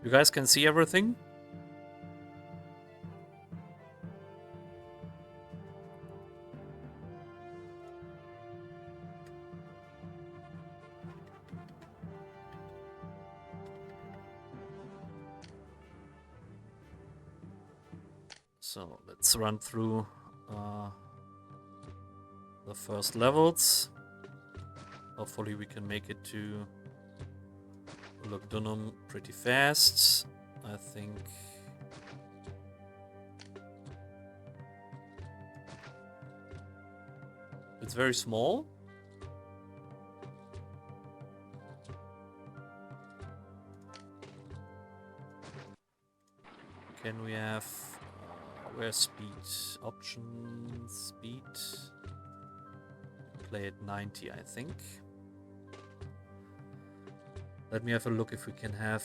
You guys can see everything? So let's run through the first levels. Hopefully we can make it to Lugdunum pretty fast. I think it's very small. Can we have where's speed? Options, speed. Play at 90, I think. Let me have a look if we can have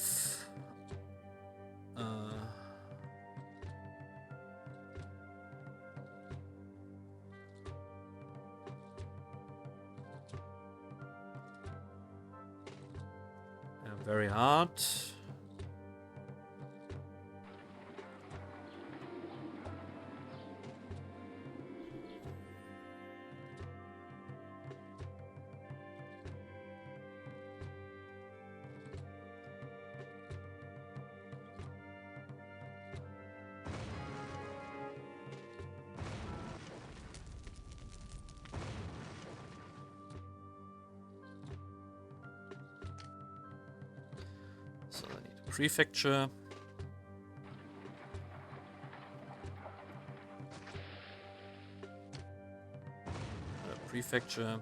very hard. So I need a prefecture. Prefecture.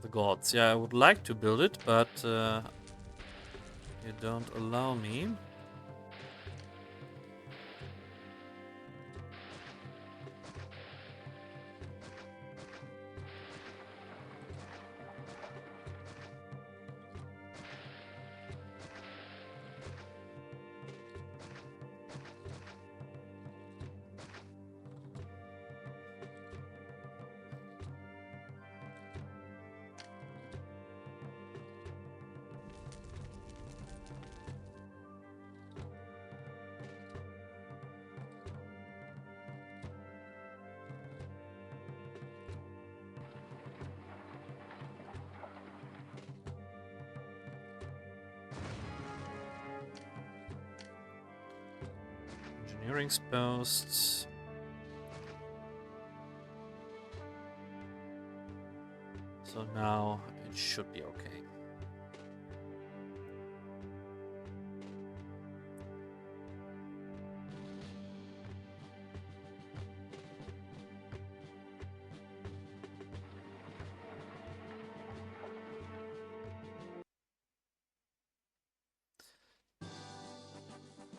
The gods. Yeah, I would like to build it, but you don't allow me. Engineering posts. So now it should be okay.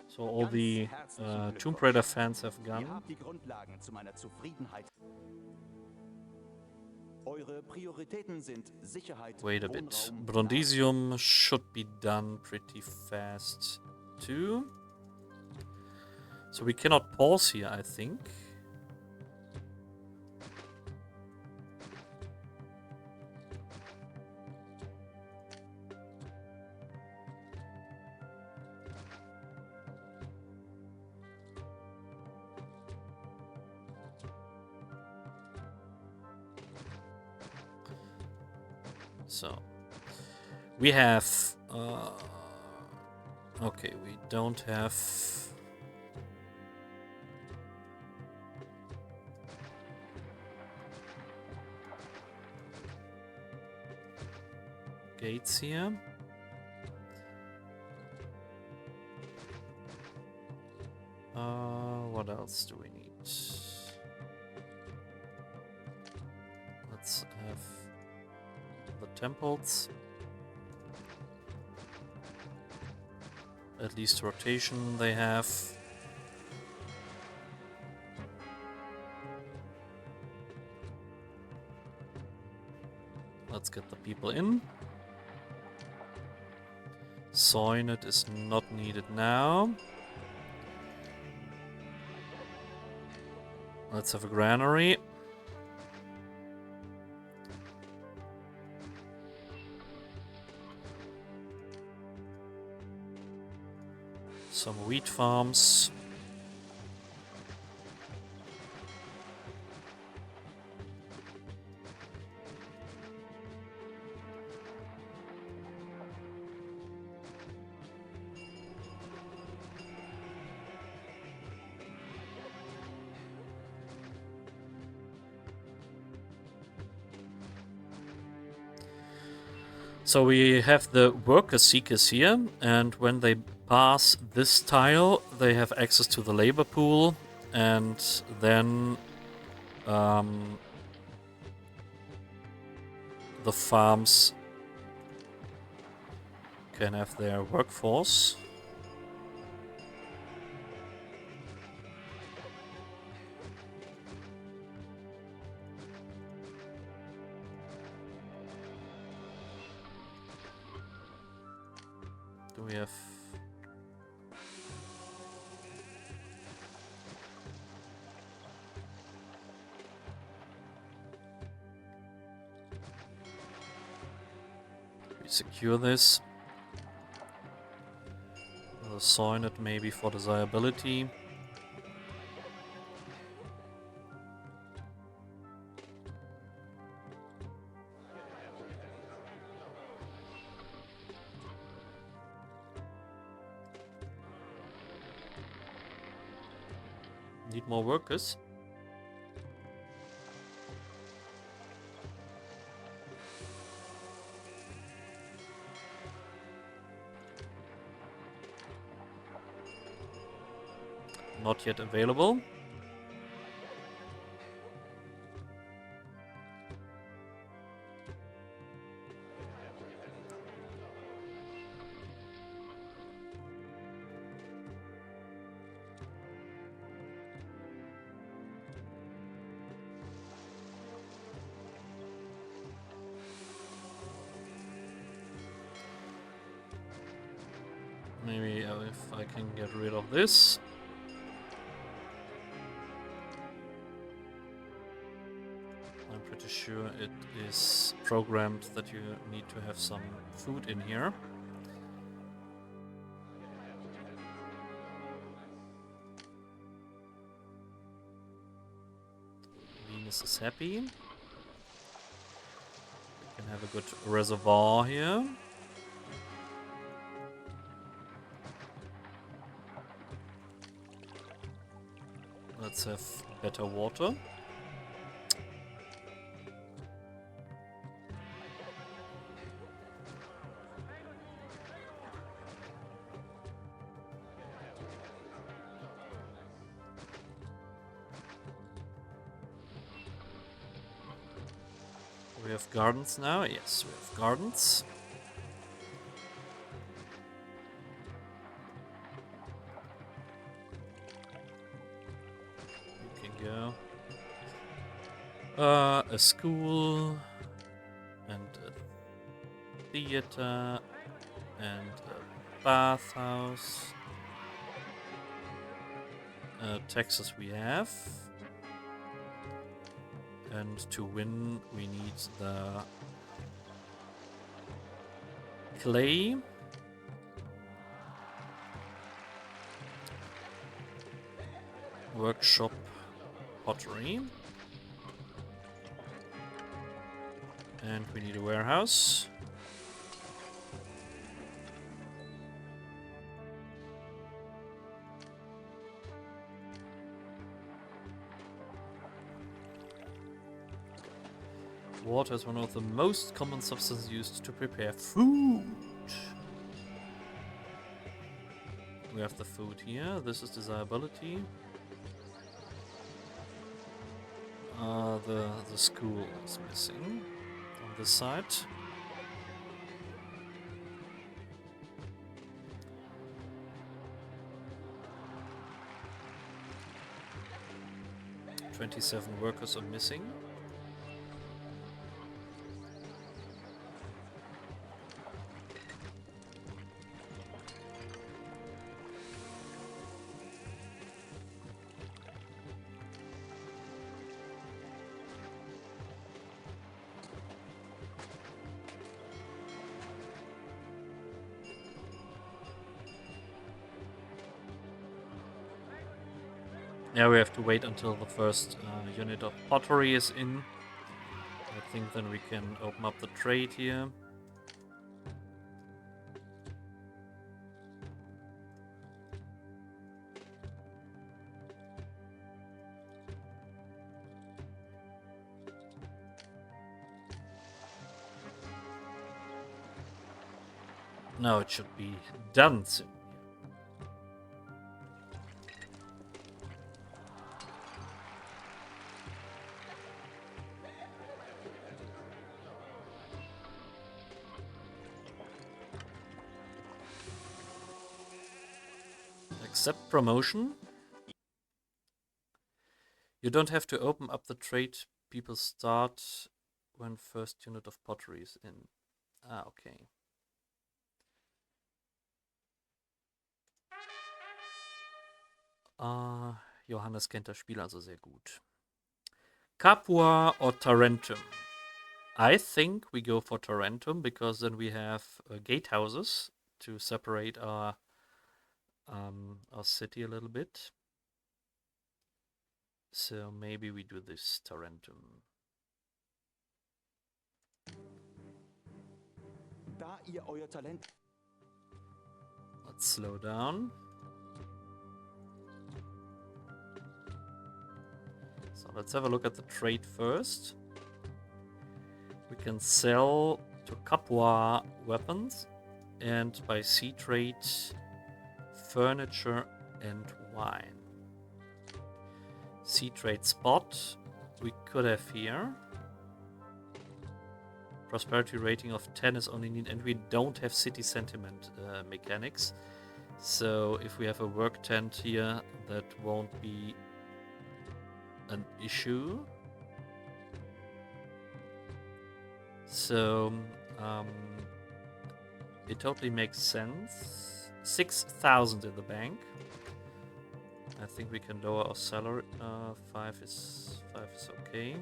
So all the Tomb Raider fans have gone. Ihr habt die Grundlagen zu meiner Zufriedenheit. Eure Prioritäten sind Sicherheit, Wait a bit. Wohnraum, Brundisium should be done pretty fast too. So we cannot pause here, I think. So we have okay, we don't have gates here. What else do we need? Let's have the temples. At least rotation they have. Let's get the people in. Soinet is not needed now. Let's have a granary. Some wheat farms. So we have the worker seekers here, and when they pass this tile, they have access to the labor pool, and then the farms can have their workforce. Do we have... We secure this. Assign it maybe for desirability. Need more workers. Not yet available. Maybe if I can get rid of this. I'm pretty sure it is programmed that you need to have some food in here. Venus is happy. We can have a good reservoir here. Let's have better water. We have gardens now. Yes, we have gardens. You can go. A school and a theater and a bathhouse. Texas we have. And to win, we need the clay. Workshop pottery. And we need a warehouse. Water is one of the most common substances used to prepare food. We have the food here. This is desirability. The school is missing on this side. "27 workers are missing. Yeah, we have to wait until the first unit of pottery is in. I think then we can open up the trade here. Now it should be done soon. Accept promotion. You don't have to open up the trade. People start when first unit of pottery is in. Ah, okay. Johannes kennt das Spiel also sehr gut. Capua or Tarentum? I think we go for Tarentum because then we have gatehouses to separate our city a little bit. So maybe we do this Tarentum. Da ihr euer Talent. Let's slow down. So let's have a look at the trade first. We can sell to Capua weapons and by sea trade furniture and wine. Sea trade spot we could have here. Prosperity rating of 10 is only needed, and we don't have city sentiment mechanics. So if we have a work tent here, that won't be an issue. So it totally makes sense. 6,000 in the bank. I think we can lower our salary. 5 is okay.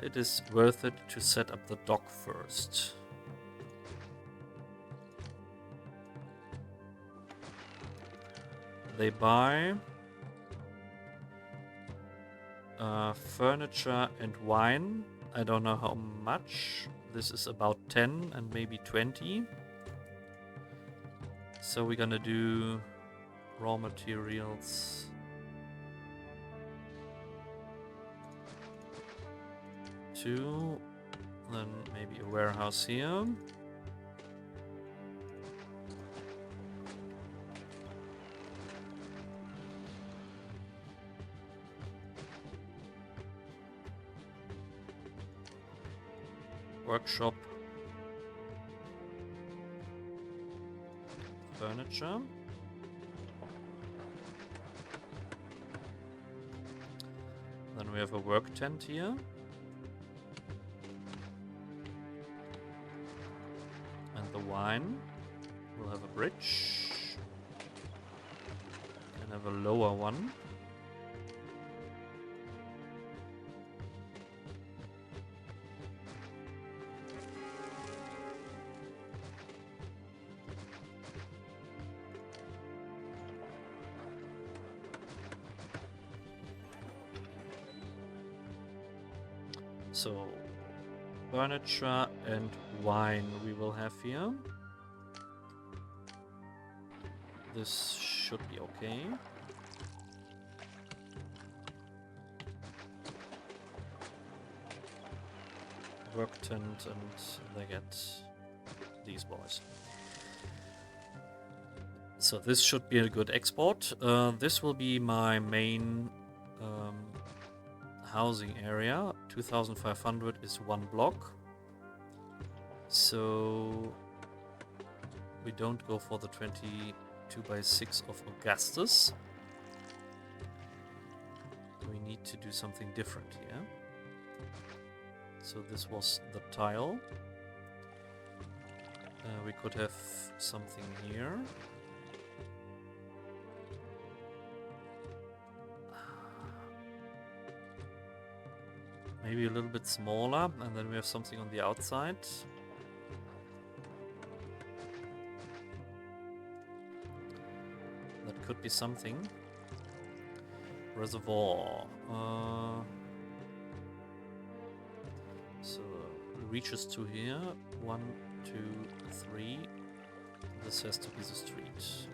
It is worth it to set up the dock first. They buy furniture and wine. I don't know how much. This is about 10 and maybe 20. So we're gonna do raw materials. Two, then maybe a warehouse here. Workshop. Furniture. Then we have a work tent here. And the wine. We'll have a bridge. And have a lower one. So, furniture and wine we will have here. This should be okay. Work tent, and they get these boys. So this should be a good export. This will be my main housing area. 2,500 is one block. So we don't go for the 22x6 of Augustus. We need to do something different here. So this was the tile. We could have something here. Maybe a little bit smaller, and then we have something on the outside. That could be something. Reservoir. So it reaches to here. 1, 2, 3. This has to be the street.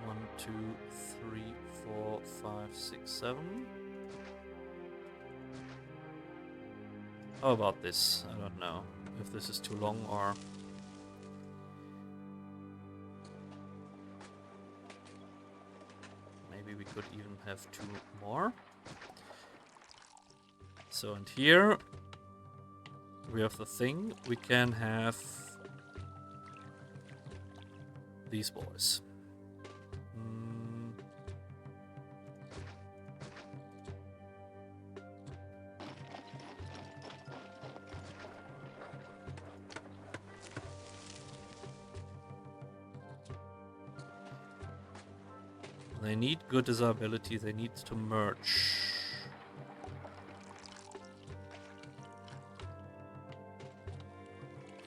1, 2, 3, 4, 5, 6, 7. How about this? I don't know if this is too long or... Maybe we could even have 2 more. So, and here we have the thing. We can have these boys. They need good desirability, they need to merge.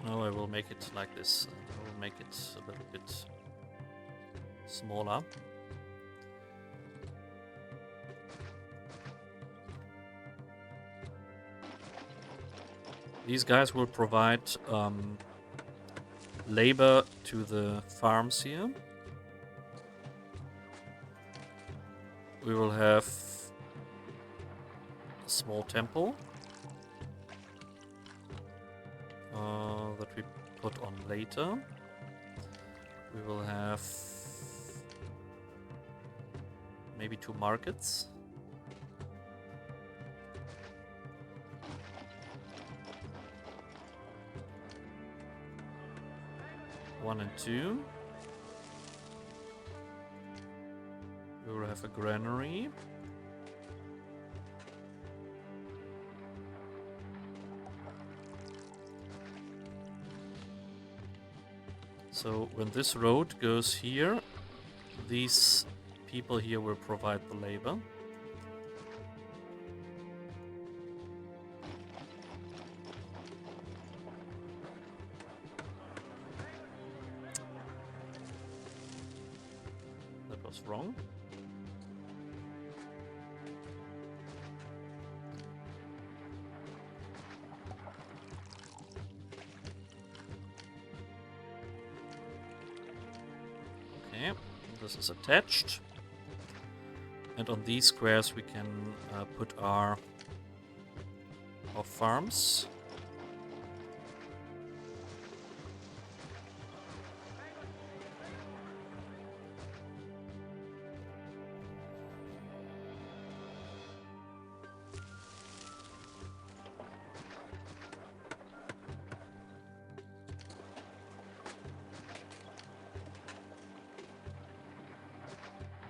No, I will make it like this. I will make it a little bit smaller. These guys will provide labor to the farms here. We will have a small temple that we put on later. We will have maybe 2 markets. One and 2. We will have a granary. So when this road goes here, these people here will provide the labor. That was wrong. This is attached, and on these squares we can put our farms.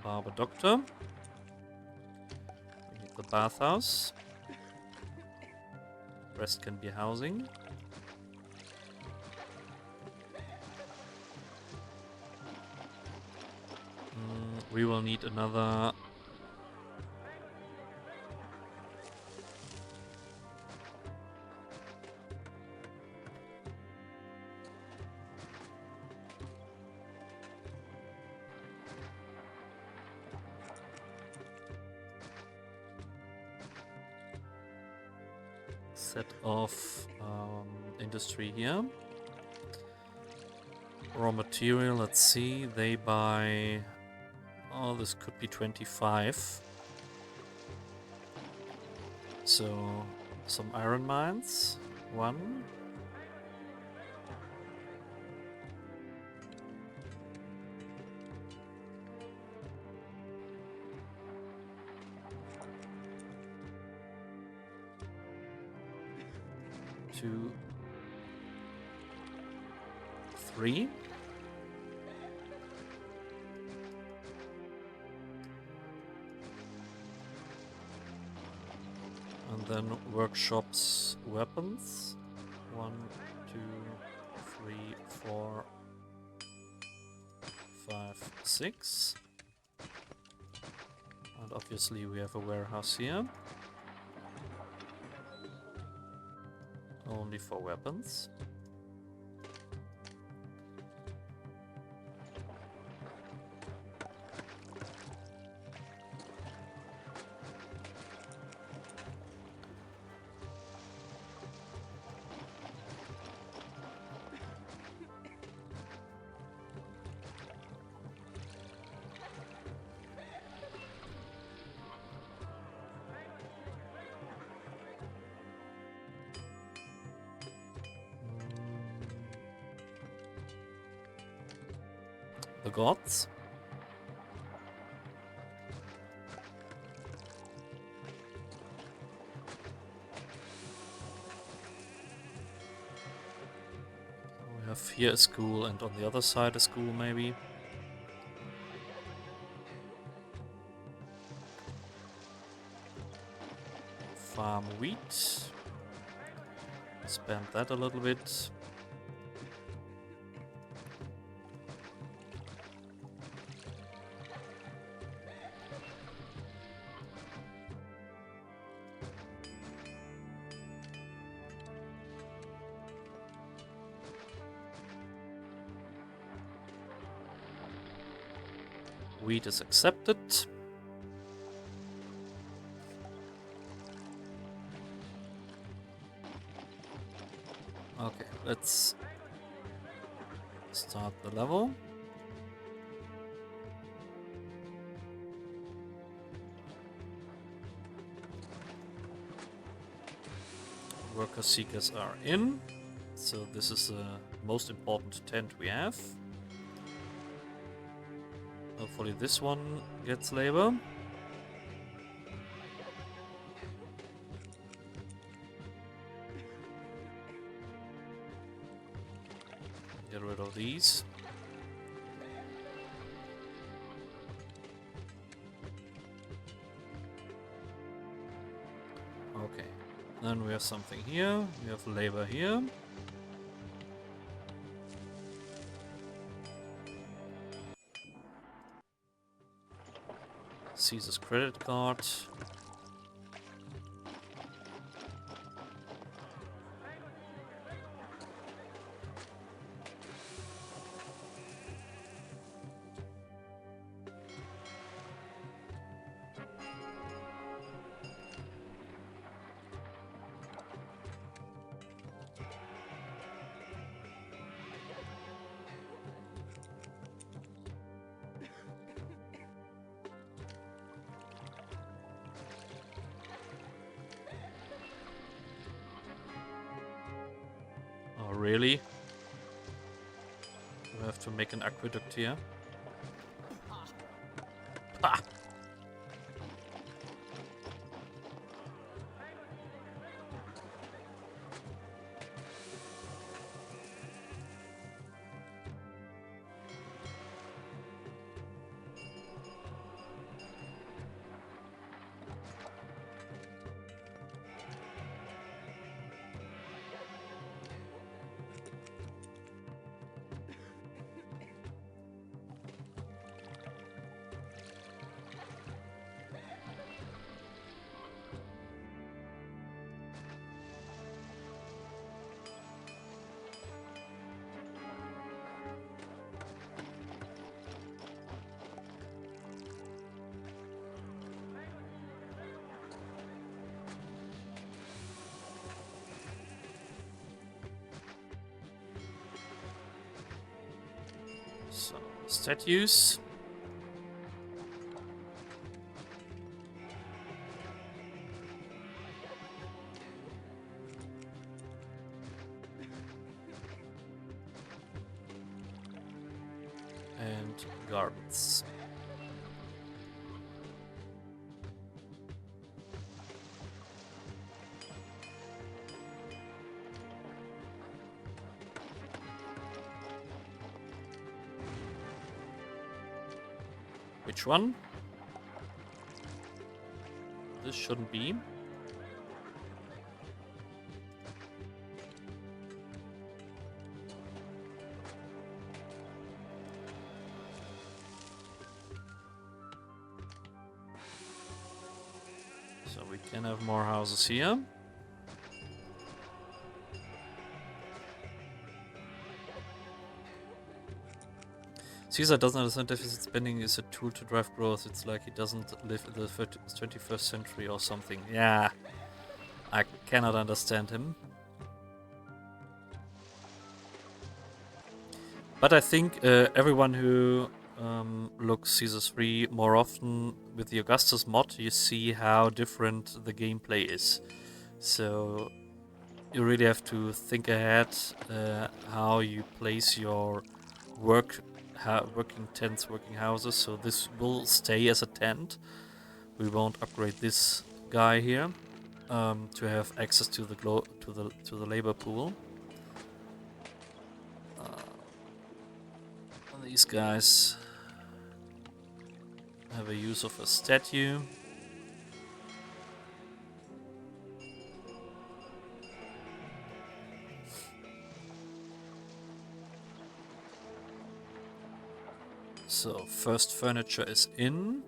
Barber doctor. We need the bathhouse. Rest can be housing. We will need another set of industry here. Raw material, let's see, they buy... Oh, this could be 25. So, some iron mines. 1. Two, 3. And then workshops, weapons. 1, 2, 3, 4, 5, 6. And obviously we have a warehouse here. Only for weapons. the gods. We have here a school and on the other side a school maybe. Farm wheat. Spend that a little bit. Wheat is accepted. Okay, let's start the level. Worker seekers are in, so this is the most important tent we have. Hopefully this one gets labor. Get rid of these. Okay, then we have something here. We have labor here. Caesar's credit card. Oh, really? We have to make an aqueduct here. Ha! So, statues. And gardens. Which one? This shouldn't be. So we can have more houses here. Caesar doesn't understand deficit spending is a tool to drive growth. It's like he doesn't live in the 21st century or something. Yeah, I cannot understand him. But I think everyone who looks Caesar's 3 more often with the Augustus mod, you see how different the gameplay is. So you really have to think ahead how you place your work working tents, working houses, so this will stay as a tent. We won't upgrade this guy here to have access to the labor pool. These guys have a use of a statue. So first furniture is in.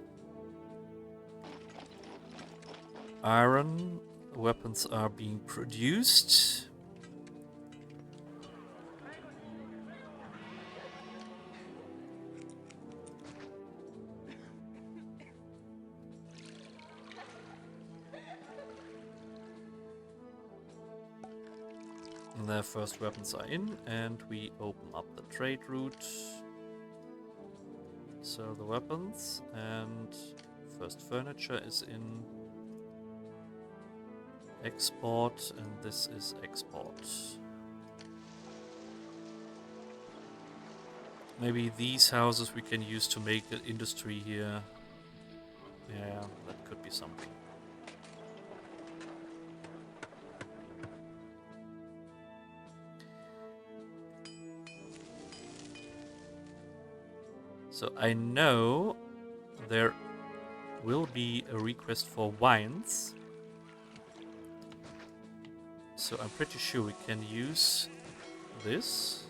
Iron weapons are being produced. And their first weapons are in, and we open up the trade route. Sell the weapons, and first furniture is in. Export, and this is export. Maybe these houses we can use to make an industry here. Yeah, that could be something. So I know there will be a request for wines. So I'm pretty sure we can use this.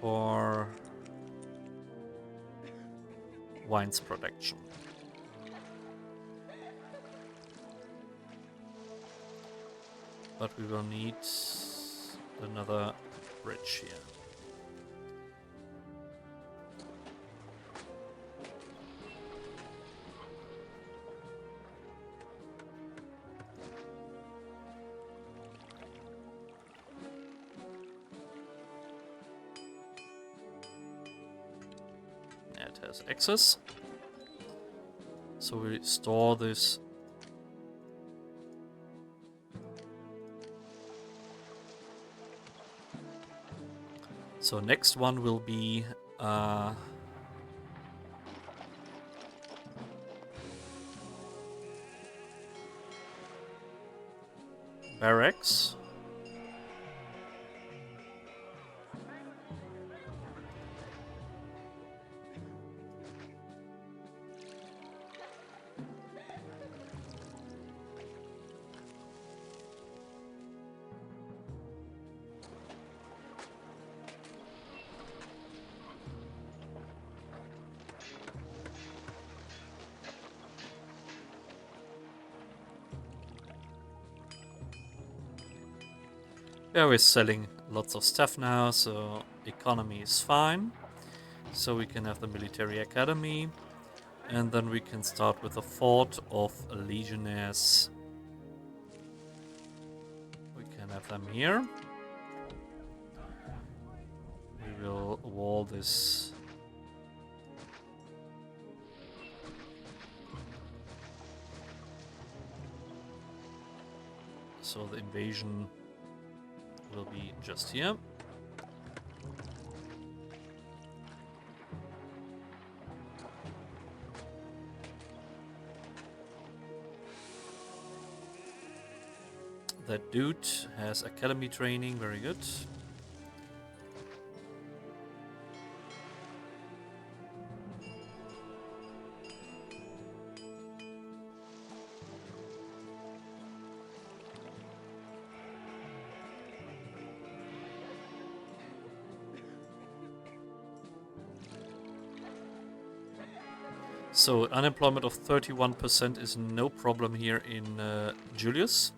For wines production. But we will need another bridge here. It has access. So we store this. So next one will be barracks. Yeah, we're selling lots of stuff now, so economy is fine. So we can have the military academy, and then we can start with a fort of legionnaires. We can have them here. We will wall this. So the invasion will be just here. That dude has academy training, very good. So unemployment of 31% is no problem here in Julius.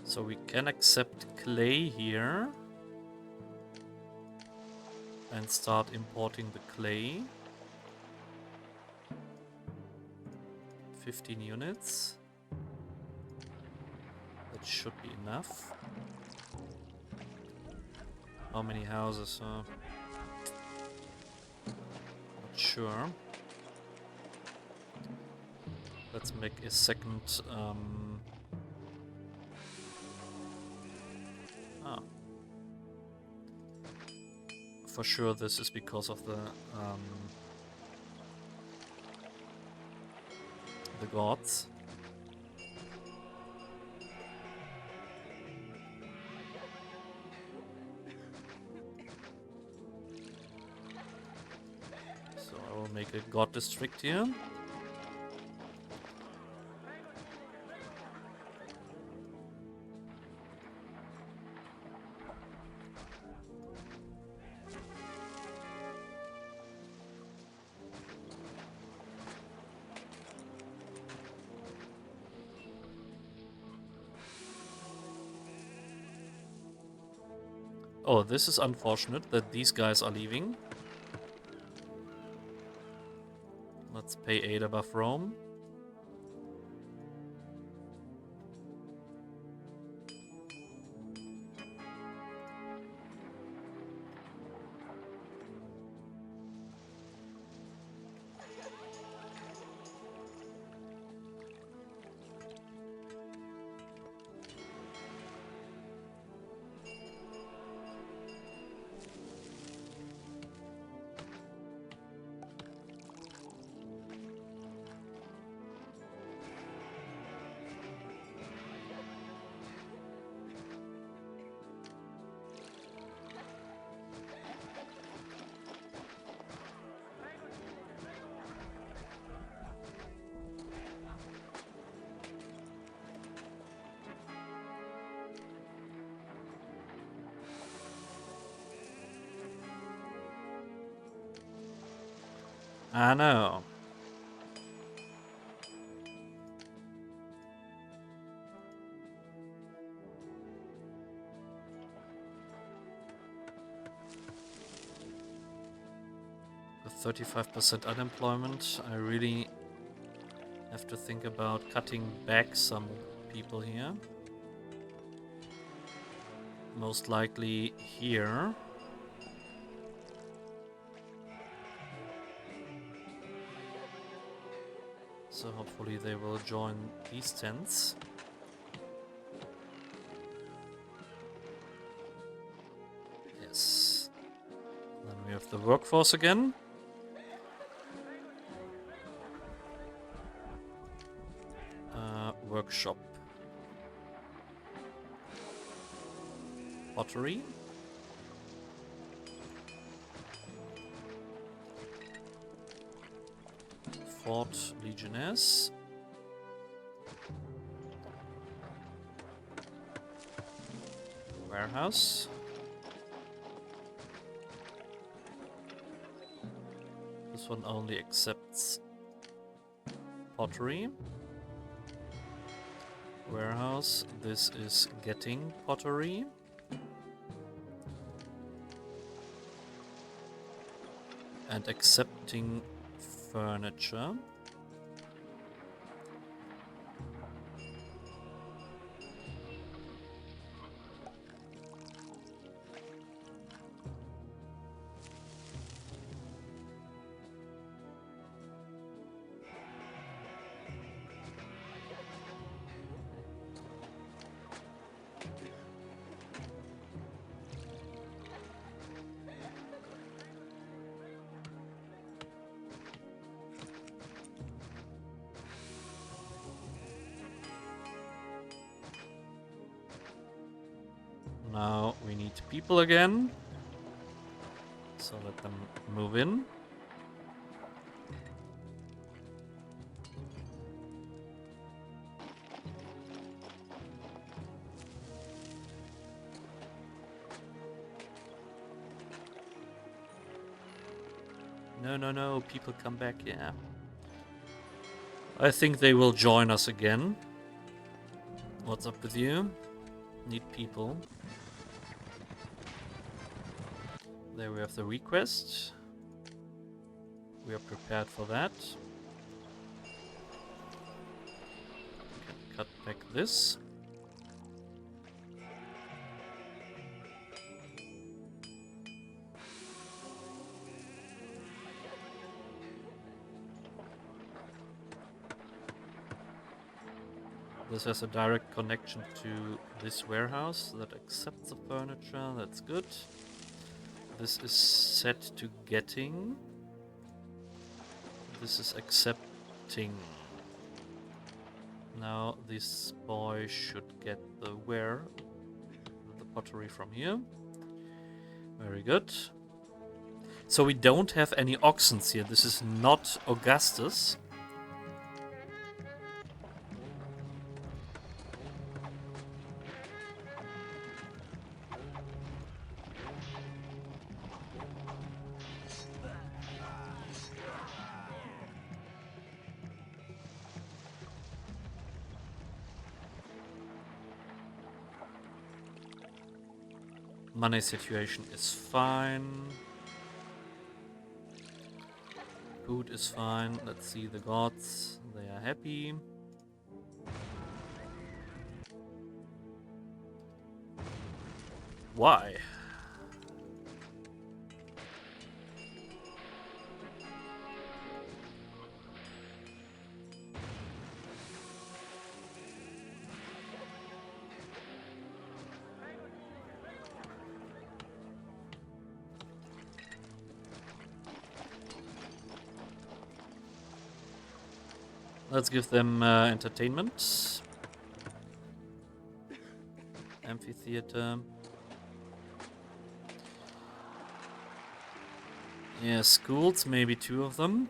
So we can accept clay here and start importing the clay. 15 units. That should be enough. How many houses? Not sure. Let's make a second. For sure, this is because of the gods. So I will make a god district here. Oh, this is unfortunate that these guys are leaving. Let's pay 8 above Rome. I know. With 35% unemployment, I really have to think about cutting back some people here. Most likely here. So hopefully they will join these tents. Yes. Then we have the workforce again. Workshop. Pottery. Fort Legionnaires. Warehouse. This one only accepts pottery. Warehouse. This is getting pottery. And accepting furniture. Now we need people again. So let them move in. No, people come back, yeah. I think they will join us again. What's up with you? Need people. There we have the request. We are prepared for that. Back this. This has a direct connection to this warehouse that accepts the furniture. That's good. This is set to getting. This is accepting. Now this boy should get the pottery from here. Very good. So we don't have any oxens here. This is not Augustus. Money situation is fine. Food is fine. Let's see the gods. They are happy. Why? Let's give them entertainment. Amphitheater. Yeah, schools, maybe 2 of them.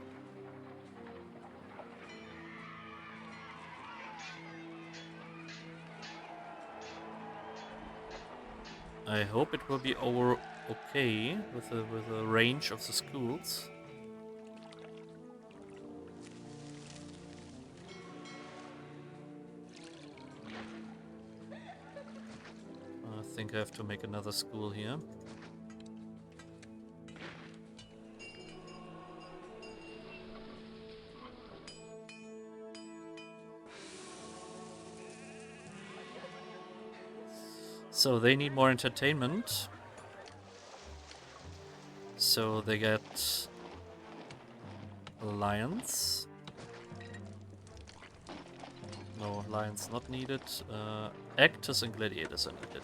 I hope it will be over okay with the range of the schools. I think I have to make another school here. So they need more entertainment. So they get lions. No, lions not needed. Actors and gladiators are needed.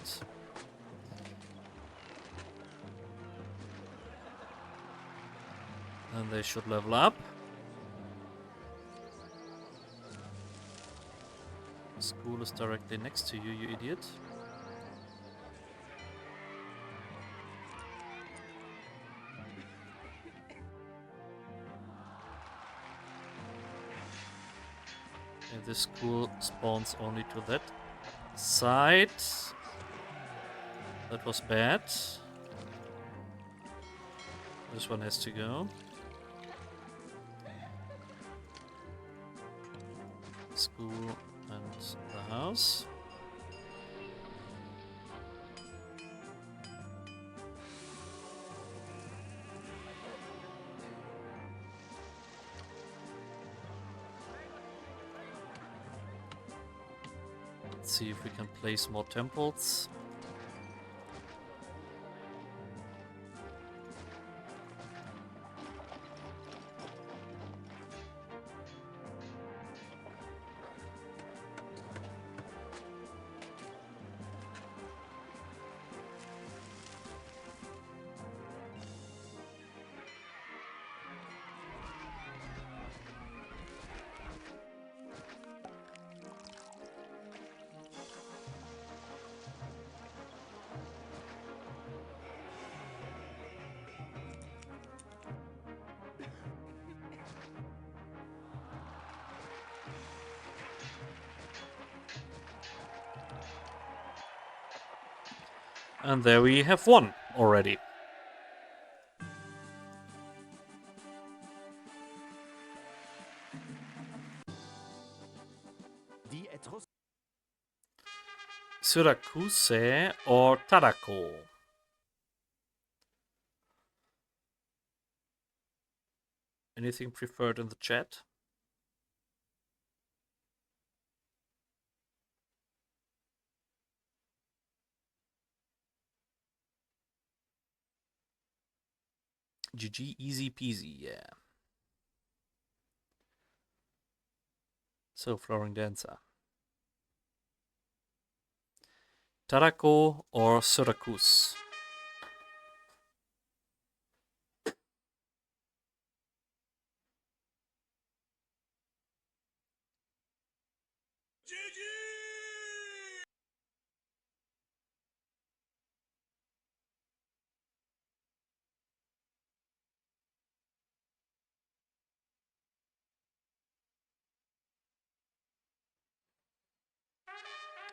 And they should level up. School is directly next to you, you idiot. And this school spawns only to that side. That was bad. This one has to go. School and the house. Let's see if we can place more temples. And there we have one already. Syracuse or Tarraco? Anything preferred in the chat? GG, easy peasy, yeah. So, Flooring Dancer. Tarraco or Syracuse?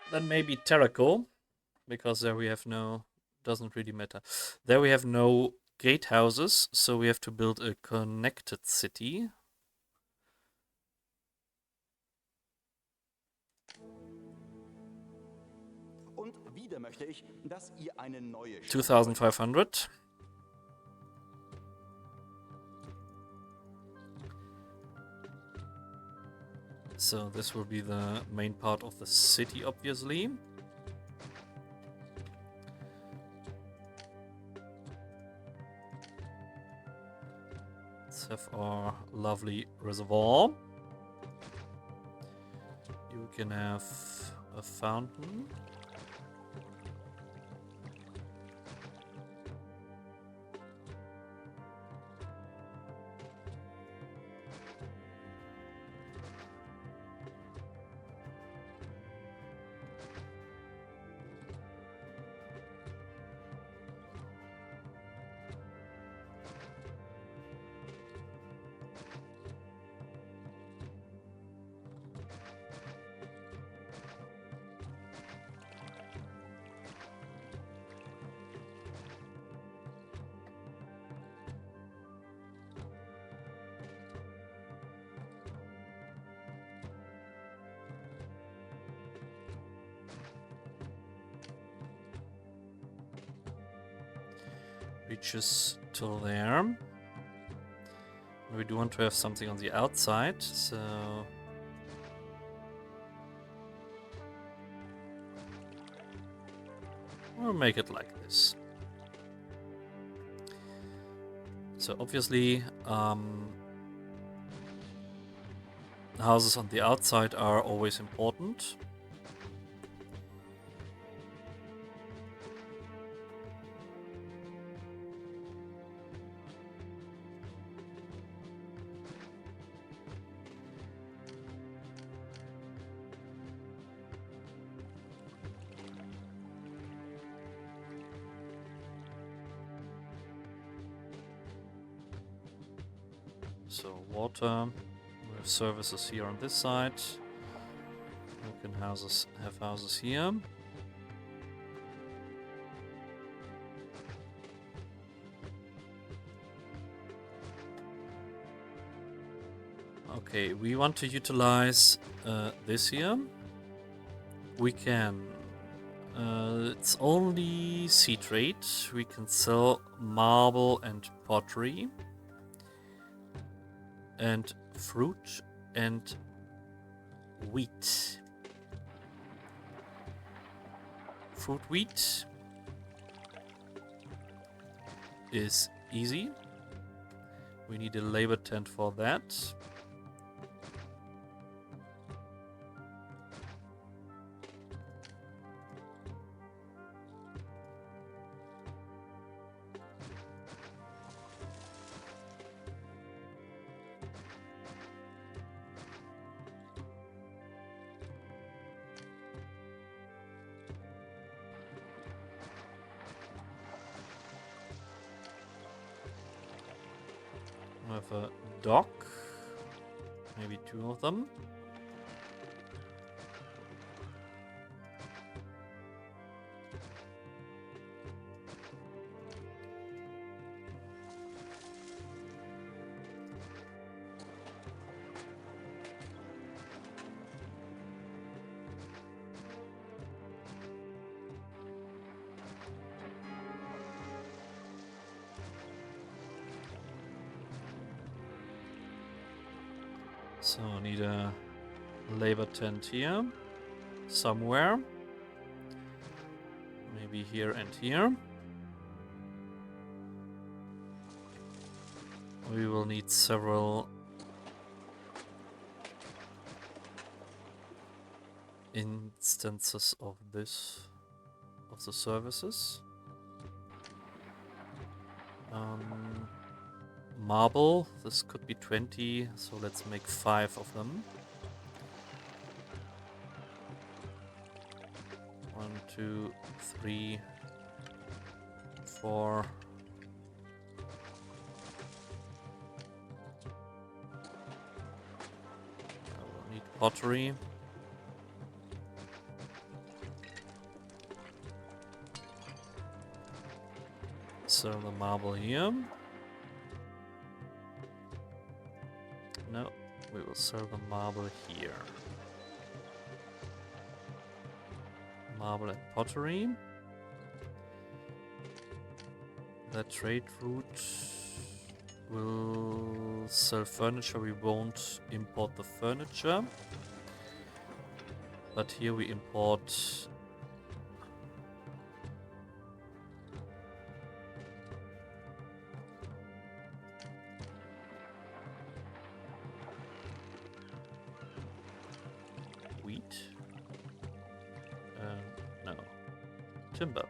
Then maybe Tarraco, because there we have no, doesn't really matter. There we have no gatehouses, so we have to build a connected city. Und wieder möchte ich, dass ihr eine neue Stadt 2500. So this will be the main part of the city, obviously. Let's have our lovely reservoir. You can have a fountain. Reaches till there. We do want to have something on the outside, so we'll make it like this. So obviously, houses on the outside are always important. So water, we have services here on this side. We can have houses here. Okay, we want to utilize this here. We can. It's only sea trade. We can sell marble and pottery. And fruit and wheat. Fruit wheat is easy. We need a labor tent for that. We have a dock, maybe 2 of them. So I need a labor tent here, somewhere. Maybe here and here. We will need several instances of this, of the services. Marble, this could be 20, so let's make 5 of them. 1, 2, 3, 4. I will need pottery. Sell the marble here. No, we will sell the marble here. Marble and pottery. The trade route will sell furniture. We won't import the furniture. But here we import wheat. No. Timber.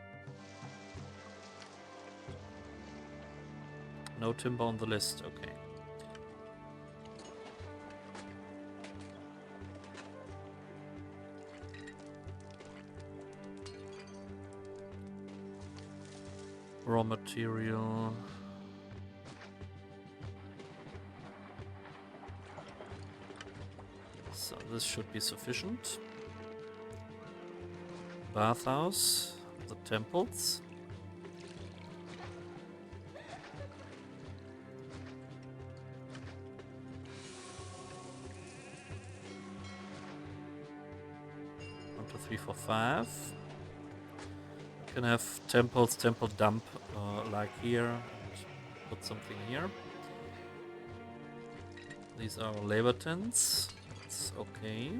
No timber on the list, okay. Raw material. So this should be sufficient. Bathhouse, the temples. One, two, three, four, 5. Can have temples, temple dump like here, and put something here. These are labor tents. It's okay.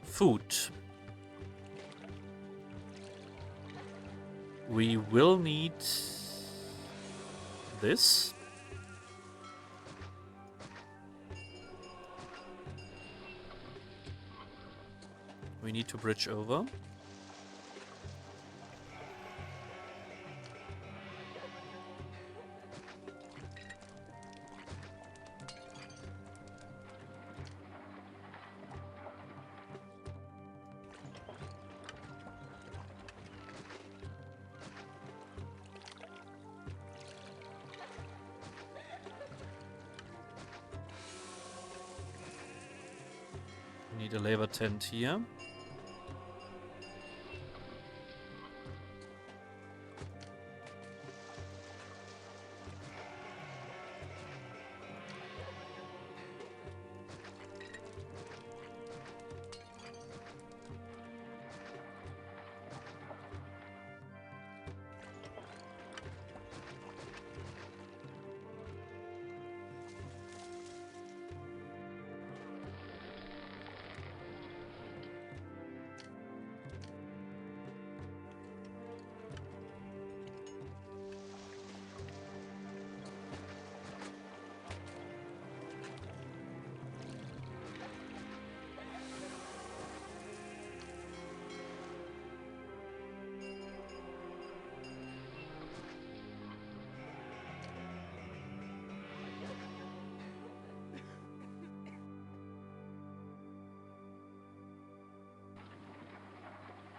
Food. We will need this. We need to bridge over. We need a labor tent here.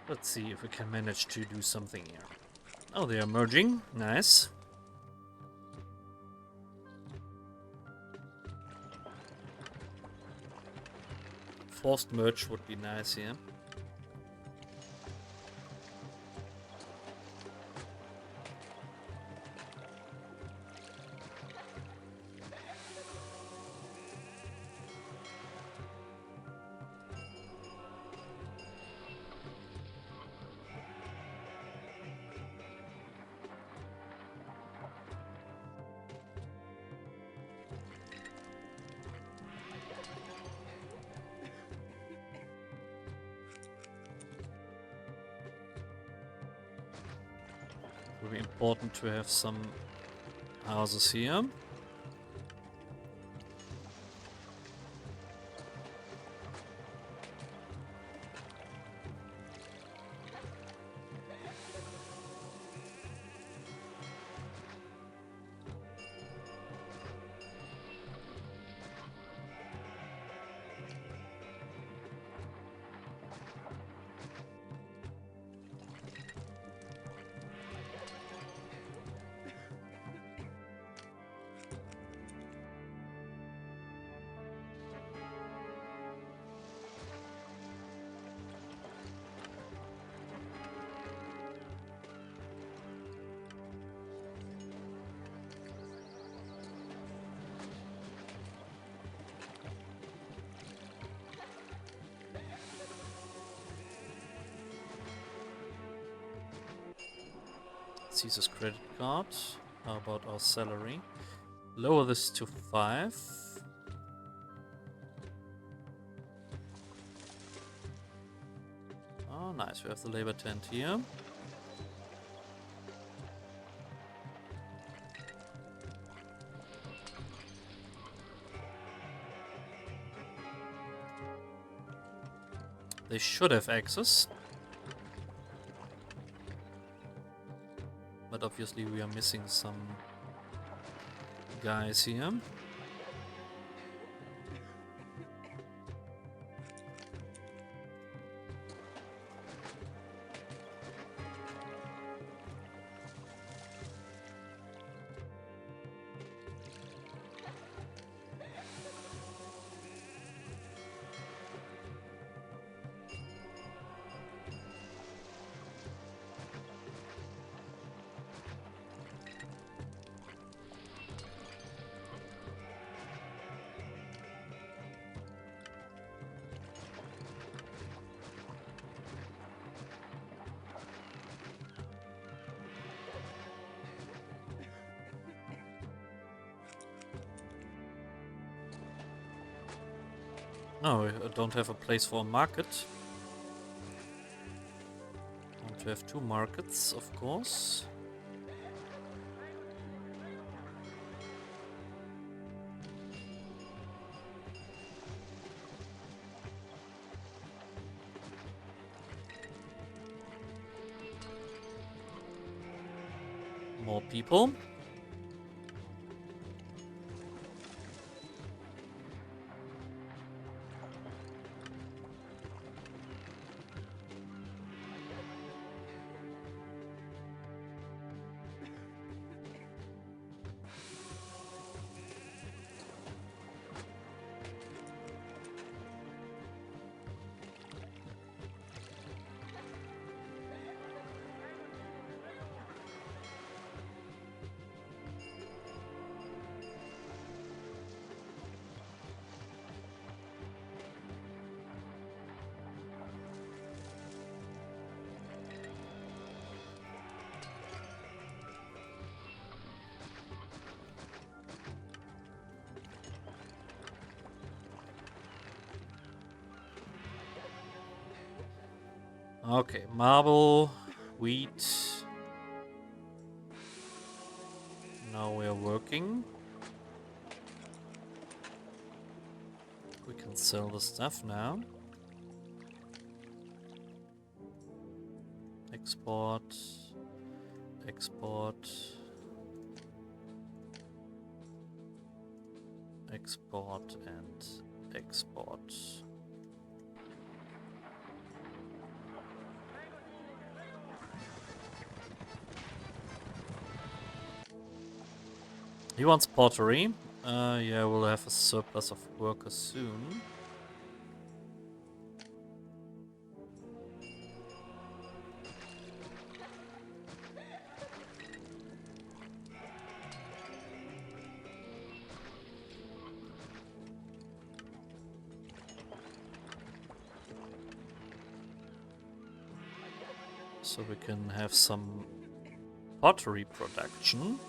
Let's see if we can manage to do something here. Oh, they are merging. Nice. Forced merge would be nice here. Will be important to have some houses here. Caesar's credit card. How about our salary? Lower this to 5. Oh, nice. We have the labor tent here. They should have access. But obviously we are missing some guys here. No, I don't have a place for a market. I want to have 2 markets, of course. More people. Okay, marble, wheat. Now we are working. We can sell the stuff now. Export, export, export, and export. He wants pottery. Yeah, we'll have a surplus of workers soon. So we can have some pottery production.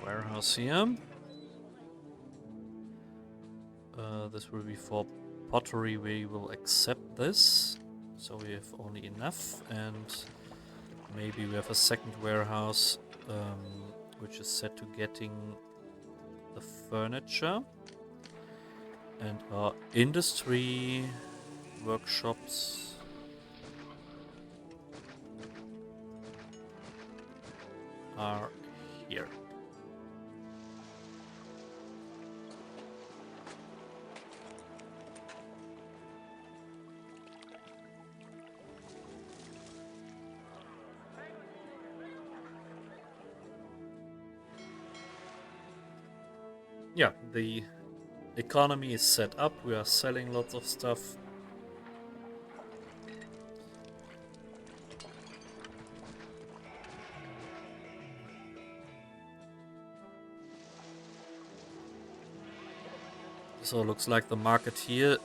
warehouse here. This will be for pottery. We will accept this. So we have only enough, and maybe we have a second warehouse which is set to getting the furniture. And our industry workshops are here. Yeah, the economy is set up. We are selling lots of stuff. So it looks like the market here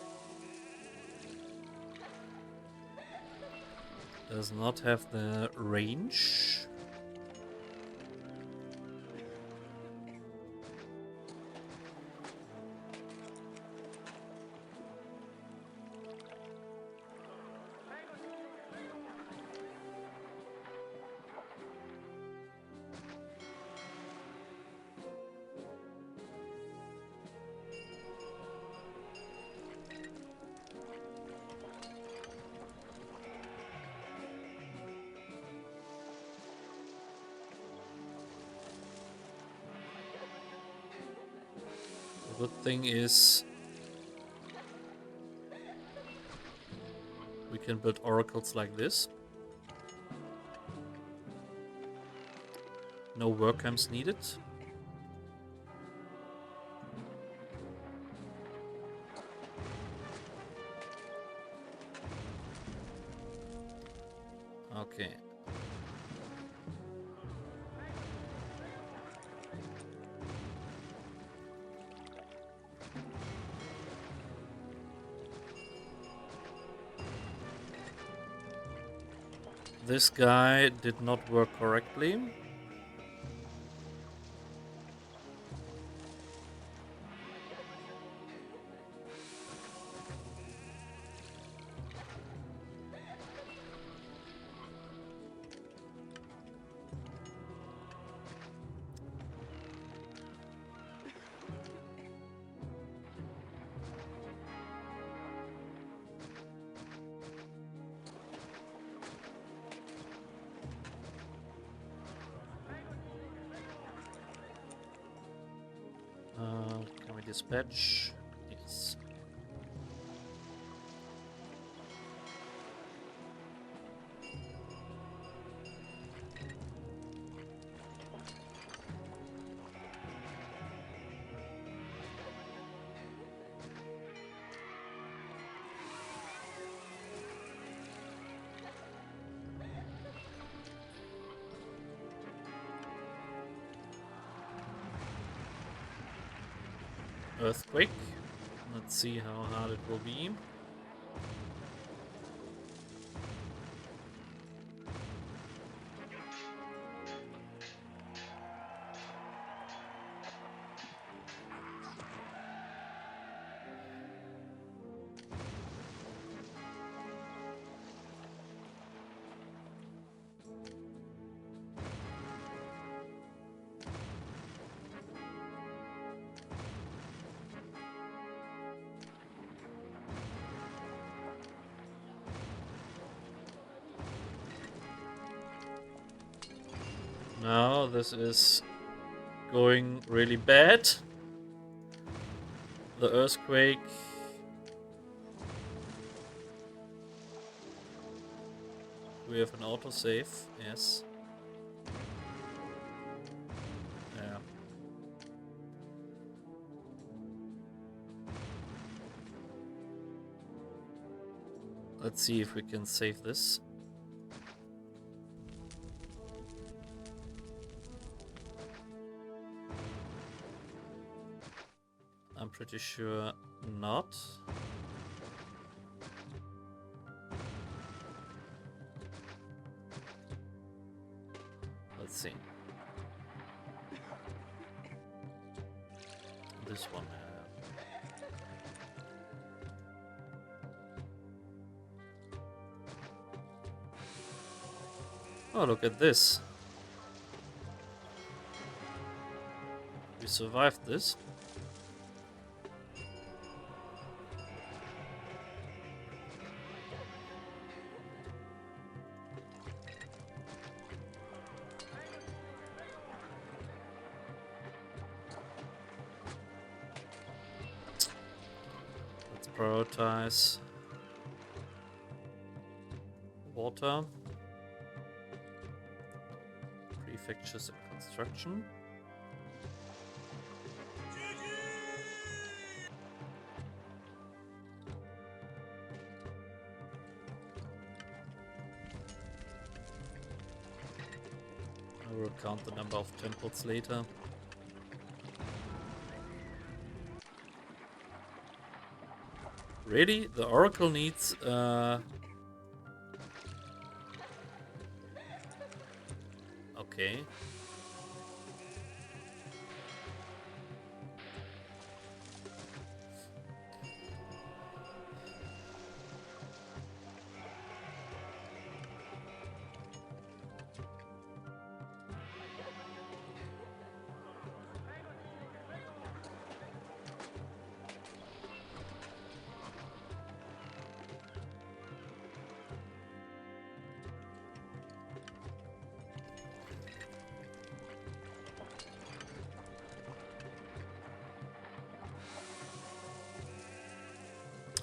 does not have the range. The good thing is we can build oracles like this. No work camps needed. Okay. This guy did not work correctly. Can we dispatch? Yes. Earthquake. Let's see how hard it will be. Now this is going really bad. The earthquake. We have an autosave, yes. Yeah. Let's see if we can save this. I'm pretty sure not. Let's see. this one. Oh, look at this. We survived this. Let's prioritize water, prefectures and construction. I will count the number of temples later. Really? The Oracle needs okay.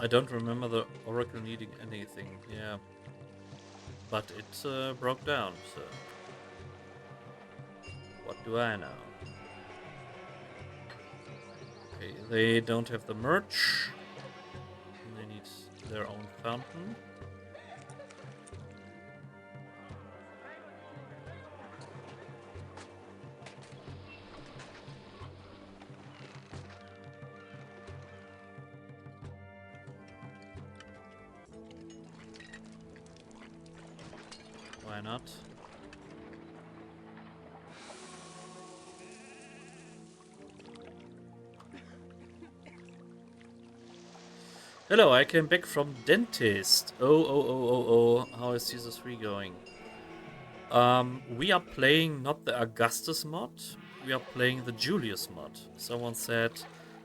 I don't remember the Oracle needing anything, yeah. But it broke down, so... What do I know? Okay, they don't have the merch. They need their own fountain. Why not? Hello, I came back from dentist. Oh. How is Season 3 going? We are playing not the Augustus mod, we are playing the Julius mod. Someone said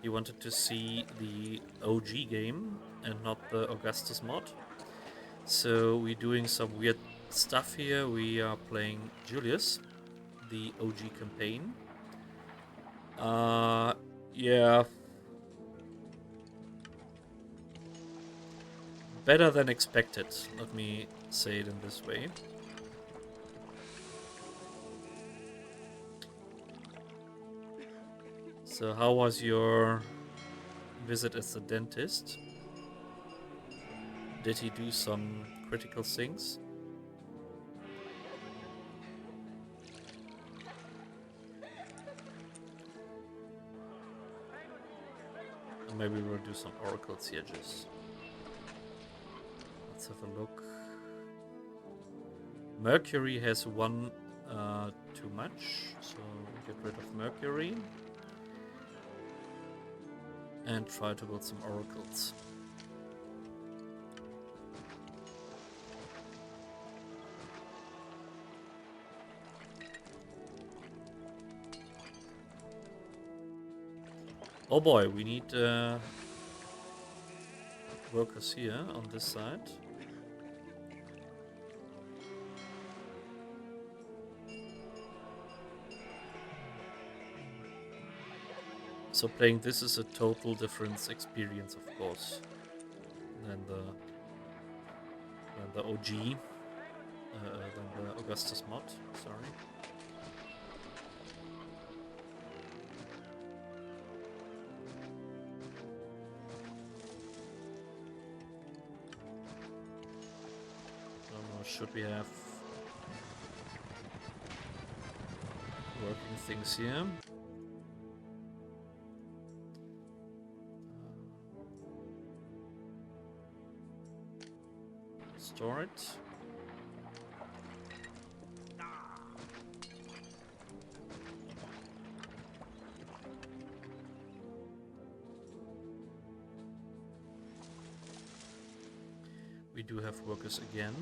he wanted to see the OG game and not the Augustus mod. So we're doing some weird stuff here. We are playing Julius, the OG campaign. Yeah. Better than expected, let me say it in this way. So how was your visit as the dentist? Did he do some critical things? And maybe we'll do some oracle sieges. Let's have a look. Mercury has one too much, so get rid of Mercury. And try to build some oracles. Oh boy, we need workers here on this side. So playing this is a total different experience, of course, than the OG, than the Augustus mod. Sorry. I don't know, should we have working things here? Store it. We do have workers again.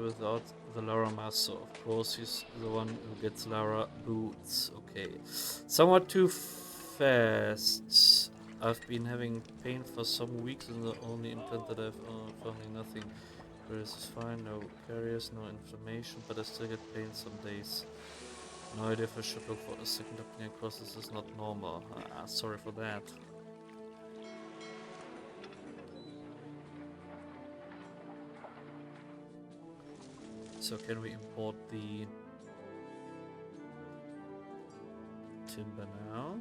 Without the Lara Master, of course, he's the one who gets Lara boots. Okay, somewhat too fast. I've been having pain for some weeks, and the only implant that I've found nothing. Whereas is fine, no carriers, no inflammation, but I still get pain some days. No idea if I should look for a second opinion, because this is not normal. Sorry for that. So can we import the timber now?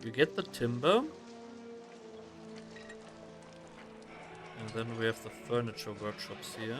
You get the timber. And then we have the furniture workshops here.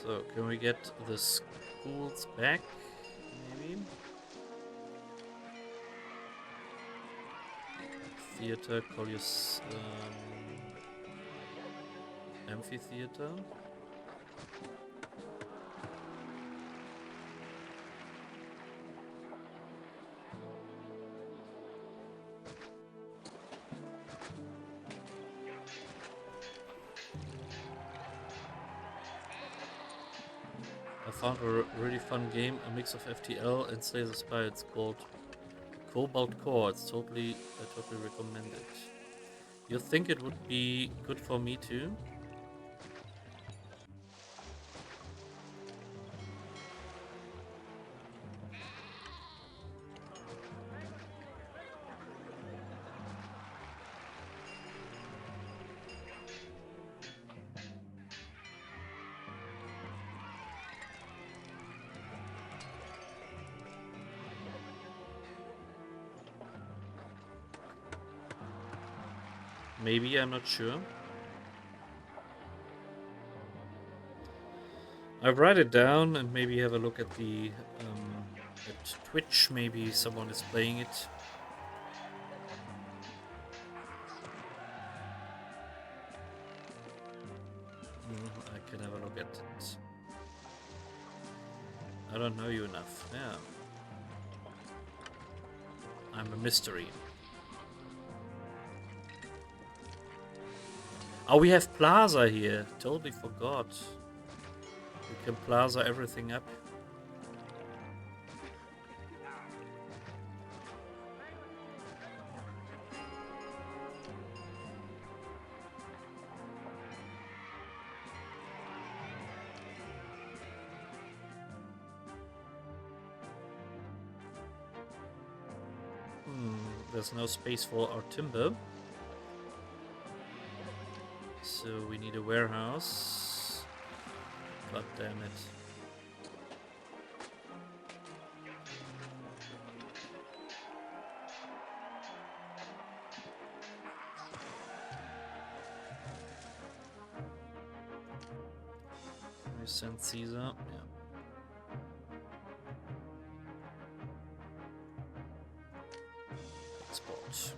So, can we get the schools back, maybe? Theater, Julius, amphitheater. I found a really fun game, a mix of FTL and Slay the Spy. It's called Cobalt Core. I totally recommend it. You think it would be good for me too? Maybe, I'm not sure. I'll write it down and maybe have a look at the at Twitch. Maybe someone is playing it. I can have a look at it. I don't know you enough. Yeah. I'm a mystery. Oh, we have Plaza here. Totally forgot. We can Plaza everything up. There's no space for our timber. So we need a warehouse. God damn it. We send Caesar. Yeah. Export.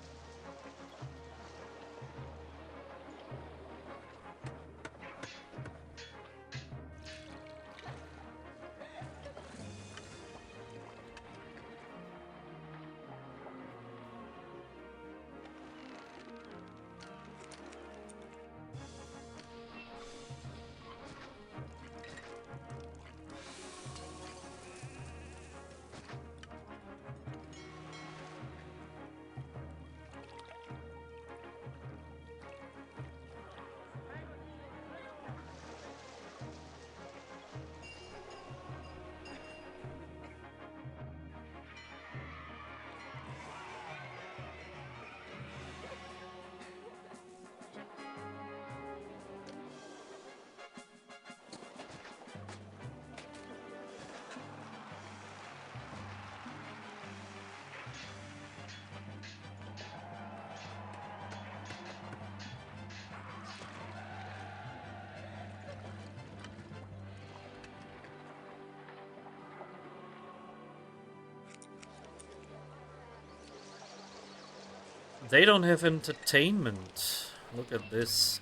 They don't have entertainment. Look at this.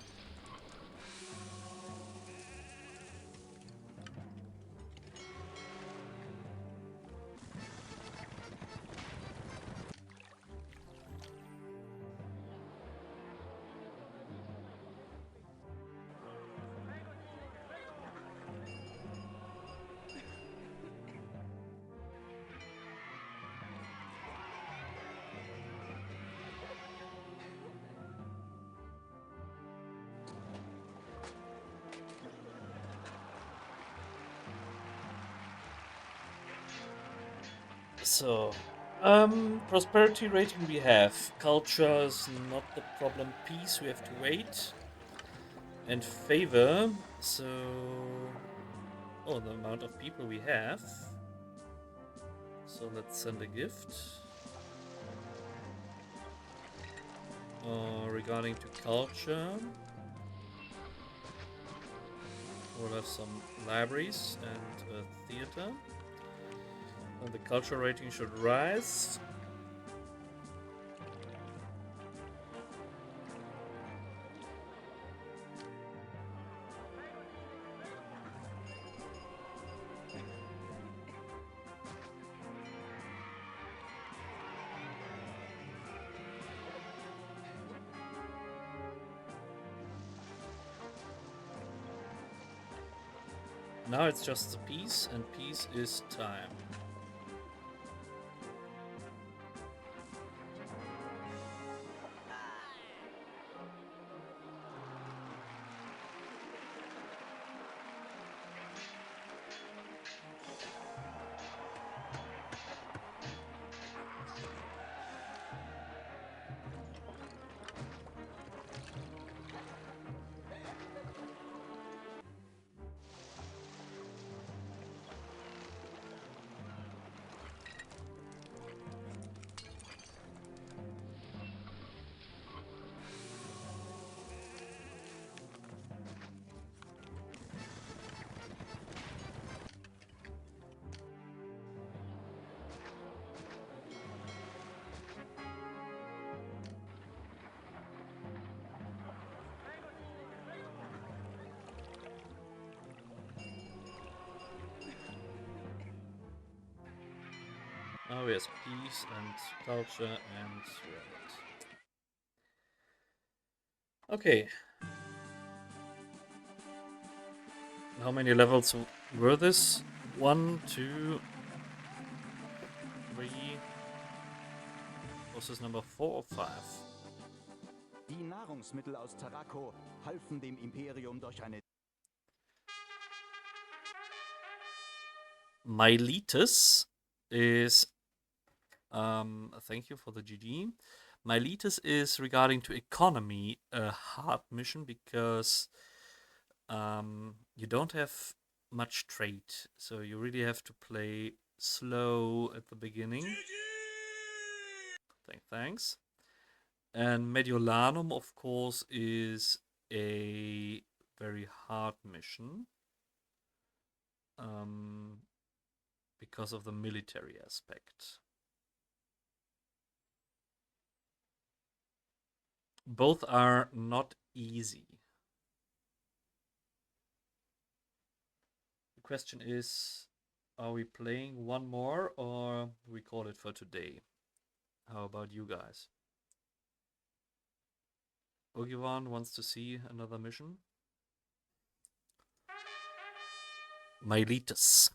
So, prosperity rating we have. Culture is not the problem. Peace we have to wait. And favor. So, oh, the amount of people we have. So let's send a gift. Regarding to culture, we'll have some libraries and a theater. And the culture rating should rise. Now it's just the peace, and peace is time. Now we have peace and culture and rabbit. Okay. How many levels were this? 1, 2, 3. Was this number 4 or 5? Die Nahrungsmittel aus Tarraco halfen dem Imperium durch eine Miletus is thank you for the GG. Miletus is regarding to economy a hard mission because you don't have much trade, so you really have to play slow at the beginning. Thanks. And Mediolanum, of course, is a very hard mission because of the military aspect. Both are not easy. The question is, are we playing one more or we call it for today? How about you guys? Ogivan wants to see another mission. Miletus.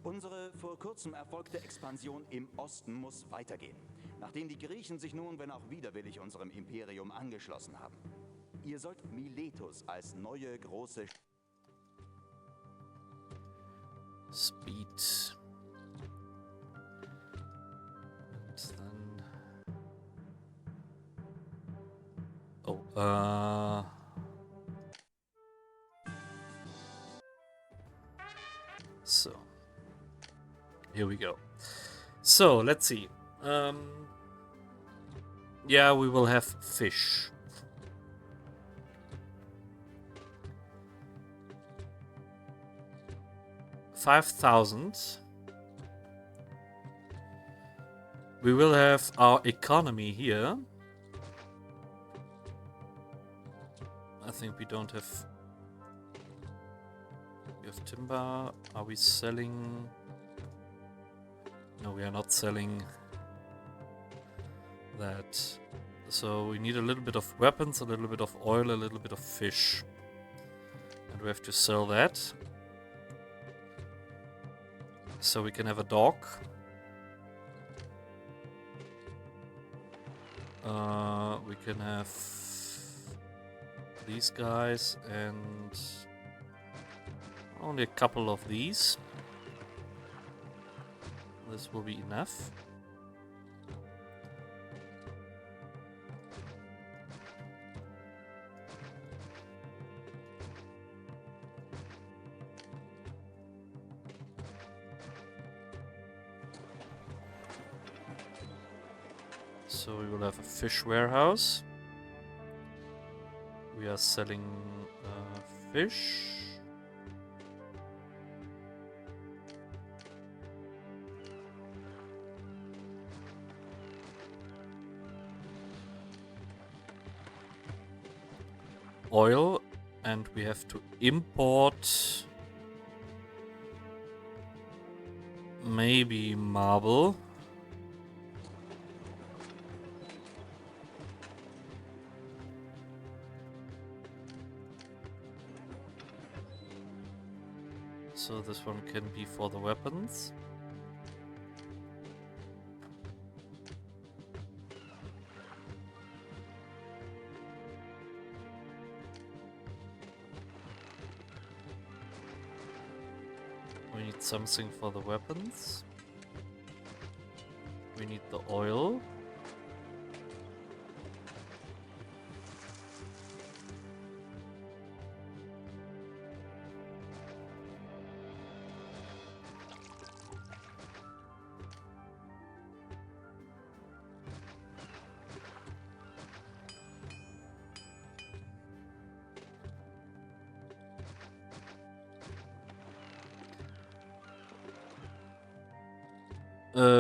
Unsere vor kurzem erfolgte Expansion im Osten muss weitergehen, nachdem die Griechen sich nun, wenn auch widerwillig, unserem Imperium angeschlossen haben. Ihr sollt Miletus als neue große Speed. Und dann... Oh, so. Here we go. So, let's see. Yeah, we will have fish. $5,000. We will have our economy here. I think we don't have... We have timber. Are we selling? No, we are not selling that. So we need a little bit of weapons, a little bit of oil, a little bit of fish. And we have to sell that. So we can have a dock. We can have these guys and only a couple of these. This will be enough. So we will have a fish warehouse. We are selling fish. Oil, and we have to import maybe marble. So this one can be for the weapons. We need something for the weapons. We need the oil.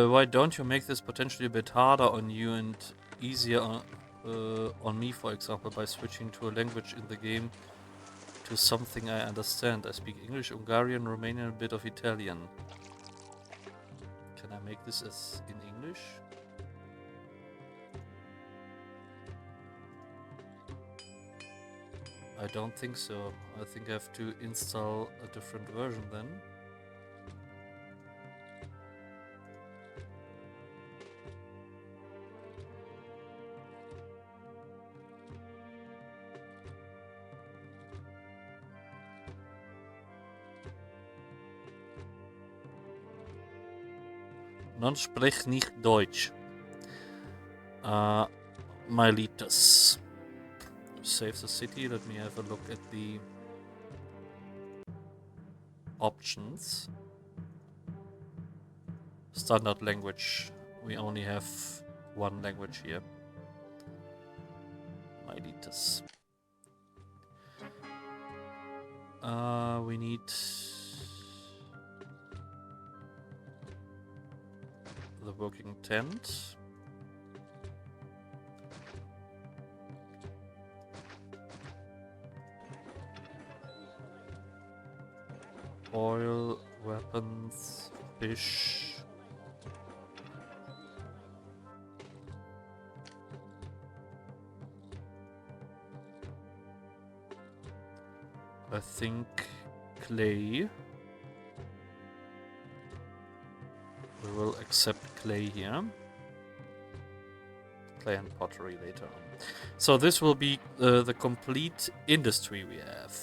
Why don't you make this potentially a bit harder on you and easier on me, for example, by switching to a language in the game to something I understand? I speak English, Hungarian, Romanian, a bit of Italian. Can I make this as in English? I don't think so. I think I have to install a different version then. Non sprecht nicht Deutsch. Miletus. Save the city. Let me have a look at the options. Standard language. We only have one language here. Miletus. We need the working tent. Oil, weapons, fish. I think clay. We will accept clay here. Clay and pottery later on. So this will be the complete industry we have.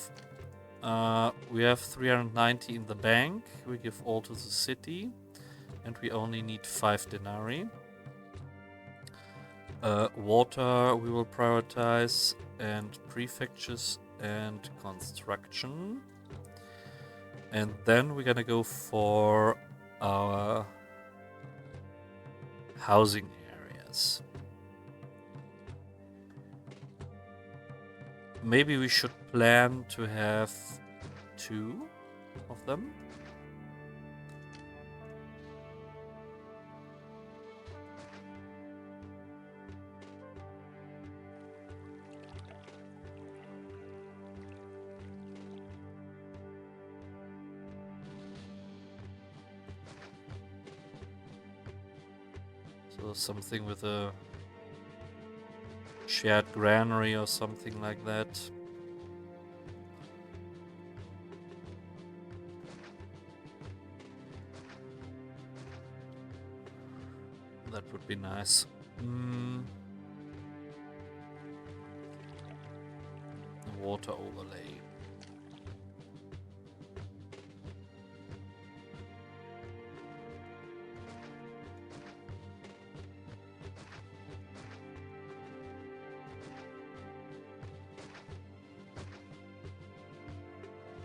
We have 390 in the bank. We give all to the city. And we only need 5 denarii. Water we will prioritize. And prefectures and construction. And then we're gonna go for our housing areas. Maybe we should plan to have 2 of them. So something with a shared granary or something like that. That would be nice. Water overlay.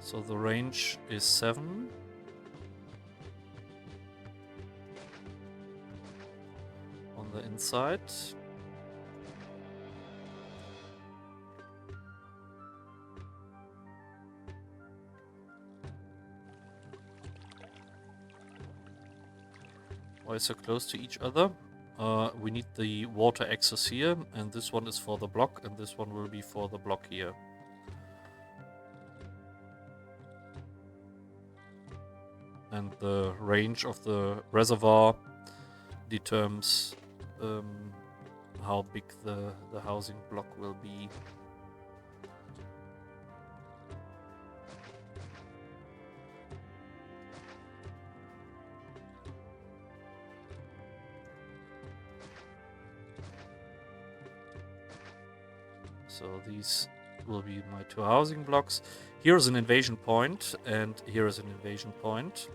So the range is 7. On the inside. Why so close to each other? We need the water access here, and this one is for the block, and this one will be for the block here. And the range of the reservoir determines how big the housing block will be. So these will be my 2 housing blocks. Here's an invasion point, and here is an invasion point.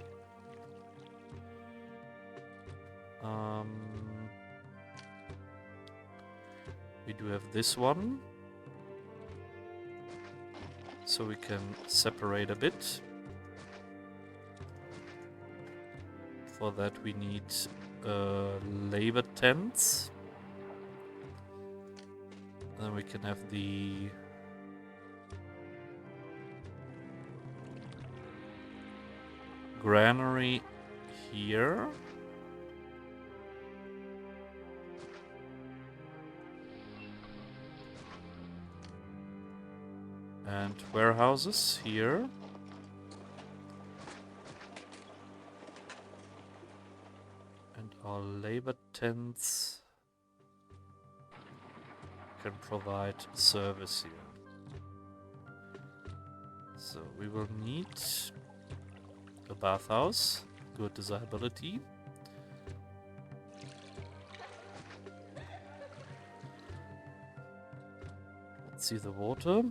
We do have this one. So we can separate a bit. For that we need labor tents. Then we can have the granary here. And warehouses here. And our labor tents can provide service here. So we will need a bathhouse, good desirability. Let's see the water.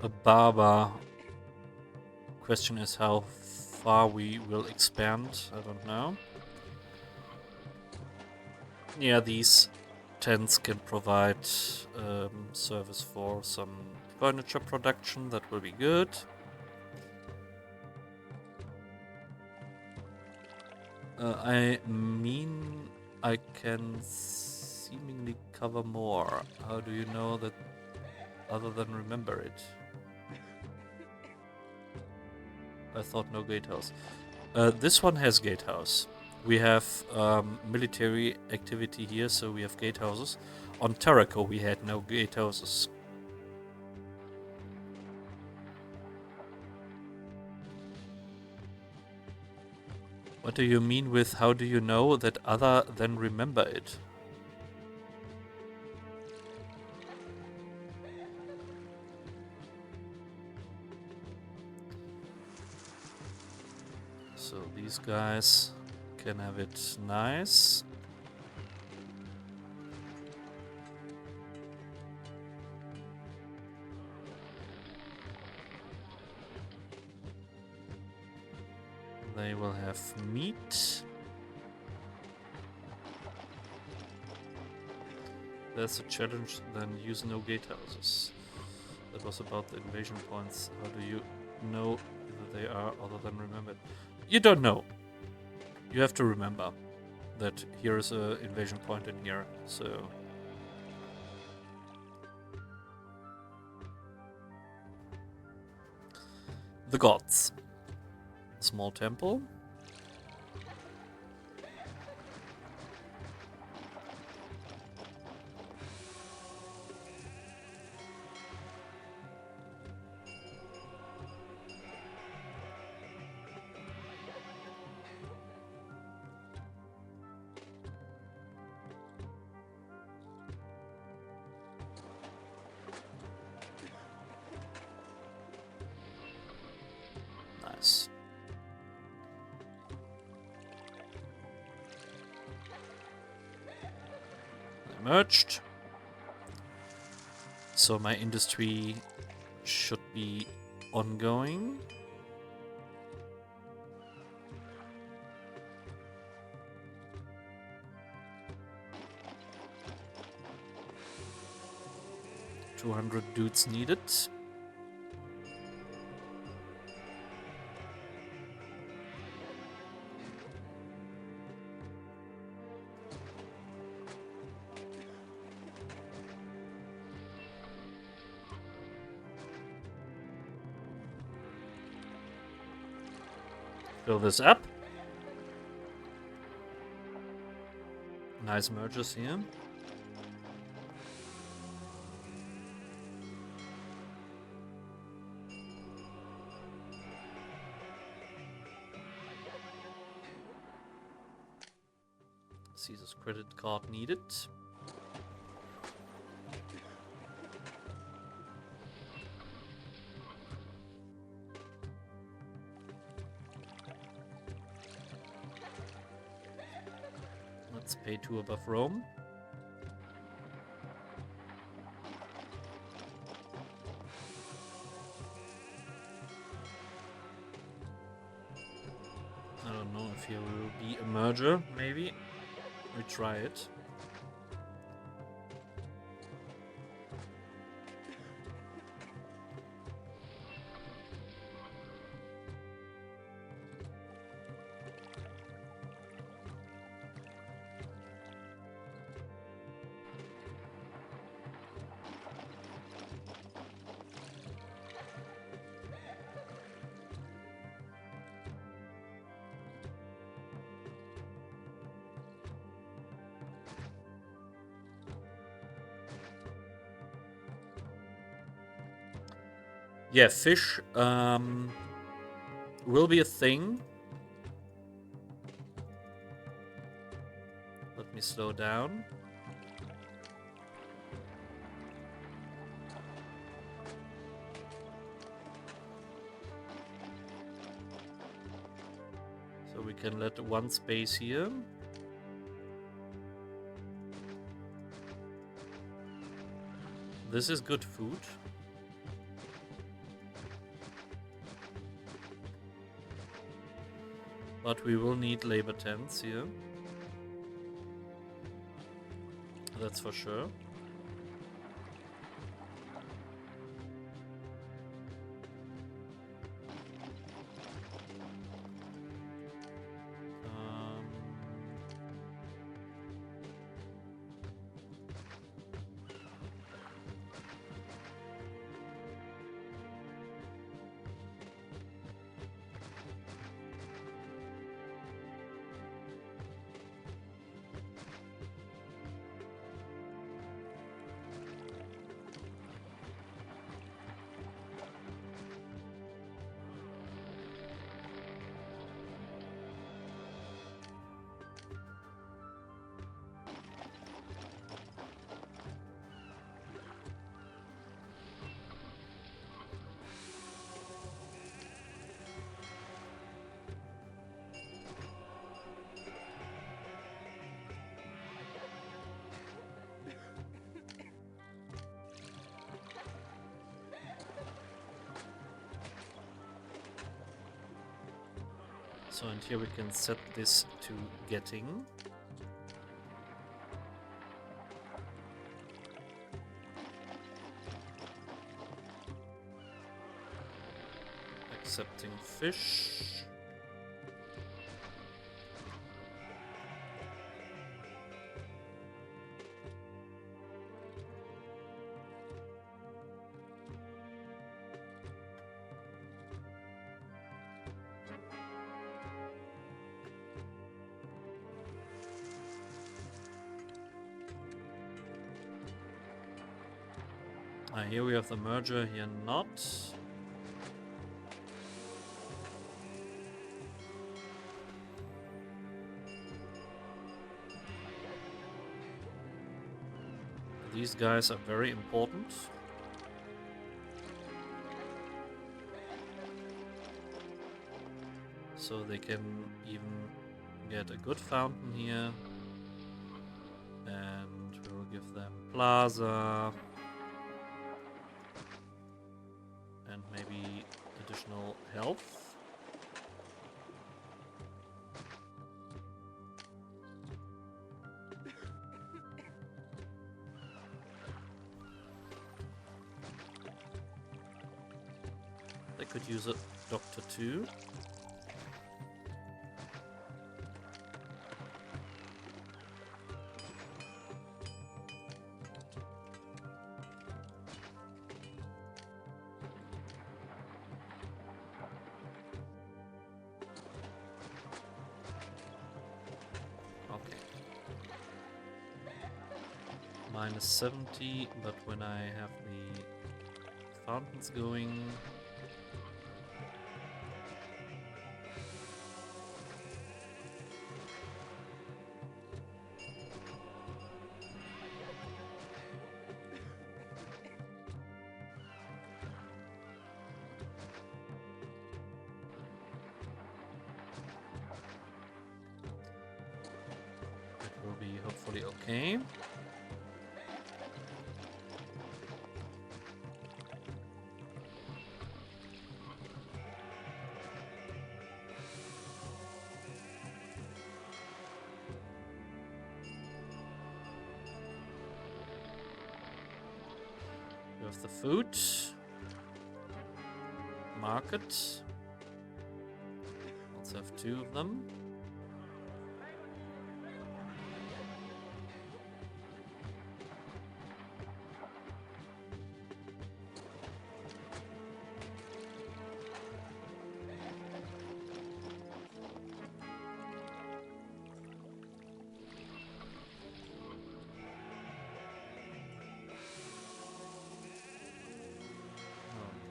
A barber. Question is how far we will expand. I don't know. Yeah, these tents can provide service for some furniture production. That will be good. I mean, I can seemingly cover more. How do you know that other than remember it? I thought no gatehouse. This one has gatehouse. We have military activity here, so we have gatehouses. On Tarraco we had no gatehouses. What do you mean with how do you know that other than remember it? So these guys can have it nice. They will have meat. There's a challenge, then use no gatehouses. That was about the invasion points. How do you know that they are other than remembered? You don't know. You have to remember that here is an invasion point in here, so... The gods. Small temple. Nice. Merged. So my industry should be ongoing. $200 dudes needed. Fill this up. Nice mergers here. Caesar's credit card needed. Let's pay 2 above Rome. I don't know if here will be a merger, maybe. We try it. Yeah, fish will be a thing. Let me slow down. So we can let one space here. This is good food. But we will need labor tents here. That's for sure. So, and here we can set this to getting. Accepting fish. Here we have the merger, here not. These guys are very important. So they can even get a good fountain here. And we'll give them plaza. And maybe additional health. They could use a doctor too. Minus 70, but when I have the fountains going, it will be hopefully okay. With the food market, let's have 2 of them.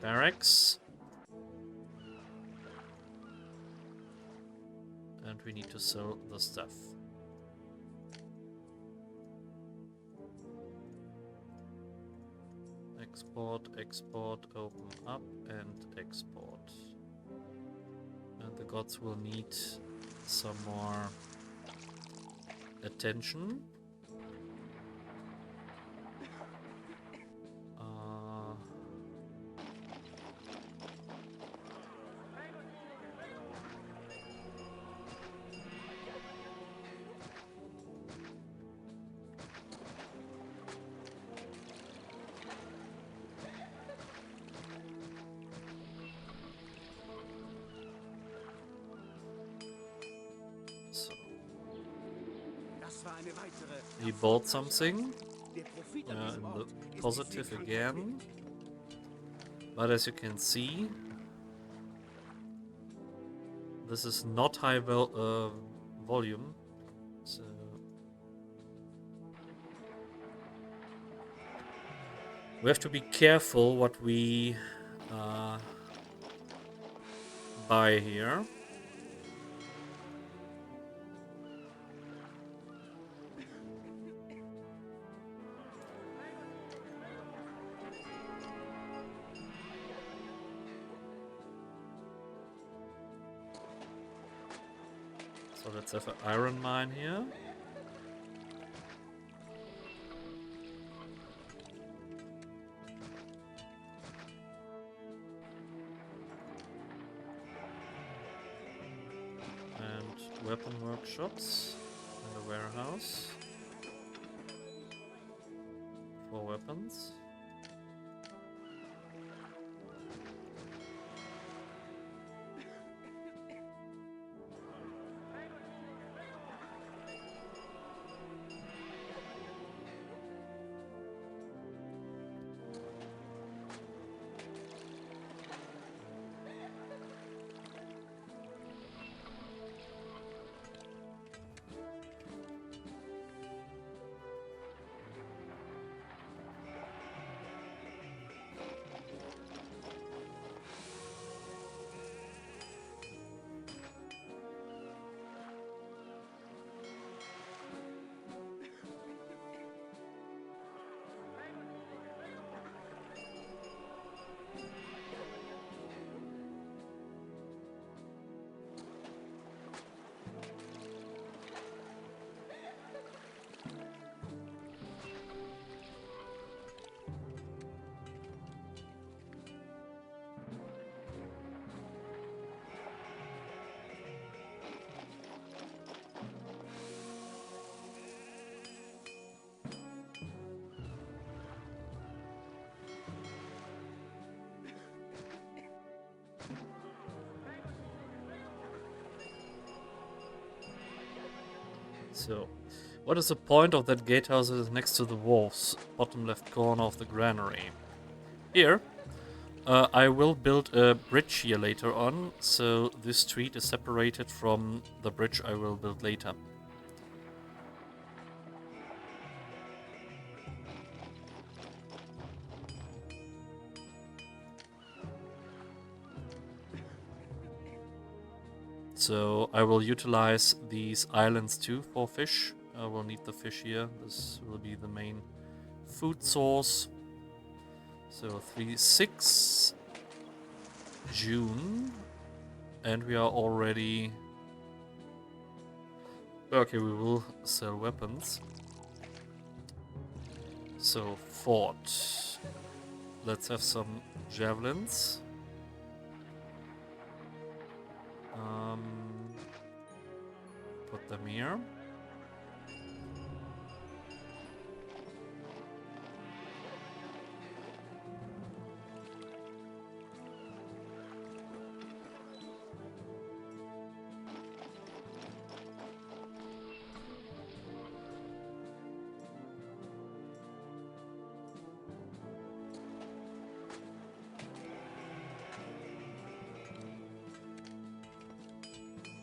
Barracks. And we need to sell the stuff. Export, export, open up and export. And the gods will need some more attention. He bought something in the positive again, but as you can see, this is not high volume, so we have to be careful what we buy here. So let's have an iron mine here. And weapon workshops and a warehouse for weapons. So, what is the point of that gatehouse that is next to the walls? Bottom left corner of the granary. Here, I will build a bridge here later on, so this street is separated from the bridge I will build later. So I will utilize these islands too for fish. I will need the fish here. This will be the main food source. So 6 June, and we are already... Okay, we will sell weapons. So fort. Let's have some javelins. Put them here.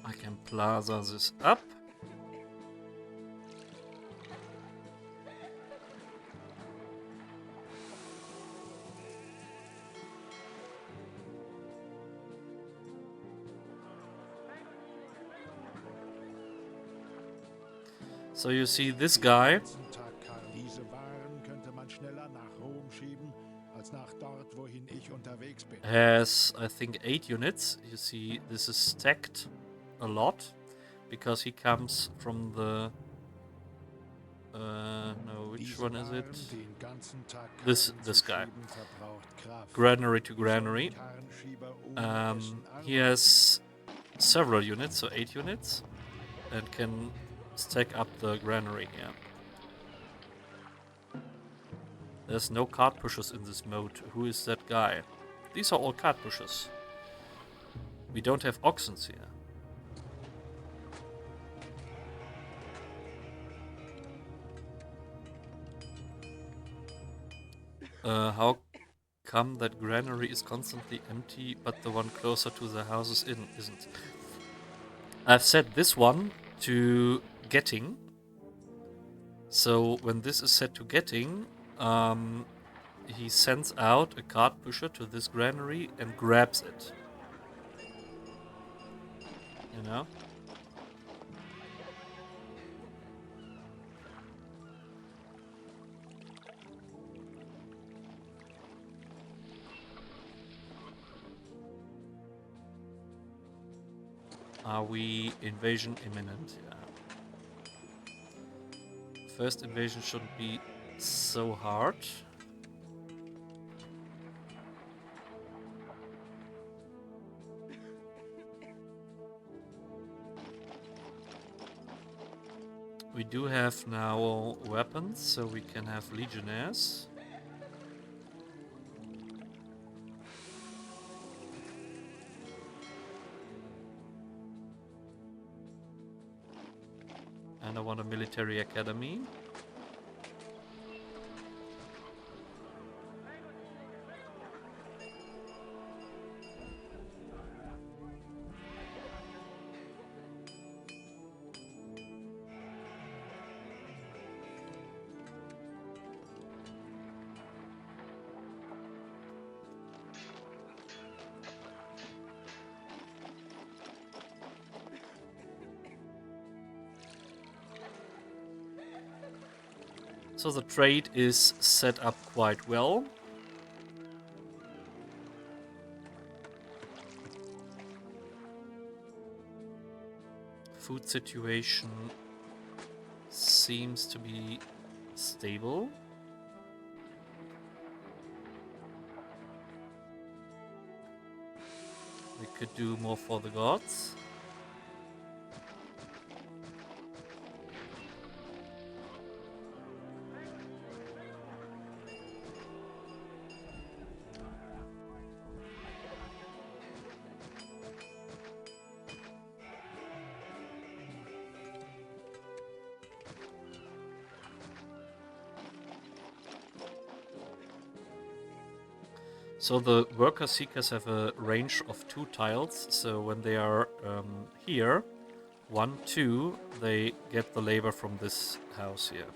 I can plaza this up. So you see this guy has, I think, 8 units. You see this is stacked a lot because he comes from the no, which one is it? This guy. Granary to granary. He has several units, so 8 units, and can stack up the granary here. There's no cart pushers in this mode. Who is that guy? These are all cart pushers. We don't have oxens here. How come that granary is constantly empty, but the one closer to the houses isn't? I've set this one to getting. So when this is set to getting, he sends out a cart pusher to this granary and grabs it. You know? Are we invasion imminent? Yeah. First invasion shouldn't be so hard. We do have now weapons, so we can have legionnaires. And I want a military academy. So the trade is set up quite well. Food situation seems to be stable. We could do more for the gods. So the worker seekers have a range of 2 tiles. So when they are here, 1, 2, they get the labor from this house here.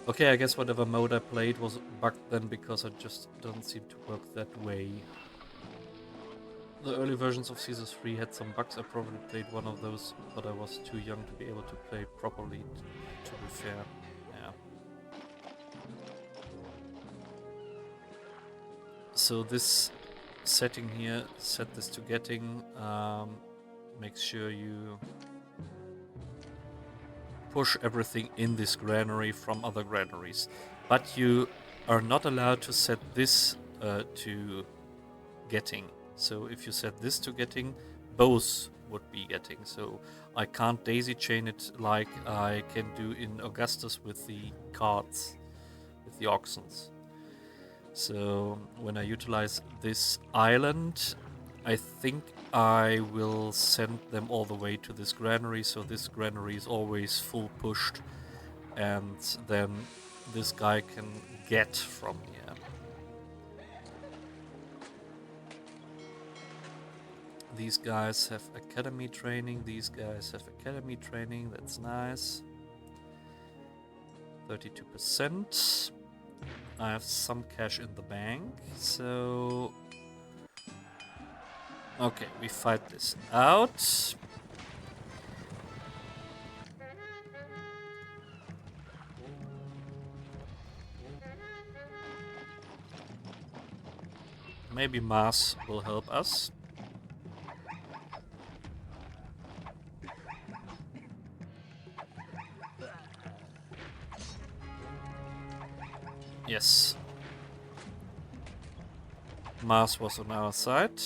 Okay, I guess whatever mode I played was bugged then because it just doesn't seem to work that way. The early versions of Caesars 3 had some bugs. I probably played one of those, but I was too young to be able to play properly, to be fair. Yeah. So this setting here, set this to getting, make sure you push everything in this granary from other granaries. But you are not allowed to set this to getting. So if you set this to getting, both would be getting. So I can't daisy chain it like I can do in Augustus with the carts, with the oxens. So when I utilize this island, I think I will send them all the way to this granary, so this granary is always full pushed, and then this guy can get from here. These guys have academy training, these guys have academy training, that's nice. 32%. I have some cash in the bank, so... Okay, we fight this out. Maybe Mars will help us. Yes. Mars was on our side.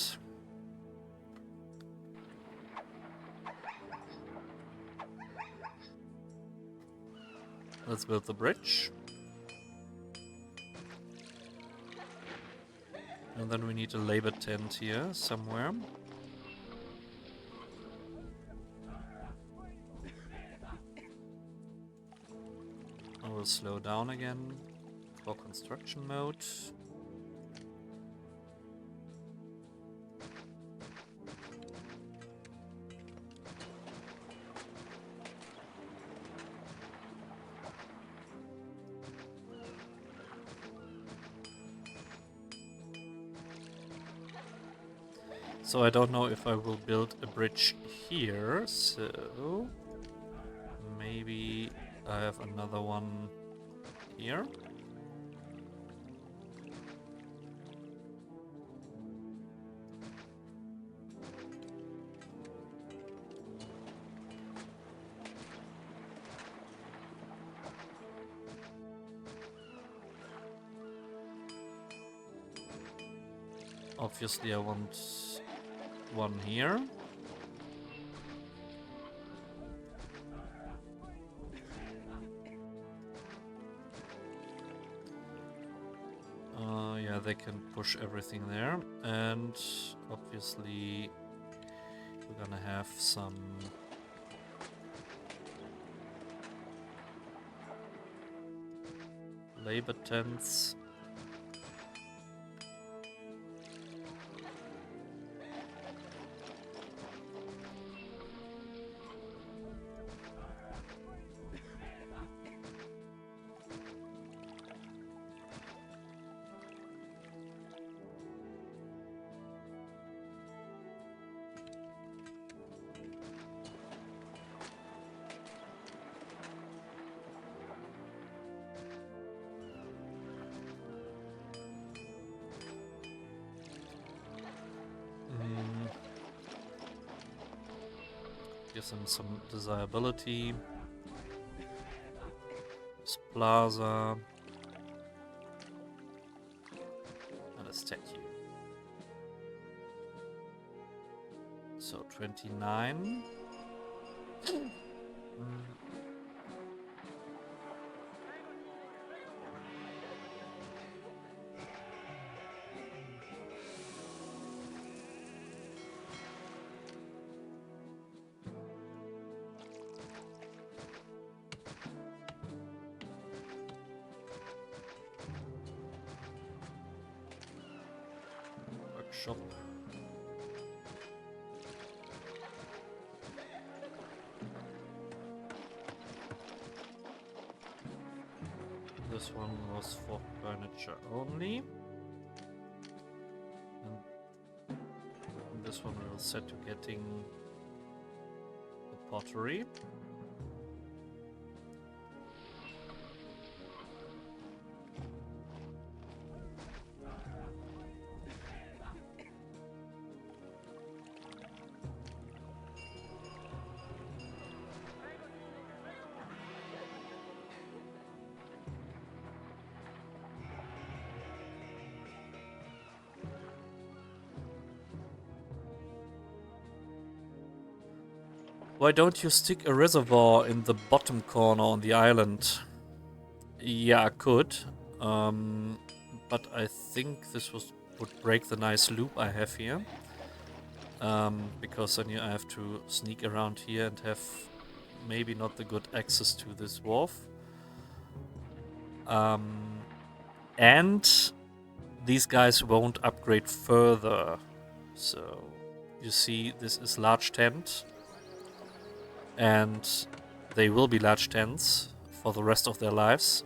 Let's build the bridge. And then we need a labor tent here somewhere. I will slow down again for construction mode. So I don't know if I will build a bridge here, so maybe I have another one here. Obviously I want one here. Yeah, they can push everything there, and obviously we're gonna have some labor tents. Gives them some desirability. This plaza. And a statue. So 29. shop. This one was for furniture only. And this one we'll set to getting the pottery. Why don't you stick a reservoir in the bottom corner on the island? Yeah, I could. But I think this would break the nice loop I have here. Because then I have to sneak around here and have maybe not the good access to this wharf. And these guys won't upgrade further. So, you see, this is large tent. And they will be large tents for the rest of their lives.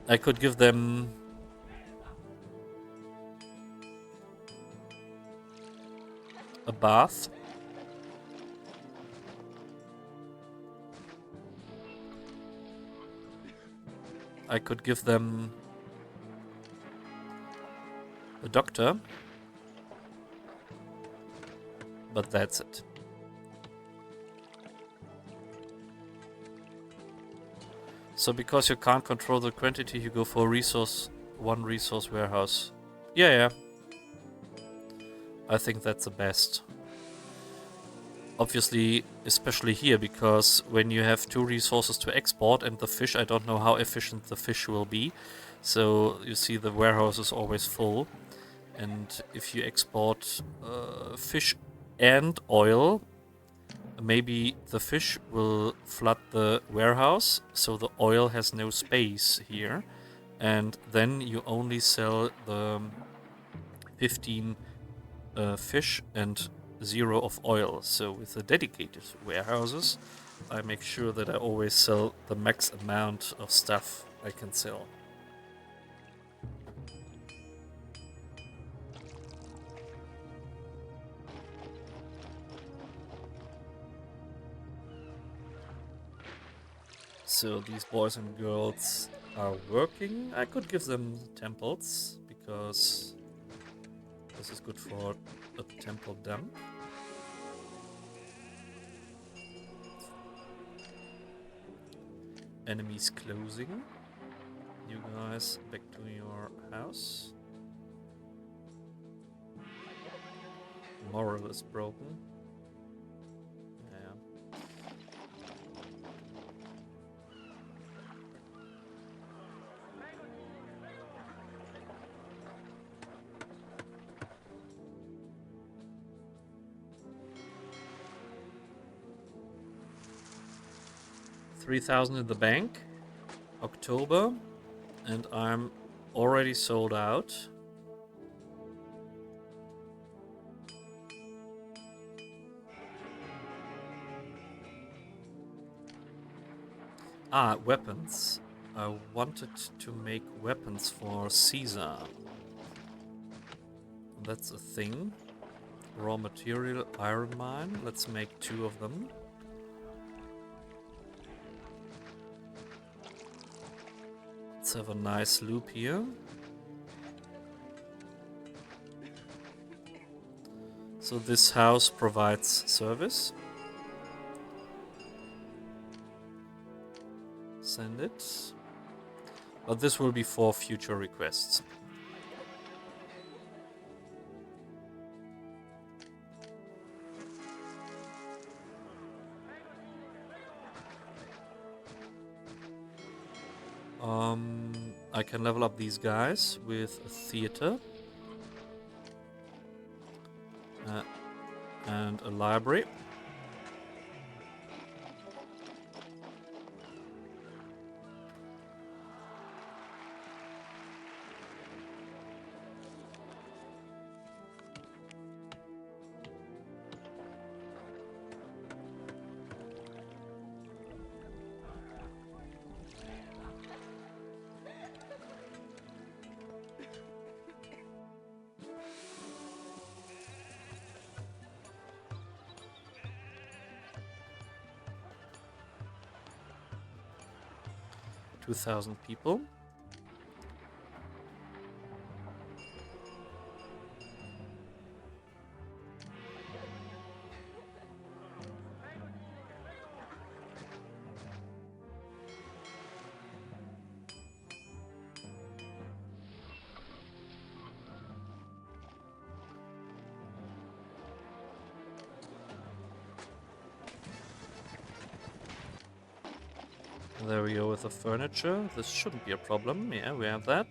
I could give them a bath. I could give them a doctor. But that's it. So because you can't control the quantity, you go for one resource warehouse. Yeah. I think that's the best. Obviously, especially here, because when you have 2 resources to export and the fish, I don't know how efficient the fish will be. So you see the warehouse is always full. And if you export fish and oil, maybe the fish will flood the warehouse, so the oil has no space here, and then you only sell the 15 fish and 0 of oil. So with the dedicated warehouses, I make sure that I always sell the max amount of stuff I can sell. So these boys and girls are working. I could give them temples, because this is good for a temple dump. Enemies closing. You guys back to your house. Moral is broken. 3,000 in the bank. October. And I'm already sold out. Ah, weapons. I wanted to make weapons for Caesar. That's a thing. Raw material, iron mine. Let's make 2 of them. Let's have a nice loop here. So this house provides service. Send it. But this will be for future requests. I can level up these guys with a theater and a library. 2,000 people. There we go with the furniture. This shouldn't be a problem. Yeah, we have that.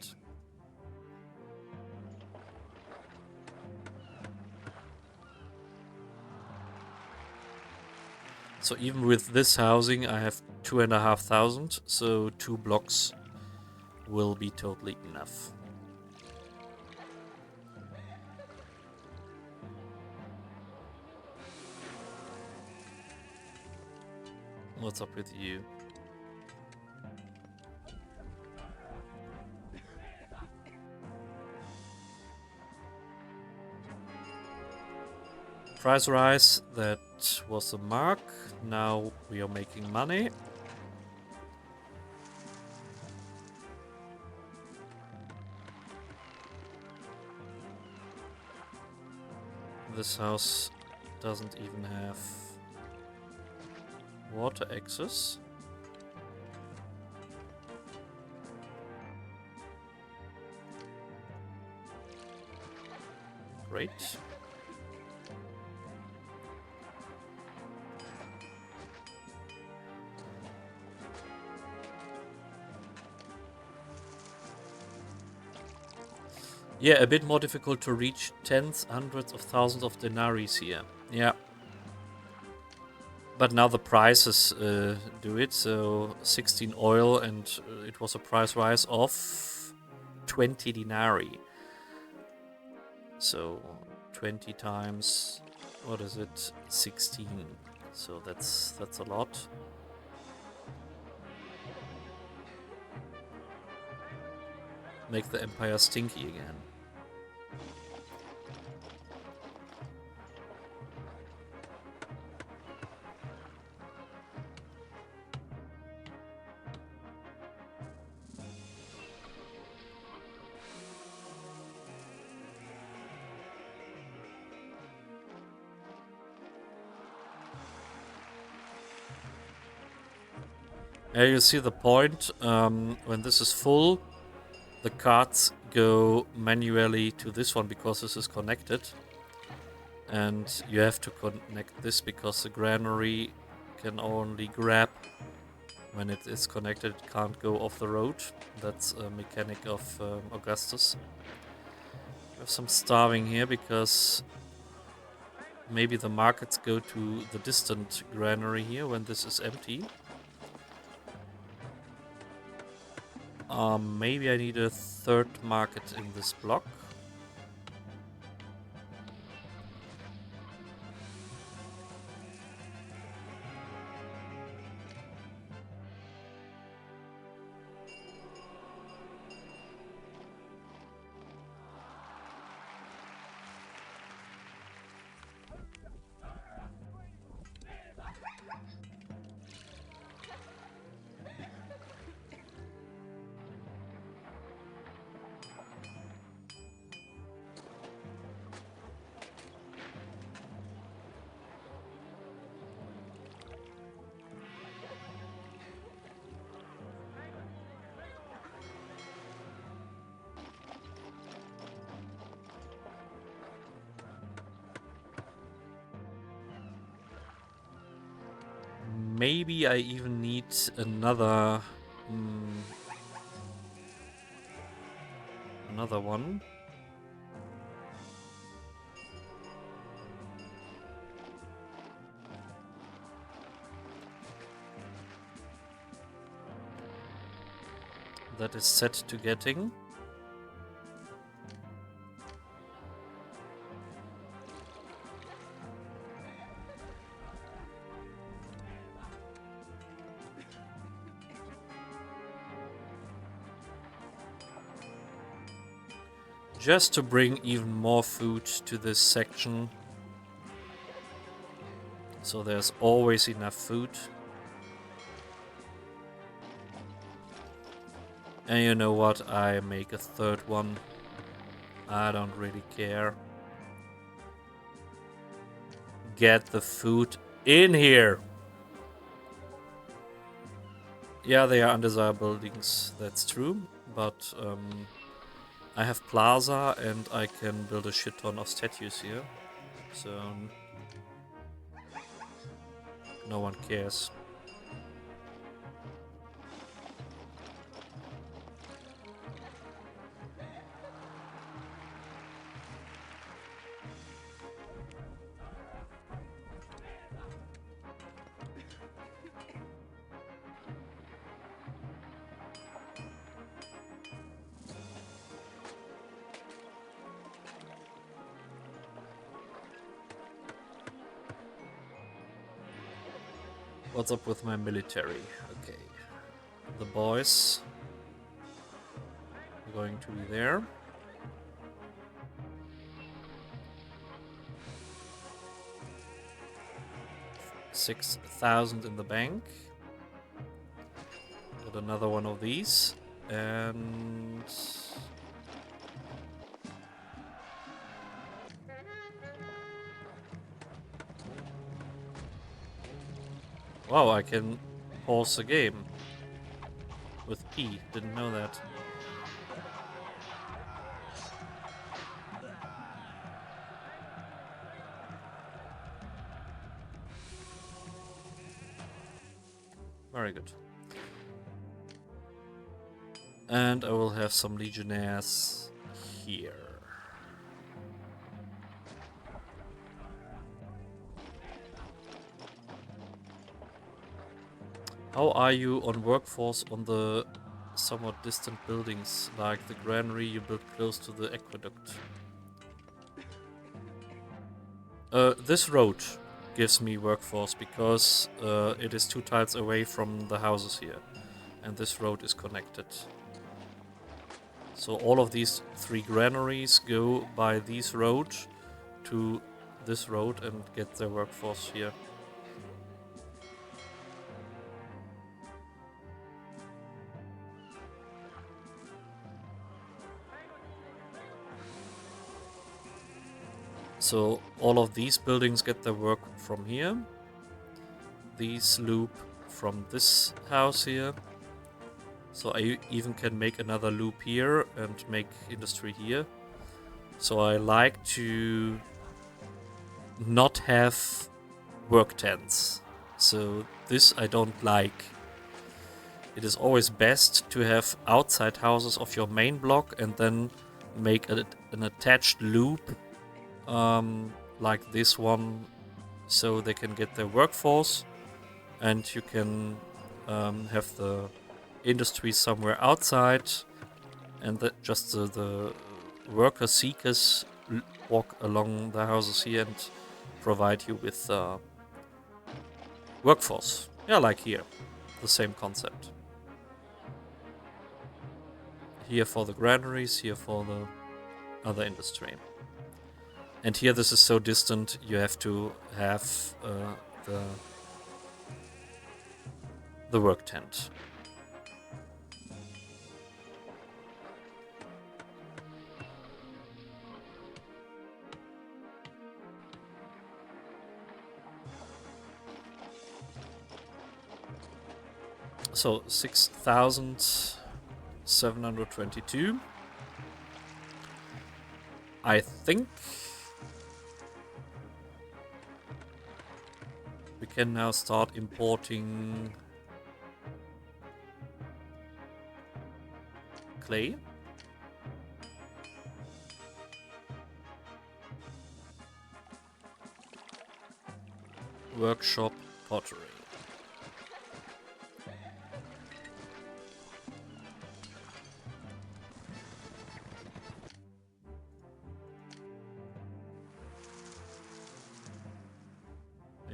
So even with this housing, I have 2,500. So 2 blocks will be totally enough. What's up with you? Price rise, that was a mark. Now we are making money. This house doesn't even have water access. Great. Yeah, a bit more difficult to reach tens, hundreds of thousands of denaries here. Yeah. But now the prices do it. So 16 oil, and it was a price rise of 20 denarii. So 20 times, what is it? 16. So that's a lot. Make the empire stinky again. You see the point. When this is full, the carts go manually to this one because this is connected. And you have to connect this because the granary can only grab when it is connected. It can't go off the road. That's a mechanic of Augustus. We have some starving here because maybe the markets go to the distant granary here when this is empty. Maybe I need a third market in this block. Maybe I even need another another one. That is set to getting. Just to bring even more food to this section. So there's always enough food. And you know what? I make a third one. I don't really care. Get the food in here. Yeah, they are undesirable buildings, that's true. But I have plaza and I can build a shit ton of statues here. So no one cares. What's up with my military? Okay. The boys are going to be there. $6,000 in the bank. Got another one of these. And wow, I can pause the game with P. Didn't know that. Very good. And I will have some legionnaires here. How are you on workforce on the somewhat distant buildings, like the granary you built close to the aqueduct? This road gives me workforce because it is 2 tiles away from the houses here, and this road is connected. So all of these 3 granaries go by this road to this road and get their workforce here. So all of these buildings get their work from here. These loop from this house here. So I even can make another loop here and make industry here. So I like to not have work tents. So this I don't like. It is always best to have outside houses of your main block and then make an attached loop like this one, so they can get their workforce, and you can have the industry somewhere outside, and that just the worker seekers walk along the houses here and provide you with workforce. Yeah, like here, the same concept. Here for the granaries, here for the other industry. And here this is so distant, you have to have the work tent. So 6,722. I think we can now start importing clay. Workshop pottery.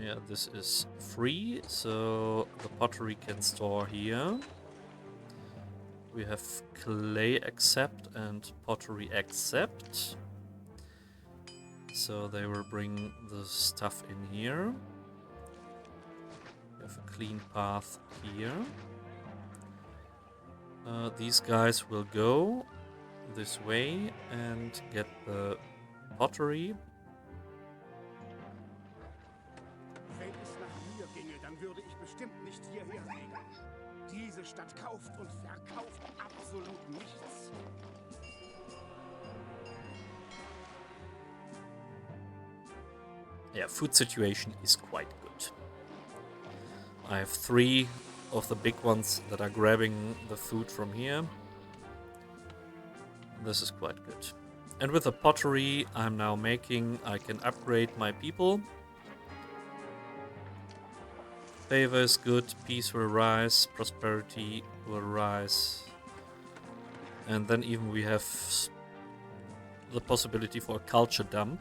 Yeah, this is free, so the pottery can store here. We have clay accept and pottery accept. So they will bring the stuff in here. We have a clean path here. These guys will go this way and get the pottery. Wenn es nach mir ginge, dann würde ich bestimmt nicht hierher fliegen. Diese Stadt kauft und verkauft absolut nichts. Yeah, food situation is quite good. I have 3 of the big ones that are grabbing the food from here. This is quite good. And with the pottery I'm now making, I can upgrade my people. Favor is good, peace will rise, prosperity will rise. And then even we have the possibility for a culture dump.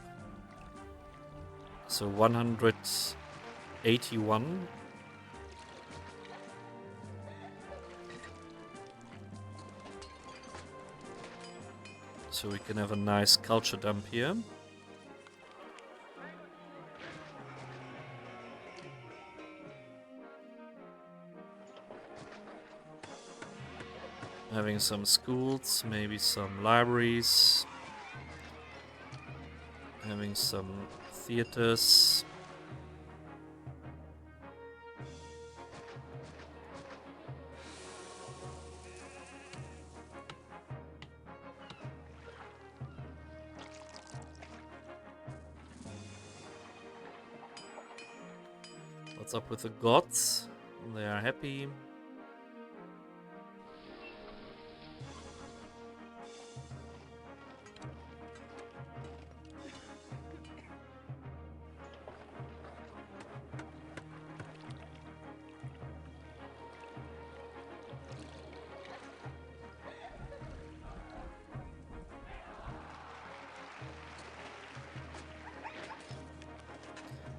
So 181. So we can have a nice culture dump here. Having some schools, maybe some libraries. Having some theaters. What's up with the gods? They are happy.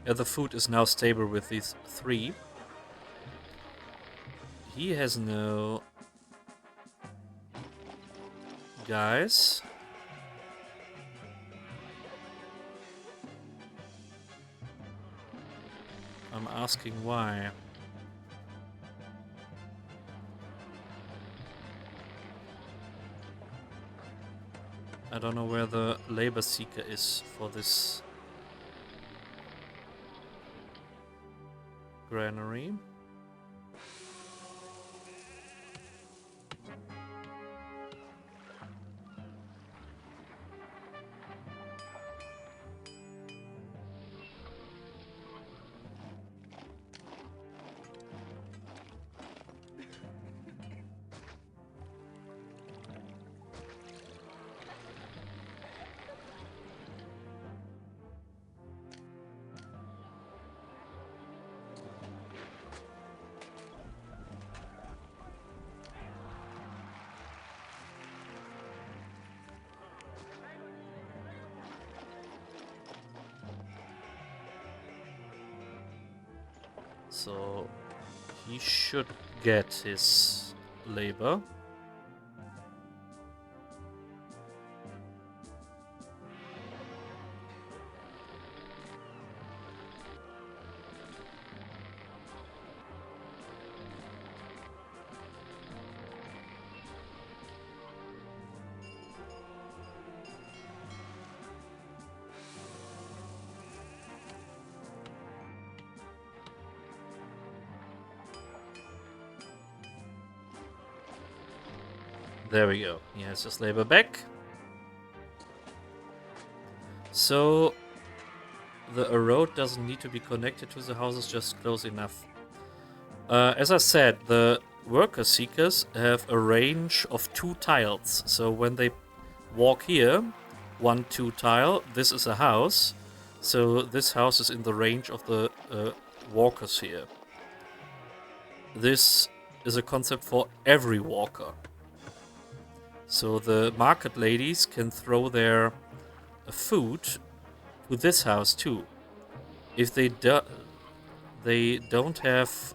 Yeah, the food is now stable with these 3. He has no guys. I'm asking why. I don't know where the labor seeker is for this granary. So he should get his labor. There we go. He has his labor back. So the road doesn't need to be connected to the houses, just close enough. As I said, the worker seekers have a range of 2 tiles. So when they walk here, 1, 2 tile, this is a house. So this house is in the range of the walkers here. This is a concept for every walker. So the market ladies can throw their food to this house too. If they don't have,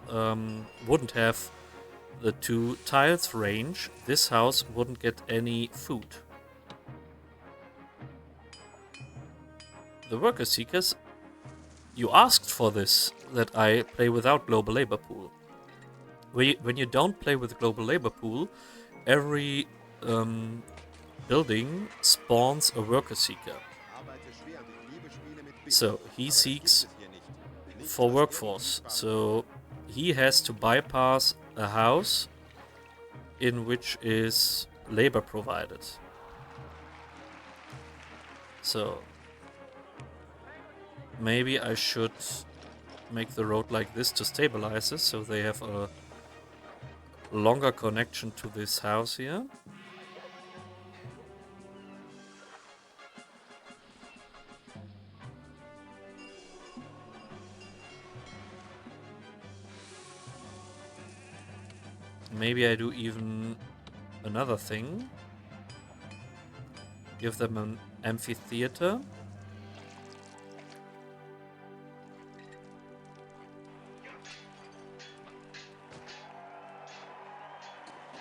wouldn't have the 2 tiles range, this house wouldn't get any food. The worker seekers, you asked for this, that I play without global labor pool. When you don't play with global labor pool, every building spawns a worker seeker. So he seeks for workforce. So he has to bypass a house in which is labor provided. So maybe I should make the road like this to stabilize this, so they have a longer connection to this house here. Maybe I do even another thing. Give them an amphitheater.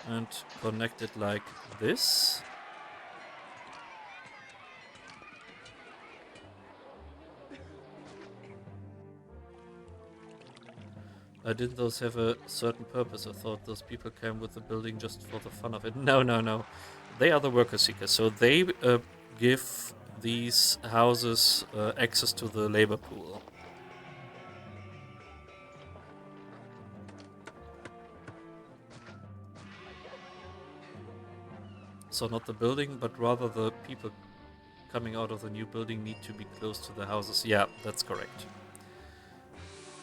And connect it like this. Didn't those have a certain purpose? I thought those people came with the building just for the fun of it. No, no, no. They are the worker seekers. So they give these houses access to the labor pool. So not the building, but rather the people coming out of the new building need to be close to the houses. Yeah, that's correct.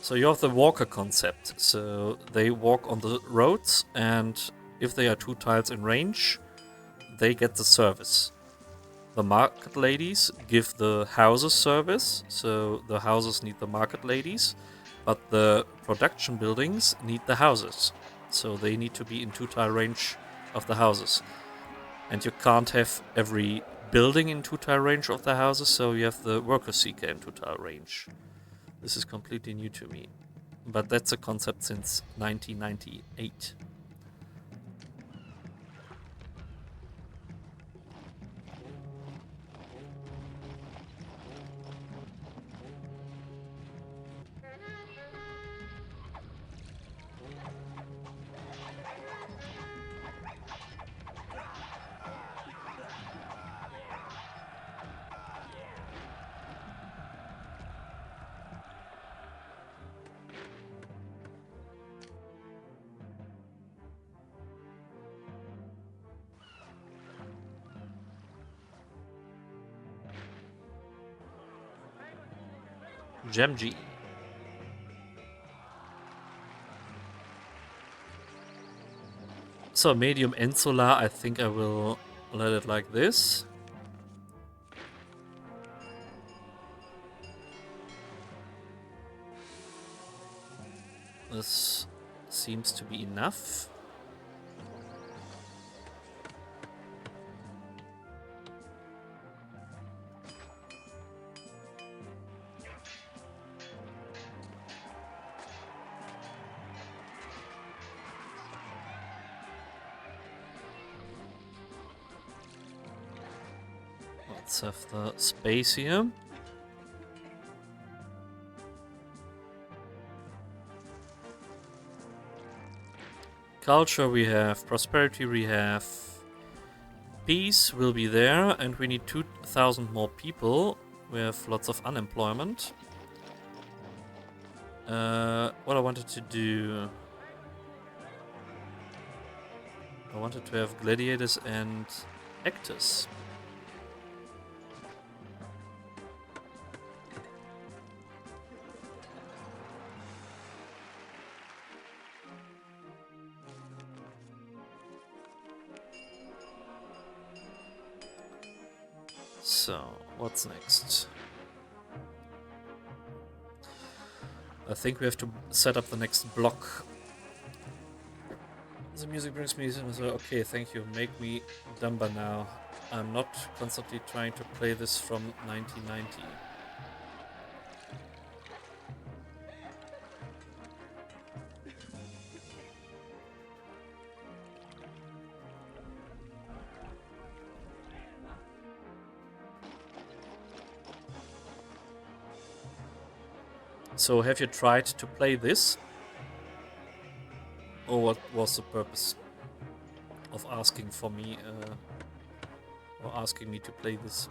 So you have the walker concept. So they walk on the roads, and if they are 2 tiles in range, they get the service. The market ladies give the houses service, so the houses need the market ladies, but the production buildings need the houses. So they need to be in 2 tile range of the houses. And you can't have every building in 2 tile range of the houses, so you have the worker seeker in 2 tile range. This is completely new to me, but that's a concept since 1998. Gemg. So medium insular, I think I will let it like this. This seems to be enough. Let's have the space here. Culture we have, prosperity we have, peace will be there, and we need 2,000 more people. We have lots of unemployment. What I wanted to do... I wanted to have gladiators and actors. So, what's next? I think we have to set up the next block. The music brings me... Okay, thank you. Make me dumber now. I'm not constantly trying to play this from 1990. So have you tried to play this? Or what was the purpose? of asking for me or asking me to play this.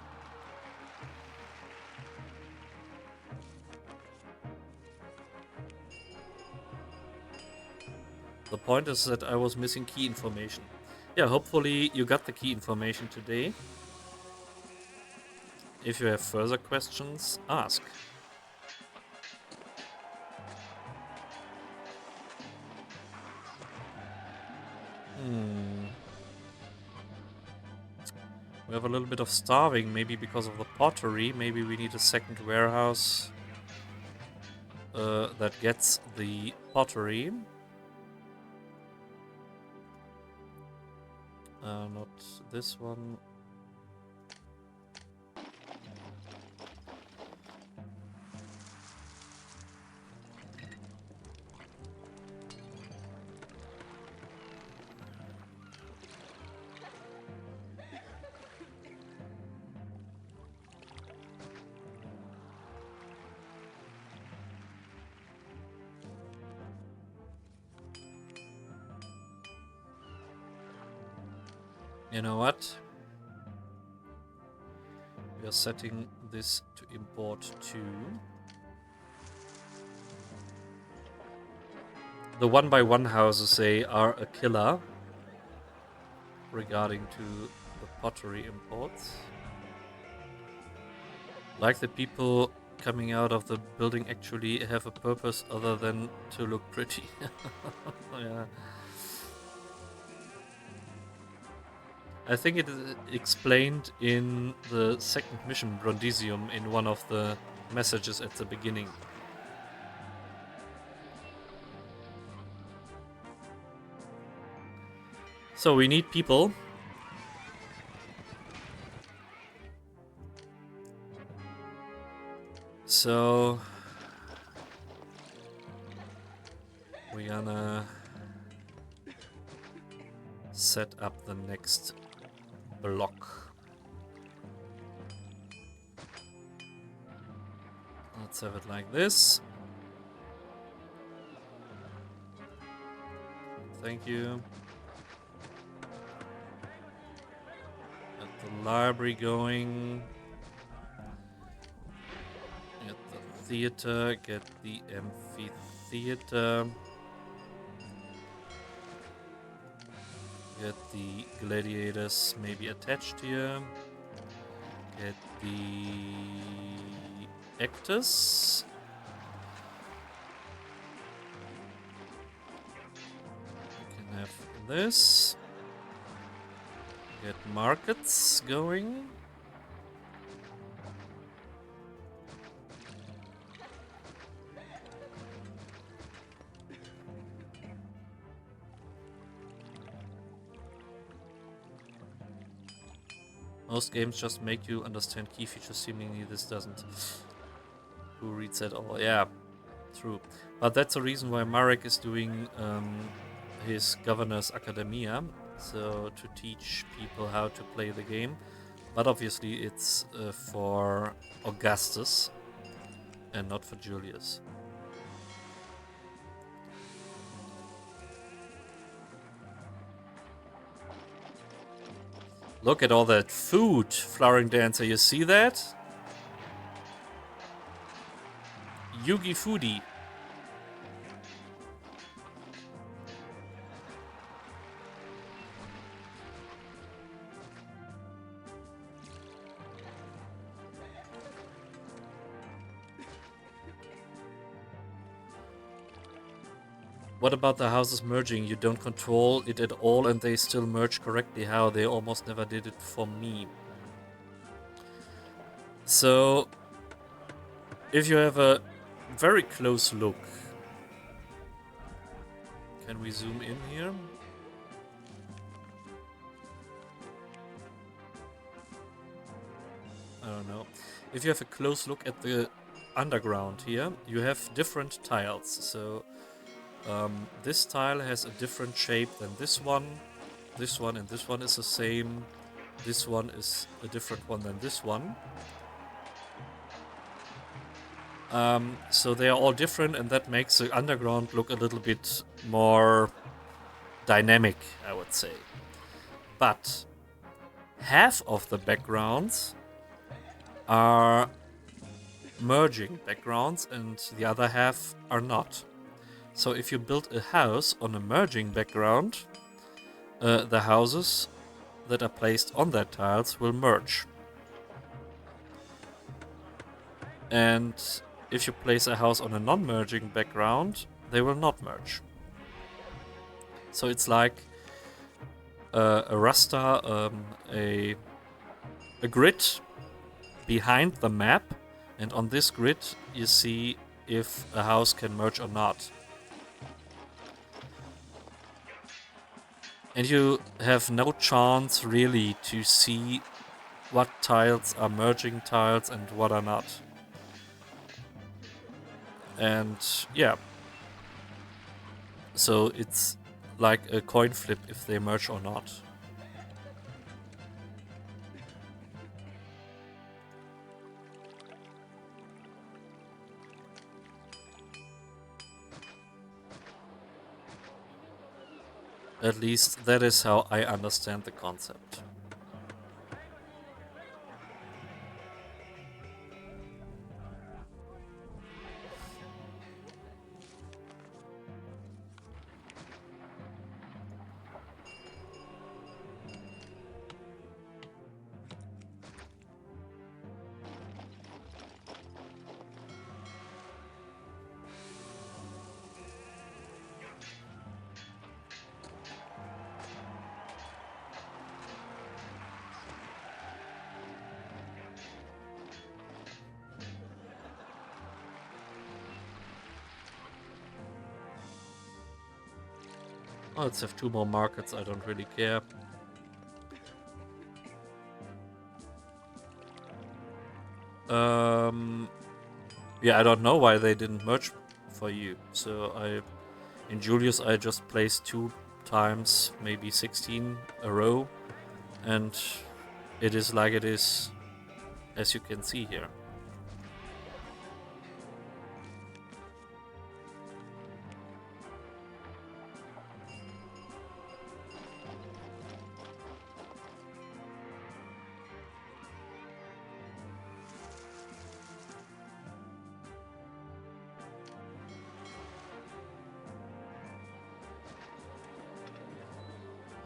The point is that I was missing key information. Yeah, hopefully you got the key information today. If you have further questions, ask. We have a little bit of starving, maybe because of the pottery. Maybe we need a second warehouse that gets the pottery. Not this one. You know what? We are setting this to import to. The 1x1 houses, they are a killer regarding to the pottery imports. Like the people coming out of the building actually have a purpose other than to look pretty. Yeah. I think it is explained in the second mission, Brundisium, in one of the messages at the beginning. So we need people. So we're gonna set up the next block. Let's have it like this. Thank you. Get the library going. Get the theater. Get the amphitheater. Get the gladiators maybe attached here. Get the actors. We can have this. Get markets going. Most games just make you understand key features, seemingly this doesn't. Who reads that all? Yeah, true. But that's the reason why Marek is doing his Governor's Academia, so to teach people how to play the game. But obviously it's for Augustus and not for Julius. Look at all that food, Flowering Dancer, you see that? Yugi Foodie. What about the houses merging? You don't control it at all and they still merge correctly. How? They almost never did it for me. So, if you have a very close look, can we zoom in here? I don't know. If you have a close look at the underground here, you have different tiles. So this tile has a different shape than this one, and this one is the same. This one is a different one than this one. So they are all different, and that makes the underground look a little bit more dynamic, I would say. but half of the backgrounds are merging backgrounds and the other half are not. So if you build a house on a merging background, the houses that are placed on that tiles will merge. And if you place a house on a non-merging background, they will not merge. So it's like a raster, a grid behind the map, and on this grid you see if a house can merge or not. And you have no chance really to see what tiles are merging tiles and what are not. And yeah, so it's like a coin flip if they merge or not. At least that is how I understand the concept. Oh, let's have 2 more markets, I don't really care. Yeah, I don't know why they didn't merge for you. So in Julius I just placed 2 times, maybe 16 a row, and it is like it is, as you can see here.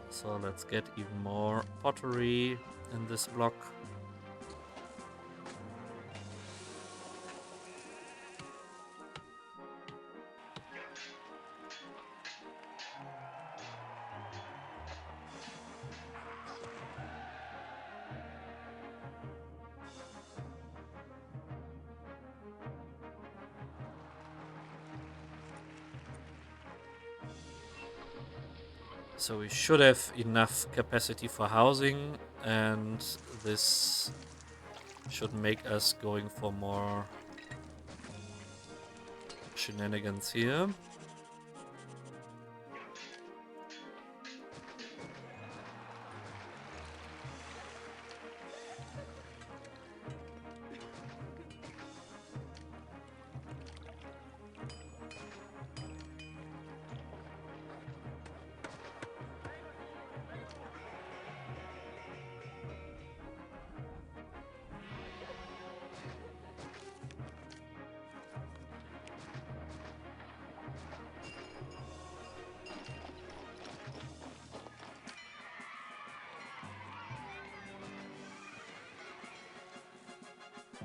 So let's get even more pottery in this block. So we should have enough capacity for housing, and this should make us going for more shenanigans here.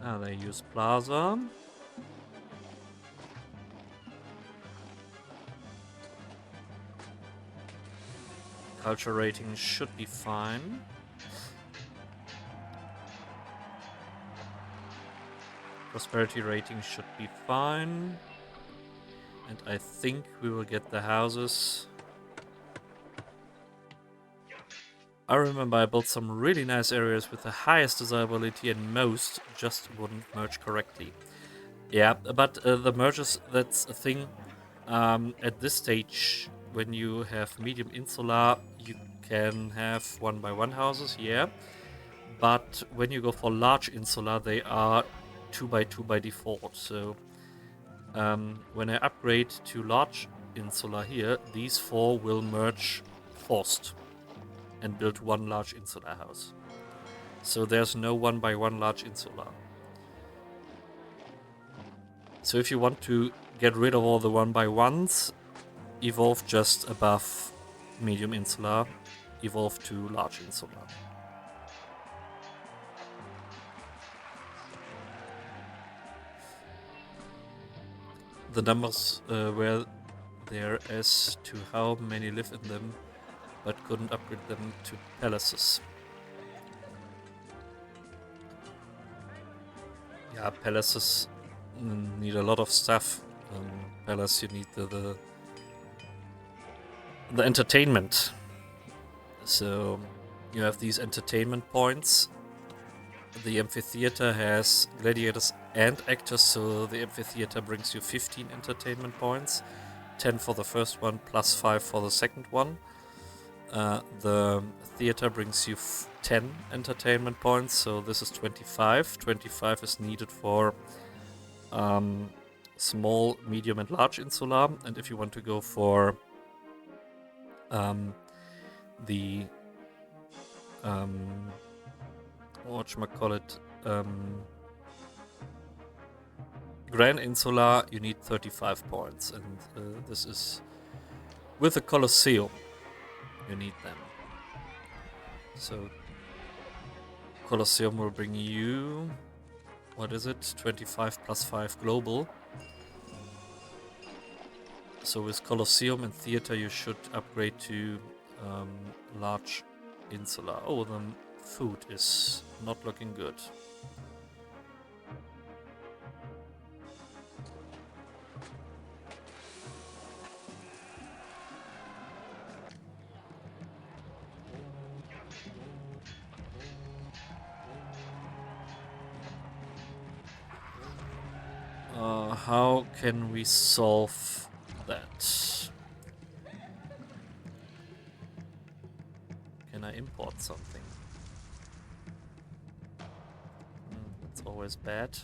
Now they use plaza. Culture rating should be fine. Prosperity rating should be fine. And I think we will get the houses. I remember I built some really nice areas with the highest desirability and most just wouldn't merge correctly. Yeah, but the merges, that's a thing. At this stage, when you have medium insula, you can have 1x1 houses, yeah. But when you go for large insula, they are 2x2 by default. So when I upgrade to large insula here, these 4 will merge forced. and build one large insular house. So there's no 1x1 large insular. So if you want to get rid of all the 1x1s, evolve just above medium insular, evolve to large insular. The numbers were there as to how many live in them, but couldn't upgrade them to palaces. Yeah, palaces need a lot of stuff. Palace, you need the entertainment. So you have these entertainment points. The amphitheater has gladiators and actors, so the amphitheater brings you 15 entertainment points, 10 for the first one, plus 5 for the second one. The theater brings you 10 entertainment points, so this is 25. 25 is needed for small, medium, and large insula. And if you want to go for the whatchamacallit, Grand Insula, you need 35 points, and this is with the Colosseum. You need them. So Colosseum will bring you, what is it? 25 plus 5 global. So with Colosseum and Theater, you should upgrade to large insula. Oh, the food is not looking good. How can we solve that? Can I import something? That's always bad.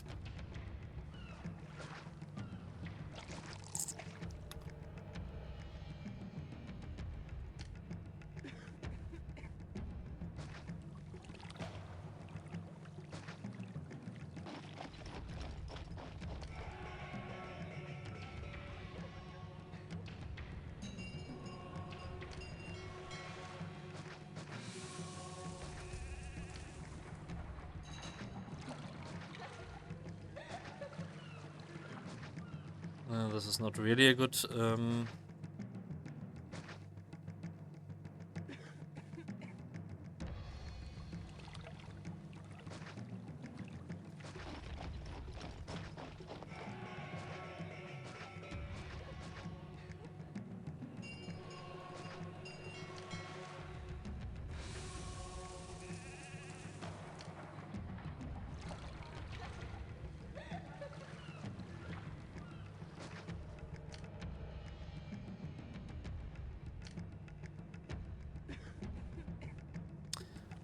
This is not really a good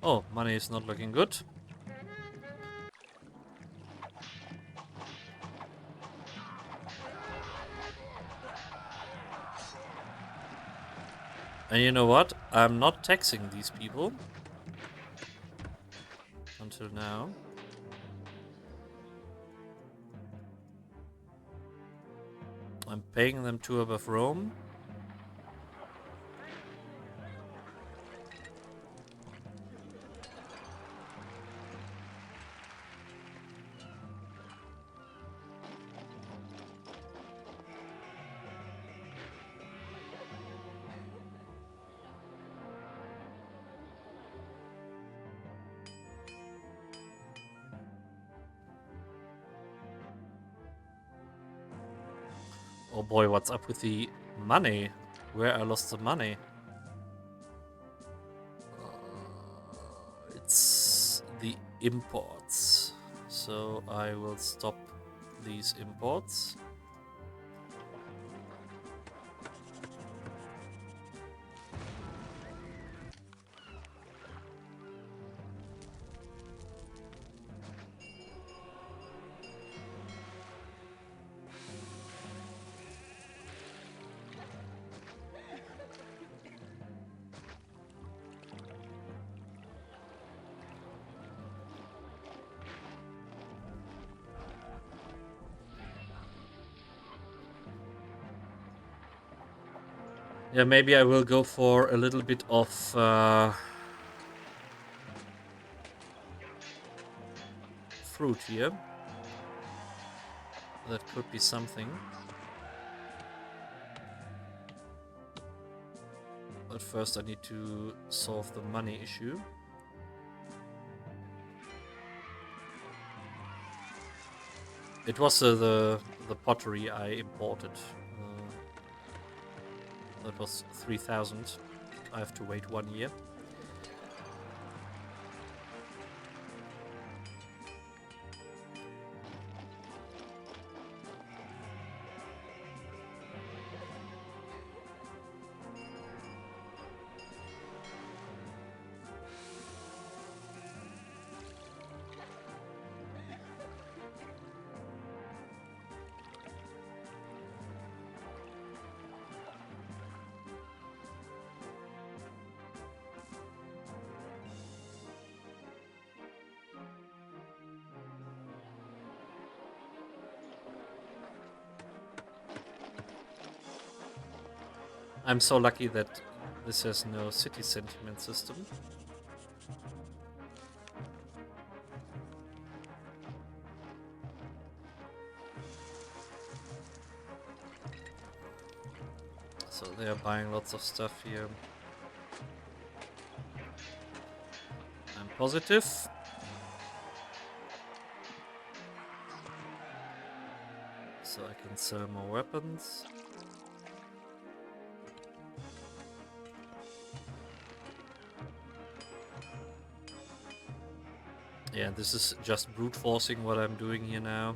Oh, money is not looking good. And you know what? I'm not taxing these people. Until now. I'm paying them 2 above Rome. Oh boy, what's up with the money? Where I lost the money? It's the imports. So I will stop these imports. Yeah, maybe I will go for a little bit of fruit here. That could be something. But first I need to solve the money issue. It was the pottery I imported. That was 3,000. I have to wait 1 year. I'm so lucky that this has no city sentiment system. So they are buying lots of stuff here. I'm positive. So I can sell more weapons. Yeah, this is just brute forcing what I'm doing here now.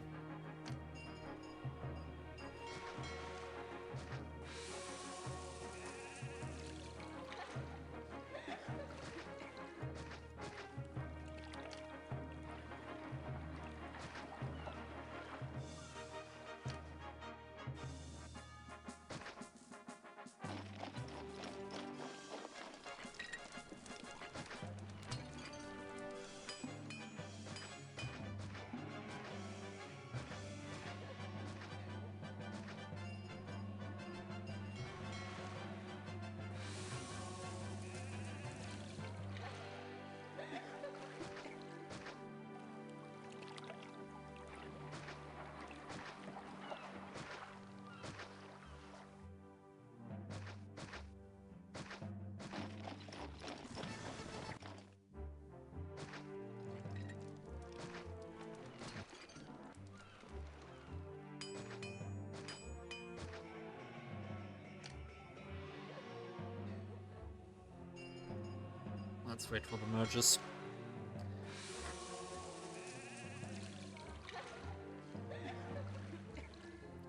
Let's wait for the merges.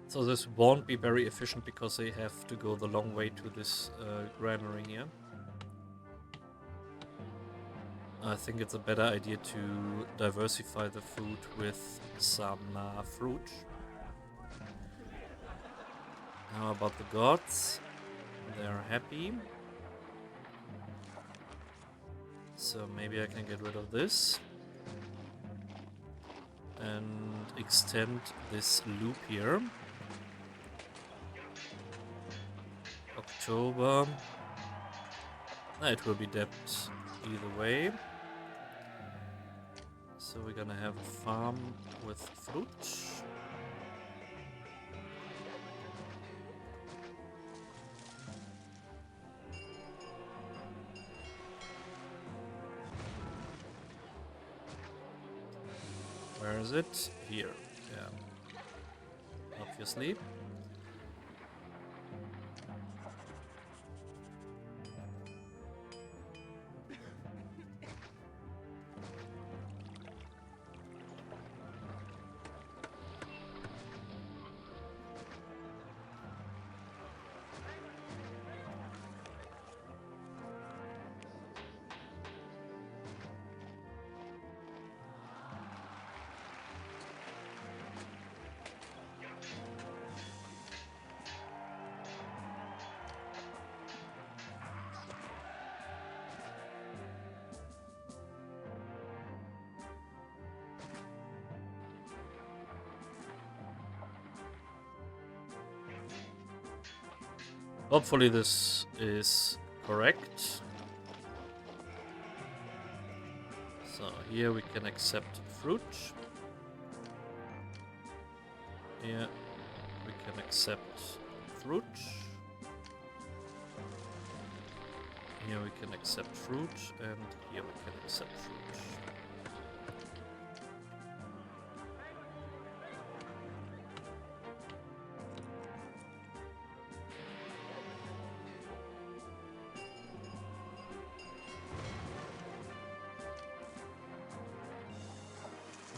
So this won't be very efficient because they have to go the long way to this granary here. I think it's a better idea to diversify the food with some fruit. How about the gods? They're happy. So maybe I can get rid of this. And extend this loop here. October. It will be debt either way. So we're gonna have a farm with fruit. Where is it? Here. Yeah. Obviously. Hopefully this is correct. So here we can accept fruit. Here we can accept fruit. Here we can accept fruit, and here we can accept fruit.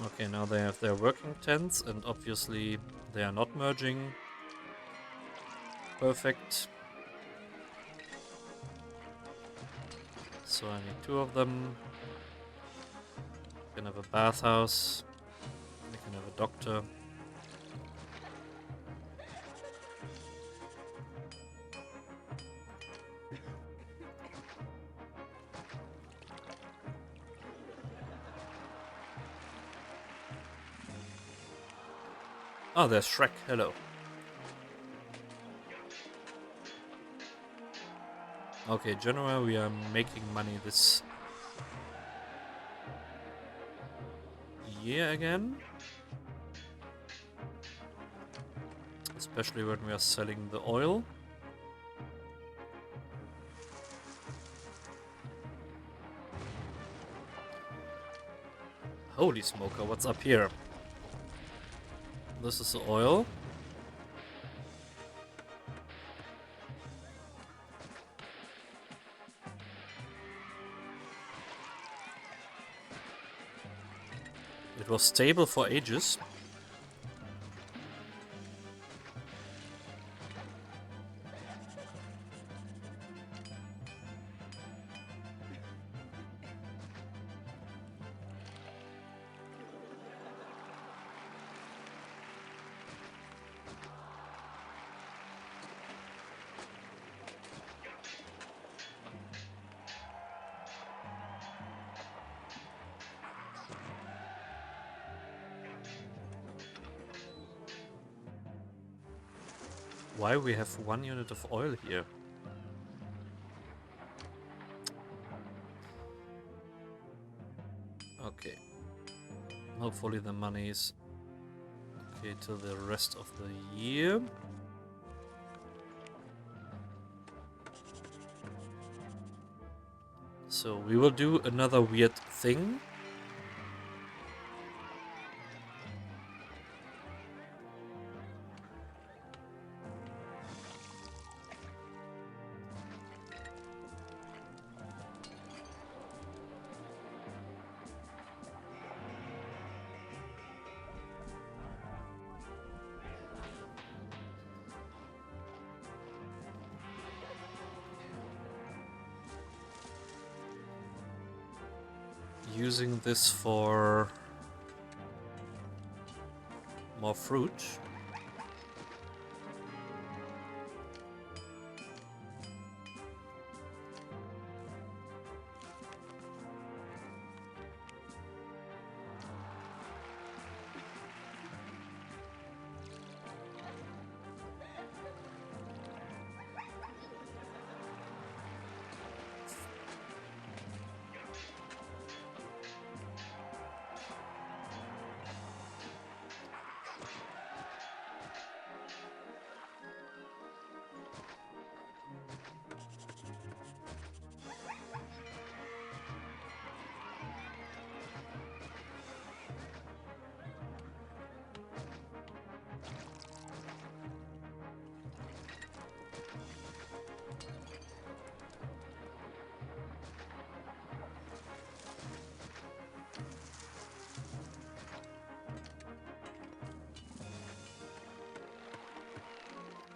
Okay, now they have their working tents, and obviously they are not merging. Perfect. So I need 2 of them. We can have a bathhouse. We can have a doctor. Oh, there's Shrek. Hello. Okay, Genoa, we are making money this year again. Especially when we are selling the oil. Holy smoker, what's up here? This is the oil. It was stable for ages. Why we have 1 unit of oil here? Okay. Hopefully the money is okay till the rest of the year. So we will do another weird thing. Using this for more fruit.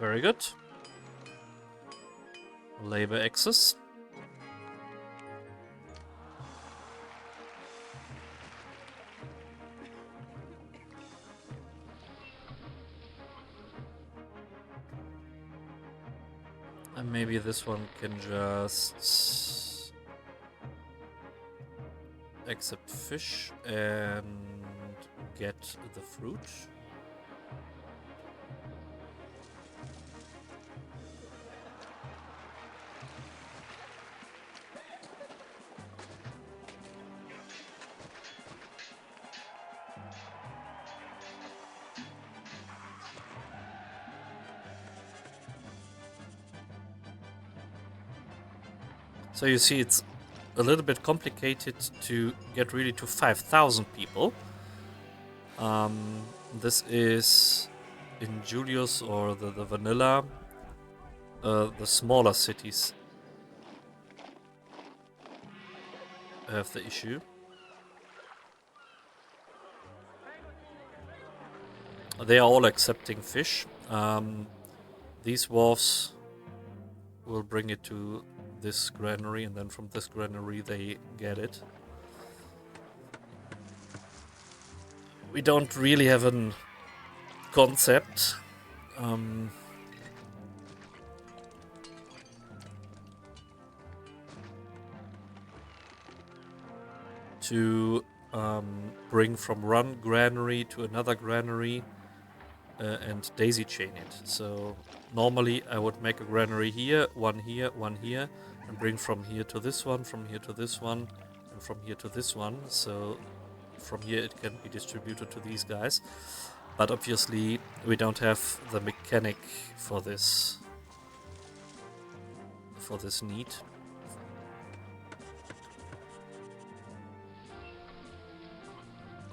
Very good. Labor access. And maybe this one can just accept fish and get the fruit. So you see, it's a little bit complicated to get really to 5,000 people. This is in Julius or the vanilla, the smaller cities have the issue. They are all accepting fish. These wharfs will bring it to this granary, and then from this granary they get it. We don't really have a concept. To bring from one granary to another granary and daisy chain it. So normally I would make a granary here, one here, and bring from here to this one, from here to this one, and from here to this one. So from here it can be distributed to these guys. But obviously we don't have the mechanic for this need.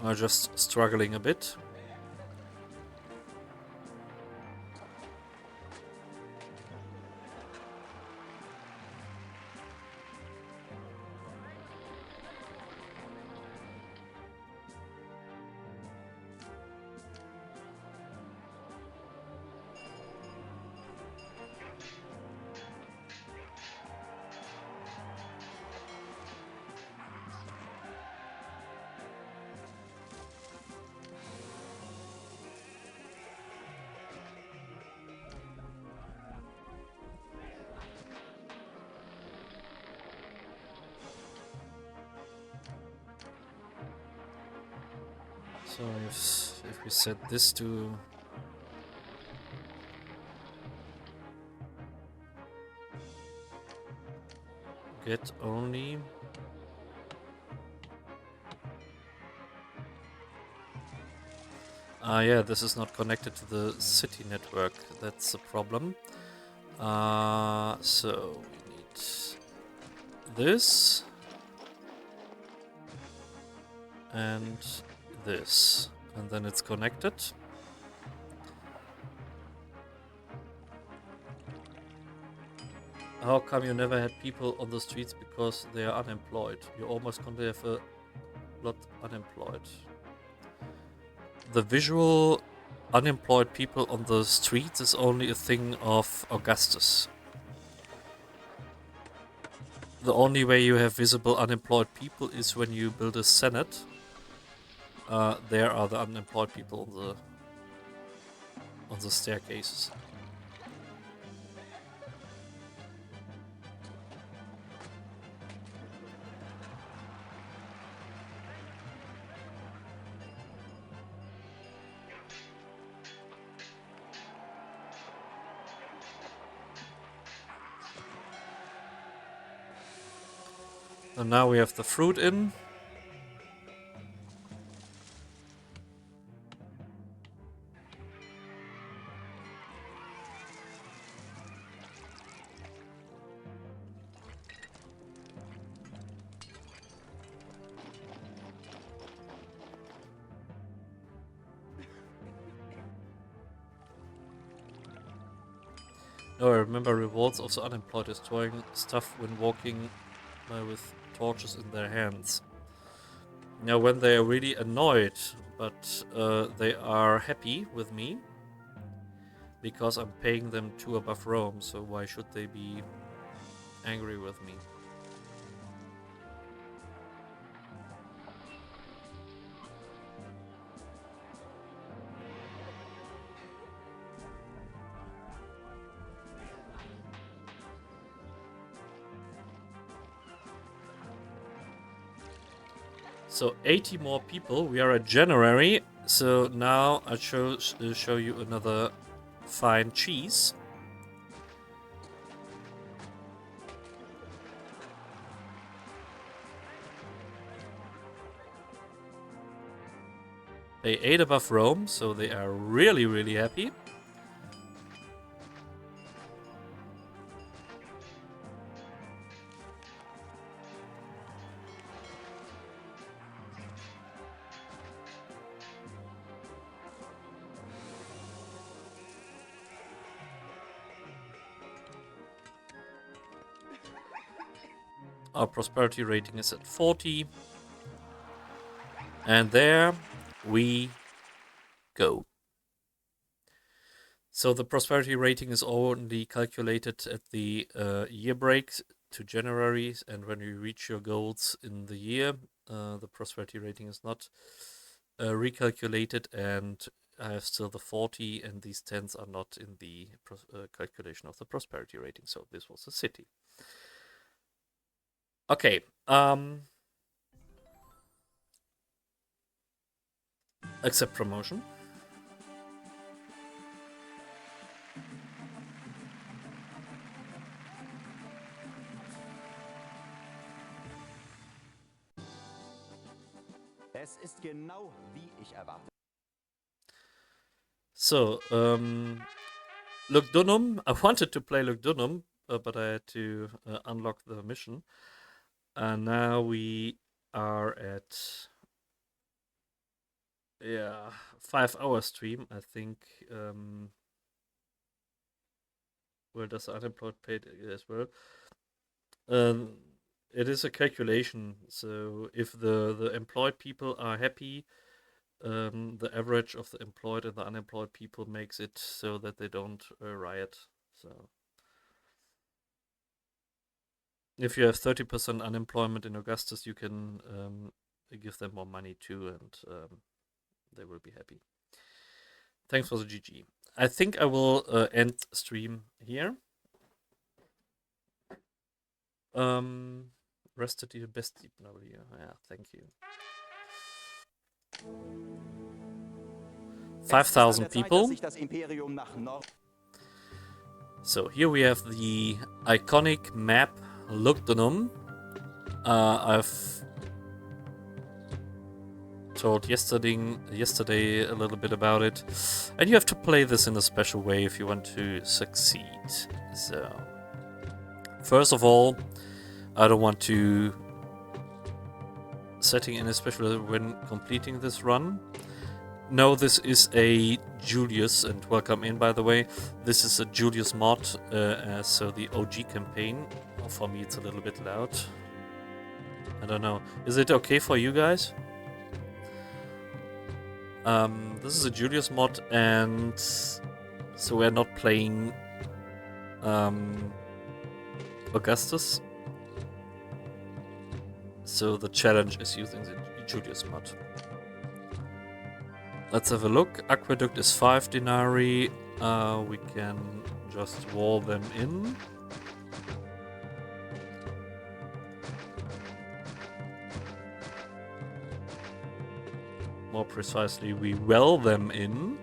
I'm just struggling a bit. So if we set this to get only, yeah, this is not connected to the city network. That's a problem. So we need this and this, and then it's connected. How come you never had people on the streets? Because they are unemployed. You almost can't have a lot unemployed. The visual unemployed people on the streets is only a thing of Augustus. The only way you have visible unemployed people is when you build a senate. There are the unemployed people on the staircases. And now we have the fruit in. Oh, I remember rewards of the unemployed destroying stuff when walking with torches in their hands. Now, when they are really annoyed, but they are happy with me, because I'm paying them 2 above Rome, so why should they be angry with me? So 80 more people. We are at January. So now I show you another fine cheese. They 8 above Rome, so they are really, really happy. Our prosperity rating is at 40. And there we go. So the prosperity rating is only calculated at the year break to January, and when you reach your goals in the year, the prosperity rating is not recalculated, and I have still the 40, and these 10s are not in the calculation of the prosperity rating. So this was a city. Okay. Accept promotion. Es ist genau wie ich erwartet. So, Lugdunum. I wanted to play Lugdunum, but I had to unlock the mission. And now we are at 5-hour stream. I think. Where does unemployed paid as well? It is a calculation. So if the employed people are happy, the average of the employed and the unemployed people makes it so that they don't riot. So if you have 30% unemployment in Augustus, you can give them more money too, and they will be happy. Thanks for the GG. I think I will end stream here. Rested your best deep W. Yeah, thank you. 5,000 people. So here we have the iconic map Lugdunum. I've told yesterday a little bit about it, and you have to play this in a special way if you want to succeed. So first of all, I don't want to setting in a special when completing this run. No, this is a Julius, and welcome in, by the way. This is a Julius mod, so the OG campaign. Oh, for me, it's a little bit loud. I don't know. Is it okay for you guys? This is a Julius mod, and so we're not playing Augustus. So the challenge is using the Julius mod. Let's have a look. Aqueduct is 5 denarii. We can just wall them in. More precisely, we well them in.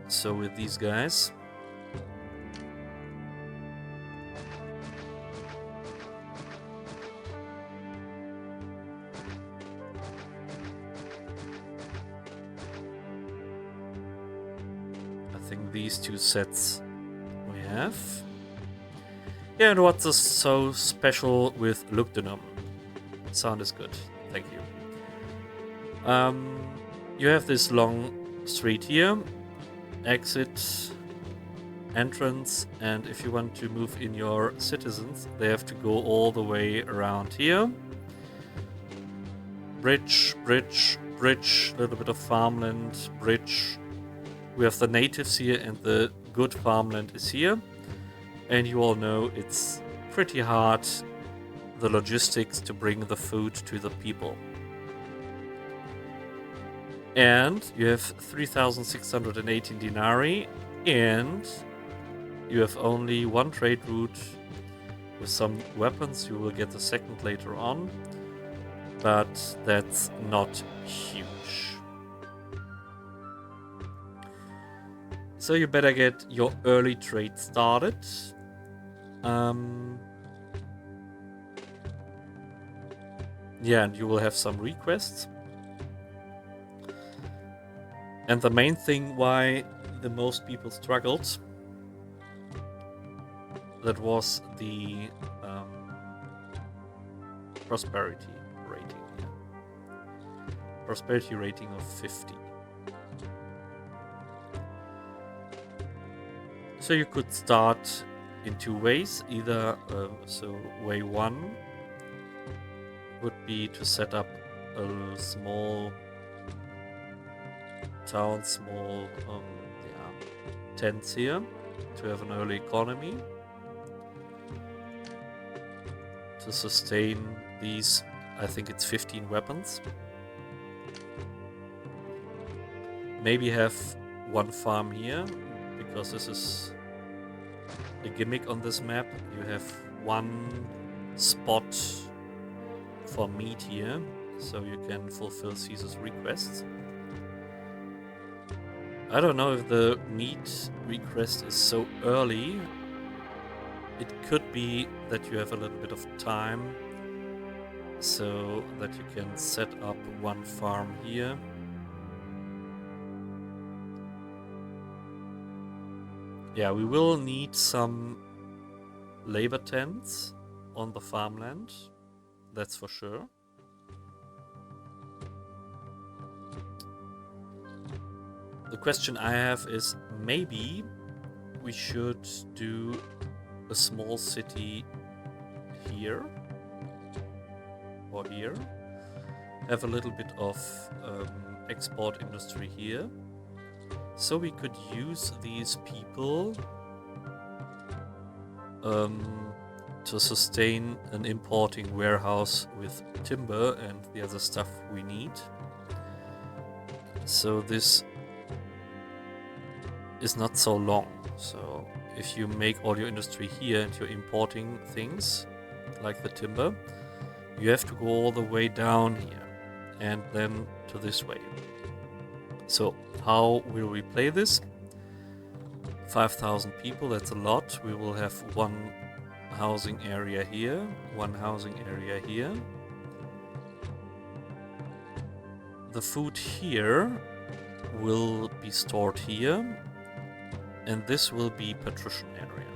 So with these guys. These two sets we have. Yeah, and what's so special with Lugdunum? Sound is good, thank you. You have this long street here, exit, entrance, and if you want to move in your citizens, they have to go all the way around here. Bridge, bridge, bridge, a little bit of farmland, bridge. We have the natives here, and the good farmland is here. And you all know it's pretty hard, the logistics to bring the food to the people. And you have 3,618 denarii, and you have only one trade route with some weapons. You will get the second later on, but that's not huge. So you better get your early trade started. Yeah, and you will have some requests. And the main thing why the most people struggled, that was the prosperity rating. Prosperity rating of 50. So you could start in two ways. Either, so way one would be to set up a small town, small tents here to have an early economy to sustain these, I think it's 15 weapons. Maybe have one farm here, because this is a gimmick on this map. You have one spot for meat here, so you can fulfill Caesar's requests. I don't know if the meat request is so early. It could be that you have a little bit of time, so that you can set up one farm here. Yeah, we will need some labor tents on the farmland, that's for sure. The question I have is, maybe we should do a small city here or here, have a little bit of export industry here, so we could use these people to sustain an importing warehouse with timber and the other stuff we need. So this is not so long. So if you make all your industry here and you're importing things like the timber, you have to go all the way down here and then to this way. So how will we play this? 5,000 people, that's a lot. We will have one housing area here, one housing area here. The food here will be stored here, and this will be patrician area.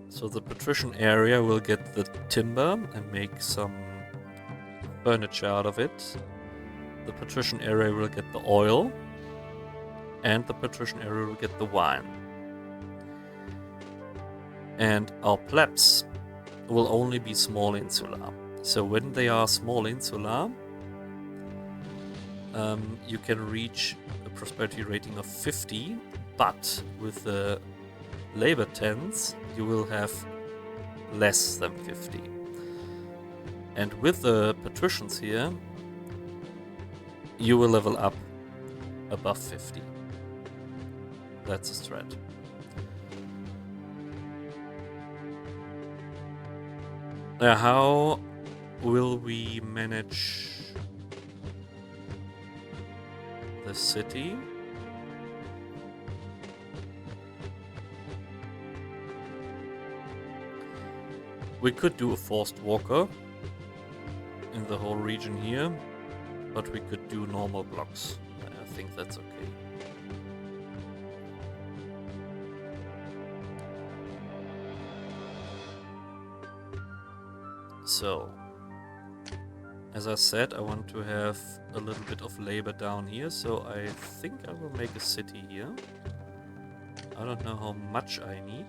So the patrician area will get the timber and make some furniture out of it. The patrician area will get the oil, and the patrician area will get the wine. And our plebs will only be small insula. So when they are small insula, you can reach a prosperity rating of 50, but with the labor tents you will have less than 50. And with the patricians here, you will level up above 50. That's a strat. How will we manage the city? We could do a forced walker in the whole region here, but we could do normal blocks. I think that's okay. So, as I said, I want to have a little bit of labor down here, so I think I will make a city here. I don't know how much I need.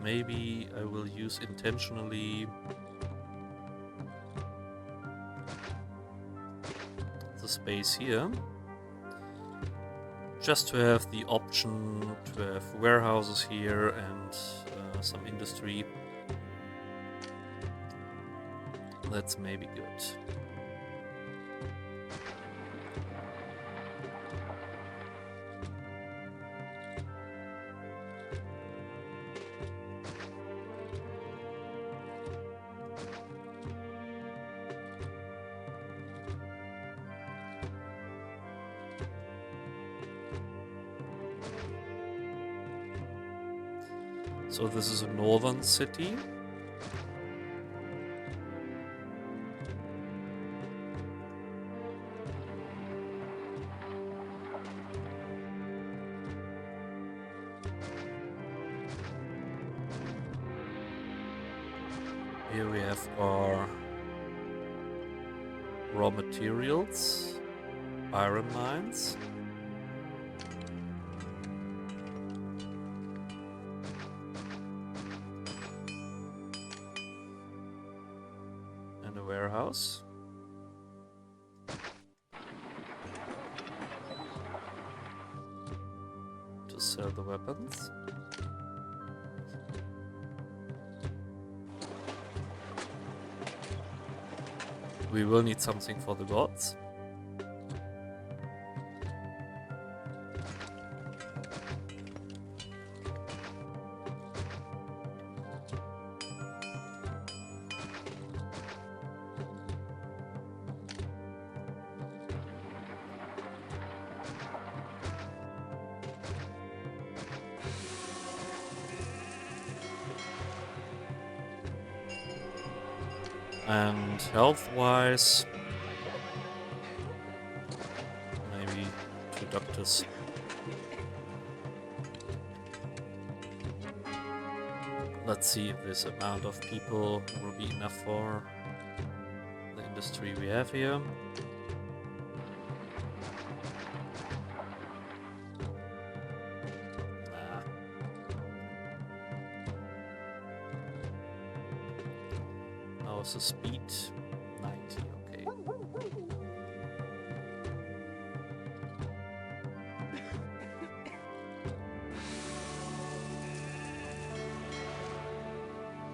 Maybe I will use intentionally the space here, just to have the option to have warehouses here and some industry. That's maybe good. So this is a northern city. Here we have our raw materials, iron mines. And a warehouse. To sell the weapons. We will need something for the gods. And health-wise, maybe 2 doctors. Let's see if this amount of people will be enough for the industry we have here. How's the speed? 90, okay.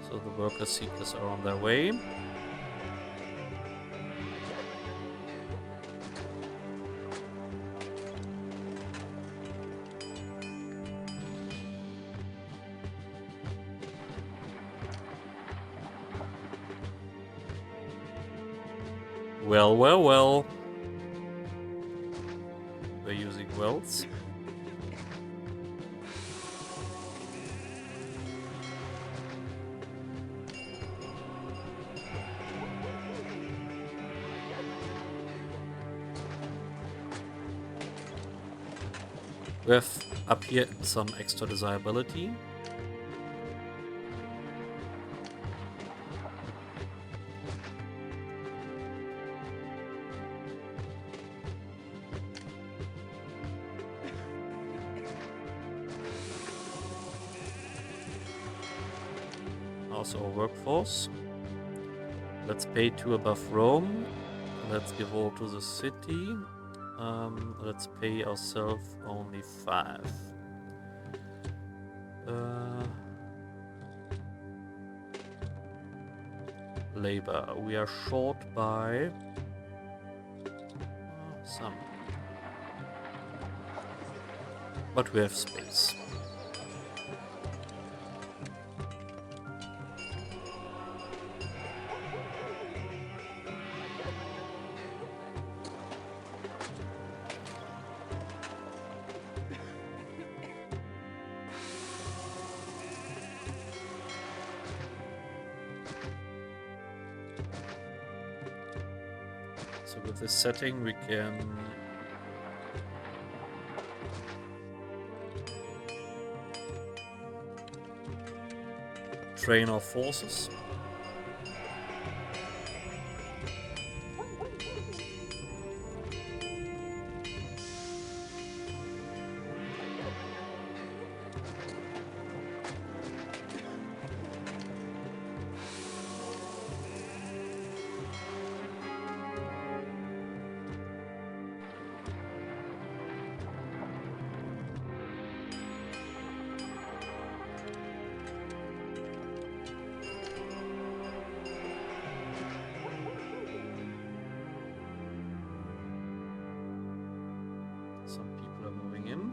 So the worker seekers are on their way. Well, well, well. We're using wells. We have up here some extra desirability. Also our workforce. Let's pay 2 above Rome. Let's give all to the city. Let's pay ourselves only 5. Labor. We are short by some. But we have space. So with this setting we can train our forces. Some people are moving in.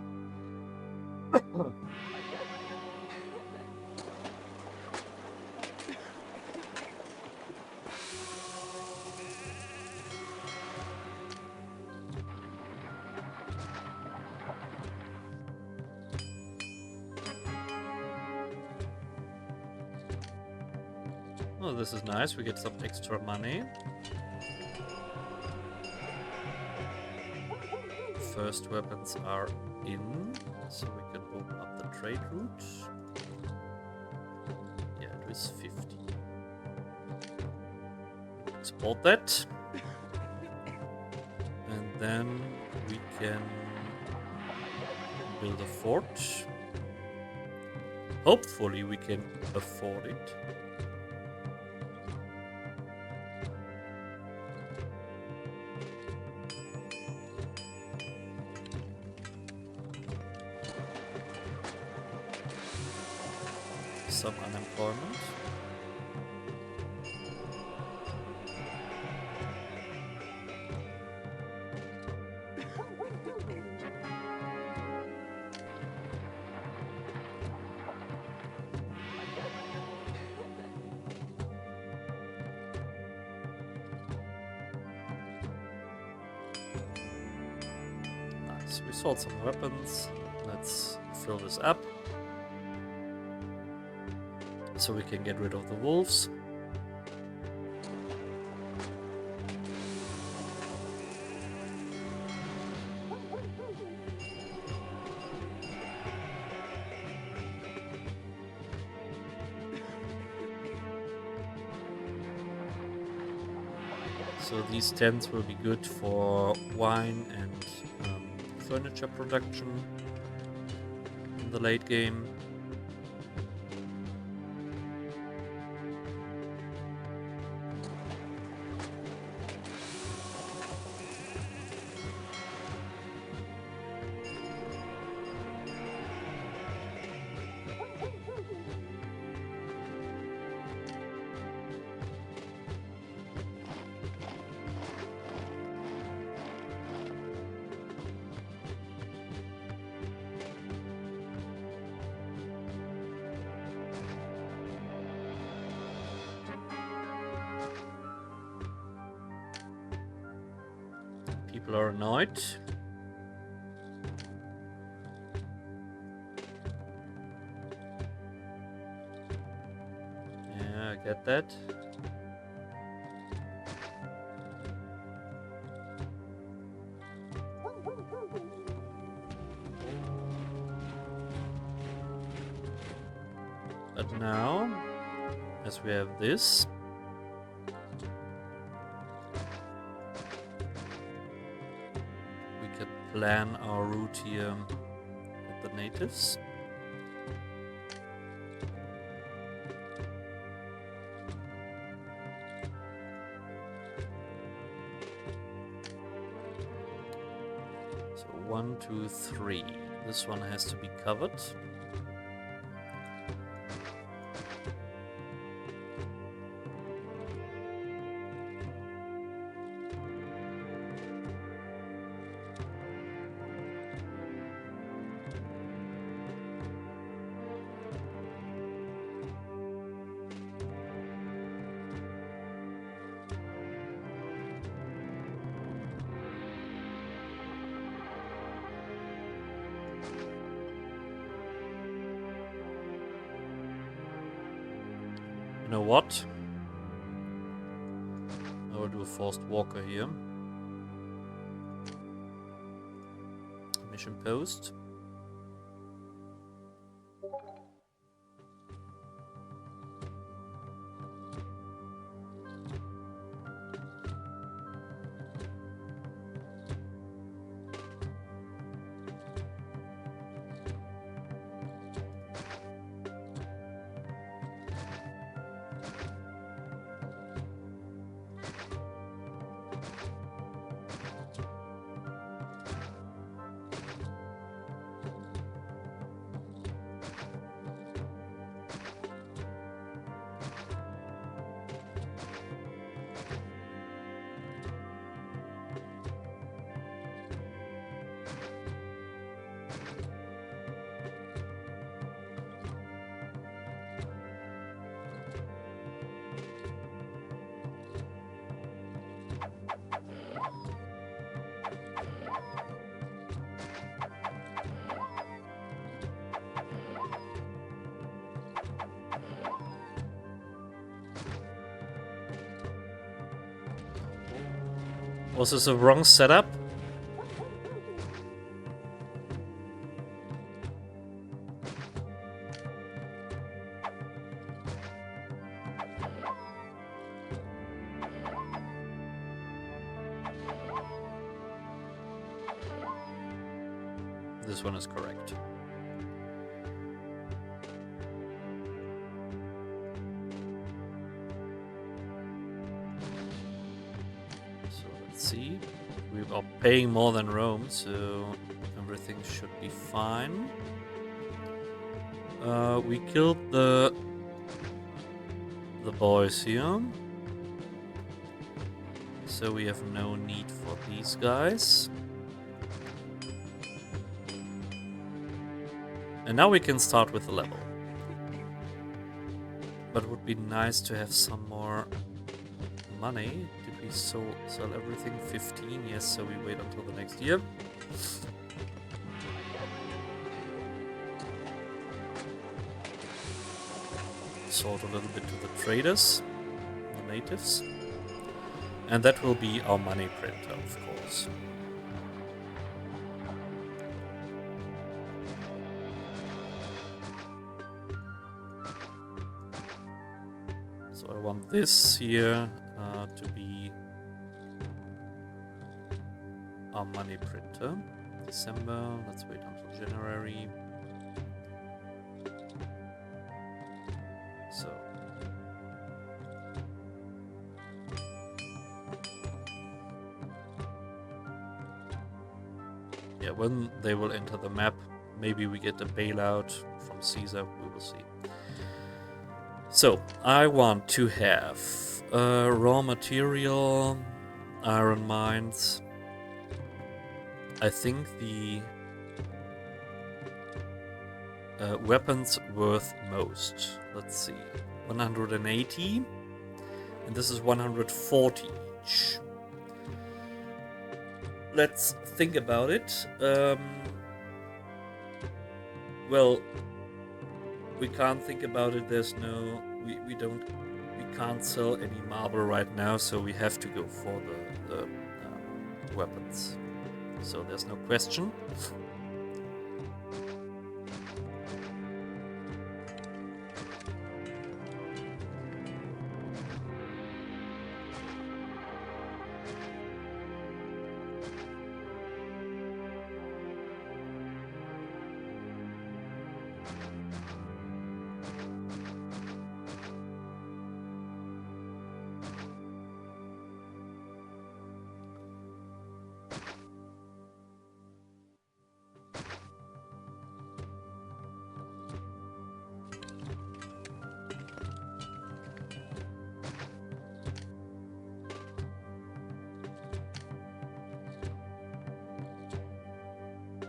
Oh, this is nice. We get some extra money. First weapons are in, so we can open up the trade route. Yeah, it was 50. Export that. then we can build a fort. Hopefully we can afford it. Some unemployment. Nice, we sold some weapons. Let's fill this up. So we can get rid of the wolves. So these tents will be good for wine and furniture production in the late game. People are annoyed. Yeah, I get that. But now, as we have this, plan our route here with the natives. So 1, 2, 3. This one has to be covered. You know what? I will do a forced walker here. Mission post. Was this a wrong setup? This one is correct. So let's see. We are paying more than Rome, so everything should be fine. We killed the boys here. So we have no need for these guys. And now we can start with the level. But it would be nice to have some more money. Did we sell everything? 15? Yes, so we wait until the next year. Sold a little bit to the traders, the natives. And that will be our money printer, of course. So I want this here to be our money printer. December, let's wait until January. So yeah, when they will enter the map, maybe we get a bailout from Caesar, we will see. So, I want to have raw material, iron mines. I think the weapons worth most. Let's see, 180, and this is 140 each. Let's think about it. Well, we can't think about it. There's no, we can't sell any marble right now, so we have to go for the weapons. So there's no question.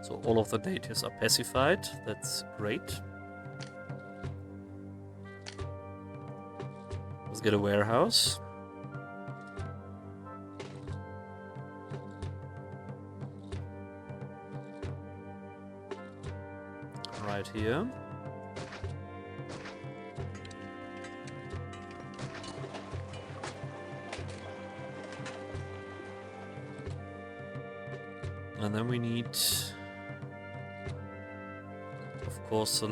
So all of the natives are pacified. That's great. Let's get a warehouse. Right here. And then we need, of course, the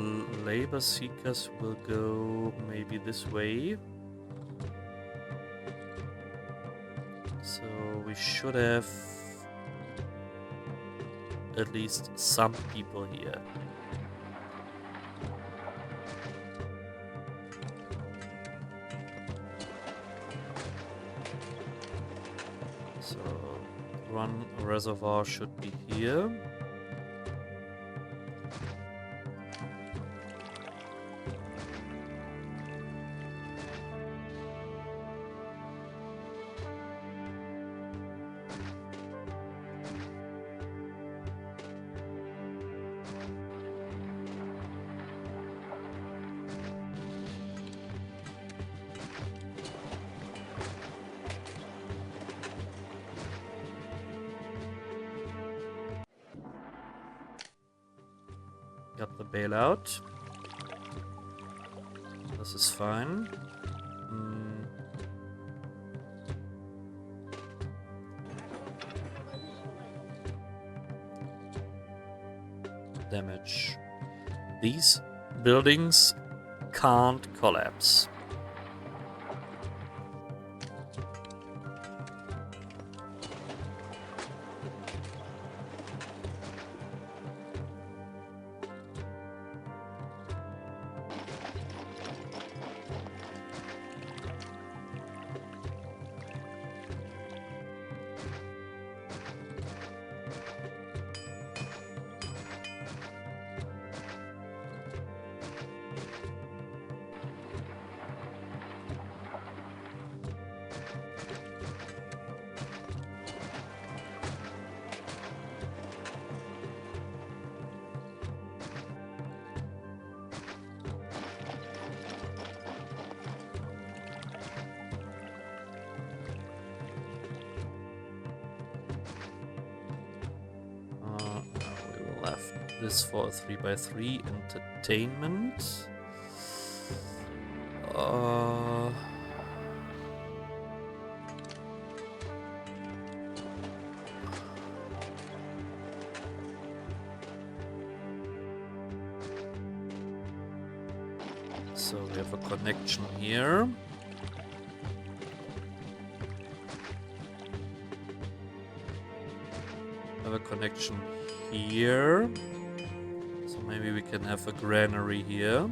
labor seekers will go maybe this way. So we should have at least some people here. So one reservoir should be here. Got the bailout. This is fine. Damage. These buildings can't collapse. left. This for a 3x3 entertainment. So we have a connection here. Have a connection here. So maybe we can have a granary here.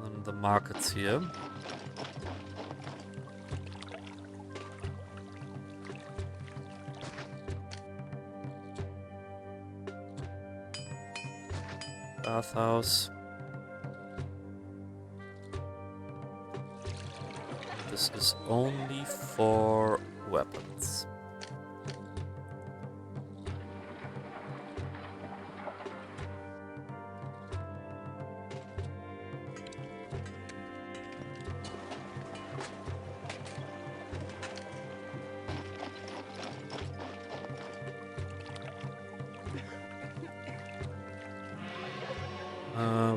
And then the markets here. Bathhouse. This is only for weapons.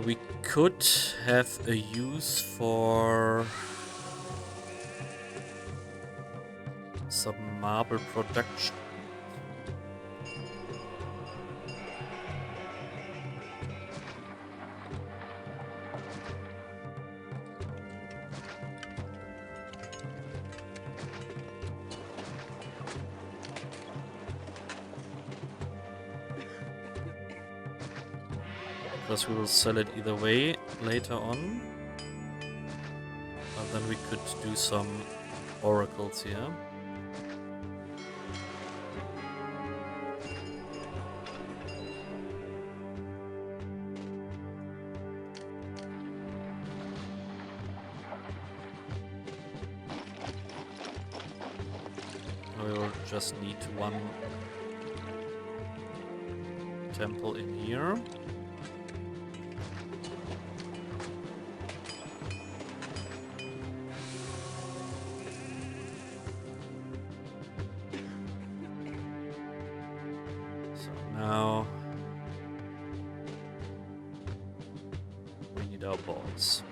We could have a use for some marble production. Because we will sell it either way later on. And then we could do some oracles here. We will just need one temple in here. Now we need our balls.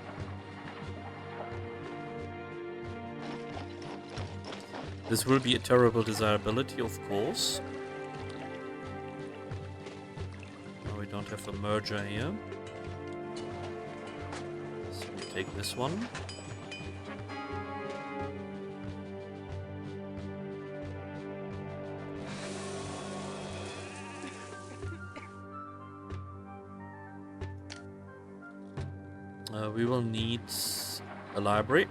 This will be a terrible desirability, of course. Now we don't have a merger here. So we take this one. We will need a library.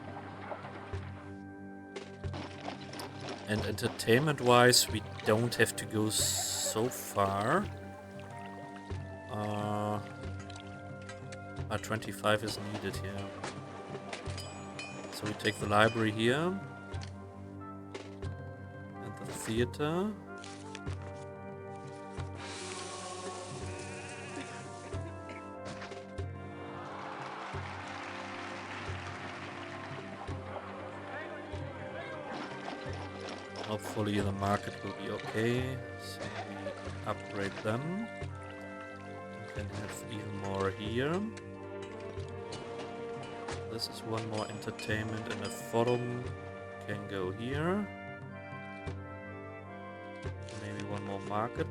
And entertainment-wise, we don't have to go so far. 25 is needed here. So we take the library here. And the theater. Hopefully the market will be okay, so we upgrade them. We can have even more here. This is one more entertainment, and a forum can go here. Maybe one more market.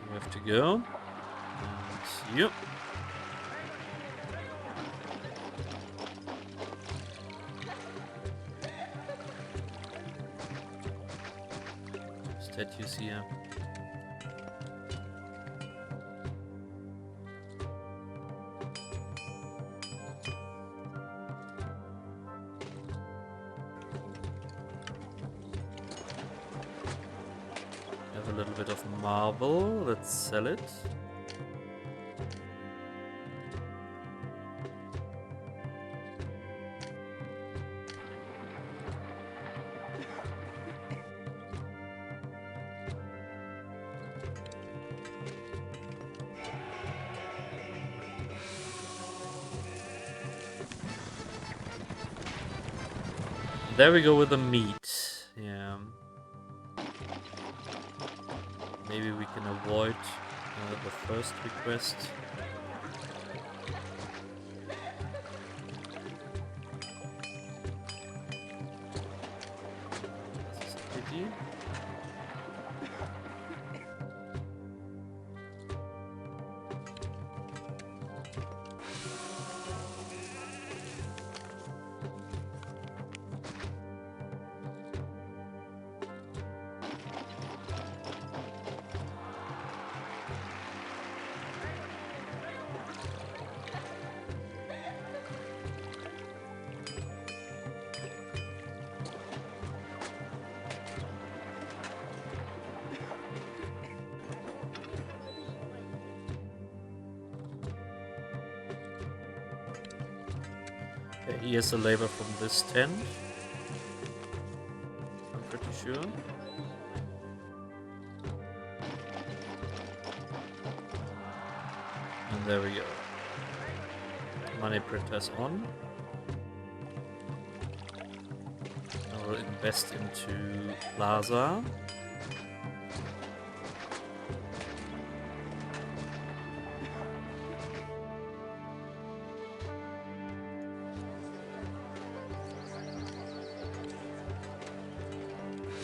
We have to go. And yep. statues here. Have a little bit of marble. Let's sell it. There we go with the meat. Yeah. Maybe we can avoid the first request. This is a pity. Okay, here's a labor from this tent. I'm pretty sure. And there we go. Money printers on. I will invest into Plaza.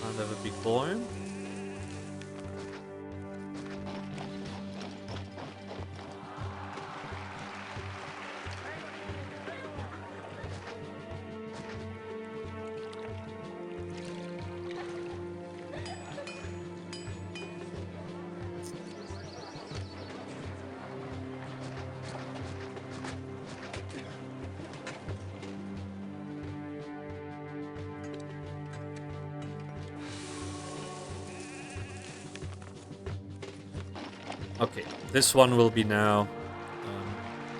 And have a big boy. Okay, this one will be now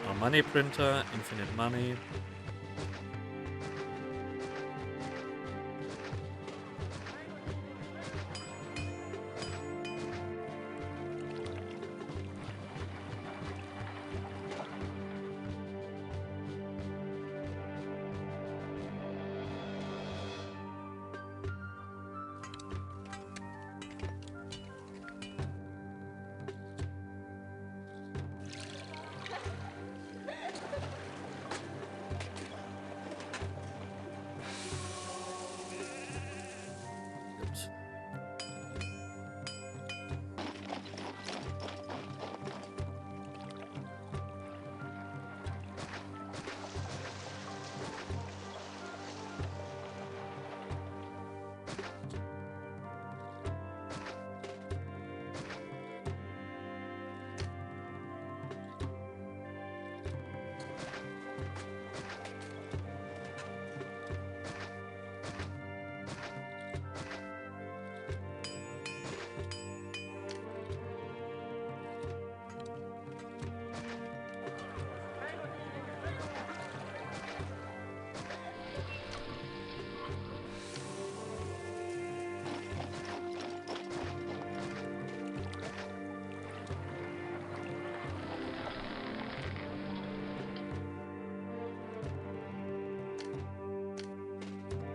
our money printer, infinite money.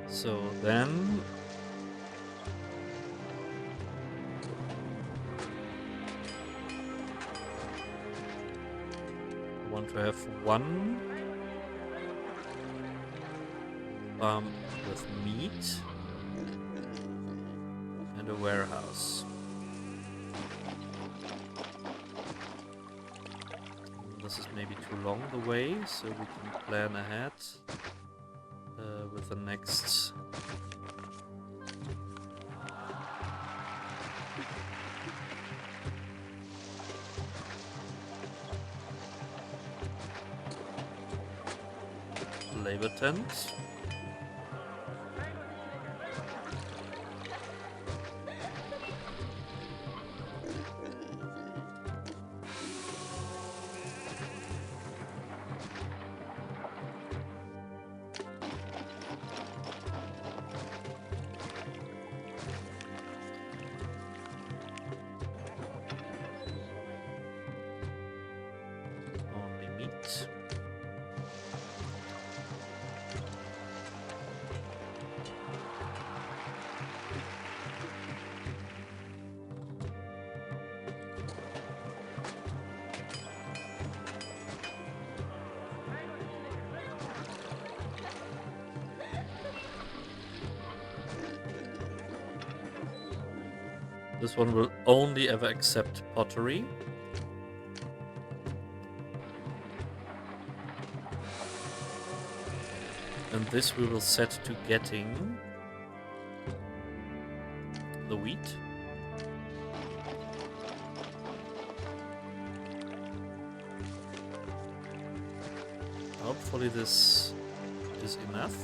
So then I want to have one farm with meat and a warehouse. This is maybe too long the way, so we can plan ahead with the next labor tent. Only meat. This one will only ever accept pottery. And this we will set to getting the wheat. Hopefully this is enough.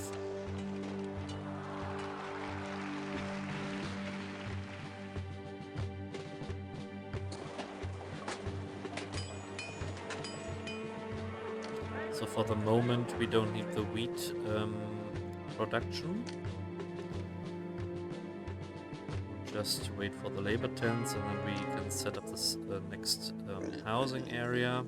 So for the moment we don't need the wheat production. Just wait for the labor tents and then we can set up this next housing area.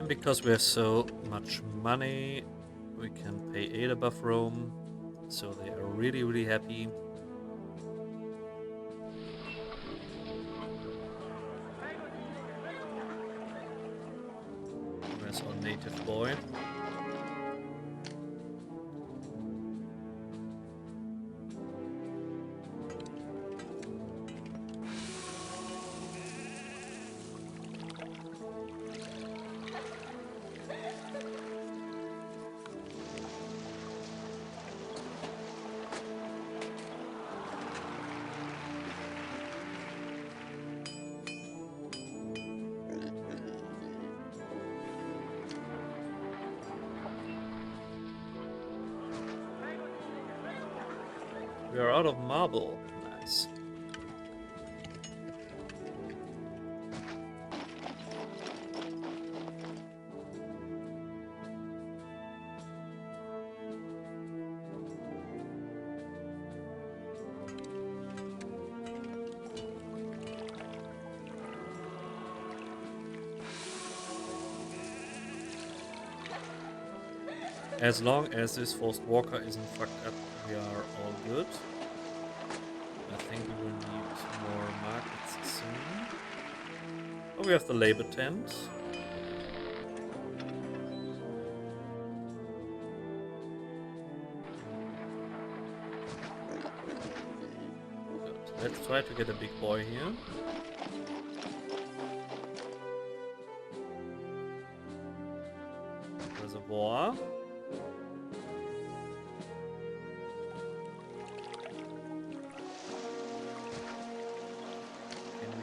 Because we have so much money, we can pay 8 above Rome, so they are really, really happy. Where's our native boy? We are out of marble. Nice. As long as this forced walker isn't fucked up, we are all good. I think we will need more markets soon. Oh, we have the labor tent. Good. Let's try to get a big boy here. Reservoir.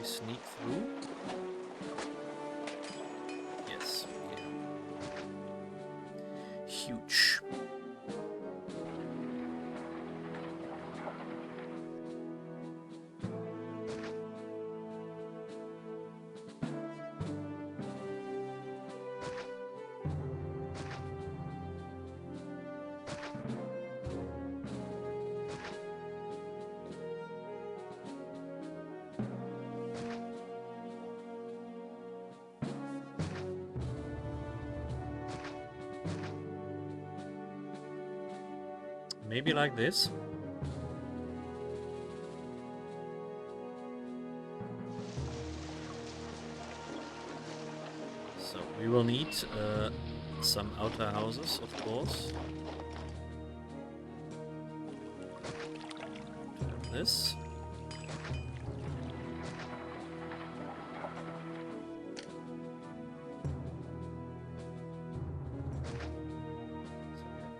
Sneak through? Yes, we can. Huge. Maybe like this. So we will need some outer houses, of course. This.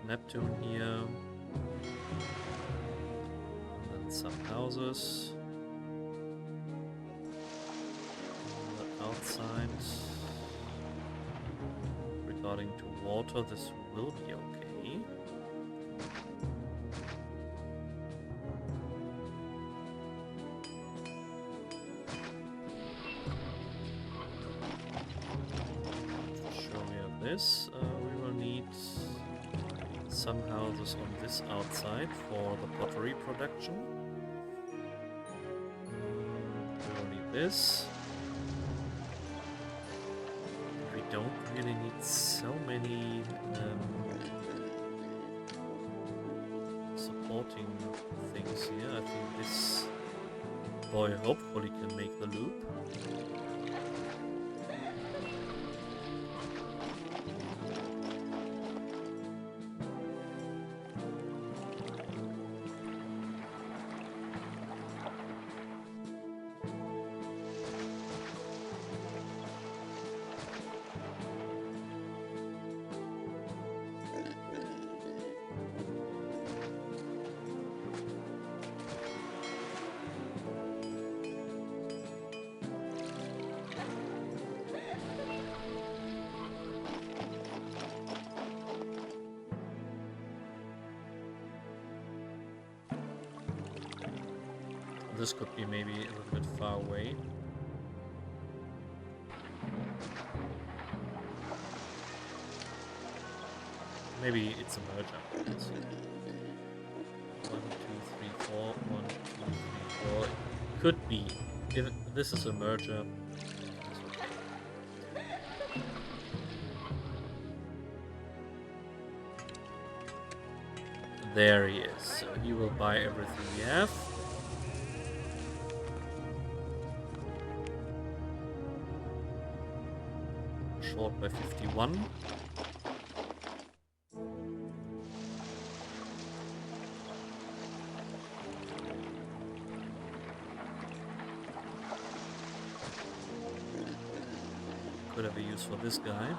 Neptune here. And then some houses. On the outside. Regarding to water, this will be okay. Sure, we have this. We will need some houses on this outside for the pottery production. We will need this. We don't really need so many supporting things here. I think this boy hopefully can make the loop. This could be maybe a little bit far away. Maybe it's a merger. Let's see. 1, 2, 3, 4. 1, 2, 3, 4. It could be. If this is a merger, it's okay. There he is. So he will buy everything we have. Short by 51. Could have a use for this guy.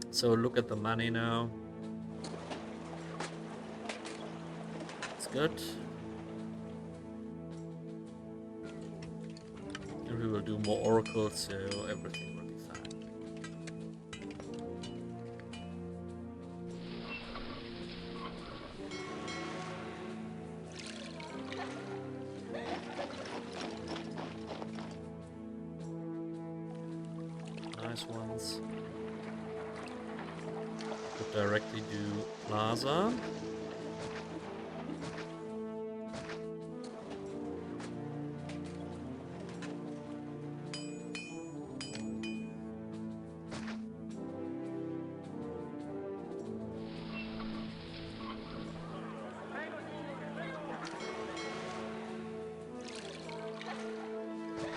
So look at the money now. It's good. And we will do more oracles, so everything will be fine. Nice ones. Could directly do Plaza.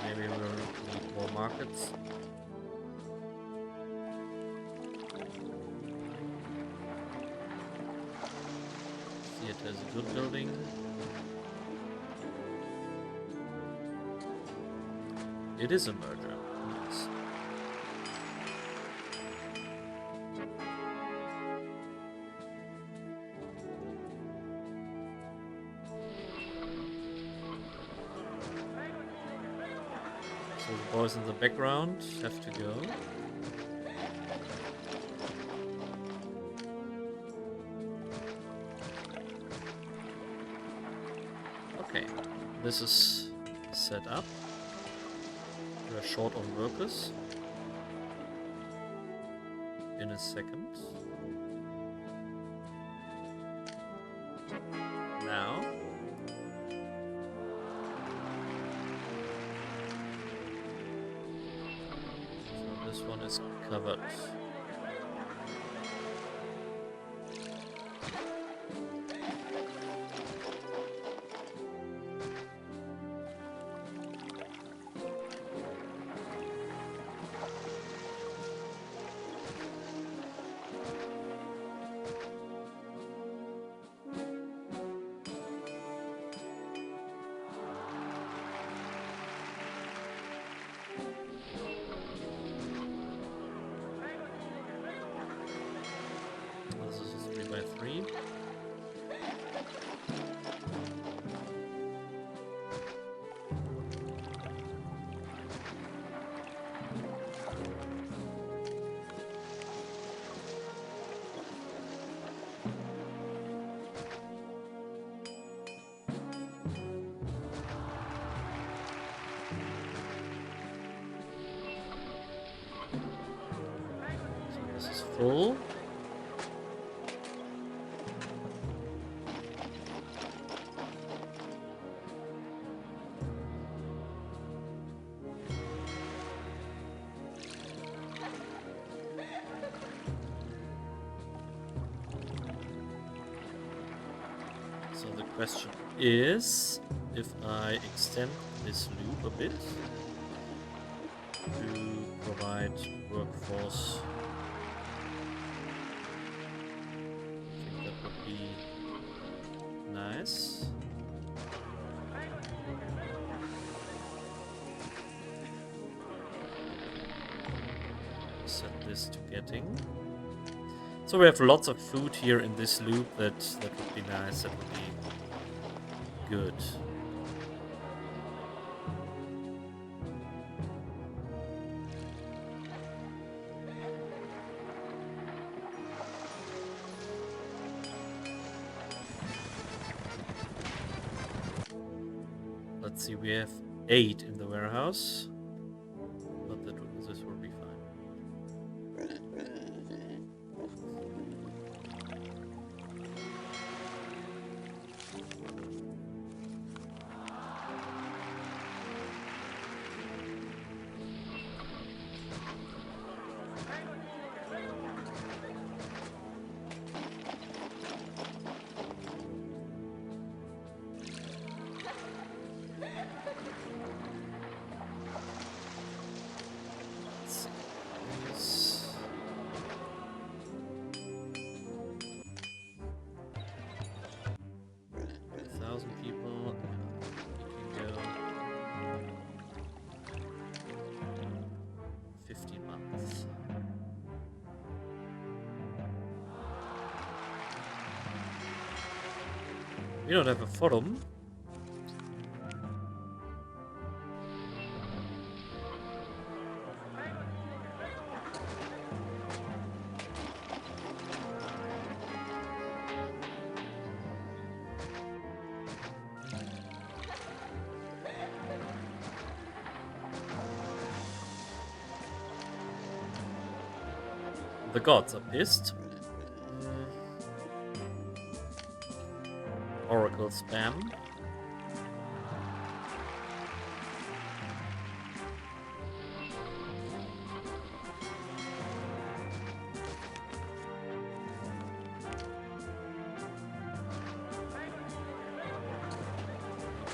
Maybe we'll need more markets. Theater is a good building. It is a merger, yes. So the boys in the background have to go. Okay, this is set up. We are short on workers. In a second. Now. So this one is covered. full. So the question is, if I extend this loop a bit to provide workforce, I think that would be nice. Set this to getting. So we have lots of food here in this loop. That would be nice. That would be good. Let's see, we have 8 in the warehouse, but this will be fine. We don't have a forum. The gods are pissed. Oracle spam.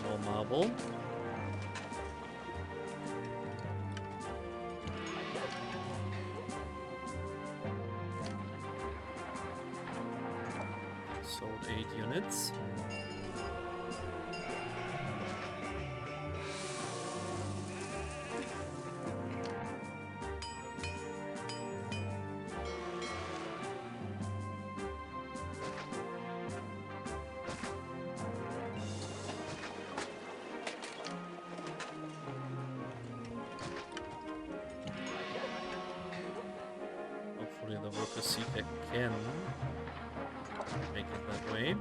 More marble. Sold 8 units. Hopefully the worker seeker can make it that way.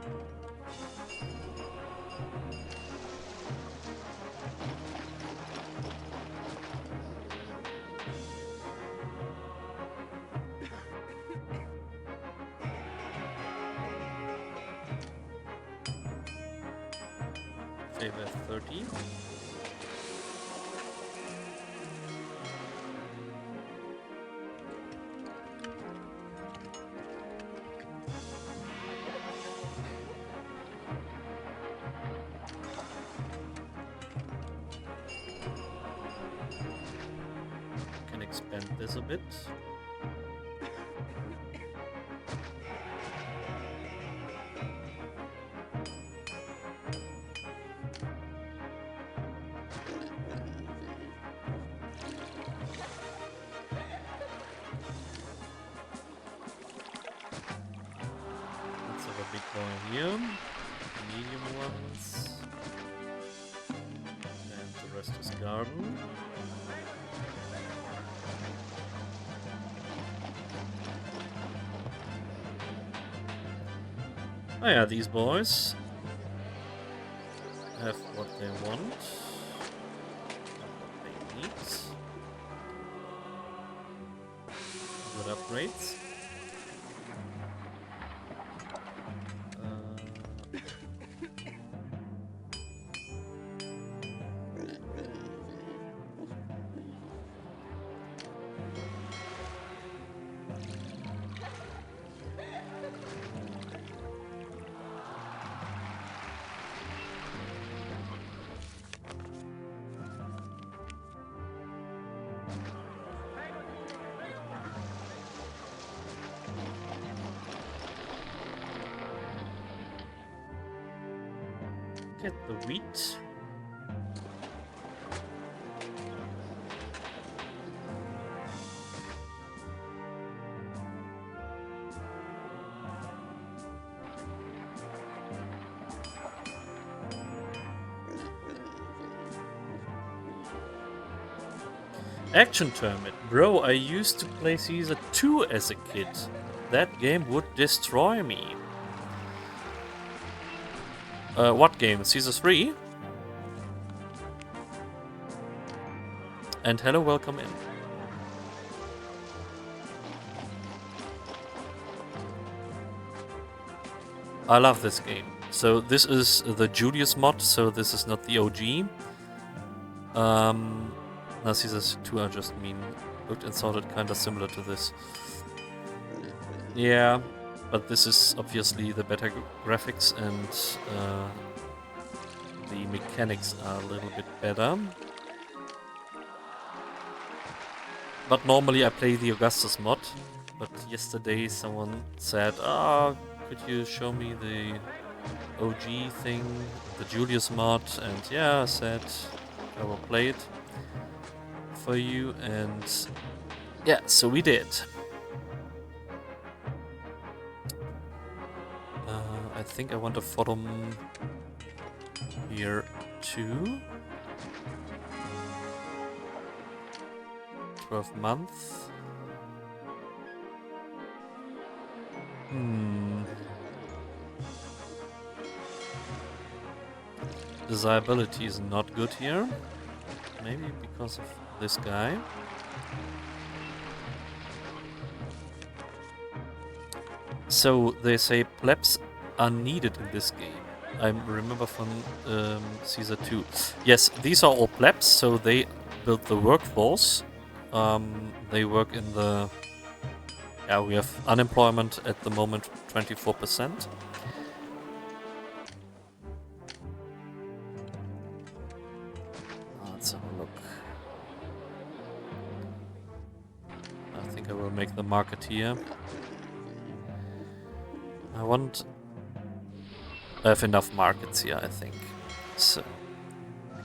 Favor 30. Can expand this a bit. Big one here, medium ones, and the rest is garden. Oh yeah, these boys have what they want, what they need. Good upgrades. Get the wheat. Action Tournament. Bro, I used to play Caesar 2 as a kid. That game would destroy me. What game? Caesar 3? And hello, welcome in. I love this game. So this is the Julius mod, so this is not the OG. Now Caesar 2 I just mean looked and sounded kinda similar to this. Yeah, but this is obviously the better graphics and the mechanics are a little bit better. But normally I play the Augustus mod, but yesterday someone said, could you show me the OG thing, the Julius mod? And yeah, I said I will play it for you, and yeah, so we did. I think I want a forum here too. 12 months. Desirability is not good here. Maybe because of this guy. So they say plebs are needed in this game. I remember from Caesar 2. Yes, these are all plebs, so they build the workforce. They work in the... Yeah, we have unemployment at the moment 24%. Let's have a look. I think I will make the market here. I have enough markets here, I think. So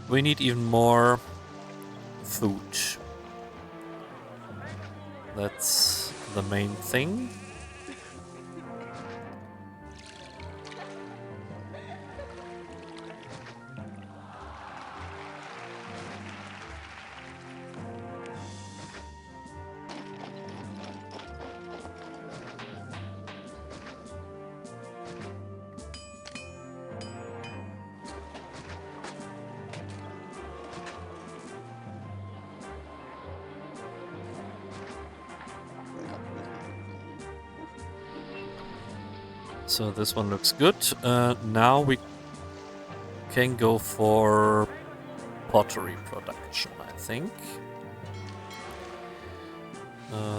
we need even more food. That's the main thing. So this one looks good. Now we can go for pottery production, I think.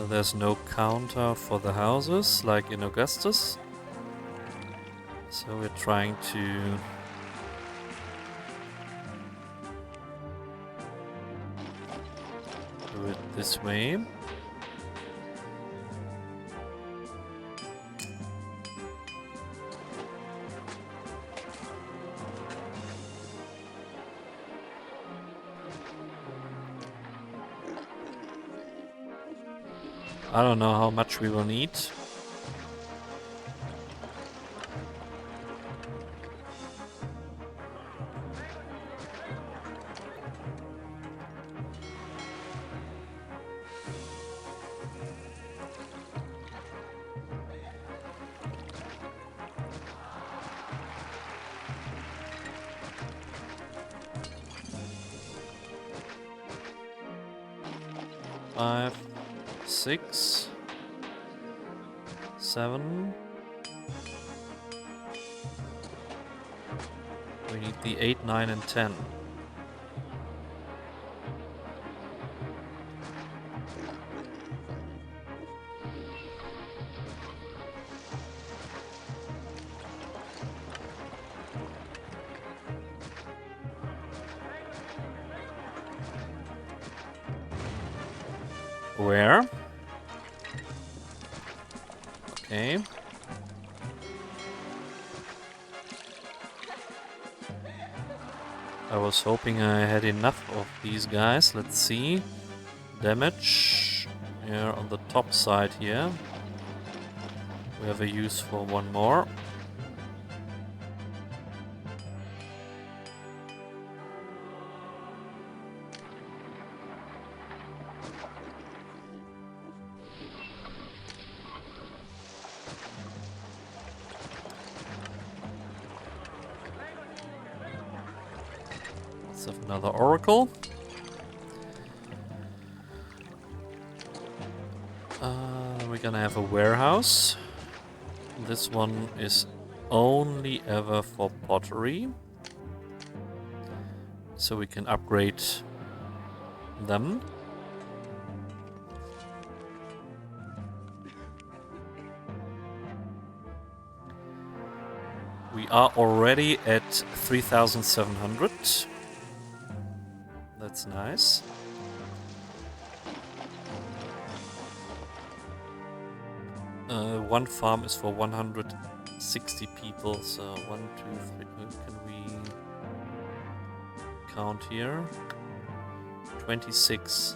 There's no counter for the houses like in Augustus. So we're trying to do it this way. I don't know how much we will need. Five, 6, 7. We need the 8, 9, and 10. Where? Okay. I was hoping I had enough of these guys. Let's see. Damage. Here on the top side here. We have a use for one more. Let's have another oracle. We're gonna have a warehouse. This one is only ever for pottery. So we can upgrade them. We are already at 3,700. That's nice. One farm is for 160 people, so 1, 2, 3. Can we count here? 26.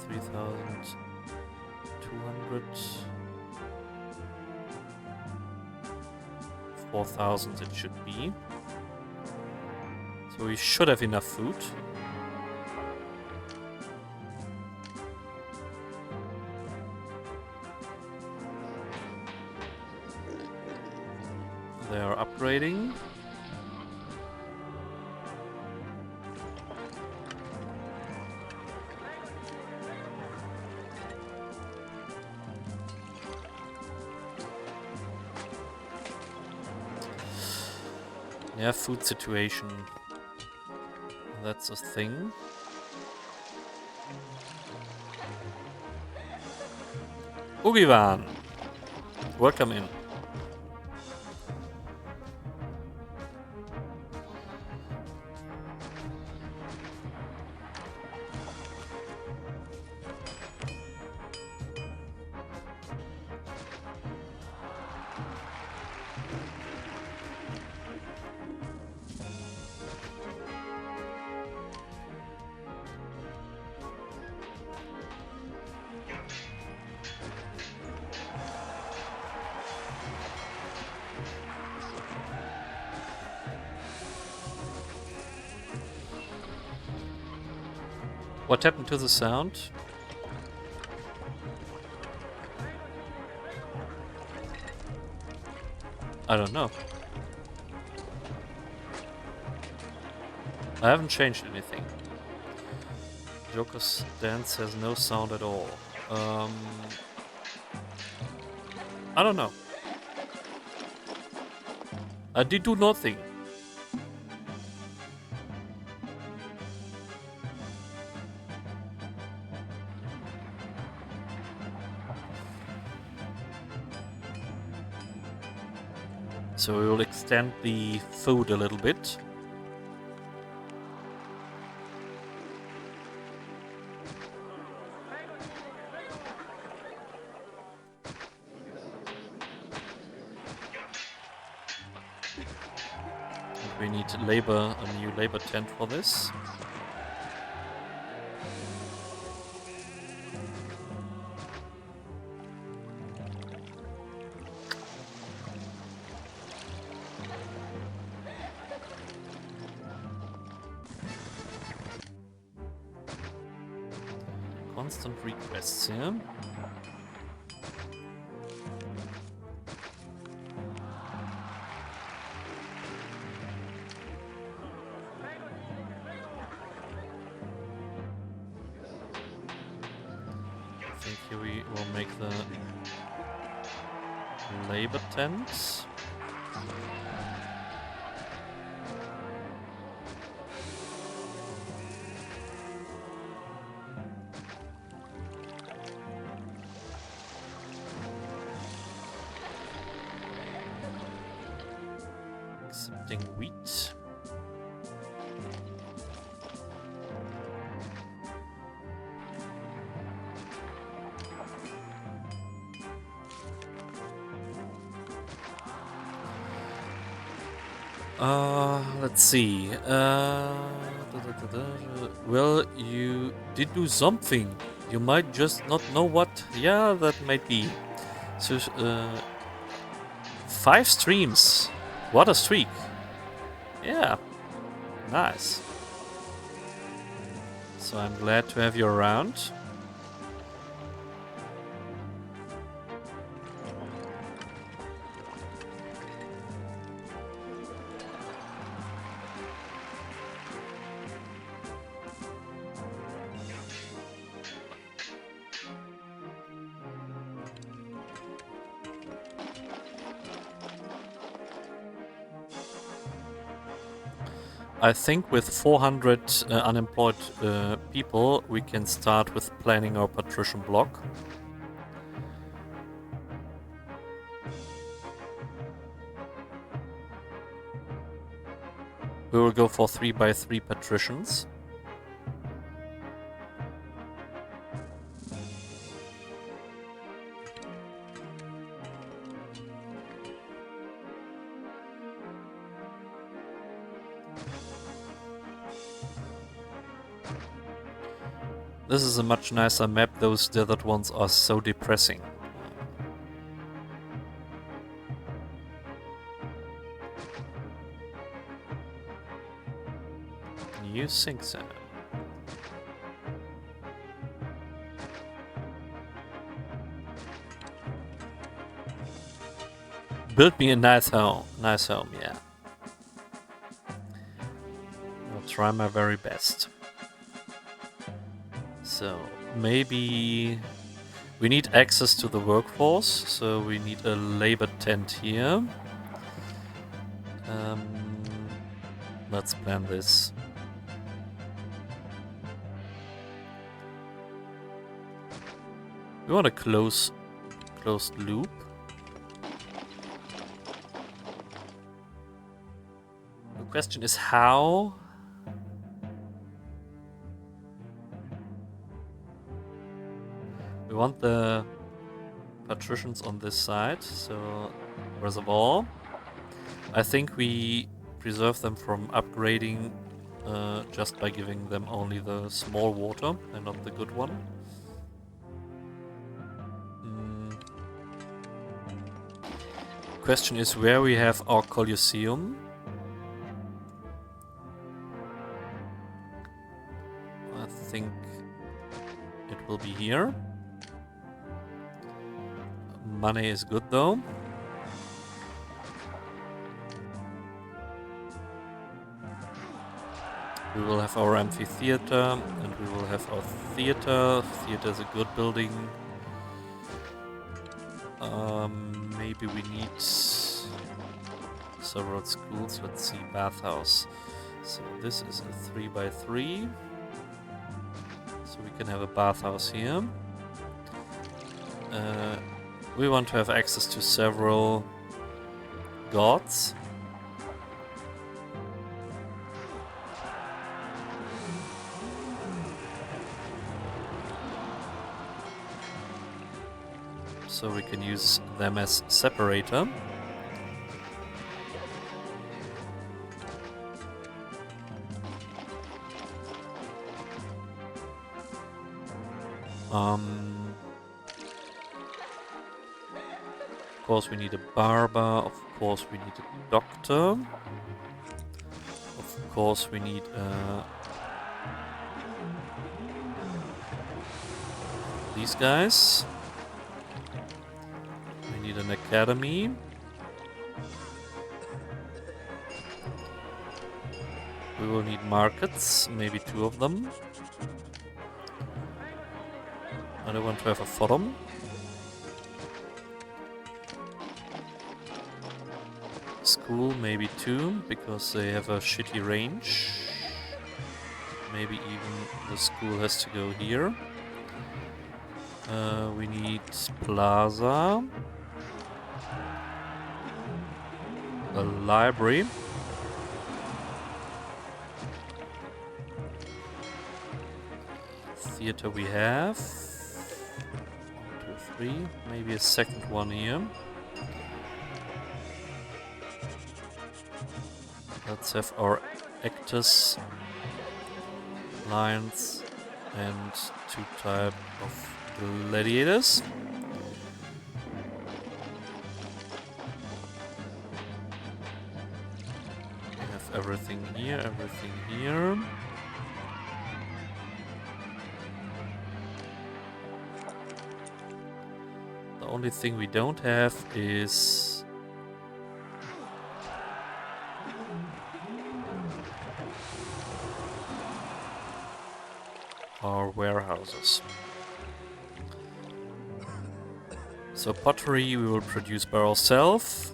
3,200. 4,000 it should be. So we should have enough food. They are upgrading. Yeah, food situation. That's a thing. Ugivan, welcome in. What happened to the sound? I don't know. I haven't changed anything. Joker's dance has no sound at all. I don't know. I did do nothing. So we will extend the food a little bit. And we need labor, a new labor tent for this. Constant requests here. I think here we will make the labor tents. Accepting wheat. Let's see. Well, you did do something. You might just not know what. Yeah, that might be. So, 5 streams. What a streak. Yeah, nice. So I'm glad to have you around. I think with 400 unemployed people, we can start with planning our patrician block. We will go for 3x3 patricians. This is a much nicer map, those desert ones are so depressing. You think so? Build me a nice home, yeah. I'll try my very best. So, maybe we need access to the workforce, so we need a labor tent here. Let's plan this. We want a closed loop. The question is how? We want the patricians on this side, so reservoir. I think we preserve them from upgrading just by giving them only the small water and not the good one. Question is where we have our Colosseum. I think it will be here. Money is good though. We will have our amphitheater and we will have our theater. Theater is a good building. Maybe we need several schools. Let's see, bathhouse. So this is a 3x3. So we can have a bathhouse here. We want to have access to several gods. So we can use them as separator. Of course we need a barber, of course we need a doctor, of course we need these guys. We need an academy. We will need markets, maybe 2 of them. I don't want to have a forum. School, maybe 2, because they have a shitty range. Maybe even the school has to go here. We need plaza. A library. Theater we have. 1, 2, 3. Maybe a second one here. Let's have our actors, lions, and 2 type of gladiators. We have everything here, everything here. The only thing we don't have is our warehouses. So pottery we will produce by ourselves.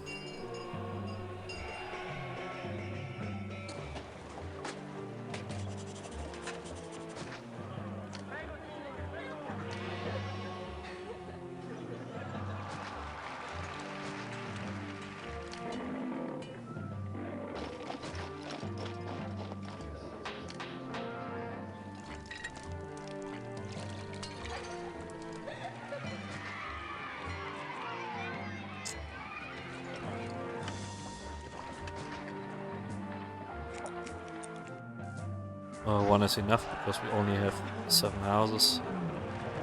One is enough because we only have 7 houses.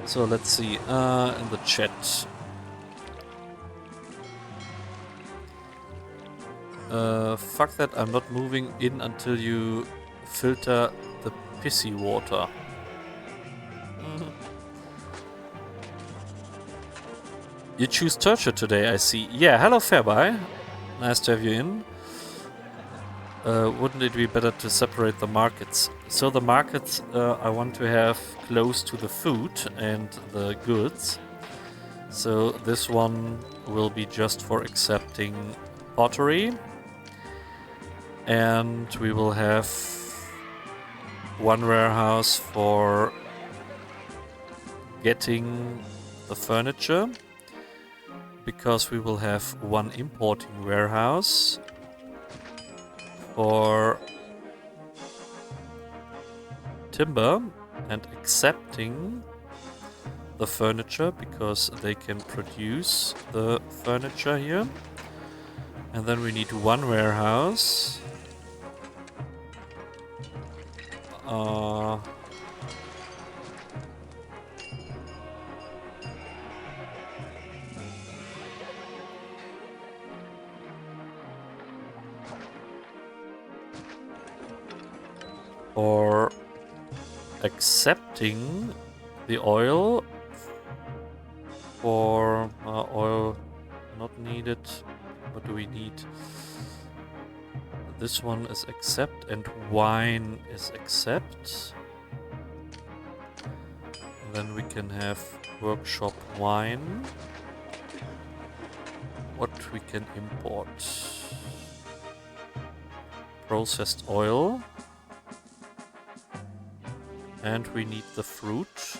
So let's see in the chat. Fuck that, I'm not moving in until you filter the pissy water. You choose Torture today, I see. Yeah, hello Fairby. Nice to have you in. Wouldn't it be better to separate the markets? So the markets I want to have close to the food and the goods. So this one will be just for accepting pottery. And we will have one warehouse for getting the furniture. Because we will have one importing warehouse for timber and accepting the furniture because they can produce the furniture here. And then we need one warehouse or accepting the oil for oil not needed. What do we need? This one is accept and wine is accept. And then we can have workshop wine. What we can import? Processed oil. And we need the fruit.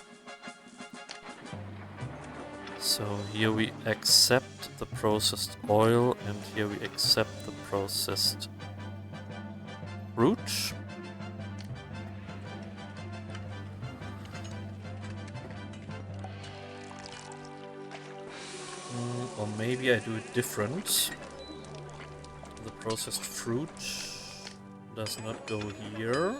So here we accept the processed oil and here we accept the processed fruit. Or maybe I do it different. The processed fruit does not go here.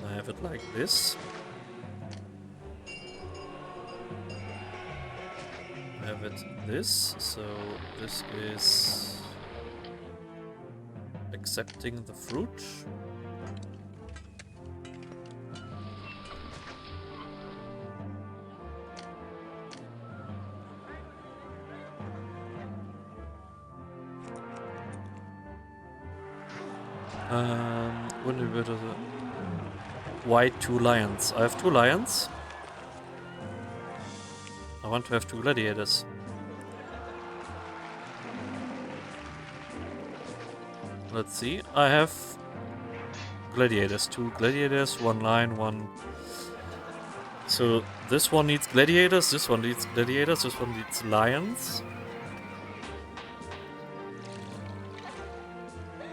I have it like this. I have it this, so this is accepting the fruit. Wouldn't it be better to... Why 2 lions? I have 2 lions. I want to have 2 gladiators. Let's see. I have gladiators. 2 gladiators, 1 lion, 1... So this one needs gladiators, this one needs gladiators, this one needs lions.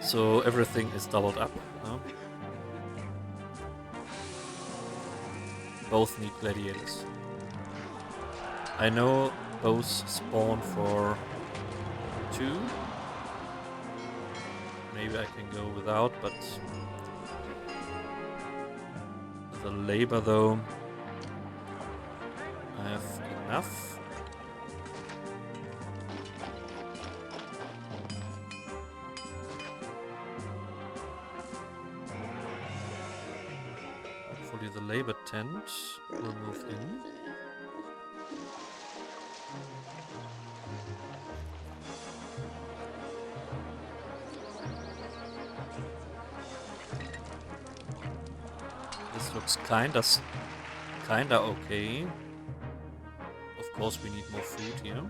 So everything is doubled up. No? Both need gladiators. I know those spawn for 2. Maybe I can go without, but the labor though, I have enough. Hopefully the labor tent will move in. This looks kinda okay. Of course we need more food here.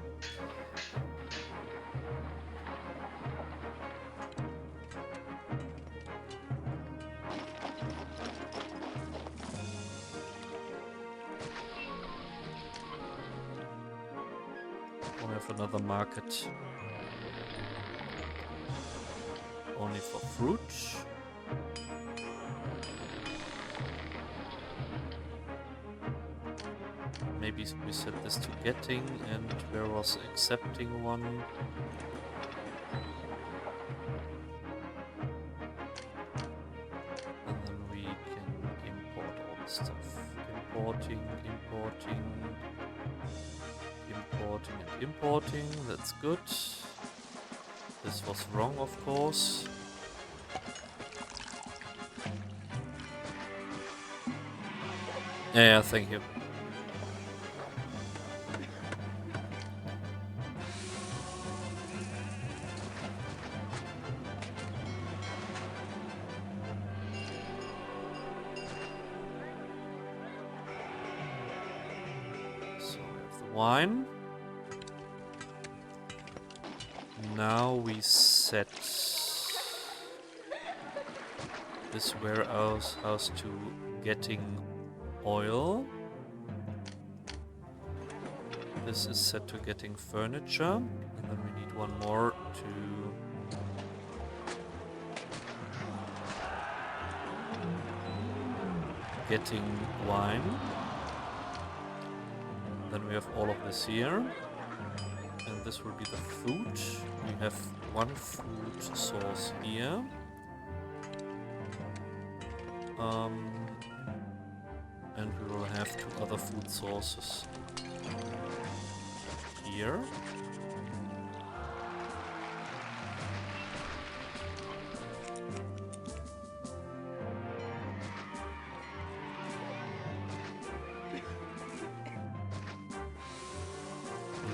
We have another market only for fruit. Maybe we set this to getting, and where was accepting one? And then we can import all the stuff. Importing, and importing. That's good. This was wrong, of course. Yeah, thank you. Wine. Now we set this warehouse to getting oil. This is set to getting furniture, and then we need one more to getting wine. Then we have all of this here, and this will be the food. We have one food source here. And we will have 2 other food sources here.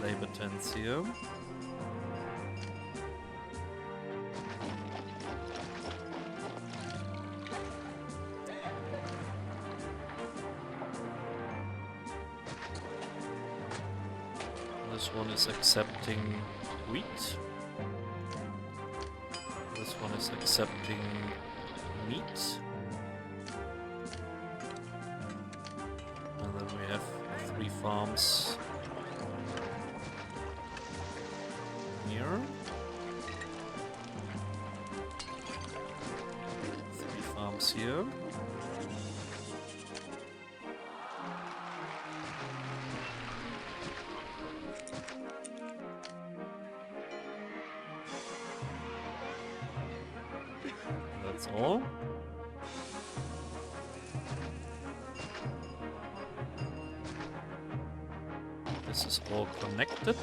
Labor tents here. This one is accepting wheat. This one is accepting meat. And then we have 3 farms here. 3 farms here. That's all. This is all connected.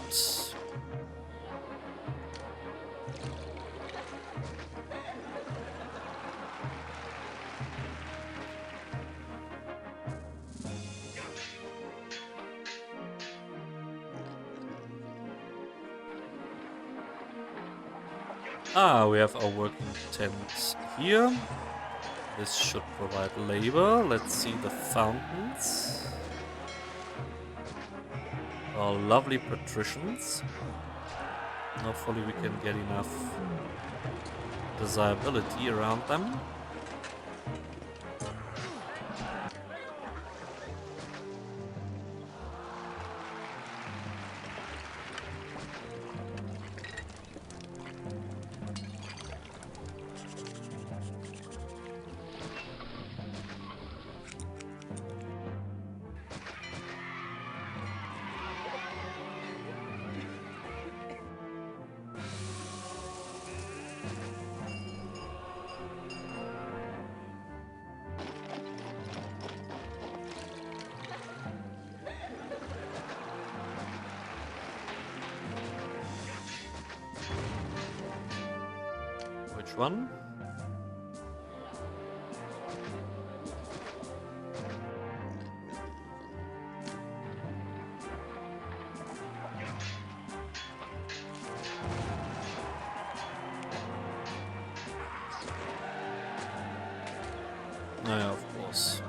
We have our working tents here. This should provide labor. Let's see the fountains. Our lovely patricians. Hopefully we can get enough desirability around them. Which one? Oh, yeah, of course.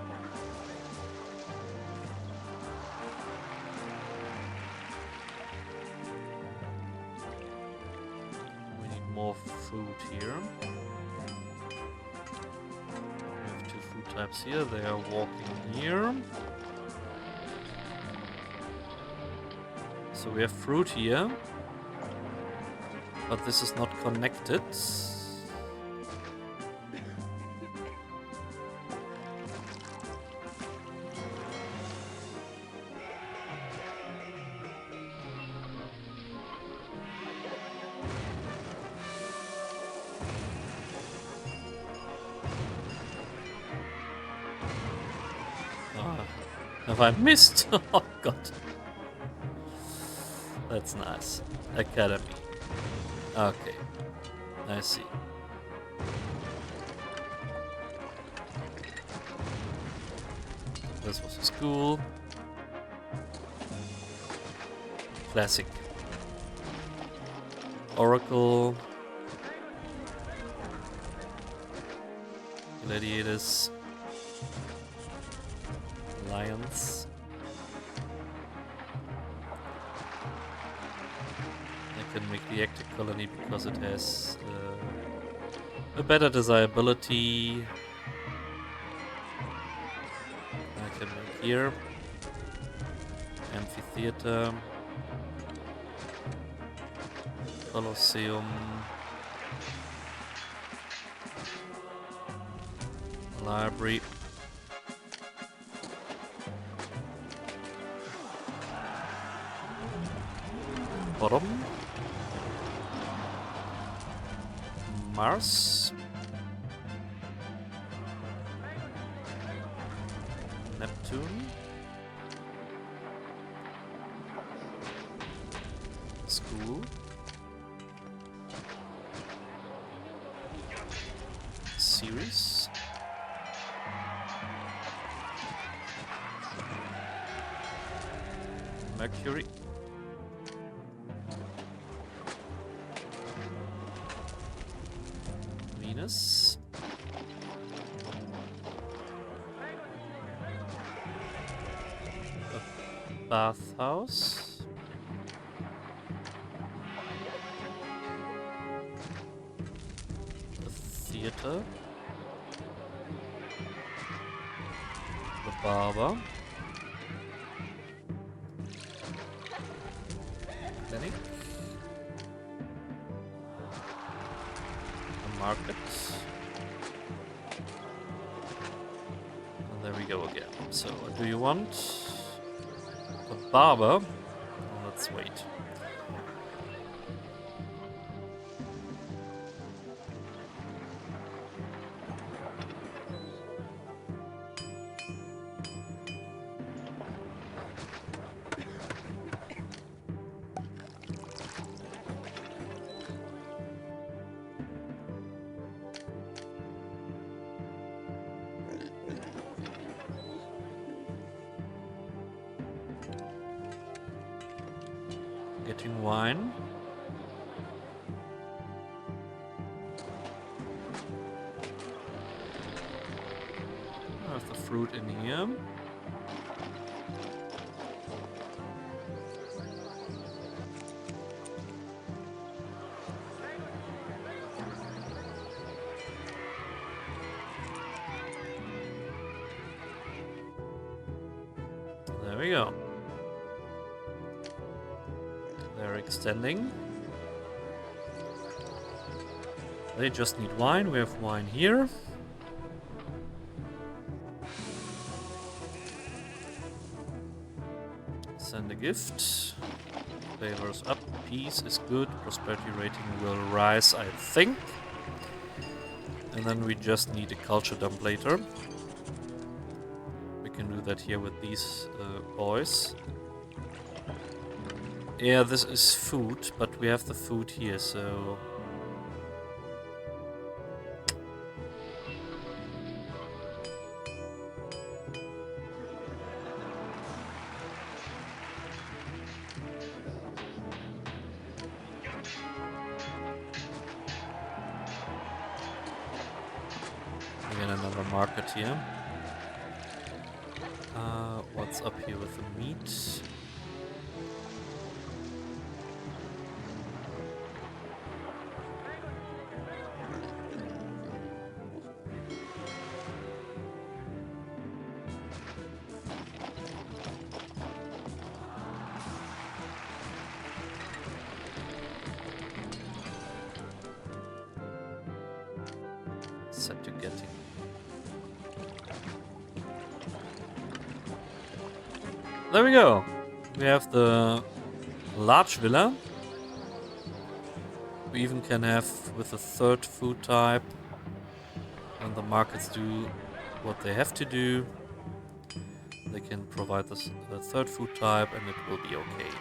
We need more food here. We have 2 food types here. They are walking here. So we have fruit here. But this is not connected. Have I missed? Oh god. That's nice. Academy. Okay. I see. This was a school. Classic. Oracle. Gladiators. Lions. I can make the active colony because it has a better desirability. I can make here amphitheater, Colosseum, library. Bottom. Mars. Neptune. School. Ceres. Mercury. Venus. A bathhouse. A theater. The barber. Clinic. Market. And there we go again. So, what do you want? A barber? Let's wait. Getting wine. I have the fruit in here. There we go. They're extending. They just need wine. We have wine here. Send a gift. Favors up. Peace is good. Prosperity rating will rise, I think. And then we just need a culture dump later. We can do that here with these boys. Yeah, this is food, but we have the food here, so... Again, another market here. What's up here with the meat? Set to getting. There we go. We have the large villa. We even can have with a third food type. When the markets do what they have to do, they can provide us the third food type and it will be okay.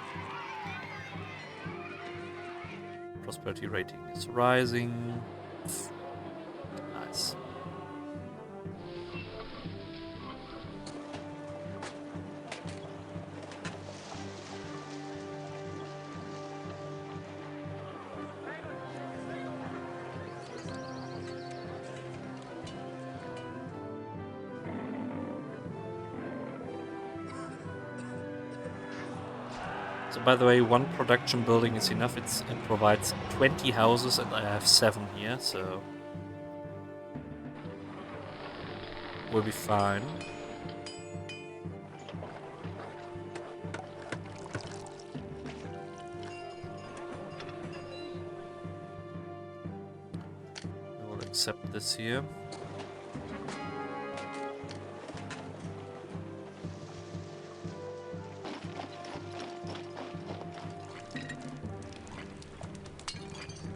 Prosperity rating is rising. Nice. So by the way, one production building is enough. It provides 20 houses and I have 7 here, so we'll be fine. I will accept this here.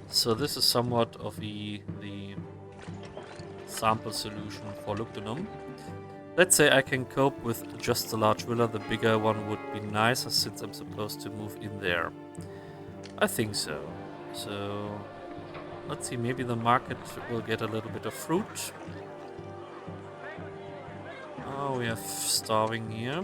So this is somewhat of the sample solution for Lugdunum. Let's say I can cope with just the large villa. The bigger one would be nicer since I'm supposed to move in there. I think so. So let's see, maybe the market will get a little bit of fruit. Oh, we have starving here.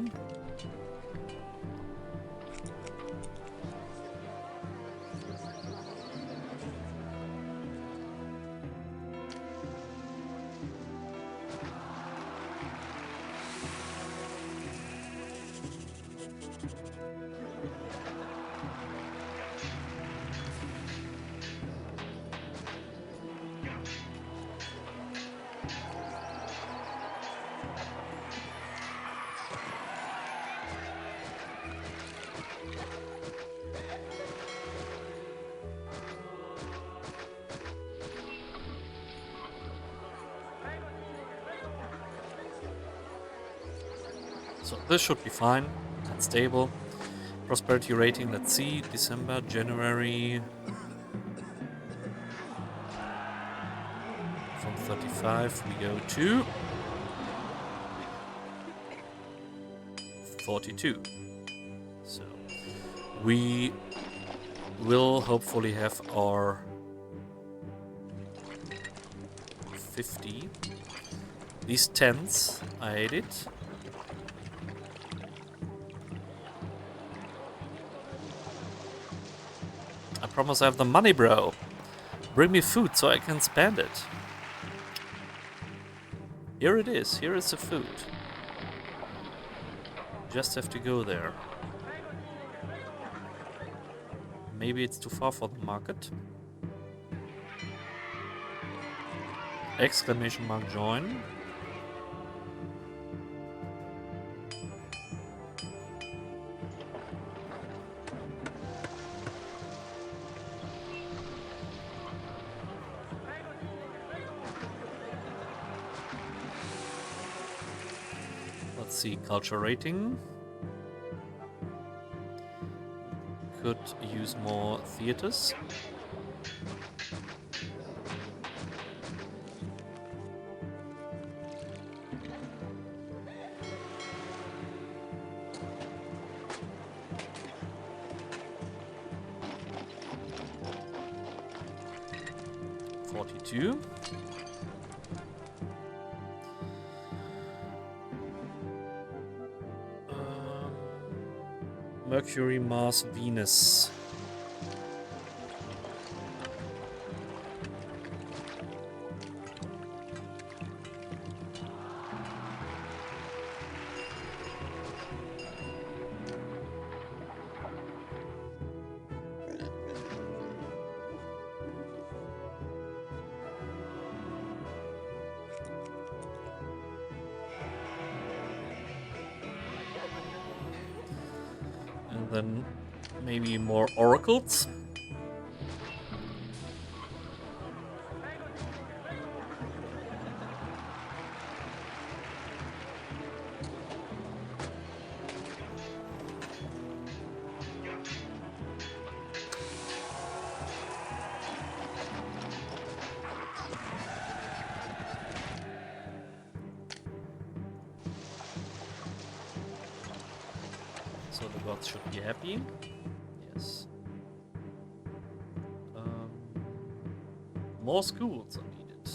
So this should be fine and stable. Prosperity rating, let's see, December, January. From 35 we go to 42. So we will hopefully have our 50. These tents, I hate it. I promise I have the money, bro. Bring me food so I can spend it. Here it is. Here is the food. Just have to go there. Maybe it's too far for the market. Exclamation mark join. Let's see, culture rating. Could use more theaters. .42. Mercury, Mars, Venus. then maybe more oracles. So the gods should be happy. Yes. More schools are needed.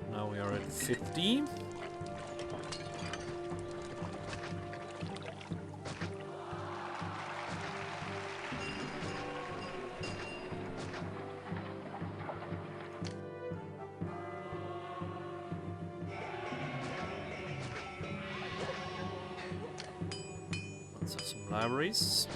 Now we are at 50. Let's have some libraries.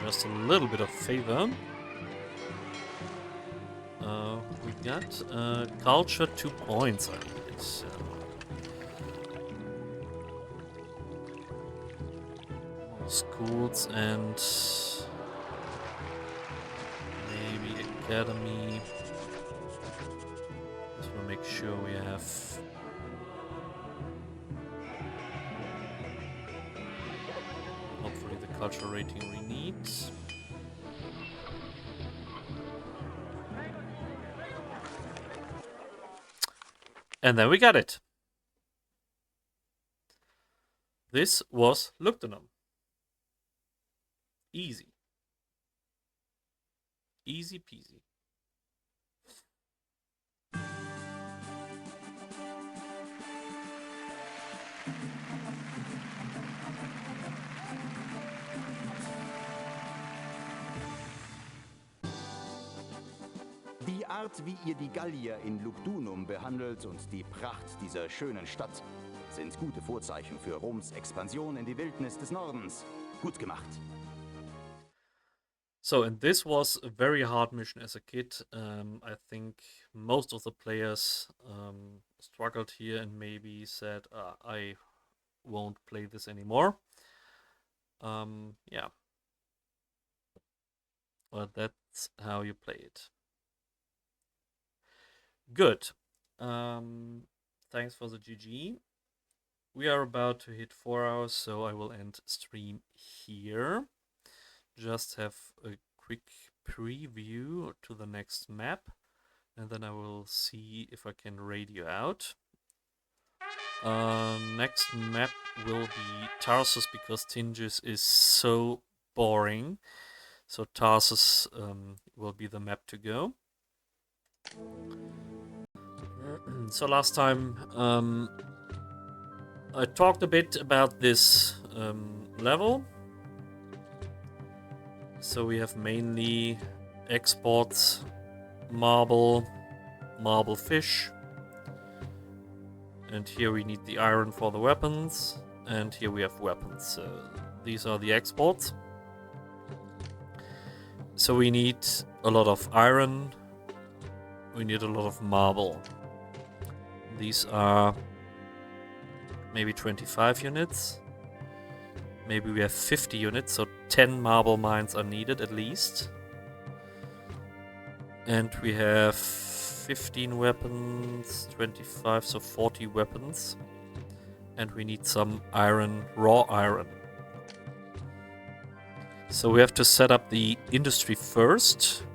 Just a little bit of favor. We got culture 2 points. I needed. More schools and maybe academy. Just want to make sure we have. Hopefully the culture rating we need. And then we got it. This was Lugdunum. Easy. Easy peasy. Die Art, wie ihr die Gallier in Lugdunum behandelt und die Pracht dieser schönen Stadt sind gute Vorzeichen für Roms Expansion in die Wildnis des Nordens. Gut gemacht. So, and this was a very hard mission as a kid. I think most of the players struggled here and maybe said, I won't play this anymore. Yeah. But that's how you play it. Good. Thanks for the GG. We are about to hit 4 hours, so I will end stream here. Just have a quick preview to the next map, and then I will see if I can raid you out. Next map will be Tarsus, because Tingis is so boring. So Tarsus will be the map to go. So last time I talked a bit about this level. So we have mainly exports, marble fish, and here we need the iron for the weapons, and here we have weapons. These are the exports. So we need a lot of iron, we need a lot of marble. These are maybe 25 units. Maybe we have 50 units, so 10 marble mines are needed at least. And we have 15 weapons, 25, so 40 weapons. And we need some iron, raw iron. So we have to set up the industry first.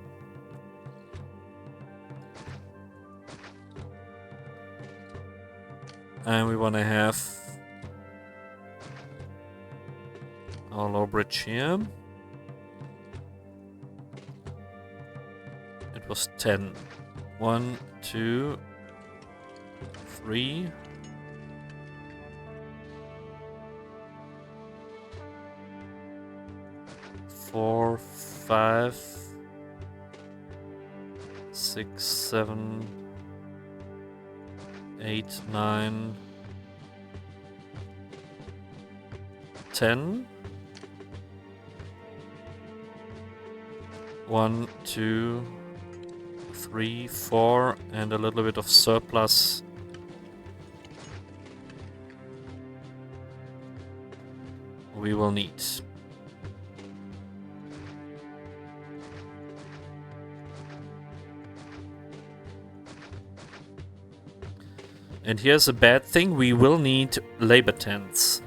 And we want to have our low bridge here. It was 10. 1, 2, 3. 4, 5, 6, 7, 8, 9, 10. 1, 2, 3, 4, and a little bit of surplus. We will need. And here's a bad thing, we will need labor tents.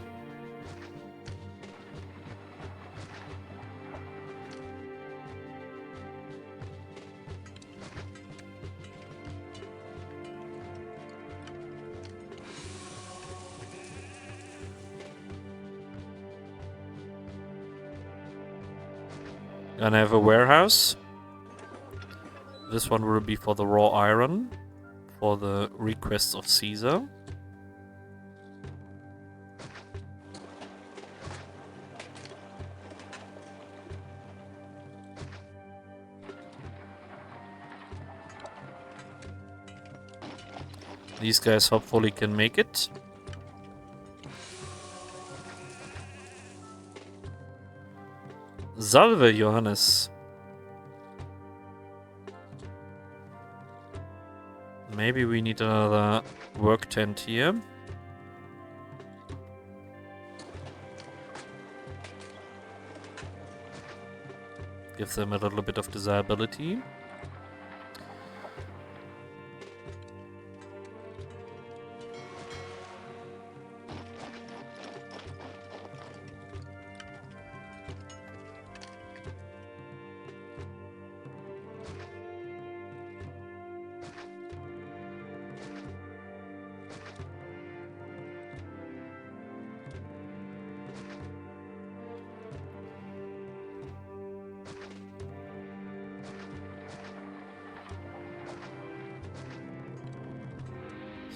Gonna have a warehouse. This one will be for the raw iron, for the requests of Caesar. These guys hopefully can make it. Salve, Johannes. Maybe we need another work tent here. Give them a little bit of desirability.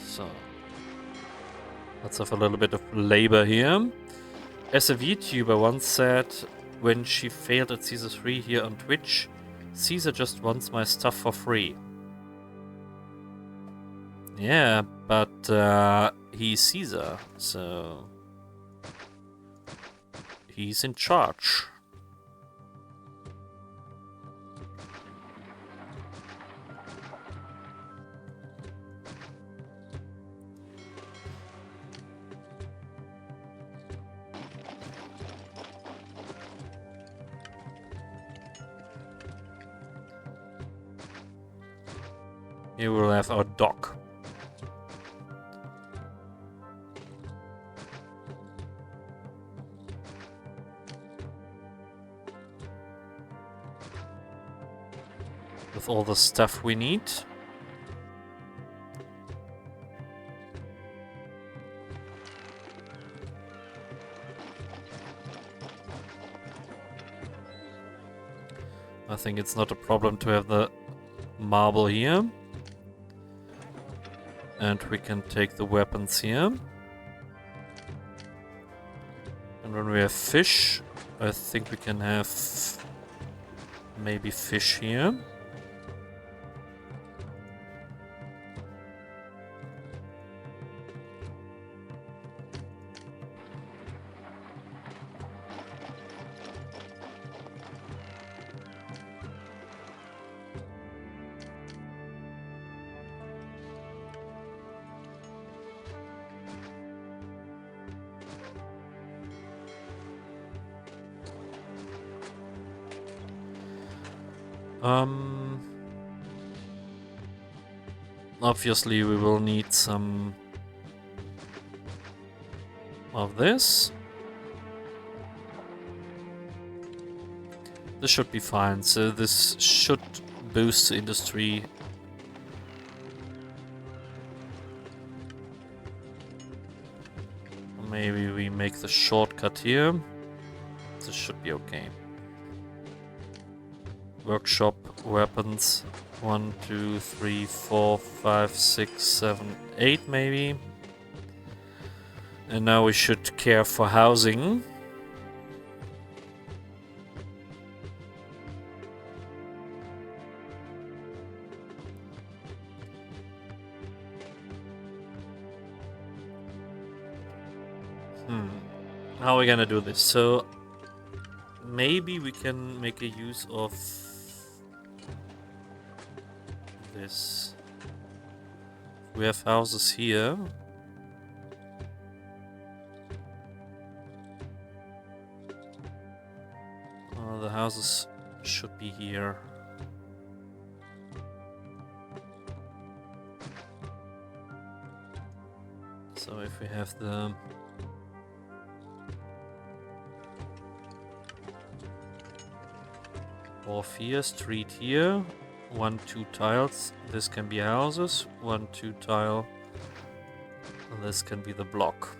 So, let's have a little bit of labor here. As a VTuber once said when she failed at Caesar 3 here on Twitch, Caesar just wants my stuff for free. Yeah, but he's Caesar, so he's in charge. Here we'll have our dock. With all the stuff we need. I think it's not a problem to have the marble here. And we can take the weapons here. And when we have fish, I think we can have maybe fish here. Obviously we will need some of this. This should be fine, so this should boost the industry. Maybe we make the shortcut here. This should be okay. Workshop, weapons. 1, 2, 3, 4, 5, 6, 7, 8 maybe. And now we should care for housing. How are we gonna do this? So maybe we can make a use of this. We have houses here. The houses should be here. So if we have the wharf here, street here, 1, 2 tiles, this can be houses, 1, 2 tile, and this can be the block.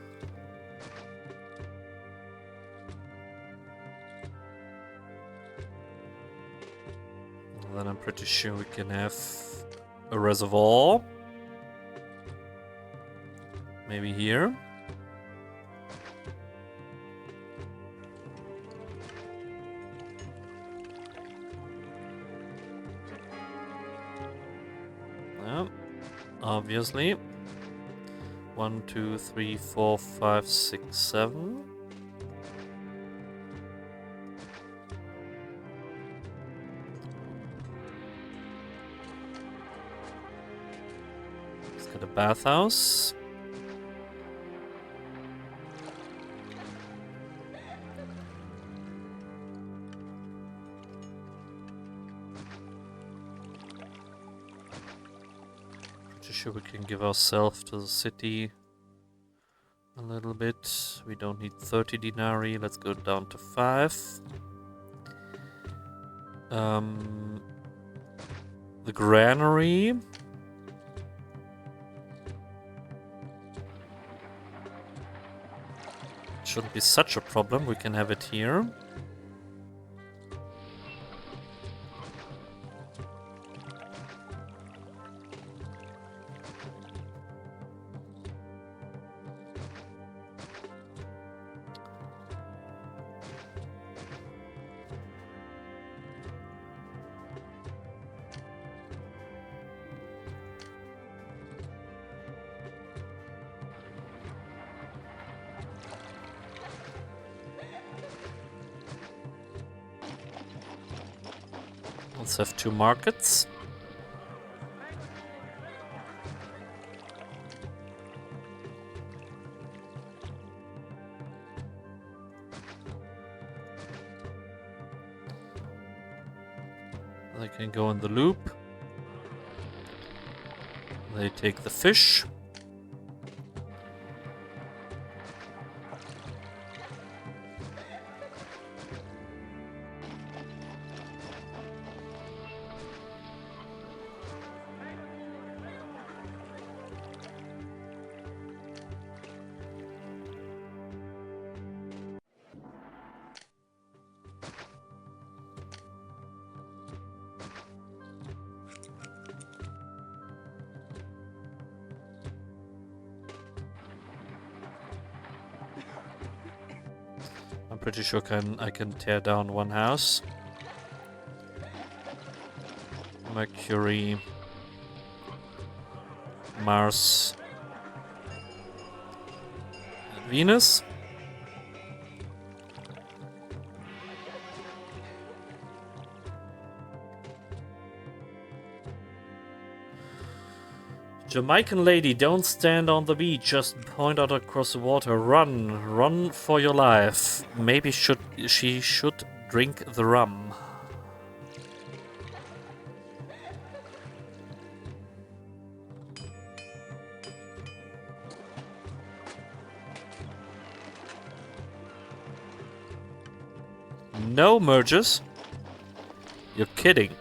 And then I'm pretty sure we can have a reservoir. Maybe here. Yeah, obviously. 1, 2, 3, 4, 5, 6, 7. Let's get a bathhouse. Sure, we can give ourselves to the city a little bit. We don't need 30 denarii. Let's go down to 5. The granary. Shouldn't be such a problem. We can have it here. Let's have 2 markets. They can go in the loop. They take the fish. I'm pretty sure I can tear down 1 house. Mercury, Mars, and Venus. Jamaican lady, don't stand on the beach, just point out across the water. Run, run for your life. Maybe she should drink the rum. No merges? You're kidding.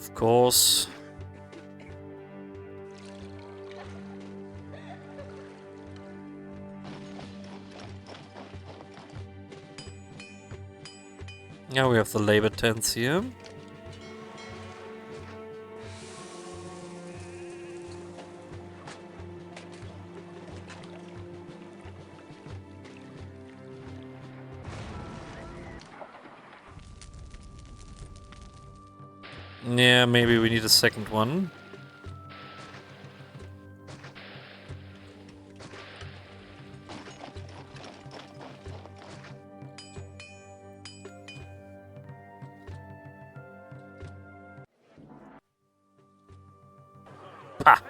Of course. Now we have the labor tents here. Yeah, maybe we need a second one. Pa!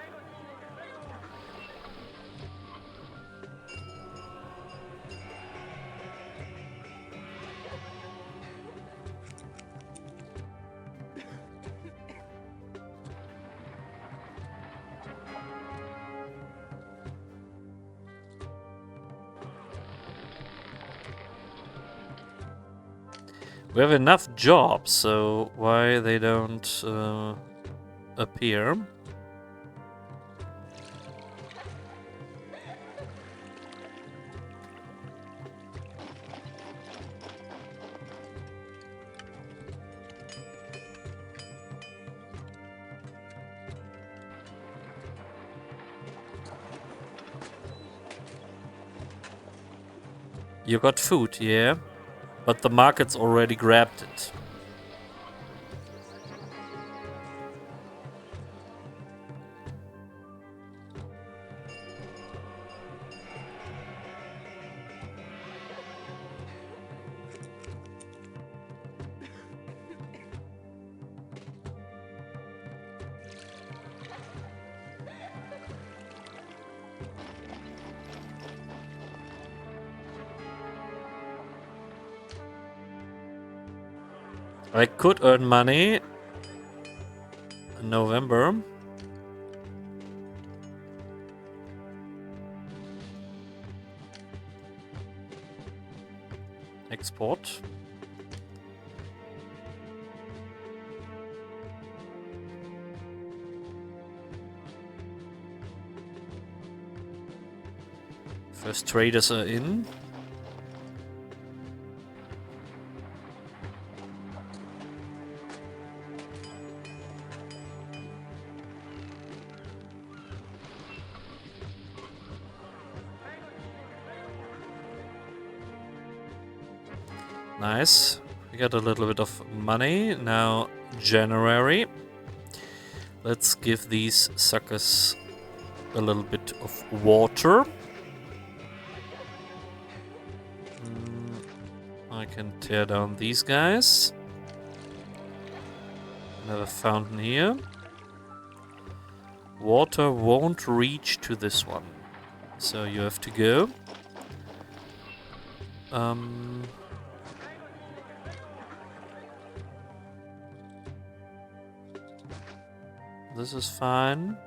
We have enough jobs, so why they don't appear? You got food, yeah? But the market's already grabbed it. I could earn money in November. Export. First traders are in. Nice. We got a little bit of money. Now, January. Let's give these suckers a little bit of water. I can tear down these guys. Another fountain here. Water won't reach to this one, so you have to go. This is fine.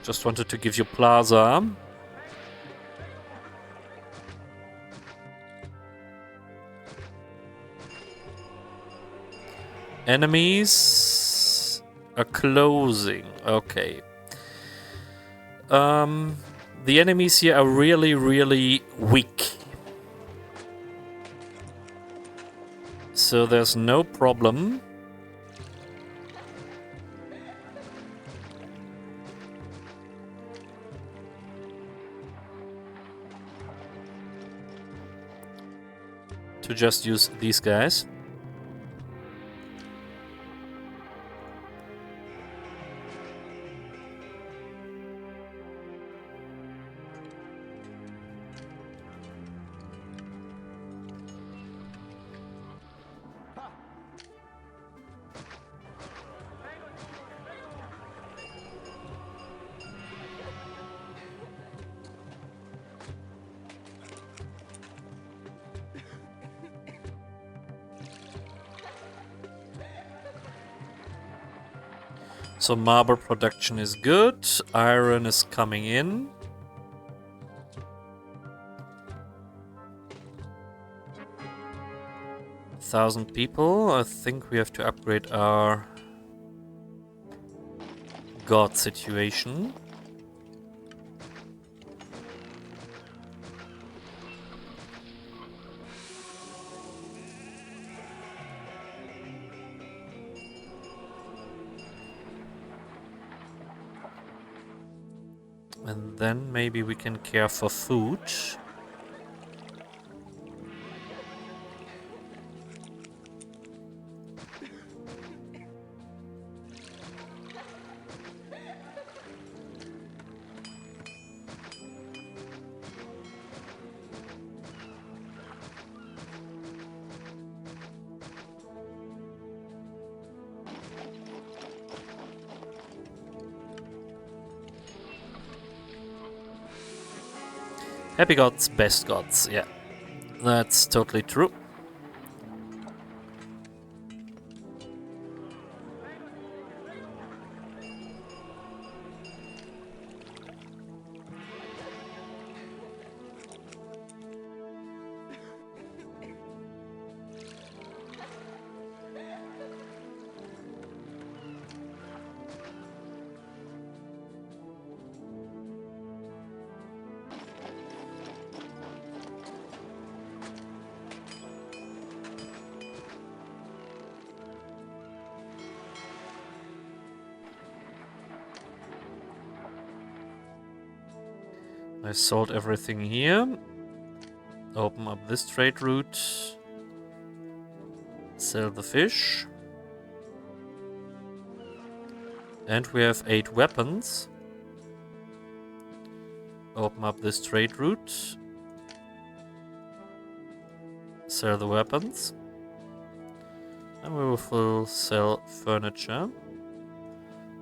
Just wanted to give you plaza. Enemies are closing. Okay. The enemies here are really, really weak. So there's no problem. To just use these guys. So marble production is good. Iron is coming in. Thousand people. I think we have to upgrade our god situation. And then maybe we can care for food. Happy gods, best gods. Yeah, that's totally true. I sold everything here. Open up this trade route. Sell the fish. And we have 8 weapons. Open up this trade route. Sell the weapons. And we will sell furniture.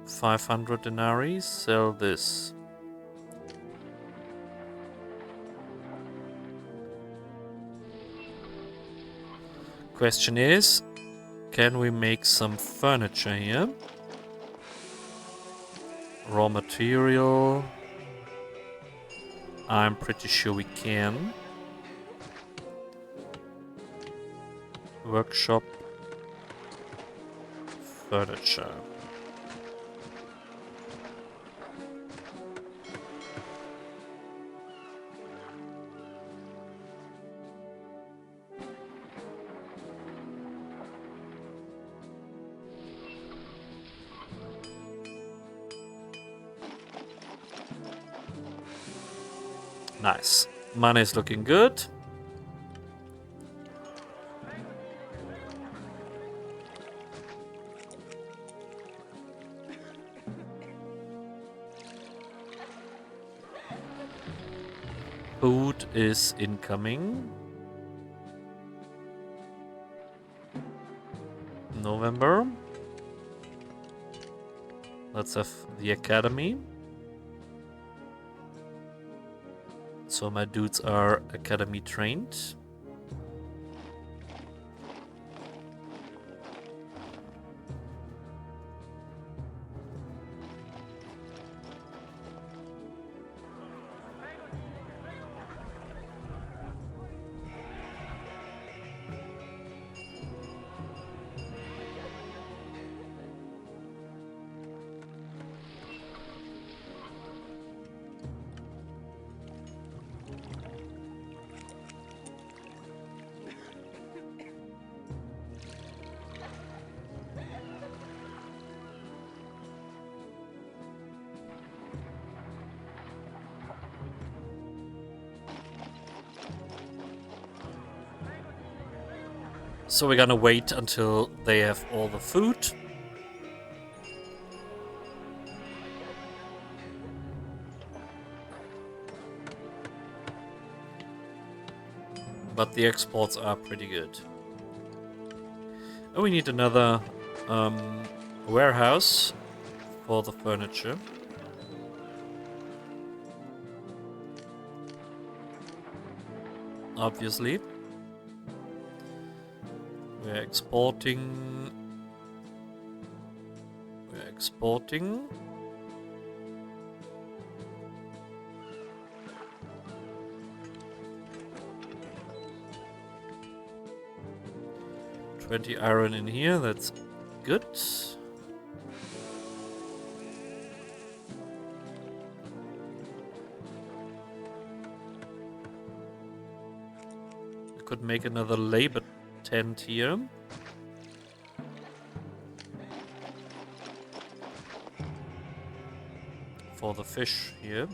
500 denarii. Sell this. Question is, can we make some furniture here? Raw material. I'm pretty sure we can. Workshop. Furniture. Nice. Money is looking good. Food is incoming. November. Let's have the academy. So my dudes are academy trained. So we're gonna wait until they have all the food. But the exports are pretty good. And we need another warehouse for the furniture. Obviously. We're exporting. We're exporting. $20 iron in here, that's good. I could make another labor tent here. For the fish here.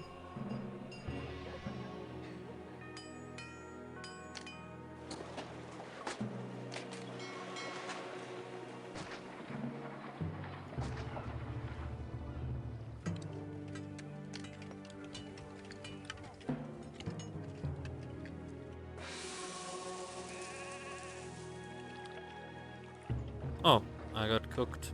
Oh, I got cooked.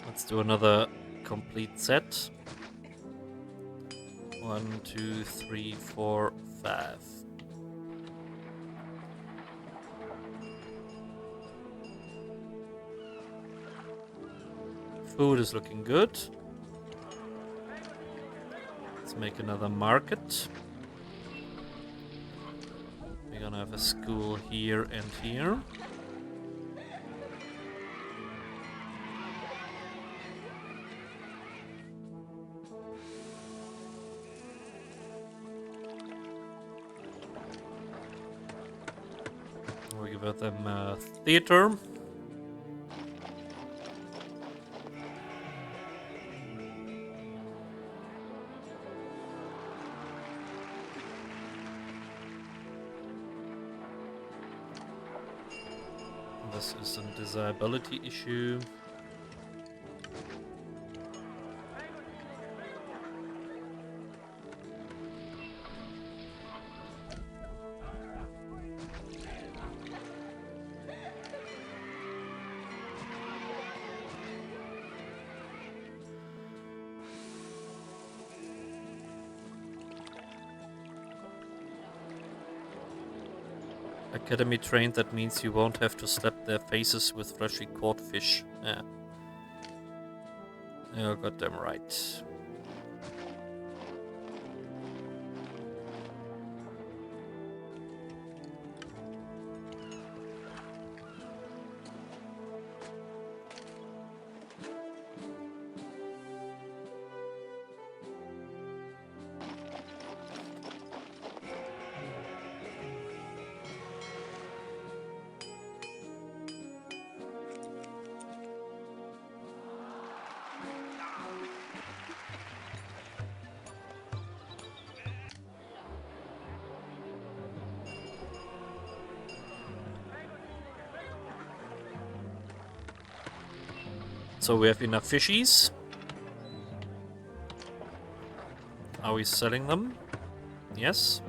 Let's do another complete set. 1, 2, 3, 4, 5. Food is looking good. Let's make another market. We're gonna have a school here and here. We give them a theater. This is a desirability issue. Academy trained, that means you won't have to slap their faces with freshly caught fish. Yeah. You got them right. So we have enough fishies. Are we selling them? Yes.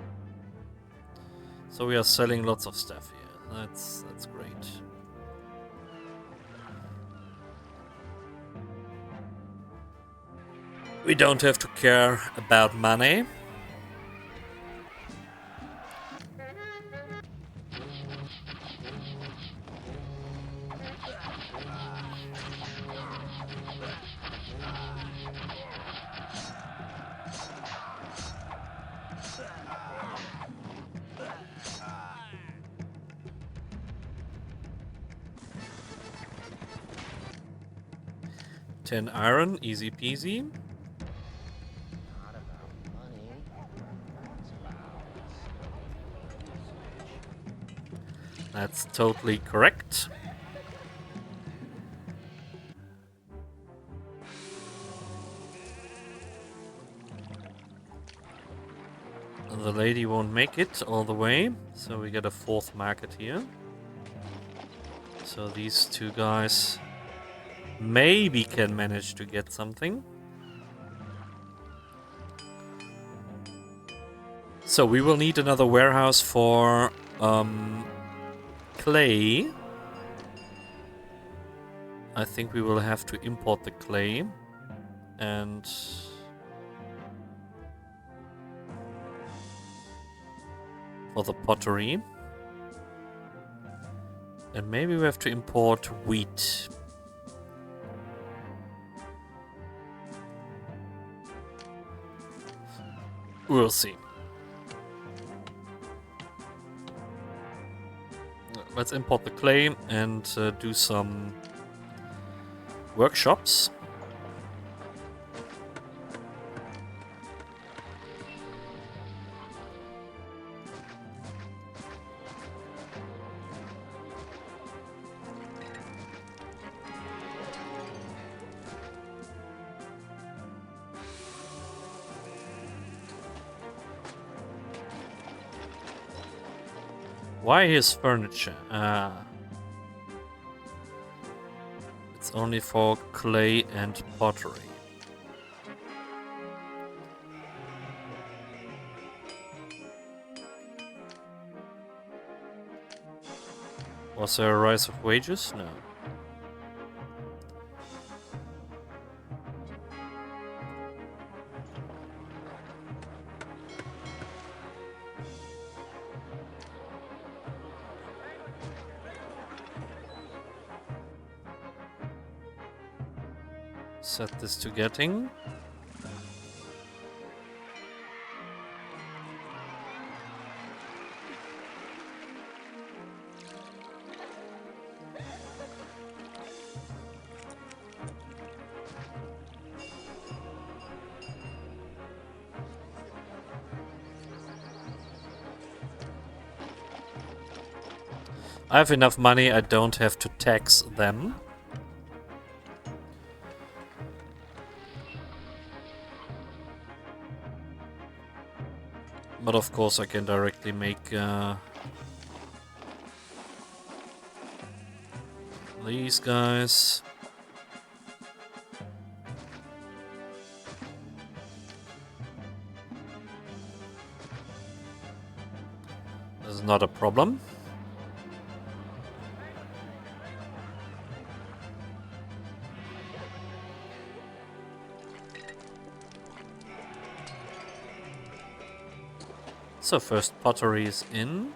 So we are selling lots of stuff here. That's great. We don't have to care about money. $10 iron, easy peasy. That's totally correct. lady won't make it all the way, so we get a 4th market here. So these 2 guys maybe can manage to get something. So we will need another warehouse for clay. I think we will have to import the clay and for the pottery. And maybe we have to import wheat. We'll see. Let's import the clay and do some workshops. Why his furniture? It's only for clay and pottery. Was there a rise of wages? No. Set this to getting. I have enough money, I don't have to tax them. But of course I can directly make these guys. This is not a problem. So first pottery is in.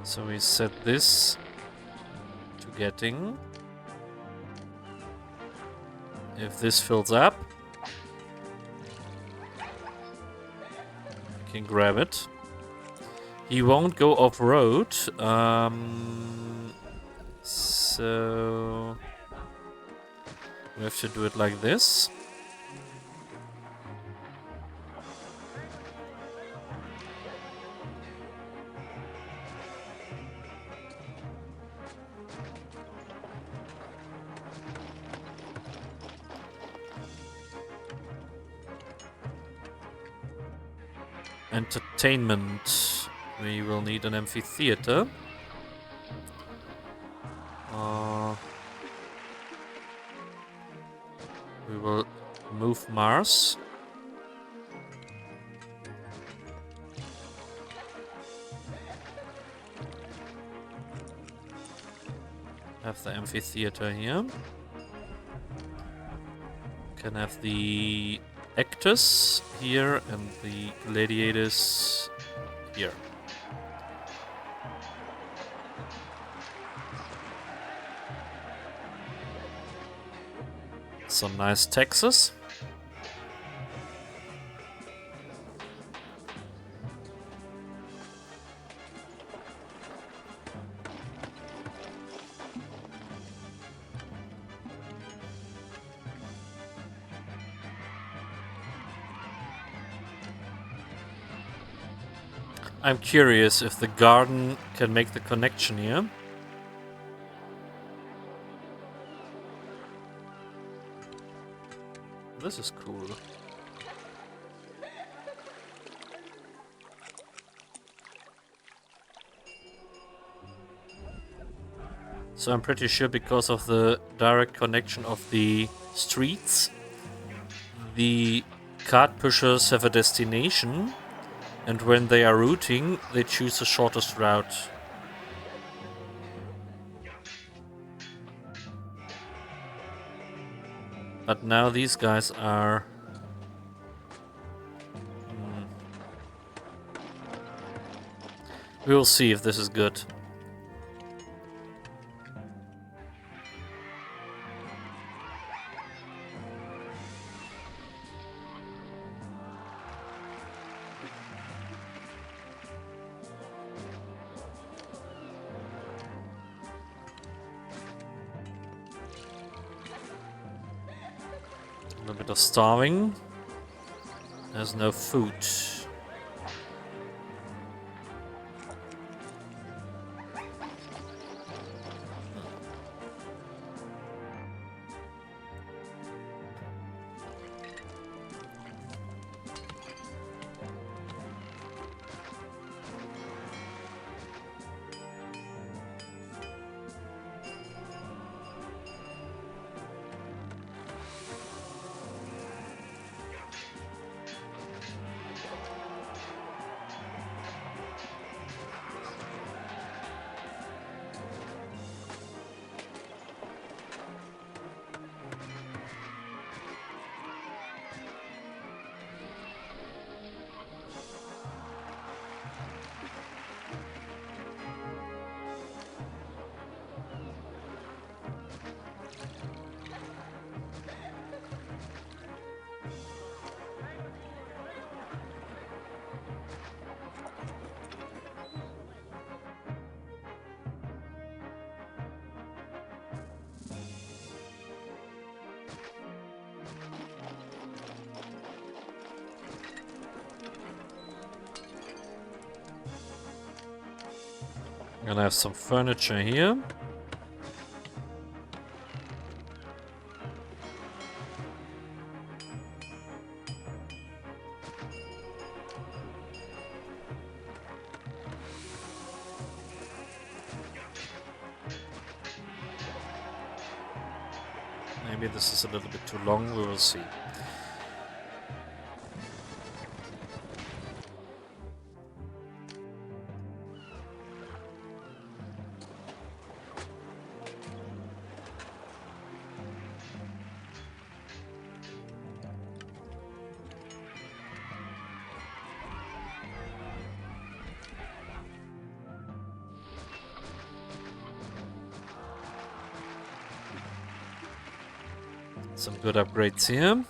So we set this to getting. If this fills up, we can grab it. He won't go off-road, so we have to do it like this. entertainment. We will need an amphitheater. We will move Mars. Have the amphitheater here. Can have the actors here and the gladiators here. Some nice taxes. I'm curious if the garden can make the connection here. This is cool. So I'm pretty sure because of the direct connection of the streets, the cart pushers have a destination, and when they are routing, they choose the shortest route. But now these guys are... We will see if this is good. A bit of starving. There's no food. I'm gonna have some furniture here. Maybe this is a little bit too long, we will see. Some good upgrades here.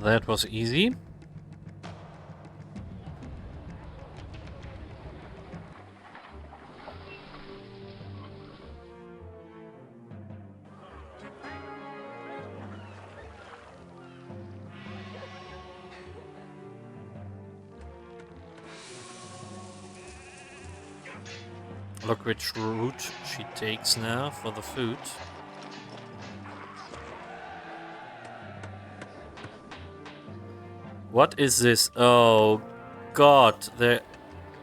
That was easy. Look which route she takes now for the food. What is this? Oh god, they're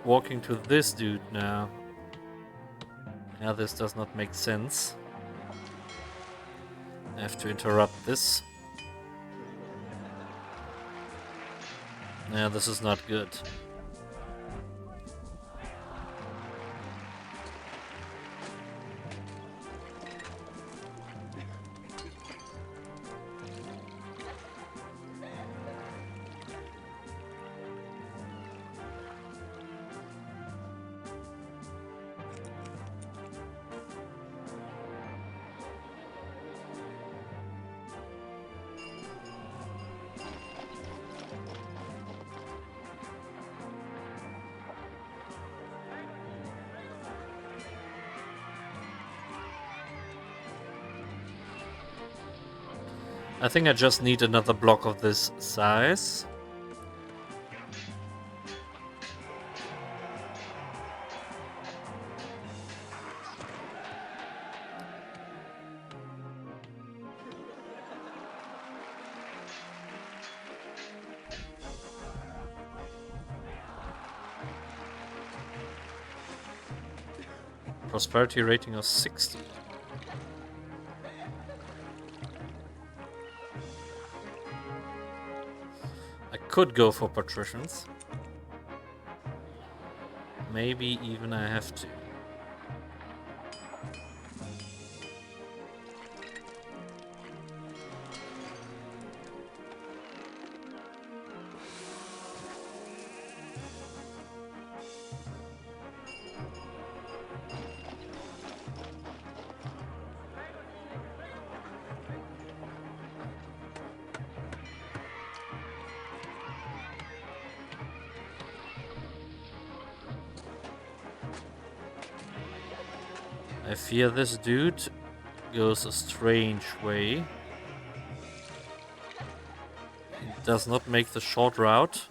walking to this dude now. Yeah, this does not make sense. I have to interrupt this. Yeah, this is not good. I think I just need another block of this size. Prosperity rating of 60. I could go for patricians. Maybe even I have to. I fear this dude goes a strange way. He does not make the short route.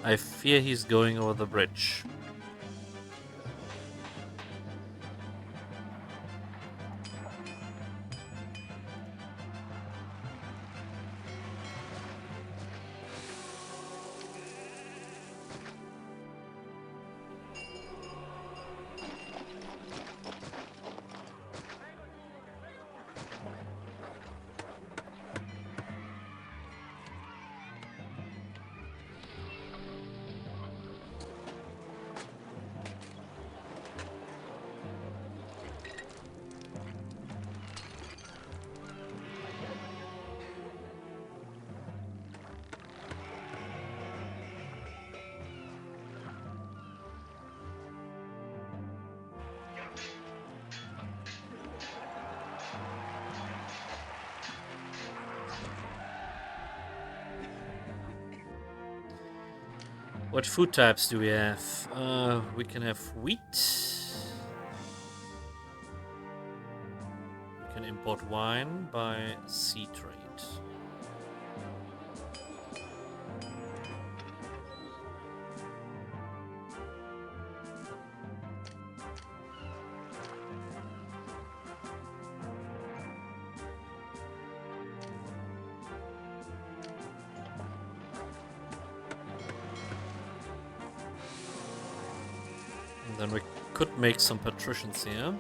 I fear he's going over the bridge. What food types do we have? We can have wheat. We can import wine by sea trade. Then we could make some patricians here.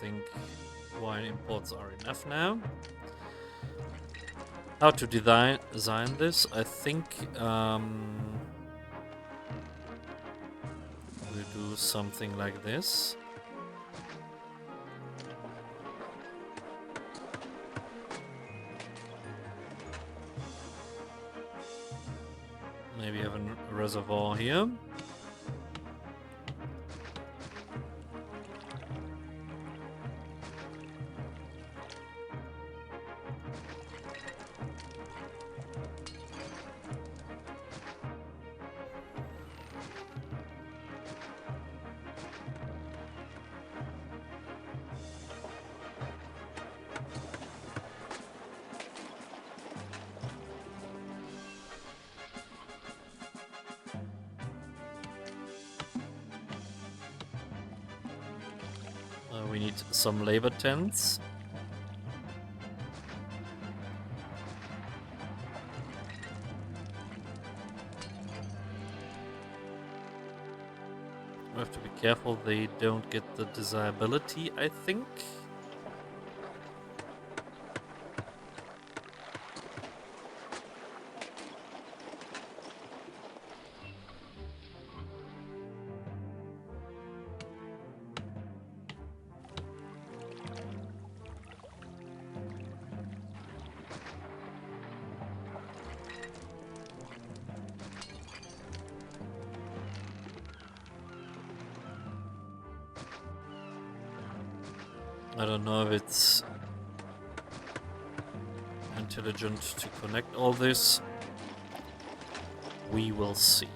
think wine imports are enough now. How to design this? I think we'll do something like this. Maybe have a reservoir here. We need some labor tents. We have to be careful they don't get the desirability, I think. I don't know if it's intelligent to connect all this. We will see.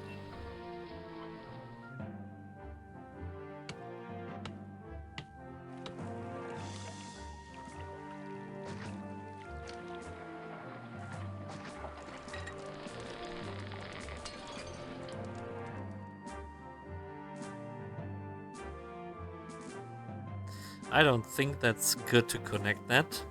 I don't think that's good to connect that.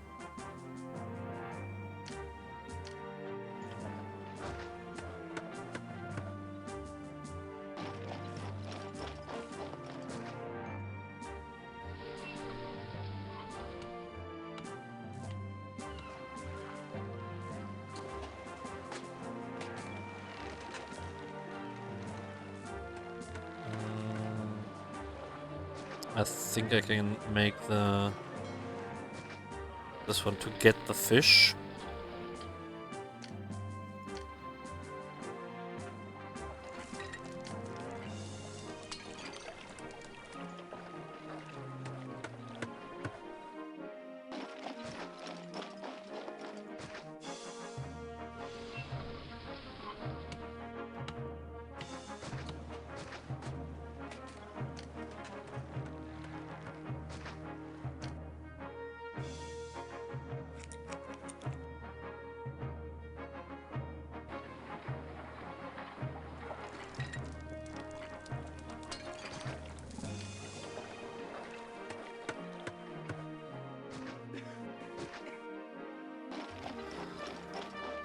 I think I can make this one to get the fish.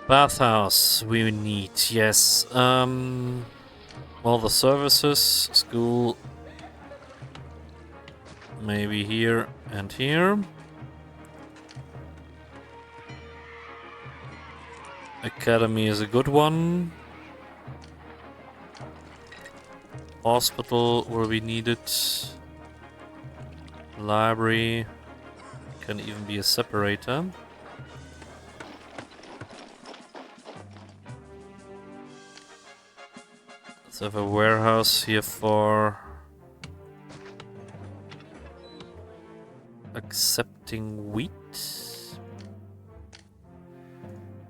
Bathhouse we need, yes. All the services, school, maybe here and here. Academy is a good one. Hospital will be needed. Library can even be a separator. Let's have a warehouse here for accepting wheat.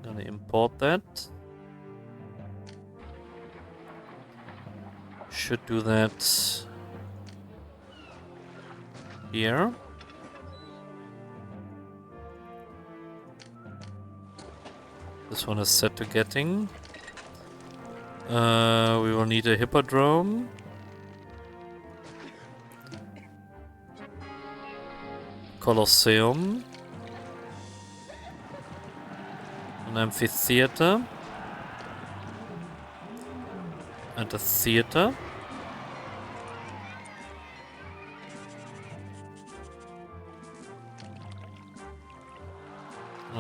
Gonna import that. Should do that here. This one is set to getting. We will need a hippodrome. Colosseum. An amphitheater. And a theater.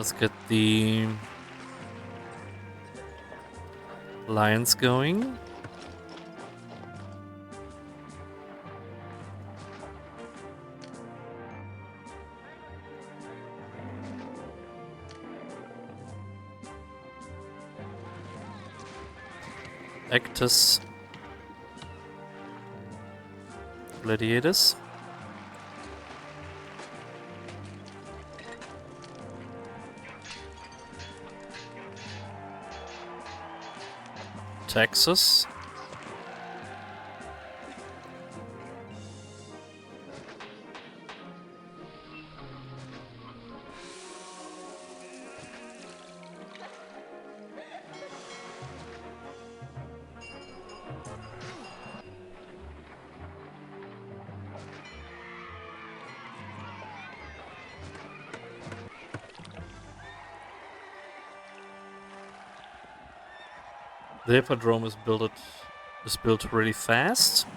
Let's get the lions going. Actus. Gladiators. Texas. The hippodrome is built really fast.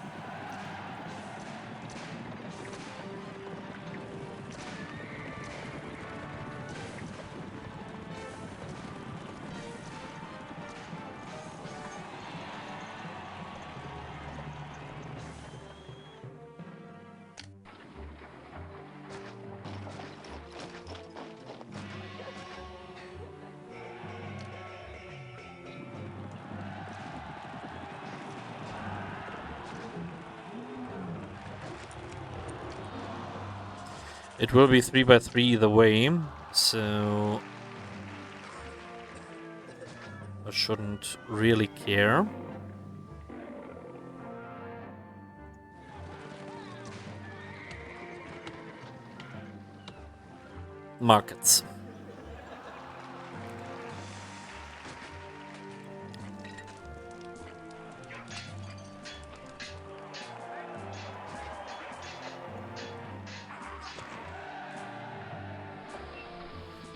It will be 3x3 either way, so I shouldn't really care. Markets.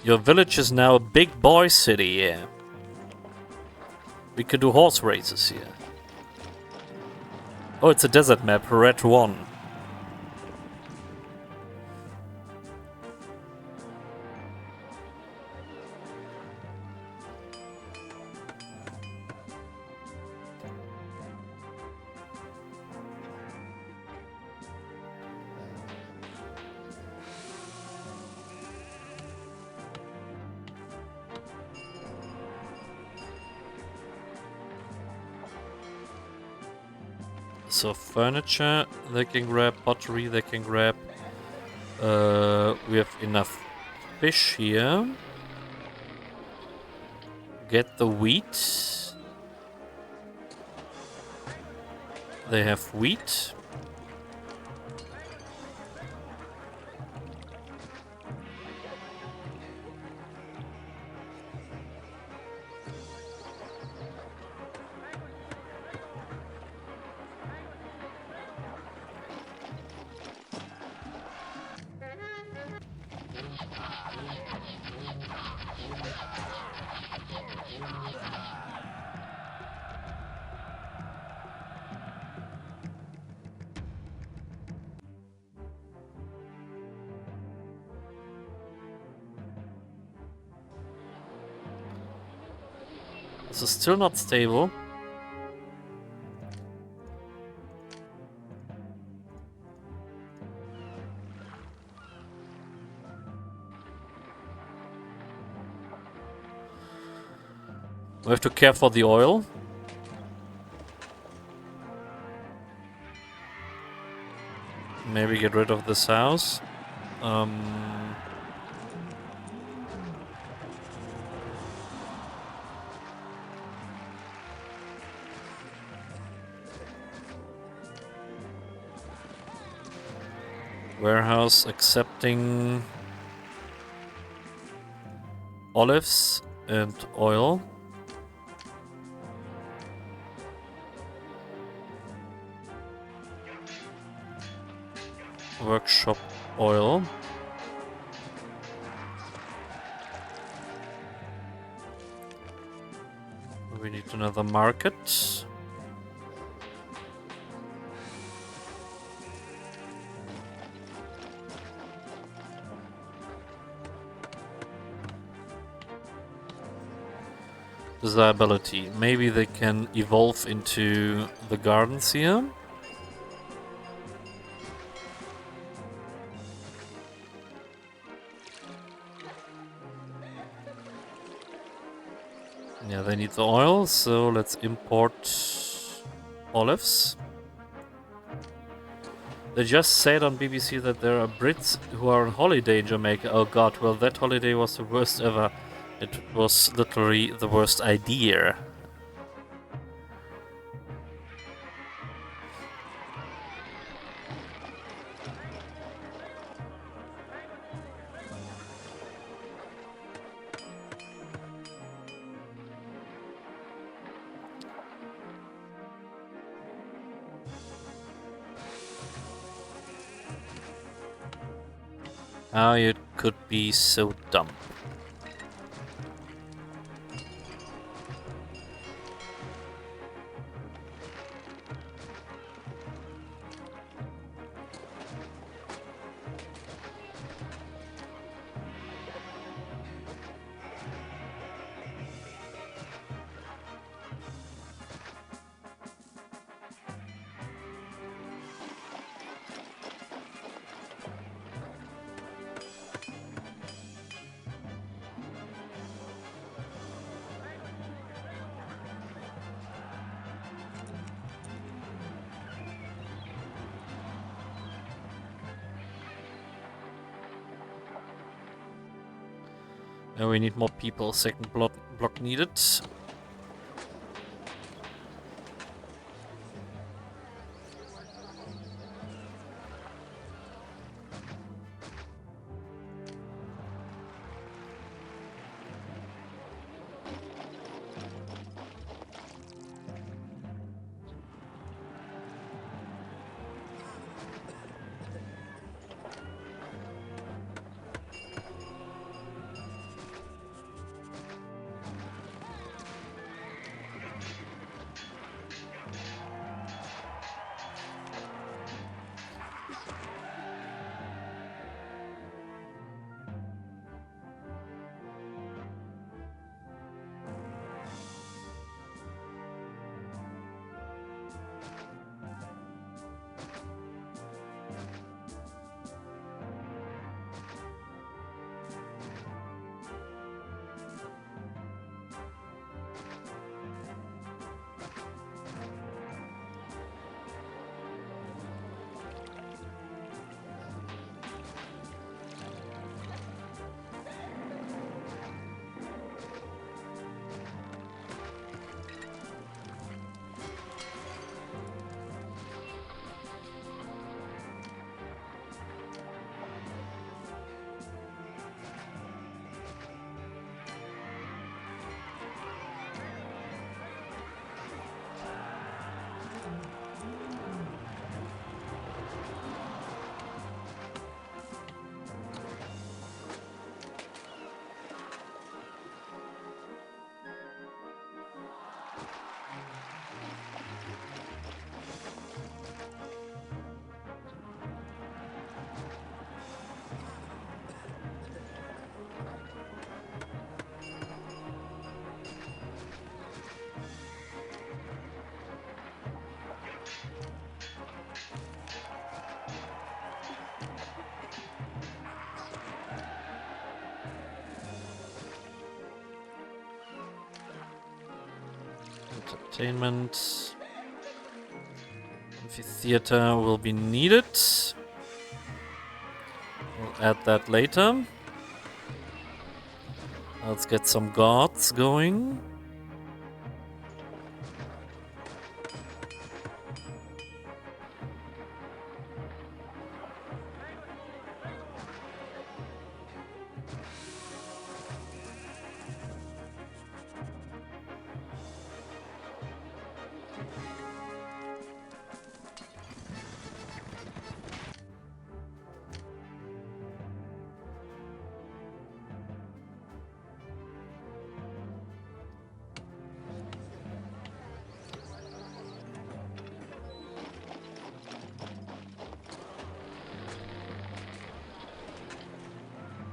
Your village is now a big boy city, yeah. We could do horse races here. Oh, it's a desert map, Red 1. So furniture they can grab, pottery they can grab. We have enough fish here. Get the wheat. They have wheat. This is still not stable. We have to care for the oil. Maybe get rid of this house. Warehouse accepting olives and oil. Workshop oil. We need another market. desirability. Maybe they can evolve into the gardens here. Yeah, they need the oil, so let's import olives. They just said on BBC that there are Brits who are on holiday in Jamaica. Oh god, well that holiday was the worst ever. It was literally the worst idea. How you could be so dumb. We need more people. Second block needed. Entertainment. Amphitheater will be needed. We'll add that later. Let's get some guards going.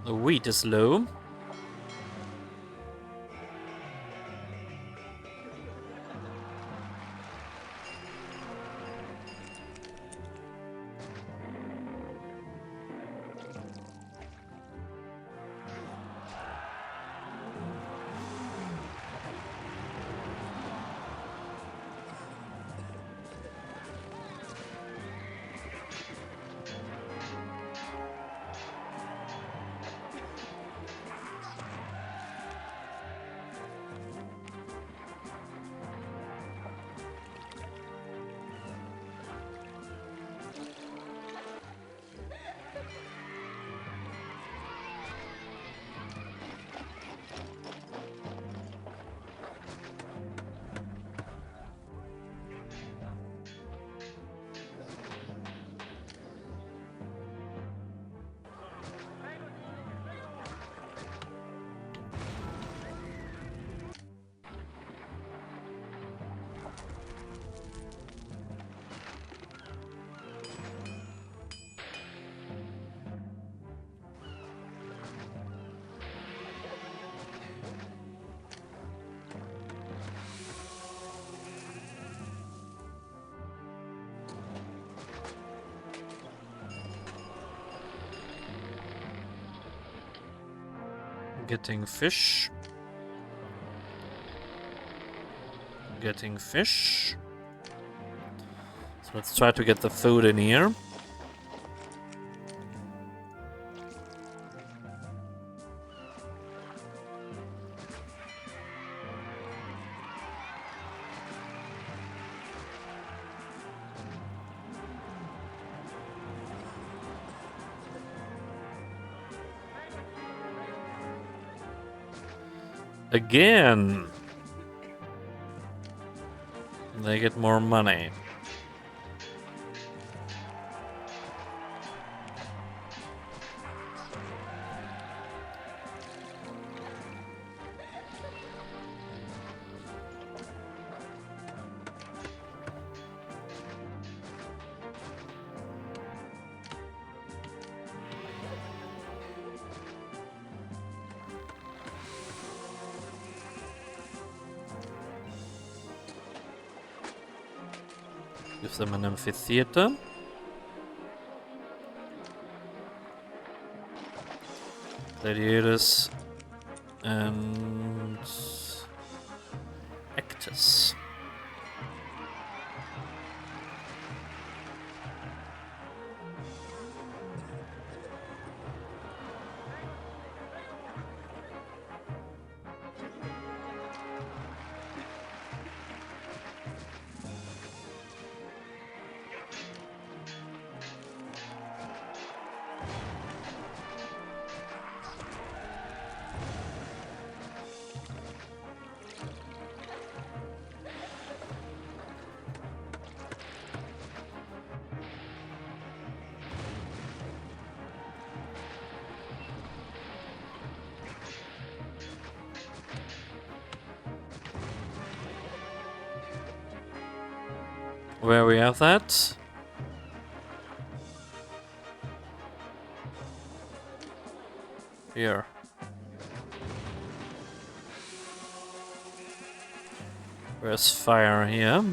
The wheat is low. Getting fish. Getting fish. So let's try to get the food in here. Again. They get more money. Give them an amphitheater. Gladiators and actors. Where we have that? Here. Where's fire here?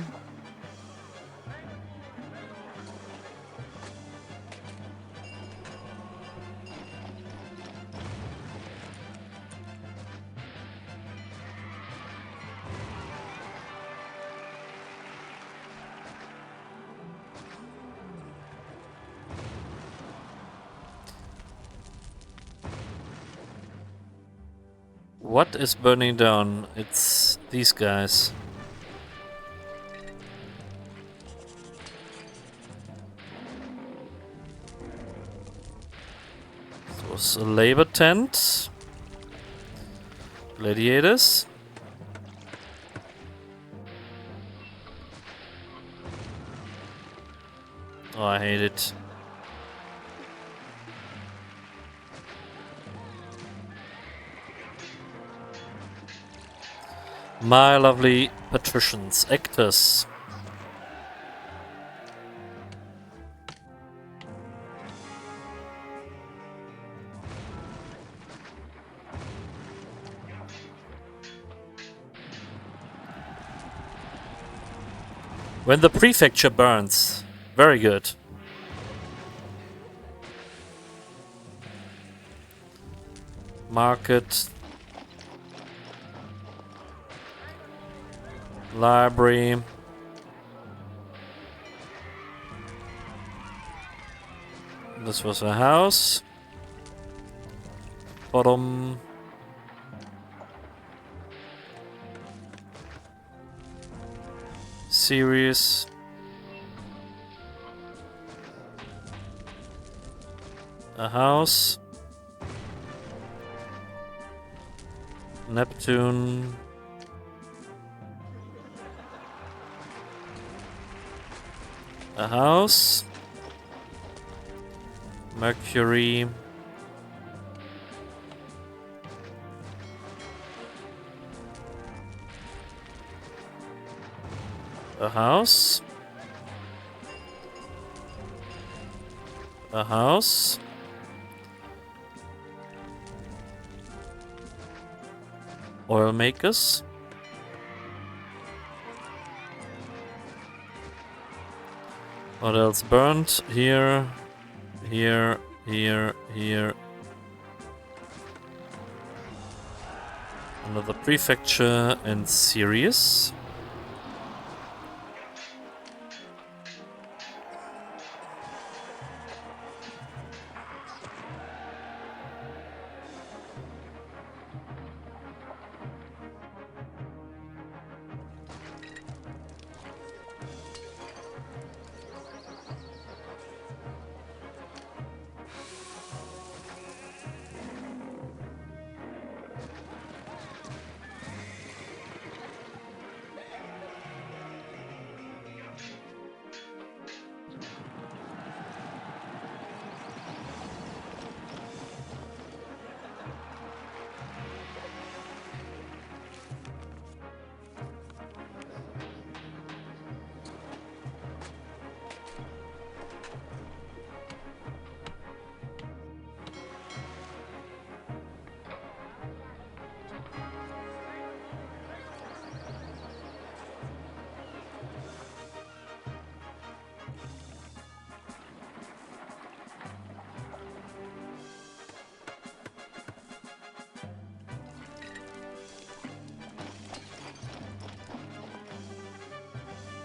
What is burning down? It's these guys. This was a labor tent. Gladiators. Oh, I hate it. My lovely patricians, actors. When the prefecture burns. Very good. Market. Library. This was a house. Bottom. Series. A house. Neptune. A house. Mercury. A house. A house. Oil makers. What else burned? Here, here, here, here. another prefecture and Sirius.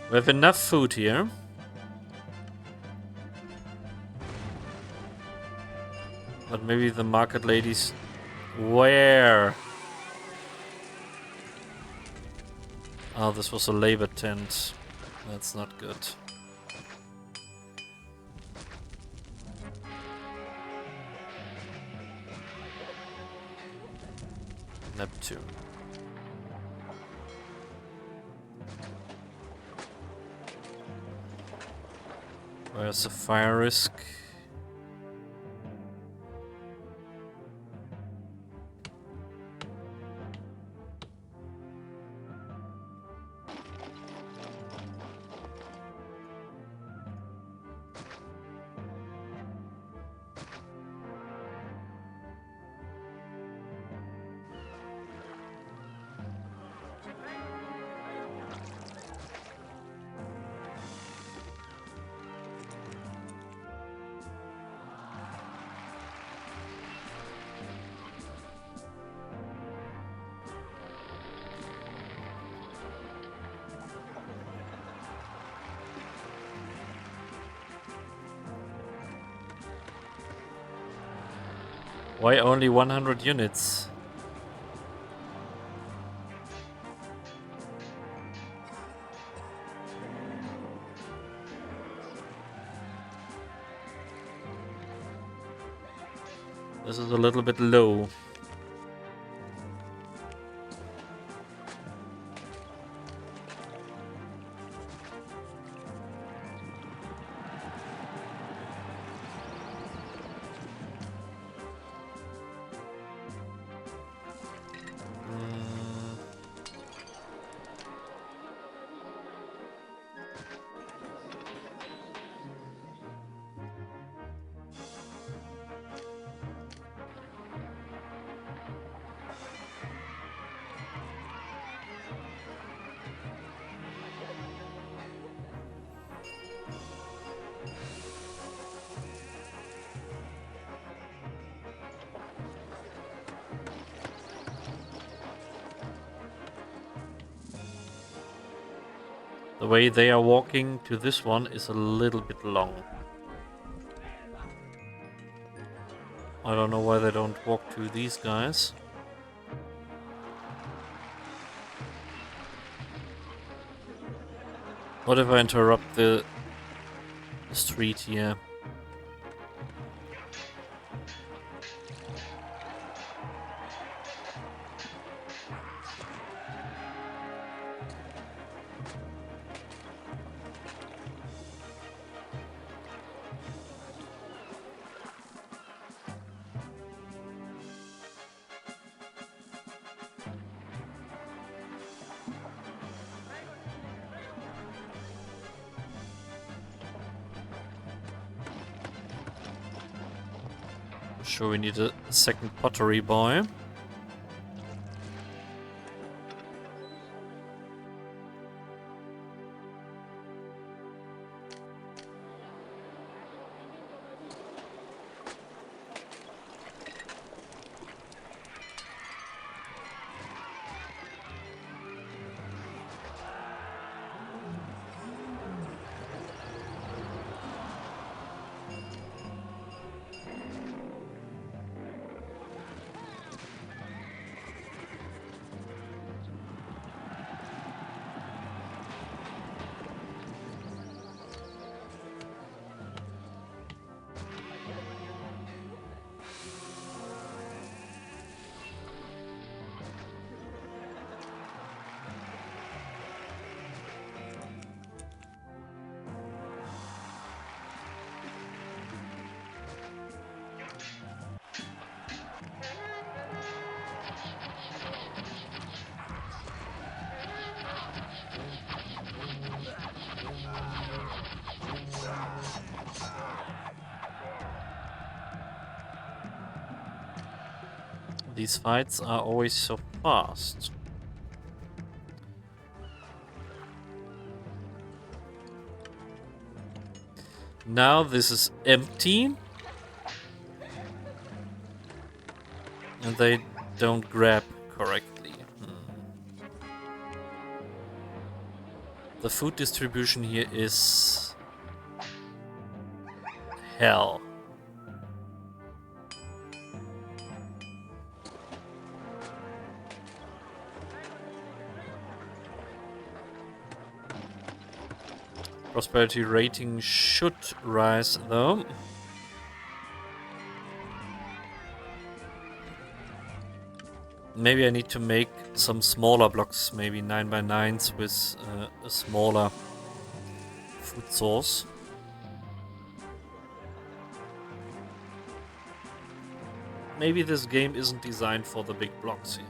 We have enough food here. But maybe the market ladies... Where? Oh, this was a labor tent. That's not good. Neptune. Where's the fire risk? Why only 100 units? This is a little bit low. The way they are walking to this one is a little bit long. I don't know why they don't walk to these guys. What if I interrupt the street here? Sure, we need a second pottery boy. These fights are always so fast. Now this is empty. And they don't grab correctly. The food distribution here is hell. Prosperity rating should rise though. Maybe I need to make some smaller blocks, maybe 9x9s with a smaller food source. Maybe this game isn't designed for the big blocks here.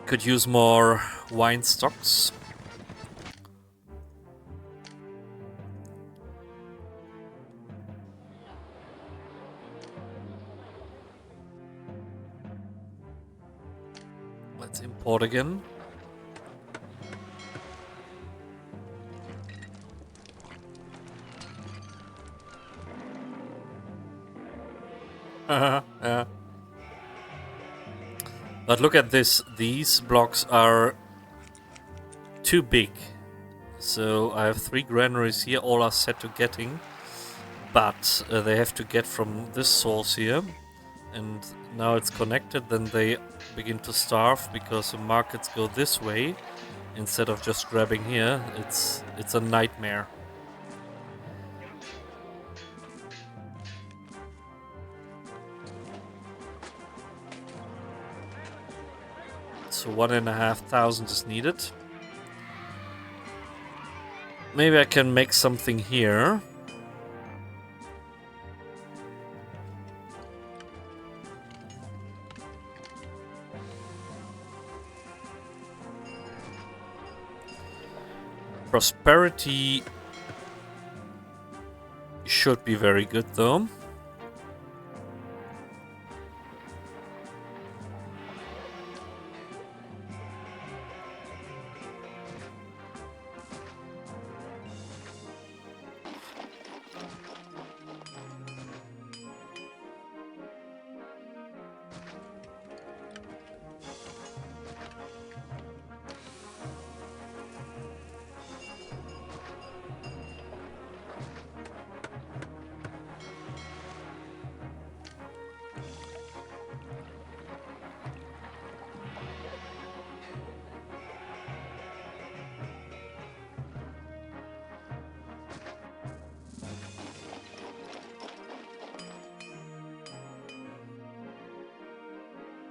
Could use more wine stocks. Let's import again. Yeah. But look at this, these blocks are too big. So I have 3 granaries here, all are set to getting. But they have to get from this source here. And now it's connected, then they begin to starve because the markets go this way. Instead of just grabbing here, it's a nightmare. So 1,500 is needed. Maybe I can make something here. Prosperity should be very good though.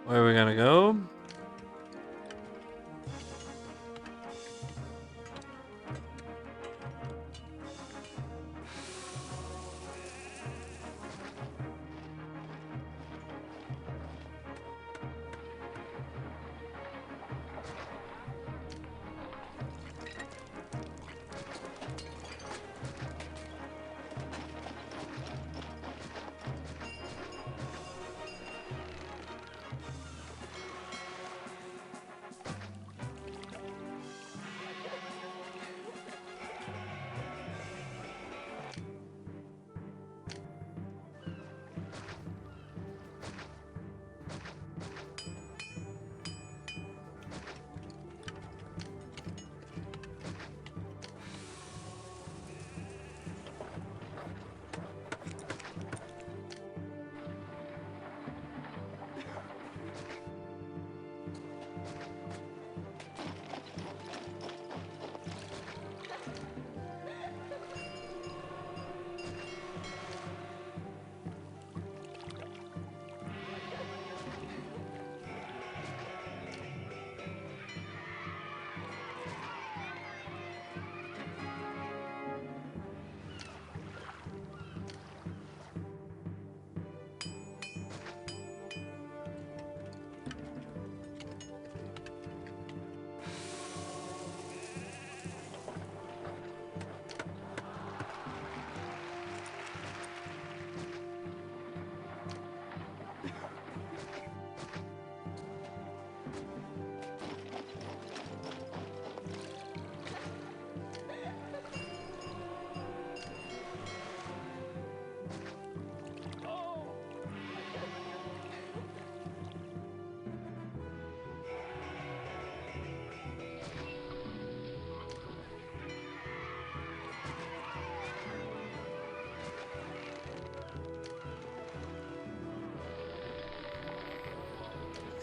Where are we gonna go?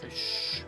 fish.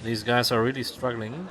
These guys are really struggling.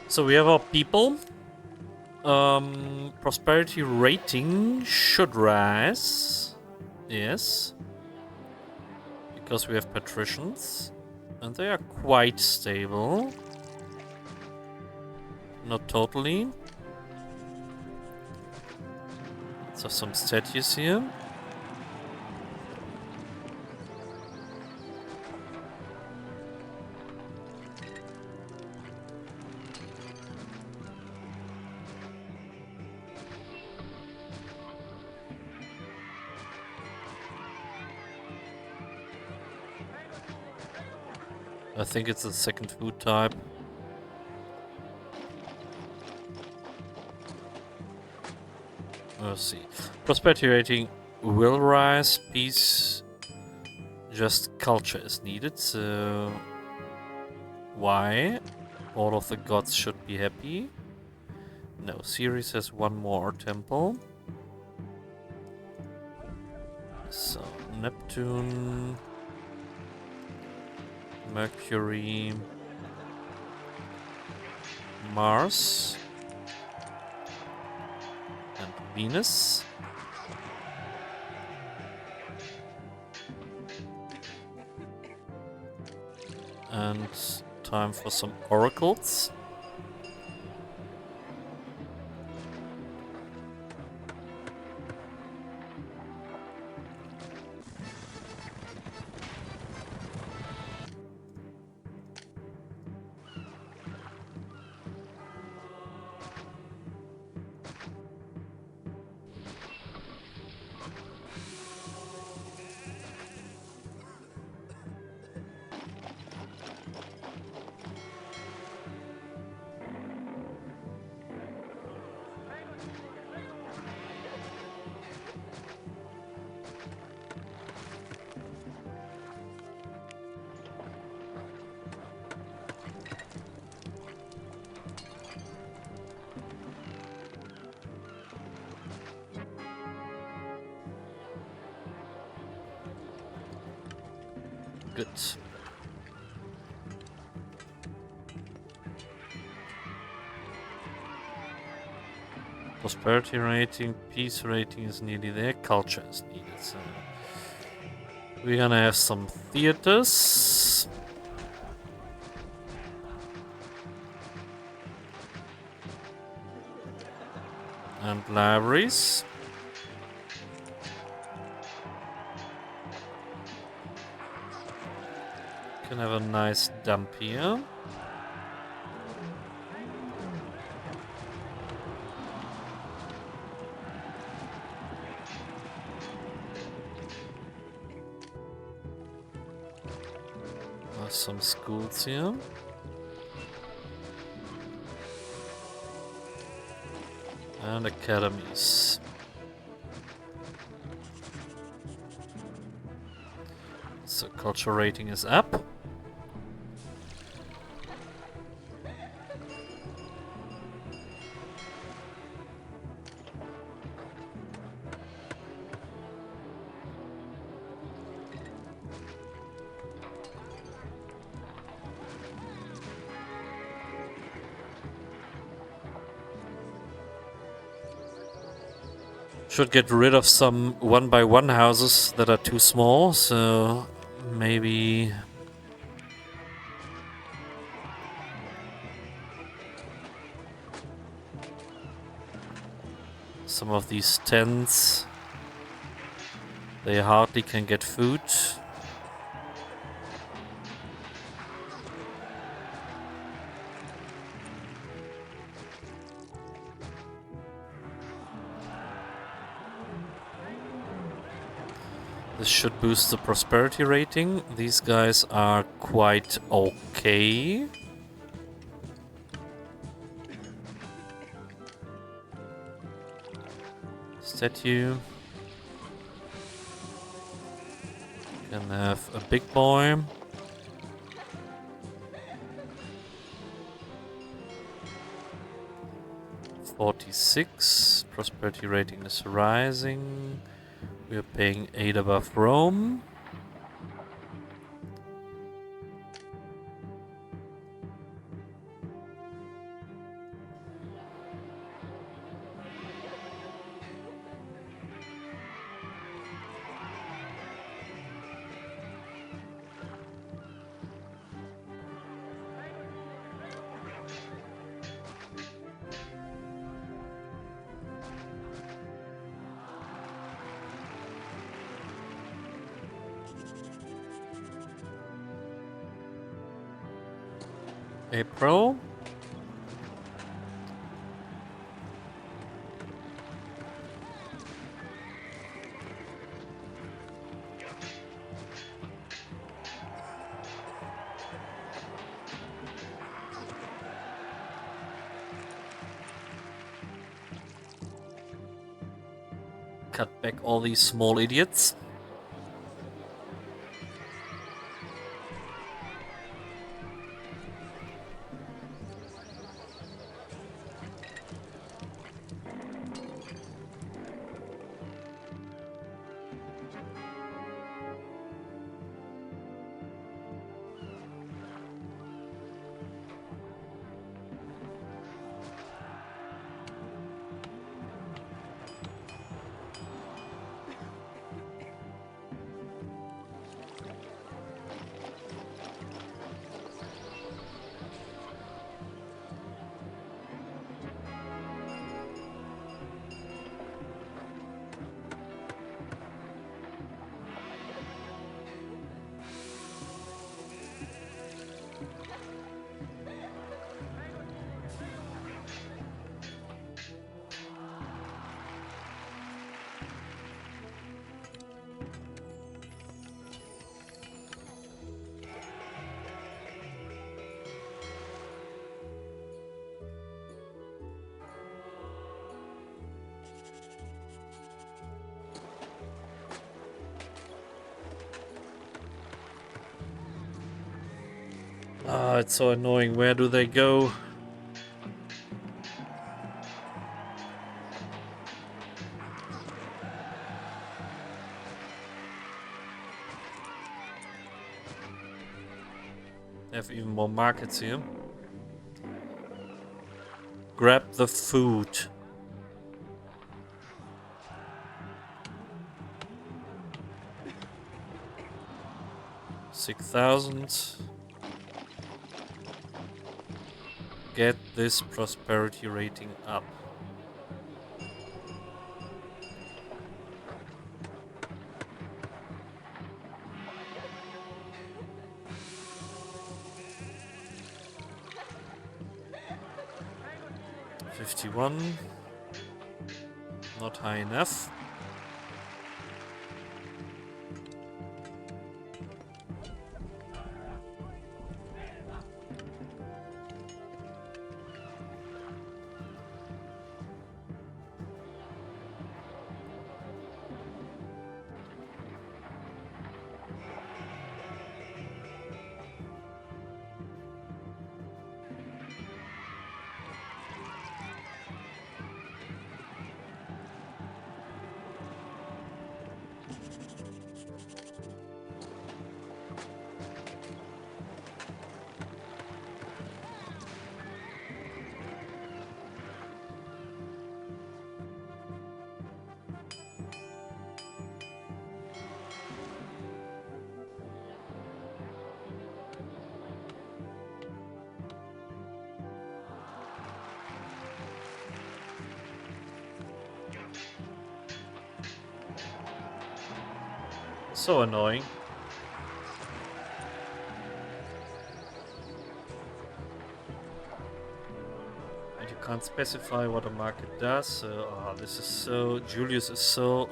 So we have our people. Prosperity rating should rise. Yes. Because we have patricians. And they are quite stable. Not totally. So some statues here. I think it's the second food type. Let's see. Prosperity rating will rise. Peace. Just culture is needed. So why? All of the gods should be happy. No, Ceres has one more temple. So Neptune. Mercury, Mars, and Venus. And time for some oracles. Good. Prosperity rating, peace rating is nearly there, culture is needed. So we're gonna have some theaters. And libraries. Can have a nice dump here. Some schools here. And academies. So culture rating is up. Should get rid of some 1x1 houses that are too small, so maybe some of these tents, they hardly can get food. This should boost the prosperity rating. These guys are quite okay. Statue. Can have a big boy. (46). Prosperity rating is rising. We are paying 8 above Rome. April. Cut back all these small idiots. Ah, it's so annoying. Where do they go? They have even more markets here. Grab the food. $6,000. Get this prosperity rating up. $51. Not high enough. So annoying. And you can't specify what a market does. This is so... Julius is so...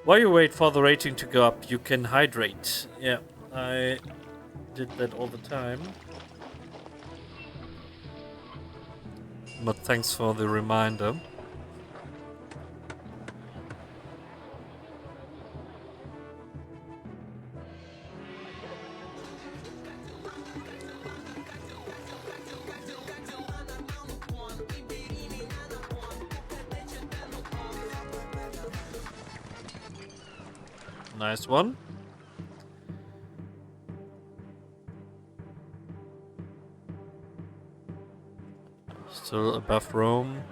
While you wait for the rating to go up, you can hydrate. Yeah, I did that all the time. But thanks for the reminder. Nice one. Still above Rome.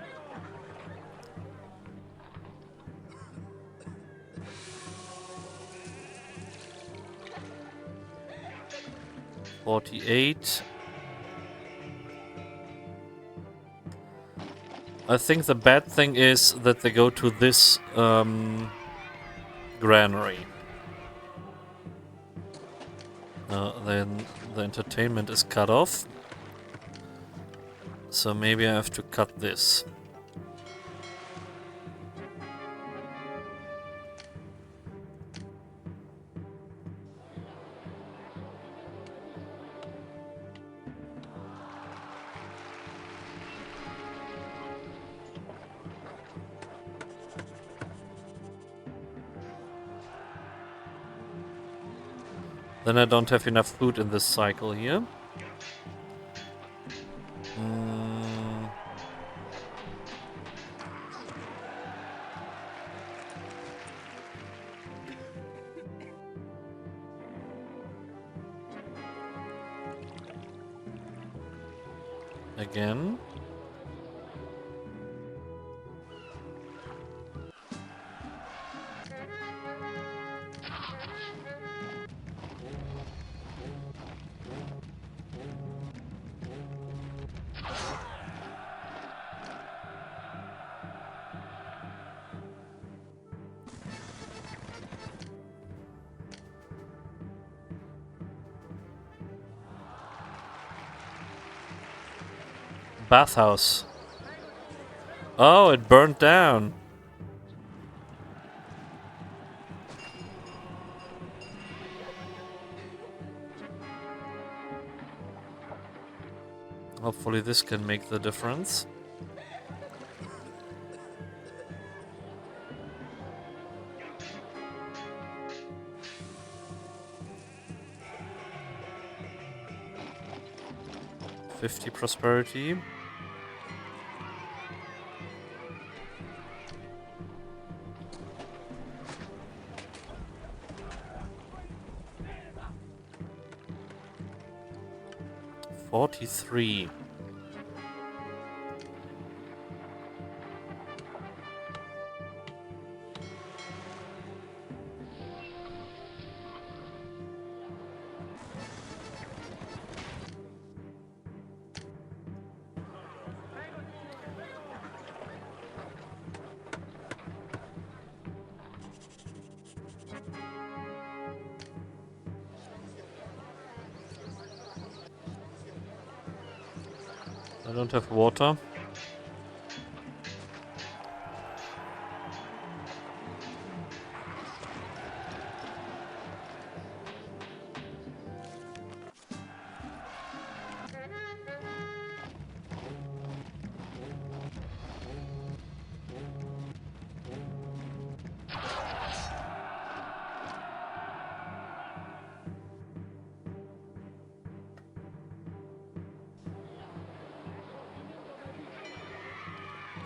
$48. I think the bad thing is that they go to this granary. Then the entertainment is cut off. So maybe I have to cut this. Then I don't have enough food in this cycle here. Again. Bathhouse. Oh, it burned down. Hopefully this can make the difference. $50 prosperity. $43. I don't have water.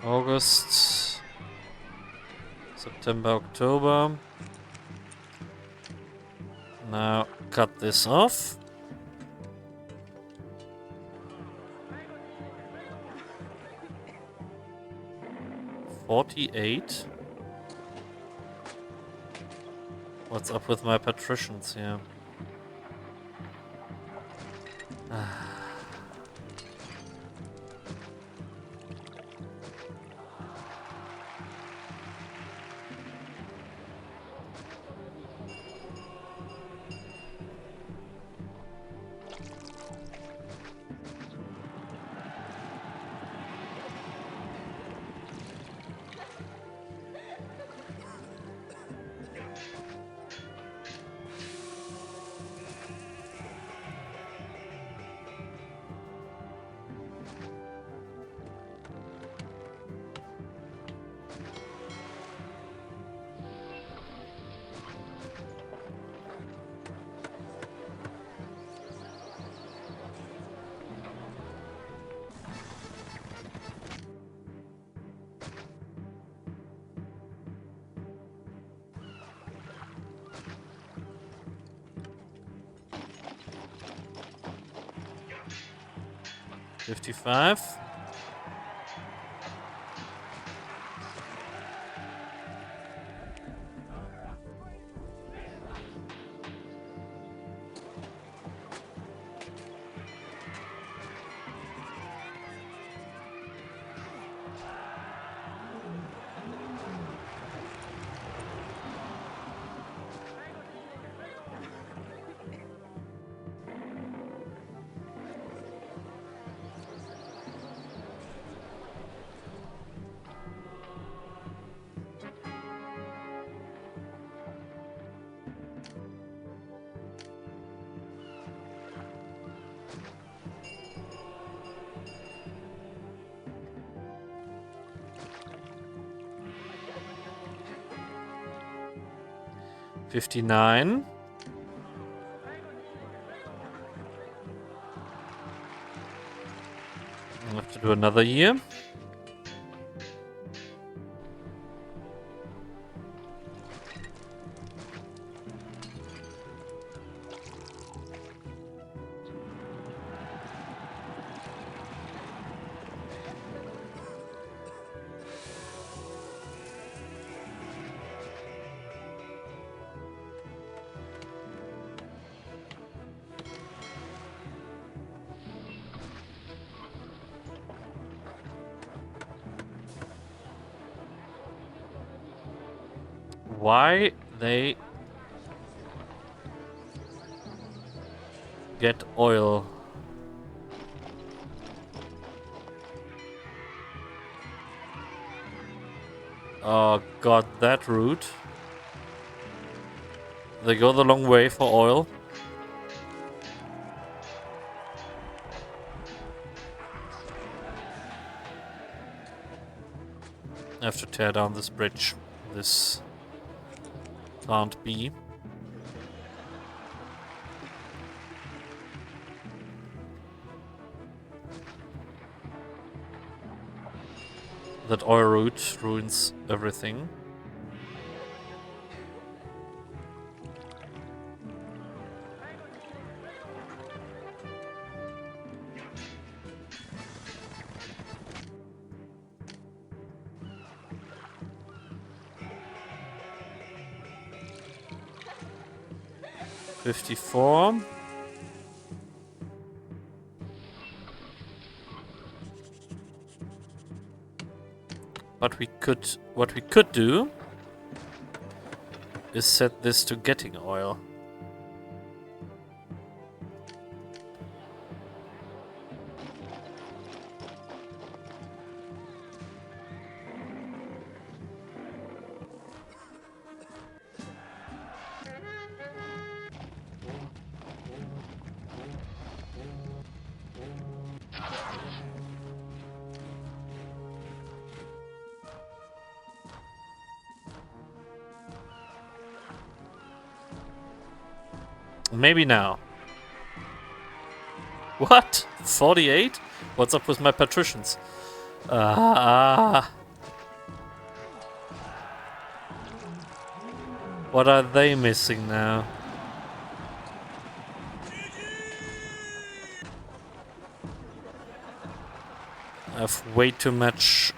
August, September, October. Now cut this off. $48. What's up with my patricians here? 55. $59. I'll have to do another year. Why they get oil? Oh god, that route. They go the long way for oil. I have to tear down this bridge. This can't be. That oil route ruins everything. $54. But what we could do is set this to getting oil. Maybe now. What? 48? What's up with my patricians? What are they missing now? I have way too much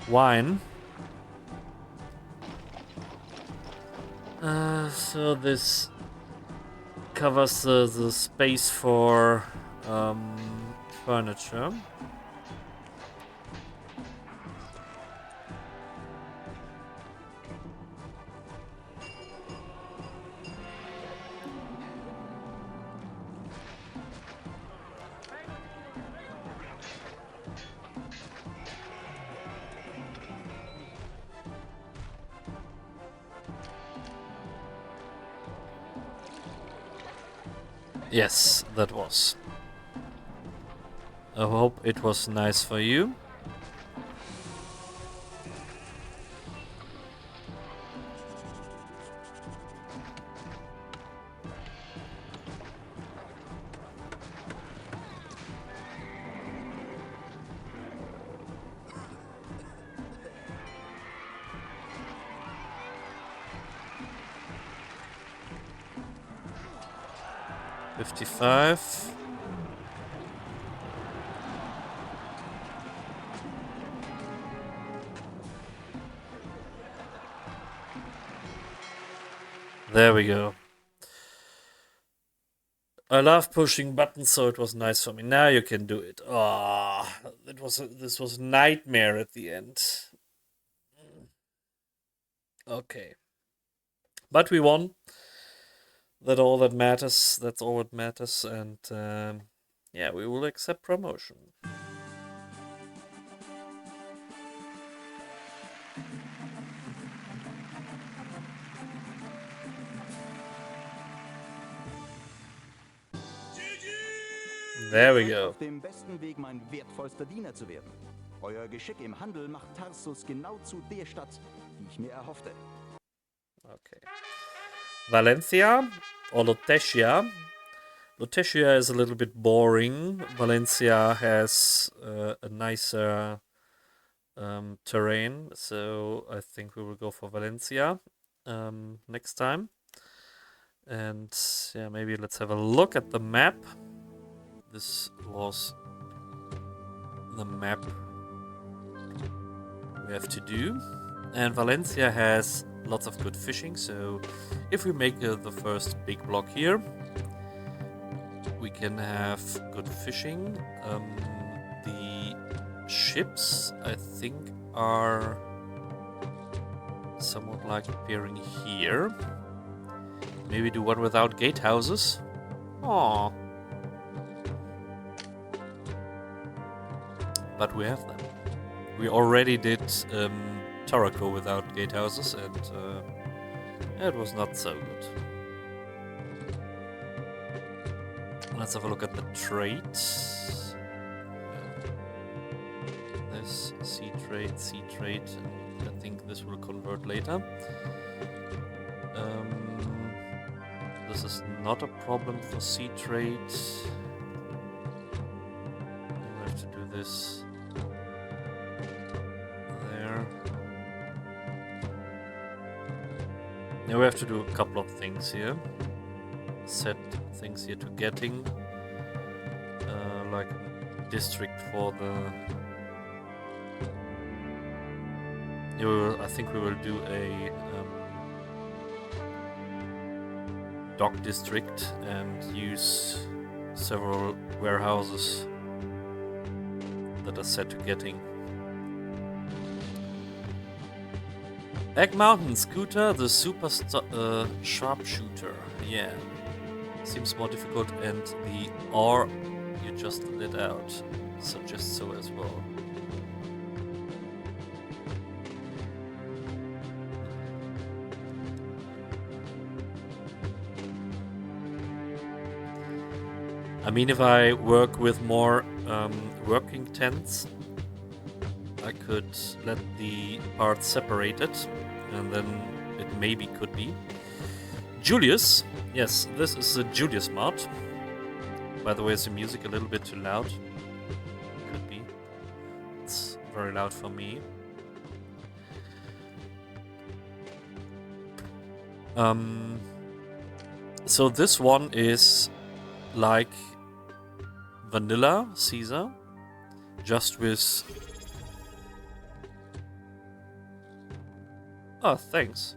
wine. So this covers the space for furniture. Yes, that was. I hope it was nice for you. 55. There we go. I love pushing buttons, so it was nice for me. Now you can do it. Ah, this was nightmare at the end. Okay, but we won. That's all that matters. That's all that matters, and yeah, we will accept promotion. There we go. Auf dem besten Weg, mein wertvollster Diener zu werden. Euer Geschick im Handel macht Tarsus genau zu der Stadt, die ich mir erhoffte. Okay. Valentia or Lutetia. Lutetia is a little bit boring. Valencia has a nicer terrain, so I think we will go for Valencia next time. And yeah, maybe let's have a look at the map. This was the map we have to do. And Valencia has lots of good fishing, so if we make the first big block here, we can have good fishing. The ships, I think, are somewhat like appearing here. Maybe do one without gatehouses. Aww. But we have them. We already did Tarraco without gatehouses, and it was not so good. Let's have a look at the trade. This sea trade. I think this will convert later. This is not a problem for sea trade. We have to do this there. Now we have to do a couple of things here. Set things here to getting, like a district for the. I think we will do a dock district and use several warehouses that are set to getting. Egg Mountain Scooter, the super sharpshooter. Yeah, seems more difficult, and the R you just lit out suggests so as well. I mean, if I work with more working tents, I could let the parts separated, and then it maybe could be. Julius, yes, this is the Julius mod. By the way, is the music a little bit too loud? Could be. It's very loud for me. So this one is like vanilla Caesar, just with... Oh, thanks.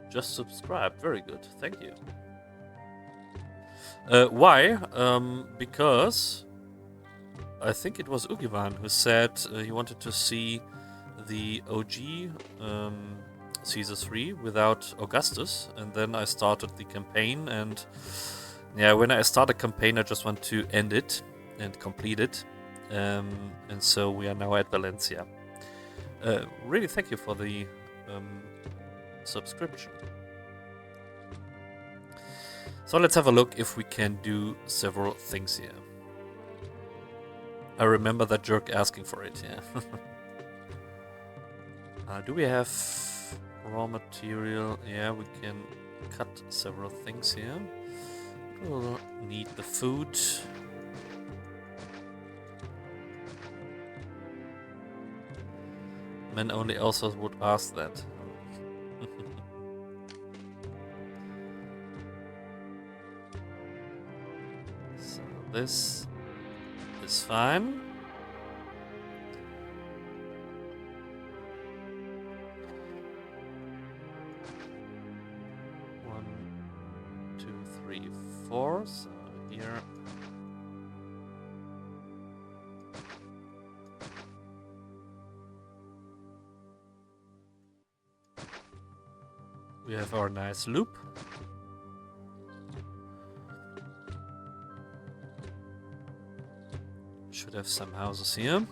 Just subscribe. Very good. Thank you. Why? Because I think it was Ugivan who said he wanted to see the OG Caesar 3 without Augustus, and then I started the campaign, and yeah, when I start a campaign I just want to end it and complete it, and so we are now at Valentia. Really thank you for the subscription. So let's have a look if we can do several things here. I remember that jerk asking for it, yeah. Do we have raw material? Yeah, we can cut several things here. We'll need the food. Men only also would ask that. This is fine. One, two, three, four. So here. We have our nice loop. Should have some houses here.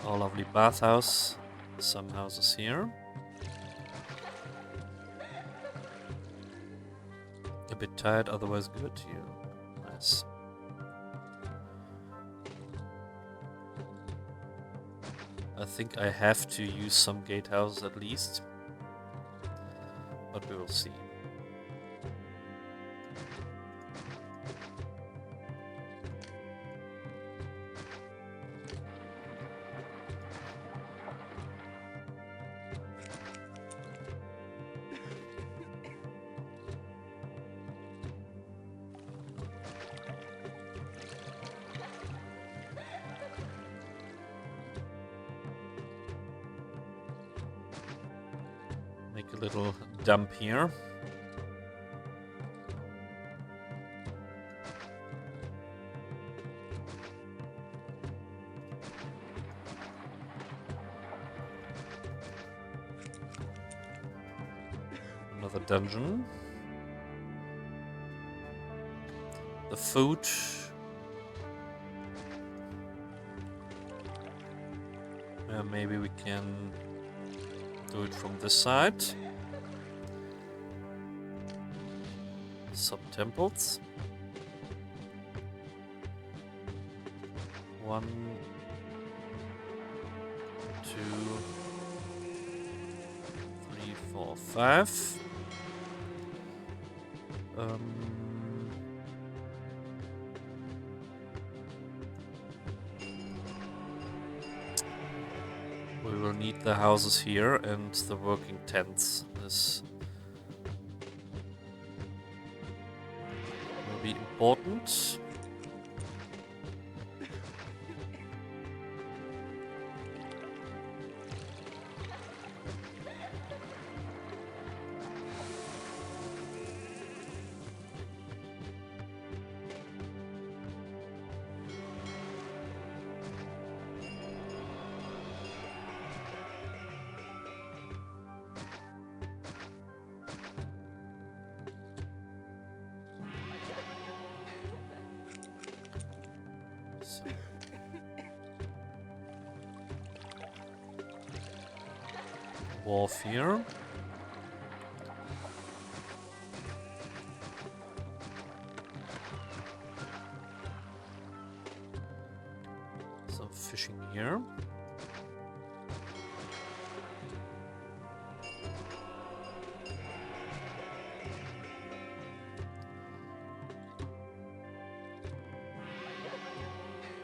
A lovely bathhouse. Some houses here. A bit tired, otherwise good here. Nice. I think I have to use some gatehouses at least. But we will see. Make a little dump here. Another dungeon. The food. Maybe we can do it from this side. Some temples. 1, 2, 3, 4, 5. We will need the houses here and the working tents. This will be important. Wharf here. Some fishing here.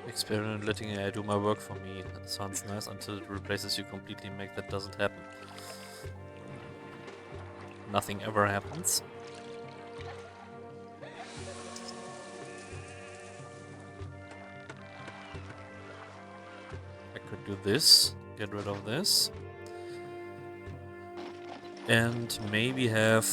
Experiment letting AI do my work for me. That sounds nice until it replaces you completely. Make that doesn't happen. Nothing ever happens. I could do this, get rid of this, and maybe have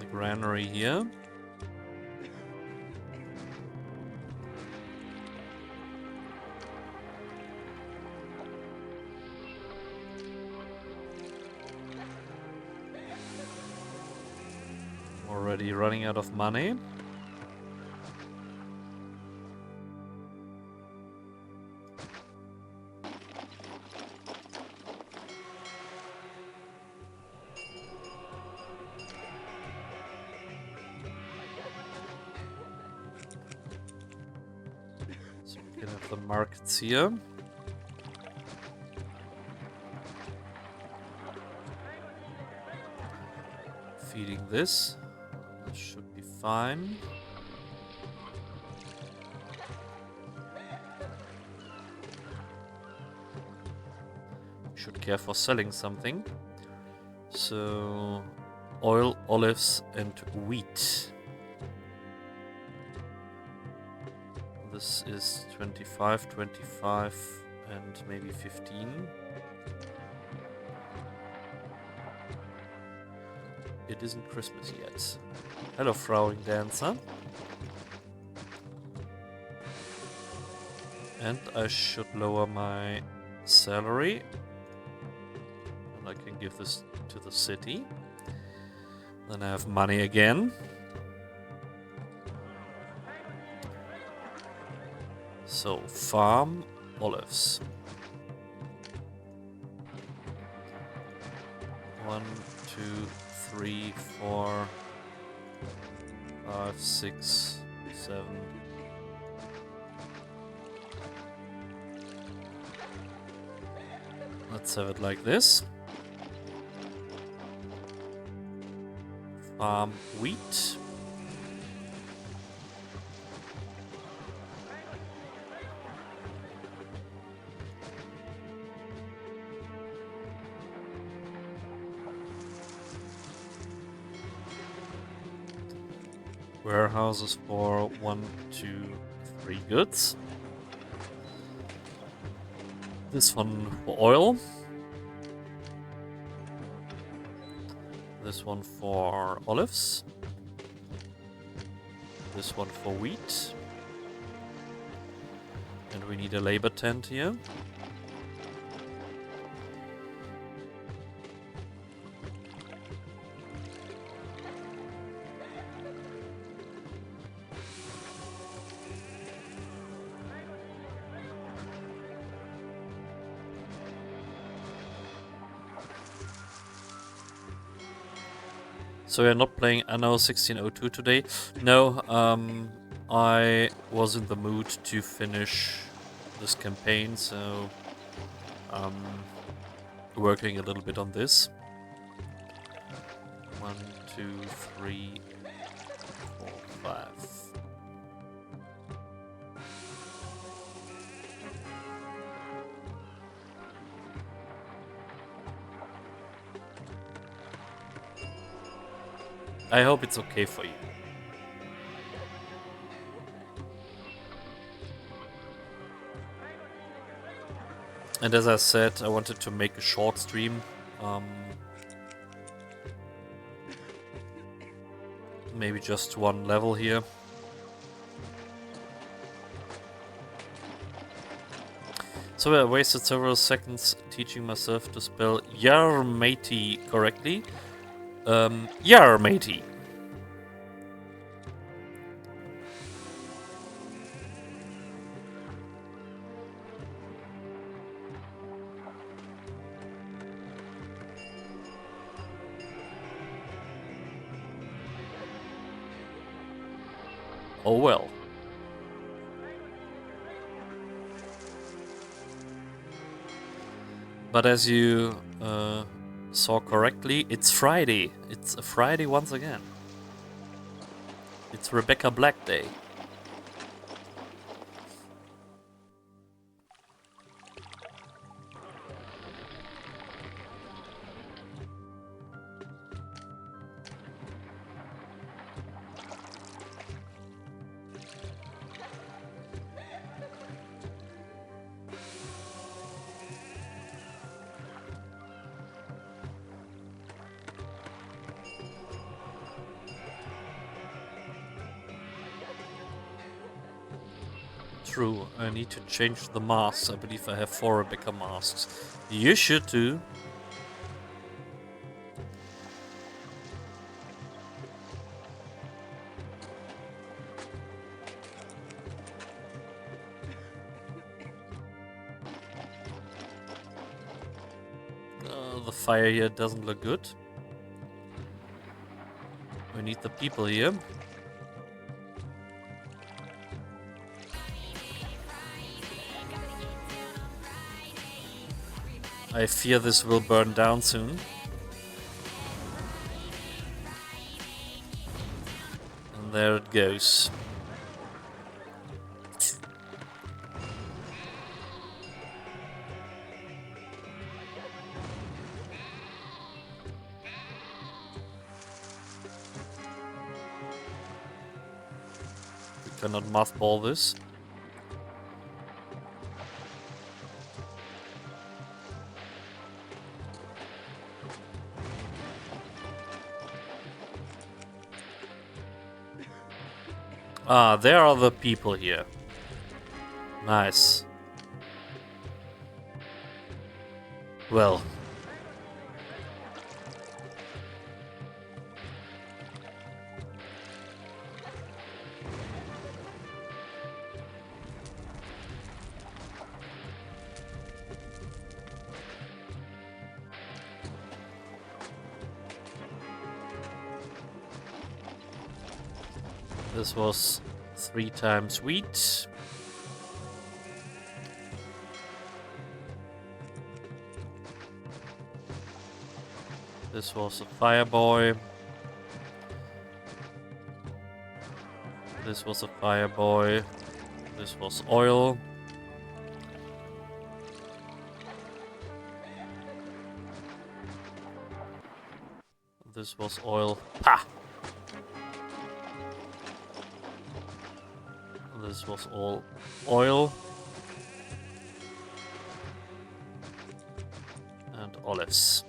the granary here. Already running out of money. So we can have the markets here. Feeding this. Should be fine. should care for selling something. So, oil, olives, and wheat. This is 25, 25, and maybe 15. It isn't Christmas yet. Hello, Frowling Dancer. And I should lower my salary. And I can give this to the city. Then I have money again. So, farm olives. 1, 2, 3, 4, 5, 6, 7. Let's have it like this. Farm wheat. Warehouses for 1, 2, 3 goods. This one for oil. This one for olives. This one for wheat. And we need a labor tent here. So we're not playing Anno 1602 today. No, I was in the mood to finish this campaign, so working a little bit on this. 1, 2, 3, 4, 5. I hope it's okay for you. And as I said, I wanted to make a short stream. Maybe just one level here. So I wasted several seconds teaching myself to spell Yarmati correctly. Yar, matey. Oh well. But as you saw correctly, it's Friday. It's a Friday once again. It's Rebecca Black Day. True, I need to change the masks. I believe I have 4 Rebecca masks. You should too. The fire here doesn't look good. We need the people here. I fear this will burn down soon. And there it goes. Cannot mothball this. Ah, there are the people here. Nice. Well. This was 3 times wheat. This was a fireboy. This was a fireboy. This was oil. This was oil. Ha! This was all oil. And olives.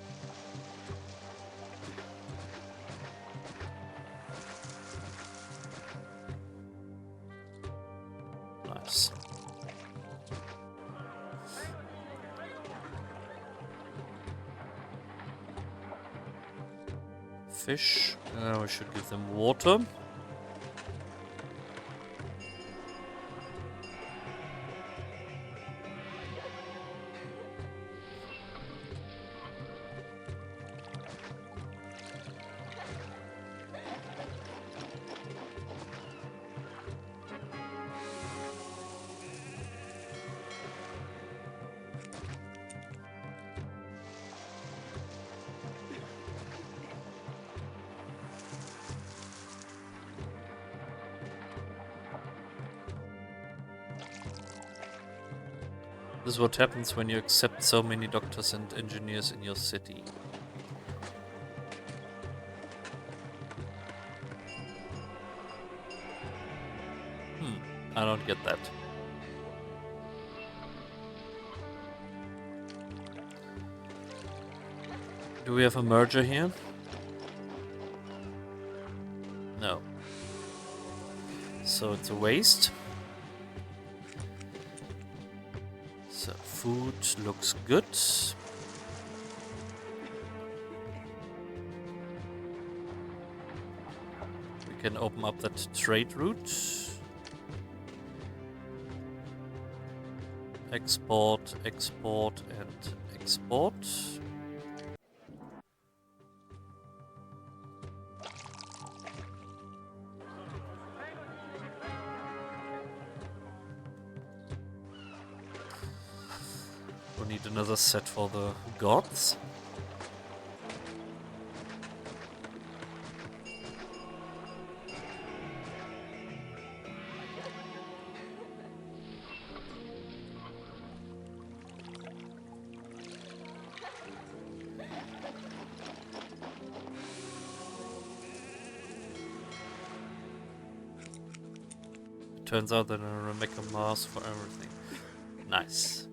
Nice. Fish. We should give them water. This is what happens when you accept so many doctors and engineers in your city. I don't get that. Do we have a merger here? No. So it's a waste. So food looks good. We can open up that trade route. Export, export, and export. We need another set for the gods. Turns out that I make a mask for everything. Nice.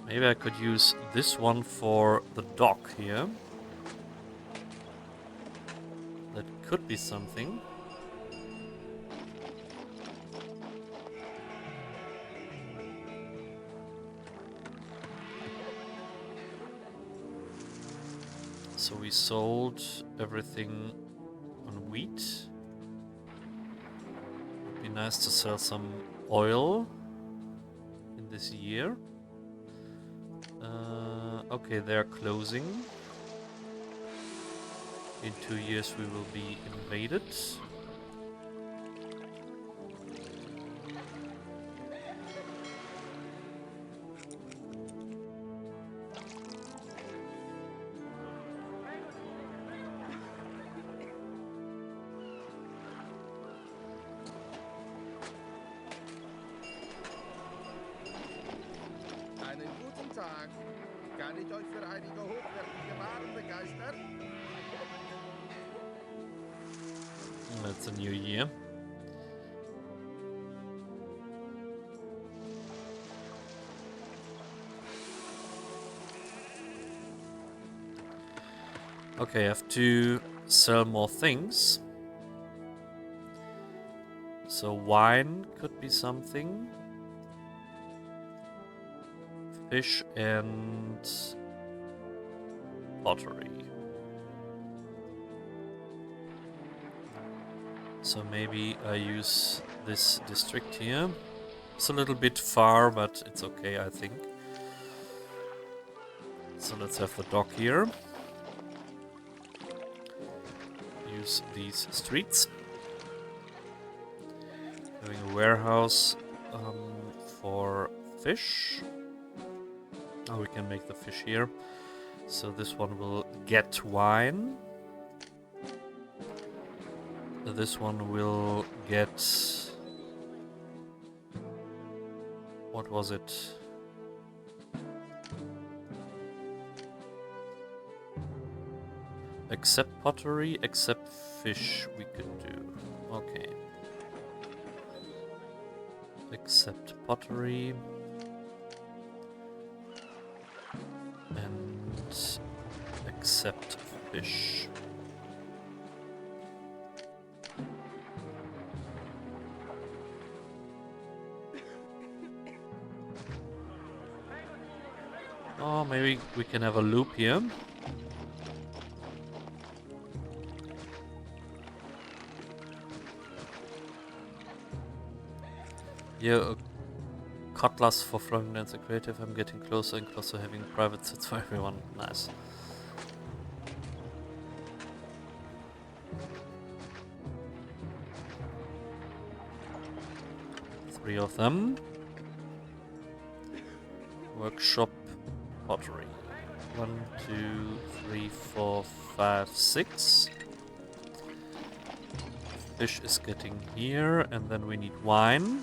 Maybe I could use this one for the dock here. That could be something. So we sold everything on wheat. Would be nice to sell some oil in this year. Okay, they're closing. In 2 years we will be invaded. Tag. Kann ich euch für einige hochwertige Waren begeistern? It's a new year. Okay, I have to sell more things. So wine could be something. Fish and pottery. So maybe I use this district here. It's a little bit far, but it's okay, I think. So let's have the dock here. Use these streets. Having a warehouse for fish. Oh, we can make the fish here. So this one will get wine. This one will get... What was it? Except pottery, except fish we could do. Okay. Except pottery. And except fish. Oh, maybe we can have a loop here. Yeah, cutlass for flowing dance and creative. I'm getting closer and closer having private sets for everyone. Nice. Three of them. Workshop pottery. 1, 2, 3, 4, 5, 6. Fish is getting here, and then we need wine.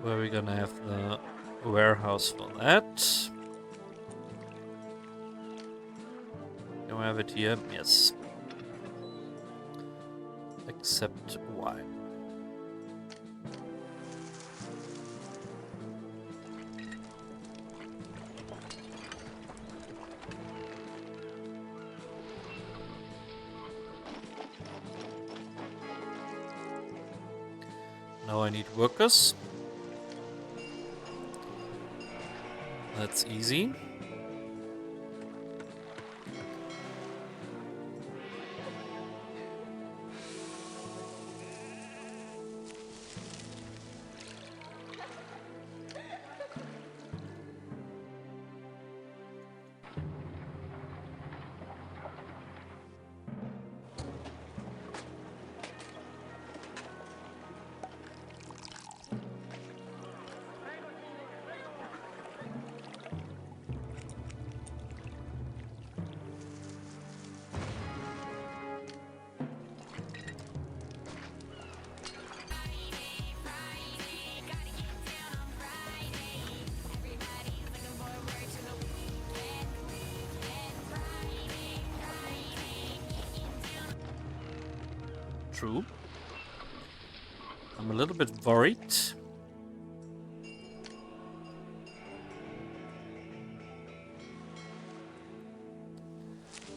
Where are we gonna have the warehouse for that? Can we have it here? Yes. Except wine. Now I need workers. That's easy. True. I'm a little bit worried.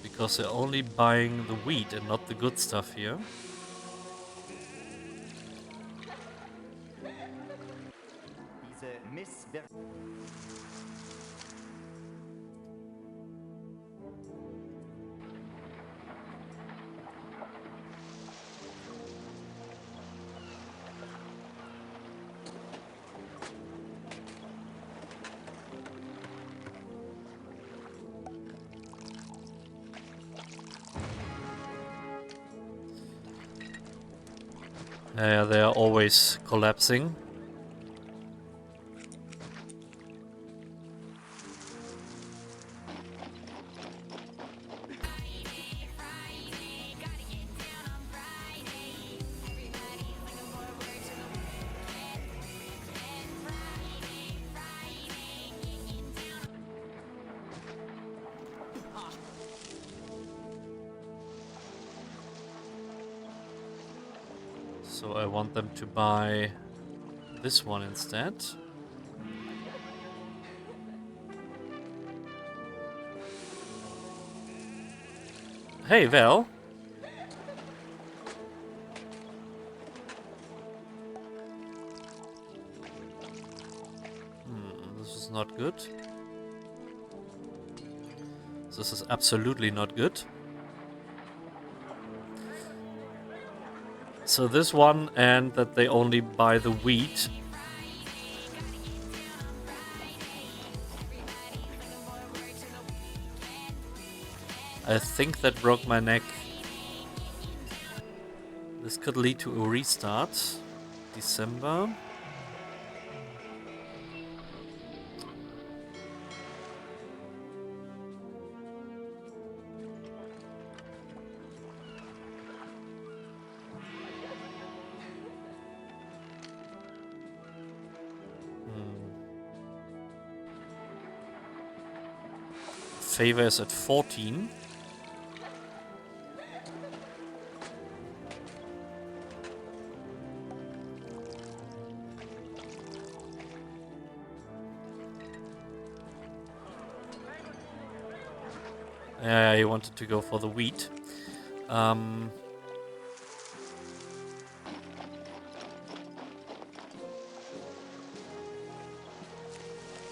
Because they're only buying the wheat and not the good stuff here. Yeah, they are always collapsing. So I want them to buy this one instead. Hey, Val. This is not good. This is absolutely not good. So this one, and that they only buy the wheat. I think that broke my neck. This could lead to a restart. December. Favor is at 14. Yeah, he wanted to go for the wheat. I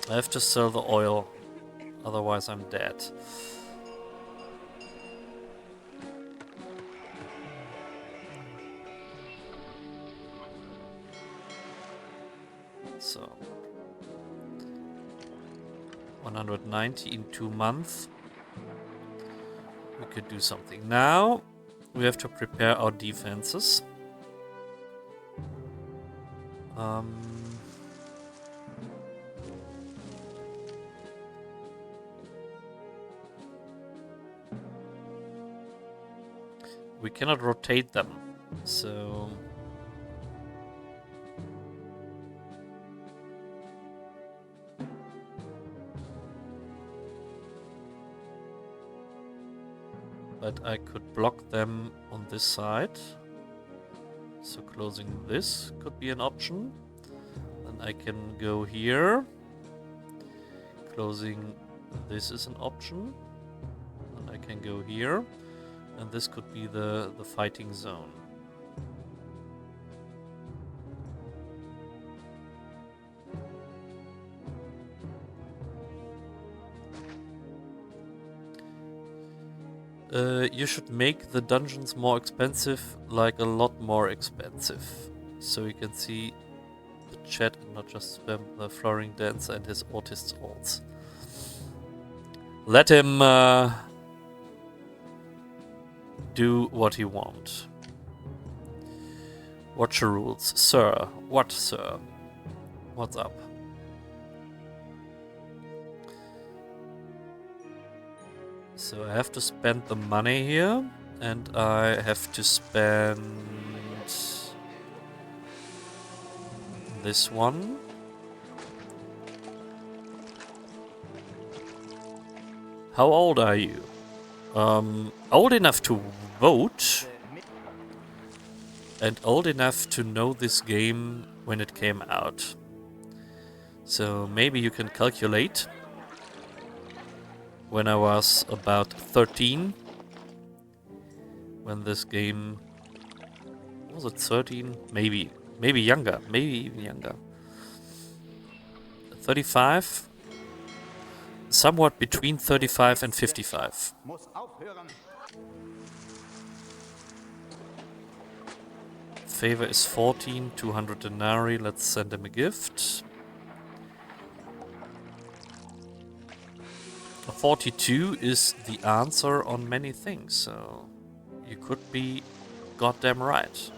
have to sell the oil, otherwise I'm dead. So 190 in 2 months. We could do something. Now we have to prepare our defenses. We cannot rotate them, so but I could block them on this side. So closing this could be an option. Then I can go here. Closing this is an option. Then I can go here. And this could be the fighting zone. You should make the dungeons more expensive, like a lot more expensive. So you can see the chat and not just spam the flooring dancer and his autist alts. Let him do what he wants. Watch your rules. Sir. What, sir? What's up? So I have to spend the money here, and I have to spend this one. How old are you? Old enough to vote, and old enough to know this game when it came out. So maybe you can calculate. When I was about 13, when this game, was it 13? Maybe younger, maybe even younger. 35, somewhat between 35 and 55. Favor is 14, 200 denarii, let's send him a gift. 42 is the answer on many things, so you could be goddamn right.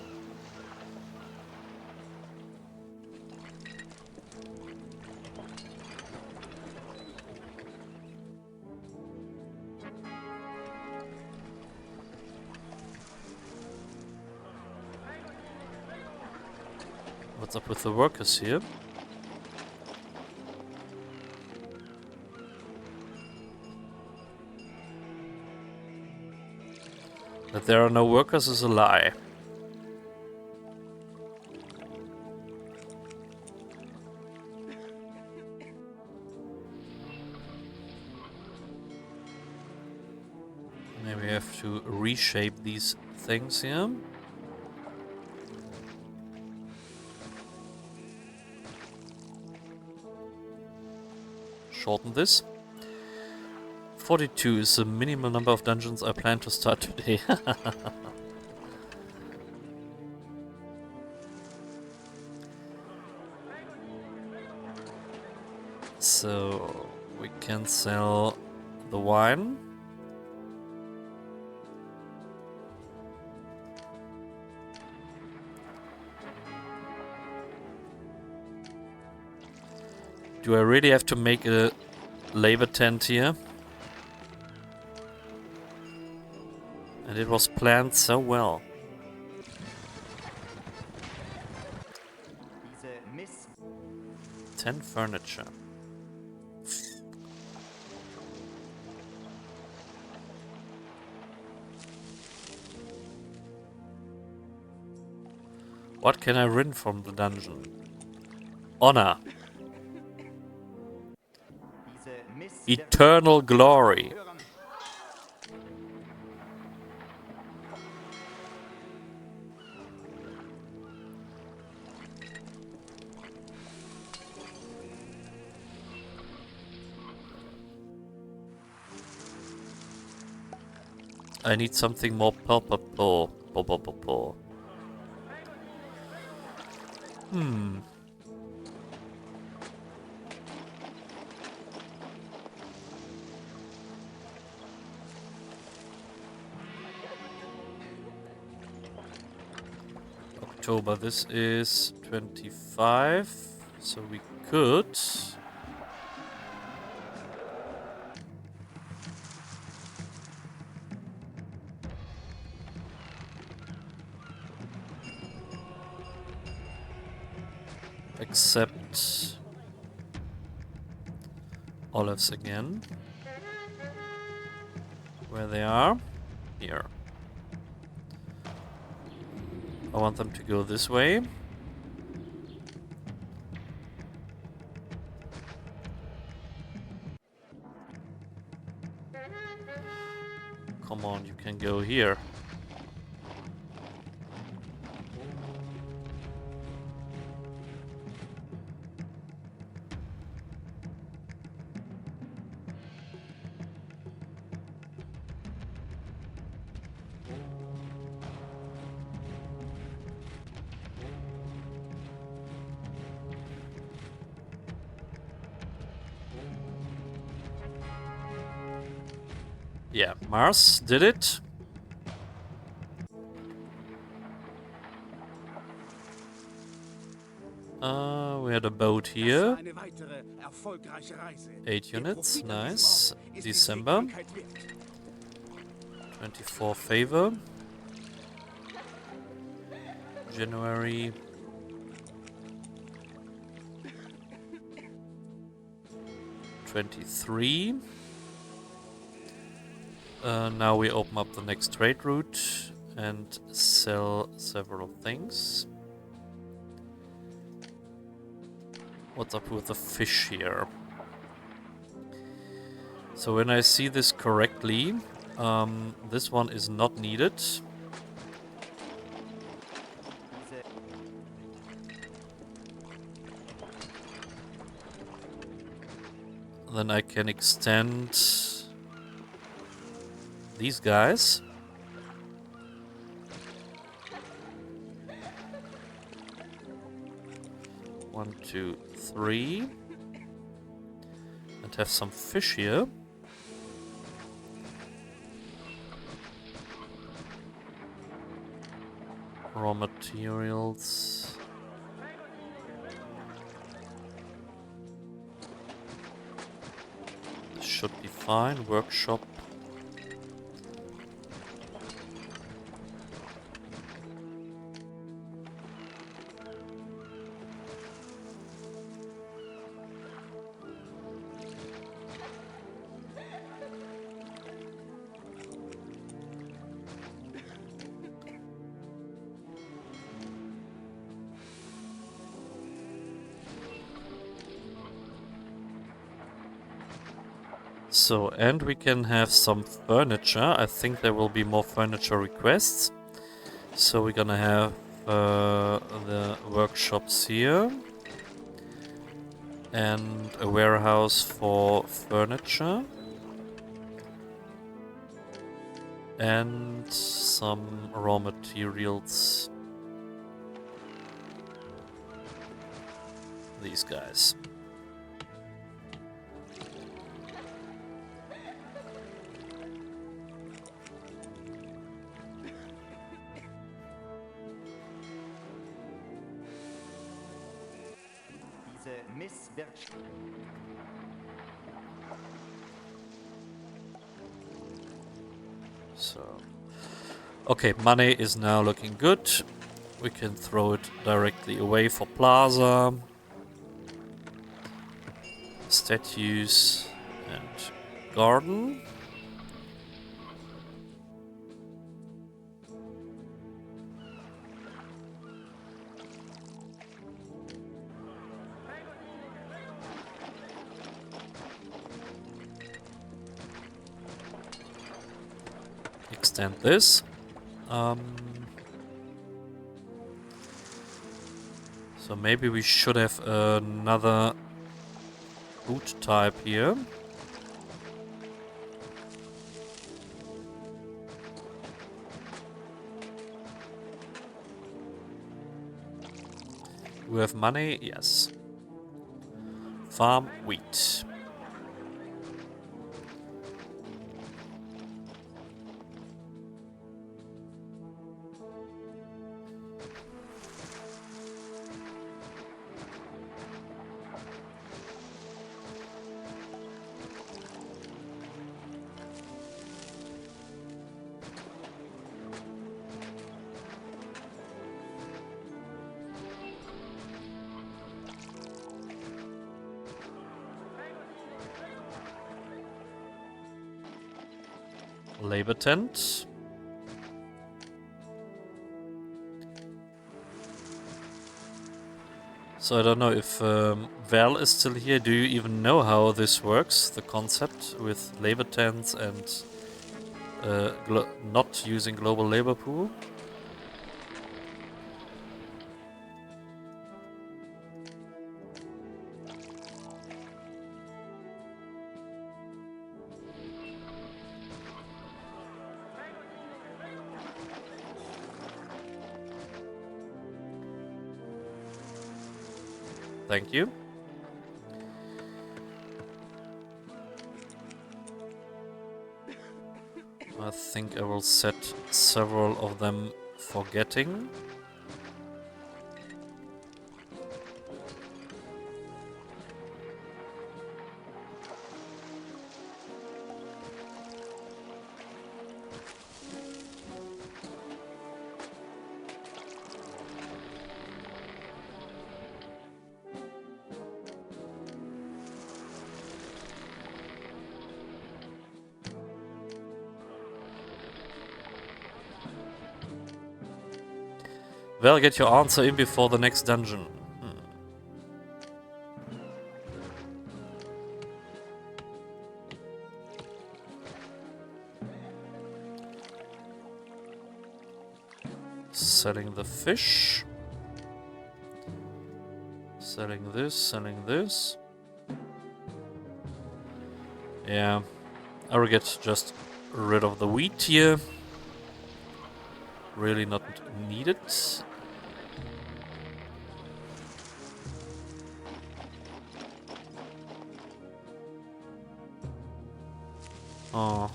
What's up with the workers here? That there are no workers is a lie. Maybe we have to reshape these things here. Shorten this. 42 is the minimal number of dungeons I plan to start today. So we can sell the wine. Do I really have to make a labor tent here? And it was planned so well. Diese Miss 10 furniture. What can I win from the dungeon? Honor. diese Miss Eternal glory. Hören. I need something more palpable. October, this is 25, so we could accept olives again. Where they are? Here. I want them to go this way. Come on, you can go here. Yeah, Mars did it. We had a boat here. 8 units, nice. December. 24 favor. January. $23. Now we open up the next trade route and sell several things. What's up with the fish here? So when I see this correctly, this one is not needed. Then I can extend these guys. One, two, three. And have some fish here. Raw materials. This should be fine. Workshop. So, and we can have some furniture. I think there will be more furniture requests. So we're gonna have the workshops here. And a warehouse for furniture. And some raw materials. These guys. So, okay, money is now looking good. We can throw it directly away for plaza, statues, and garden. Extend this. So maybe we should have another food type here. We have money? Yes. Farm wheat. Labor tent. So I don't know if Val is still here. Do you even know how this works? The concept with labor tents and not using global labor pool? Thank you. I think I will set several of them for getting. Well, get your answer in before the next dungeon. Selling the fish. Selling this, selling this. Yeah, I will get just rid of the wheat here. Really not needed. Oh.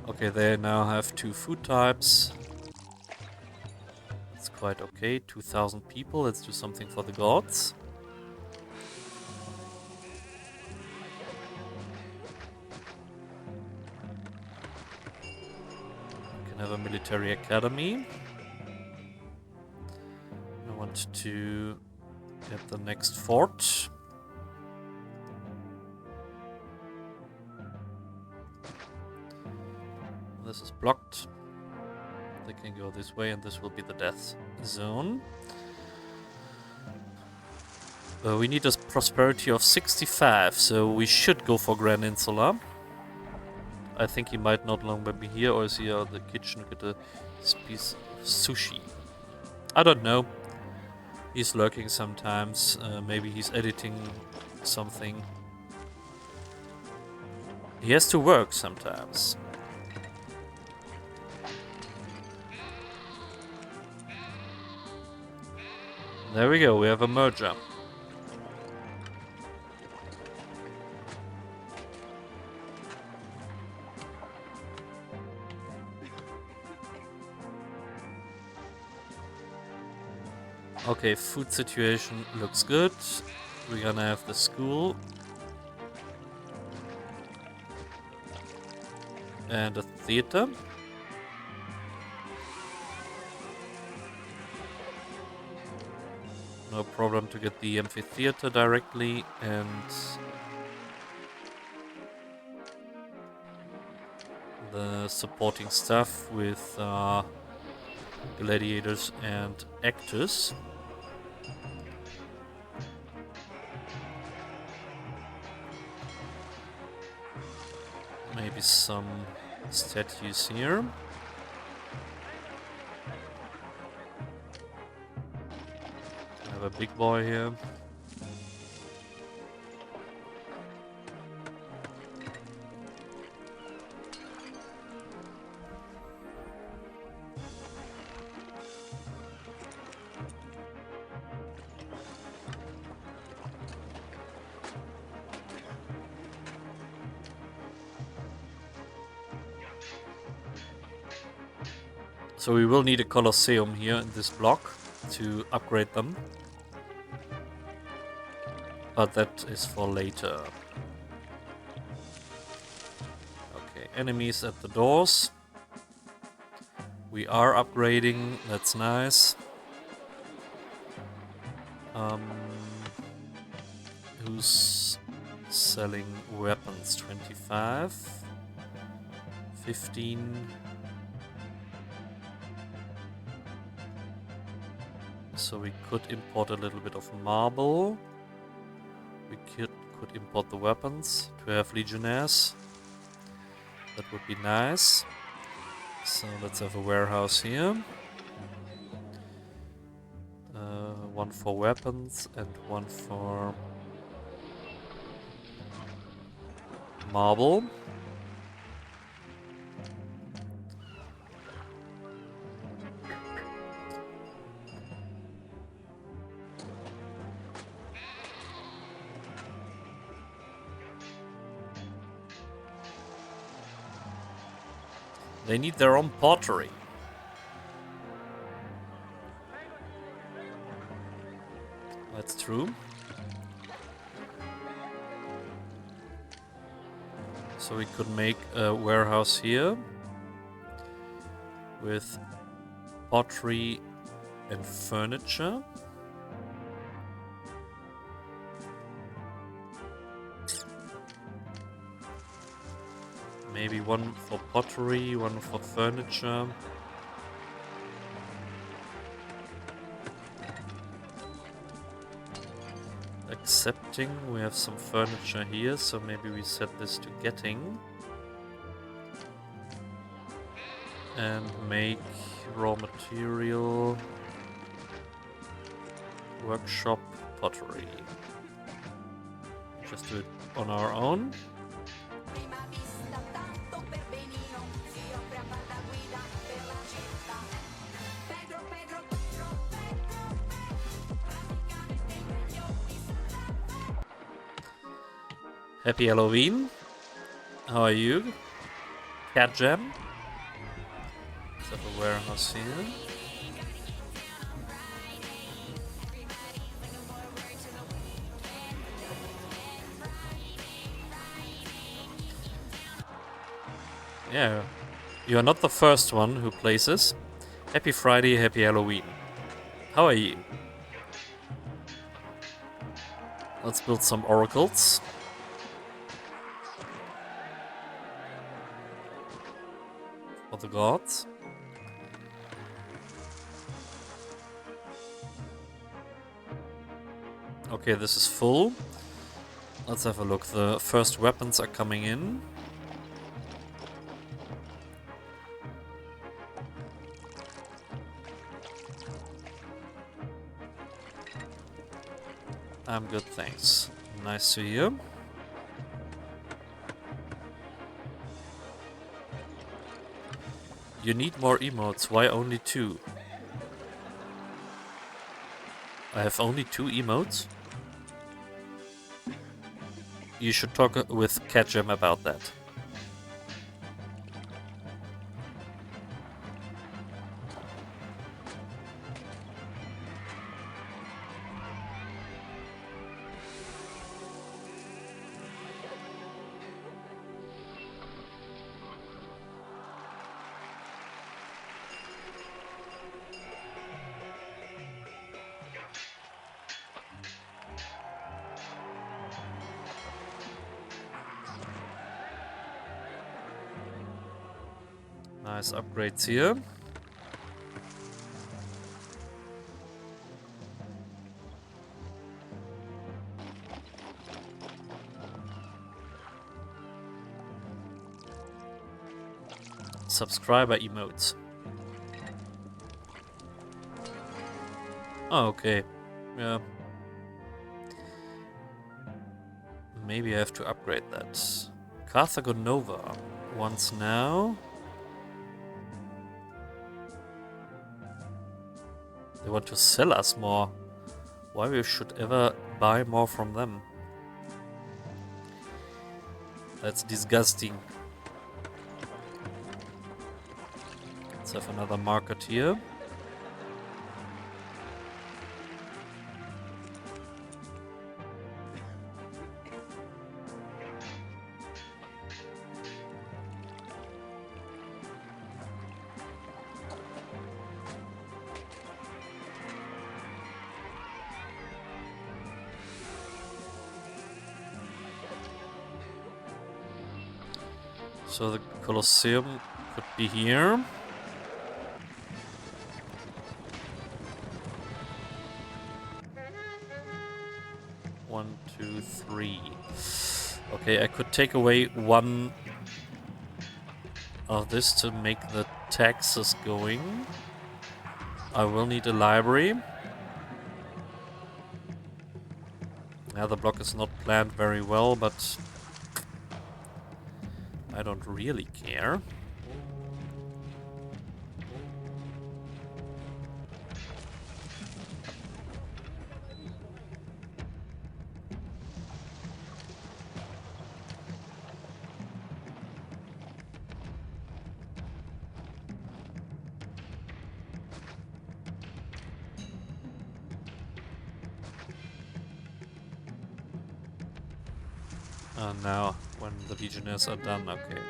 Okay, they now have 2 food types. It's quite okay. 2,000 people. Let's do something for the gods. We can have a military academy. I want to get the next fort. This is blocked. They can go this way, and this will be the death zone. We need a prosperity of 65, so we should go for Grand Insula. I think he might not longer be here, or is he in the kitchen with a piece of sushi? I don't know. He's lurking sometimes. Maybe he's editing something. He has to work sometimes. There we go, we have a merger. Okay, food situation looks good. We're gonna have the school. And a theater. No problem to get the amphitheater directly, and the supporting stuff with gladiators and actors. Maybe some statues here. I have a big boy here. So we will need a Colosseum here in this block to upgrade them. But that is for later. Okay, enemies at the doors. We are upgrading, that's nice. Who's selling weapons? 25, 15. So we could import a little bit of marble. We could import the weapons to have legionnaires. That would be nice. So let's have a warehouse here. One for weapons and one for marble. They need their own pottery. That's true. So we could make a warehouse here with pottery and furniture. Maybe one for pottery, one for furniture. Accepting, we have some furniture here, so maybe we set this to getting. And make raw material, workshop, pottery. Just do it on our own. Happy Halloween. How are you? Cat Jam. Let's have a warehouse here. Yeah, you are not the first one who plays this. Happy Friday, happy Halloween. How are you? Let's build some oracles. For the gods. Okay, this is full. Let's have a look. The first weapons are coming in. I'm good, thanks. Nice to hear. You need more emotes. Why only 2? I have only 2 emotes? You should talk with Ketchum about that. Nice upgrades here. Subscriber emotes. Oh, okay. Yeah. Maybe I have to upgrade that. Carthago Nova. Once now. They want to sell us more. Why we should ever buy more from them? That's disgusting. Let's have another market here. So the Colosseum could be here. One, two, three. Okay, I could take away one of this to make the taxes going. I will need a library. Yeah, the block is not planned very well, but I don't really care. Now, when the legionnaires are done, okay.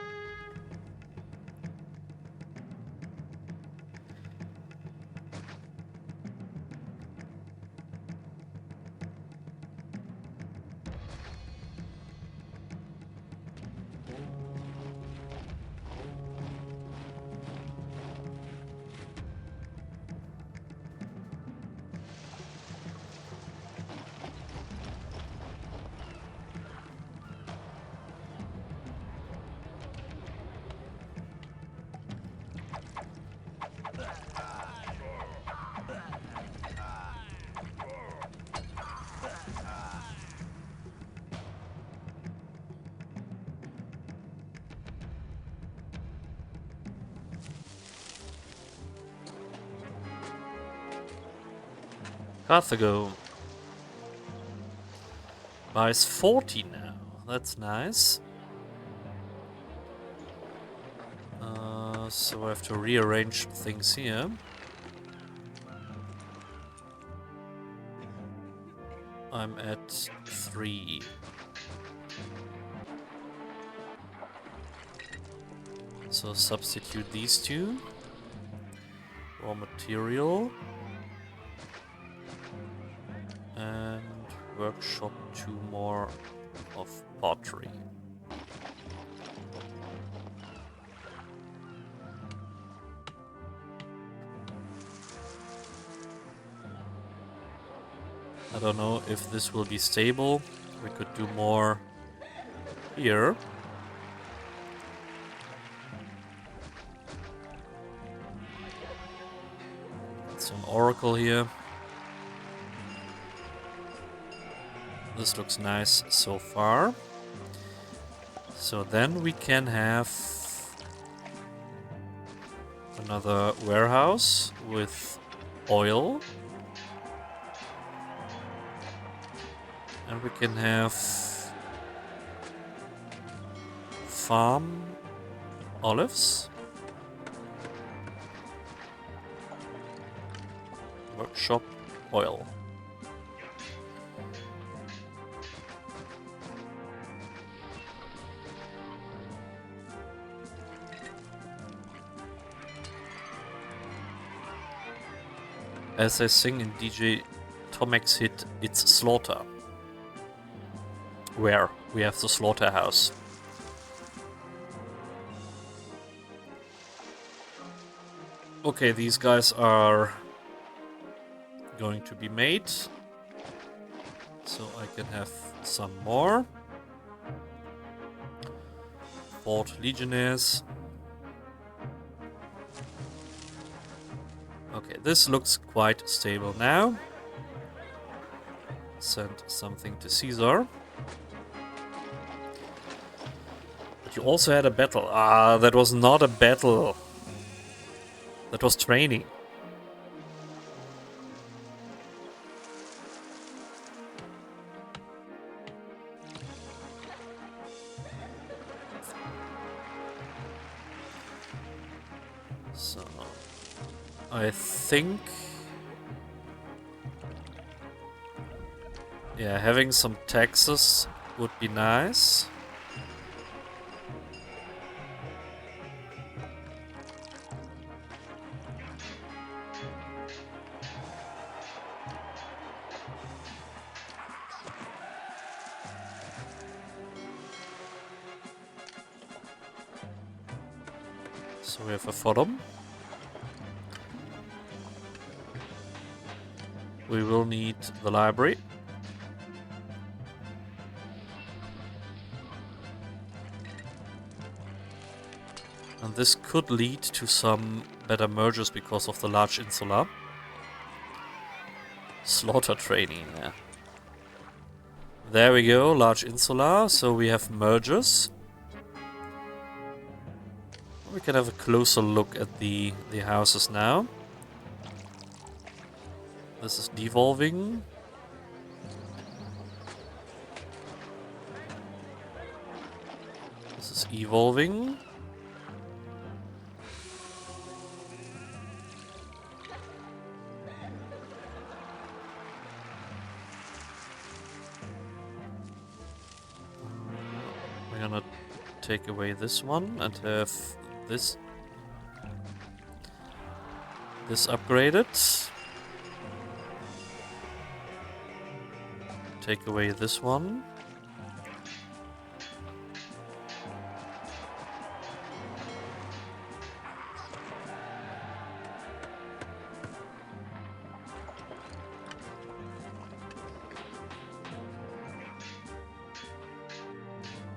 Carthago buys 40 now. That's nice. So I have to rearrange things here. I'm at 3. So substitute these two. Raw material. And workshop 2 more of pottery. I don't know if this will be stable. We could do more here. It's an oracle here. This looks nice so far. So then we can have another warehouse with oil. And we can have farm olives. Workshop oil. As I sing in DJ Tomek's hit, It's Slaughter. Where we have the slaughterhouse. Okay, these guys are going to be made. So I can have some more. Fort Legionnaires. Okay, this looks quite stable now. Send something to Caesar. But you also had a battle. Ah, that was not a battle. That was training. So, I think, yeah, having some taxes would be nice. So we have a forum. We will need the library. And this could lead to some better mergers because of the large insula. Slaughter training, yeah. There we go, large insula. So we have mergers. We can have a closer look at the houses now. This is devolving. This is evolving. We're gonna take away this one and have this upgraded. Take away this one.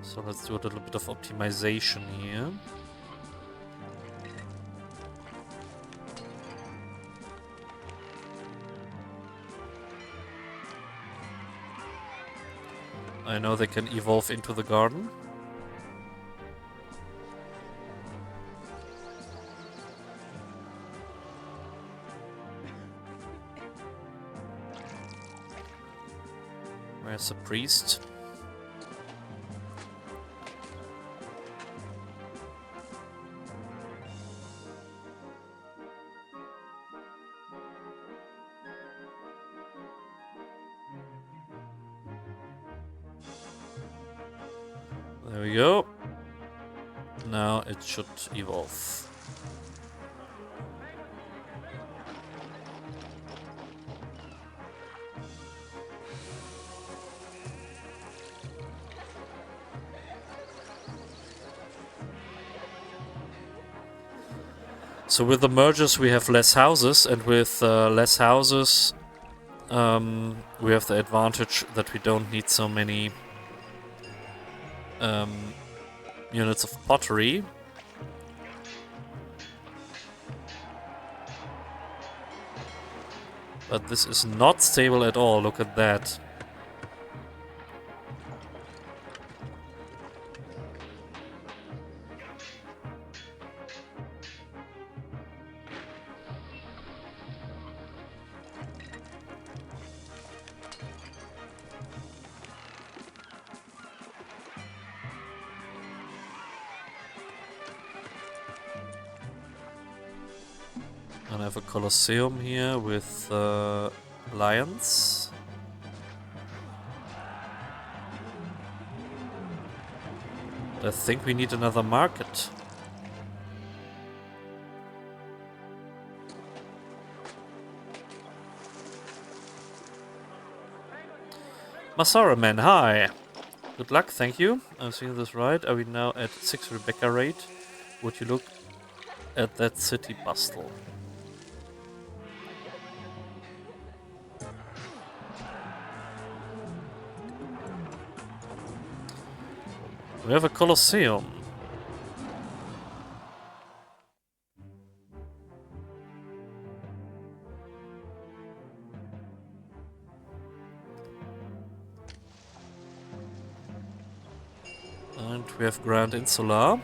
So let's do a little bit of optimization here. I know they can evolve into the garden. Where's the priest? There we go. Now it should evolve. So with the mergers we have less houses, and with less houses we have the advantage that we don't need so many units of pottery. But this is not stable at all, look at that. And I have a Colosseum here with lions. I think we need another market. Masara man, hi! Good luck, thank you. I'm seeing this right. Are we now at 6 Rebecca rate? Would you look at that city bustle? We have a Colosseum. And we have Grand Insula.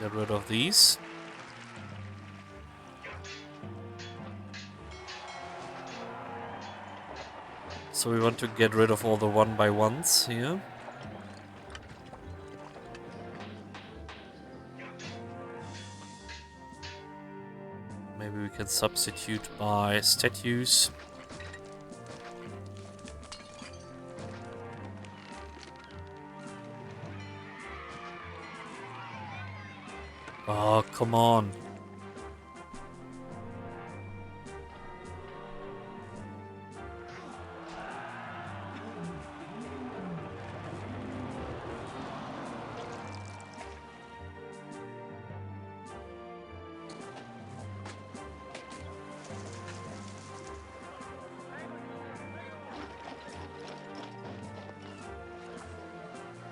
Get rid of these. So we want to get rid of all the 1x1s here. Maybe we can substitute by statues. Oh, come on.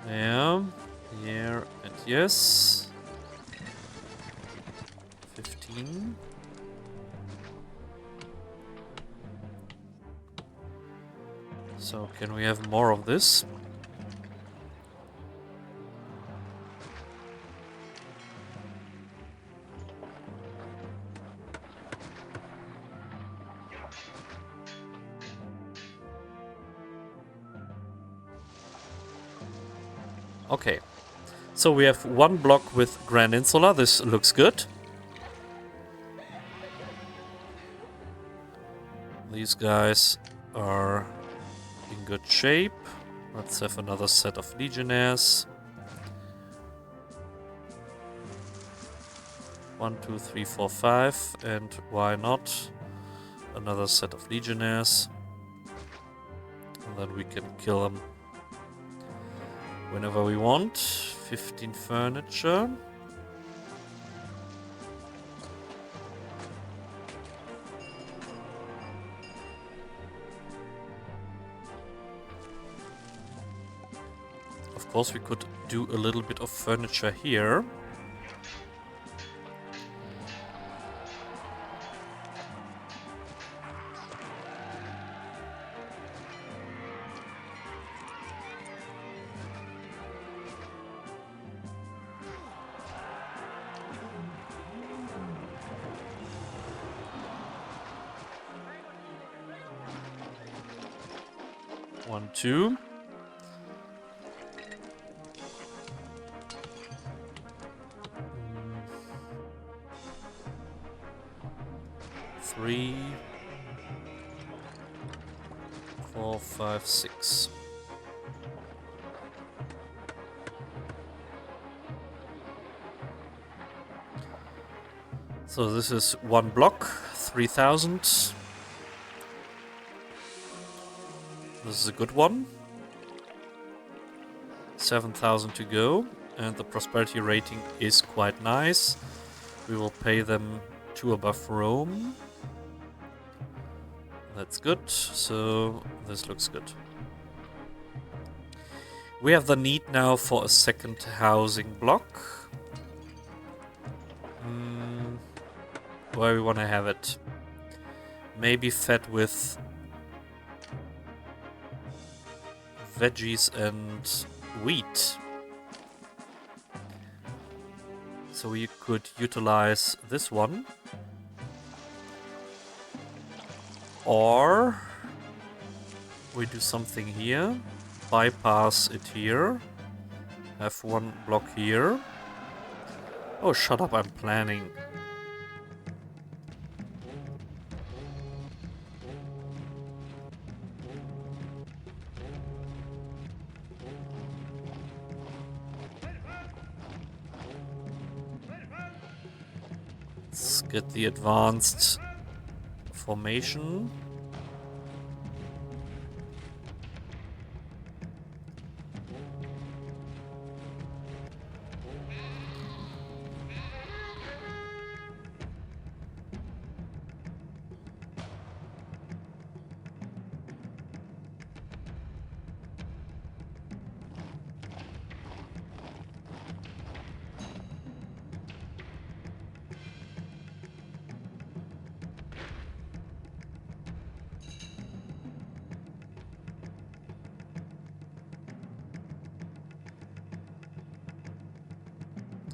Yeah, here and yes. 15. So can we have more of this? Okay, so we have one block with Grand Insula. This looks good. These guys are in good shape. Let's have another set of legionnaires. 1, 2, 3, 4, 5, and why not another set of legionnaires? And then we can kill them whenever we want. 15 furniture. Of course, we could do a little bit of furniture here. One, two. Three, 4, 5, 6. So this is one block, 3,000. This is a good one. 7,000 to go. and the prosperity rating is quite nice. We will pay them 2 above Rome. That's good, so this looks good. We have the need now for a second housing block. Where we want to have it? Maybe fed with veggies and wheat. So we could utilize this one. Or we do something here. Bypass it here. Have one block here. Oh, shut up, I'm planning. Let's get the advanced formation.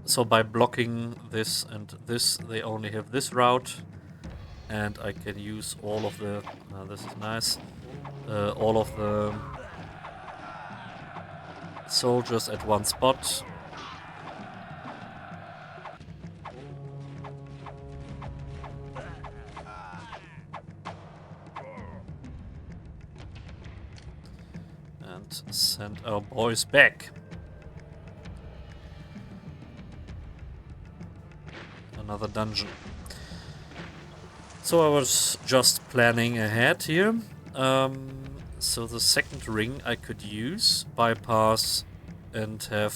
So by blocking this and this, they only have this route, and I can use all of the. This is nice. All of the soldiers at one spot. And send our boys back. Another dungeon. So I was just planning ahead here. So the second ring I could use, bypass, and have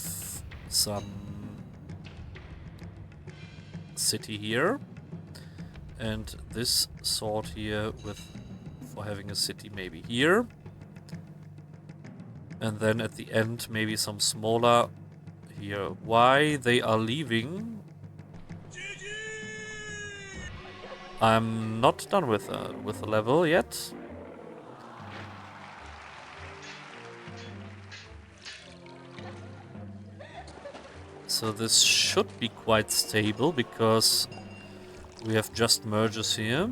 some city here, and this sword here with for having a city maybe here, and then at the end maybe some smaller here. Why they are leaving? I'm not done with the level yet. So this should be quite stable because we have just mergers here.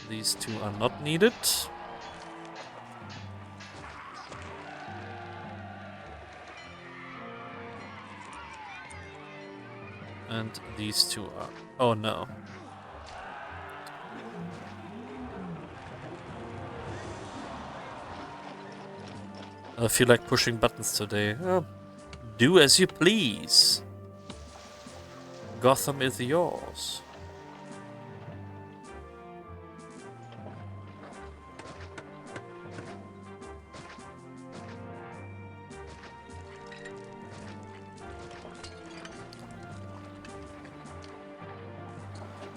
These two are not needed. And these two are... Oh no. I feel like pushing buttons today. Do as you please. Gotham is yours.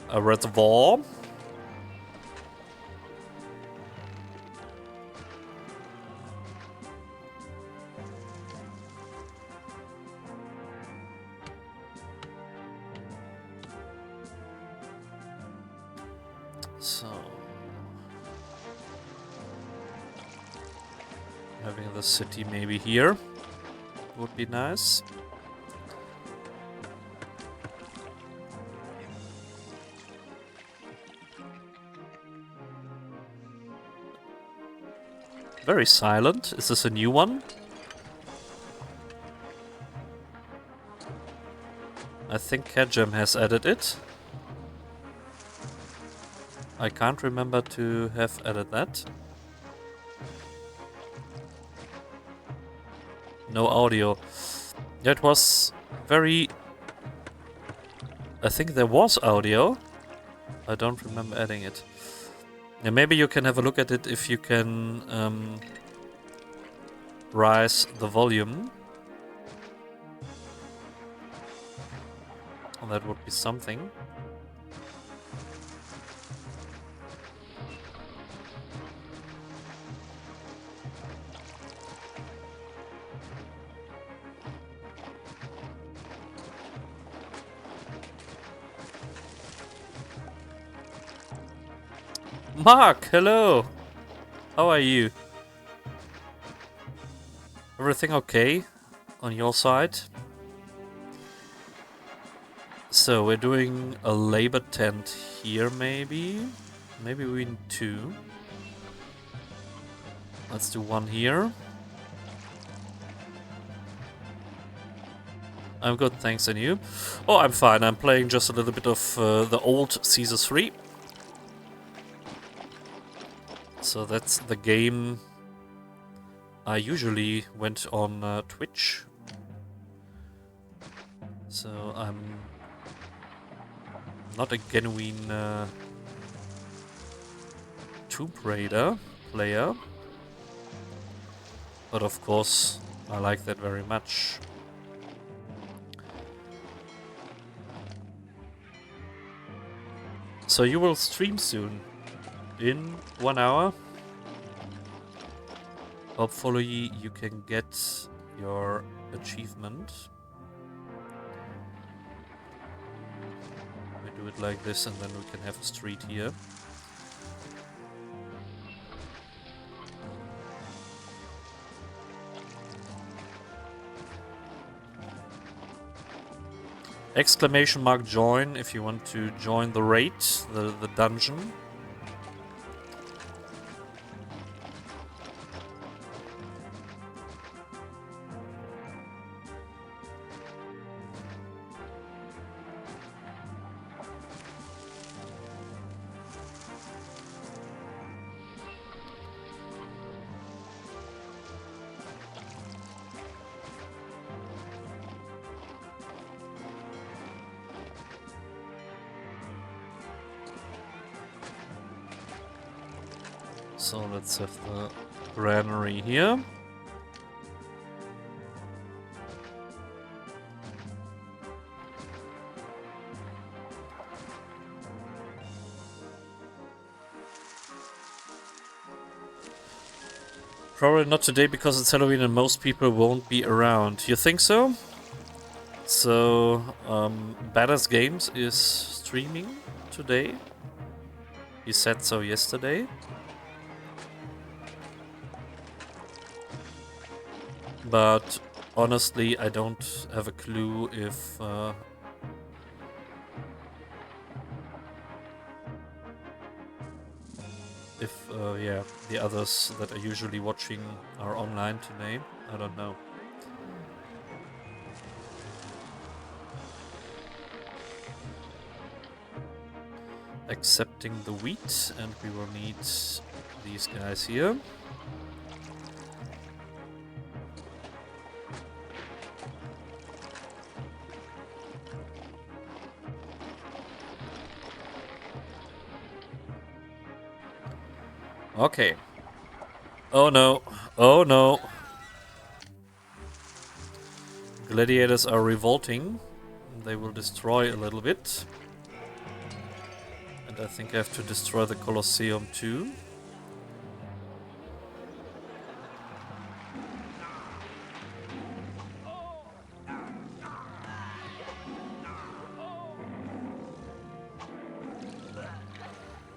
A reservoir. So having the city maybe here would be nice. Very silent. Is this a new one? I think Kajam has added it. I can't remember to have added that. No audio. That was very... I think there was audio. I don't remember adding it. Yeah, maybe you can have a look at it if you can rise the volume. And that would be something. Mark, hello! How are you? Everything okay on your side? So we're doing a labor tent here, maybe? Maybe we need 2. Let's do 1 here. I'm good, thanks, and you? Oh, I'm fine. I'm playing just a little bit of the old Caesar 3. So that's the game I usually went on Twitch. So I'm not a genuine Tomb Raider player. But of course, I like that very much. So you will stream soon? In 1 hour? Hopefully you can get your achievement. We do it like this and then we can have a street here. Exclamation mark join if you want to join the raid, the dungeon. So let's have the granary here. Probably not today because it's Halloween and most people won't be around. You think so? So, Badass Games is streaming today. He said so yesterday. But honestly, I don't have a clue if yeah, the others that are usually watching are online today. I don't know. Accepting the wheat, and we will need these guys here. Okay. Oh no. Oh no. Gladiators are revolting. They will destroy a little bit. And I think I have to destroy the Colosseum too.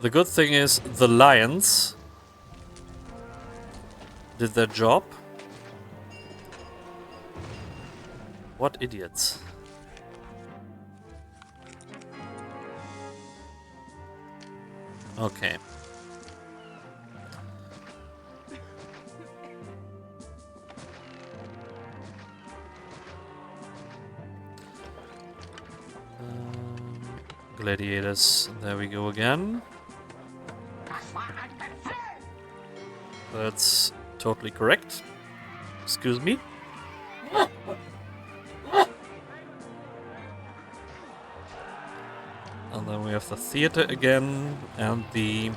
The good thing is the lions did their job. What idiots. Okay. Gladiators, there we go again. That's totally correct. Excuse me. And then we have the theater again and the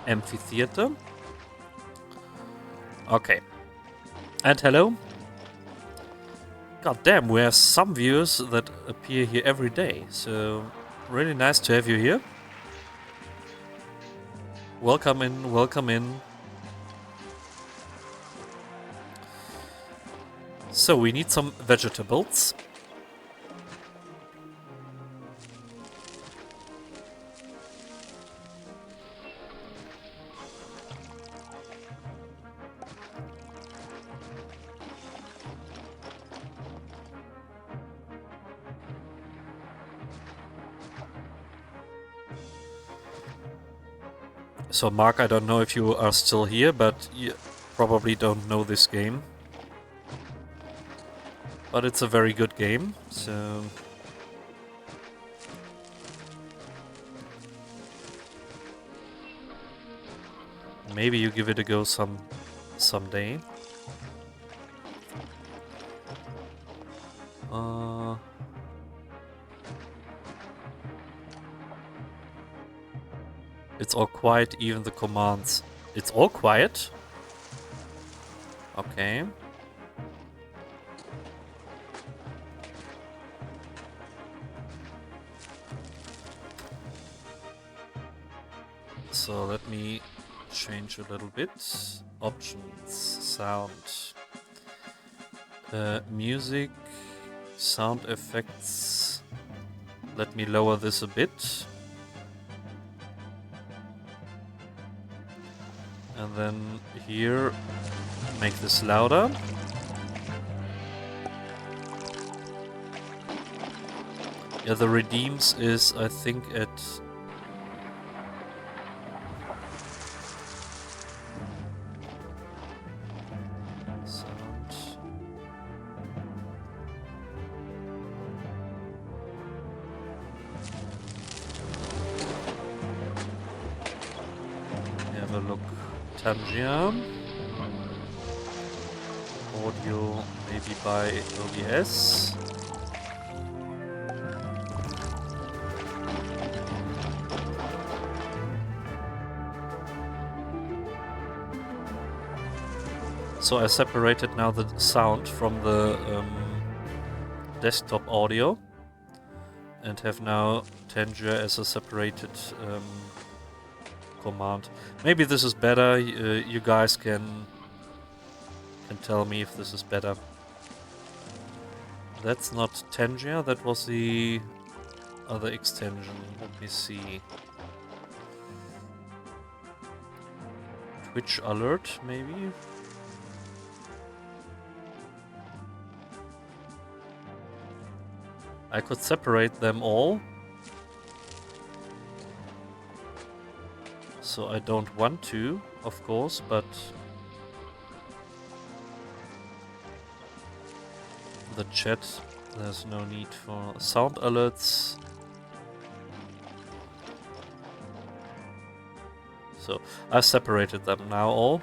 amphitheater. Okay. And hello. God damn, we have some viewers that appear here every day, so really nice to have you here. Welcome in, welcome in. So we need some vegetables. So Mark, I don't know if you are still here, but you probably don't know this game. But it's a very good game, so... maybe you give it a go someday. It's all quiet, even the commands. It's all quiet? Okay. So let me change a little bit. Options, sound, music, sound effects. Let me lower this a bit. And then here, make this louder. Yeah, the redeems is, I think, at... sound. Have a look. Tangia. Audio, maybe by OBS. So I separated now the sound from the desktop audio and have now Tangia as a separated command. Maybe this is better. You guys can tell me if this is better. That's not Tangia, that was the other extension. Let me see. Twitch alert, maybe? I could separate them all. So I don't want to, of course, but the chat, there's no need for sound alerts. So I separated them now all.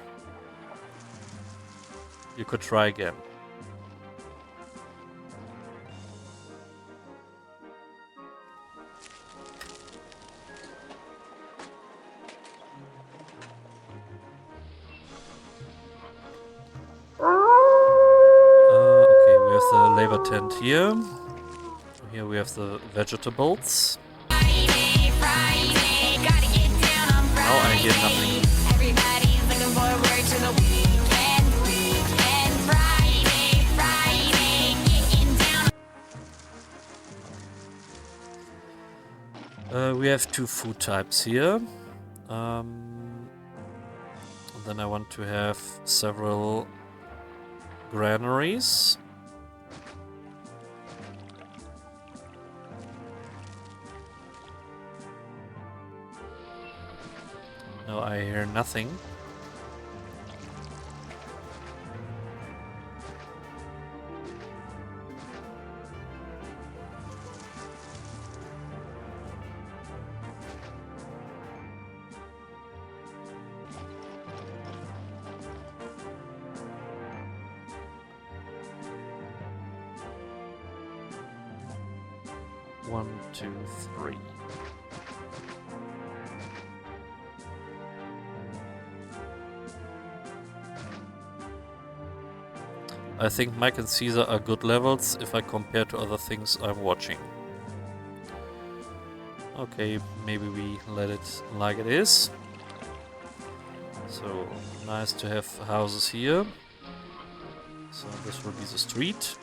You could try again. Tent here. Here we have the vegetables. Friday, gotta get down on Friday. Now I hear nothing. Everybody's looking forward to the weekend. Friday, getting down. We have two food types here. And then I want to have several granaries. No, I hear nothing. One, two, three. I think Mike and Caesar are good levels if I compare to other things I'm watching. Okay, maybe we let it like it is. So, nice to have houses here. So this will be the street.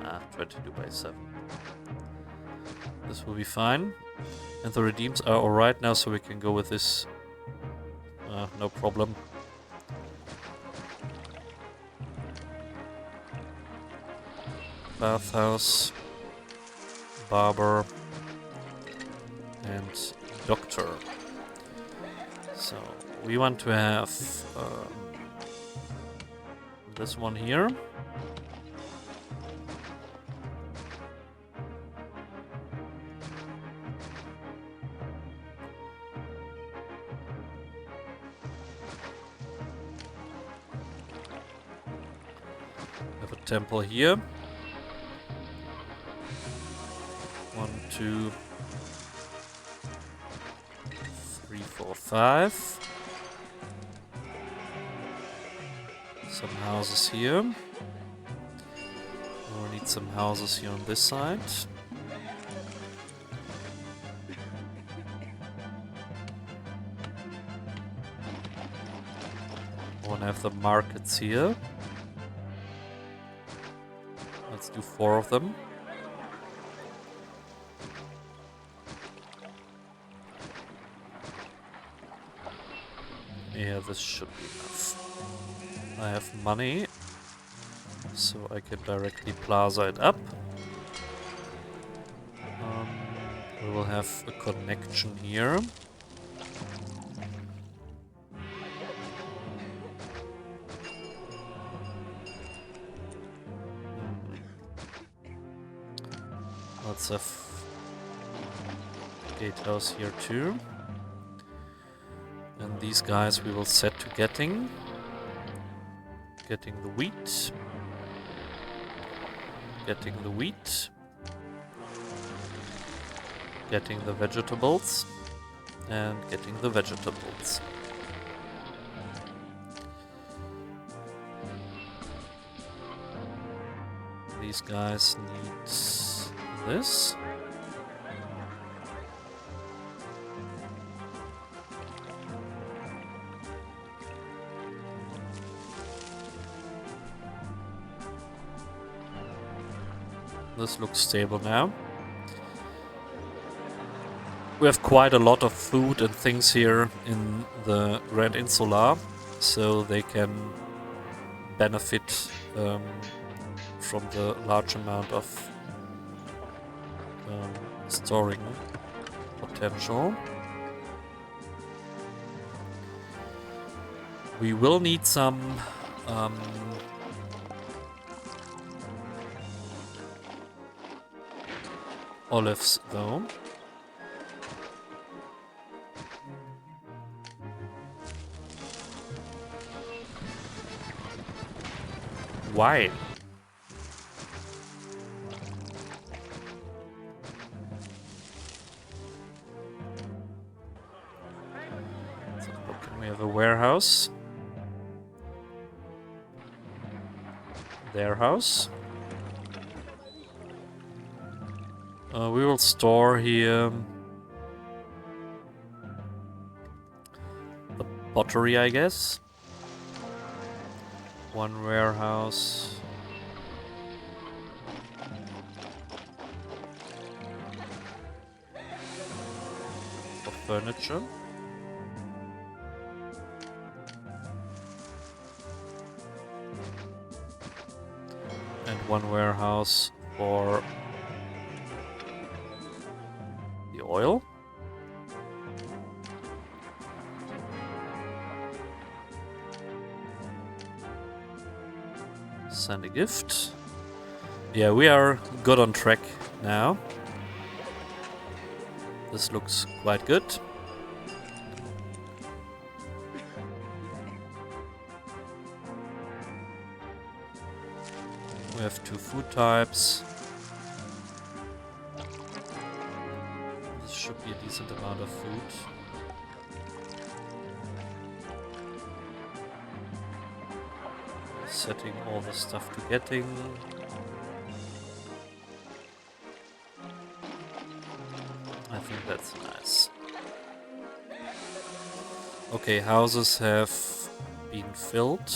Ah, 22 by 7. This will be fine. And the redeems are alright now, so we can go with this. No problem. Bathhouse, barber, and doctor. So we want to have this one here. Have a temple here. 1, 2, 3, 4, 5. Some houses here. We'll need some houses here on this side. We'll have the markets here. Let's do 4 of them. Yeah, this should be enough. I have money, so I can directly plaza it up. We will have a connection here. Let's have a gatehouse here too. And these guys we will set to getting the wheat, getting the vegetables, and getting the vegetables. These guys need this. This looks stable now. We have quite a lot of food and things here in the Grand Insula, so they can benefit from the large amount of storing potential. We will need some olives though. Why? So, can we have a warehouse? Their house. We will store here the pottery, I guess. One warehouse. For furniture. And one warehouse for the oil. Send a gift. Yeah, we are good on track now. This looks quite good. We have 2 food types. should be a decent amount of food. Setting all the stuff to getting. I think that's nice. Okay, houses have been filled.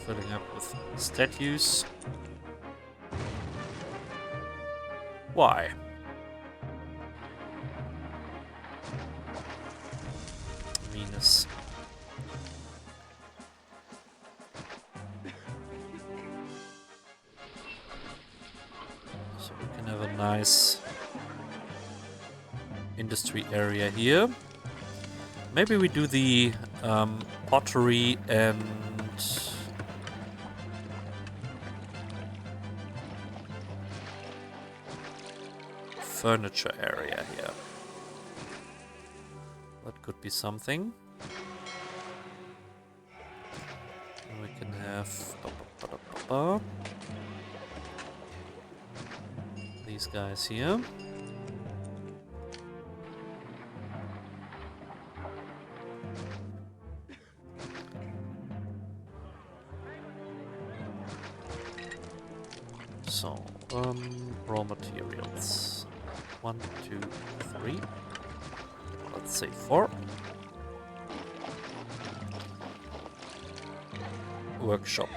Filling up with statues. Why? Venus. So we can have a nice industry area here. Maybe we do the pottery and furniture area here. That could be something. And we can have these guys here. So, raw materials. 1, 2, 3. Let's say 4. Workshop.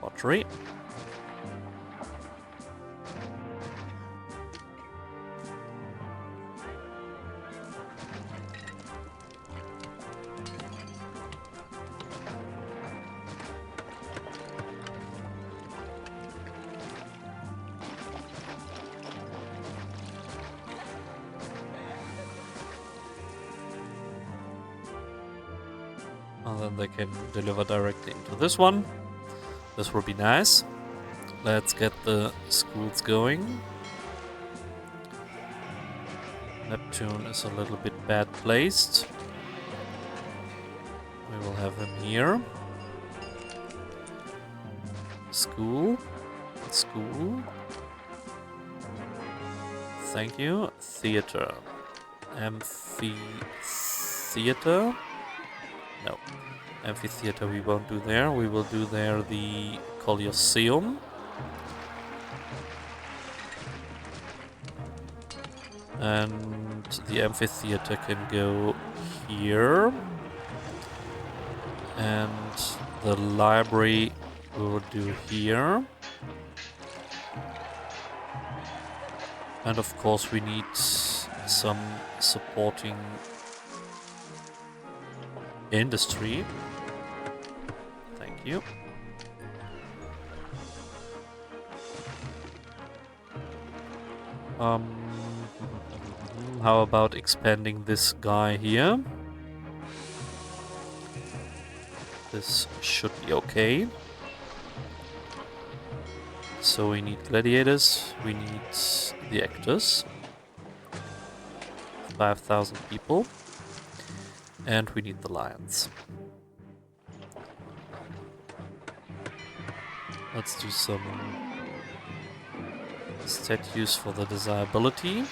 Pottery. And then they can deliver directly into this one. This will be nice. Let's get the schools going. Neptune is a little bit bad placed. We will have him here. School. School. Thank you. Theater. Amphitheater. No. Amphitheater we won't do there. We will do there the Colosseum. And the amphitheater can go here. And the library we will do here. And of course we need some supporting industry. Thank you. How about expanding this guy here? This should be okay. So we need gladiators, we need the actors. 5,000 people. And we need the lions. Let's do some statues for the desirability.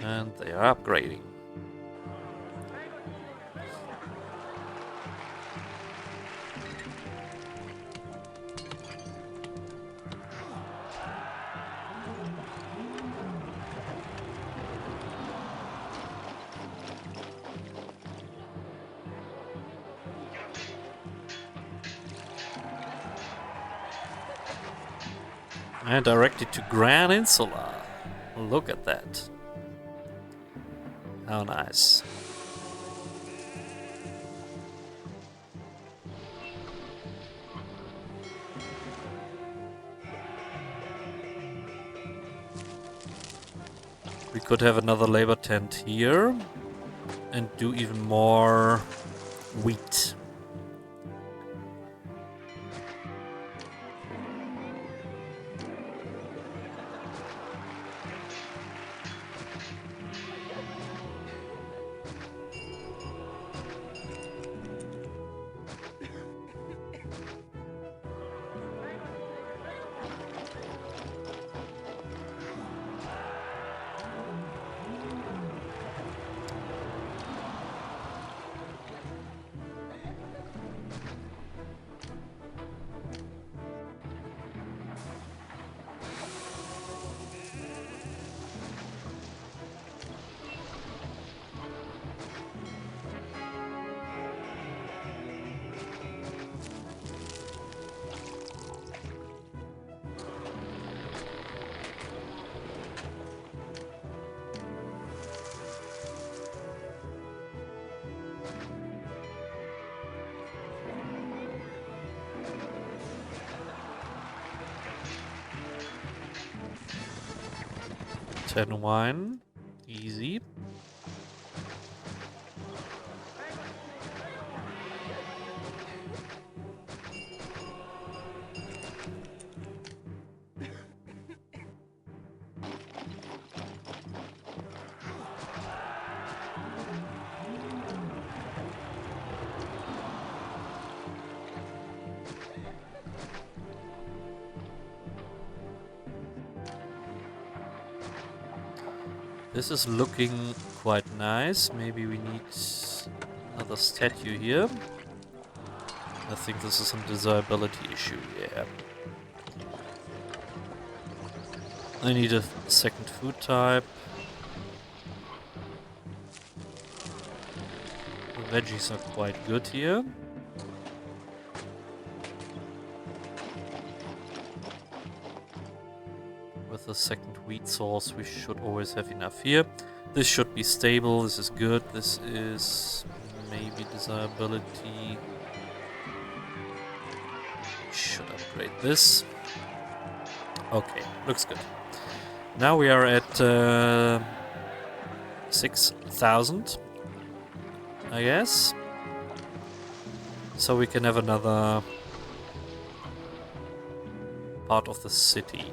And they are upgrading. And directed to Grand Insula. Look at that. How nice. We could have another labor tent here and do even more wheat. Ten wine, easy. This is looking quite nice. Maybe we need another statue here. I think this is a desirability issue, yeah. I need a second food type. The veggies are quite good here. With a second wheat source, we should always have enough here. This should be stable. This is good. This is maybe desirability. Should upgrade this. Okay, looks good. Now we are at 6,000, I guess. So we can have another part of the city.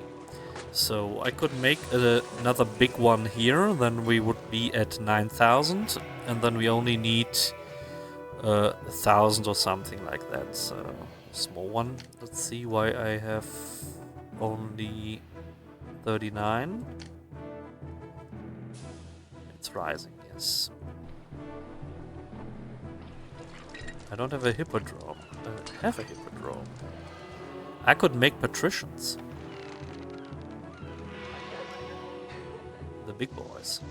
So I could make another big one here, then we would be at 9,000, and then we only need 1,000 or something like that. So small one. Let's see why I have only 39. It's rising, yes. I don't have a hippodrome. I have a hippodrome. I could make patricians. The big boys.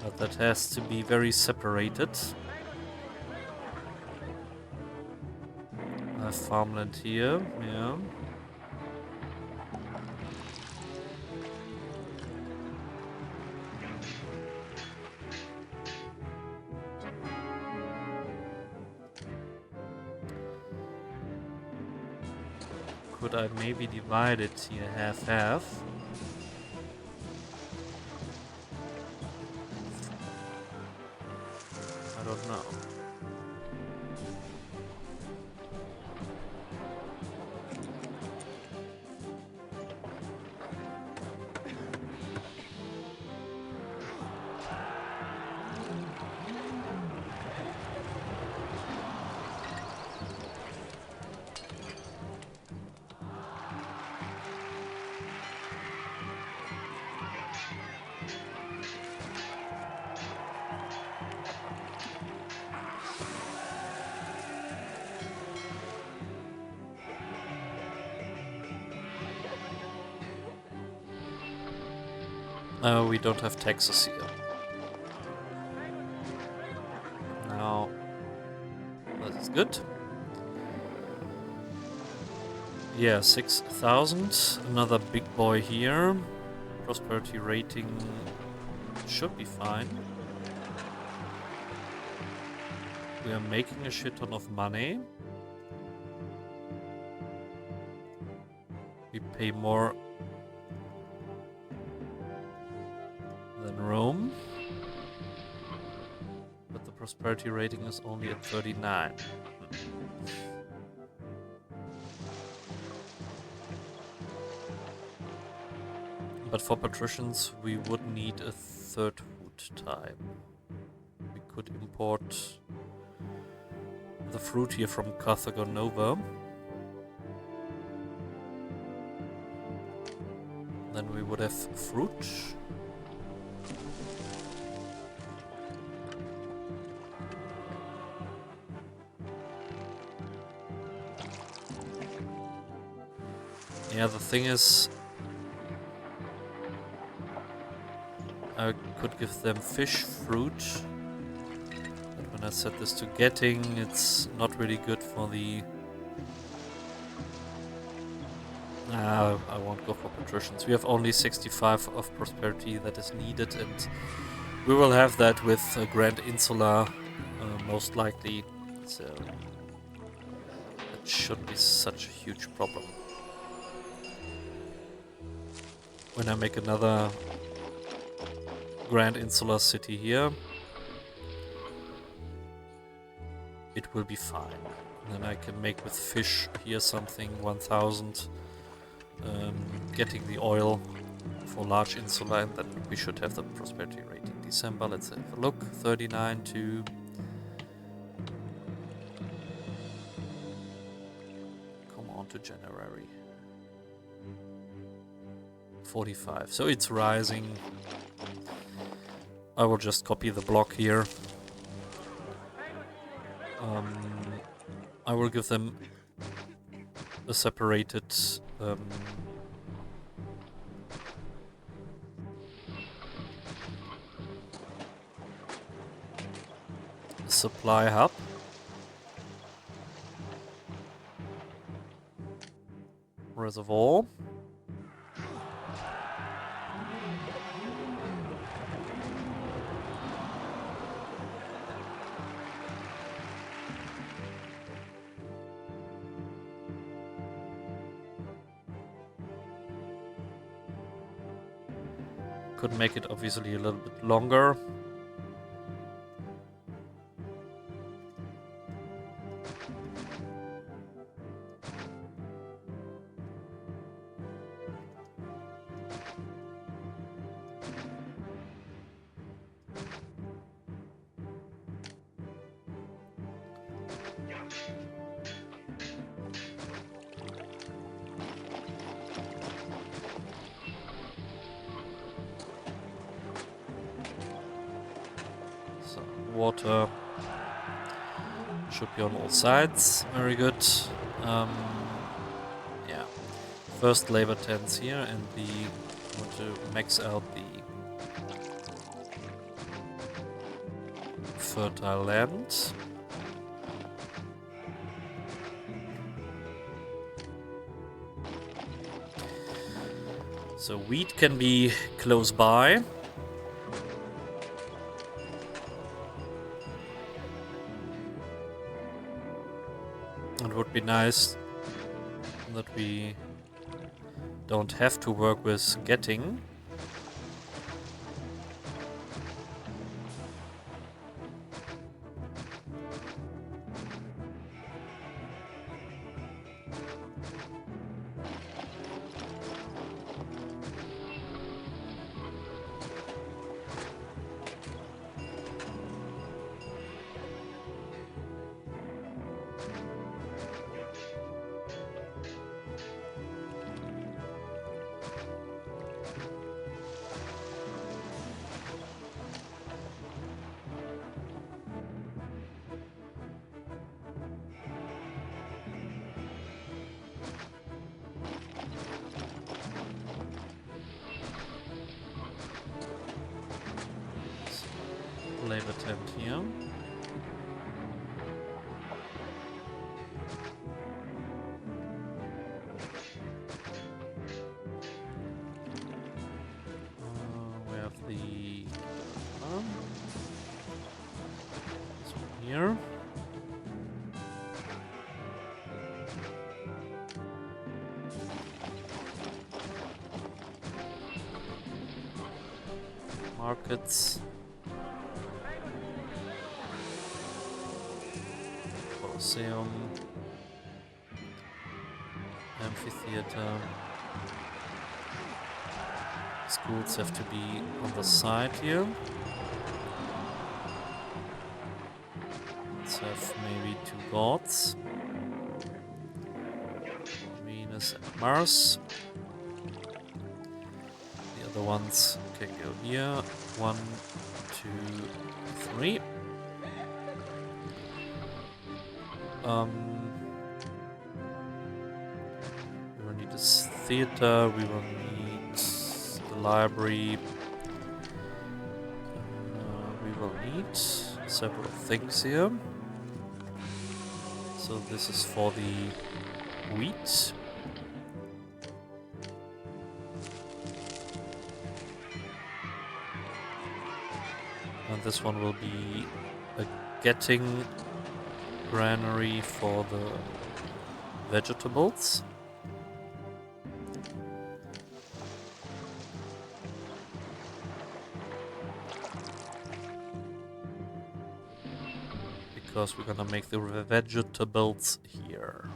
But that has to be very separated. I have farmland here, yeah. Could I maybe divide it here half-half? I don't know. We don't have taxes here. Now, that is good. Yeah, 6,000. Another big boy here. Prosperity rating should be fine. We are making a shit ton of money. We pay more than Rome. But the prosperity rating is only at 39. But for patricians, we would need a third food type. We could import the fruit here from Carthago Nova. Then we would have fruit. Yeah, the thing is, I could give them fish fruit, but when I set this to getting, it's not really good for the... I won't go for patricians. We have only 65 of prosperity that is needed, and we will have that with Grand Insula, most likely, so that shouldn't be such a huge problem. When I make another Grand Insular city here, it will be fine. And then I can make with fish here something 1,000, getting the oil for large insula, and then we should have the prosperity rating. December, let's have a look. 39 to... come on to January. 45. So it's rising. I will just copy the block here. I will give them a separated supply hub. Reservoir. Could make it obviously a little bit longer. Water should be on all sides. Very good. Yeah. First labor tents here, and we want to max out the fertile land. So wheat can be close by. It would be nice that we don't have to work with getting. here. We have the this one here. Markets. Colosseum. Amphitheater. Schools have to be on the side here. Let's have maybe 2 gods. Venus and Mars. The other ones can go here. 1, 2, 3. We will need this theater. We will need the library. We will need several things here. So this is for the wheat. And this one will be a getting granary for the vegetables. Because we're gonna make the vegetables here.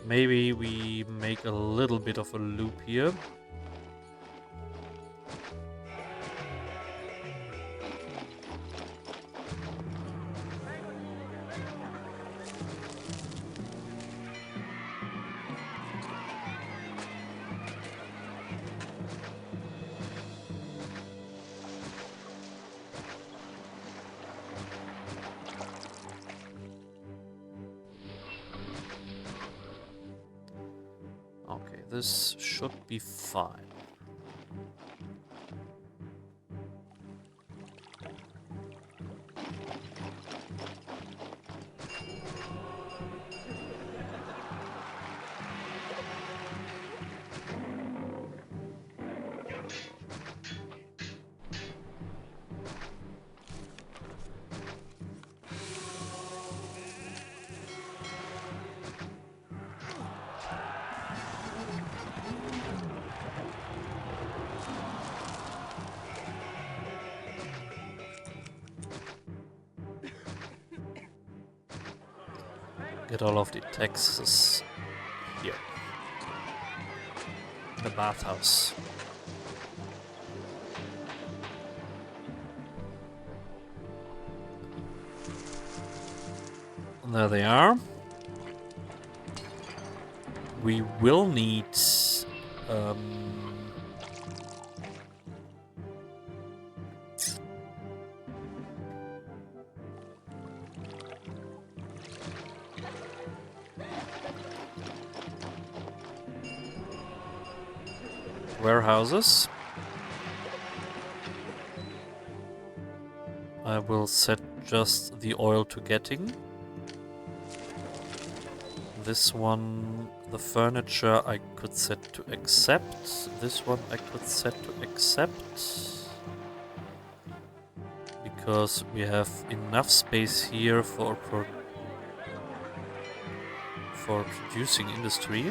Maybe we make a little bit of a loop here. Okay, this should be fine. Get all of the taxes here. The bathhouse. There they are. We will need warehouses. I will set just the oil to getting. This one, the furniture I could set to accept. This one I could set to accept. Because we have enough space here for for producing industry.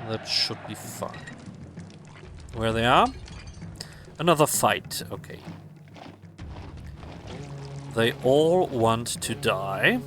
That should be fine. Where they are? Another fight. Okay. They all want to die.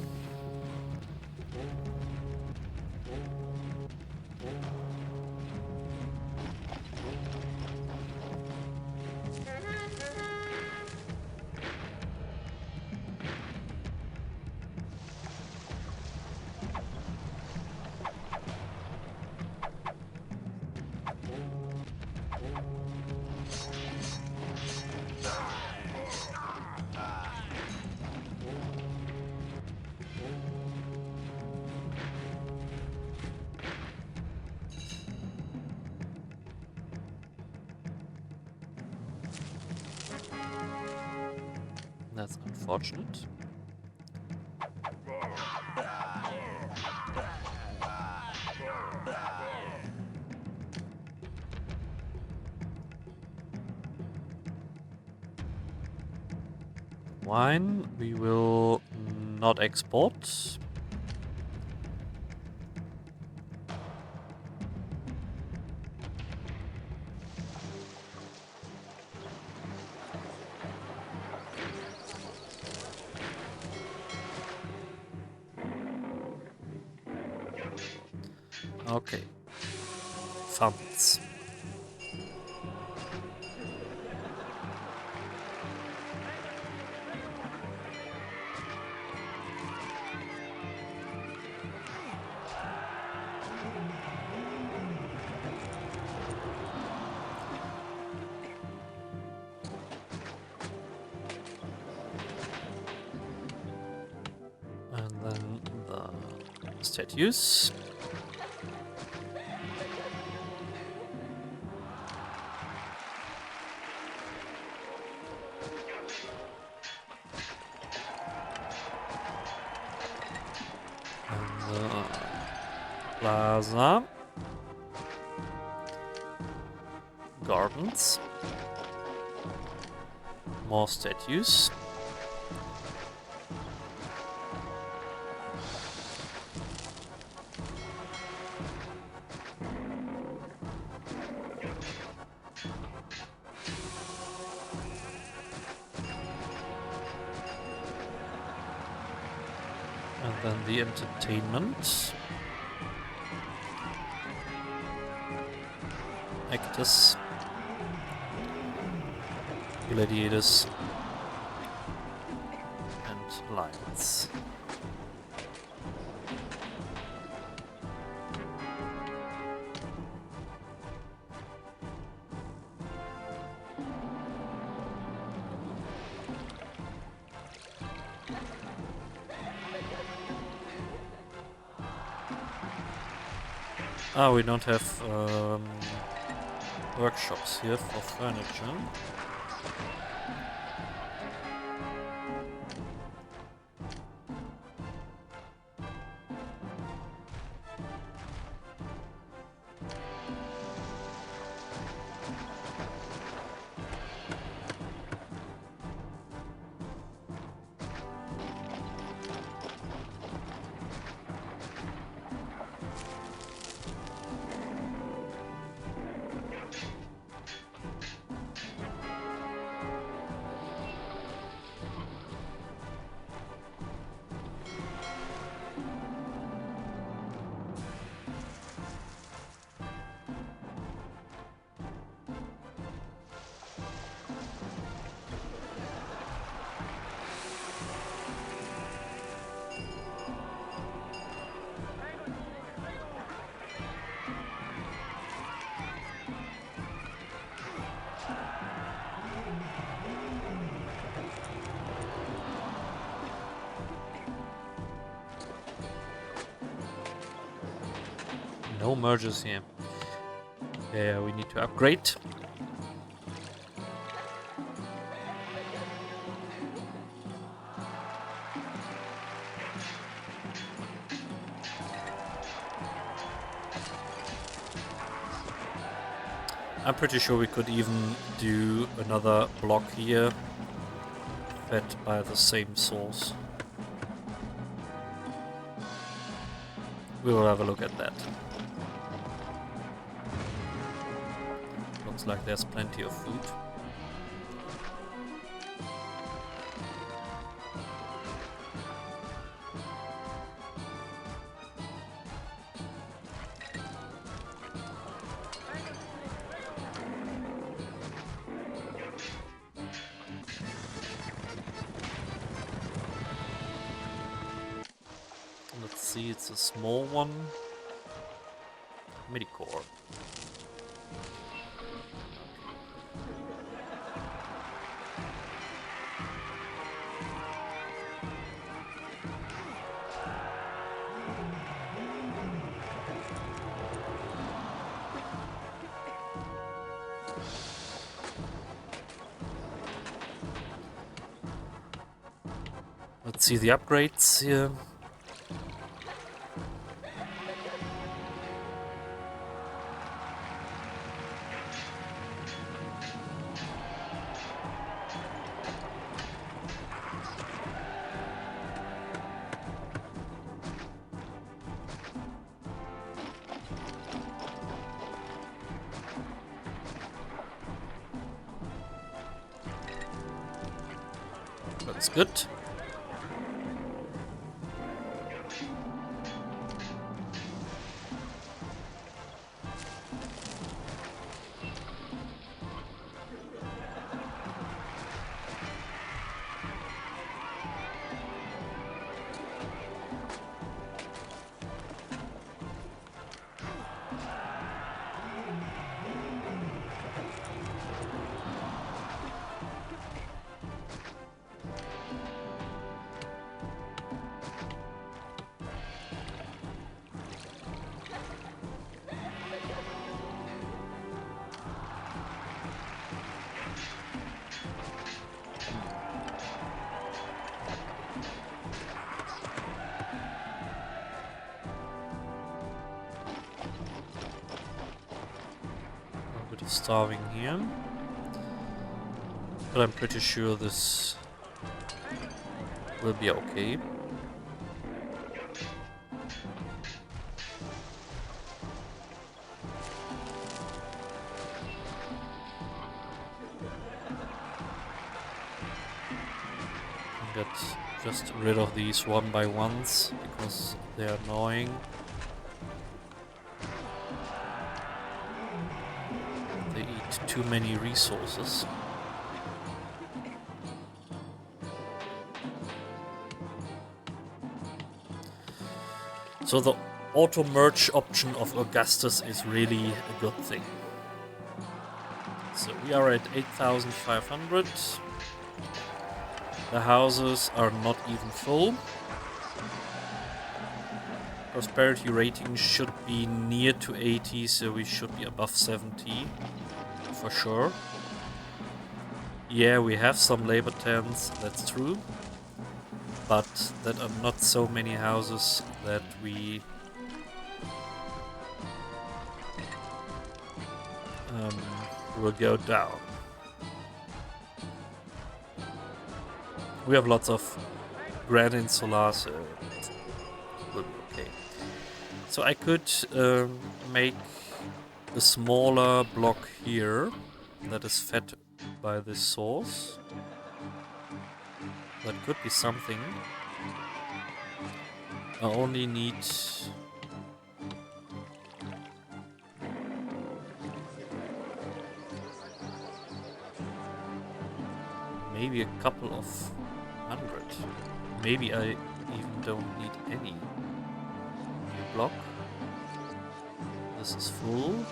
That's unfortunate. Wine we will not export. Okay. Funds. And then the statues. Plaza. Gardens. More statues. And then the entertainment. Actors. Gladiators. And lions. Ah, we don't have workshops here for furniture. No mergers here. Yeah, we need to upgrade. I'm pretty sure we could even do another block here, fed by the same source. We will have a look at that. Looks like there's plenty of food. Let's see, it's a small one. Midi-core. Let's see the upgrades here. That's good. Starving here, but I'm pretty sure this will be okay. Get just rid of these one by ones because they're annoying. Too many resources. So the auto merge option of Augustus is really a good thing. So we are at 8,500. The houses are not even full. Prosperity rating should be near to 80, so we should be above 70. For sure. Yeah, we have some labor tents, that's true. But that are not so many houses that we will go down. We have lots of Grand Insular, so it will be okay. So I could make a smaller block here that is fed by this source. That could be something. I only need maybe a couple of hundred. Maybe I even don't need any new block. This is full.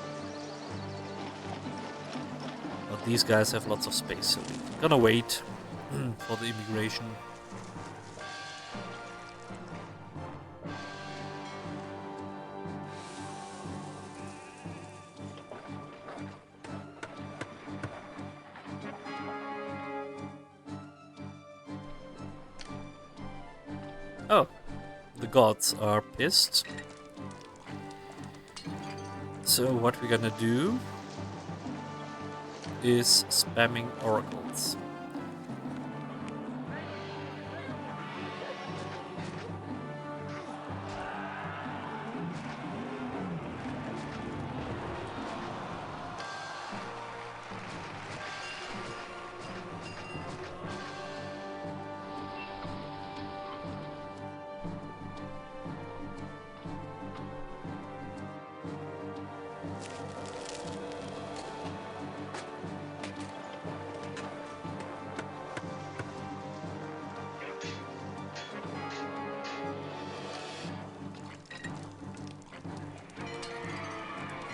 But these guys have lots of space, so we're gonna wait for the immigration. gods are pissed. So what we're gonna do is spamming oracles.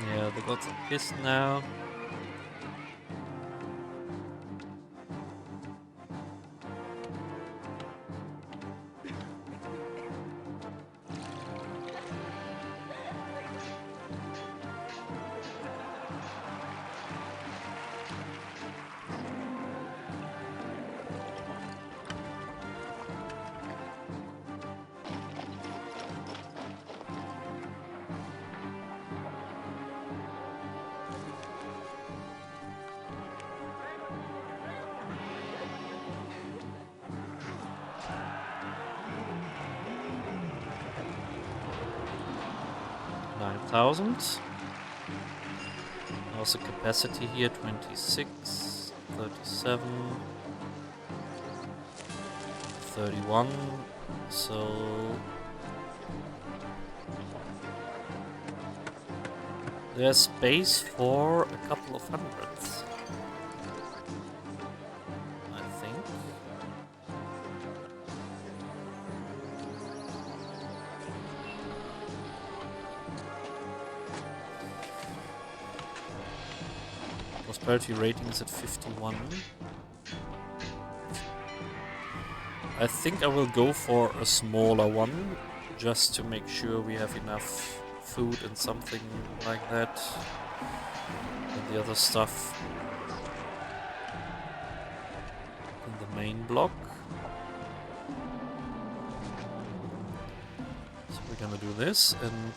Yeah, the gods are pissed now. $9,000. Also capacity here 26, 37, 31. So there's space for a couple of hundreds, I think. Prosperity rating is at 51. I think I will go for a smaller one, just to make sure we have enough food and something like that. And the other stuff in the main block. So we're gonna do this, and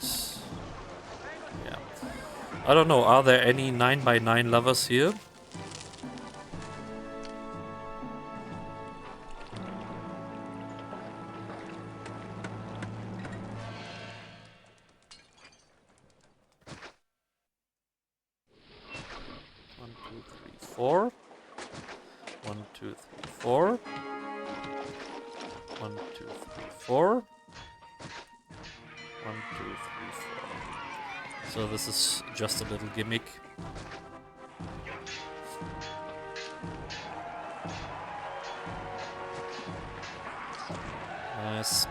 yeah. I don't know, are there any 9x9 lovers here? One, two, three, four. 1, 2, 3, 4. 1, 2, 3, 4. 1, 2, 3, 4. So this is just a little gimmick. Nice.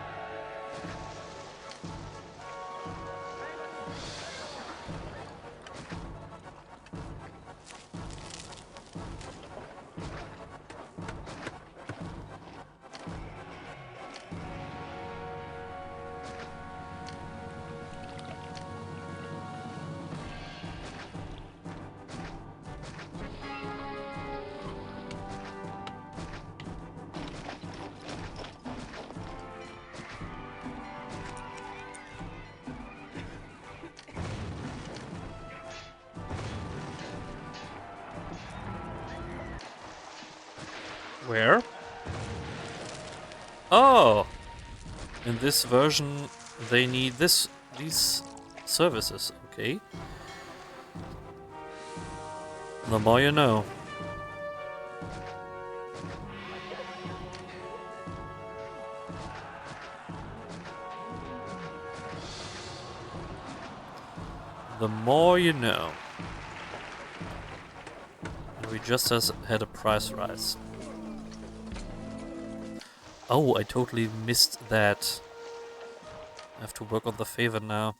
Where? Oh! In this version, they need these services, okay. The more you know. The more you know. And we just had a price rise. Oh, I totally missed that. I have to work on the favor now.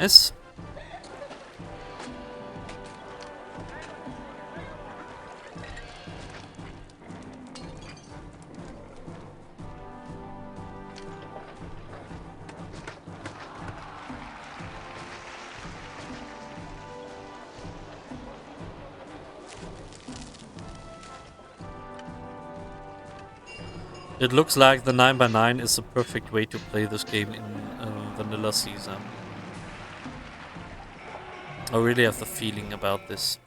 Nice. It looks like the 9x9 is the perfect way to play this game in vanilla season. I really have the feeling about this.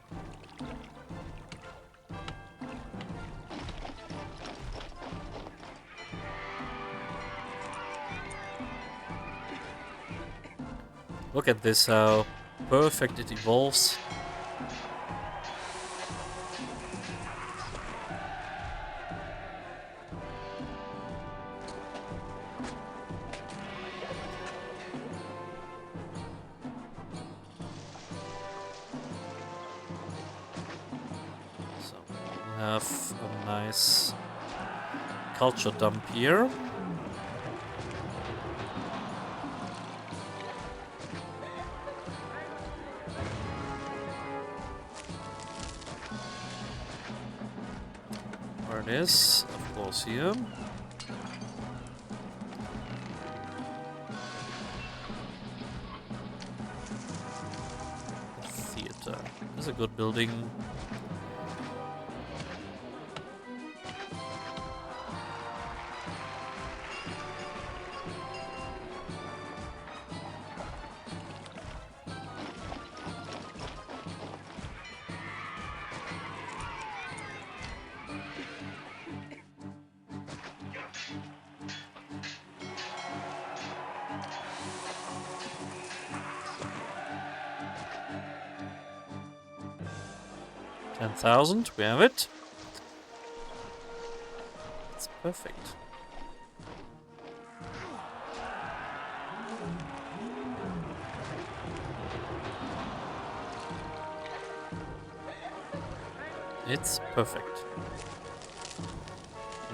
Look at this, how perfect it evolves. So we have a nice culture dump here. It is, of course, here. Theater. This is a good building. We have it. It's perfect. It's perfect.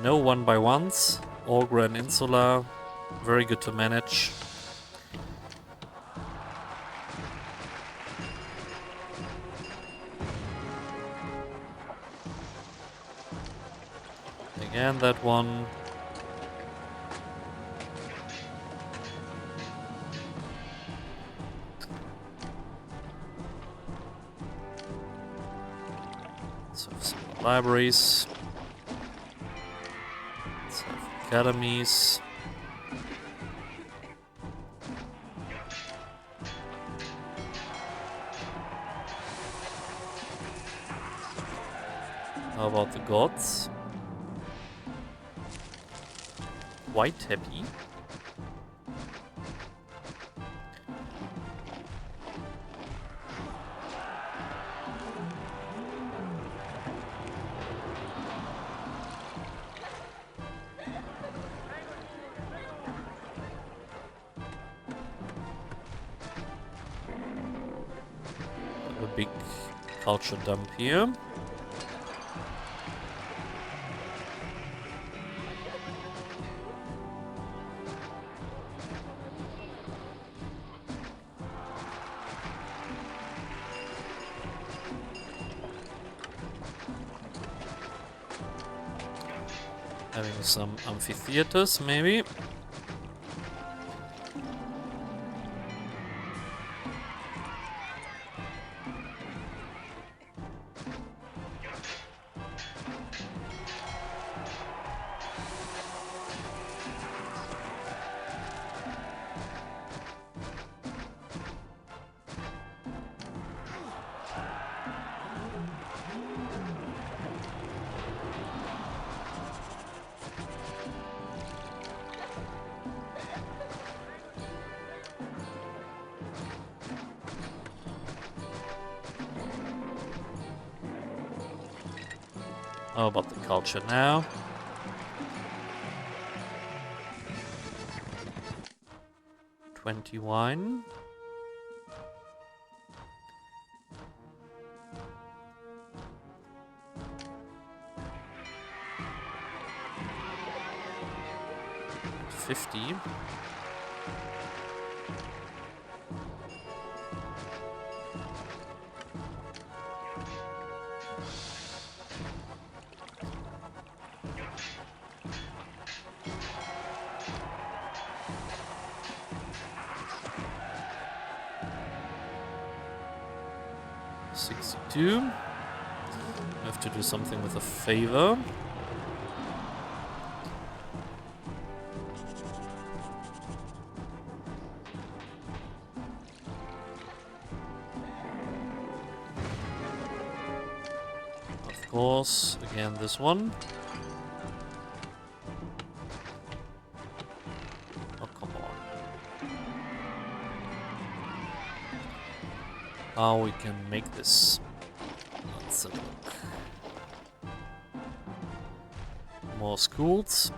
No 1x1s, Augur and Insula, very good to manage. Again, that one. So some libraries. Let's have academies. How about the gods? Quite happy. A big culture dump here. Having some amphitheaters, maybe. How about the culture now? $20 $50. 62. I have to do something with a favor. Of course, again this one. Oh, come on. How we can make this. Let's have a look. More schools.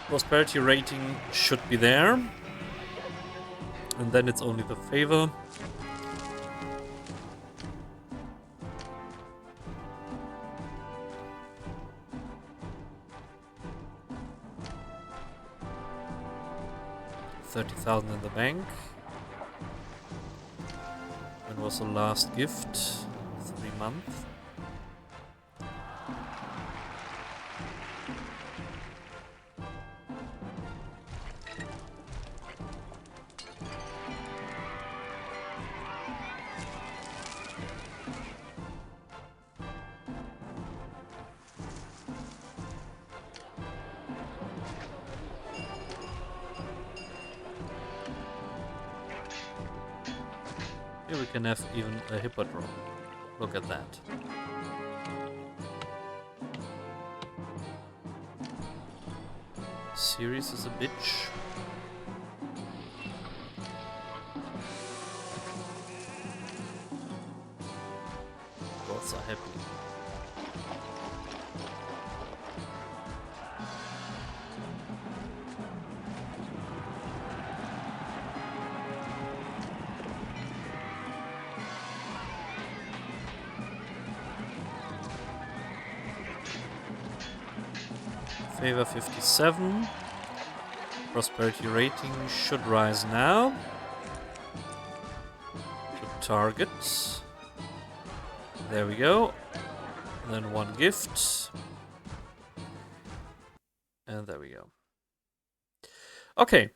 Prosperity rating should be there. And then it's only the favor. $30,000 in the bank. When was the last gift? 3 months. Here we can have even a hippodrome. Look at that. Ceres is a bitch. Gods are happy. Favor 57. Prosperity rating should rise now. To target. There we go. And then one gift. And there we go. Okay.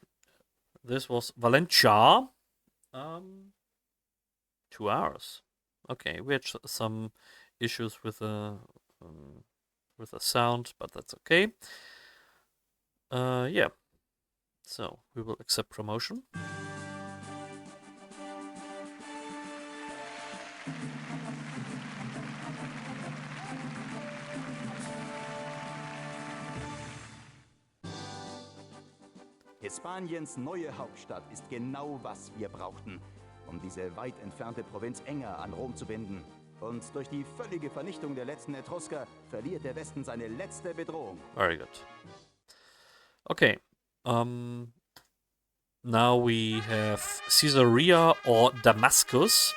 This was Valentia. 2 hours. Okay, we had some issues with the sound, but that's okay. Yeah. So we will accept promotion. Hispaniens neue Hauptstadt ist genau, was wir brauchten, um diese weit entfernte Provinz enger an Rom zu binden. Und durch die völlige Vernichtung der letzten Etrusker verliert der Westen seine letzte Bedrohung. Very good. Okay. Now we have Caesarea or Damascus.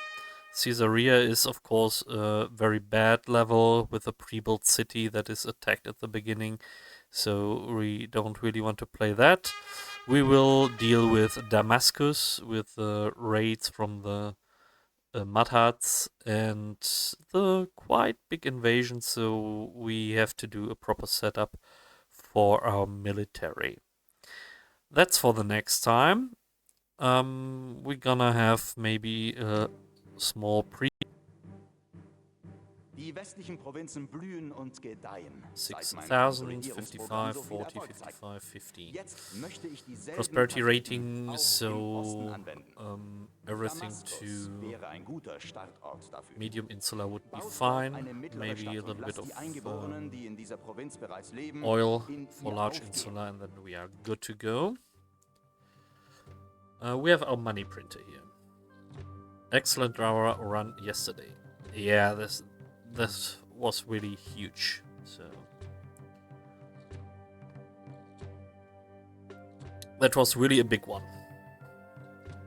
Caesarea is, of course, a very bad level with a pre-built city that is attacked at the beginning. So we don't really want to play that. We will deal with Damascus with the raids from the Mudhuts and the quite big invasion, so we have to do a proper setup for our military. That's for the next time. We're gonna have maybe a small Die westlichen Provinzen blühen und gedeihen. 6,000, 55, 40, 55, 50. Prosperity rating, so everything to medium insular would be fine. Maybe a little bit of oil for large insular, and then we are good to go. We have our money printer here. Excellent run yesterday. Yeah, this was really huge. So that was really a big one.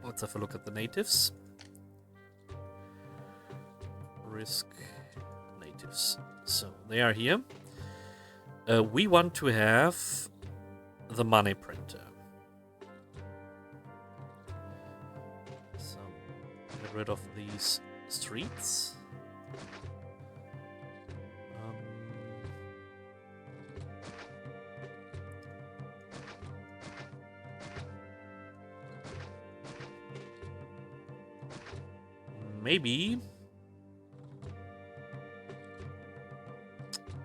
Let's have a look at the natives. Risk natives. So they are here. We want to have the money printer. Get rid of these streets. Maybe.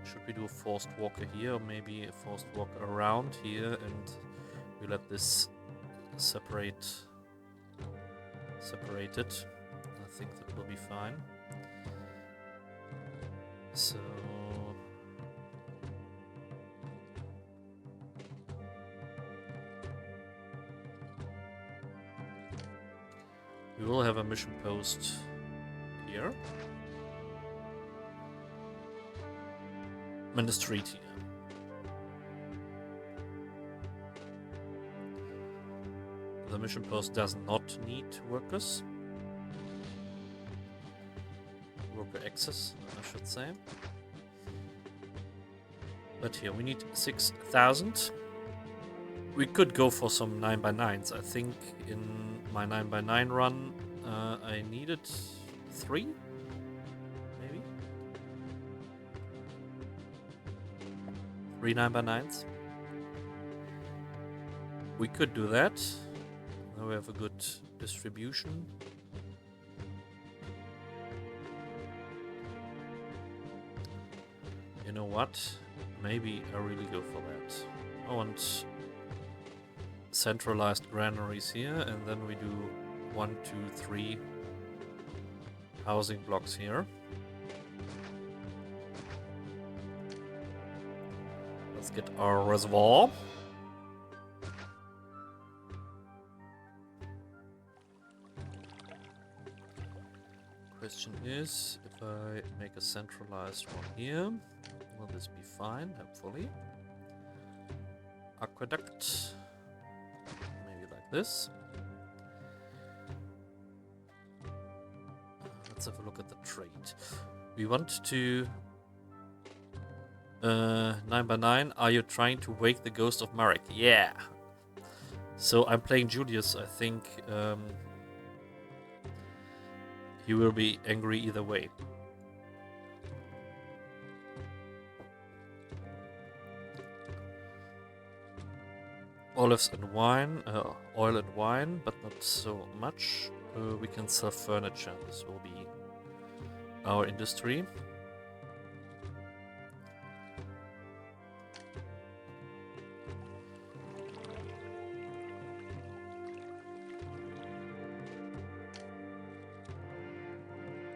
Should we do a forced walker here, or maybe a forced walk around here, and we let this separate it. I think that will be fine. So we will have a mission post here. And a street here. The mission post does not need workers. Worker access, I should say. But here we need 6,000. We could go for some 9x9s. I think in my 9x9 run I needed 3, maybe? 3 9x9s. We could do that. Now we have a good distribution. You know what? Maybe I really go for that. I want centralized granaries here, and then we do 1, 2, 3 housing blocks here. Let's get our reservoir. Question is, if I make a centralized one here, will this be fine? Hopefully. Aqueduct. Maybe like this. Let's have a look at the trade. We want to 9x9. Are you trying to wake the ghost of Marek? Yeah. So I'm playing Julius. I think he will be angry either way. Olives and wine, oil and wine, but not so much. We can sell furniture. This will be our industry.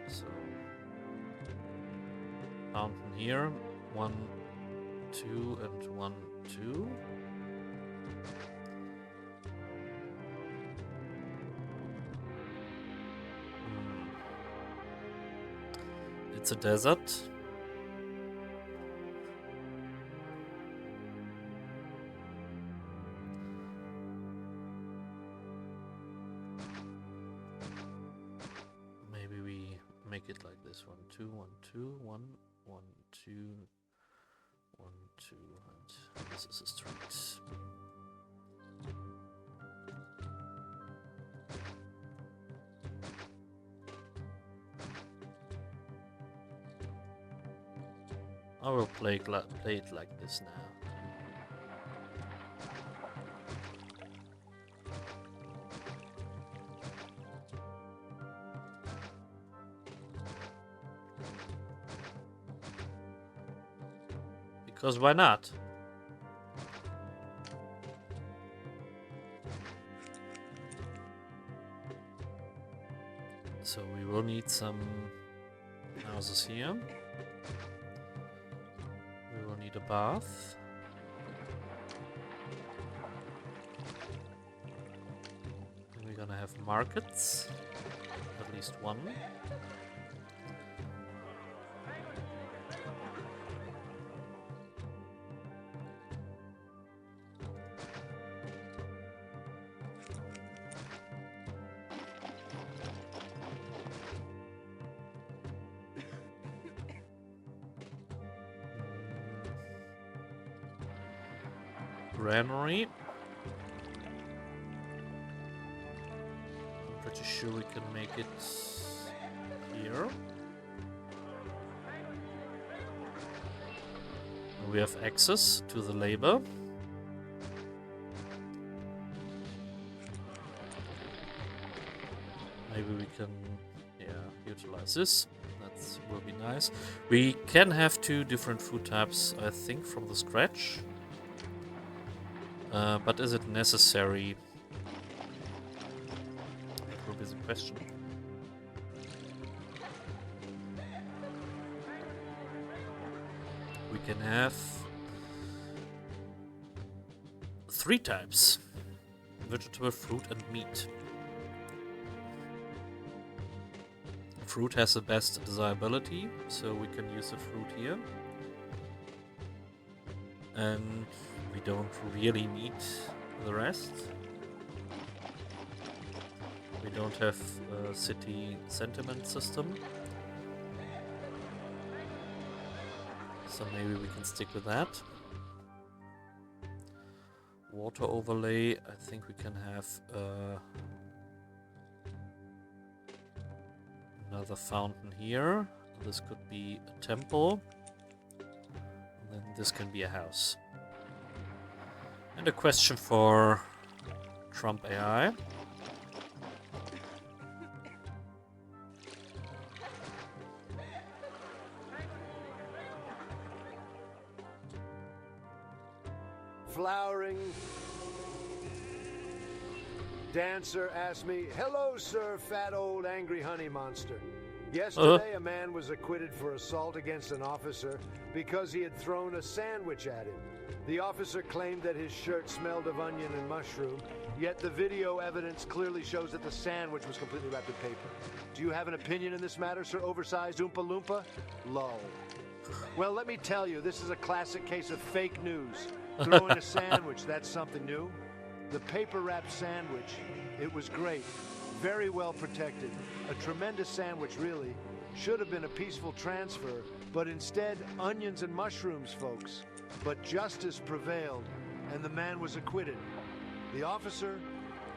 So, fountain here, 1, 2, and 1, 2. It's a desert. Maybe we make it like this: 1, 2, 1, 2, 1, 1, 2, 1, 2, and this is a street. I will play it like this now. Because why not? So we will need some houses here. We will need a bath. And we're gonna have markets. At least one. Granary. I'm pretty sure we can make it here. We have access to the labor. Maybe we can, utilize this. That will be nice. We can have 2 different food types, I think, from the scratch. But is it necessary? That will be the question. We can have 3 types: vegetable, fruit, and meat. Fruit has the best desirability, so we can use the fruit here. And we don't really need the rest. We don't have a city sentiment system. So maybe we can stick with that. Water overlay, I think we can have another fountain here. This could be a temple. And then this can be a house. And a question for Trump AI. Flowering dancer asked me, "Hello, sir, fat old angry honey monster. Yesterday, a man was acquitted for assault against an officer because he had thrown a sandwich at him. The officer claimed that his shirt smelled of onion and mushroom, yet the video evidence clearly shows that the sandwich was completely wrapped in paper. Do you have an opinion in this matter, sir, oversized Oompa Loompa? Lol. Well, let me tell you, this is a classic case of fake news. Throwing a sandwich, that's something new. The paper-wrapped sandwich, it was great. Very well protected. A tremendous sandwich, really. Should have been a peaceful transfer, but instead, onions and mushrooms, folks. But justice prevailed, and the man was acquitted. The officer,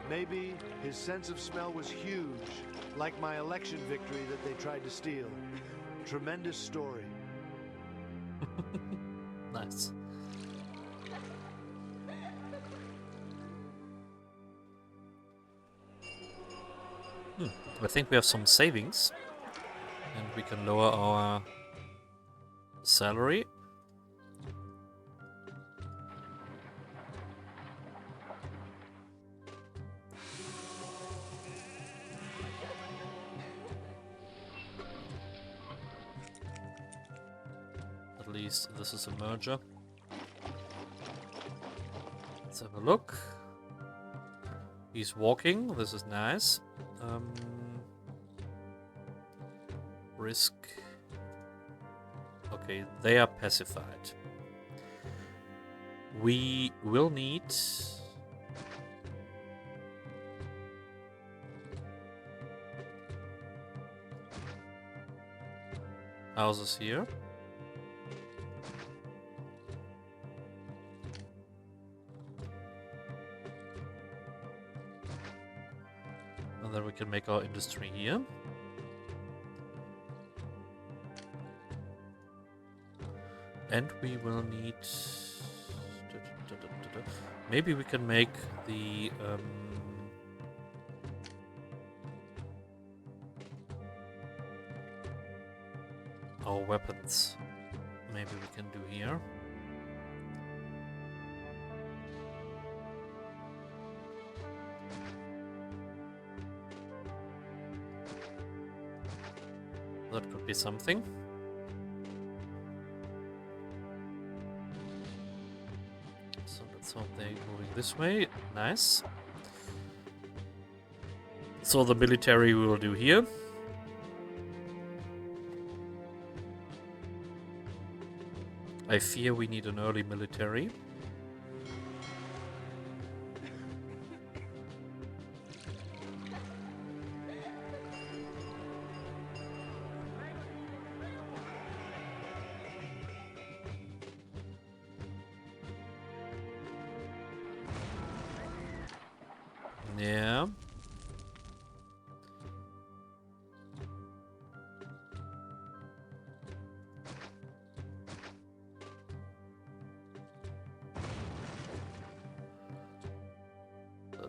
maybe his sense of smell was huge, like my election victory that they tried to steal. Tremendous story. Nice. I think we have some savings, and we can lower our salary. At least this is a merger. Let's have a look. He's walking, this is nice. Risk. Okay, they are pacified. We will need houses here. And then we can make our industry here. And we will need... Maybe we can make the... our weapons. Maybe we can do here. That could be something. So let's hope they're moving this way. Nice. So the military we will do here. I fear we need an early military. Yeah.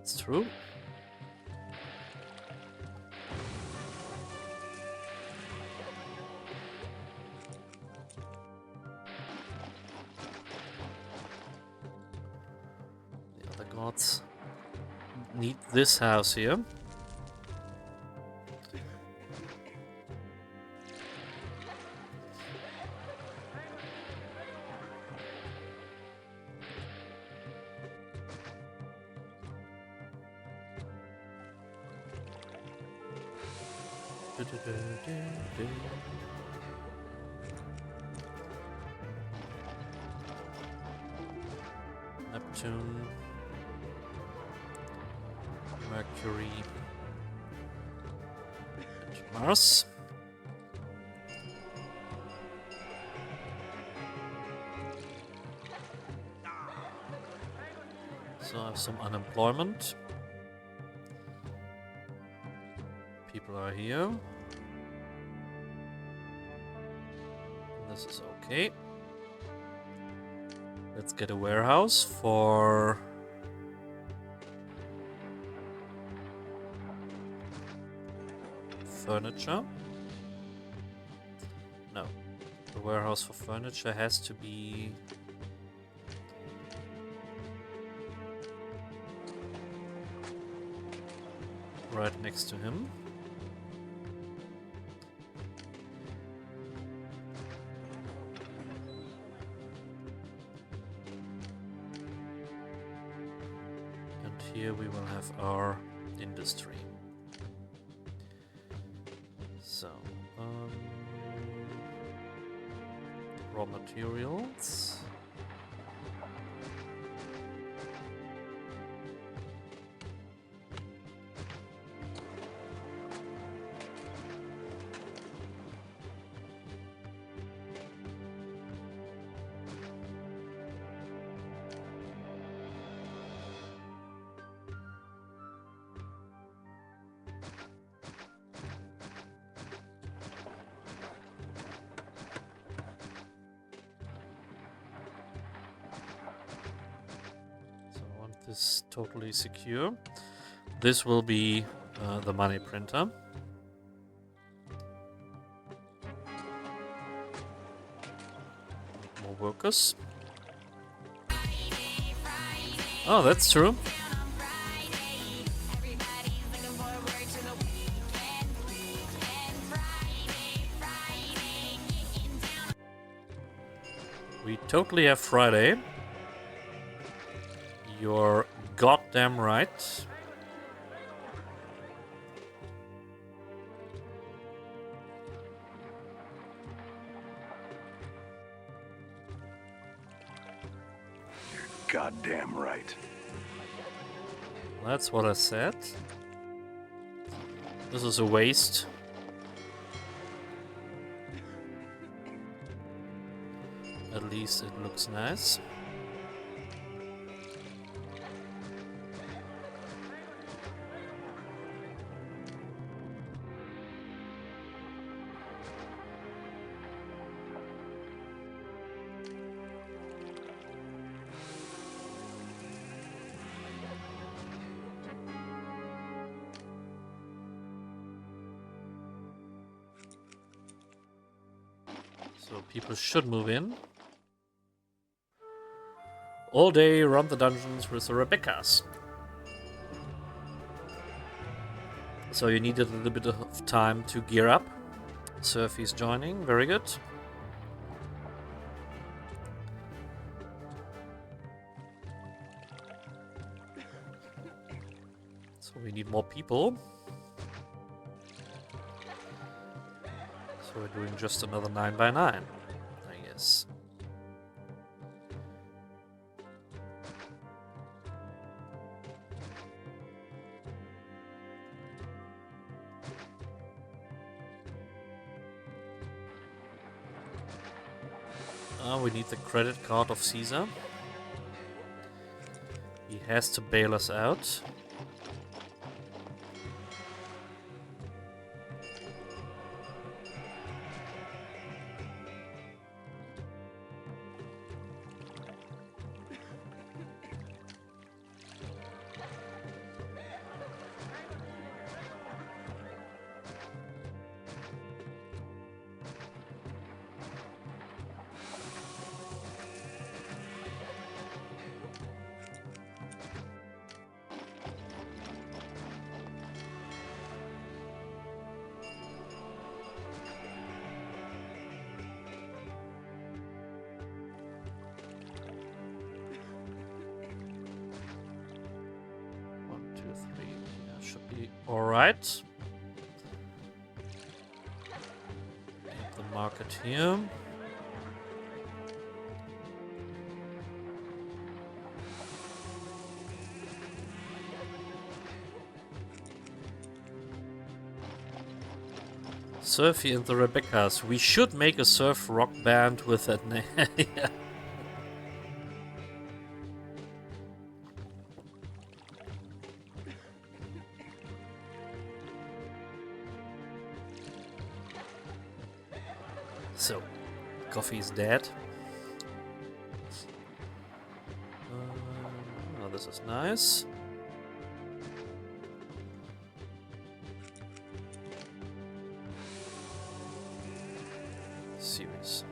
That's true. The other gods need this house here. Neptune, Mercury, and Mars. So I have some unemployment. People are here. This is okay. Let's get a warehouse for furniture. No, the warehouse for furniture has to be right next to him. Here we will have our industry. So, raw materials. Is totally secure. This will be the money printer. More workers. Oh, that's true. We totally have Friday. You're goddamn right. You're goddamn right. That's what I said. This is a waste. At least it looks nice. So people should move in. All day run the dungeons with the Rebeccas. So you needed a little bit of time to gear up. Surfy's joining, very good. So we need more people. So we're doing just another 9x9, I guess. We need the credit card of Caesar. He has to bail us out. Alright. The market here. Surfy and the Rebeccas. We should make a surf rock band with that name. Yeah. So, coffee is dead. Oh, this is nice. Series.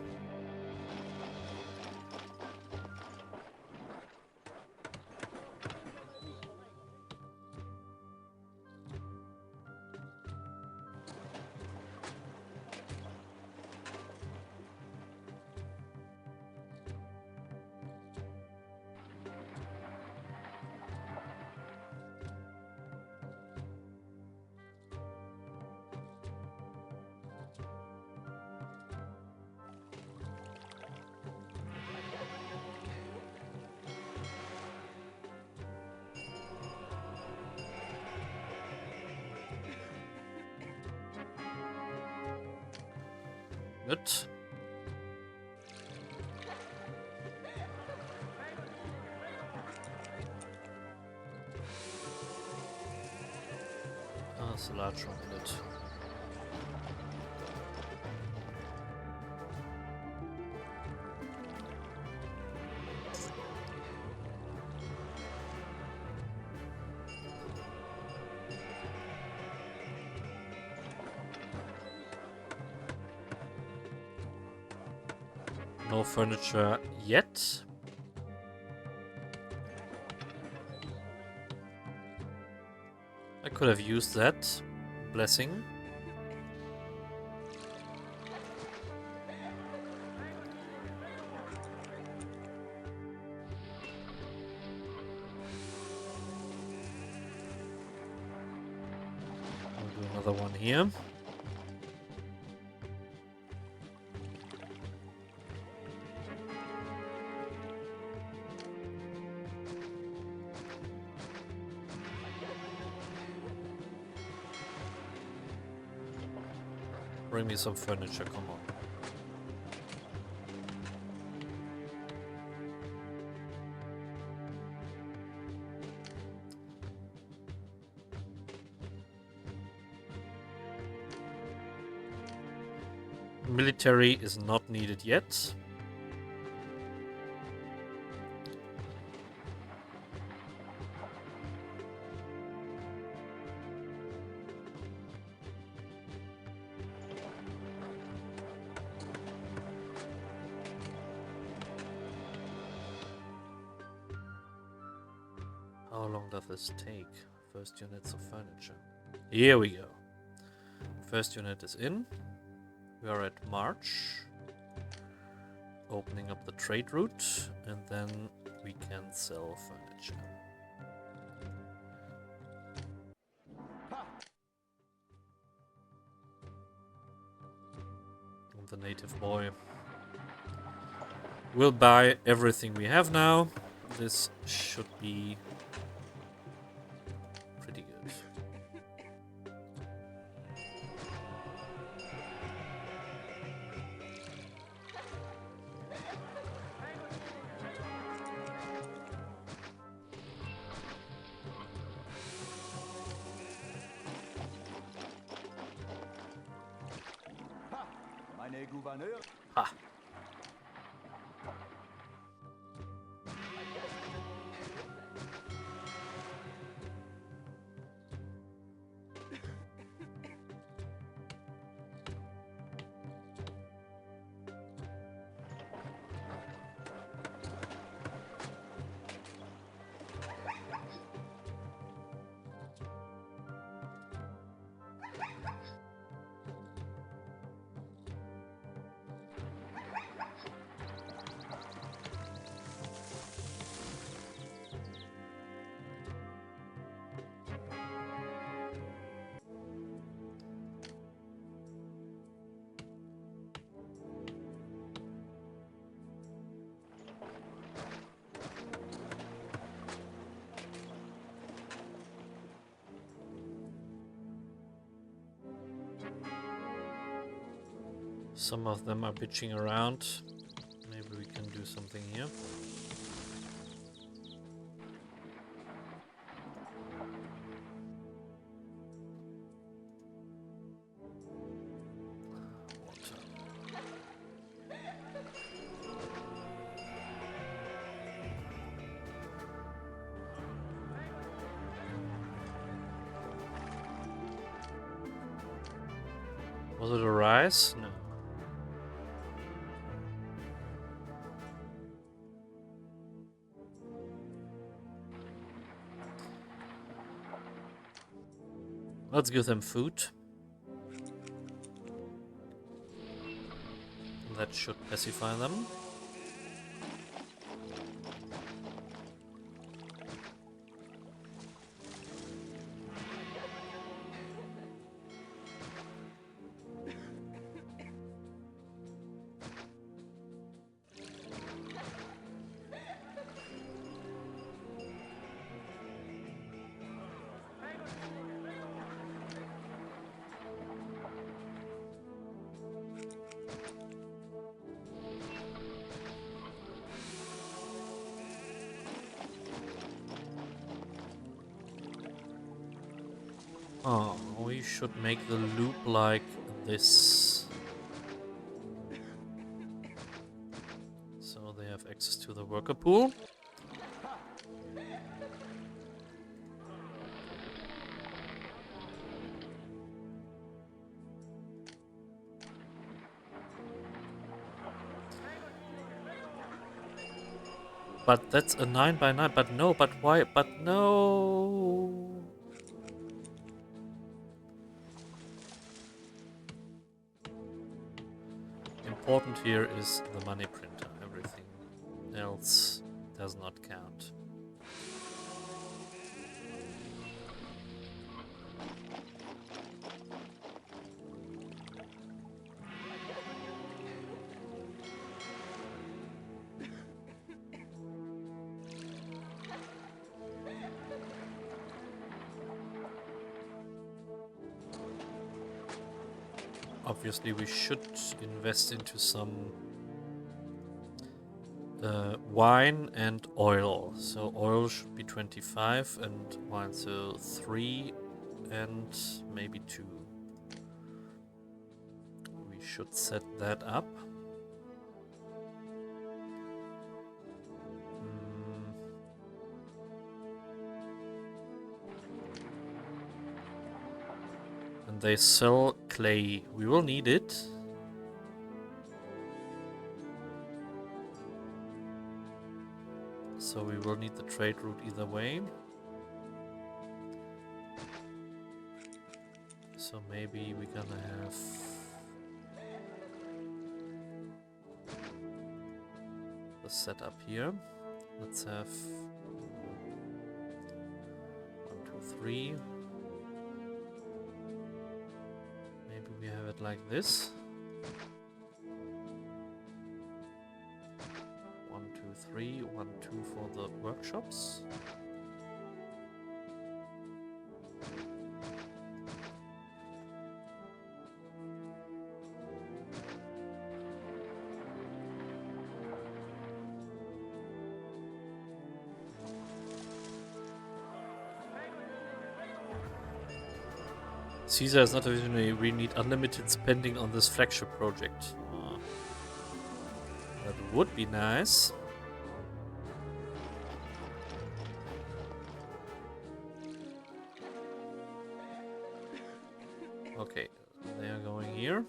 Good. Ah, it's a large omelet. No furniture yet. I could have used that blessing. I'll do another one here. Bring me some furniture, come on. Military is not needed yet. How long does this take? First units of furniture. Here we go. First unit is in. We are at March. Opening up the trade route, and then we can sell furniture. And the native boy will buy everything we have now. This should be pretty good. Meine Gouverneur. Ha! Some of them are bitching around. Maybe we can do something here. Was it a rise? No. Let's give them food. That should pacify them. Oh, we should make the loop like this. So they have access to the worker pool. But that's a 9 by 9. But no, but why? But no. Important here is the money printer. Everything else does not count. Obviously, we should invest into some wine and oil. So oil should be 25 and wine so 3 and maybe 2. We should set that up. And they sell clay. We will need it. So we will need the trade route either way. So maybe we're gonna have the setup here. Let's have 1, 2, 3. Maybe we have it like this. 1, 2, 3, 1, 2 for the workshops. Caesar is not a visionary. We need unlimited spending on this flagship project. That would be nice. Okay, they are going here.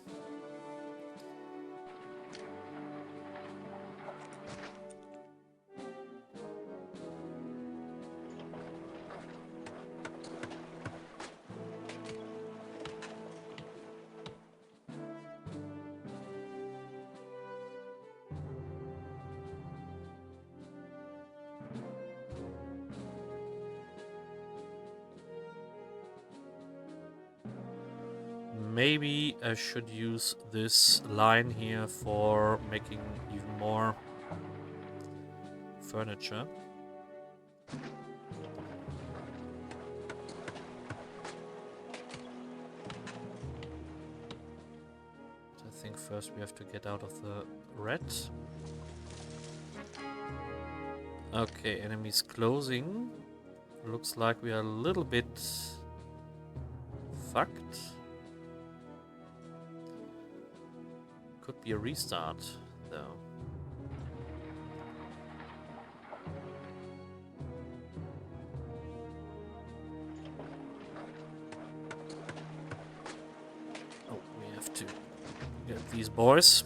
Maybe I should use this line here for making even more furniture. I think think first we have to get out of the red. Okay, enemies closing. Looks like we are a little bit fucked. Could be a restart, though. Oh, we have to get these boys.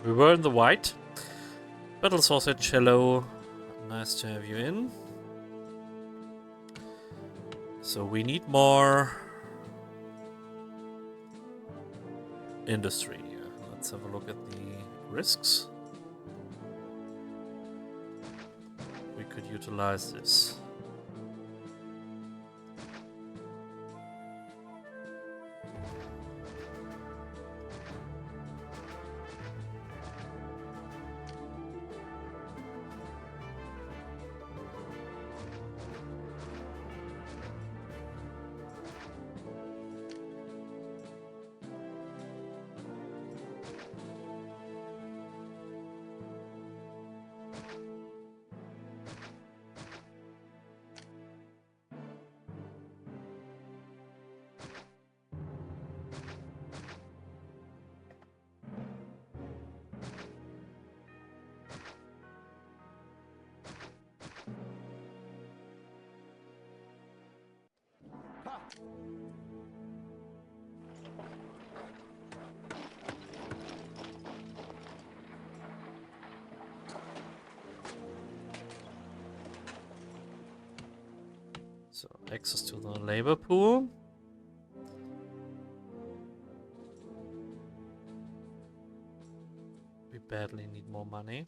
We were in the white. Battle Sausage, hello. Nice to have you in. So we need more industry. Let's have a look at the risks. We could utilize this. So, access to the labor pool. We badly need more money.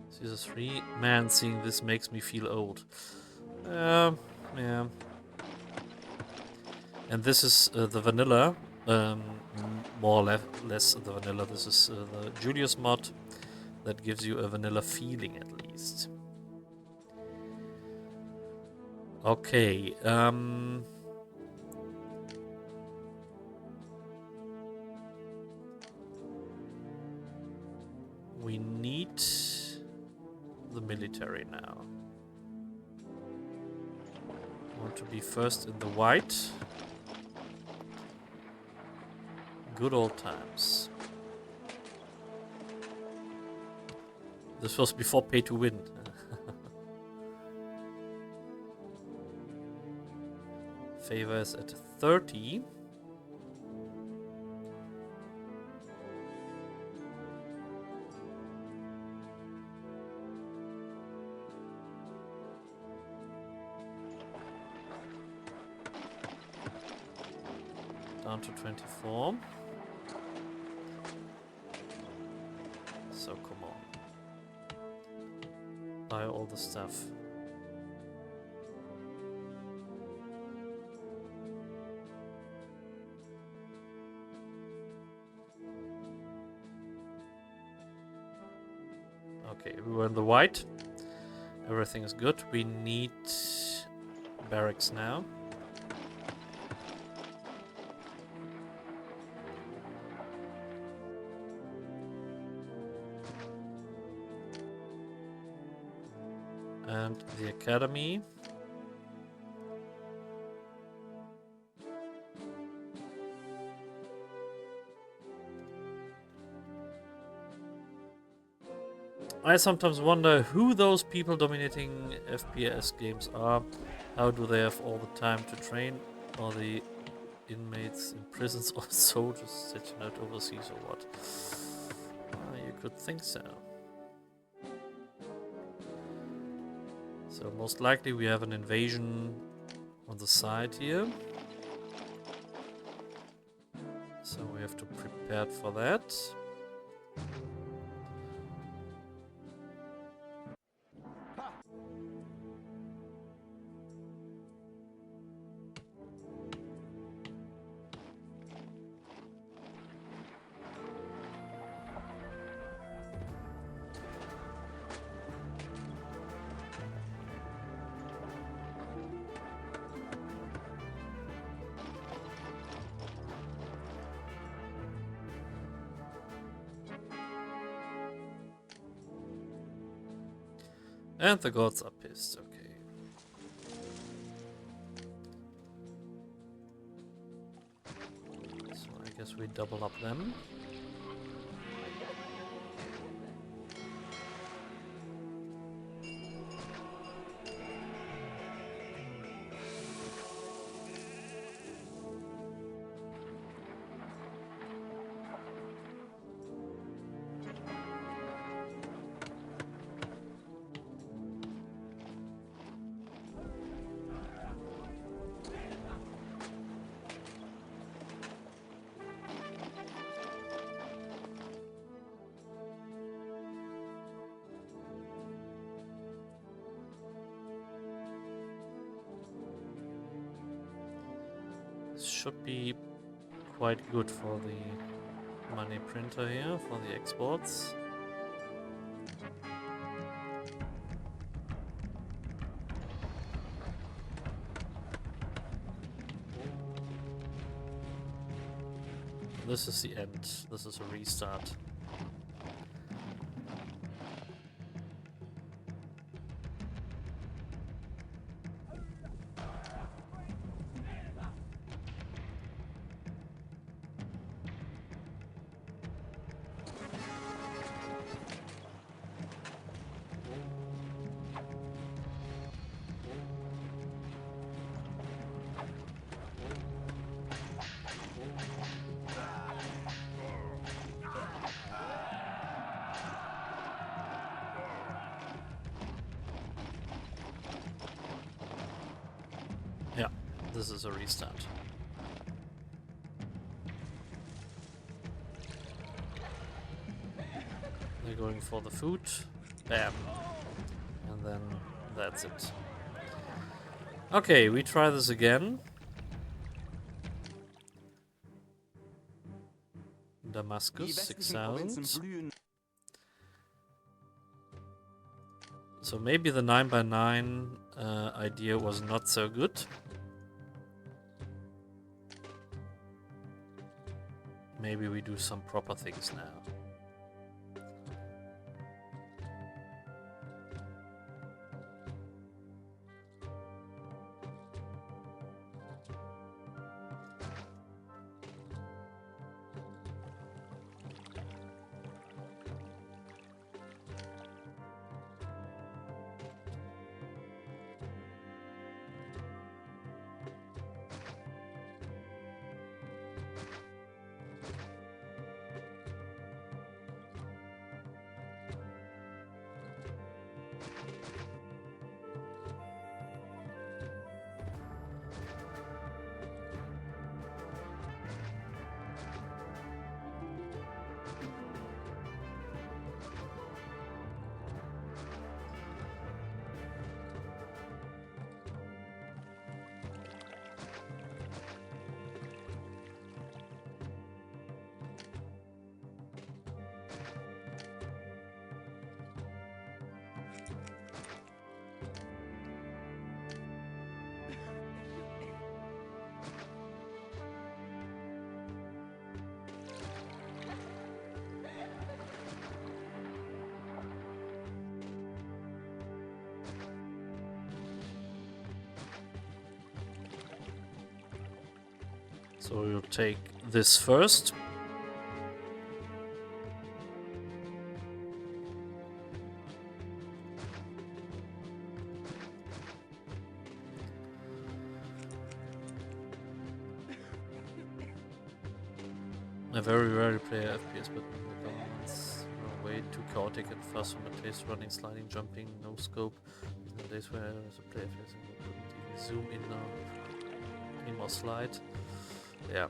Season 3. Man, seeing this makes me feel old. Yeah. And this is the vanilla. More or less the vanilla. This is the Julius mod. That gives you a vanilla feeling, at least. Okay, we need the military now. Want to be first in the white. Good old times. This was before pay to win. Favor is at 30. Down to 24. So come on. Buy all the stuff. Okay, we were in the white. Everything is good. We need barracks now. And the academy. I sometimes wonder who those people dominating FPS games are. How do they have all the time to train? Are the inmates in prisons or soldiers stationed overseas or what? You could think so. So most likely we have an invasion on the side here. So we have to prepare for that. And the gods are pissed, okay. So I guess we double up them. Should be quite good for the money printer here, for the exports. This is the end. This is a restart. Yeah, this is a restart. They're going for the food. Bam. And then that's it. Okay, we try this again. Damascus, 6,000. So maybe the 9x9 idea was not so good. Maybe we do some proper things now. So we'll take this first. I very rarely play FPS, but the governments are way too chaotic and fast from the taste running, sliding, jumping, no scope. In the days where I was a player FPS and couldn't even zoom in or slide. Yeah.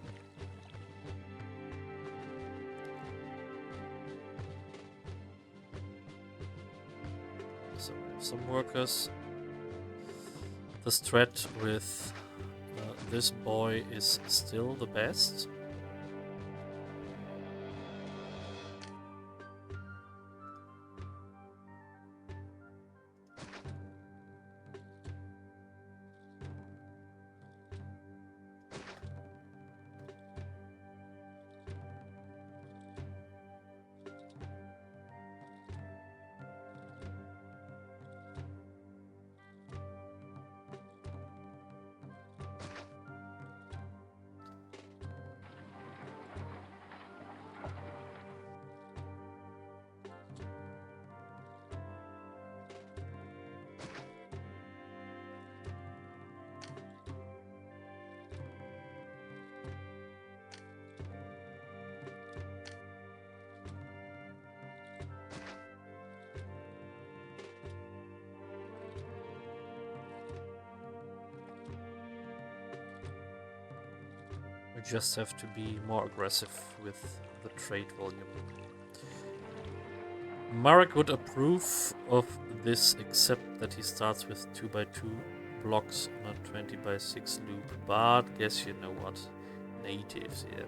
some workers. The strat with this boy is still the best. We just have to be more aggressive with the trade volume. Marek would approve of this, except that he starts with 2x2 blocks on a 20x6 loop. But guess you know what? Natives, yeah.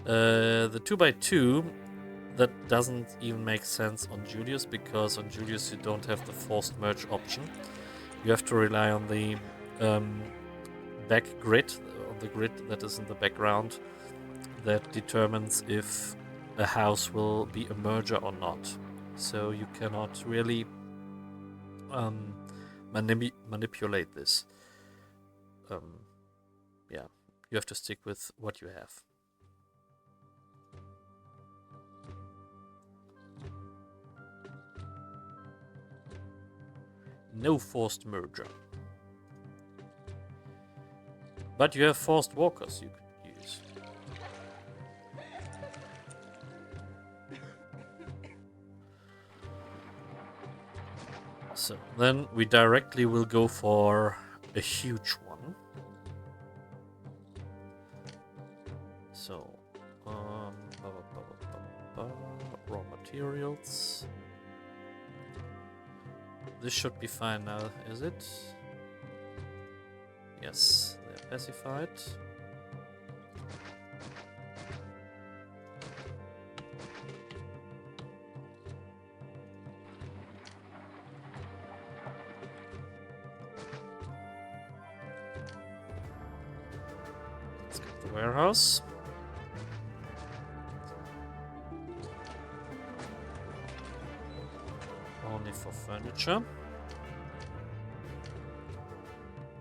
The 2x2, that doesn't even make sense on Julius, because on Julius you don't have the forced merge option. You have to rely on the back grid, on the grid that is in the background, that determines if a house will be a merger or not. So you cannot really manipulate this. Yeah, you have to stick with what you have. No forced merger. But you have forced walkers you could use. So then we directly will go for a huge one. So, raw materials. This should be fine now, is it? Yes, they're pacified. Let's get the warehouse. Only for furniture.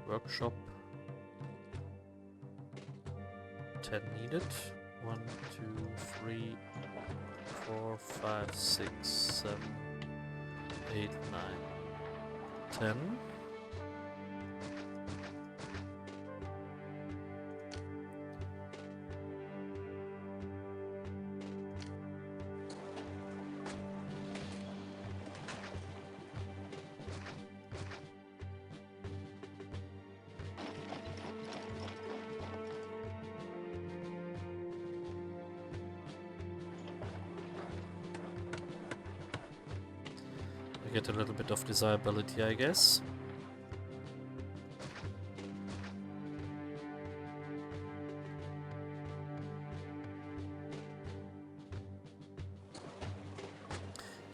Workshop. 10 needed. 1, 2, 3, 4, 5, 6, 7, 8, 9, 10. Get a little bit of desirability, I guess.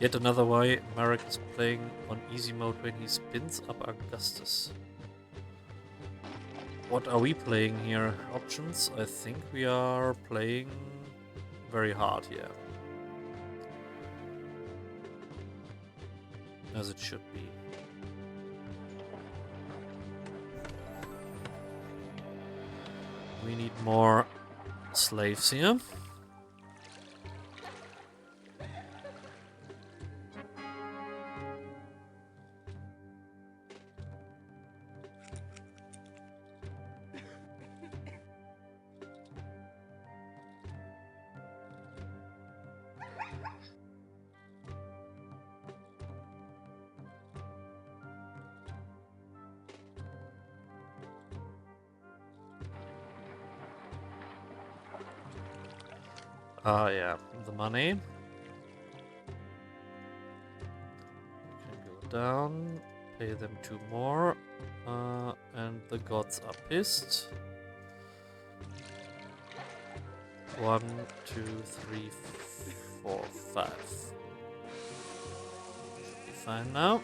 Yet another way Marek is playing on easy mode when he spins up Augustus. What are we playing here? Options? I think we are playing very hard here. As it should be. We need more slaves here. Ah, yeah, the money. We can go down, pay them 2 more, and the gods are pissed. 1, 2, 3, 4, 5. Should be fine now.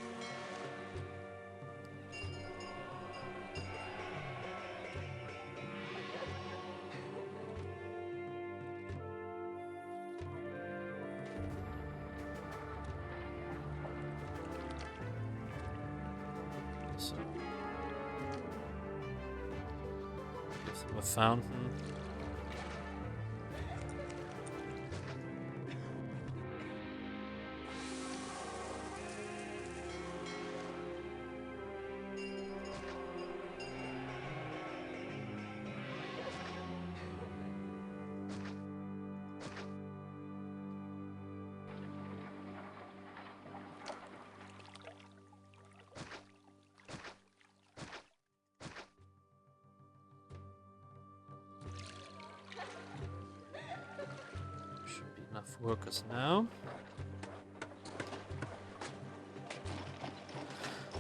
So, give them a fountain. Enough workers now.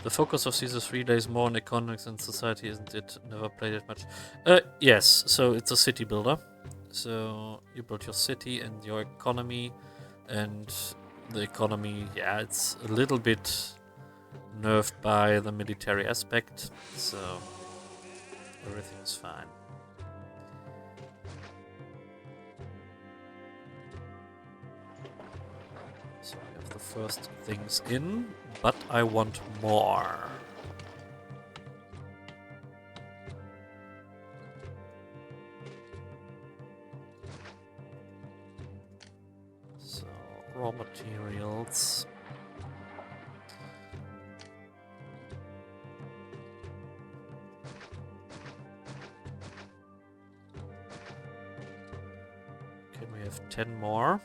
The focus of Caesar 3 days more on economics and society, isn't it? Never played it much. Yes, so it's a city builder. So you build your city and your economy, and the economy, yeah, it's a little bit nerfed by the military aspect, so everything is fine. So we have the first things in, but I want more. So, raw materials. Can we have 10 more?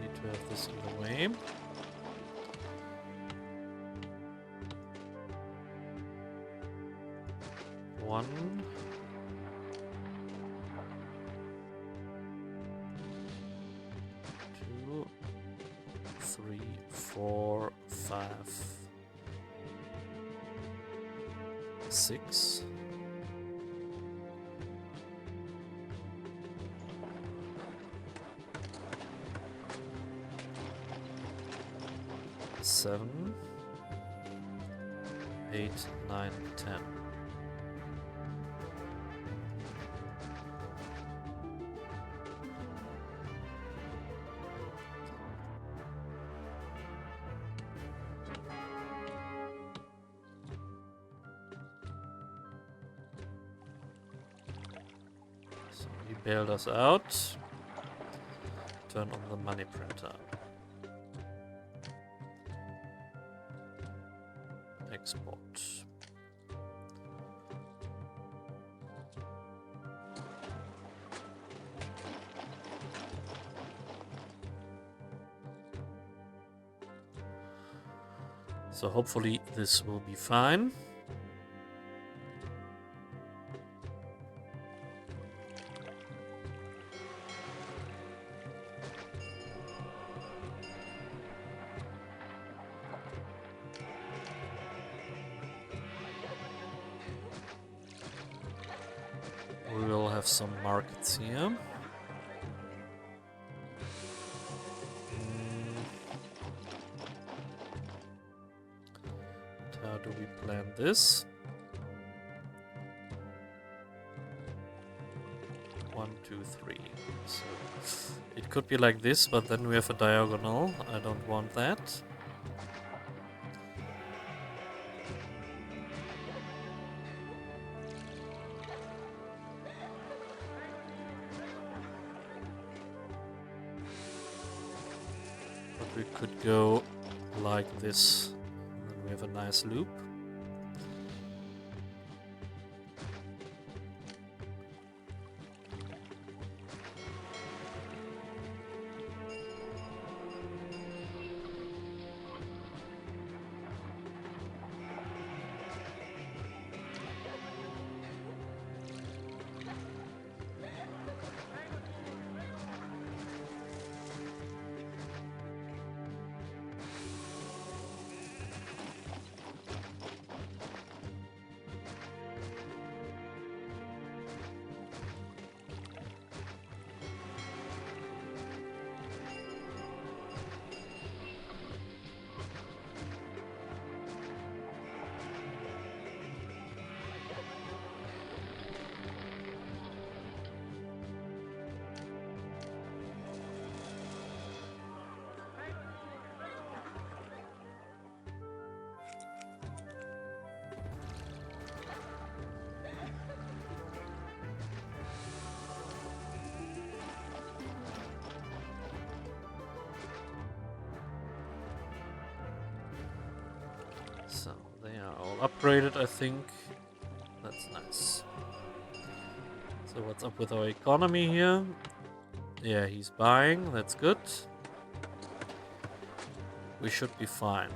Need to have this either way. One. 2, 3, 4, 5, 6. Seven, 8, 9, 10. So he bailed us out. Turn on the money printer. Export. So hopefully this will be fine. We will have some markets here. And how do we plan this? 1, 2, 3. So it could be like this, but then we have a diagonal. I don't want that. We could go like this, and then we have a nice loop. Yeah, all upgraded, I think. That's nice. So what's up with our economy here? Yeah, he's buying. That's good. We should be fine.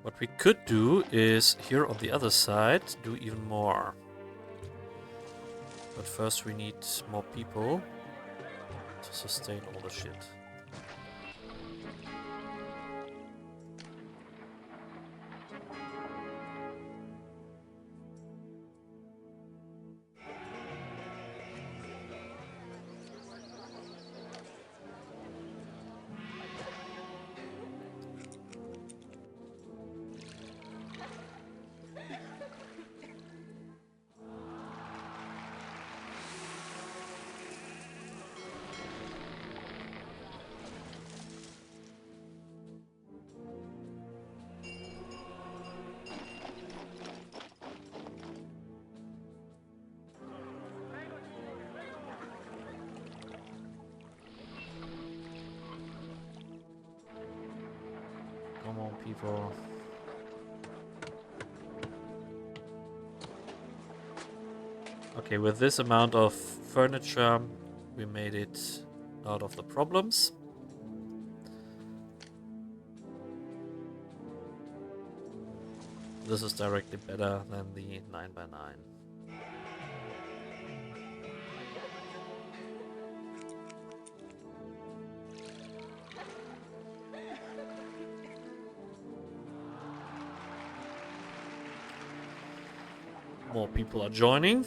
What we could do is, here on the other side, do even more. But first we need more people to sustain all the shit. Come on, people. Okay, with this amount of furniture, we made it out of the problems. This is directly better than the 9x9. More people are joining.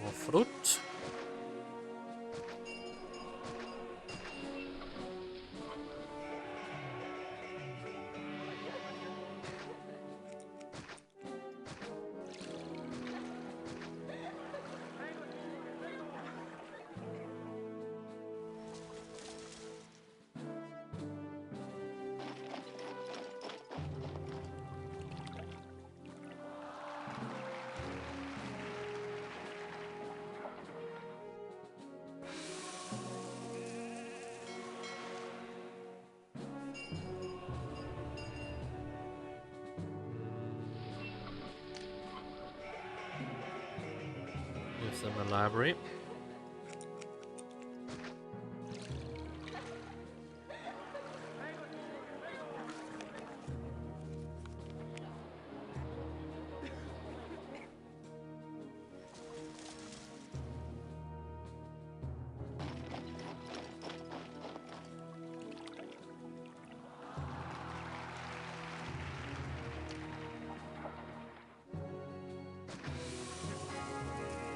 More fruit. Give them a library.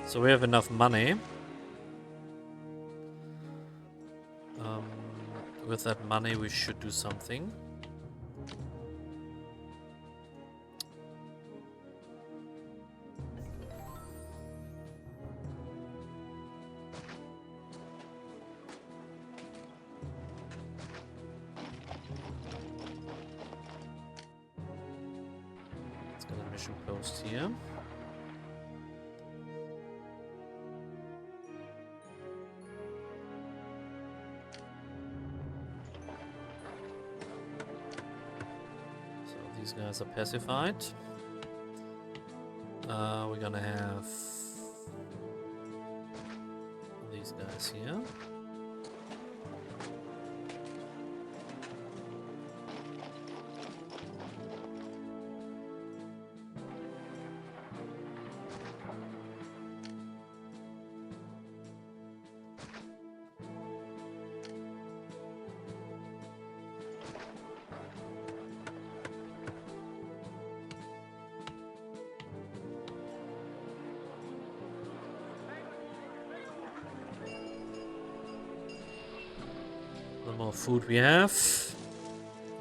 So we have enough money. With that money we should do something. Let's get a mission post here. guys are pacified. We're gonna have these guys here. The more food we have,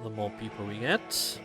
the more people we get.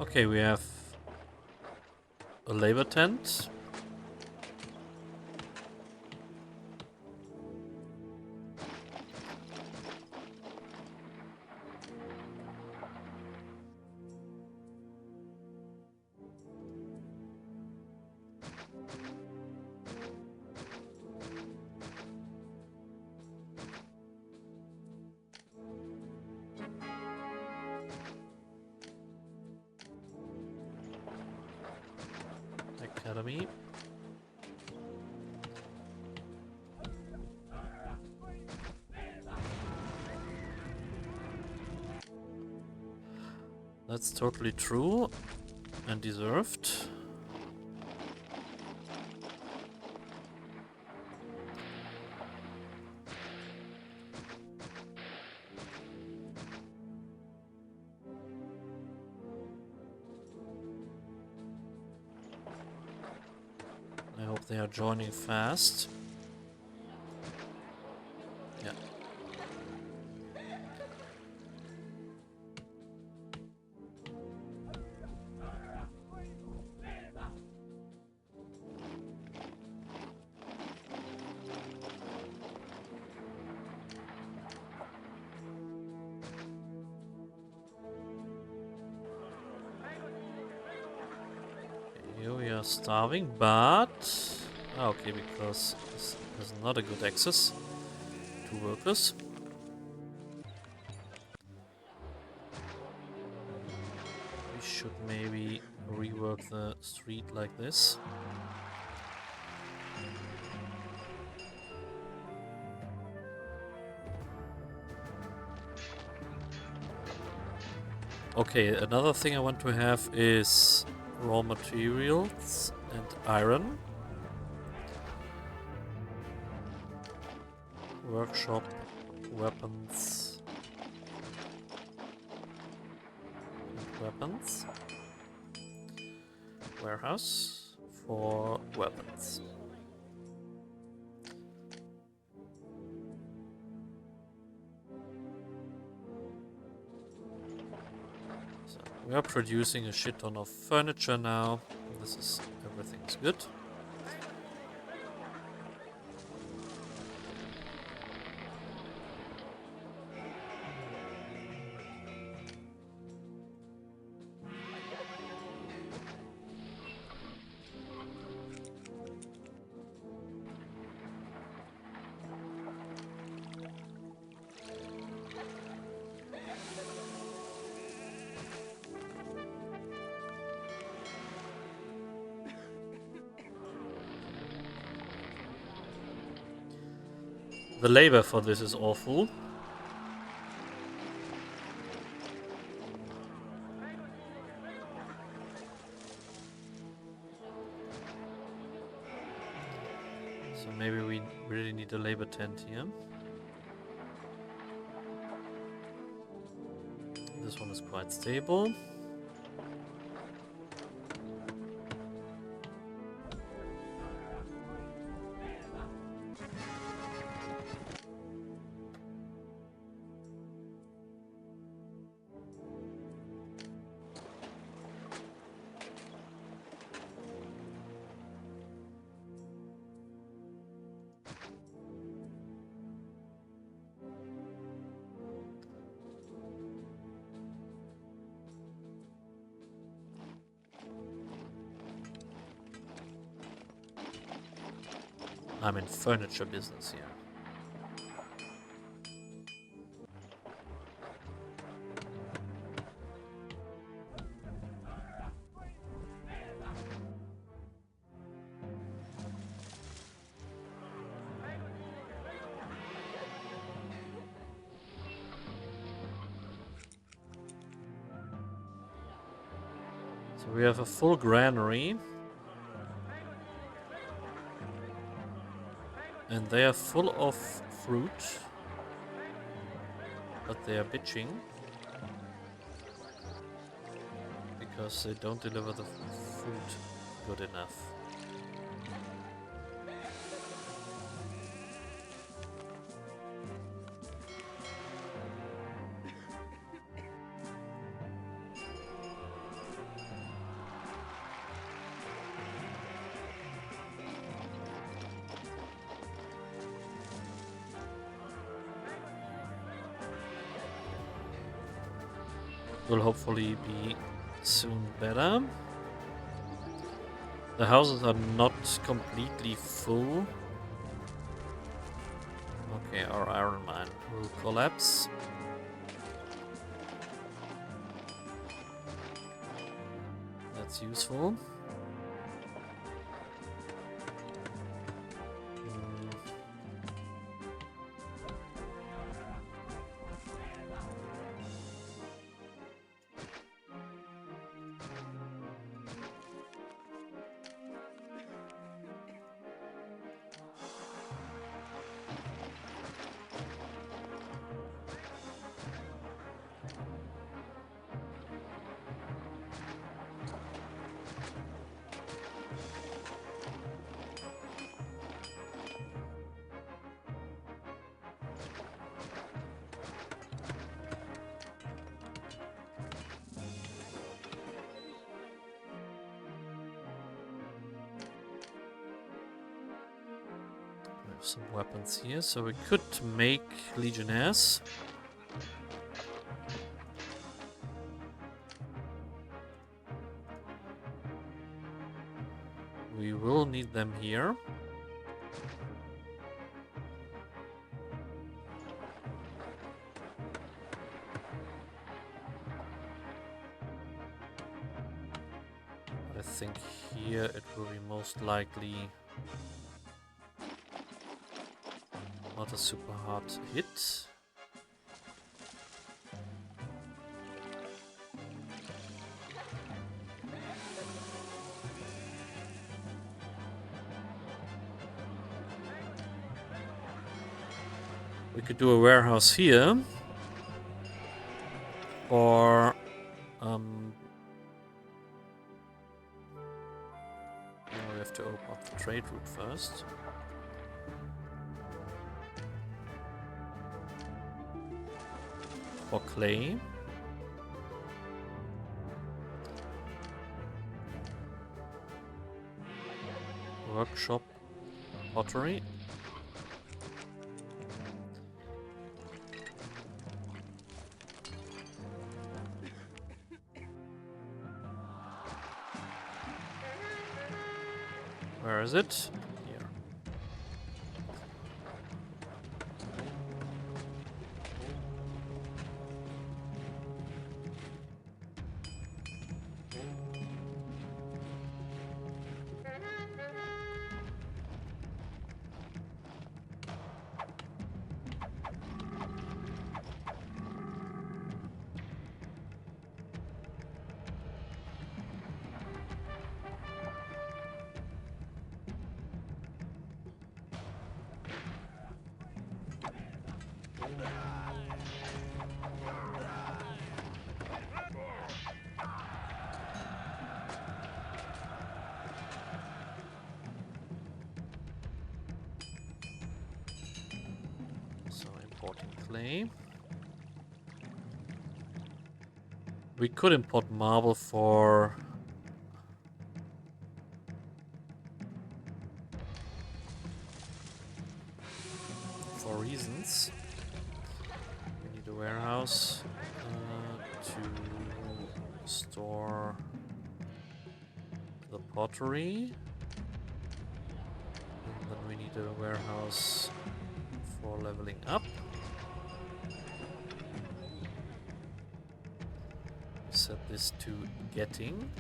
Okay, we have a labor tent. Academy. That's totally true and deserved. I hope they are joining fast. Yeah. Here we are starving, but okay, because this has not a good access to workers. We should maybe rework the street like this. Okay, another thing I want to have is raw materials and iron. Workshop, weapons. Weapons. Warehouse for weapons. So we are producing a shit ton of furniture now. Everything's good. The labor for this is awful. So maybe we really need a labor tent here. This one is quite stable. I'm in furniture business here. So we have a full granary. And they are full of fruit. But they are bitching. Because they don't deliver the food good enough. Will hopefully be soon better. The houses are not completely full. Okay, our iron mine will collapse. That's useful. Some weapons here, so we could make legionnaires. We will need them here. I think here it will be most likely not a super hard hit. We could do a warehouse here. Or now we have to open up the trade route first. For clay. Workshop pottery. Where is it? Here. Clay. We could import marble for reasons. We need a warehouse to store the pottery. And then we need a warehouse for leveling up. Set this to getting.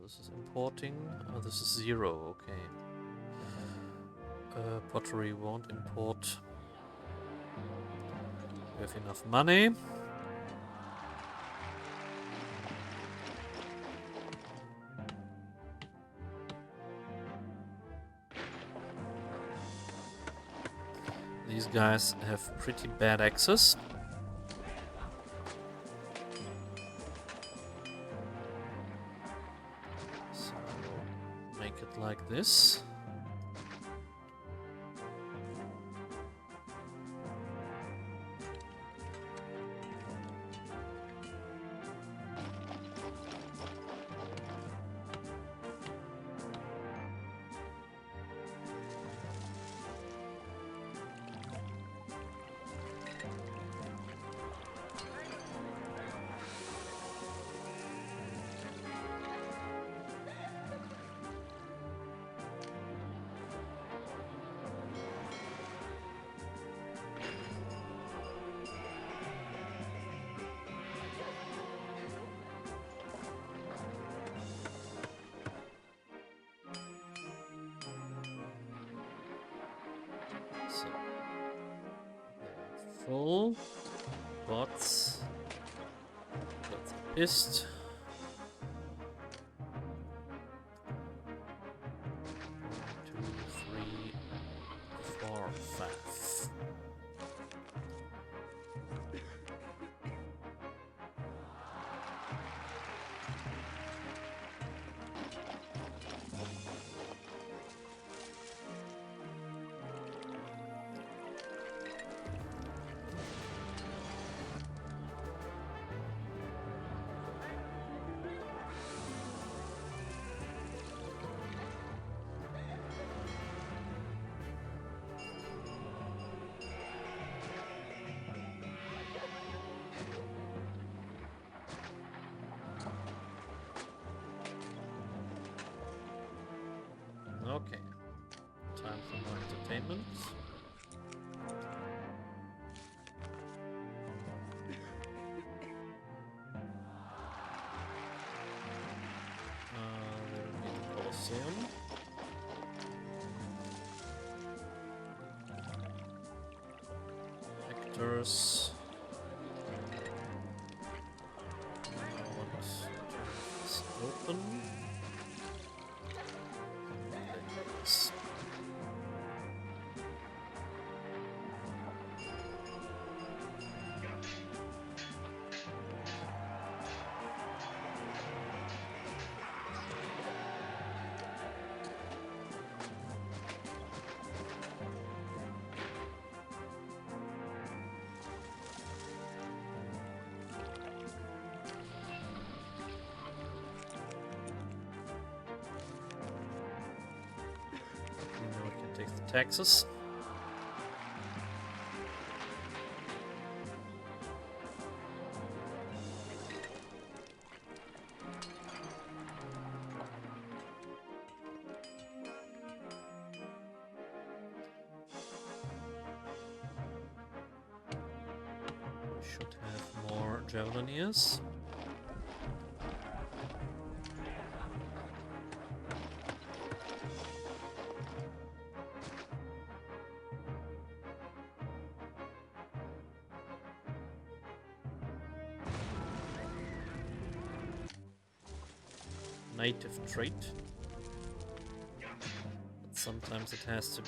This is importing. Oh, this is 0. Okay. Pottery won't import. We have enough money. These guys have pretty bad access. Like this. Full bots. That's pissed. 1, 2, 3, 4, 5. Okay, time for more entertainment. There will be the Colosseum. Actors. I want to turn this open. Taxes. We should have more Javelineers. Native trait, but sometimes it has to be.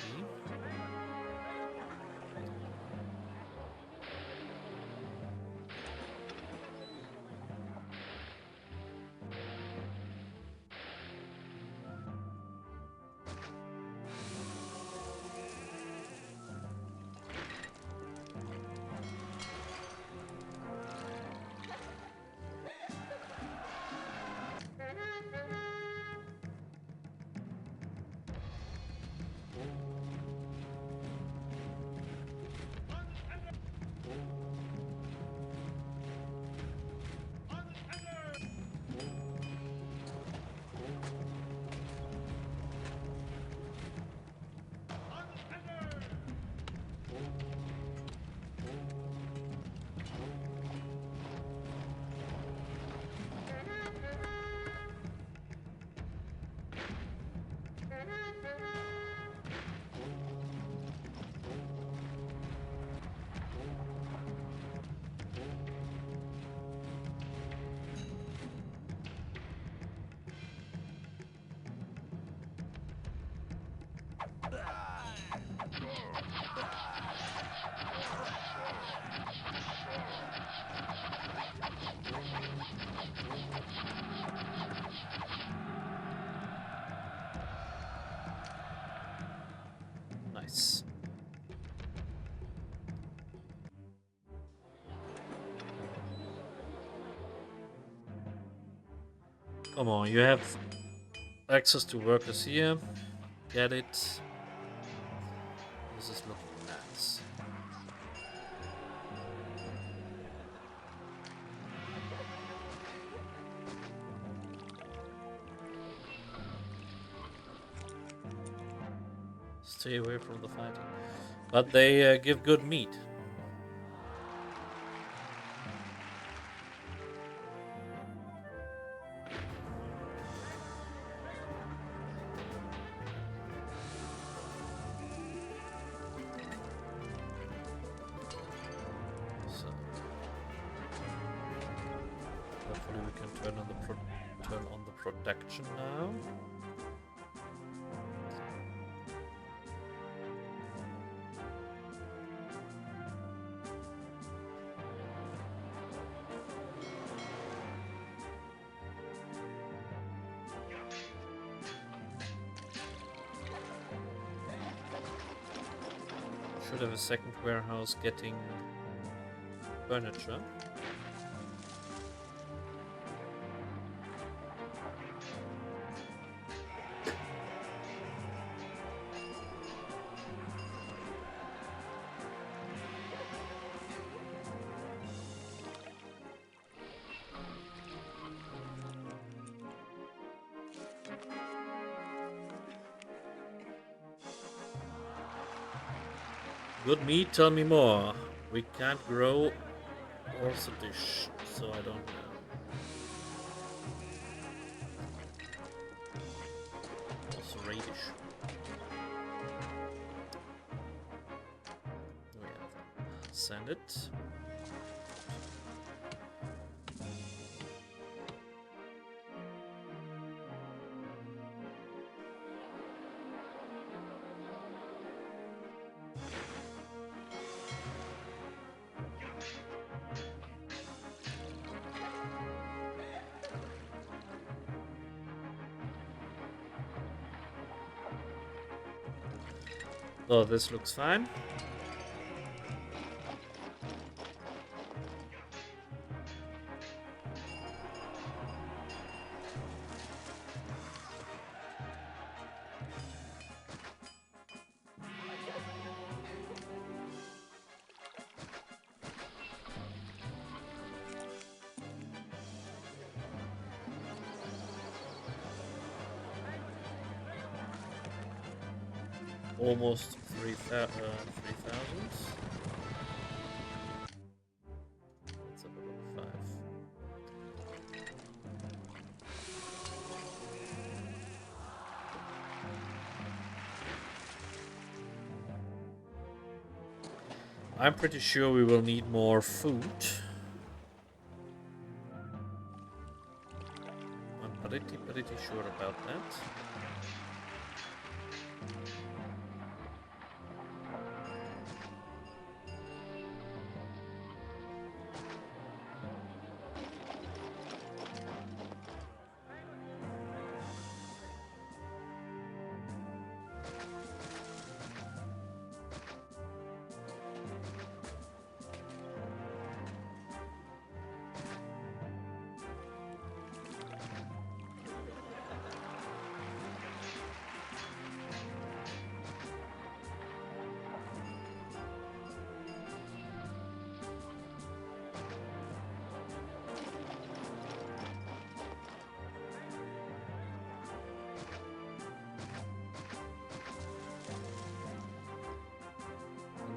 Nice. Come on, you have access to workers here. Get it. This is looking nice. Stay away from the fighting. But they give good meat. So, hopefully we can turn on the production now. Should have a second warehouse getting furniture. Good meat, tell me more. We can't grow also dish, so I don't know. Also radish. Oh yeah. Send it. Oh, this looks fine. Almost 3,000. Let's have a look. 5. I'm pretty sure we will need more food. I'm pretty sure about that.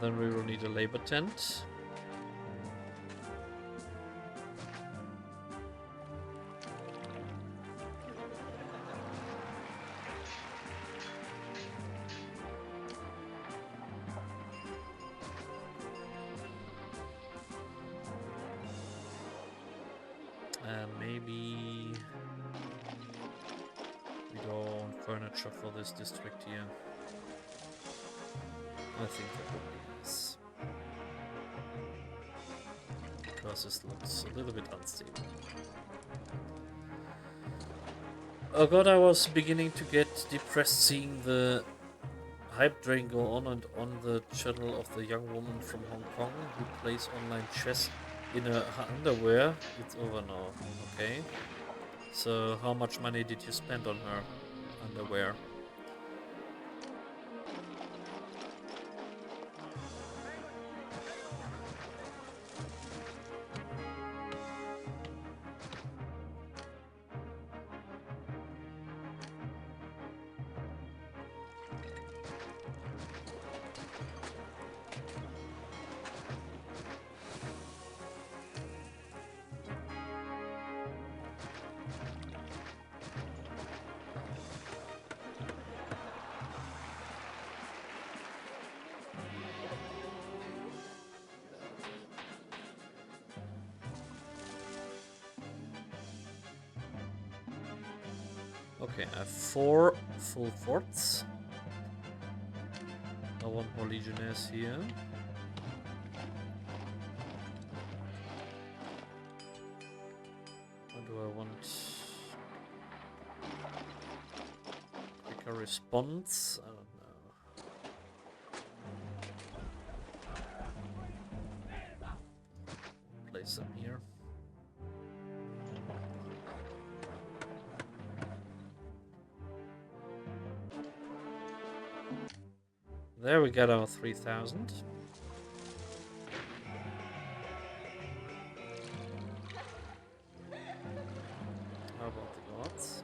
Then we will need a labor tent. Maybe we go on furniture for this district here. I think that would be nice. Because this looks a little bit unstable. Oh god, I was beginning to get depressed seeing the hype train go on and on the channel of the young woman from Hong Kong who plays online chess in her underwear. It's over now. Okay. So how much money did you spend on her underwear? Okay, I have 4 full forts. I want more legionnaires here. What do I want? Quicker response? I don't know. Place them here. There we got our 3,000. How about the odds?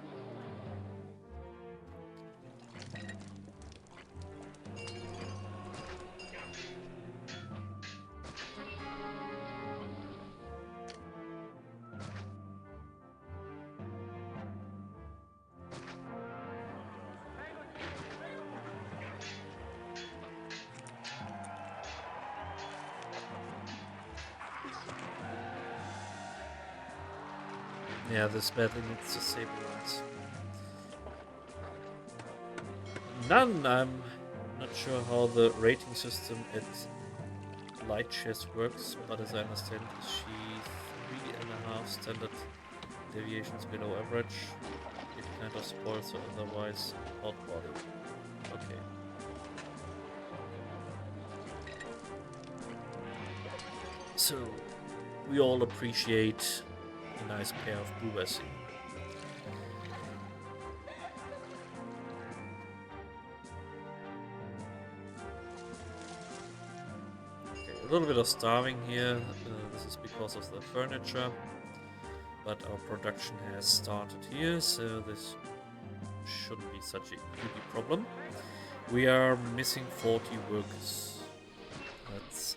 Yeah, this badly needs to stabilize. None! I'm not sure how the rating system at light chess works, but as I understand, she 3.5 standard deviations below average. It kind of spoils her otherwise hot body. Okay. So, we all appreciate a nice pair of boobassy. Okay, a little bit of starving here. This is because of the furniture, but our production has started here, so this shouldn't be such a huge problem. We are missing 40 workers. Let's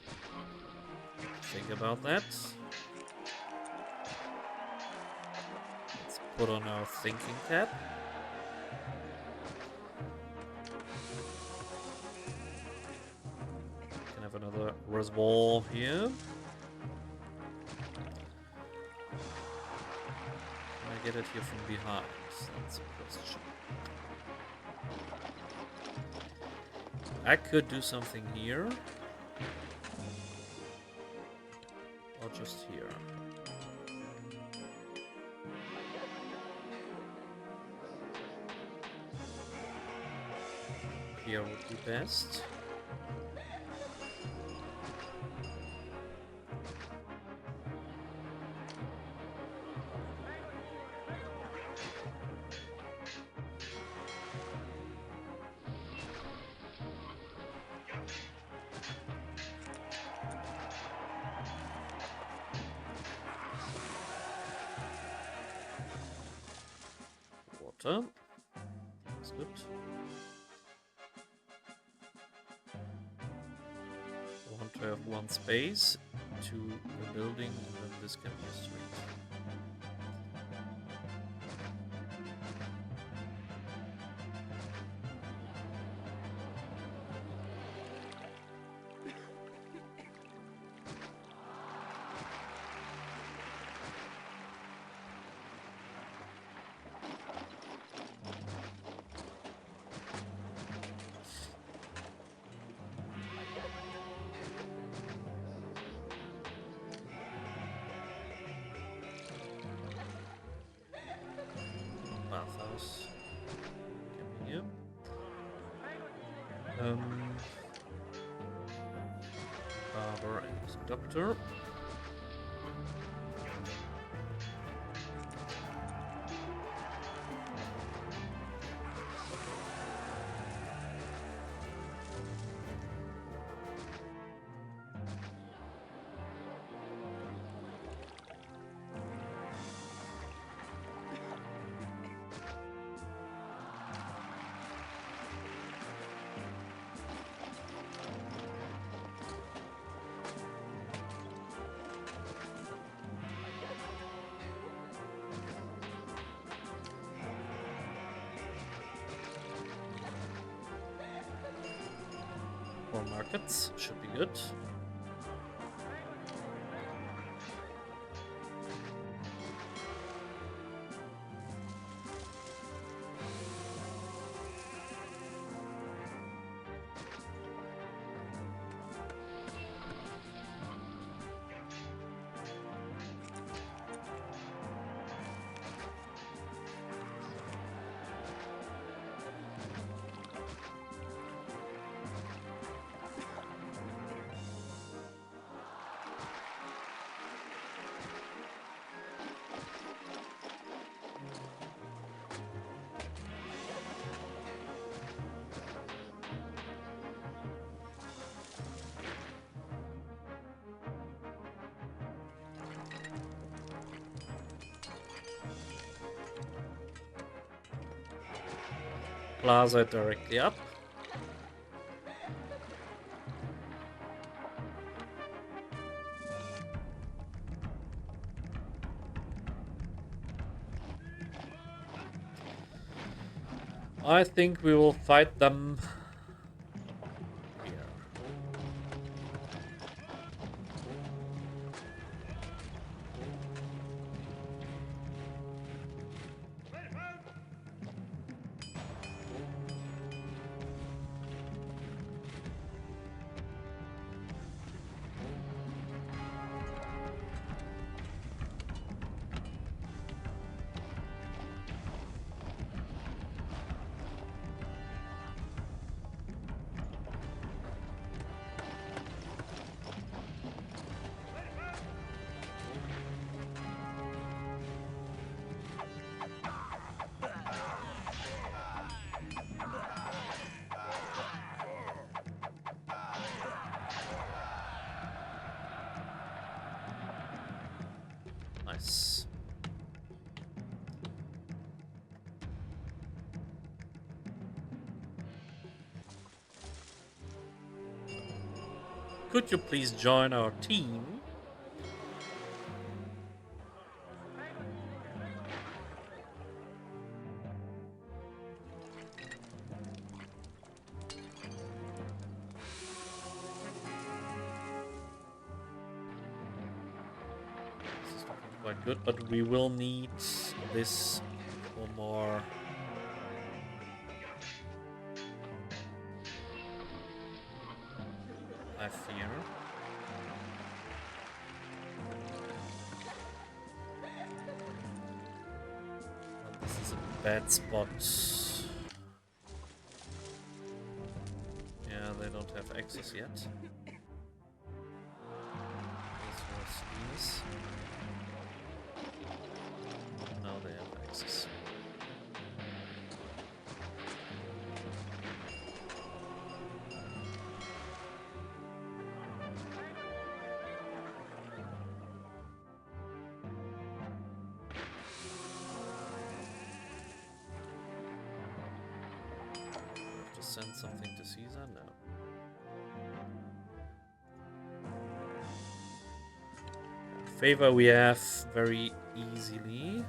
think about that. Put on our thinking cap. Can have another reservoir here. Can I get it here from behind? That's a question. I could do something here. Or just here. Here would be best. Water. That's good. I want to have one space to a building, and then this can be a street. Bathhouse. Come here. Barber and doctor. More markets should be good. Plaza directly up. I think we will fight them here. Nice. Could you please join our team? Quite good, but we will need this for more. I fear. But this is a bad spot. Yeah, they don't have access yet. This was Venus. Now they have access. Have to send something to Caesar? No. Favor we have very easily.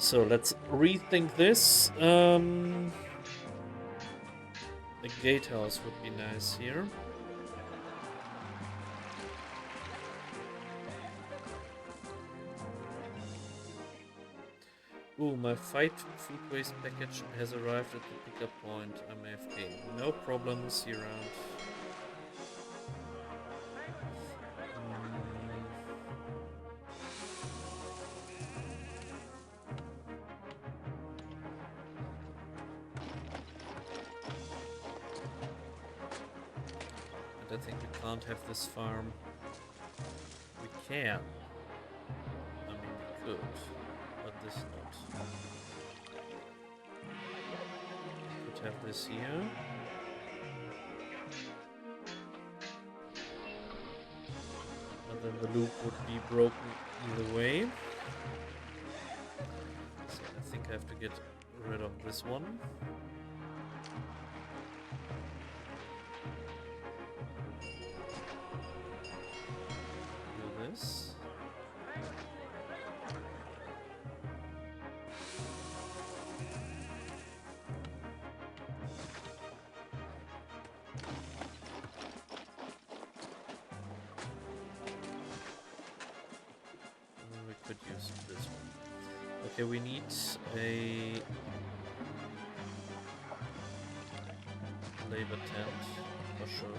So let's rethink this. The gatehouse would be nice here. Ooh, my fight food waste package has arrived at the pickup point. I'm AFK. No problem, see you around. I think we can't have this farm. We can. I mean, we could, but this not. We could have this here. And then the loop would be broken either way. So I think I have to get rid of this one. This. We could use this one. Okay, we need a labor tent for sure.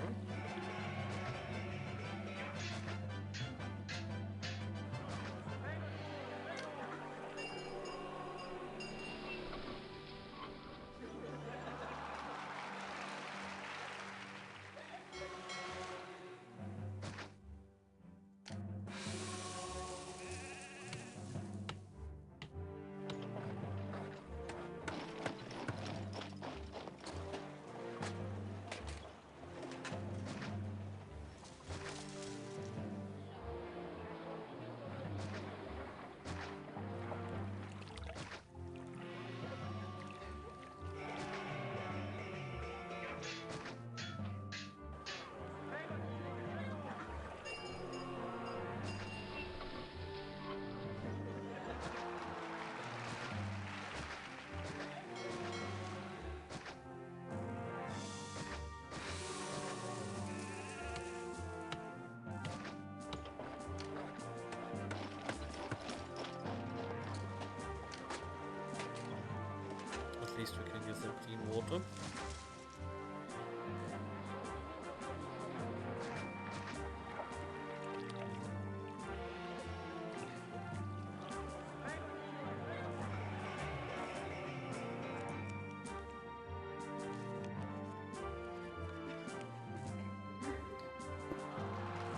At least we can use the clean water.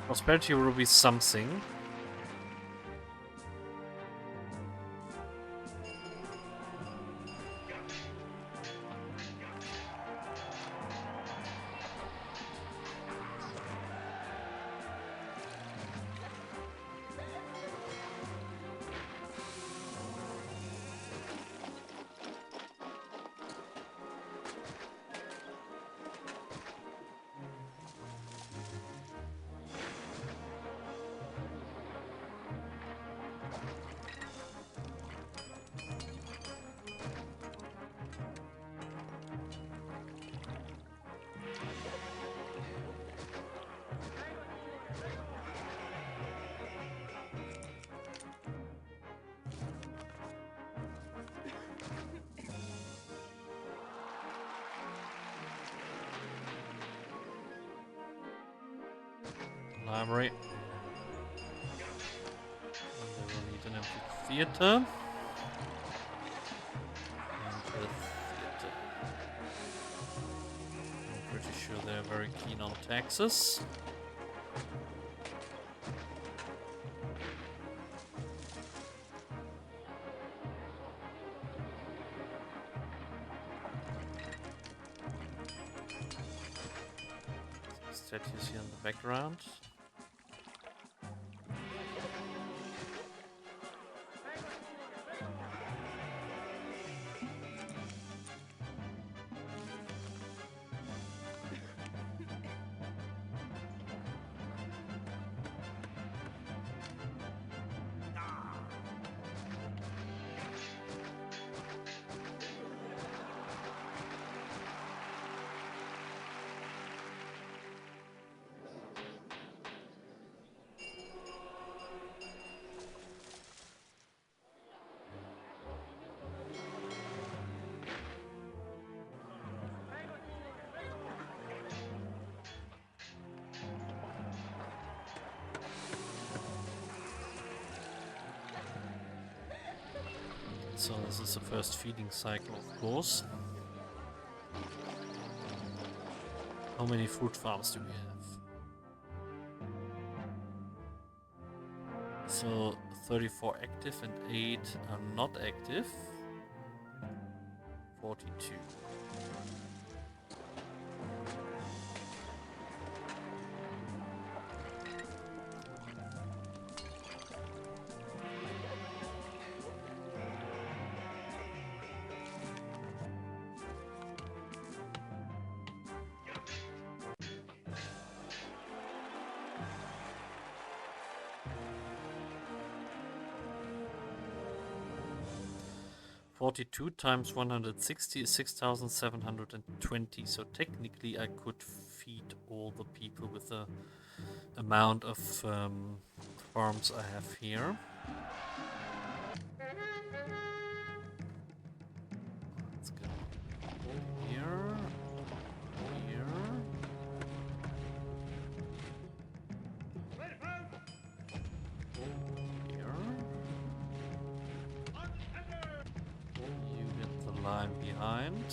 Prosperity will be something. Library. And then we'll need an amphitheater. And a theater. I'm pretty sure they're very keen on taxes. Statues here in the background. So this is the first feeding cycle, of course. How many fruit farms do we have? So 34 active and 8 are not active. 42. Times 160 is 6,720. So technically, I could feed all the people with the amount of farms I have here. Let's go here, here. You get the line behind.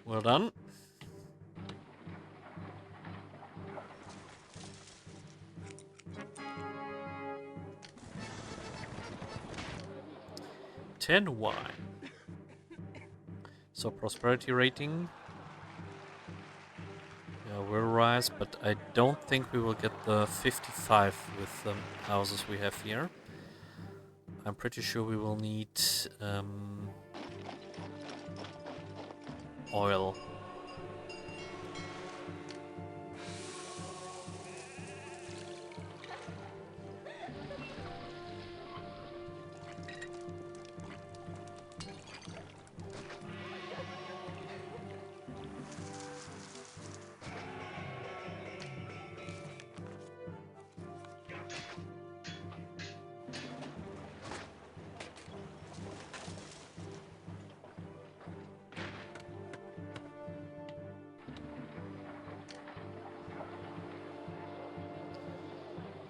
Well done. Ten wine. So prosperity rating will rise, but I don't think we will get the 55 with the houses we have here. I'm pretty sure we will need oil.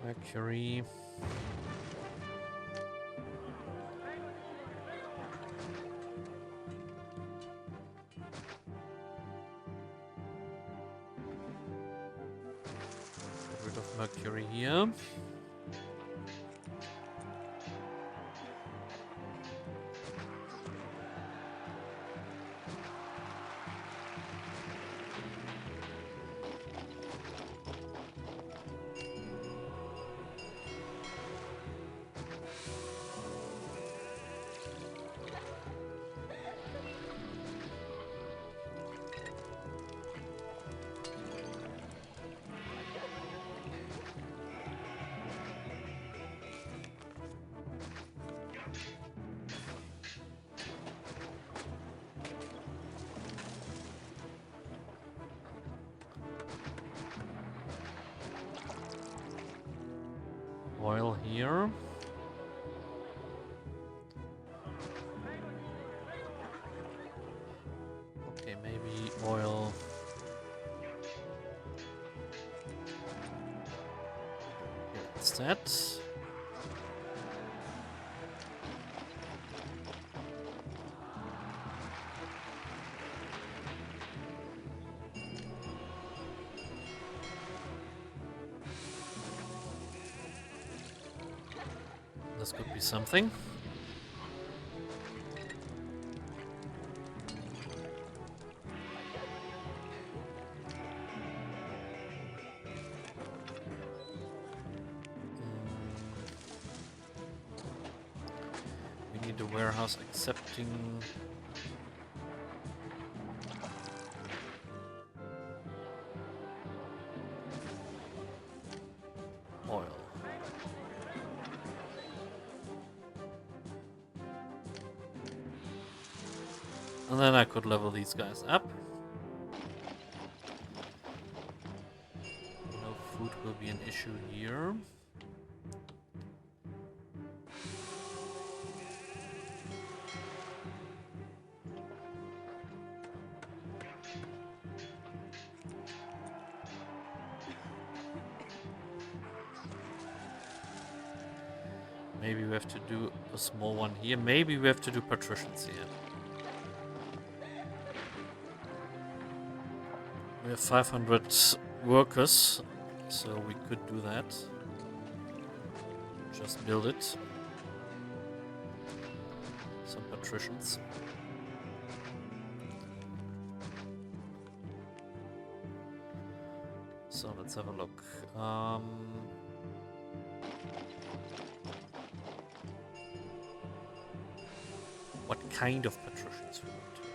Mercury. Get rid of Mercury here. Oil here. Okay, maybe oil. Here instead. This could be something. need a warehouse accepting oil. And then I could level these guys up. No food will be an issue here. Maybe we have to do a small one here. Maybe we have to do patricians here. We have 500 workers, so we could do that. Just build it. Some patricians. So let's have a look. What kind of patricians we want to have?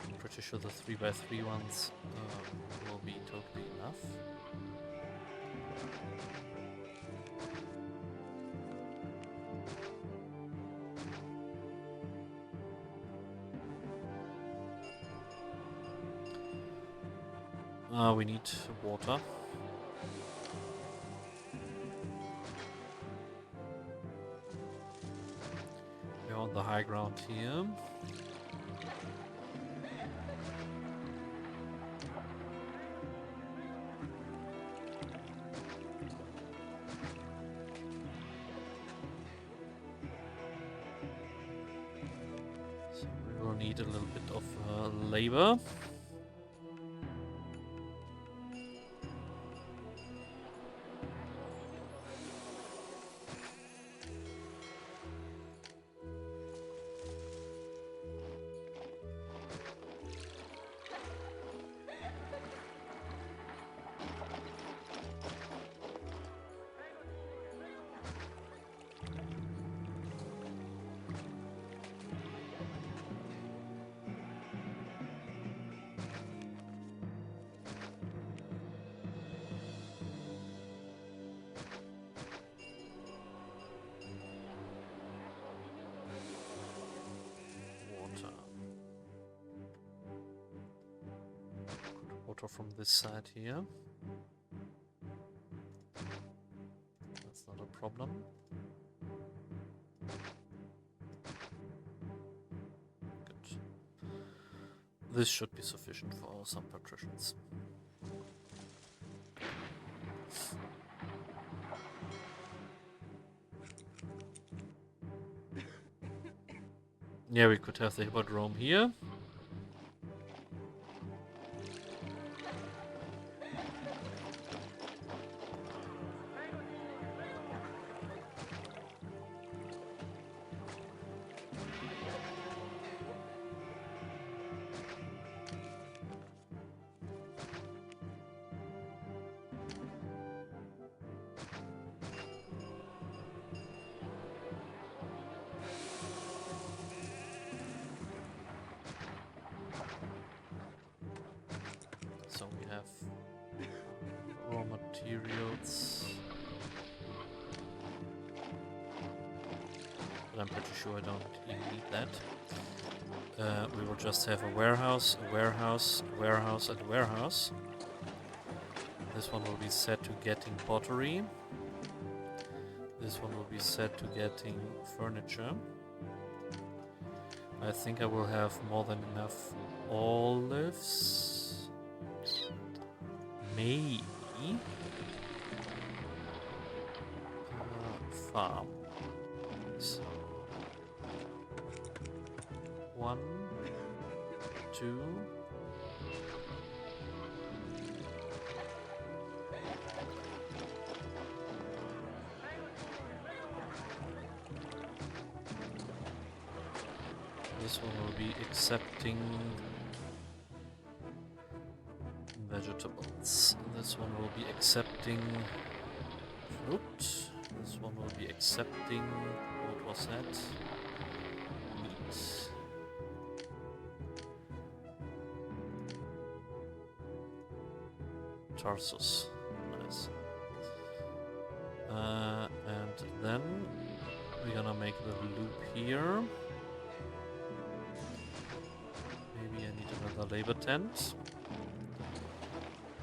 I'm pretty sure the 3x3 ones will be totally enough. We need water. We're on the high ground here. So we will need a little bit of labor. From this side here. That's not a problem. Good. This should be sufficient for some patricians. Yeah, we could have the hippodrome here. So we have raw materials, but I'm pretty sure I don't even need that. We will just have a warehouse, a warehouse, a warehouse, and a warehouse. This one will be set to getting pottery. This one will be set to getting furniture. I think I will have more than enough olives. Maybe farm. So 1, 2. This one will be accepting vegetables. This one will be accepting fruit. This one will be accepting, what was that? Meat. Tarsus. Nice. And then we're gonna make the loop here. Maybe I need another labor tent.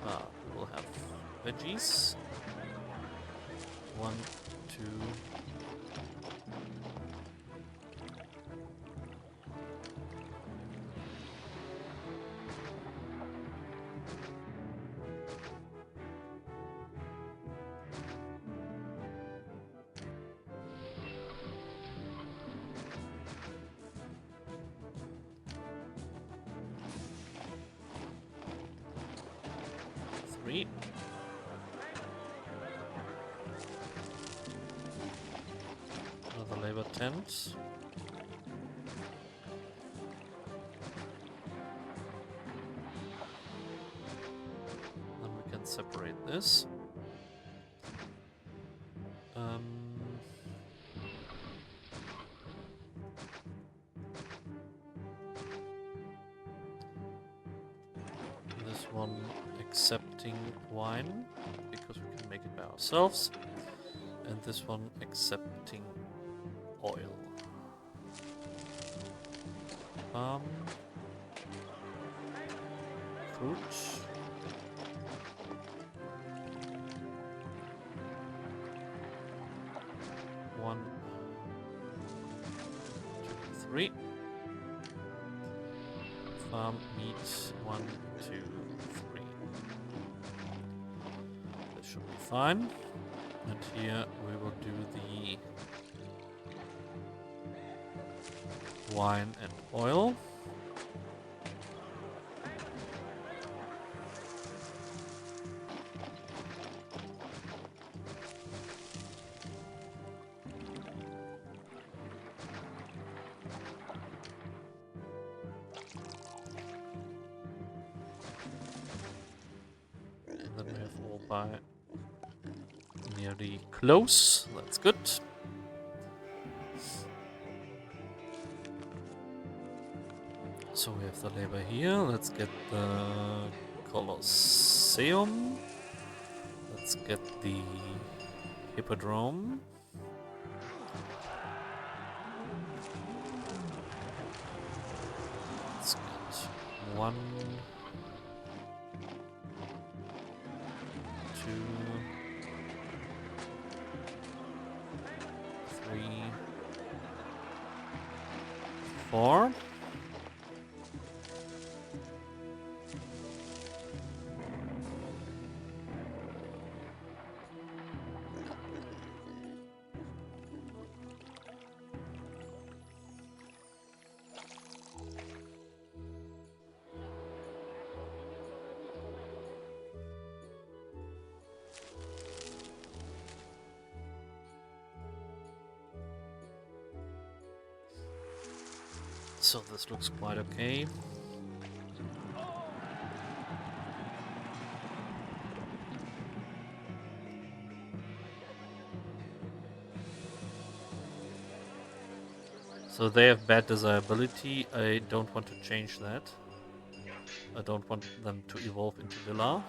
We will have veggies. 1, 2. Another labor tent. Then we can separate this. This one accepting wine, because we can make it by ourselves. And this one accepting oil. Fruit. One, 2, 3. Farm meat. 1, 2, 3. This should be fine. And here we will do the wine and oil. And then we have all by nearly close. That's good. So we have the labor here. Let's get the Colosseum. Let's get the Hippodrome. Let's get 1, 2, 3, 4. So this looks quite okay. So they have bad desirability. I don't want to change that. I don't want them to evolve into villa.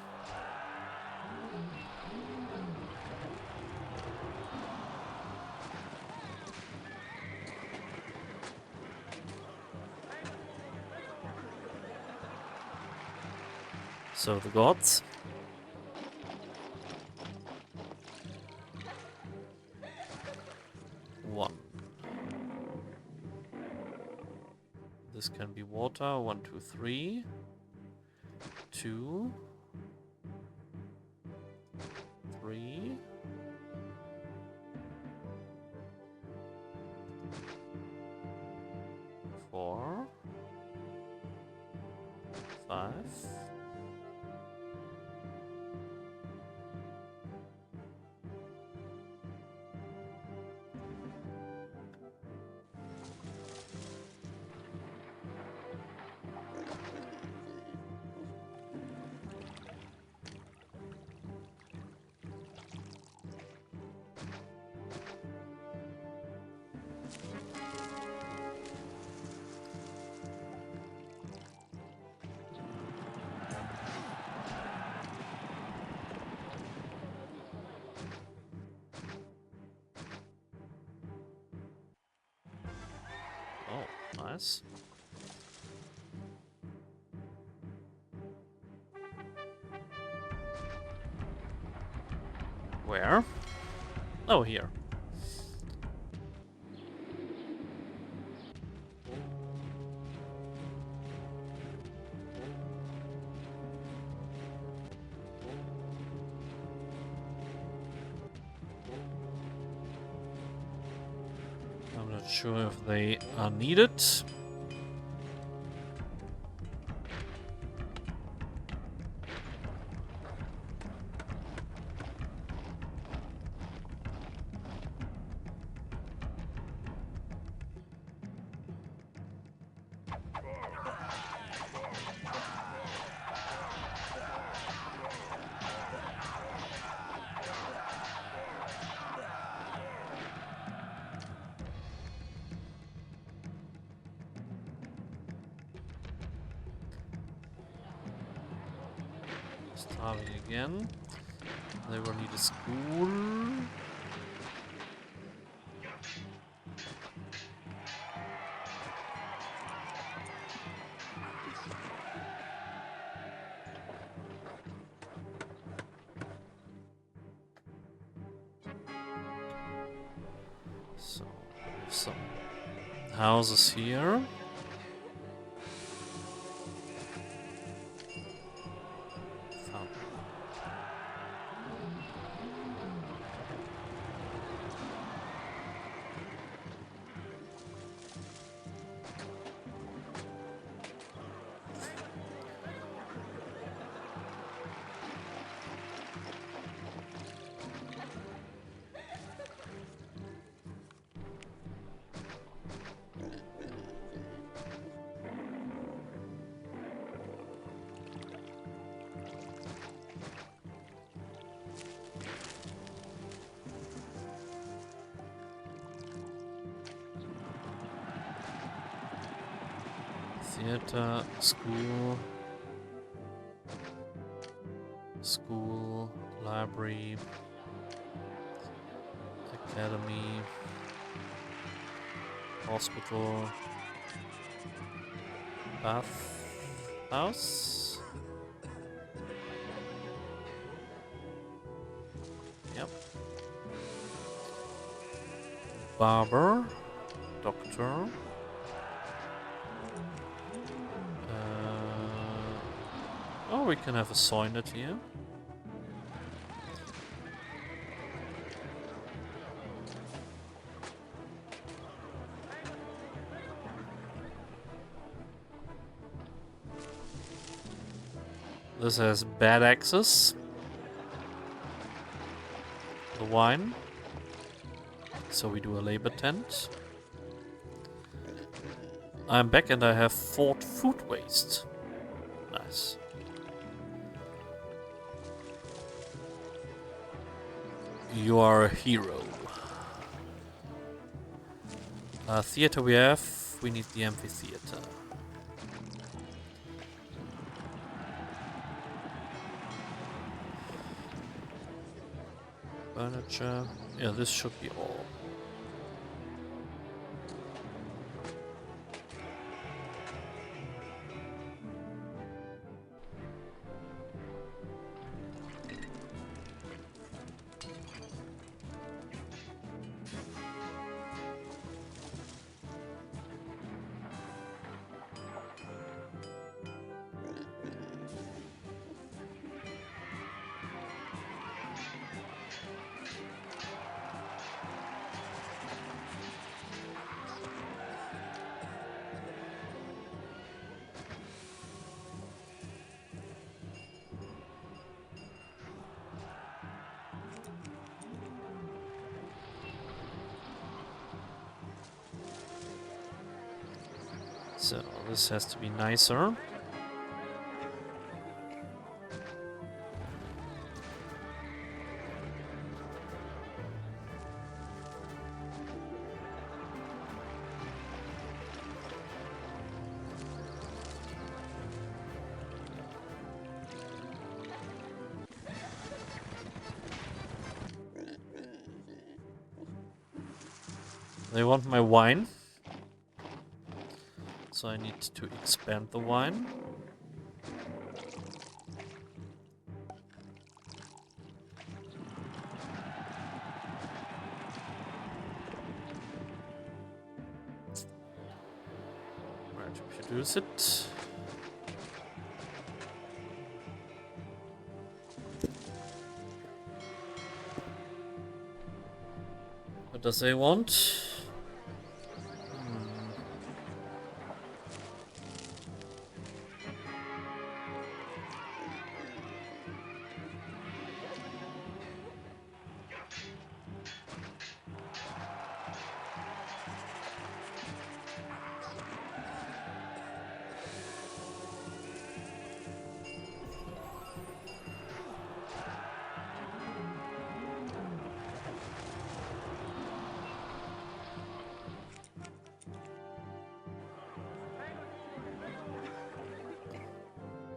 So the gods. One. This can be water. 1, 2, 3. 2. 3. 4. 5. Nice. Where? Oh, here. I'm not sure if they are needed. Starving again. They will need a school. So, some houses here. Theater, school, library, academy, hospital, bath house. Yep. Barber, doctor. Oh, we can have a soinet here. This has bad access. The wine. So we do a labor tent. I'm back and I have fought food waste. Nice. You are a hero. Theater we have. We need the amphitheater. Furniture. Yeah, this should be all. So this has to be nicer. They want my wine. so I need to expand the wine. Where to produce it? What does they want?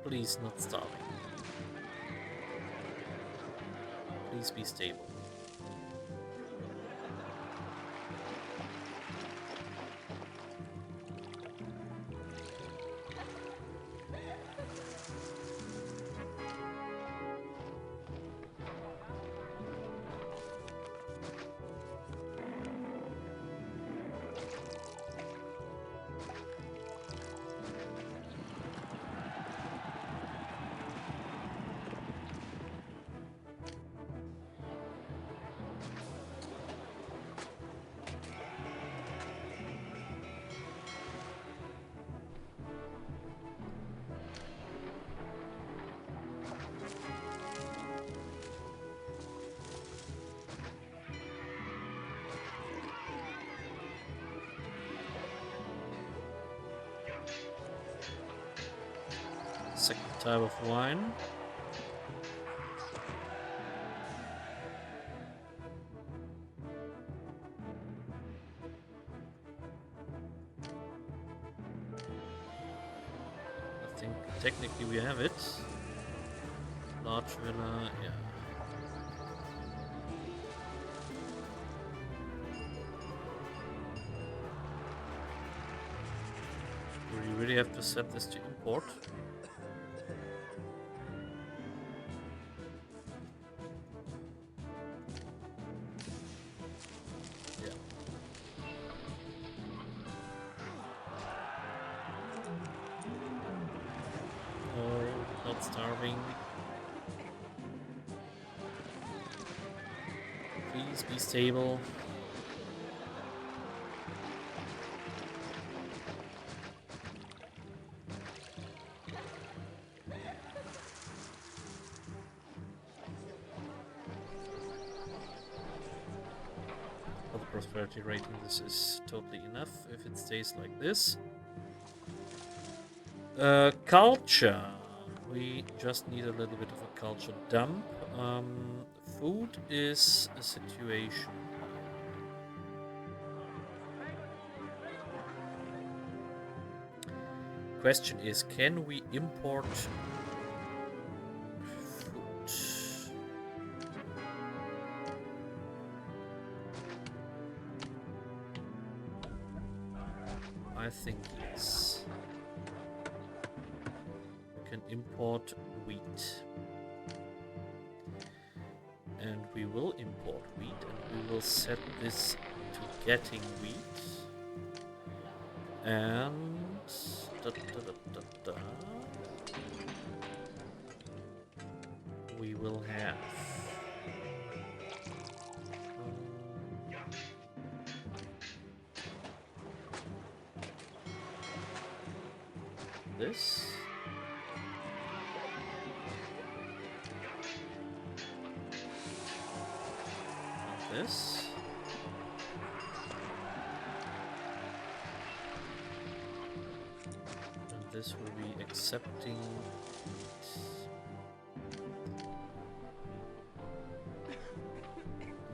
Please, not starving. Please be stable. Second type of wine. I think technically we have it. Large villa, yeah. Do we really have to set this to import? Starving. Please be stable. For the prosperity rating, this is totally enough if it stays like this. Culture. We just need a little bit of a culture dump. Food is a situation. Question is, can we import food? I think yes. Import wheat, and we will import wheat, and we will set this to getting wheat, and we will have this. This. And this will be accepting.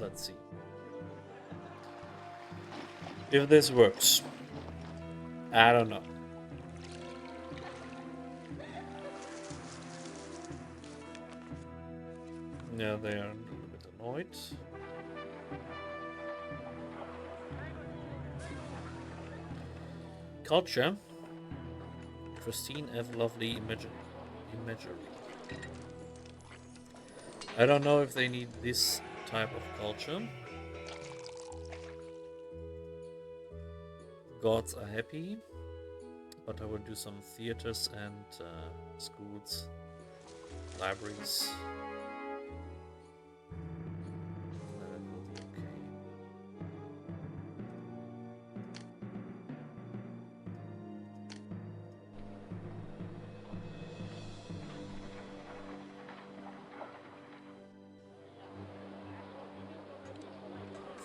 Let's see if this works. I don't know. Yeah, they are a little bit annoyed. Culture. pristine, ever lovely imagery. I don't know if they need this type of culture. Gods are happy, but I will do some theaters and schools, libraries. That will be okay.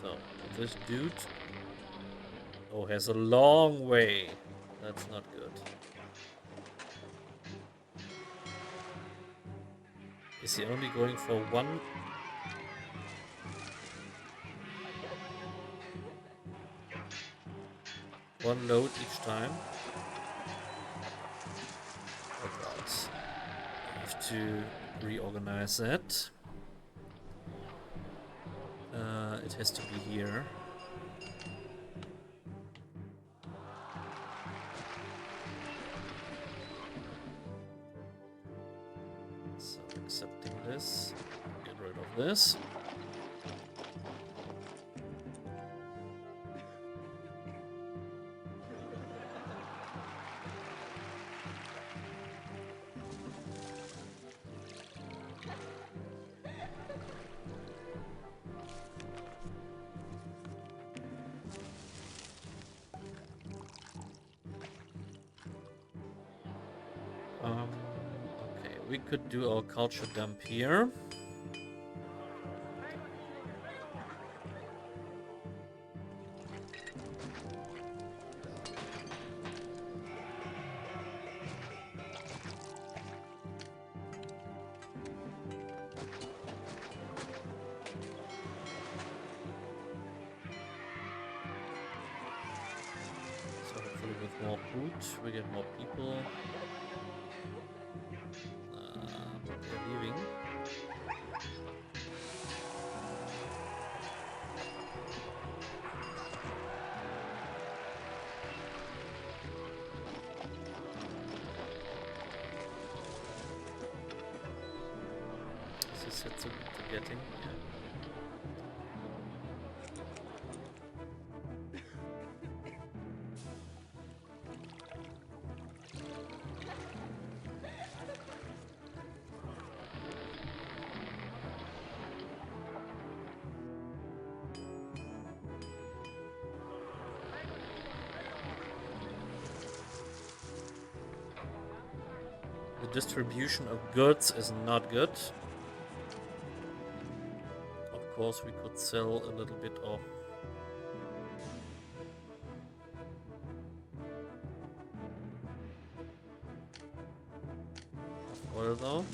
So, this dude has a long way. That's not good. Is he only going for one? One load each time? Oh god. I have to reorganize that. It has to be here. So accepting this, get rid of this. Okay, we could do our culture dump here. So hopefully with more food, we get more people. But they're leaving. Is this set to getting? Yeah. The distribution of goods is not good. Of course, we could sell a little bit of oil though.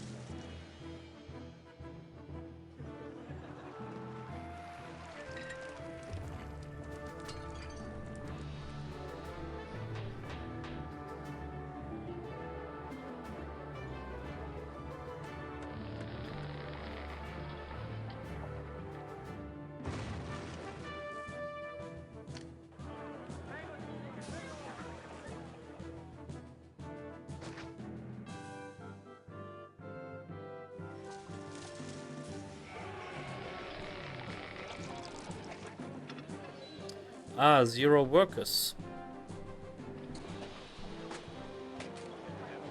Ah, 0 workers.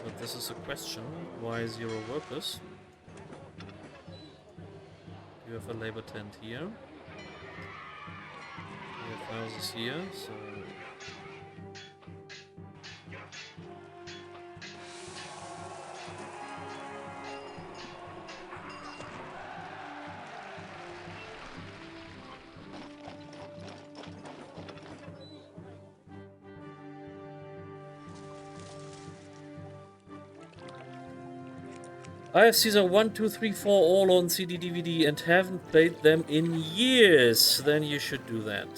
But this is a question. Why 0 workers? You have a labor tent here. You have houses here, so... I have Caesar 1, 2, 3, 4 all on CD DVD and haven't played them in years. Then you should do that.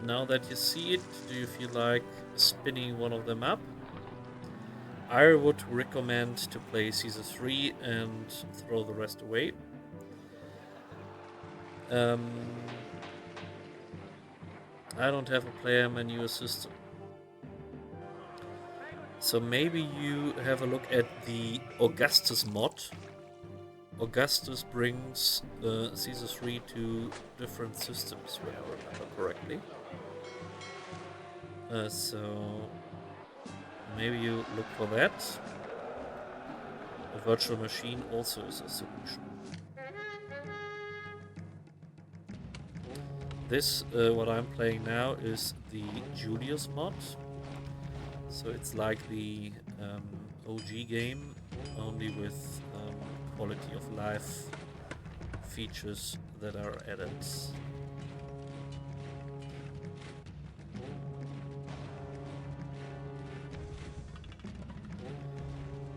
Now that you see it, do you feel like spinning one of them up? I would recommend to play Caesar 3 and throw the rest away. I don't have a player menu system. So maybe you have a look at the Augustus mod. Augustus brings Caesar 3 to different systems, where I remember correctly. So maybe you look for that. A virtual machine also is a solution. This, what I'm playing now, is the Julius mod. So it's like the OG game, only with quality of life features that are added.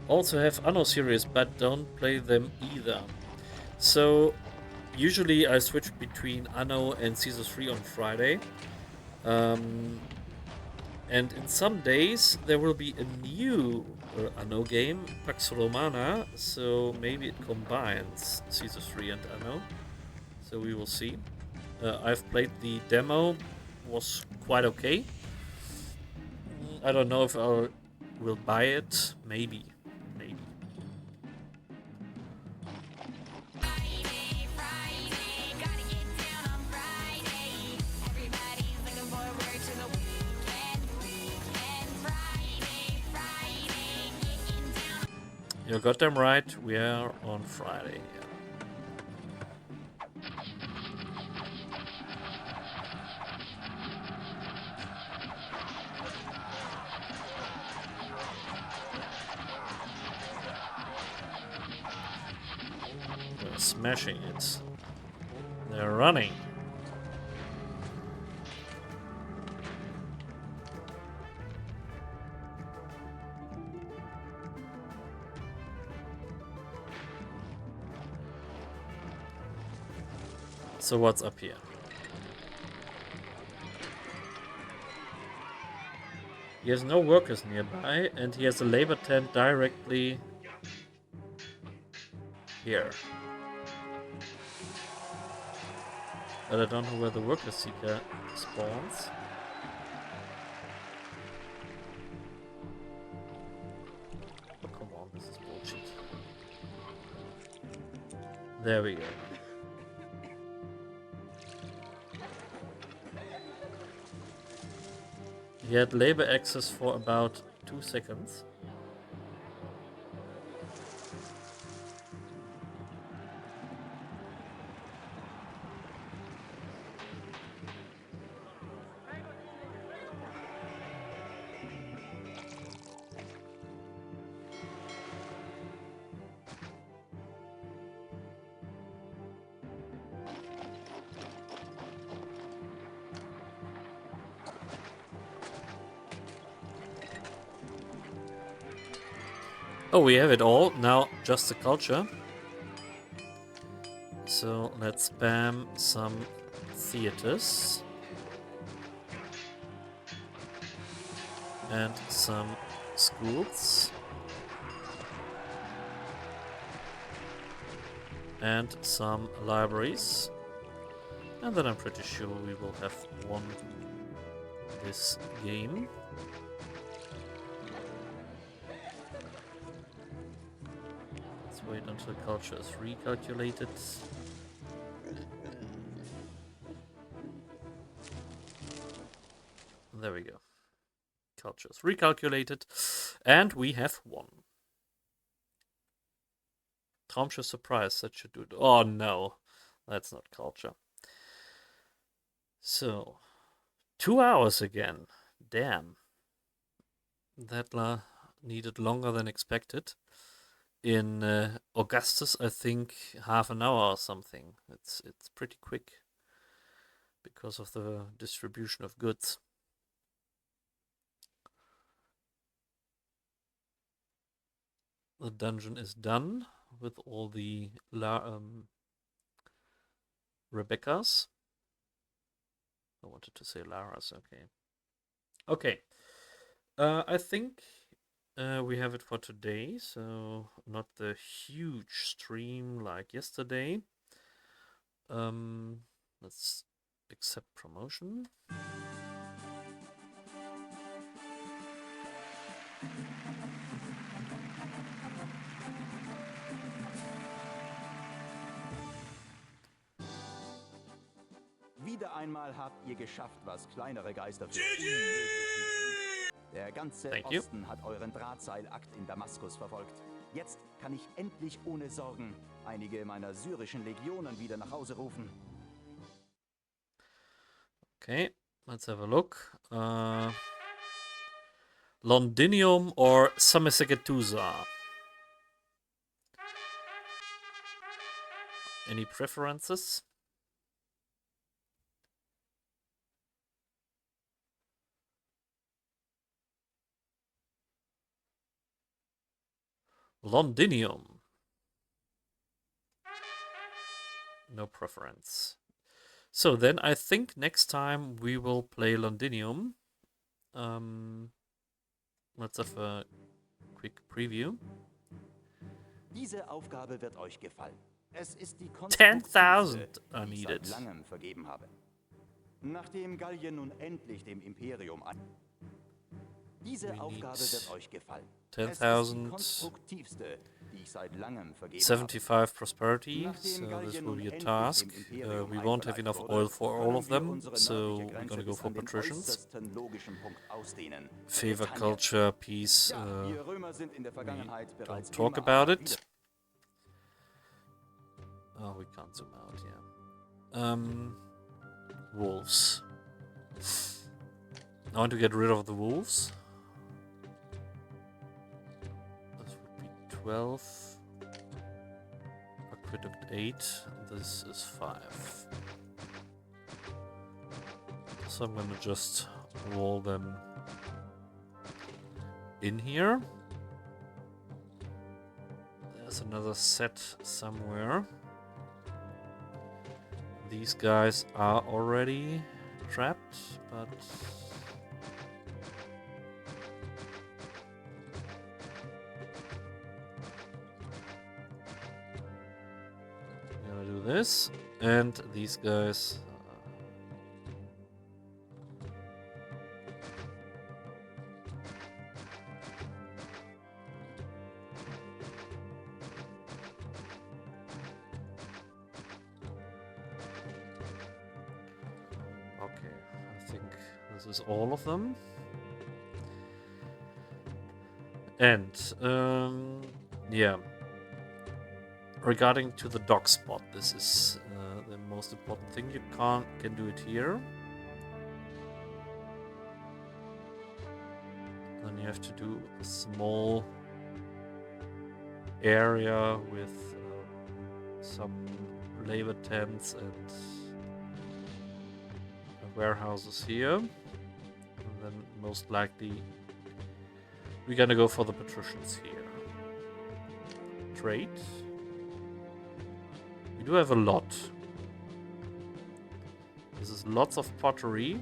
Also have Anno series, but don't play them either. So usually I switch between Anno and Caesar 3 on Friday. And in some days there will be a new Anno game, Pax Romana, so maybe it combines Caesar 3 and Anno. So we will see. I've played the demo, was quite okay. I don't know if I will buy it, maybe. You got them right, we are on Friday. They're smashing it. They're running. So what's up here? He has no workers nearby, and he has a labor tent directly here. But I don't know where the worker seeker spawns. Oh, come on, this is bullshit. There we go. He had labor access for about 2 seconds. Oh, we have it all. Now just the culture. So let's spam some theaters. And some schools. And some libraries. And then I'm pretty sure we will have won this game. Wait until culture is recalculated. There we go. Culture is recalculated. And we have won. Traumschiff surprise, that should do it. Oh no, that's not culture. So, 2 hours again. Damn. That needed longer than expected. In Augustus, I think half an hour or something. It's pretty quick because of the distribution of goods. The dungeon is done with all the Rebeccas. I wanted to say Laras. Okay. I think we have it for today, so not the huge stream like yesterday. Let's accept promotion. Wieder einmal habt ihr geschafft, was kleinere Geister für unmöglich hielten. Der ganze Thank you. Osten hat euren Drahtseilakt in Damaskus verfolgt. Jetzt kann ich endlich ohne Sorgen einige meiner syrischen Legionen wieder nach Hause rufen. Okay, let's have a look. Londinium or Sammasagetusa? Any preferences? Londinium. No preference. So then I think next time we will play Londinium. Let's have a quick preview. Diese Aufgabe wird euch gefallen. Es ist die 10,000 are die ich needed. seit langem vergeben habe. Nachdem Gallien nun endlich dem Imperium an... Diese We Aufgabe need wird euch gefallen. 10,000, konstruktivste, die ich seit langem vergeben 75 prosperity, Nachdem so this Gallien will nun be a endlich task. dem Imperium We won't have einverleibt enough wurde, oil for all of können wir them, unsere so nördliche we're Grenze gonna go bis for an den patricians. äußersten logischen Punkt ausdehnen. Favor Britannien. culture, peace, Ja, wir Römer sind in der Vergangenheit bereits don't talk immer about einmal it. Oh, we can't zoom out, yeah. Wolves. I want to get rid of the wolves. This would be 12. Aqueduct 8. This is 5. So I'm gonna just wall them in here. There's another set somewhere. These guys are already trapped, but I'm gonna do this, and these guys. Okay, I think this is all of them. And yeah, regarding to the dock spot, this is the most important thing. You can do it here. Then you have to do a small area with some labor tents and warehouses here. And then most likely we're gonna go for the patricians here. Trade. We do have a lot. This is lots of pottery,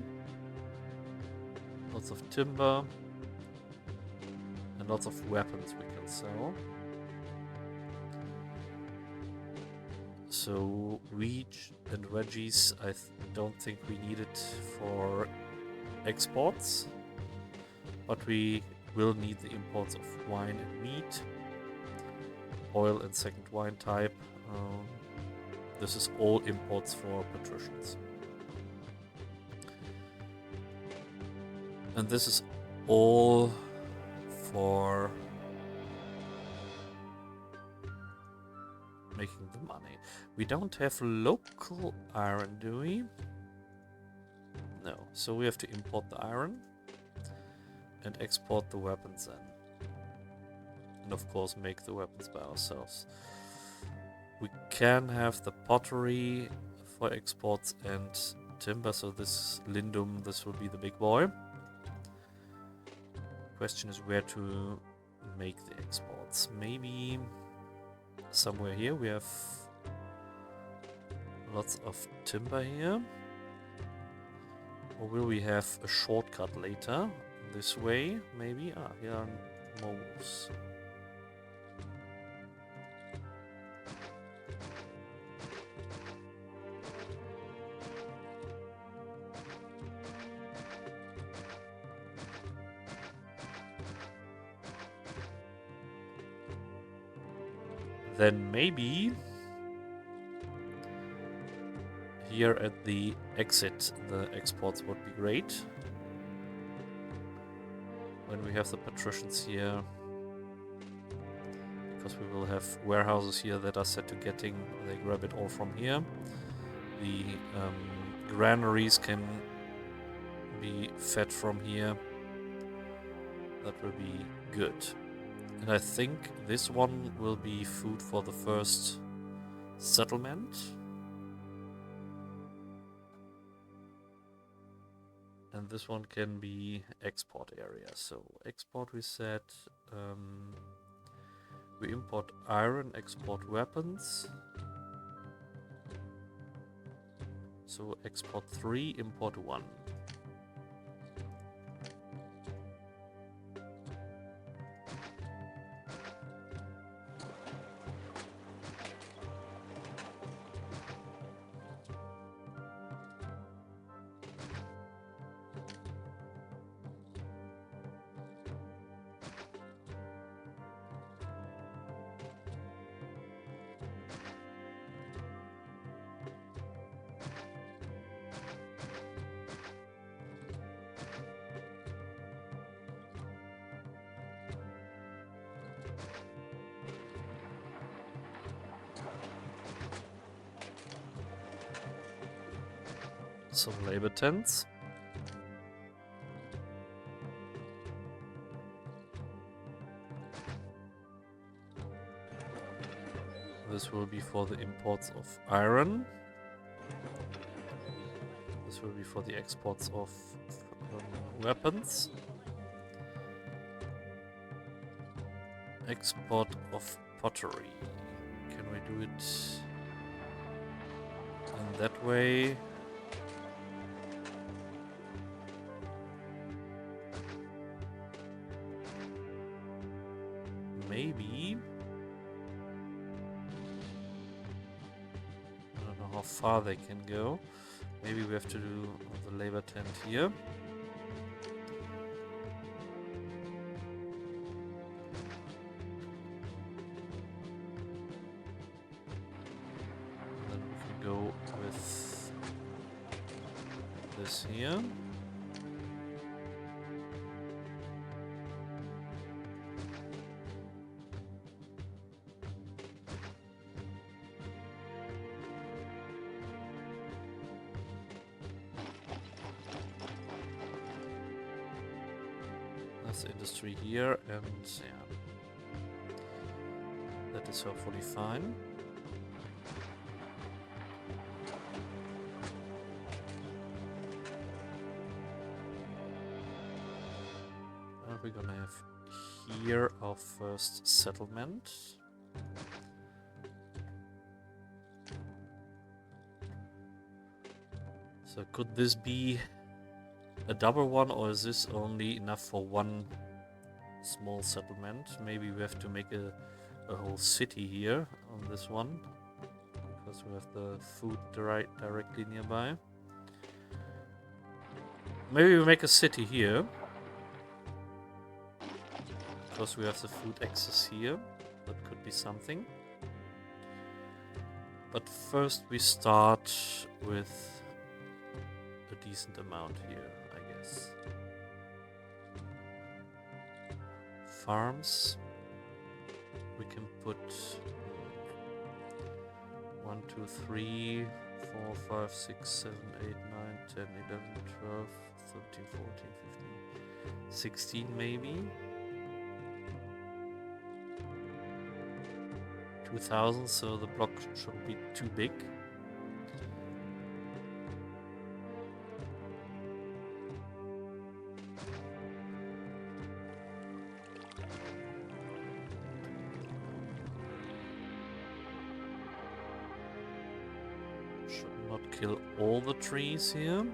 lots of timber, and lots of weapons we can sell. So wheat and veggies, I don't think we need it for exports, but we will need the imports of wine and meat, oil and second wine type. This is all imports for patricians. And this is all for making the money. We don't have local iron, do we? No, so we have to import the iron and export the weapons then. And of course make the weapons by ourselves. We can have the pottery for exports and timber, so this Lindum, this will be the big boy. Question is where to make the exports. Maybe somewhere here. We have lots of timber here. Or will we have a shortcut later? This way, maybe? Ah, here are more wolves. Then maybe here at the exit, the exports would be great. When we have the patricians here, because we will have warehouses here that are set to getting, they grab it all from here. The granaries can be fed from here. That will be good. And I think this one will be food for the first settlement. And this one can be export area. So export, we said, we import iron, export weapons. So export 3, import 1. Some labor tents. This will be for the imports of iron. This will be for the exports of weapons. Export of pottery. Can we do it in that way? Maybe. I don't know how far they can go. Maybe we have to do the labor tent here. Then we can go with this here. Industry here, and yeah, that is hopefully fine. And we're gonna have here our first settlement. So could this be a double one, or is this only enough for one small settlement? Maybe we have to make a whole city here on this one, because we have the food directly nearby. Maybe we make a city here, because we have the food access here. That could be something. But first we start with a decent amount here, I guess. Farms. We can put 1, 2, 3, 4, 5, 6, 7, 8, 9, 10, 11, 12, 13, 14, 15, 16 maybe. 2000, so the block shouldn't be too big. Should not kill all the trees here.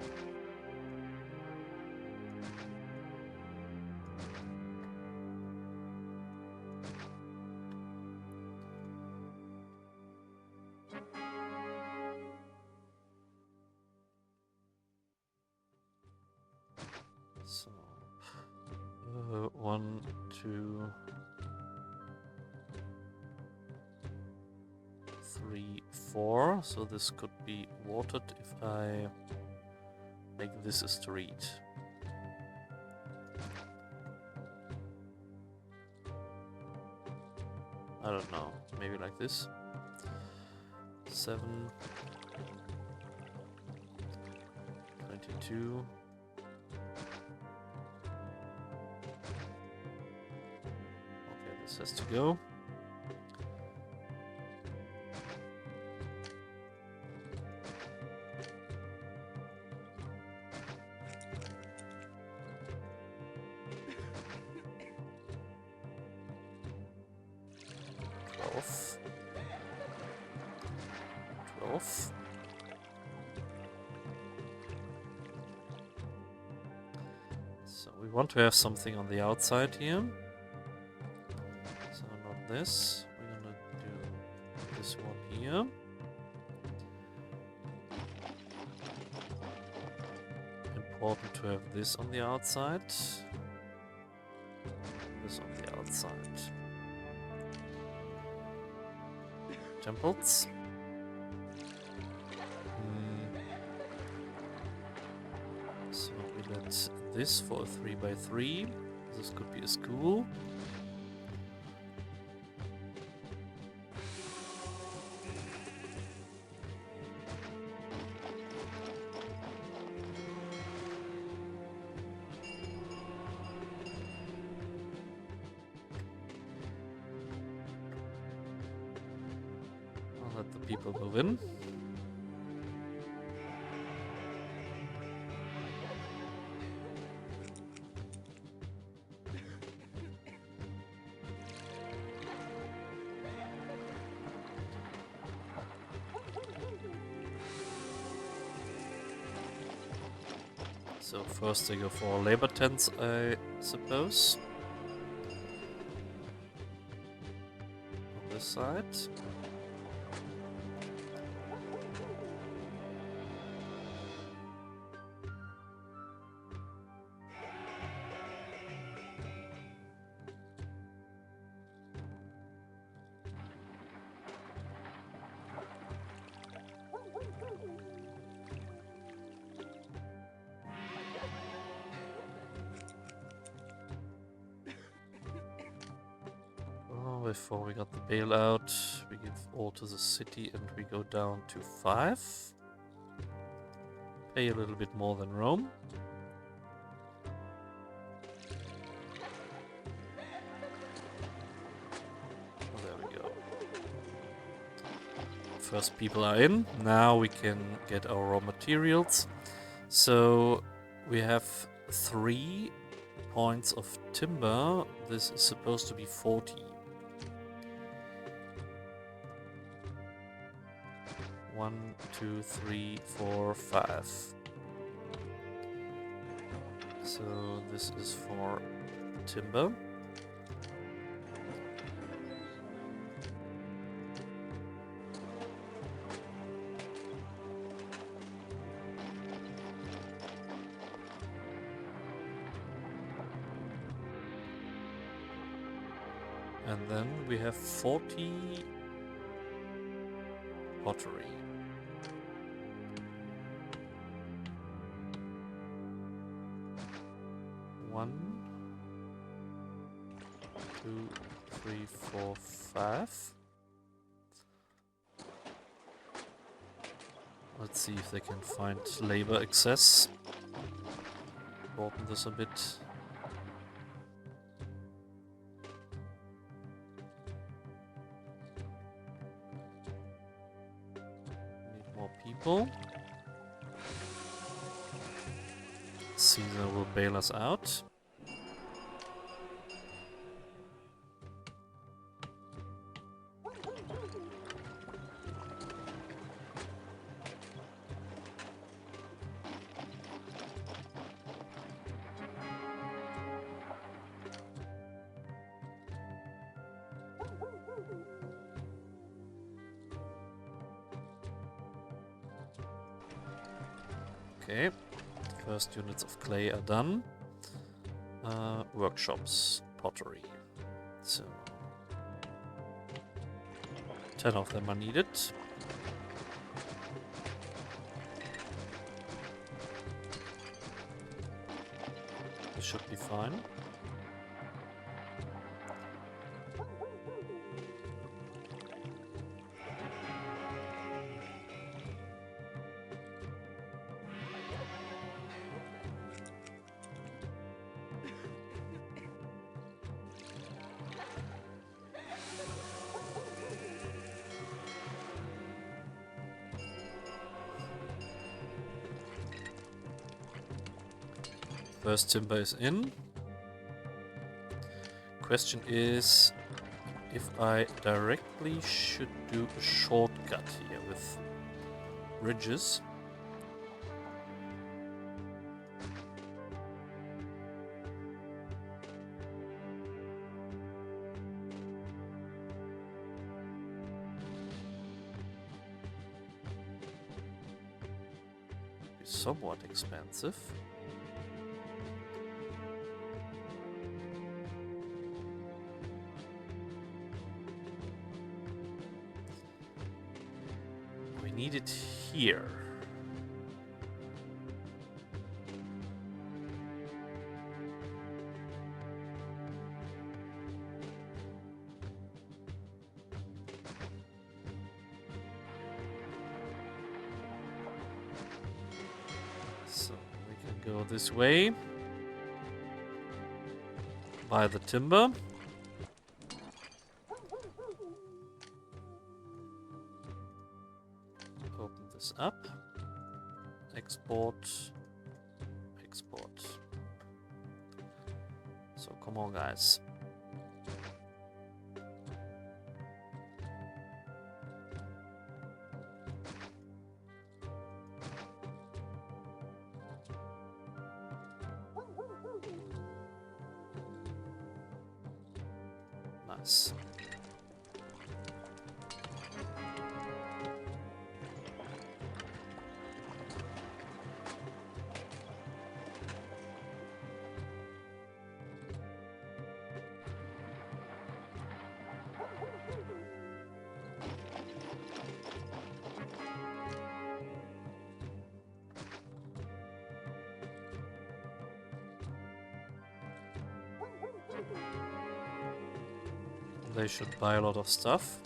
So, 1, 2, 3, 4. So this could be watered if I make this a street. I don't know, maybe like this. 7, 22. Okay, this has to go. So we want to have something on the outside here. So not this. We're gonna do this one here. Important to have this on the outside. This on the outside. Temples. So we let this for a 3x3. This could be a school. I'll let the people move in. So first they go for labor tents, I suppose. On this side. Before we got the bailout, we give all to the city and we go down to 5. Pay a little bit more than Rome. Oh, there we go. First people are in. Now we can get our raw materials. So we have 3 points of timber. This is supposed to be 40. 1, 2, 3, 4, 5. So this is for timber. And then we have 40 pottery. One, 2, 3, 4, 5. Let's see if they can find labor access. Broaden this a bit. Need more people. Caesar will bail us out. Okay, first units of clay are done. Workshops, pottery. So 10 of them are needed. This should be fine. First timber is in. Question is if I directly should do a shortcut here with bridges. Be somewhat expensive. Need it here. So we can go this way. Buy the timber. Up, export, export. So come on, guys. Nice. They should buy a lot of stuff.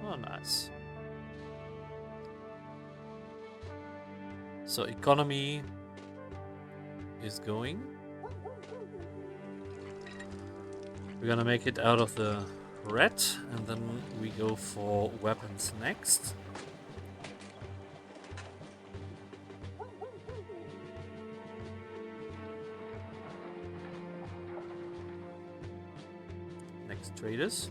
Oh, nice. So economy is going. We're gonna make it out of the red, and then we go for weapons next. Next traders.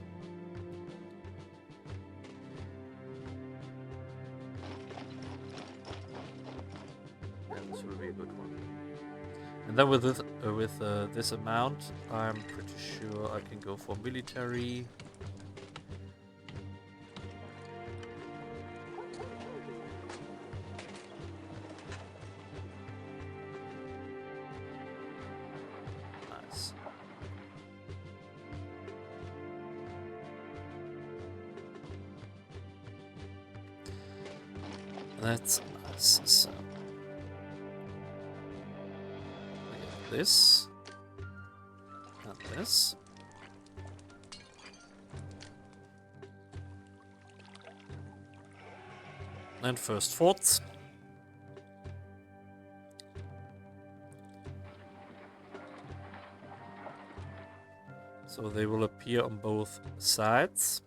Yeah, this will be a good one. And then with this amount, I'm pretty sure I can go for military. Nice. That's nice. So this and this. And first forts. So they will appear on both sides.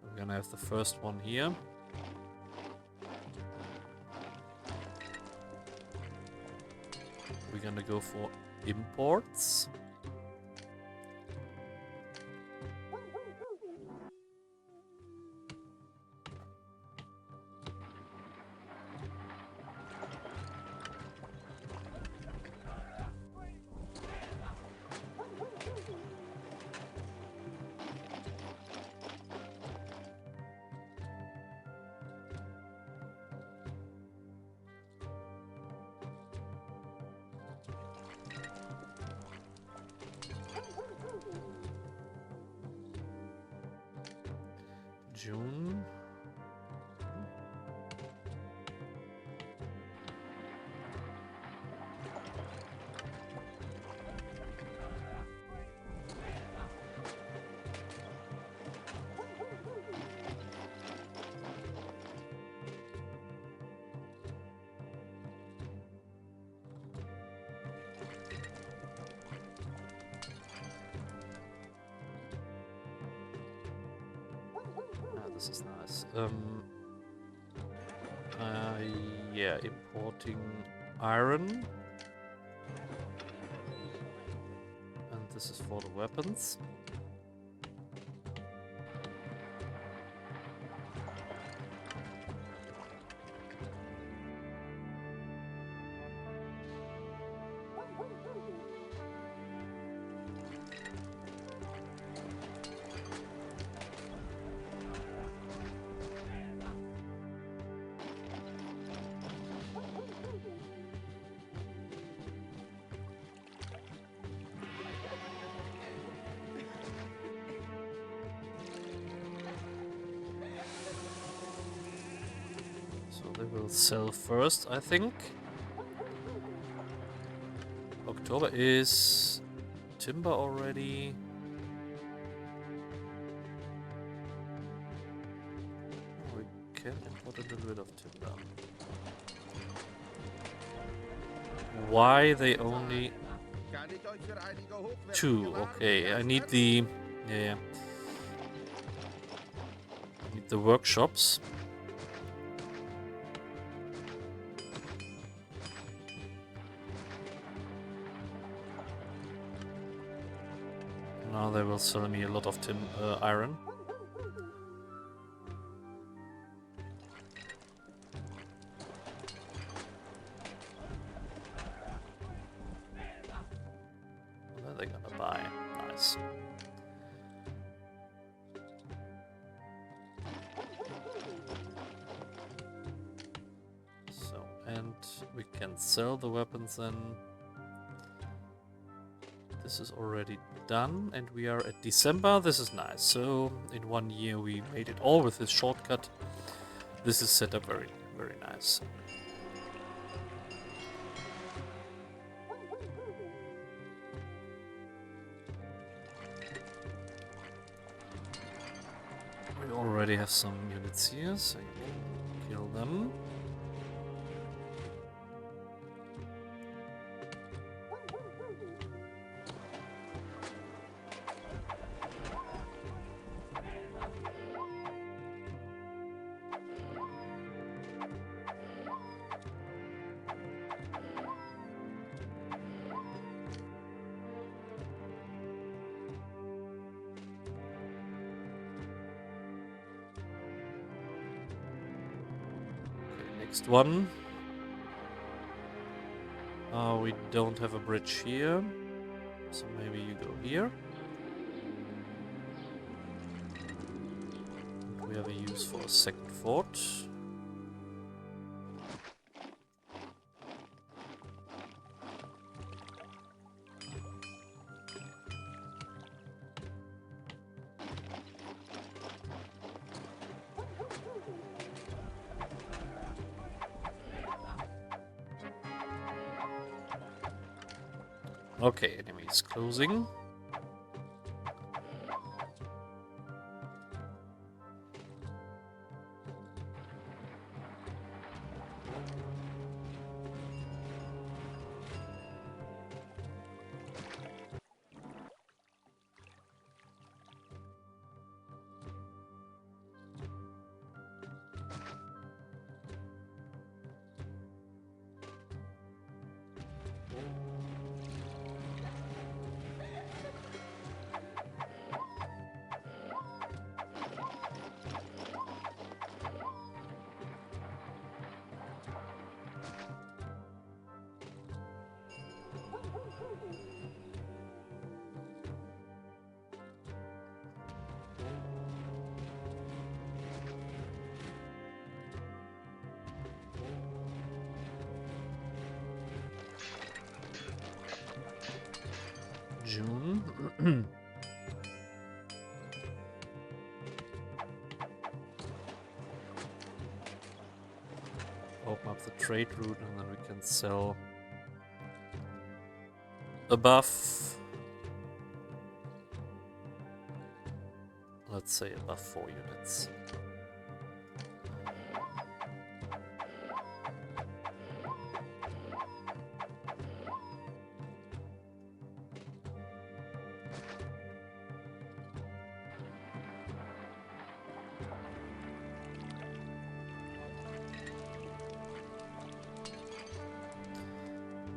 We're gonna have the first one here. We're gonna go for imports. June. This is nice. Yeah, importing iron. And this is for the weapons. They will sell first, I think. October is timber already. Oh, we can import a little bit of timber. Why they only 2? Okay, I need the I need the workshops. Now they will sell me a lot of iron. And then they're gonna buy. Nice. So, and we can sell the weapons then. This is already done, and we are at December. This is nice. So in 1 year we made it all with this shortcut. This is set up very, very nice. We already have some units here, so you can kill them. Next one. We don't have a bridge here, so maybe you go here. We have a use for a second fort. Okay, enemy is closing. June. trade route, and then we can sell above, let's say above 4 units.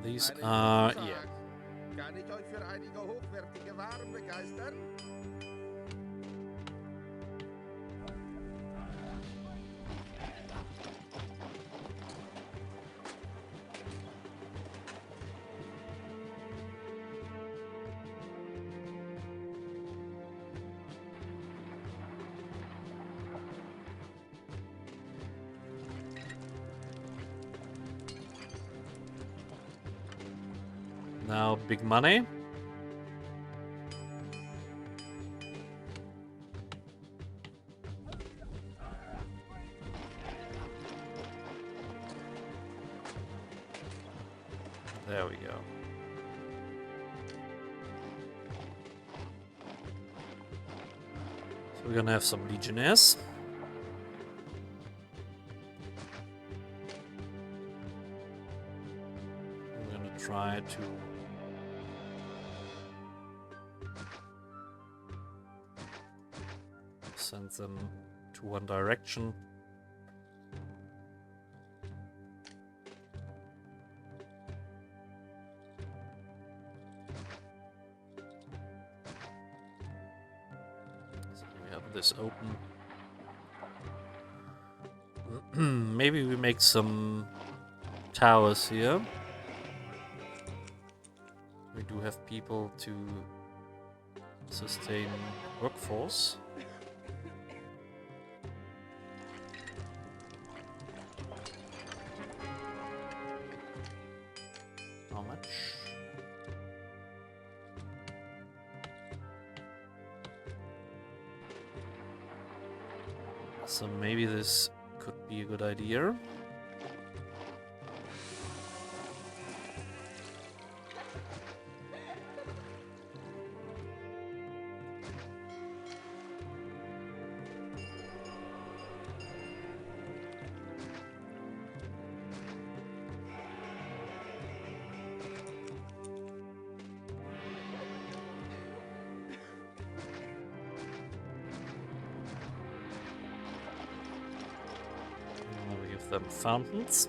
These are, yeah. Kann ich euch für einige hochwertige Waren begeistern? Now big money. There we go. So we're gonna have some legionnaires. We're gonna try to send them to one direction. So we have this open. Maybe we make some towers here. We do have people to sustain workforce. How much? So maybe this could be a good idea. We'll give them fountains.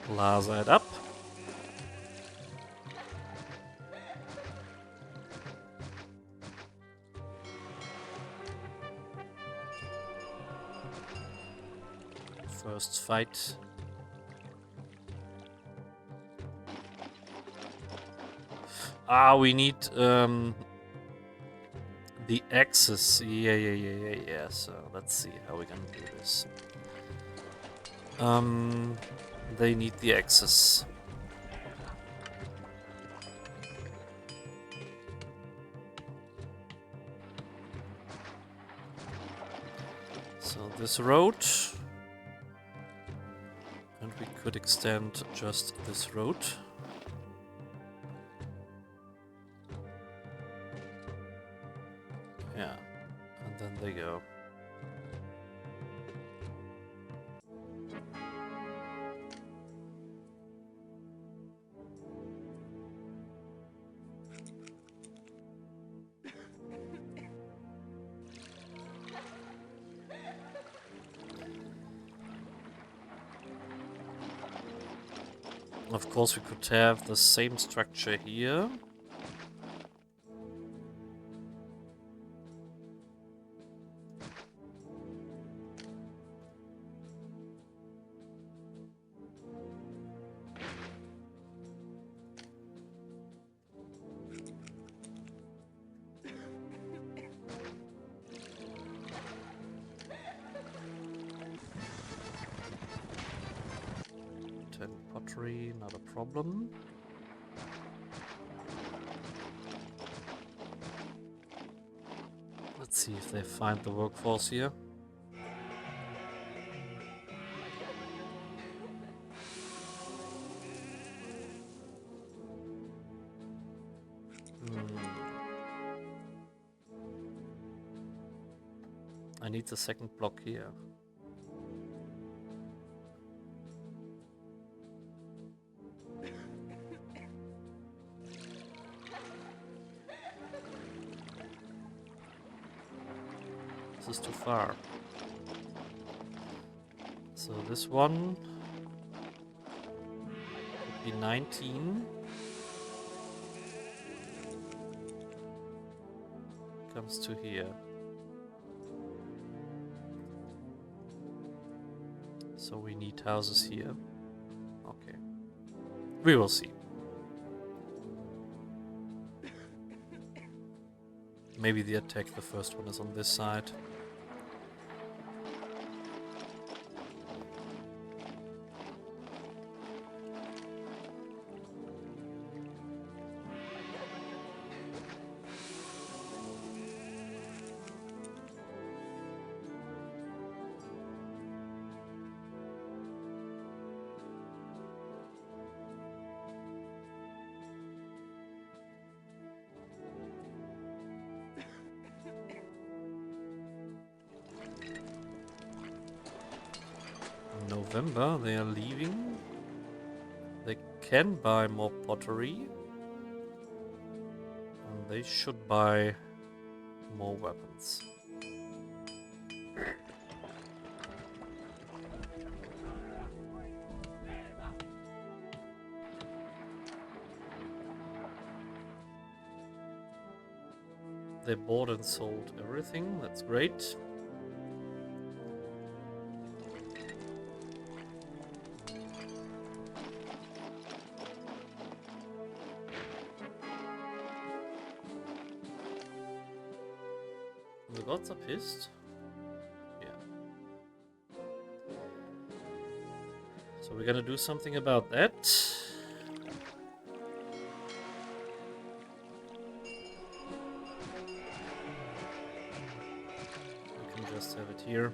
Plaza it up. First fight. We need the axis. Yeah. So let's see how we can do this. They need the axis. So this road, and we could extend just this road. Yeah, and then they go. Of course, we could have the same structure here. 10 pottery, not a problem. Let's see if they find the workforce here. I need the second block here. This is too far. So this one would be 19. Comes to here. So we need houses here. Okay. We will see. Maybe the attack, the first one, is on this side. November, they are leaving. They can buy more pottery. And they should buy more weapons. They bought and sold everything, that's great. The gods are pissed. Yeah. So we're gonna do something about that. We can just have it here.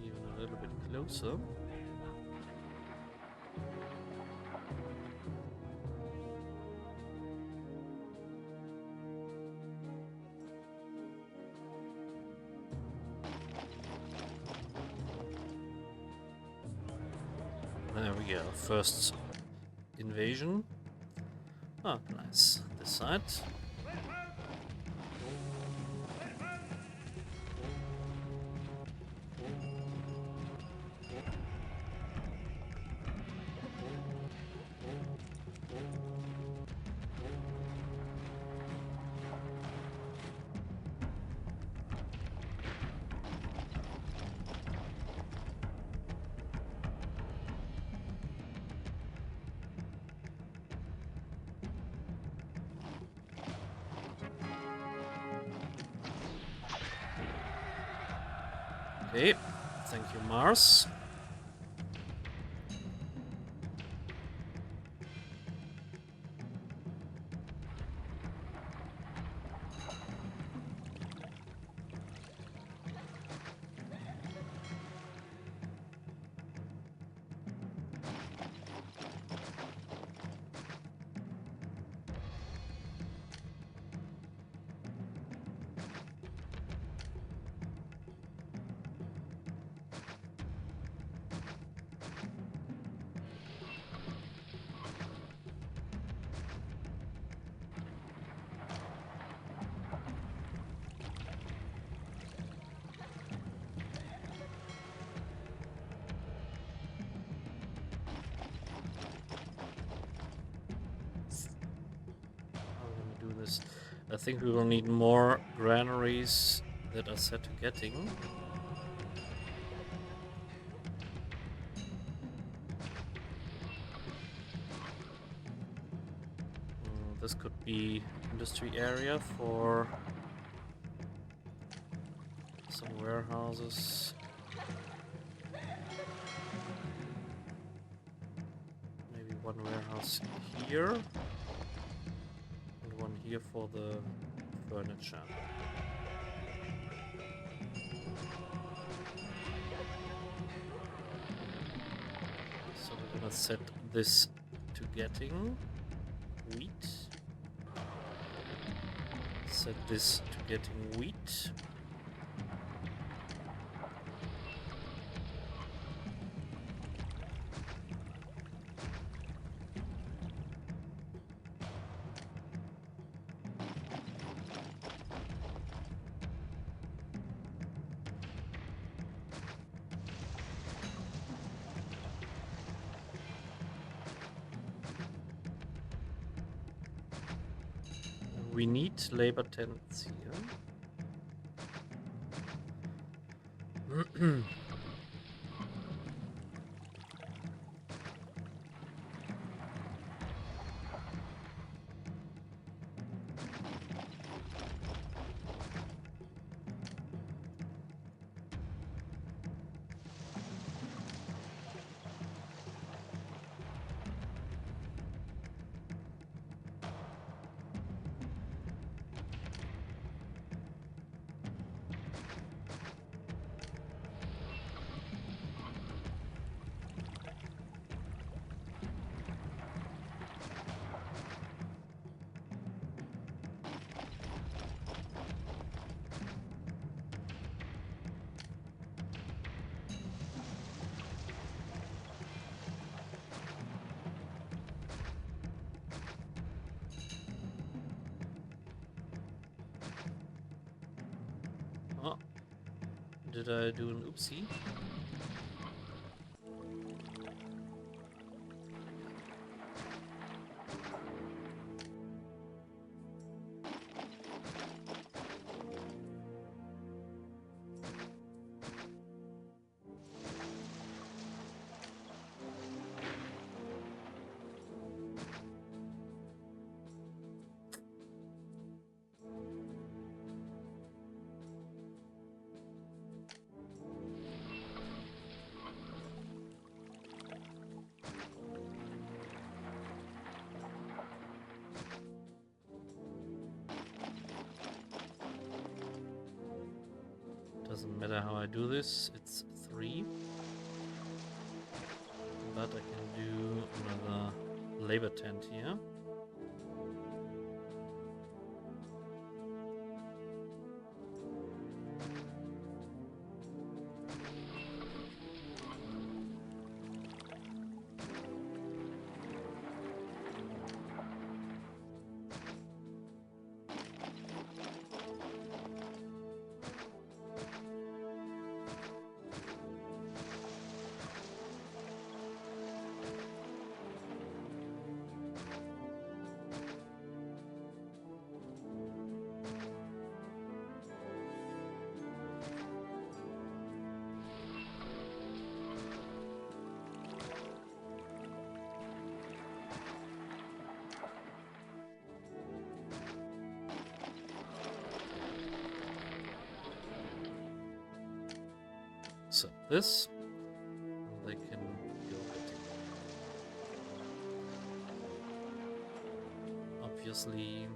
Even a little bit closer. There we go, first invasion. Oh, nice. This side. Okay, thank you, Mars. I think we will need more granaries that are set to getting. This could be industry area for some warehouses. Maybe one warehouse here and one here for the furniture. So we're gonna set this to getting wheat. Set this to getting wheat. We need labor tents here. Oh, did I do an oopsie? Doesn't matter how I do this, it's 3. But I can do another labor tent here. So this, they can build it. Obviously,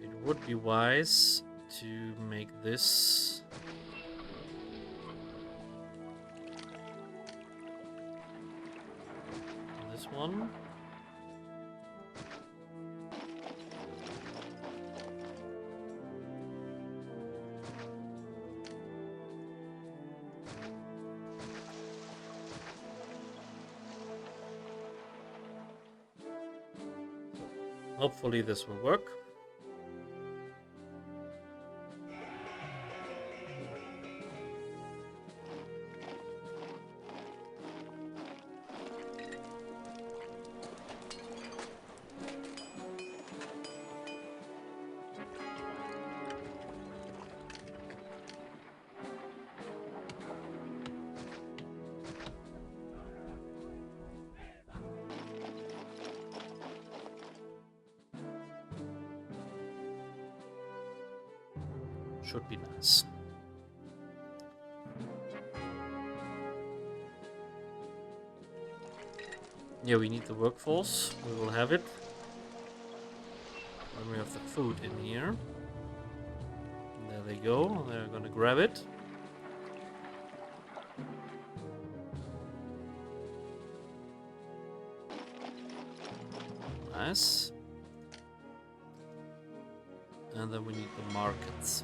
it would be wise to make this one. Hopefully this will work. Should be nice. Yeah, we need the workforce. We will have it. Then we have the food in here. There they go. They're gonna grab it. Nice. And then we need the markets.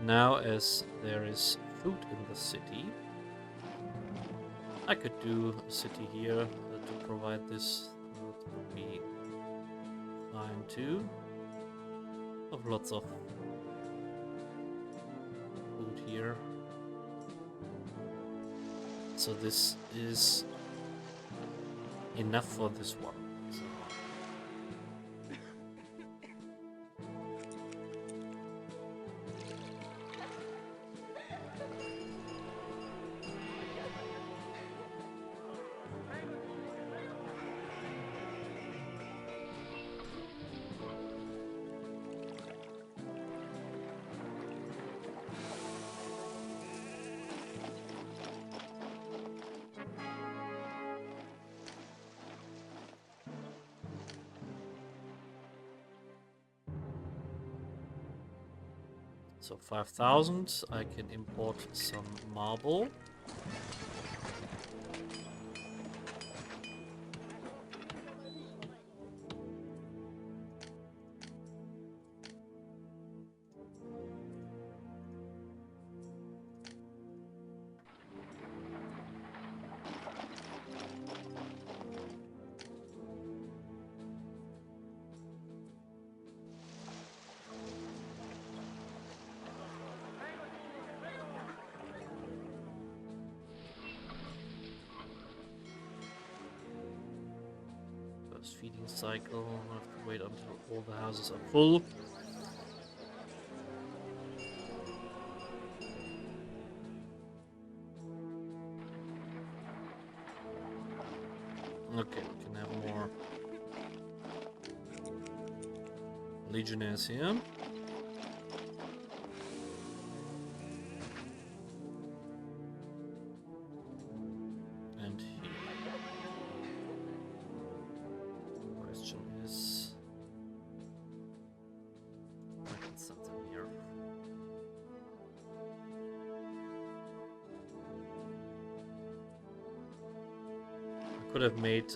Now, as there is food in the city, I could do a city here to provide this. That would be fine too. Have lots of food here. So this is enough for this one. So So 5,000, I can import some marble. Feeding cycle. I have to wait until all the houses are full. Okay, we can have more legionnaires here. And here. Could have made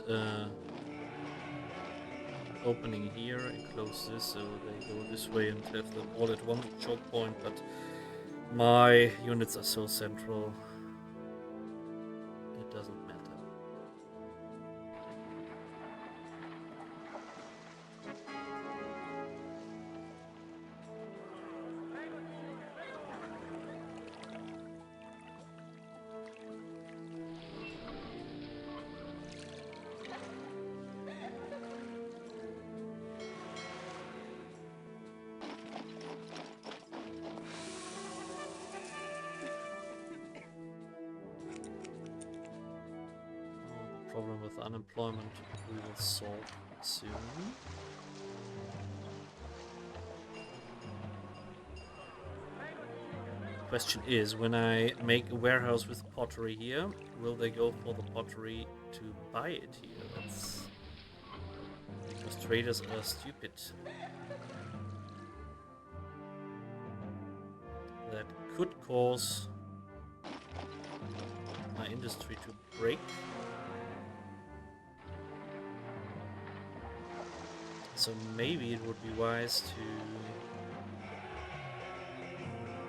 opening here and close this so they go this way and have them all at one choke point, but my units are so central it doesn't matter. Problem with unemployment we will solve soon. Question is, when I make a warehouse with pottery here, will they go for the pottery to buy it here? That's because traders are stupid. That could cause industry to break. So maybe it would be wise to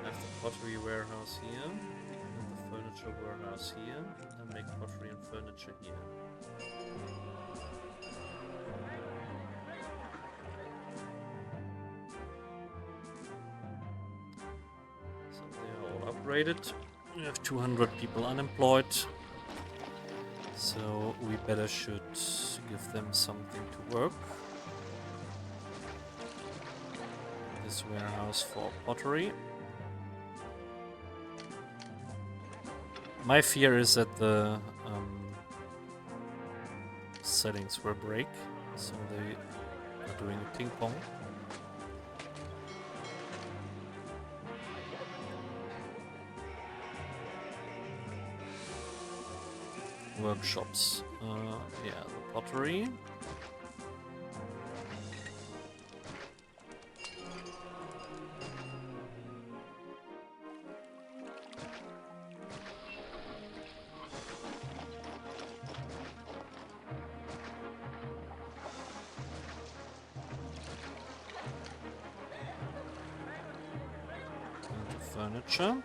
have the pottery warehouse here, and the furniture warehouse here, and make pottery and furniture here. So they are all upgraded. We have 200 people unemployed. So we better should give them something to work. This warehouse for pottery. My fear is that the settings will break, so they are doing a ping pong. Workshops. Yeah, the pottery. And the furniture.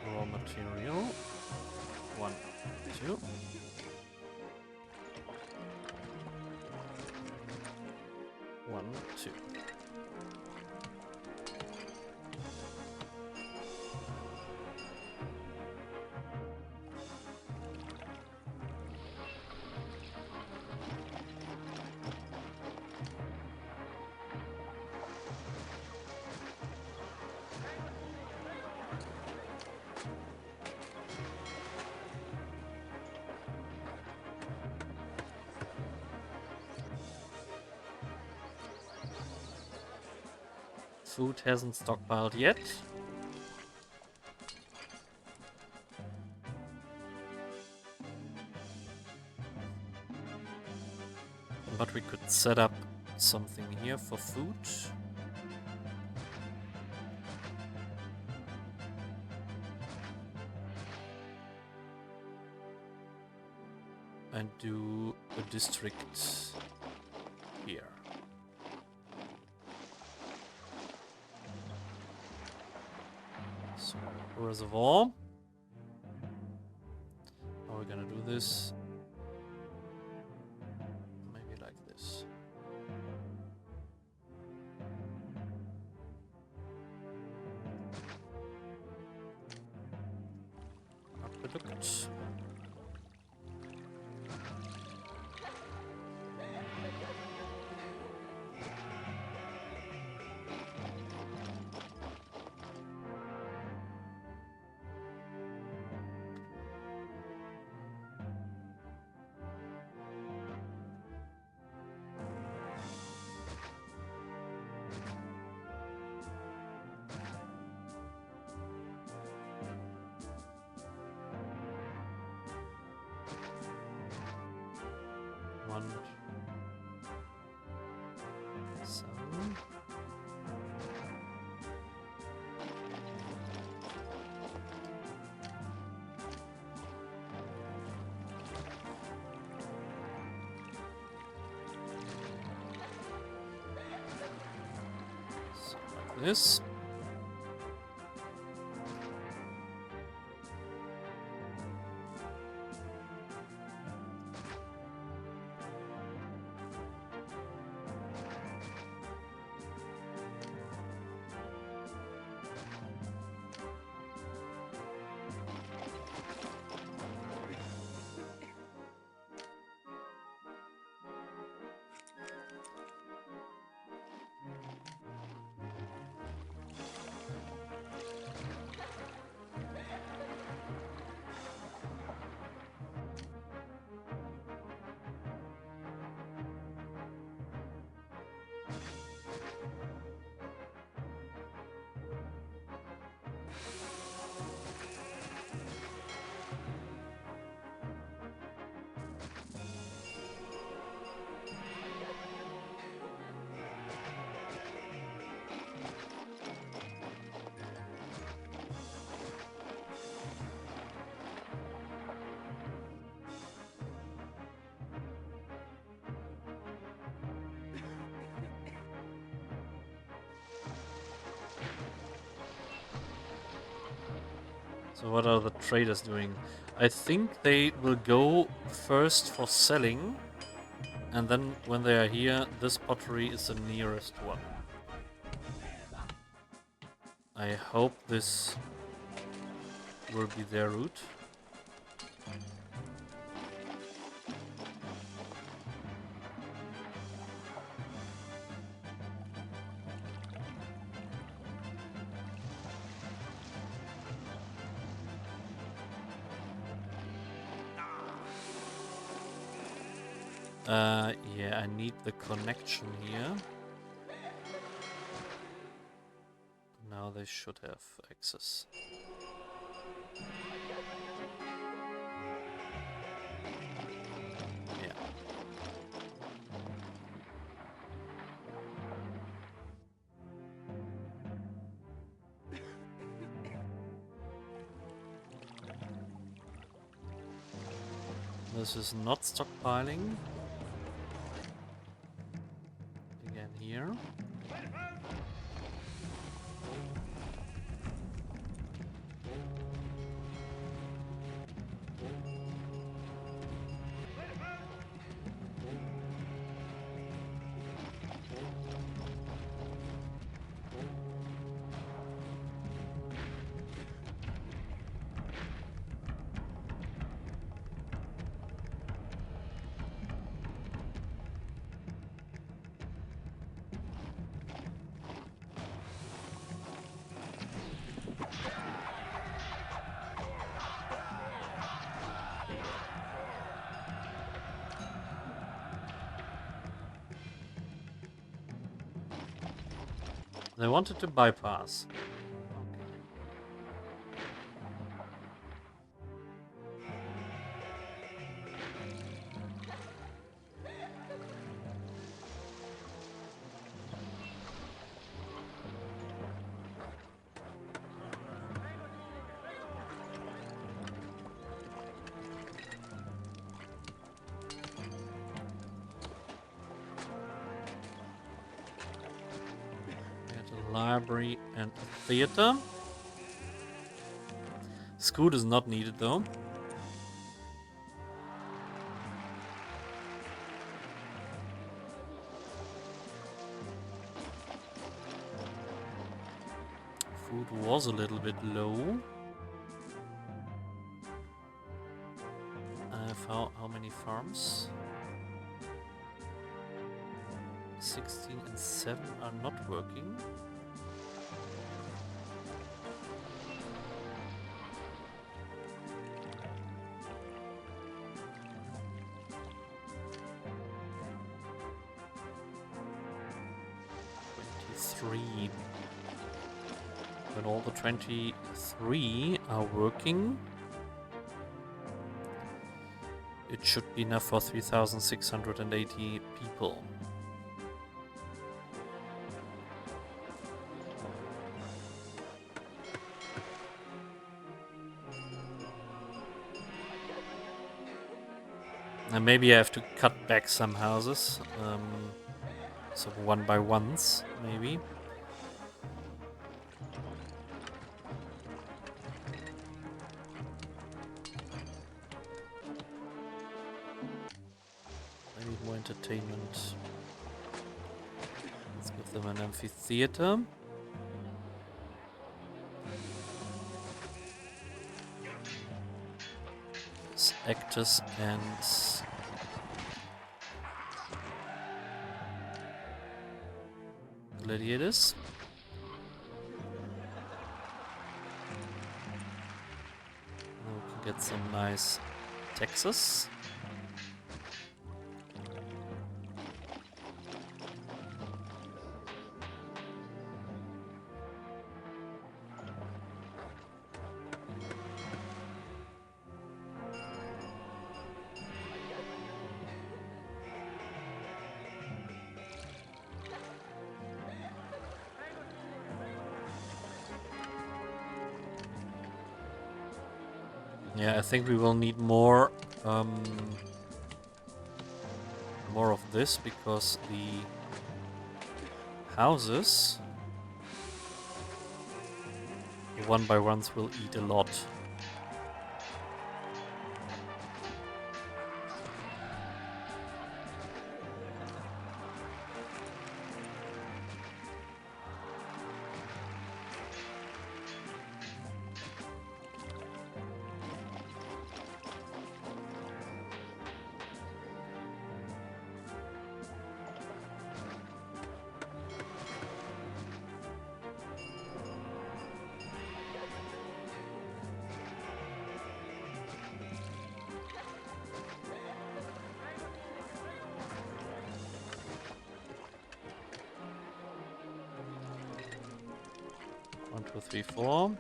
Raw material. 1, 2. One, two. Food hasn't stockpiled yet. But we could set up something here for food. And do a district here. So, reservoir. How are we gonna do this? Maybe like this. Aqueduct. One, 7. So like this. So what are the traders doing? I think they will go first for selling, and then when they are here, this pottery is the nearest one. I hope this will be their route. Yeah, I need the connection here. Now they should have access. Yeah. This is not stockpiling. Again here. They wanted to bypass. Library and theater. Scoot is not needed though. Food was a little bit low. How many farms? 16 and 7 are not working. When all the 23 are working, it should be enough for 3,680 people. And maybe I have to cut back some houses, so one by ones, maybe. I need more entertainment. Let's give them an amphitheater. Actors and gladiators. Now we can get some nice taxes. Yeah, I think we will need more of this because the houses, the one by ones, will eat a lot. 2, 3, 4,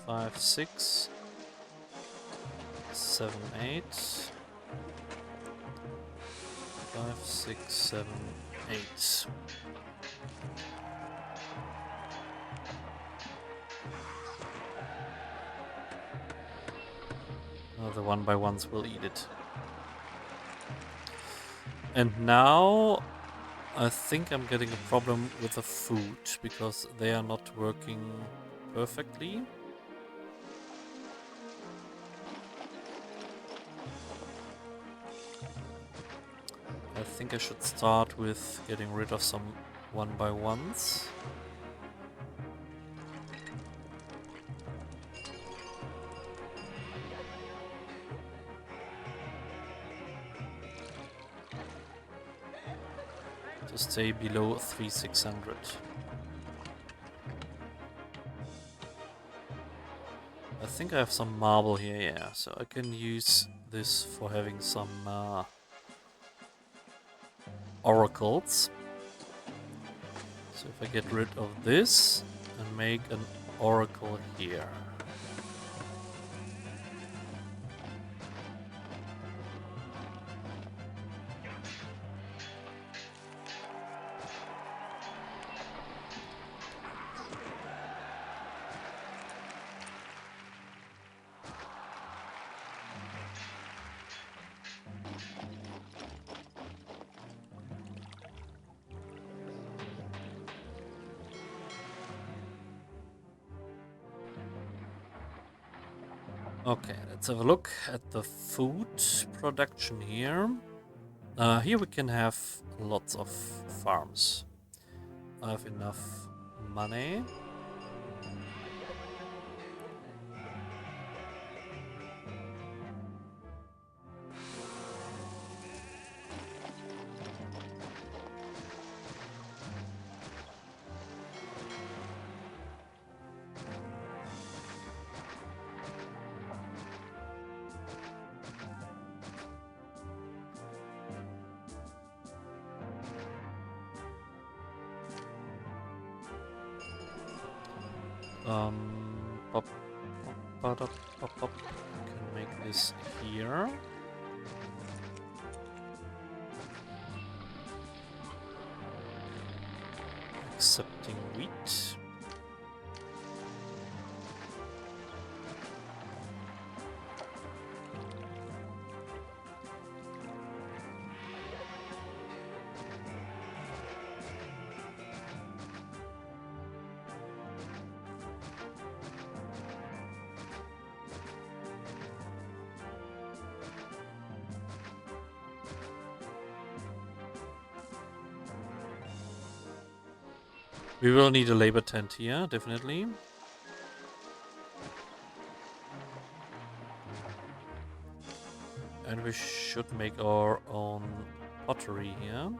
5, 6, 7, 8. 5, 6, 7, 8. The 1x1s will eat it. And now I think I'm getting a problem with the food because they are not working perfectly. I think I should start with getting rid of some 1x1s. To stay below 3600. I think I have some marble here, yeah, so I can use this for having some oracles. So if I get rid of this and make an oracle here. Okay, let's have a look at the food production here. Here we can have lots of farms. I have enough money. Pop, pop, pop, pop, pop. Can make this here. Accepting wheat. We will need a labor tent here, definitely. And we should make our own pottery here.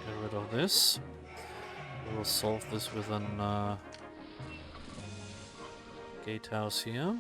Get rid of this. We will solve this with an gatehouse here.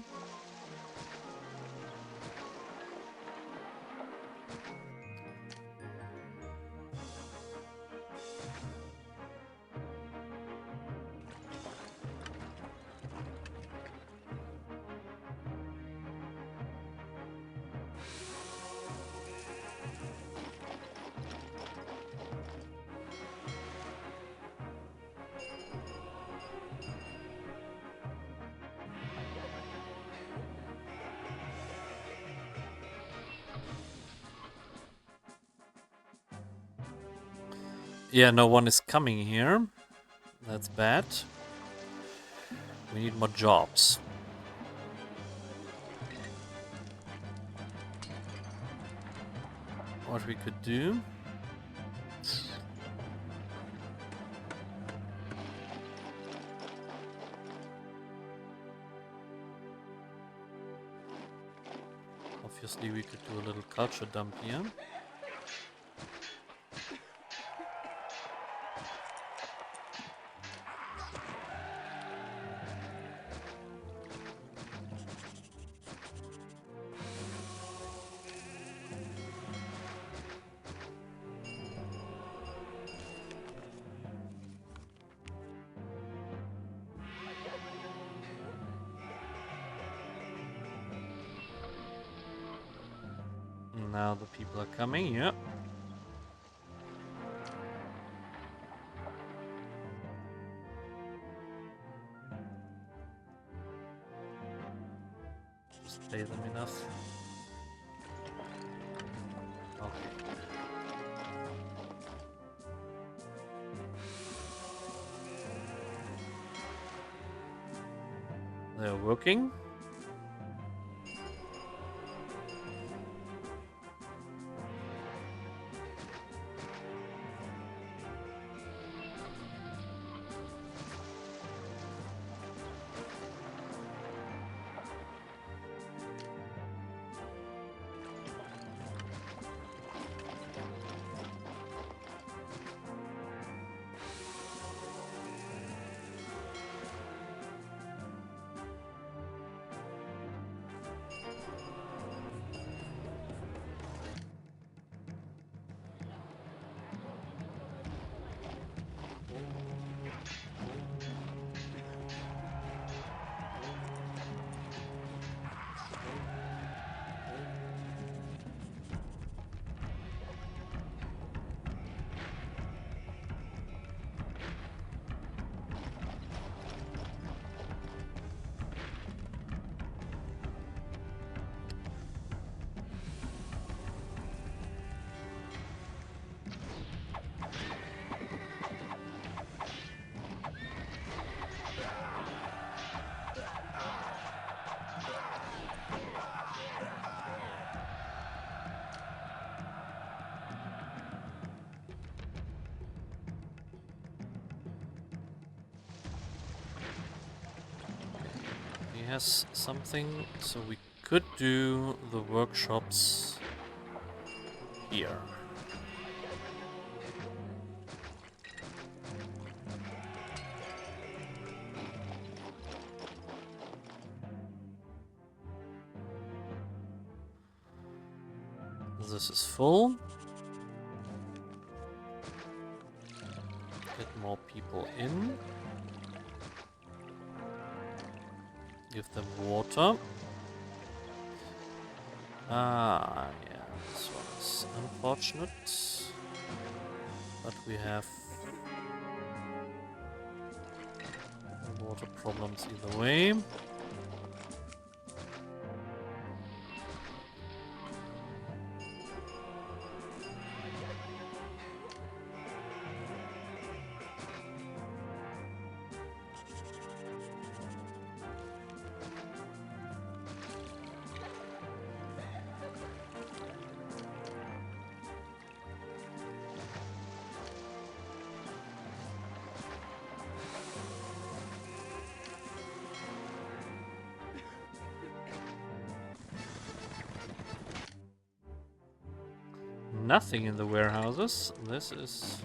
Yeah, no one is coming here. That's bad. We need more jobs. What we could do. Obviously, we could do a little culture dump here. Now the people are coming, yeah. Just pay them enough. Okay. They're working. He has something, so we could do the workshops here. This is full. Get more people in. Give them water. Ah, yeah, this one is unfortunate. But we have water problems either way. Nothing in the warehouses. This is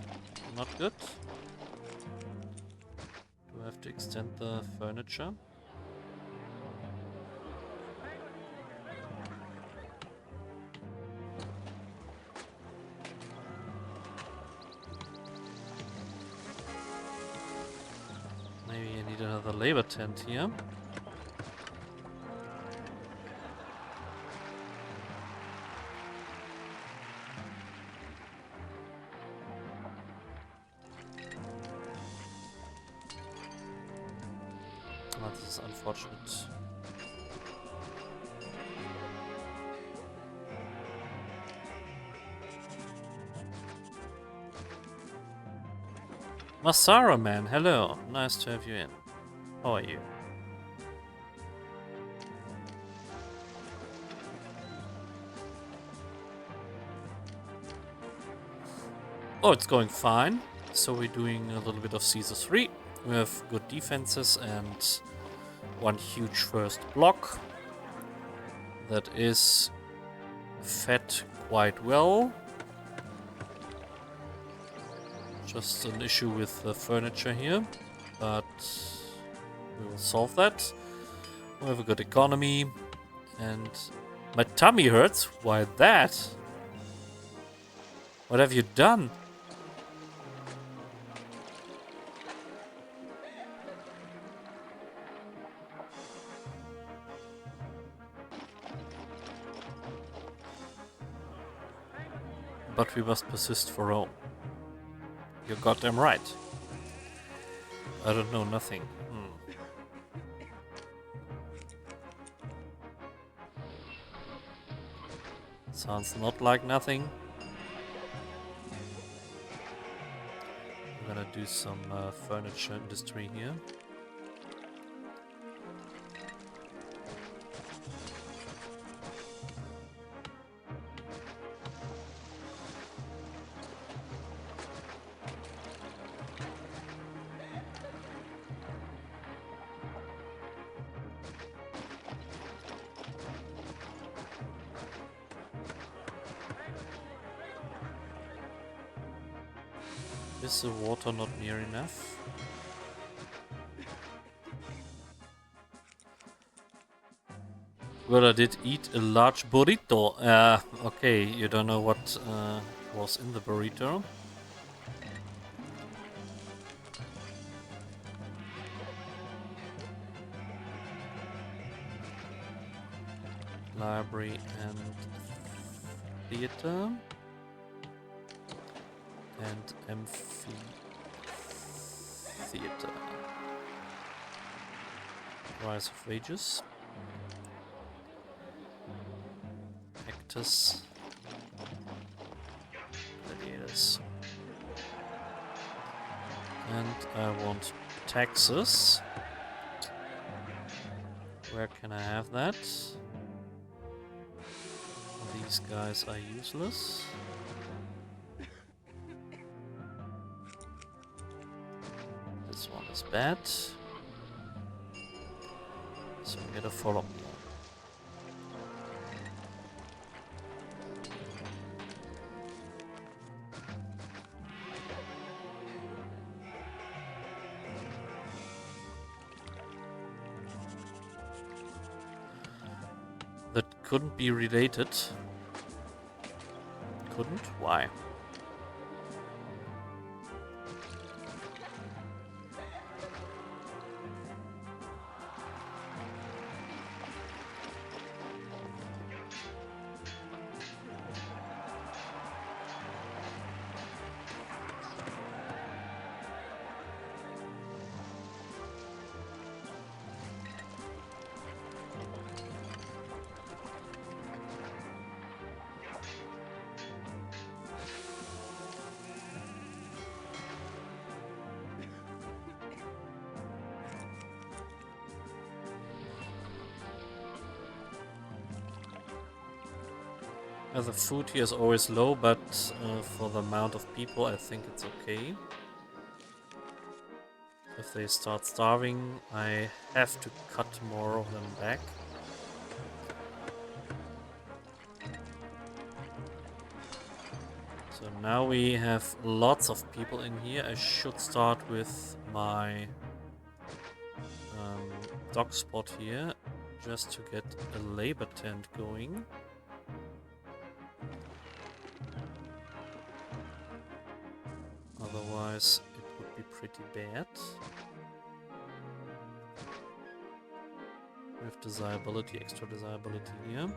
not good. Do I have to extend the furniture? Maybe I need another labor tent here. This is unfortunate. Masara man, hello. Nice to have you in. How are you? Oh, it's going fine. So we're doing a little bit of Caesar 3. We have good defenses and one huge first block that is fed quite well. Just an issue with the furniture here, but we will solve that. We have a good economy, and my tummy hurts. Why that? What have you done? but we must persist for Rome. You're goddamn right. I don't know nothing. Sounds not like nothing. I'm gonna do some furniture industry here. Is the water not near enough? Well, I did eat a large burrito. Okay, you don't know what was in the burrito. Library and theater. And amphitheater. Rise of wages. Actors. Gladiators. And I want taxes. Where can I have that? These guys are useless. This one is bad. So we get a follow-up. That couldn't be related. Couldn't? Why? The food here is always low, but for the amount of people I think it's okay. If they start starving, I have to cut more of them back. So now we have lots of people in here. I should start with my dock spot here, just to get a labor tent going. Otherwise, it would be pretty bad. We have desirability, extra desirability here.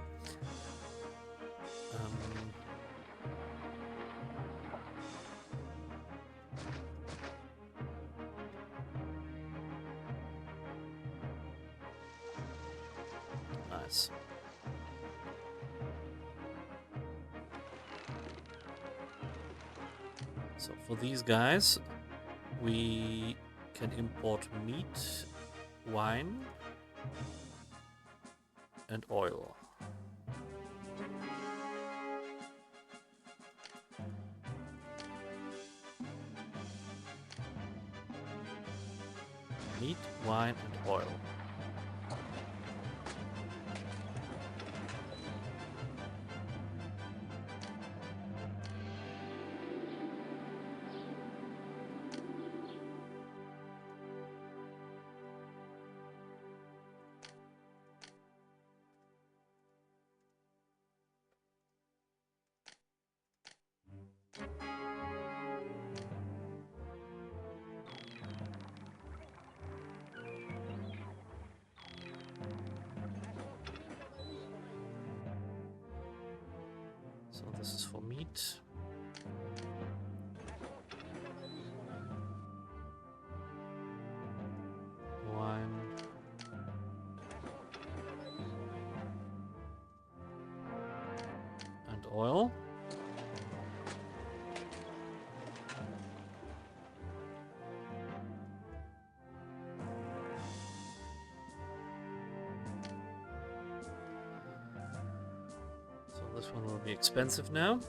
Nice. So for these guys, we can import meat, wine, and oil. Meat, wine, and oil. So this is for meat. This one will be expensive now.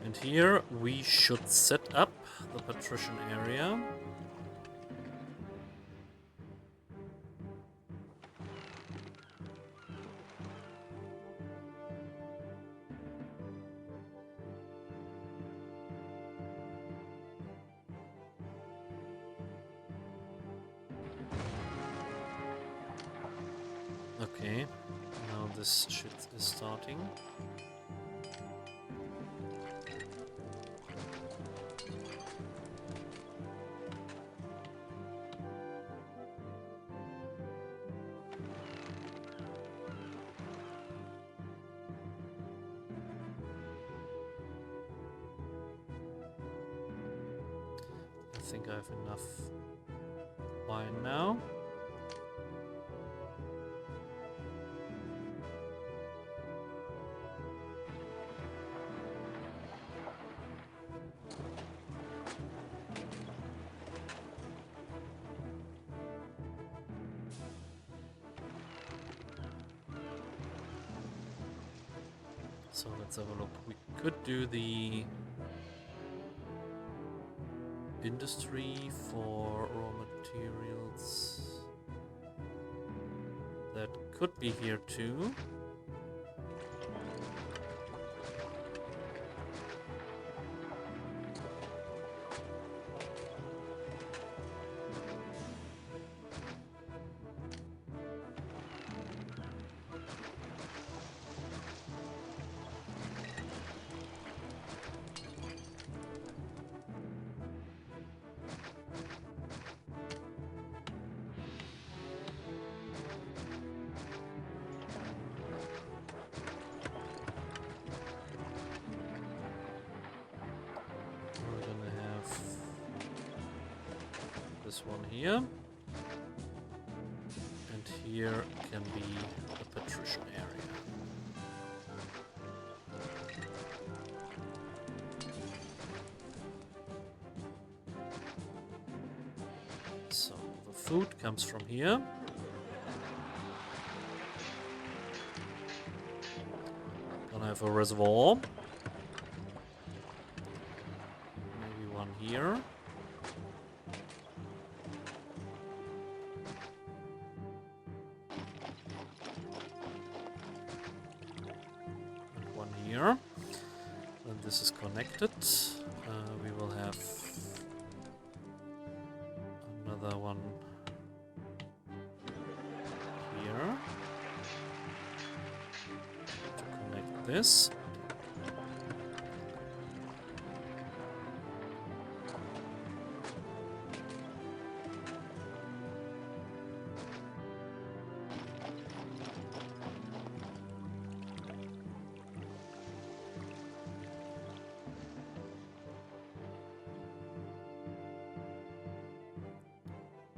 And here we should set up the patrician area. Okay, now this shit is starting. I think I have enough wine now. So let's have a look. We could do the industry for raw materials. That could be here too. This one here, and here can be the patrician area. So the food comes from here. Gonna have a reservoir. Maybe one here. Here. Then this is connected. We will have another one here to connect this.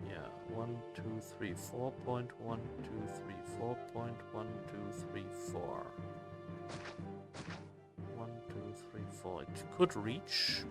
Yeah, 1, 2, 3, 4.1, 2, 3, 4.1, 2, 3, 4. 1, 2, 3, 4. It could reach.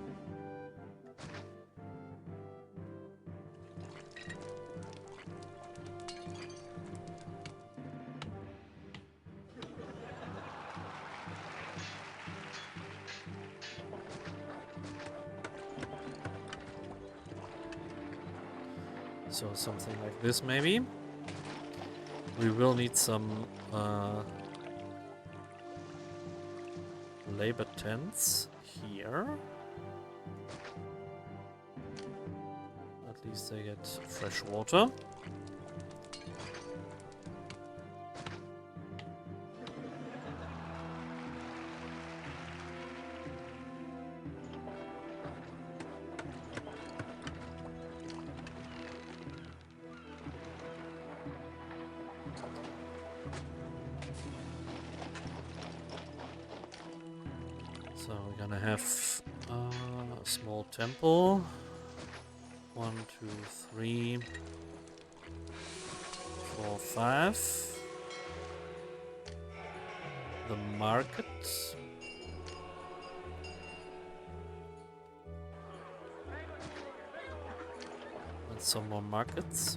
So something like this maybe. We will need some labor tents here. At least they get fresh water. So we're gonna have a small temple. 1, 2, 3, 4, 5. The market. And some more markets.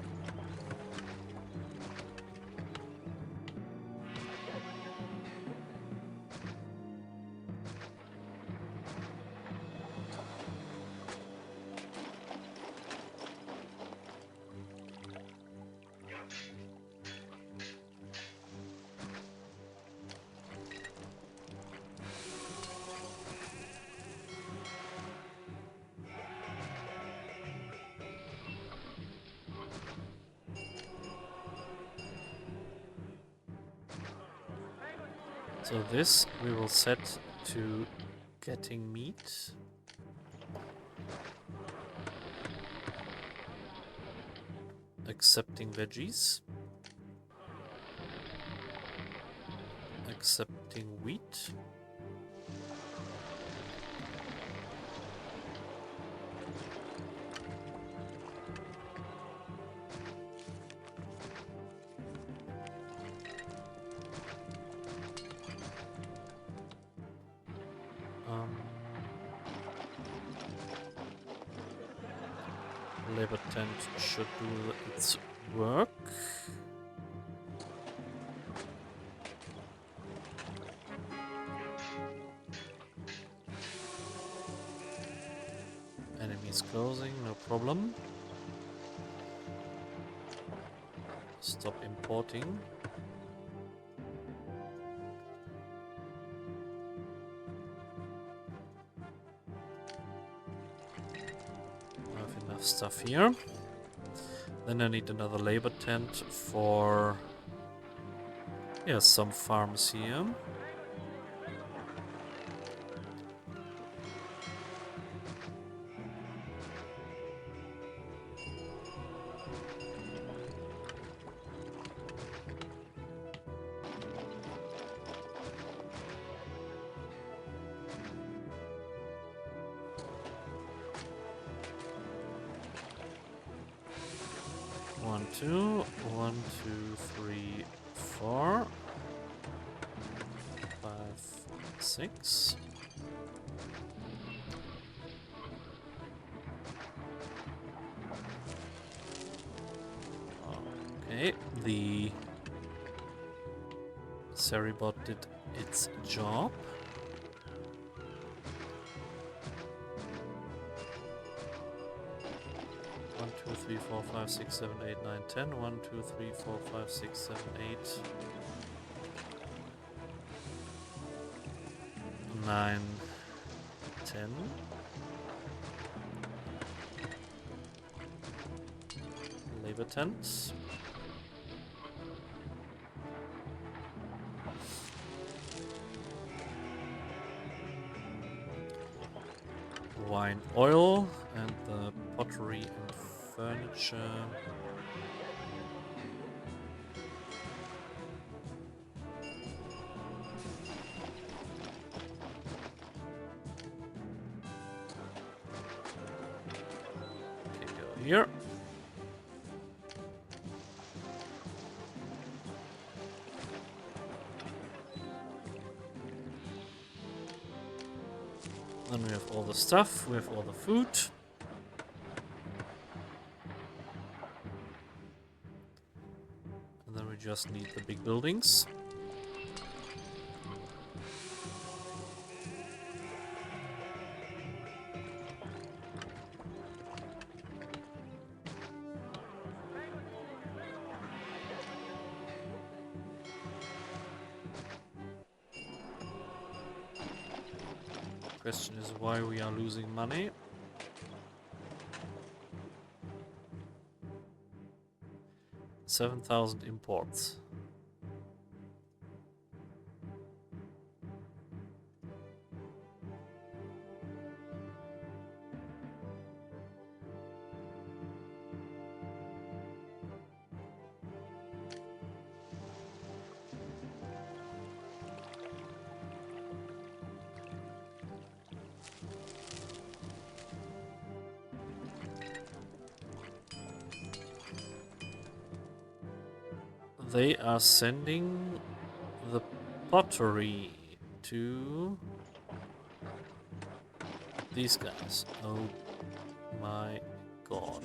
So this we will set to getting meat. Accepting veggies. Accepting wheat. Labor tent should do its work. Enemies closing, no problem. Stop importing. Stuff here. Then I need another labor tent for some farms here. One, two, 3, 4, 5, 6. Okay, the Seribot did its job. One, 2, 3, 4, 5, 6, 7, 8, 9, 10. 1, 2, 3, 4, 5, 6, 7, 8. 9, 10. Labor tents. Wine, oil, and the pottery and furniture. Okay, go here. Then we have all the stuff, we have all the food. And then we just need the big buildings. Question is why we are losing money. $7,000 imports. they are sending the pottery to these guys. Oh my god.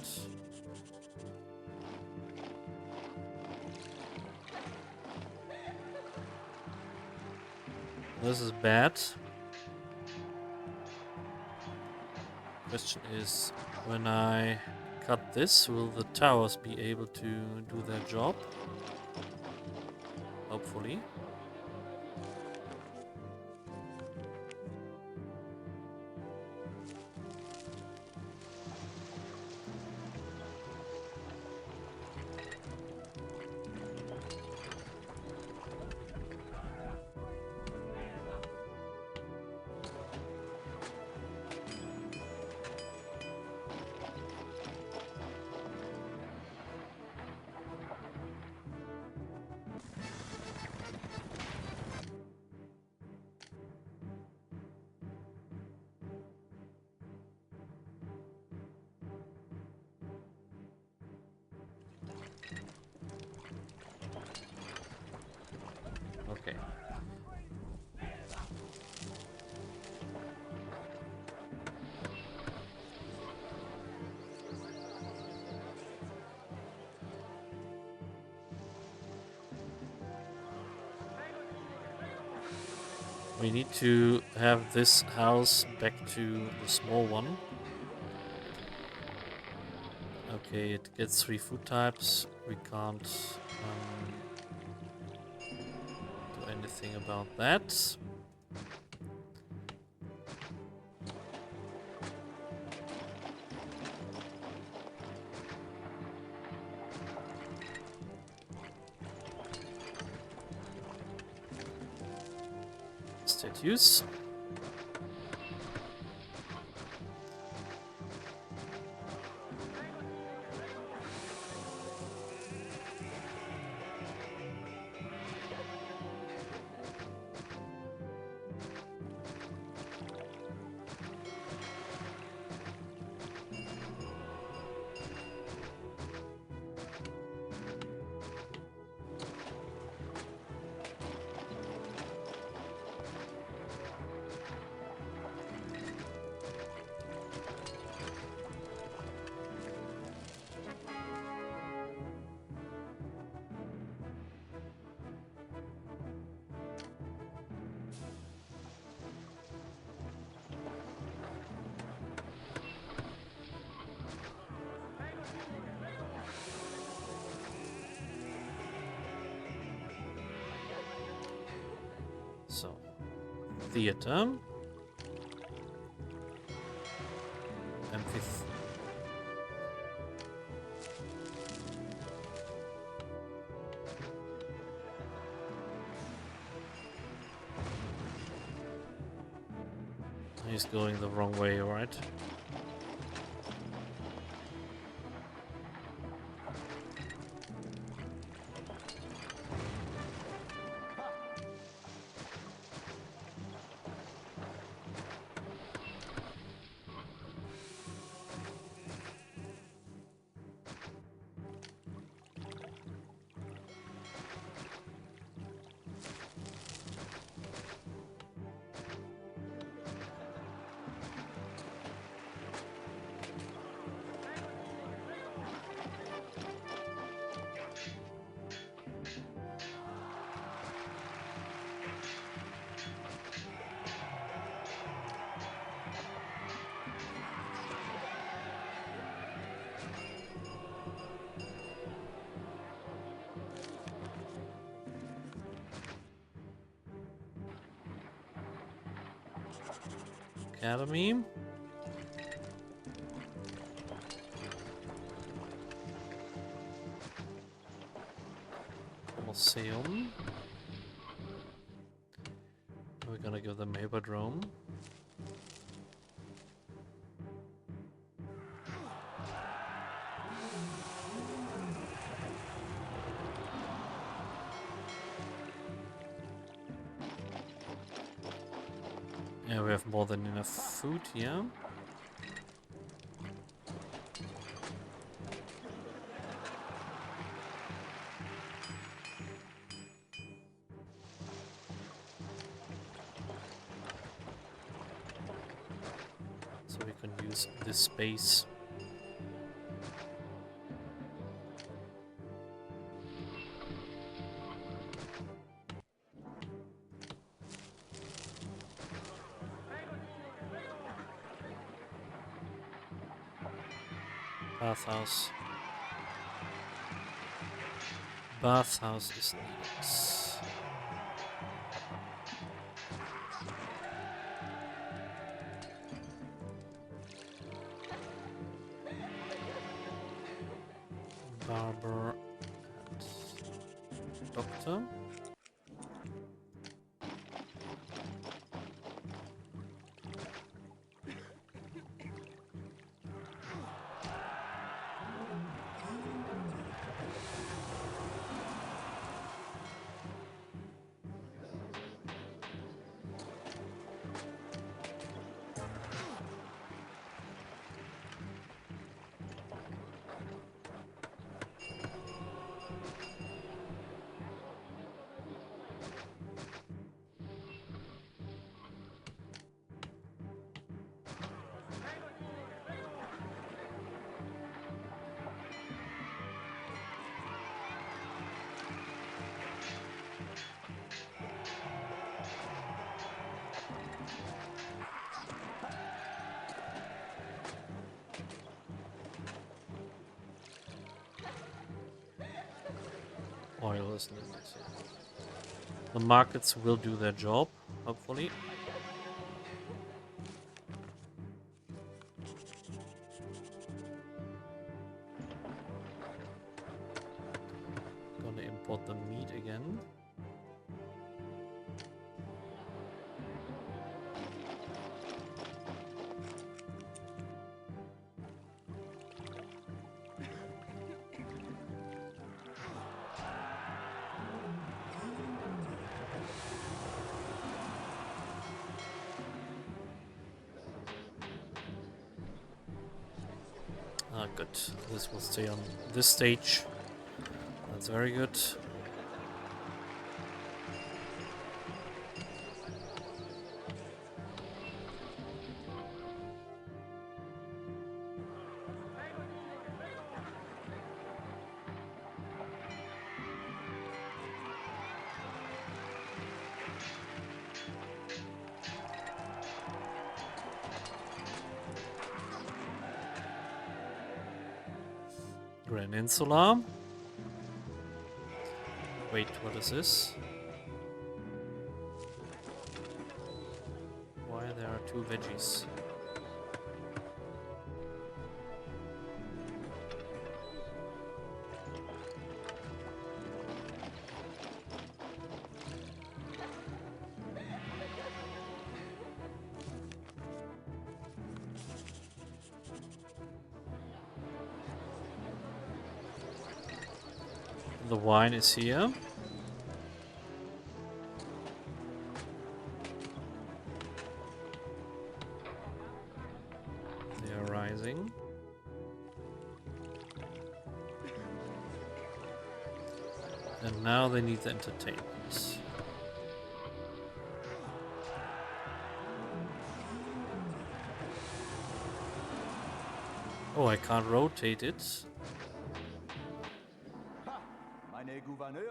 This is bad. Question is, when I cut this, will the towers be able to do their job? Hopefully. Okay. We need to have this house back to the small one. Okay, it gets 3 food types. We can't do anything about that. Use. So, theater, amphitheater. He's going the wrong way, right? Academy. Colosseum. We're gonna give them Hippodrome. Yeah, we have more than enough food here. So we can use this space. Bathhouse. Bathhouse is needed. Barber and doctor. Oil is needed. The markets will do their job, hopefully. Gonna import the meat again. Ah, good. This will stay on this stage. That's very good. Insula. Wait, what is this? Why there are two veggies? The wine is here. They are rising. And now they need the entertainment. Oh, I can't rotate it. Gouverneur.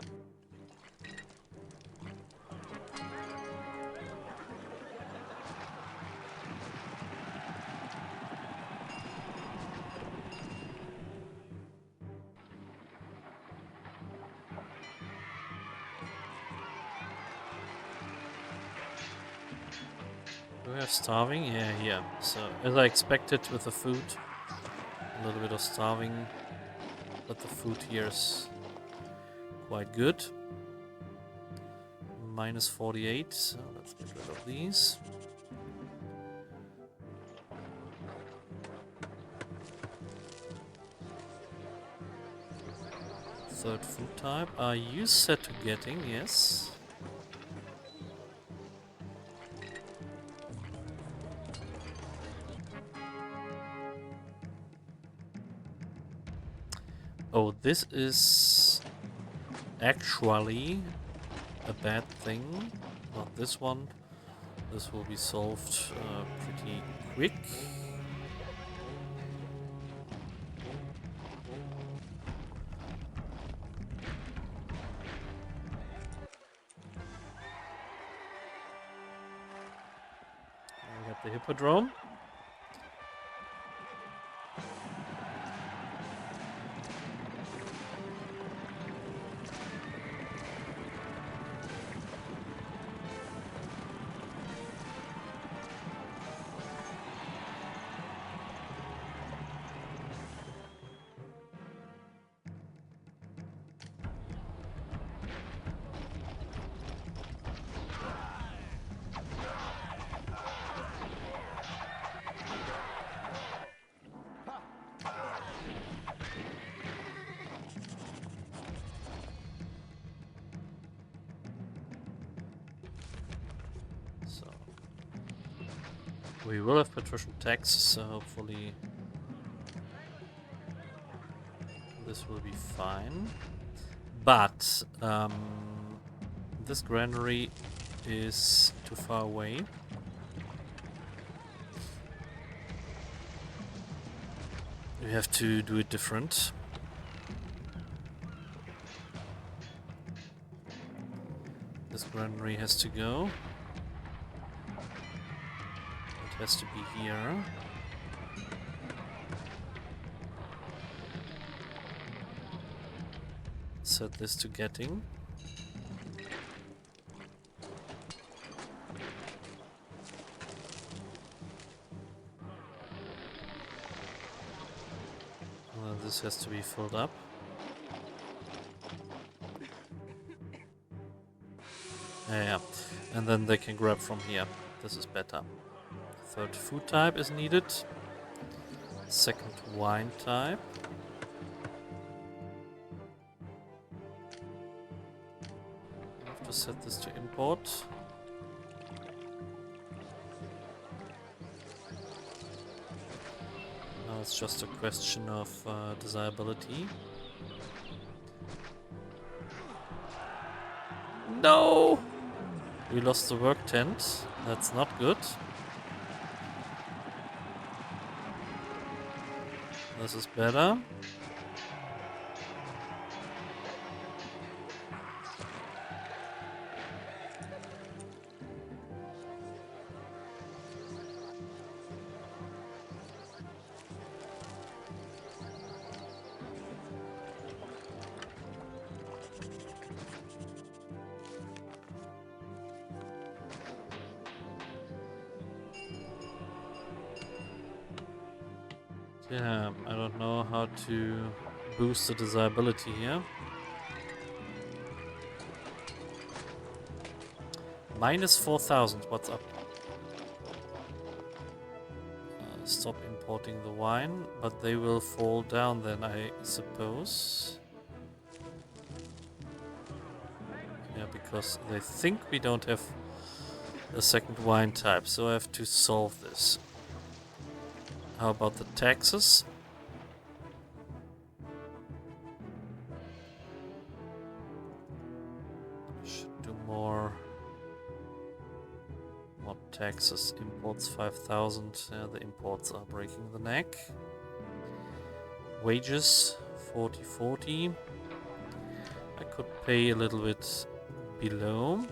Do we have starving? Yeah, here. So, as I expected with the food, a little bit of starving, but the food here is quite good. Minus 48, so let's get rid of these. Third food type. Are you set to getting? Yes. Oh, this is actually a bad thing. Not this one. This will be solved pretty quick. the Hippodrome. So we will have patrician tax, so hopefully this will be fine. But this granary is too far away. We have to do it different. This granary has to go. It has to be here. Set this to getting. This has to be filled up. Yeah, and then they can grab from here. This is better. Third food type is needed. Second wine type. I have to set this to import. Now it's just a question of desirability. No! We lost the work tent. That's not good. This is better. Yeah, I don't know how to boost the desirability here. Minus 4,000, what's up? Stop importing the wine, but they will fall down then, I suppose. Yeah, because they think we don't have a second wine type, so I have to solve this. How about the taxes? Should do more taxes. Imports 5,000. Yeah, the imports are breaking the neck. Wages 40-40. I could pay a little bit below.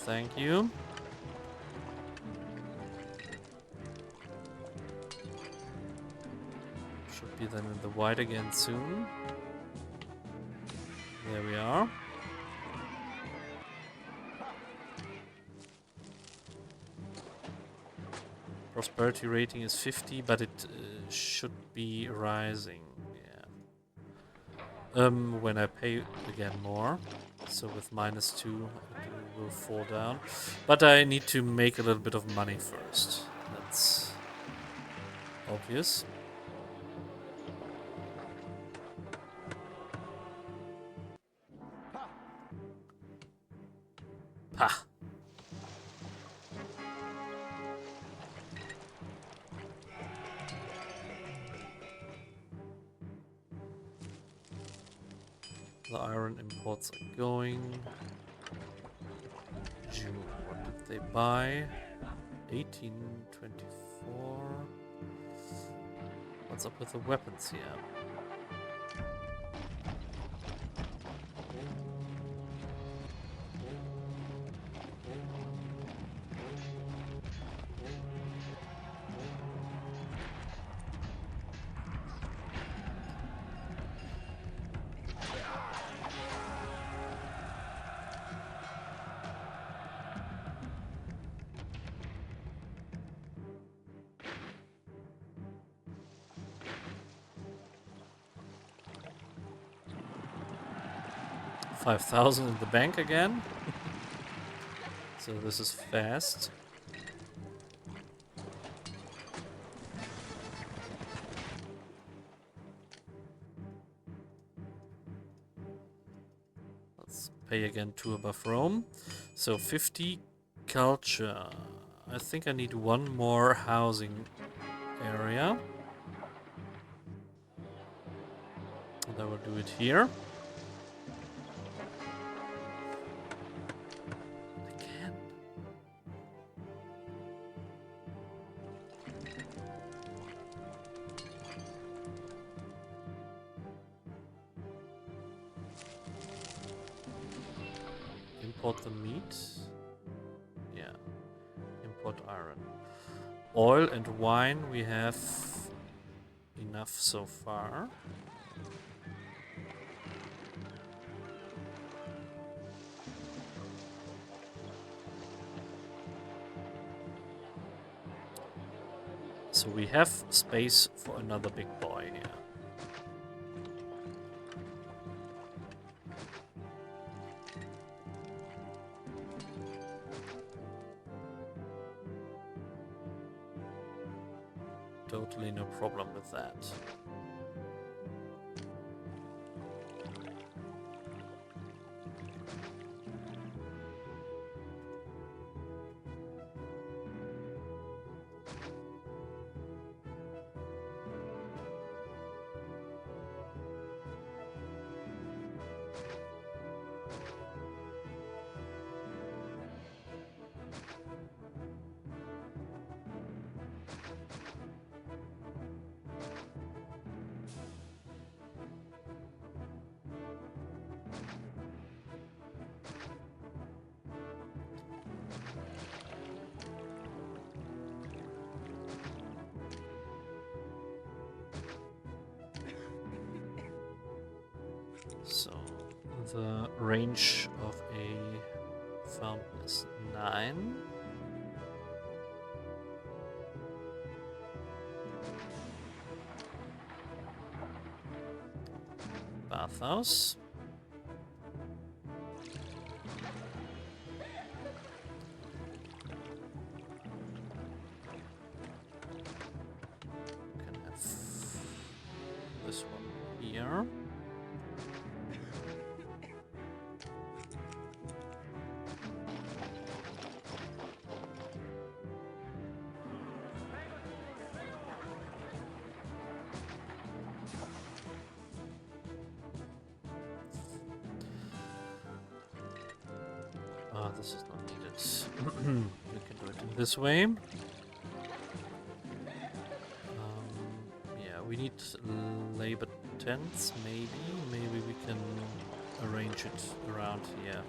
Thank you. Should be then in the white again soon. There we are. Prosperity rating is 50, but it should be rising. Yeah. When I pay again more. So with -2, it will fall down. But I need to make a little bit of money first. That's obvious. Ha! The iron imports are going. June, what did they buy? 1824. What's up with the weapons here? $5,000 in the bank again. So this is fast. Let's pay again 2 above Rome. So 50 culture. I think I need 1 more housing area. And I will do it here. Import the meat. Yeah. Import iron. Oil and wine we have enough so far. So we have space for another big boy here. Totally no problem with that. So the range of a fountain is 9. Bathhouse. Can have this one here. This is not needed. We can do it in this way. Yeah, we need labor tents, maybe. Maybe we can arrange it around here.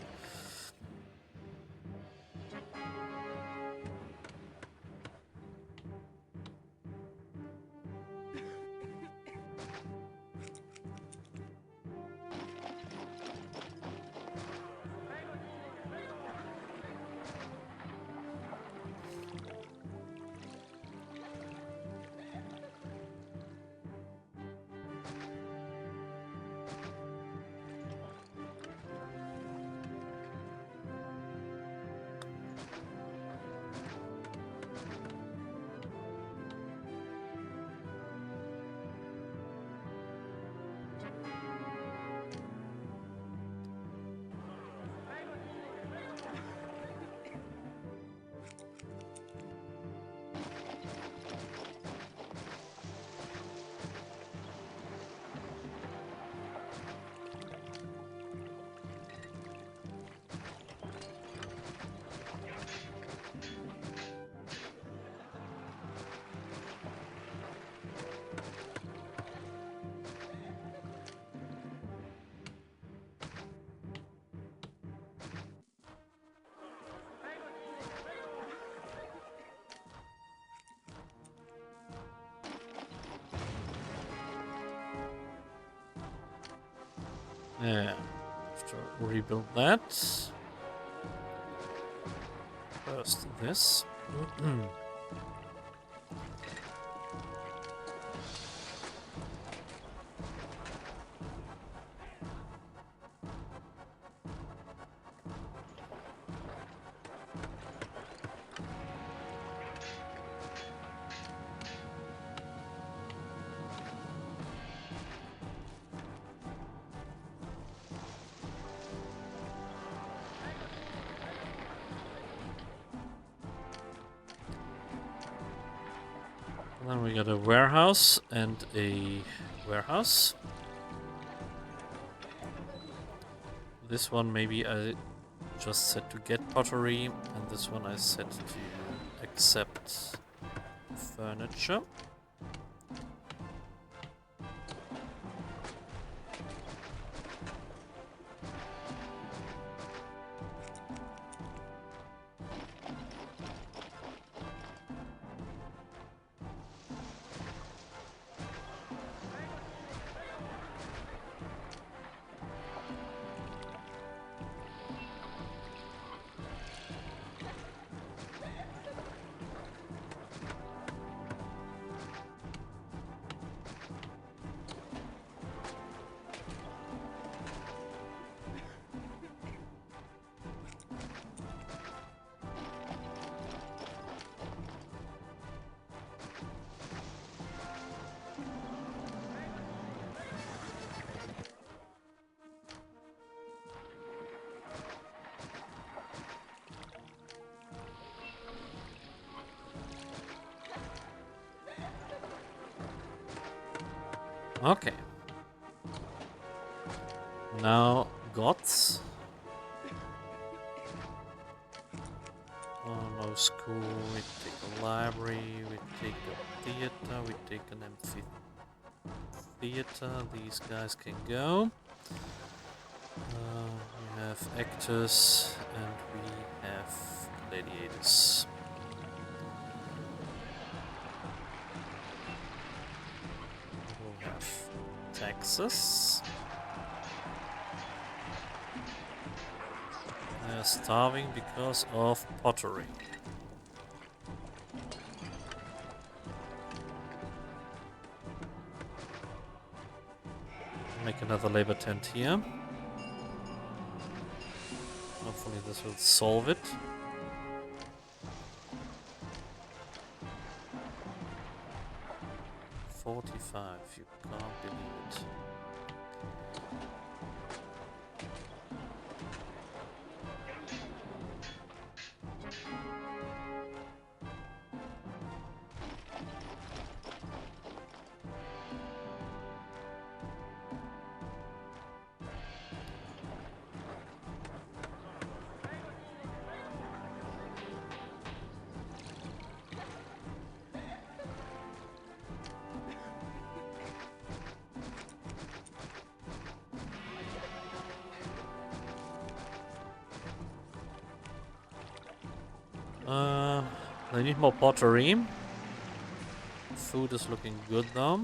Yeah, have to rebuild that. First this. And then we got a warehouse and a warehouse. This one maybe I just set to get pottery, and this one I set to accept furniture. Okay. Now, gods. Oh, no school. We take a library. We take a theater. We take an amphitheater. These guys can go. We have actors and we have gladiators. We have taxes. They are starving because of pottery. Make another labor tent here. Hopefully this will solve it. $45, you can't believe it. They need more pottery. Food is looking good though.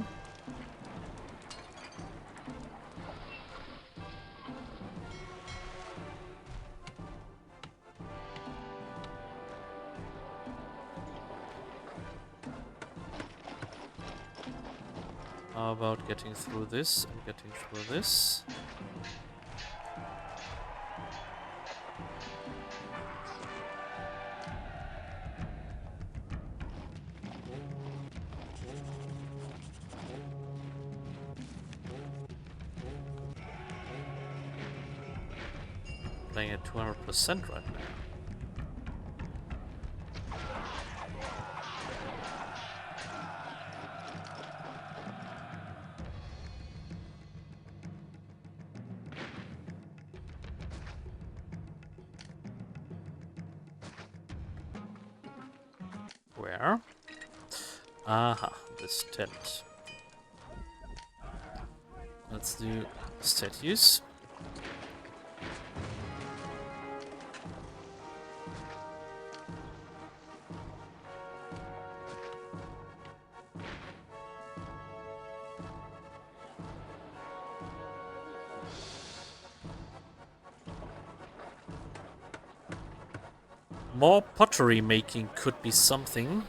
How about getting through this and getting through this? Playing at 200% right now. Where? Aha, this tent. Let's do statues. More pottery making could be something.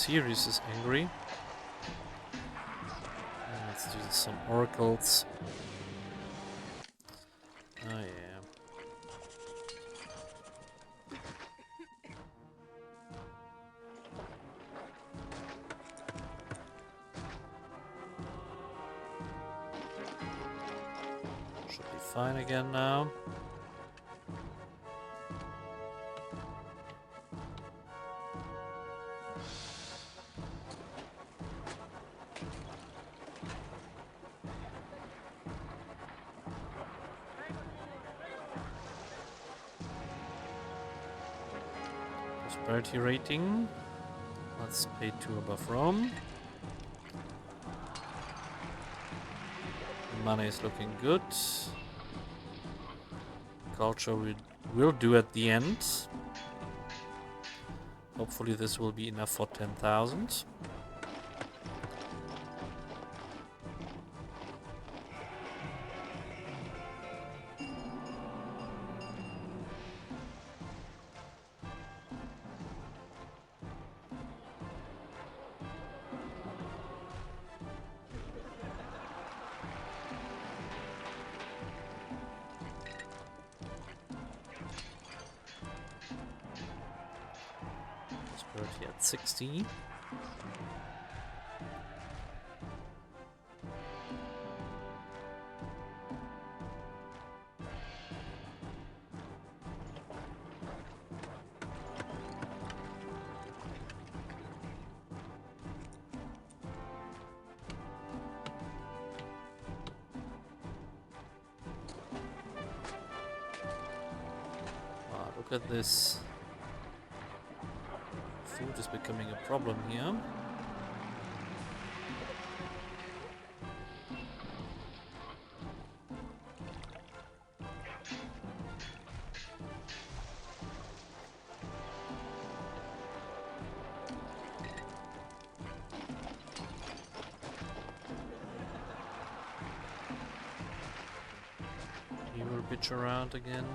Julius is angry. Let's do some oracles. Oh yeah. Should be fine again now. Prosperity rating. Let's pay 2 above Rome. Money is looking good. Culture will do at the end. Hopefully this will be enough for 10,000. Prosperity at 60. Wow, look at this. Food is becoming a problem here. He will bitch around again.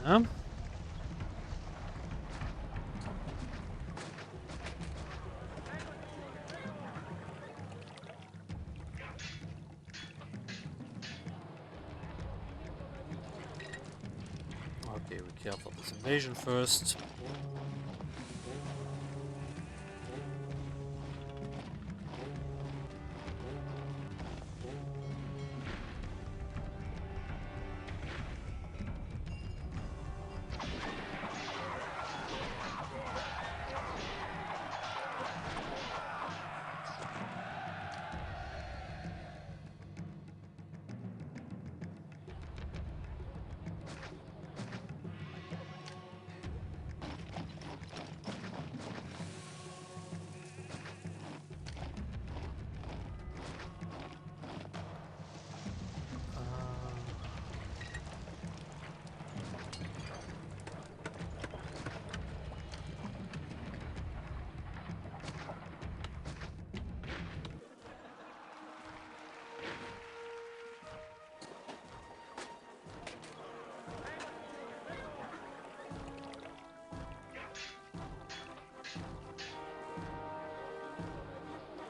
Yeah. Okay, we care for this invasion first.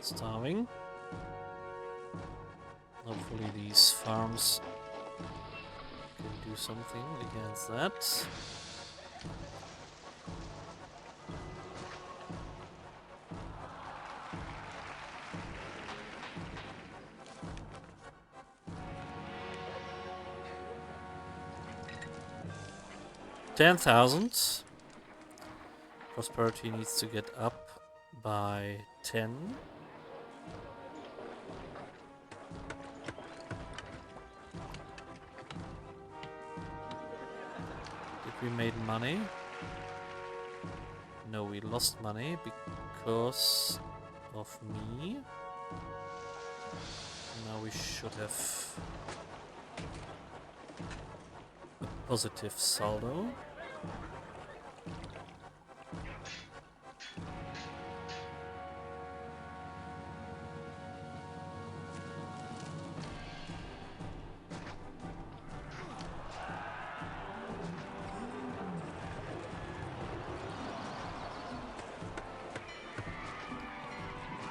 starving. Hopefully these farms can do something against that. $10,000. Prosperity needs to get up by 10. Did we made money? No, we lost money because of me. Now we should have a positive saldo.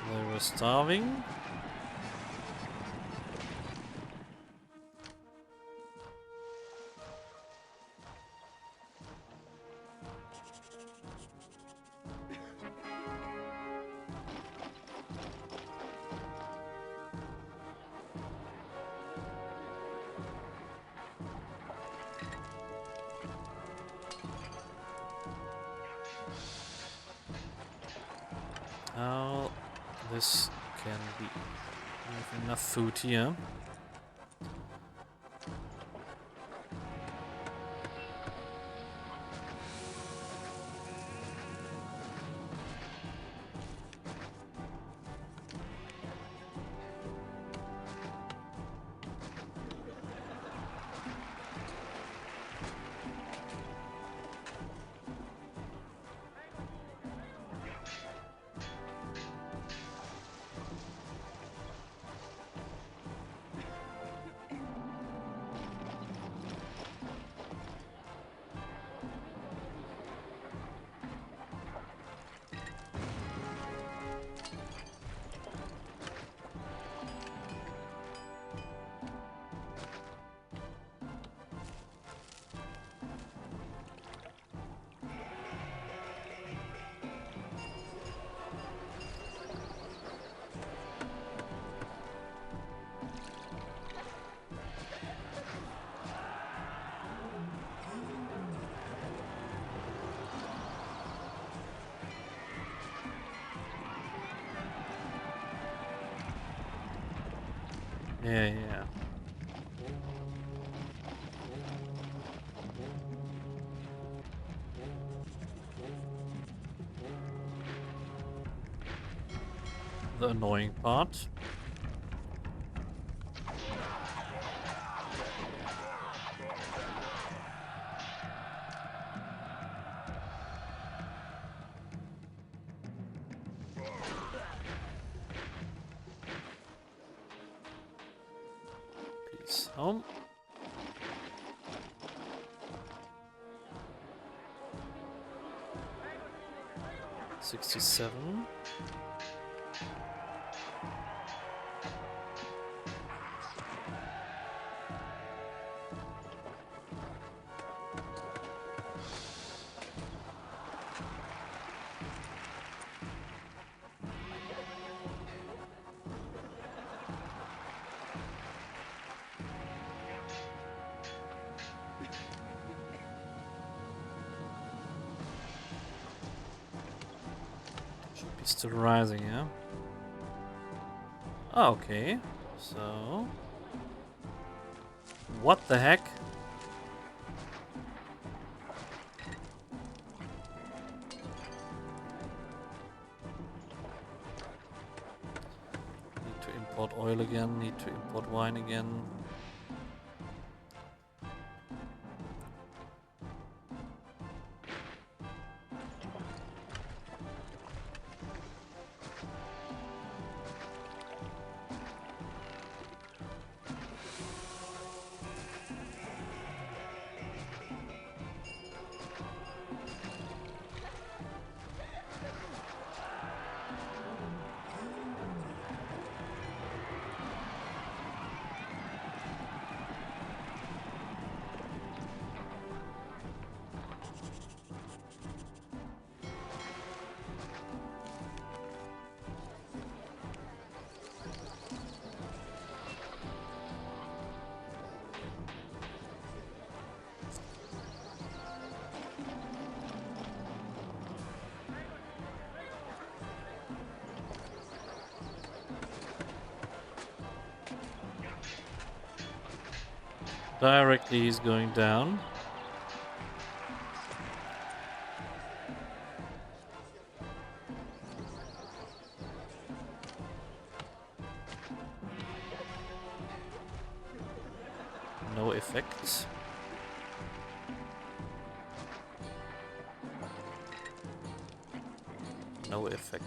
They were starving. How this can be. We have enough food here. Yeah. The annoying part. Peace home. $67. Should be still rising, yeah? Okay, so... What the heck? Need to import oil again, need to import wine again. Directly he's going down. No effect. No effect.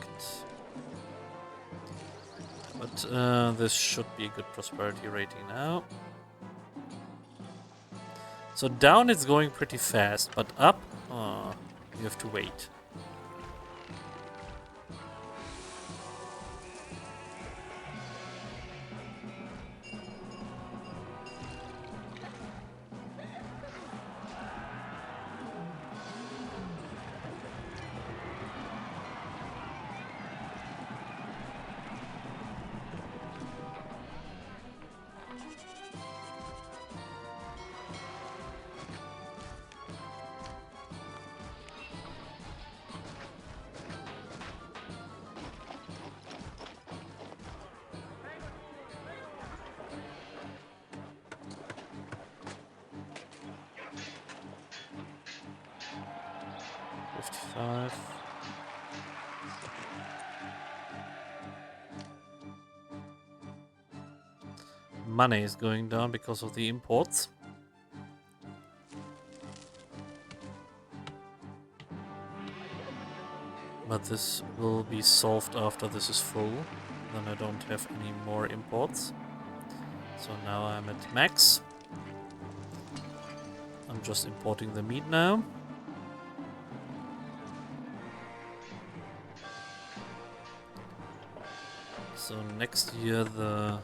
But this should be a good prosperity rating now. So down it's going pretty fast, but up, you have to wait. Money is going down because of the imports. But this will be solved after this is full. Then I don't have any more imports. So now I'm at max. I'm just importing the meat now. So next year the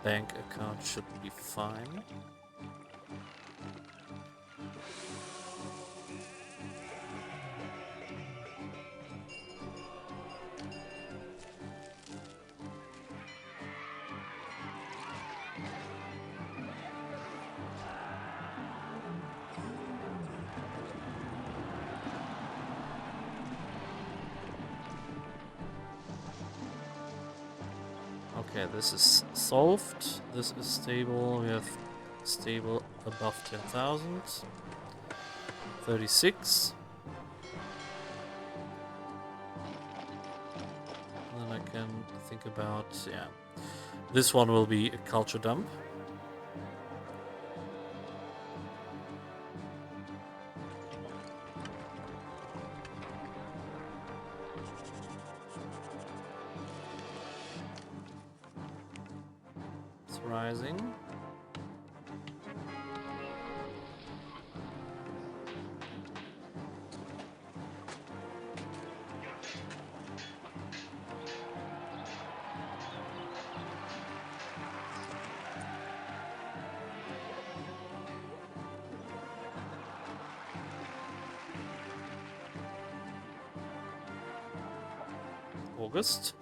bank account should be fine. Okay, this is solved. This is stable. We have stable above 10,000. 36. Then I can think about, yeah. This one will be a culture dump. Rising. August.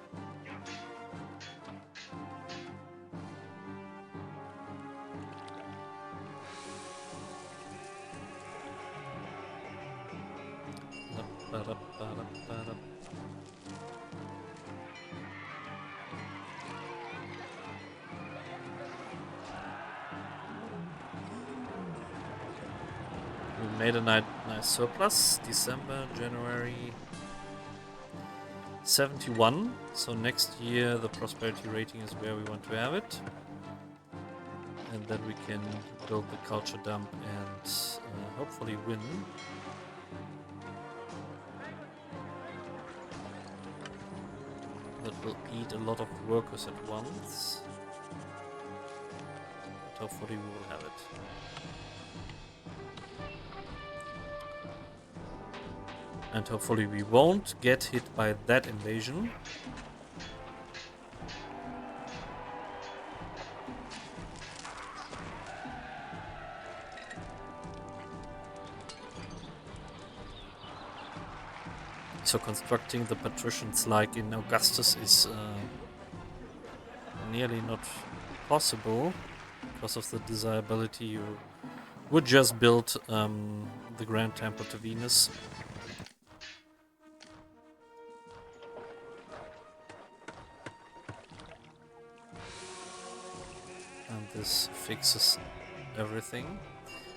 We made a nice surplus. December, January 71. So next year the prosperity rating is where we want to have it. And then we can build the culture dump and hopefully win. That will eat a lot of workers at once. But hopefully we will have it. And hopefully we won't get hit by that invasion. So constructing the patricians like in Augustus is nearly not possible because of the desirability. You would just build the Grand Temple to Venus. And this fixes everything.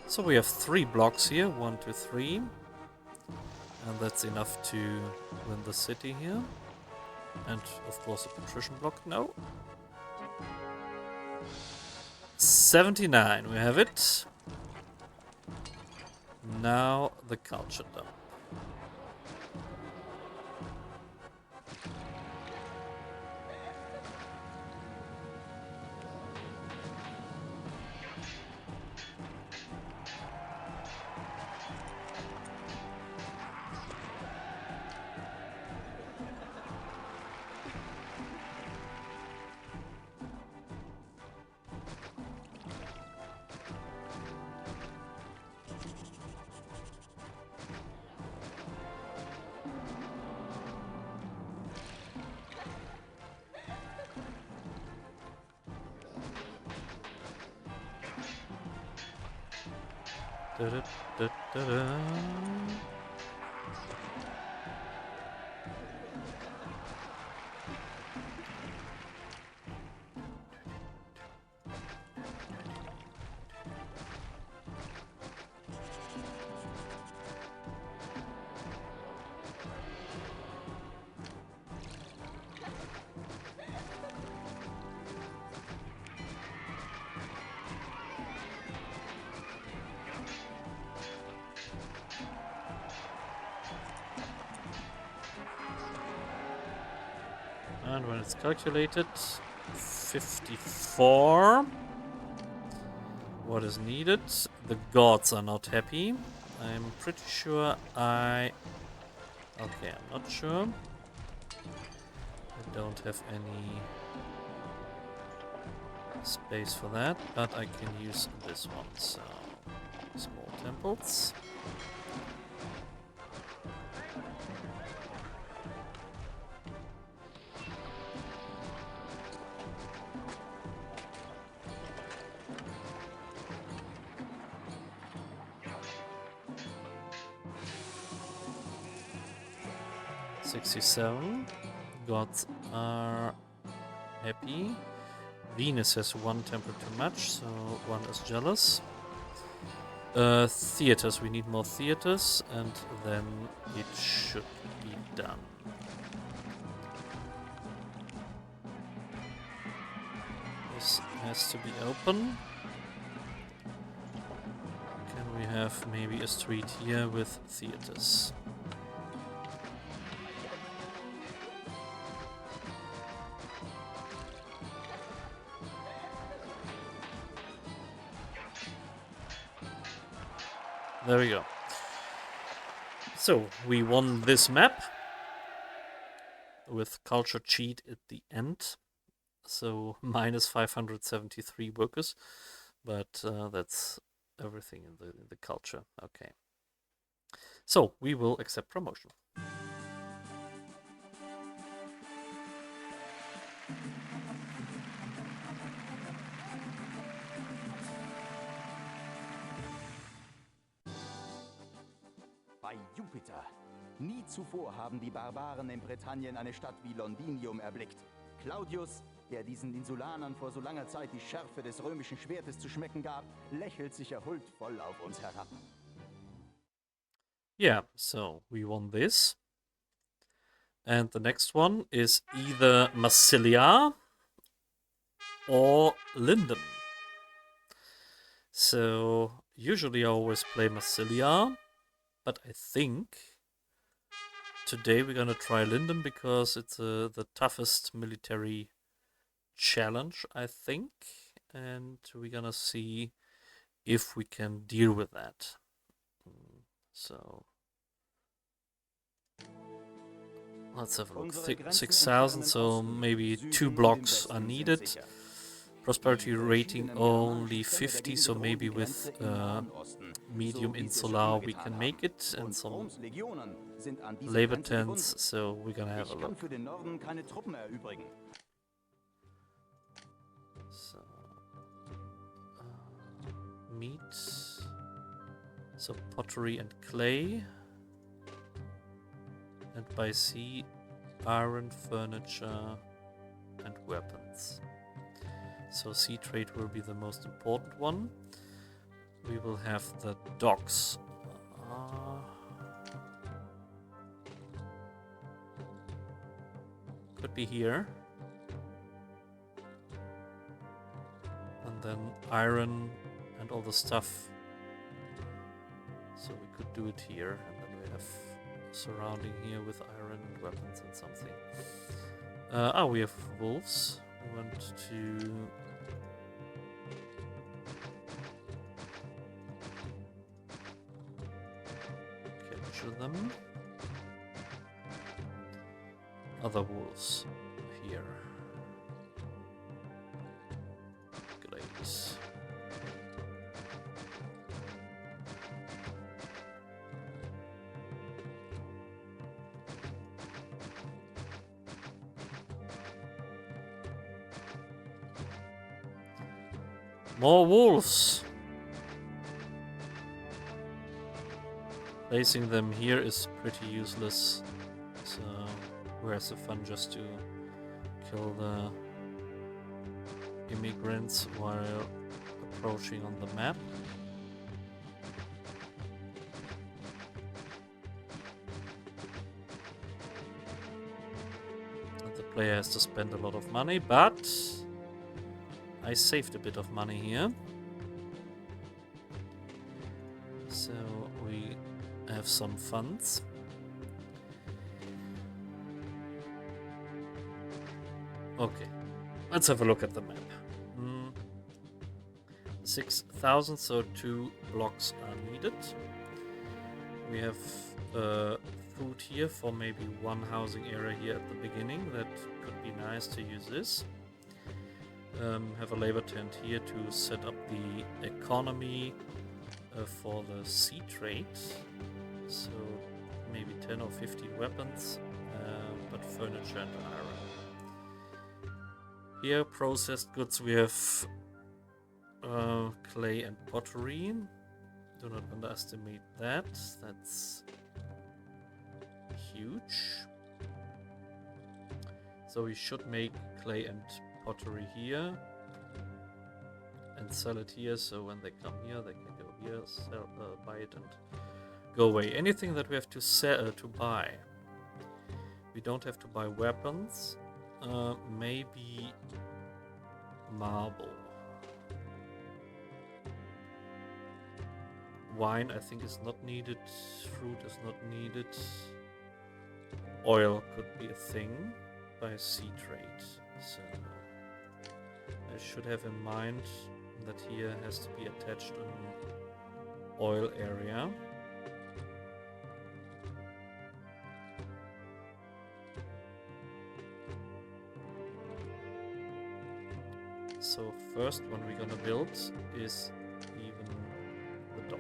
So we have 3 blocks here, 1, 2, 3. And that's enough to win the city here. And of course a patrician block, no. 79, we have it. Now the culture dump. Da-da-da-da-da. And when it's calculated, 54. What is needed? The gods are not happy. I'm pretty sure Okay, I'm not sure. I don't have any space for that, but I can use this one. So, small temples. Gods are happy. Venus has 1 temple too much, so 1 is jealous. Theaters, we need more theaters, and then it should be done. This has to be open. Can we have maybe a street here with theaters? There we go. So, we won this map with culture cheat at the end. So, minus 573 workers. But that's everything in the culture. Okay. So, we will accept promotion. Bei Jupiter! Nie zuvor haben die Barbaren in Britannien eine Stadt wie Londinium erblickt. Claudius, der diesen Insulanern vor so langer Zeit die Schärfe des römischen Schwertes zu schmecken gab, lächelt sicher huldvoll auf uns herab. Yeah, so we won this. And the next one is either Massilia or Lindum. So, usually I always play Massilia. But I think today we're gonna try Lindum because it's the toughest military challenge, I think. And we're gonna see if we can deal with that. So let's have a look. 6,000, so maybe 2 blocks are needed. Prosperity rating only 50, so maybe with medium insular we can make it, and some labor tents, so we're gonna have a look. So, meat, so pottery and clay, and by sea, iron, furniture, and weapons. So sea trade will be the most important one. We will have the docks. Could be here. And then iron and all the stuff. So we could do it here. And then we have surrounding here with iron and weapons and something. We have wolves. We want to capture them. Other wolves here. Great. More wolves. Placing them here is pretty useless. So where's the fun just to kill the immigrants while approaching on the map? And the player has to spend a lot of money, but I saved a bit of money here. So we have some funds. Okay, let's have a look at the map. 6,000, so 2 blocks are needed. We have food here for maybe one housing area here at the beginning. That could be nice to use this. Have a labor tent here to set up the economy for the sea trade. So maybe 10 or 15 weapons, but furniture and iron. Here, processed goods, we have clay and pottery. Do not underestimate that. That's huge. So we should make clay and pottery here and sell it here. So when they come here, they can go here, sell, buy it, and go away. Anything that we have to sell to buy. We don't have to buy weapons. Maybe marble. Wine, I think, is not needed. Fruit is not needed. Oil could be a thing by sea trade. So I should have in mind that here has to be attached an oil area. So first one we're gonna build is even the dock.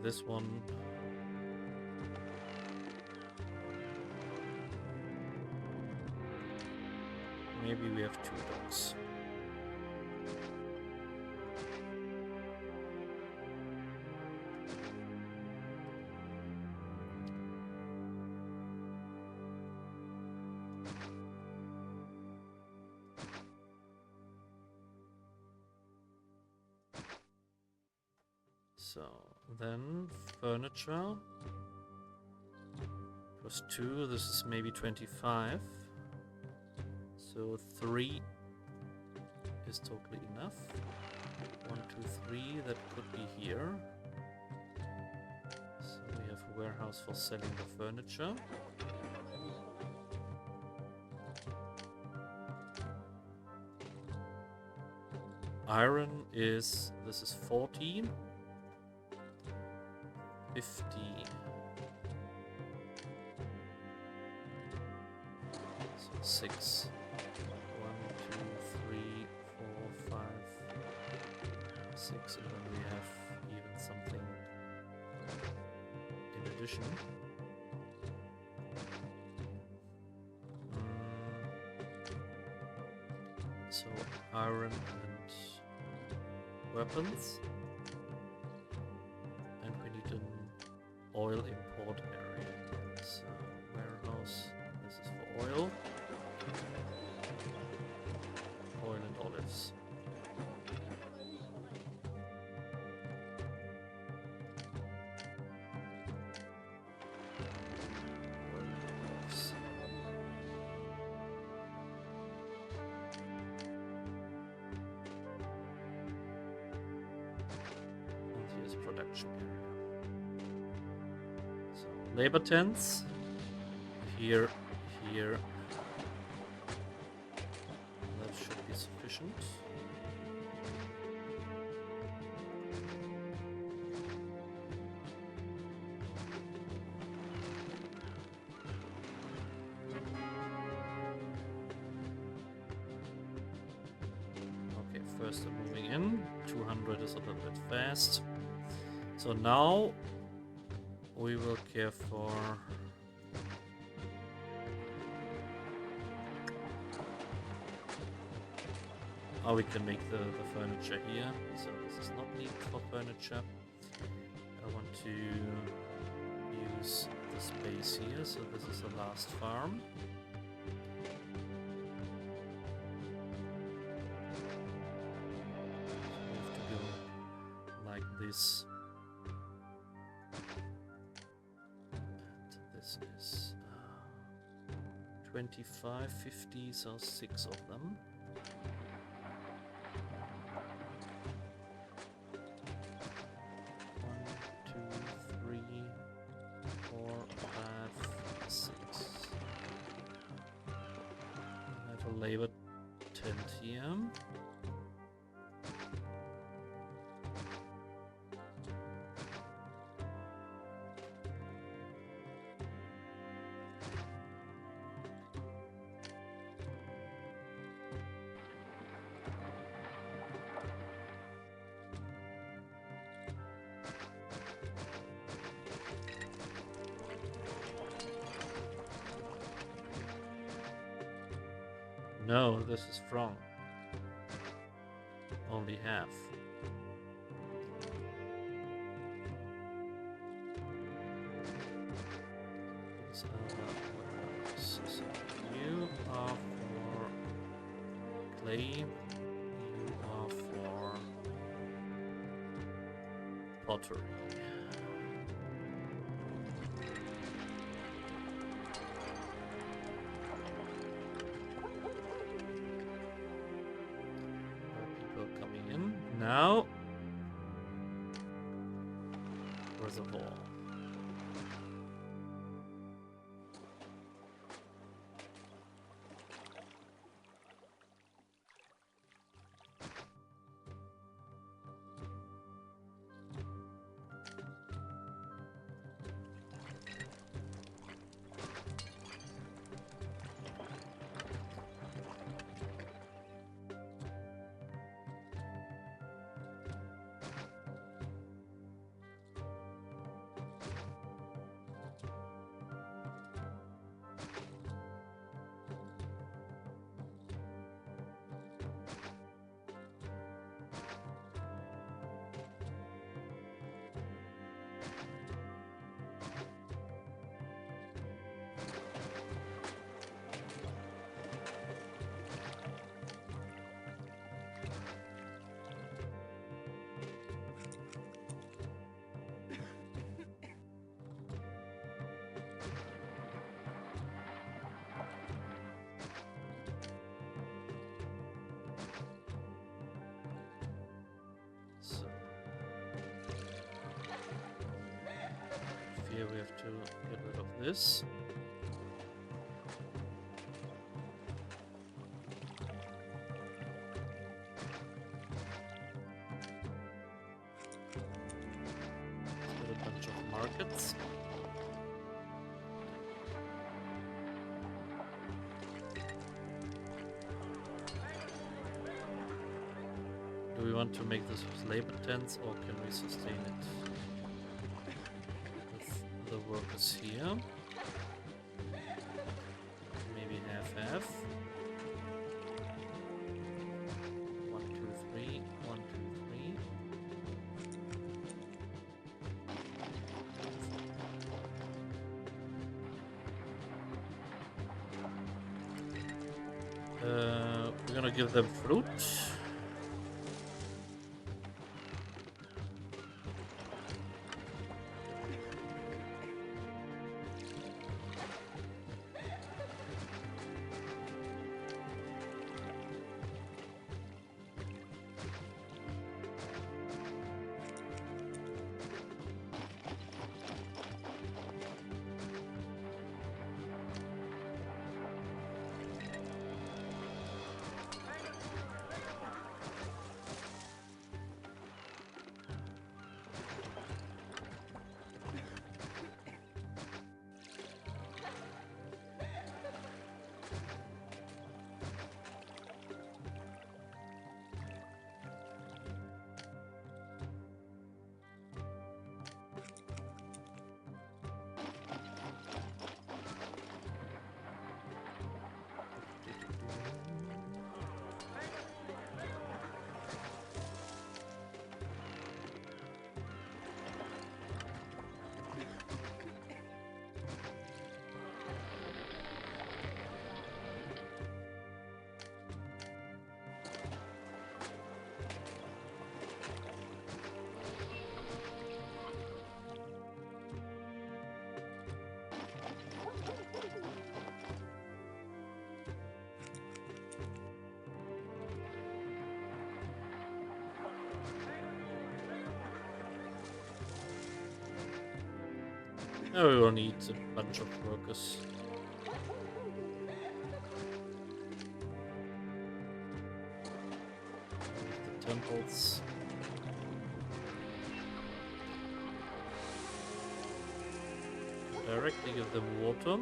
This one maybe we have 2 docks. So then furniture plus 2, this is maybe 25. So 3 is totally enough. 1, 2, 3, that could be here. So we have a warehouse for selling the furniture. Iron is, this is 14. 50. So 6. 1, 2, 3, 4, 5, 6, and then we have even something in addition. So iron and weapons. And we need an oil import area. So warehouse. production area. So labor tents here, here. That should be sufficient. First they're moving in. 200 is a little bit fast. So now we will care for we can make the furniture here. So this is not needed for furniture. I want to use the space here. So this is the last farm. This is 25, 50, so 6 of them. One, two, three, 4, 5, 6. I have a labor tent here. No, this is wrong. Only half. So you are for clay. You are for pottery. Now, reservoir. Here we have to get rid of this. Let's get a bunch of markets. Do we want to make this with labor tents or can we sustain it? The workers here. Maybe half-half. 1, 2, 3. 1, 2, 3. We're gonna give them fruit. Now we will need a bunch of workers. The temples. Directly give them water.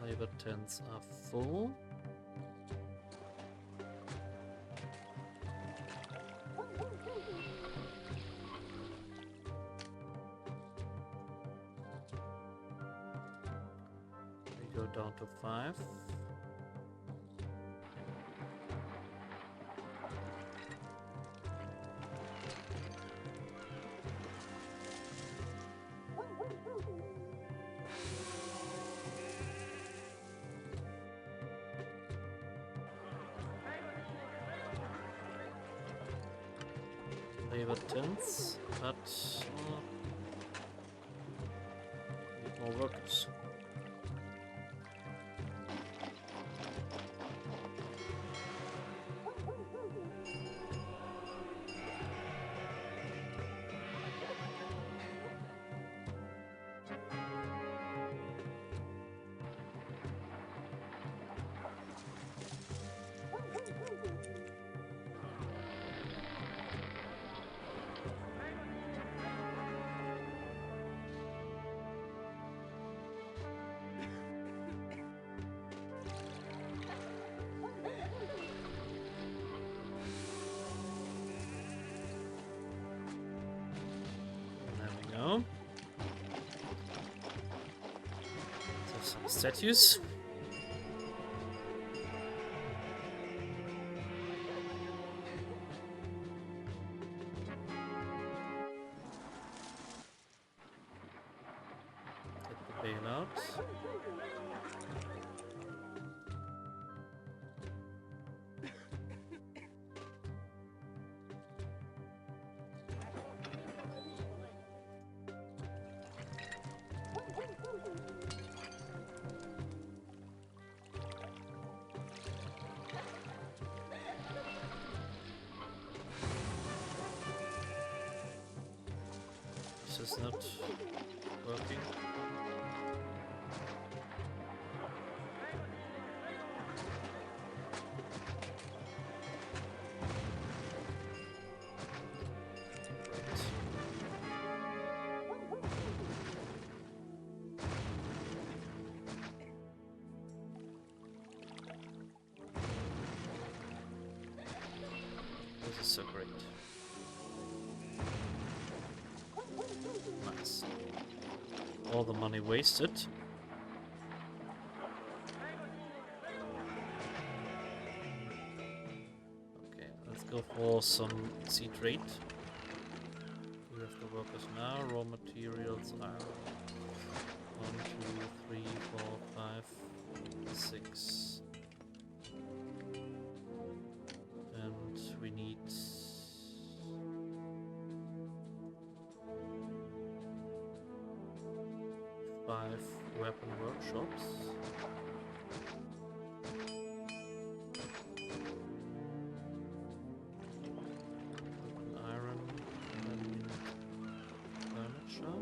Labor tents are full. We go down to 5. Labor tents, but need more workers. Some statues. Get the bailout. This is not working. This is so great. Nice. All the money wasted. Okay, let's go for some sea trade. We have the workers now. Raw materials are 1, 2, 3, 4, 5, 6. And we need 5 weapon workshops. Open iron and furniture.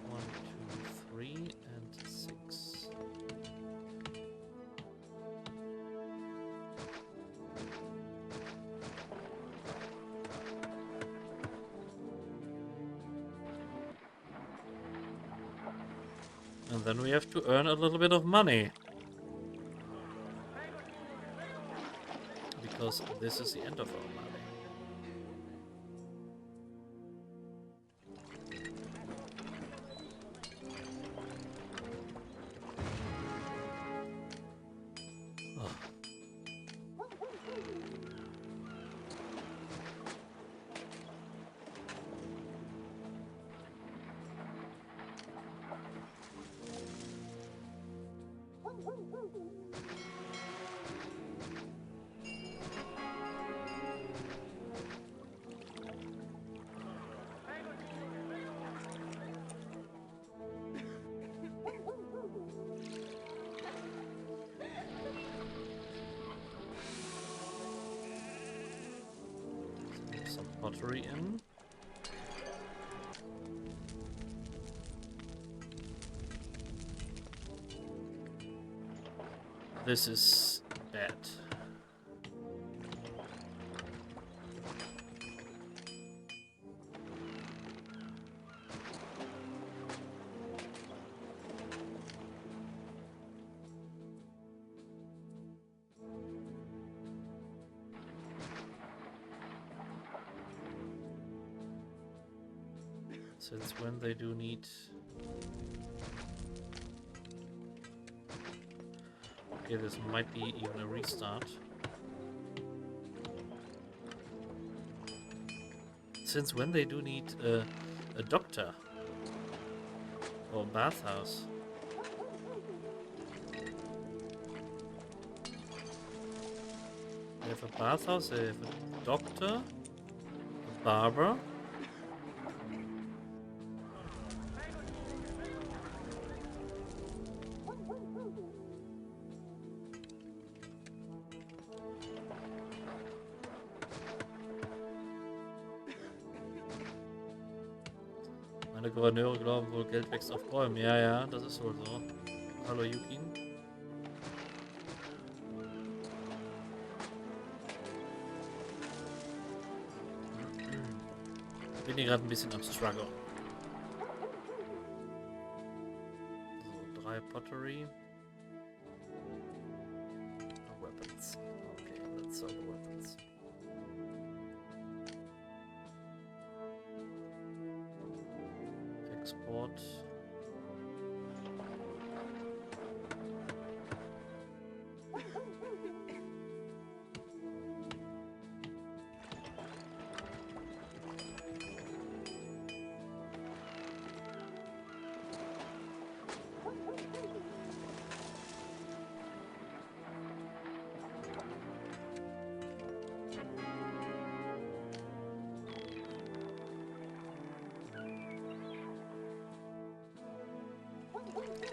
1, 2, 3, and 6. And then we have to earn a little bit of money. Because this is the end of our money. Oh. pottery in. This is bad. Since when they do need... Okay, this might be even a restart. Since when they do need a doctor? Or a bathhouse? They have a bathhouse, they have a doctor, a barber. Meine Gouverneure glauben wohl, Geld wächst auf Bäumen. Ja, ja, das ist wohl so. Hallo, Yukin. Bin hier gerade ein bisschen am Struggle. So, 3 Pottery. Weapons. Okay, let's sell the weapons. Export.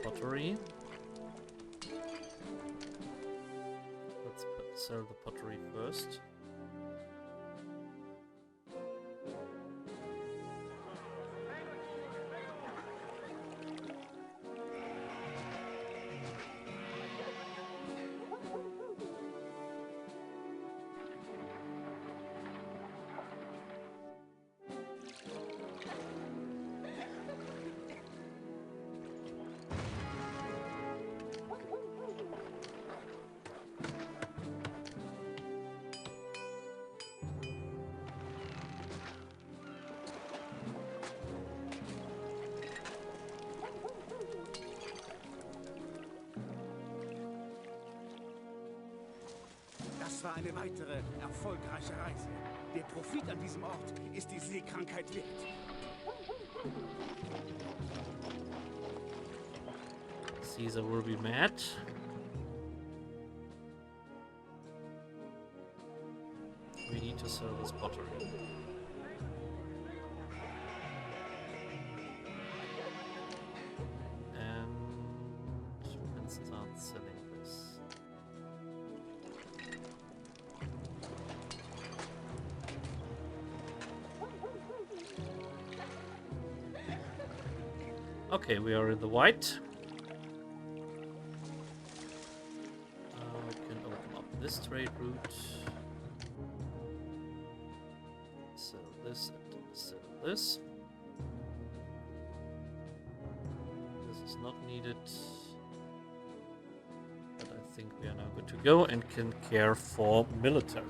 Pottery. Let's sell the pottery first. Das war eine weitere erfolgreiche Reise. Der Profit an diesem Ort ist die Seekrankheit wert. Caesar will be mad. We need to sell this pottery. And we can start selling this. Okay, we are in the white. We can open up this trade route. Sell this and sell this. This is not needed. But I think we are now good to go and can care for military.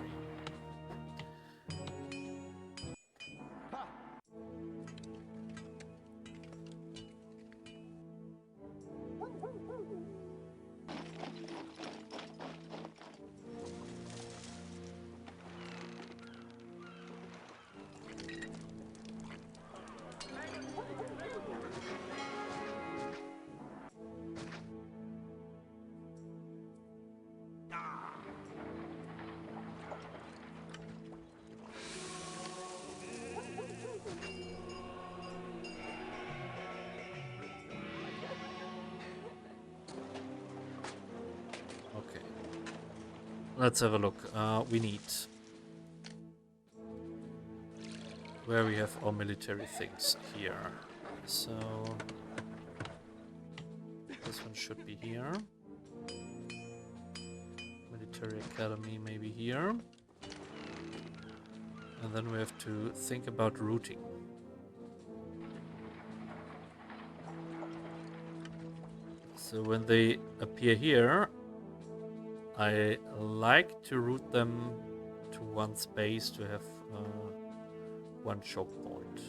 Let's have a look. We need where we have our military things here. So this one should be here. Military academy maybe here. And then we have to think about routing. So when they appear here, I like to route them to one space to have one choke point.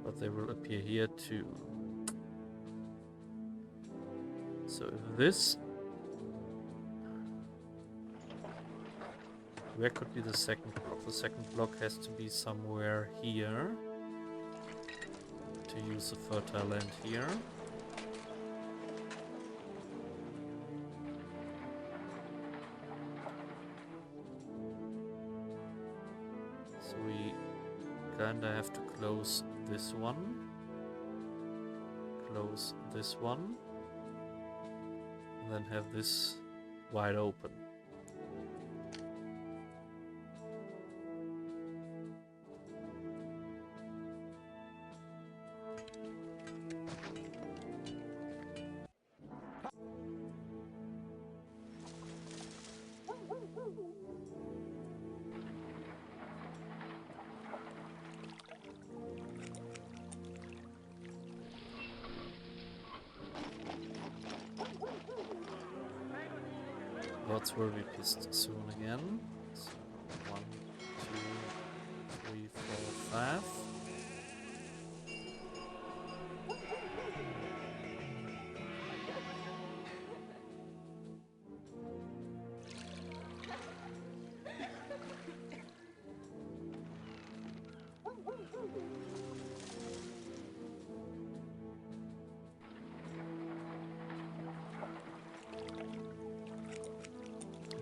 But they will appear here too. So if this... Where could be the second block? The second block has to be somewhere here. To use the fertile land here. So we kinda have to close this one. Close this one. And then have this wide open. Gods will be pissed soon again. So 1, 2, 3, 4, 5.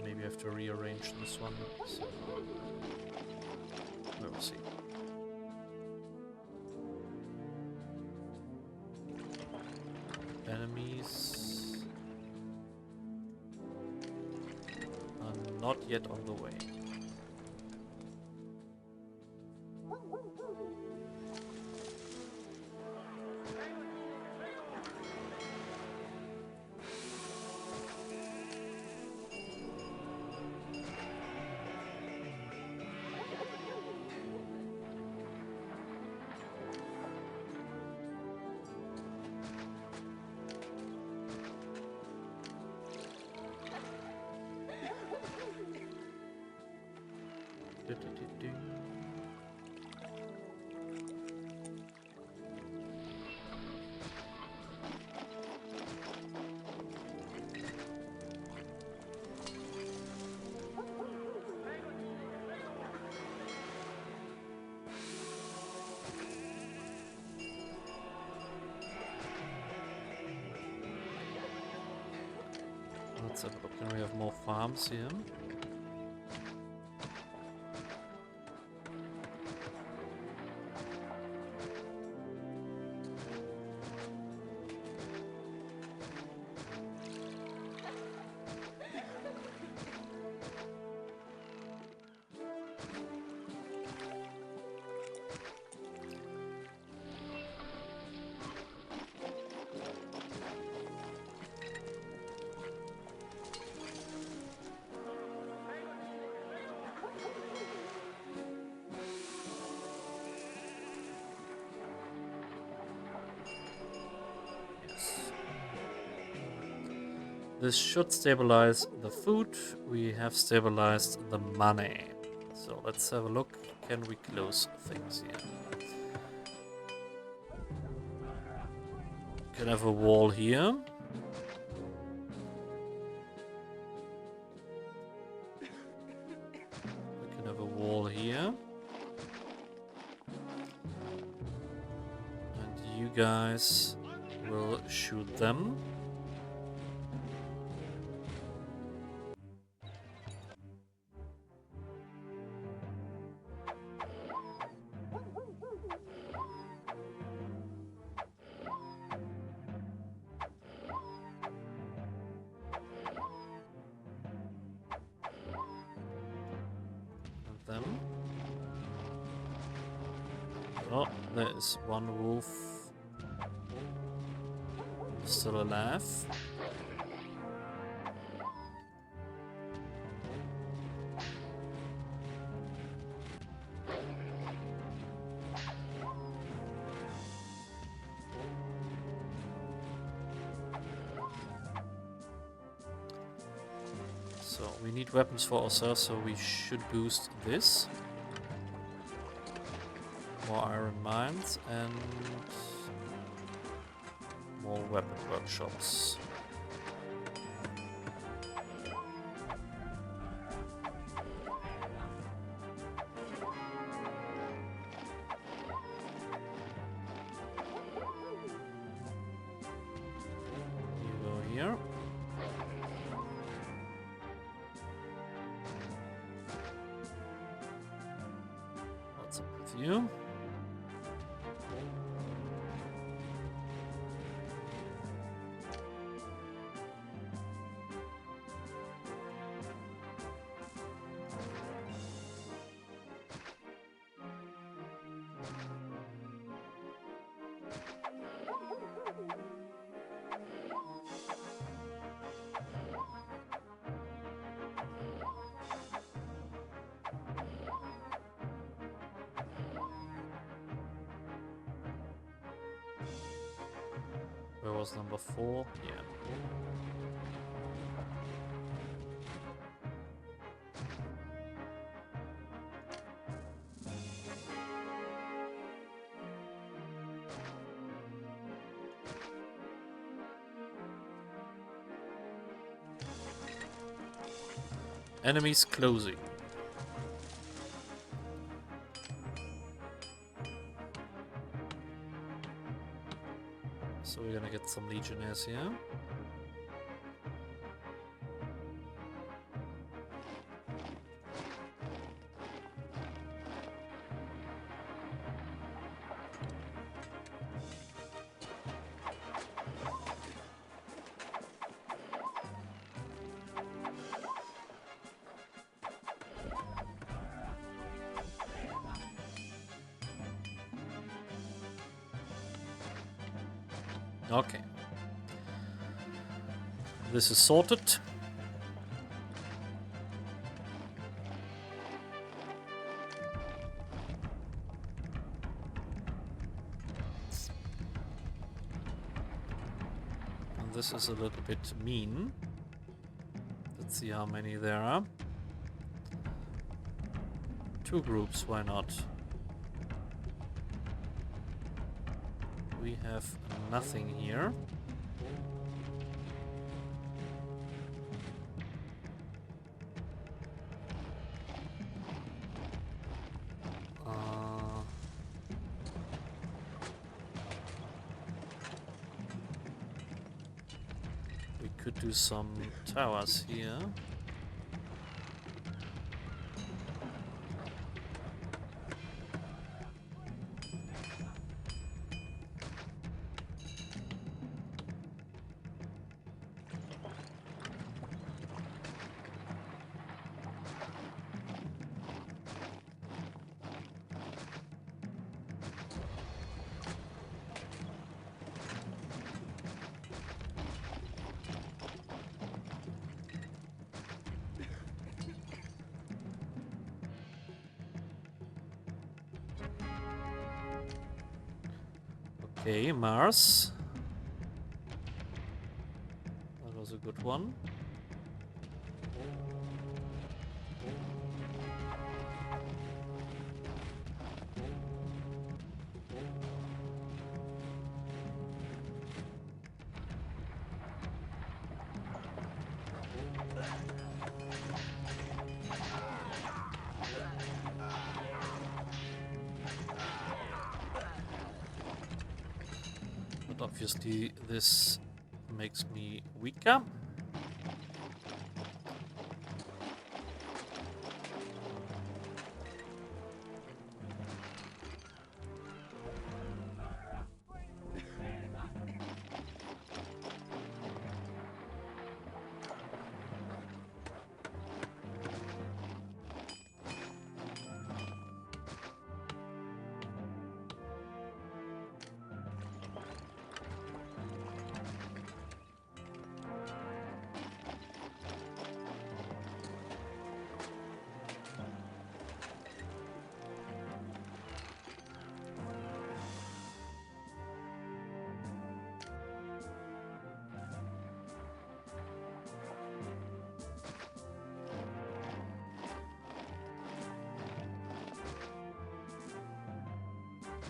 Maybe I have to rearrange this one. So we'll see. Enemies are not yet on the way. Let's have a look. Can we have more farms here? This should stabilize the food. We have stabilized the money. So let's have a look. Can we close things here? Can have a wall here. We can have a wall here. And you guys will shoot them. Them. Oh, there is one wolf still alive. So we need weapons for ourselves, so we should boost this. More iron mines and more weapon workshops. You go here. What's up with you? Where was number 4? Yeah. Enemies closing. So we're gonna get some legionnaires here. Okay. This is sorted. And this is a little bit mean. Let's see how many there are. 2 groups, why not? We have nothing here. We could do some towers here. Okay, Mars. That was a good one. But obviously this makes me weaker.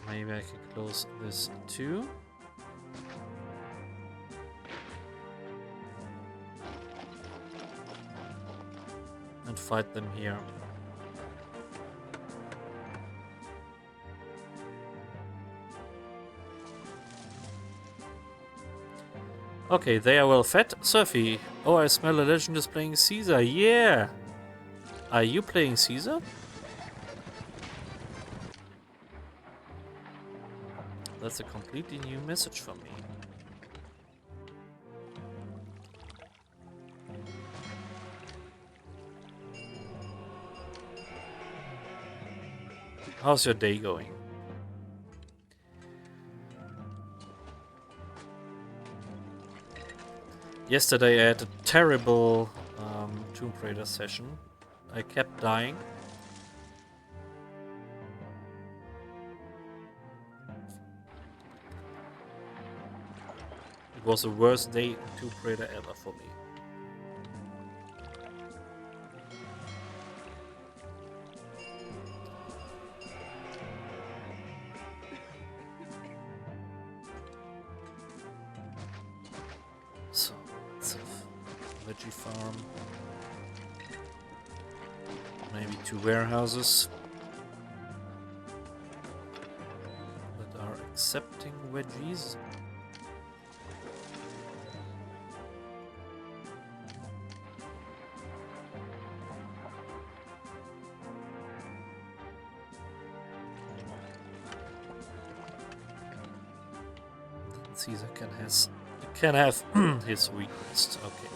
Maybe I can close this too. And fight them here. Okay, they are well fed. Surfy. Oh, I smell a legend is playing Caesar. Yeah! Are you playing Caesar? That's a completely new message for me. How's your day going? Yesterday I had a terrible Tomb Raider session. I kept dying. It was the worst day in Tomb Raider ever for me. So, it's a veggie farm. Maybe 2 warehouses that are accepting veggies. Caesar can have his request. Okay.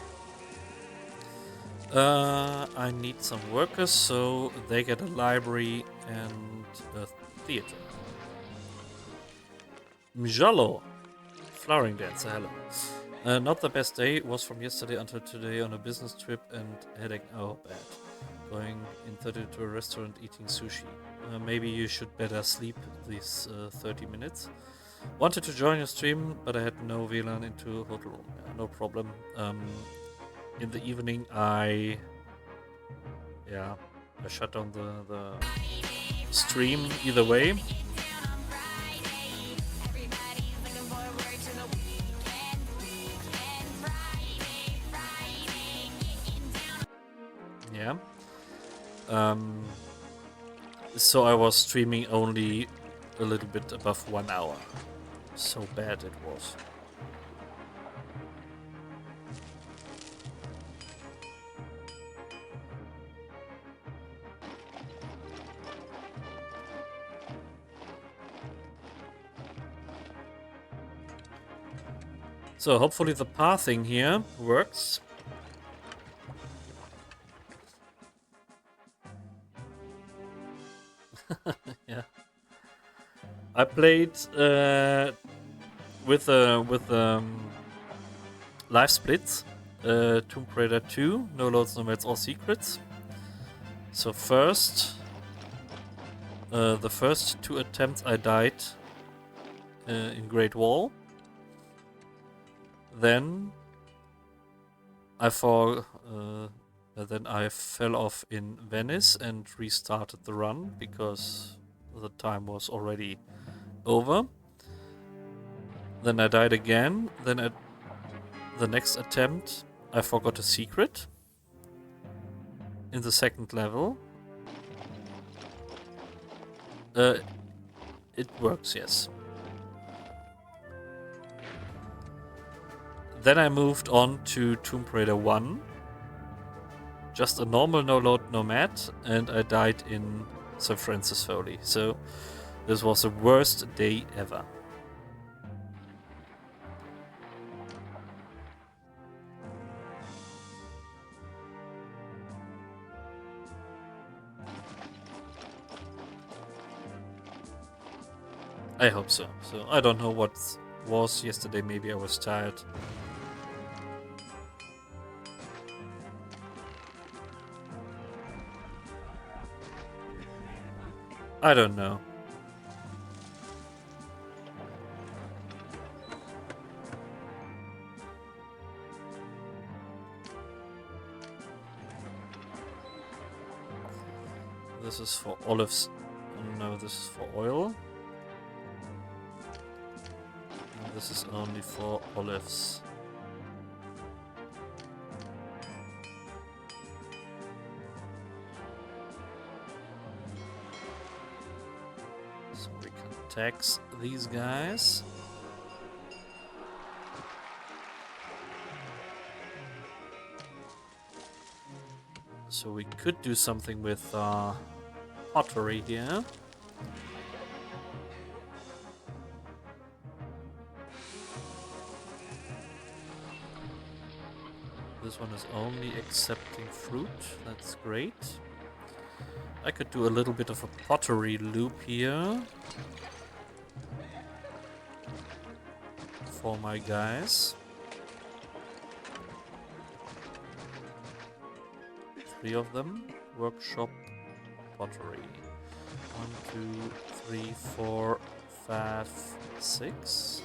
I need some workers, so they get a library and a theater. Mjalo, flowering dancer. Hello. Not the best day. Was from yesterday until today on a business trip and heading out bad. Going to a restaurant eating sushi. Maybe you should better sleep these 30 minutes. Wanted to join your stream, but I had no VLAN into hotel room. No problem. In the evening, I shut down the stream either way. Yeah. So I was streaming only a little bit above 1 hour. So bad it was. So hopefully the pathing here works. Yeah. I played with live splits, Tomb Raider 2, no loads, no mats, all secrets. So first, the first 2 attempts I died in Great Wall. Then I fell off in Venice and restarted the run because the time was already over. Then I died again. Then at the next attempt, I forgot a secret in the 2nd level. It works, yes. Then I moved on to Tomb Raider 1. Just a normal no-load nomad, and I died in St. Francis Foley. So this was the worst day ever. I hope so. So I don't know what was yesterday. Maybe I was tired. I don't know. This is for olives. Oh, no, this is for oil. this is only for olives. So we can tax these guys. So we could do something with pottery here. This one is only accepting fruit. That's great. I could do a little bit of a pottery loop here for my guys. 3 of them. Workshop pottery. 1, 2, 3, 4, 5, 6.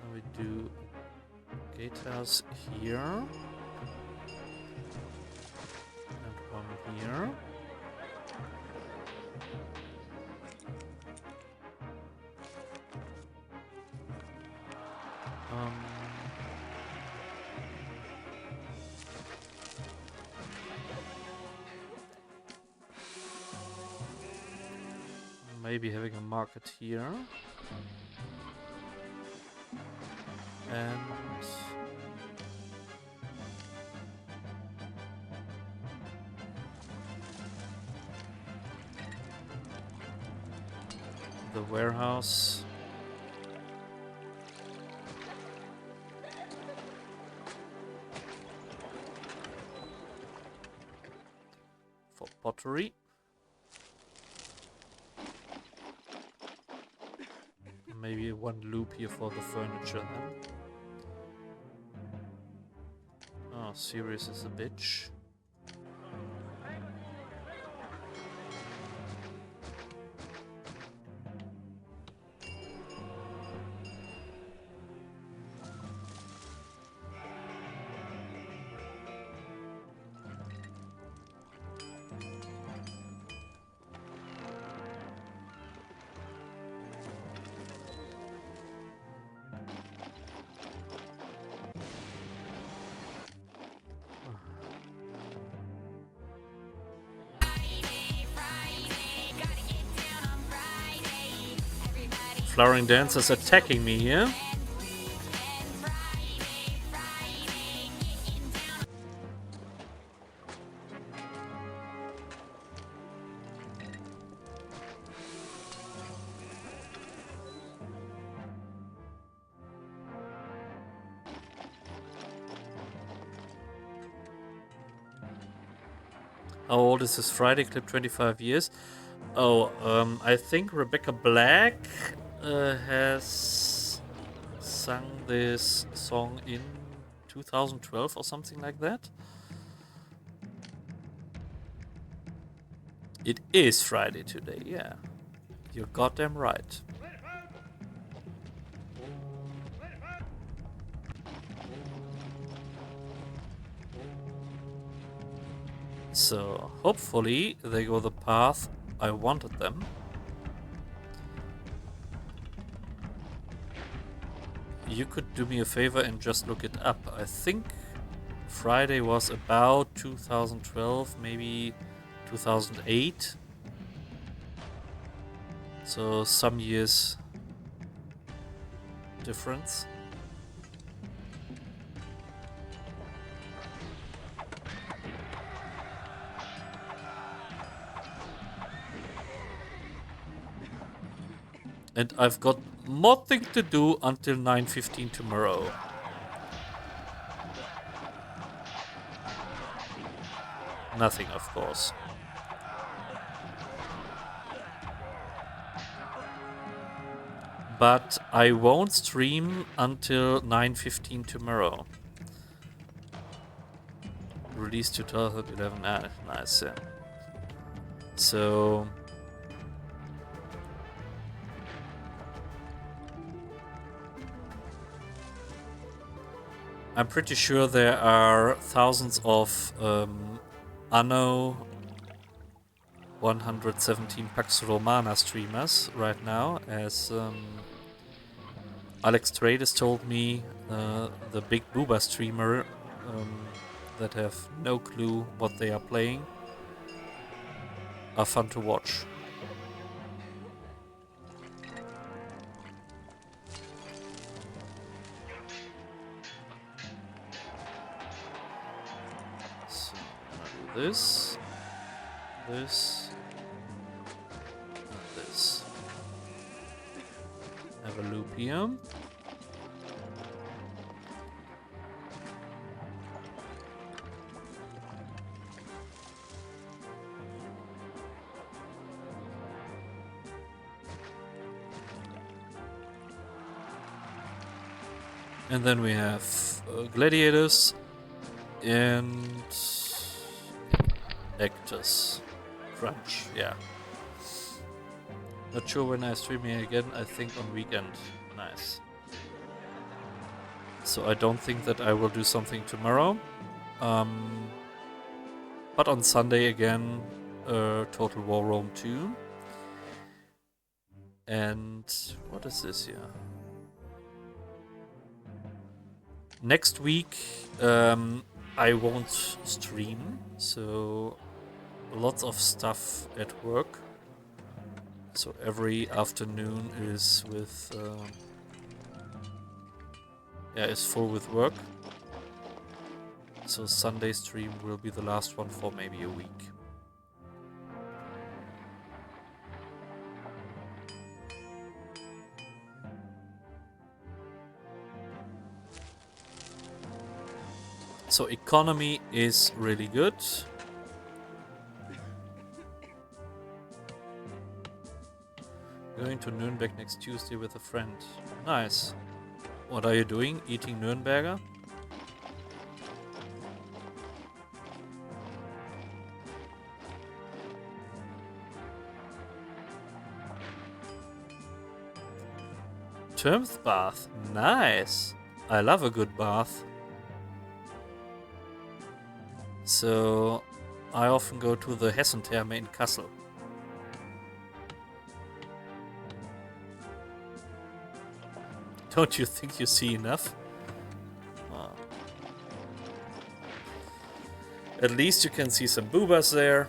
And we do gatehouse here. And one here. Maybe having a market here. And the warehouse. For pottery. Maybe one loop here for the furniture then. Oh, Sirius is a bitch. Flowering dancers attacking me here. How old is this Friday clip? 25 years. Oh, I think Rebecca Black has sung this song in 2012 or something like that. It is Friday today, yeah. You're goddamn right. So, hopefully they go the path I wanted them. You could do me a favor and just look it up. I think Friday was about 2012, maybe 2008. So some years difference. And I've got nothing to do until 9:15 tomorrow. Nothing, of course. But I won't stream until 9:15 tomorrow. Released 2011. Ah, nice. Yeah. So I'm pretty sure there are thousands of Anno 117 Pax Romana streamers right now, as Alex Trades told me the big booba streamer that have no clue what they are playing are fun to watch. So I'm gonna do this, this, and this. Have a loop here. And then we have gladiators and actors. Crunch, yeah. Not sure when I stream here again, I think on weekend. Nice. So I don't think that I will do something tomorrow. But on Sunday again, Total War Rome 2. And what is this here? Next week, I won't stream, so lots of stuff at work. So every afternoon is with, is full with work. So Sunday stream will be the last one for maybe a week. So economy is really good. Going to Nuremberg next Tuesday with a friend. Nice. What are you doing? Eating Nürnberger? Term's bath. Nice. I love a good bath. So I often go to the Hessentherme in Kassel. Don't you think you see enough? Oh. At least you can see some boobas there.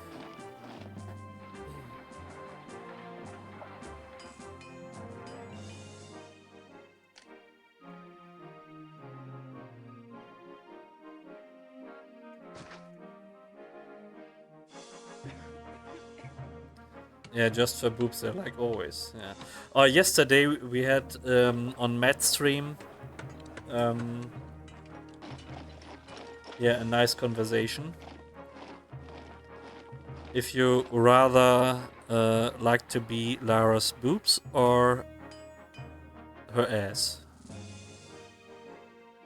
Yeah, just for boobs there, like always. Yeah. Oh, yesterday we had on Matt's stream, a nice conversation. If you rather like to be Lara's boobs or her ass.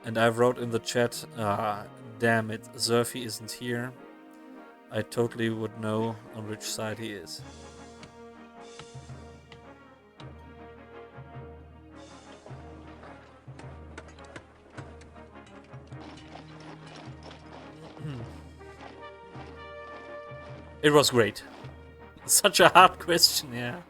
And I wrote in the chat, damn it, Zerfi isn't here. I totally would know on which side he is. It was great. Such a hard question, yeah.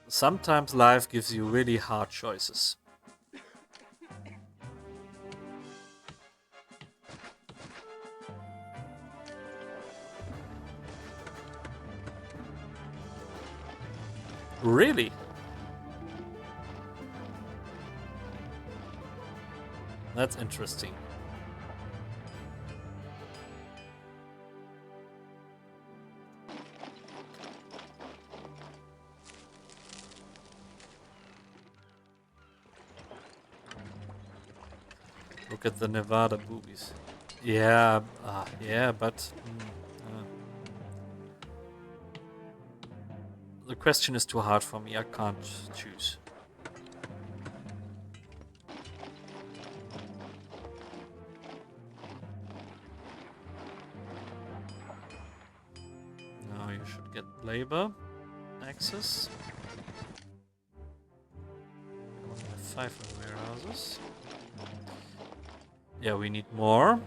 Sometimes life gives you really hard choices. Really? That's interesting. Look at the Nevada boobies. Yeah, but the question is too hard for me. I can't choose. Now you should get labor access. We only have 5 warehouses. Yeah, we need more.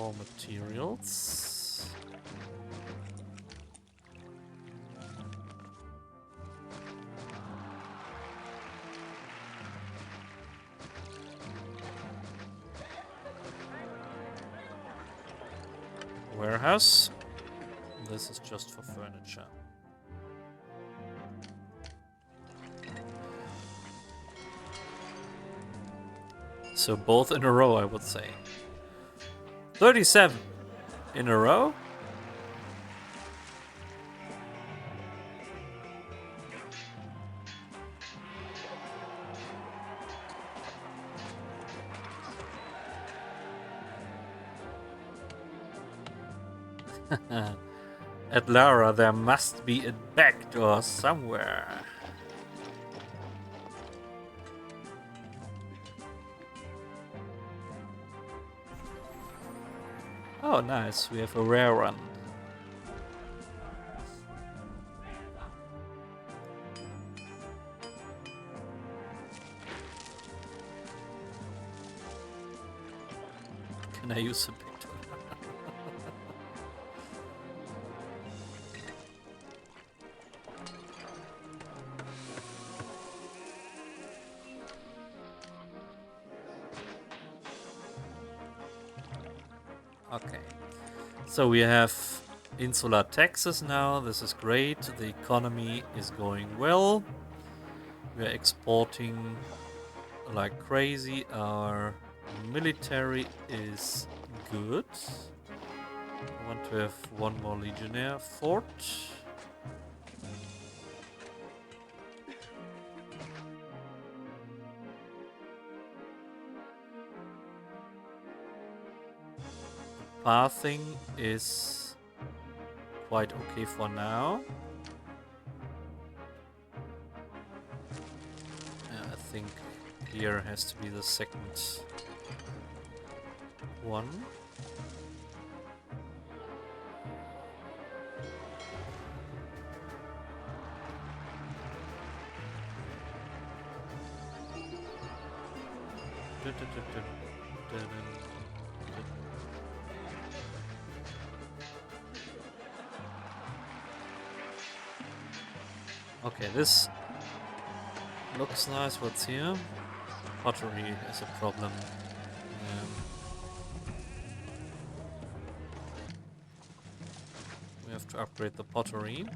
raw materials. Warehouse. This is just for furniture. So both in a row, I would say. 37 in a row. At Lara, there must be a back door somewhere. Oh, nice. We have a rare one. Can I use a picture? Okay. So we have insular taxes now. This is great. The economy is going well. We are exporting like crazy. Our military is good. I want to have one more legionnaire fort. Pathing is quite okay for now. I think here has to be the second one. Okay, this looks nice. What's here? Pottery is a problem. We have to upgrade the pottery.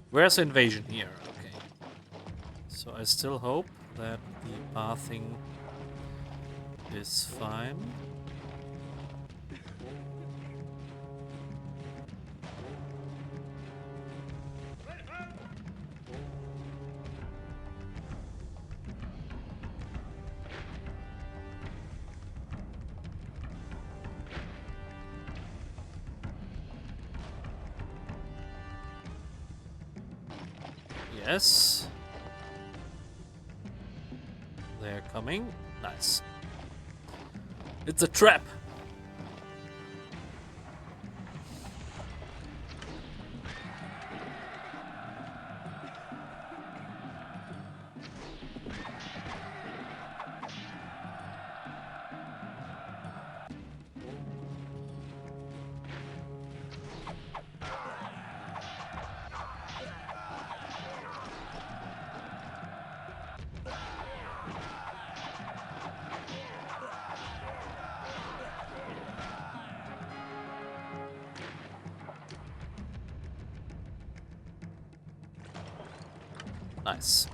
Where's the invasion here? Okay. So I still hope that the pathing is fine. Yes. They're coming. Nice. It's a trap. Nice.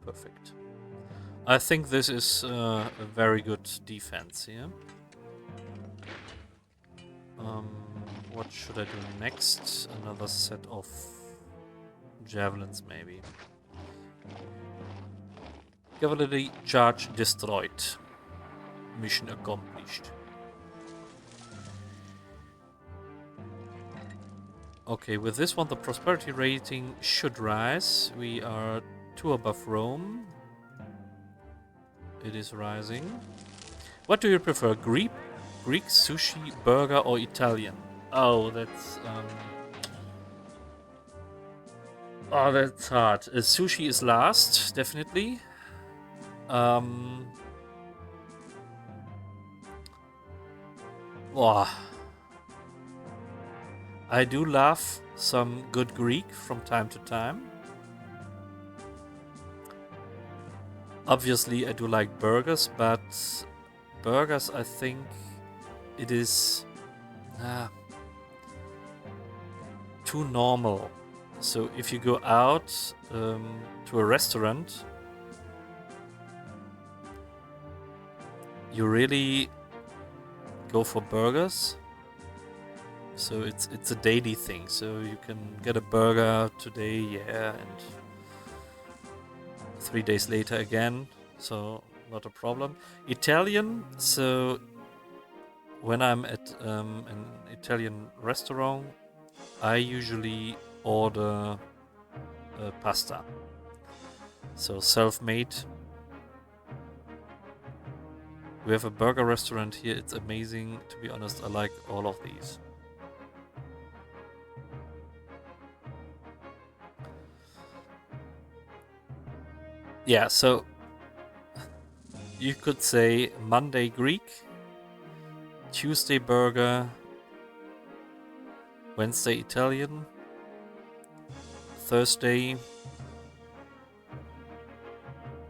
Perfect. I think this is a very good defense here. What should I do next? Another set of javelins, maybe. Cavalry charge destroyed. Mission accomplished. Okay, with this one the prosperity rating should rise. We are 2 above Rome. It is rising. What do you prefer? Greek, sushi, burger or Italian? Oh, that's Oh, that's hard. Sushi is last, definitely. Wow. I do love some good Greek from time to time. Obviously, I do like burgers, but burgers, I think it is too normal. So if you go out to a restaurant, you really go for burgers. So it's a daily thing. So you can get a burger today, yeah, and 3 days later again. So not a problem. Italian. So when I'm at an Italian restaurant, I usually order pasta. So self-made. We have a burger restaurant here. It's amazing. To be honest, I like all of these. Yeah, so you could say Monday Greek, Tuesday burger, Wednesday Italian, Thursday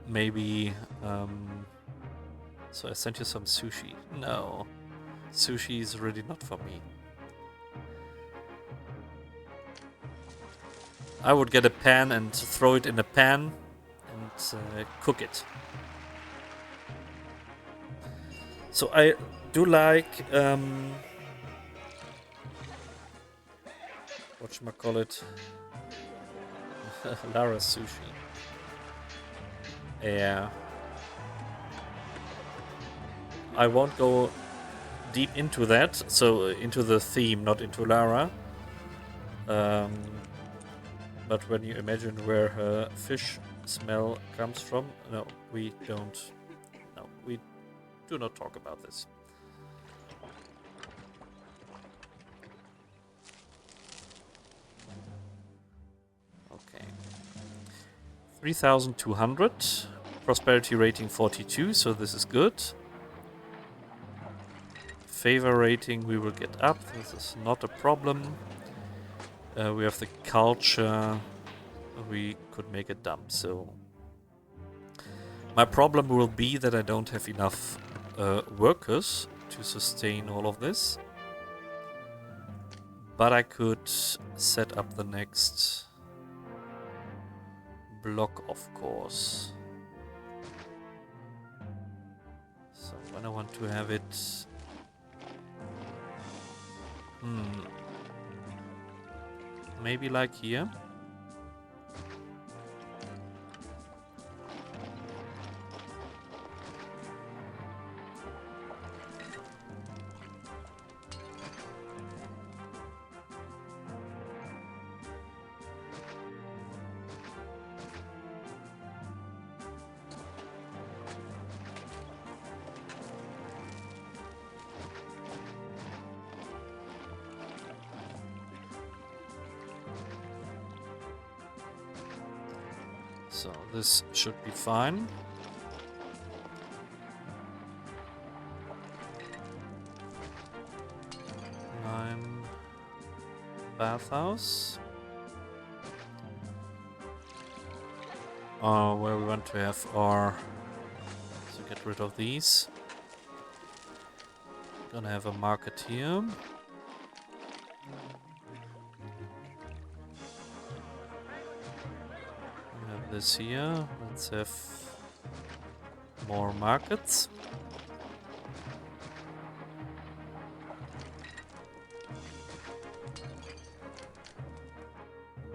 maybe so I sent you some sushi. No, sushi is really not for me. I would get a pan and throw it in a pan and cook it. So I do like whatchamacallit, Lara sushi. Yeah. I won't go deep into that, so into the theme, not into Lara. But when you imagine where her fish smell comes from, no, we don't. No, we do not talk about this. Okay. 3,200. Prosperity rating 42, so this is good. Favor rating we will get up, this is not a problem. We have the culture, we could make a dump, so... My problem will be that I don't have enough workers to sustain all of this. But I could set up the next block, of course. So when I want to have it... Maybe like here. So this should be fine. Nine bathhouse. Where we want to have our... So get rid of these. Gonna have a market here. This here, let's have more markets.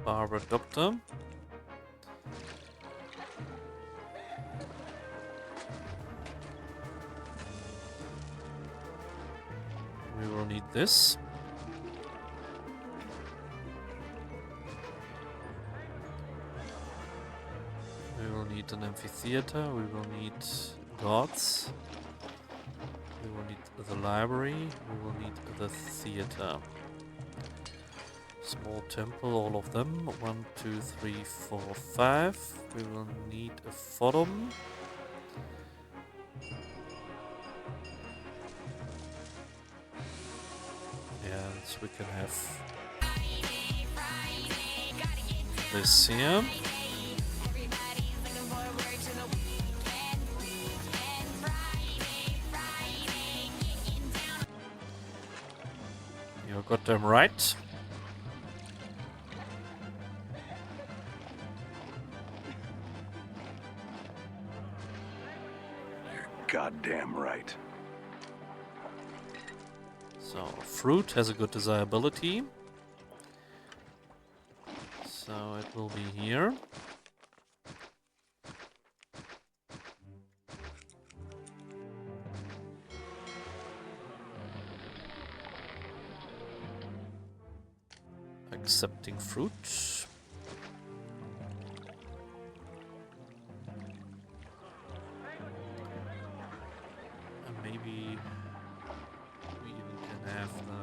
Barber Doctor. We will need this. An amphitheater, we will need gods, we will need the library, we will need the theater. Small temple, all of them. 1, 2, 3, 4, 5. We will need a forum. And we can have this here. You got them right. Goddamn right. So, fruit has a good desirability. So, it will be here. Accepting fruit. And maybe we even can have the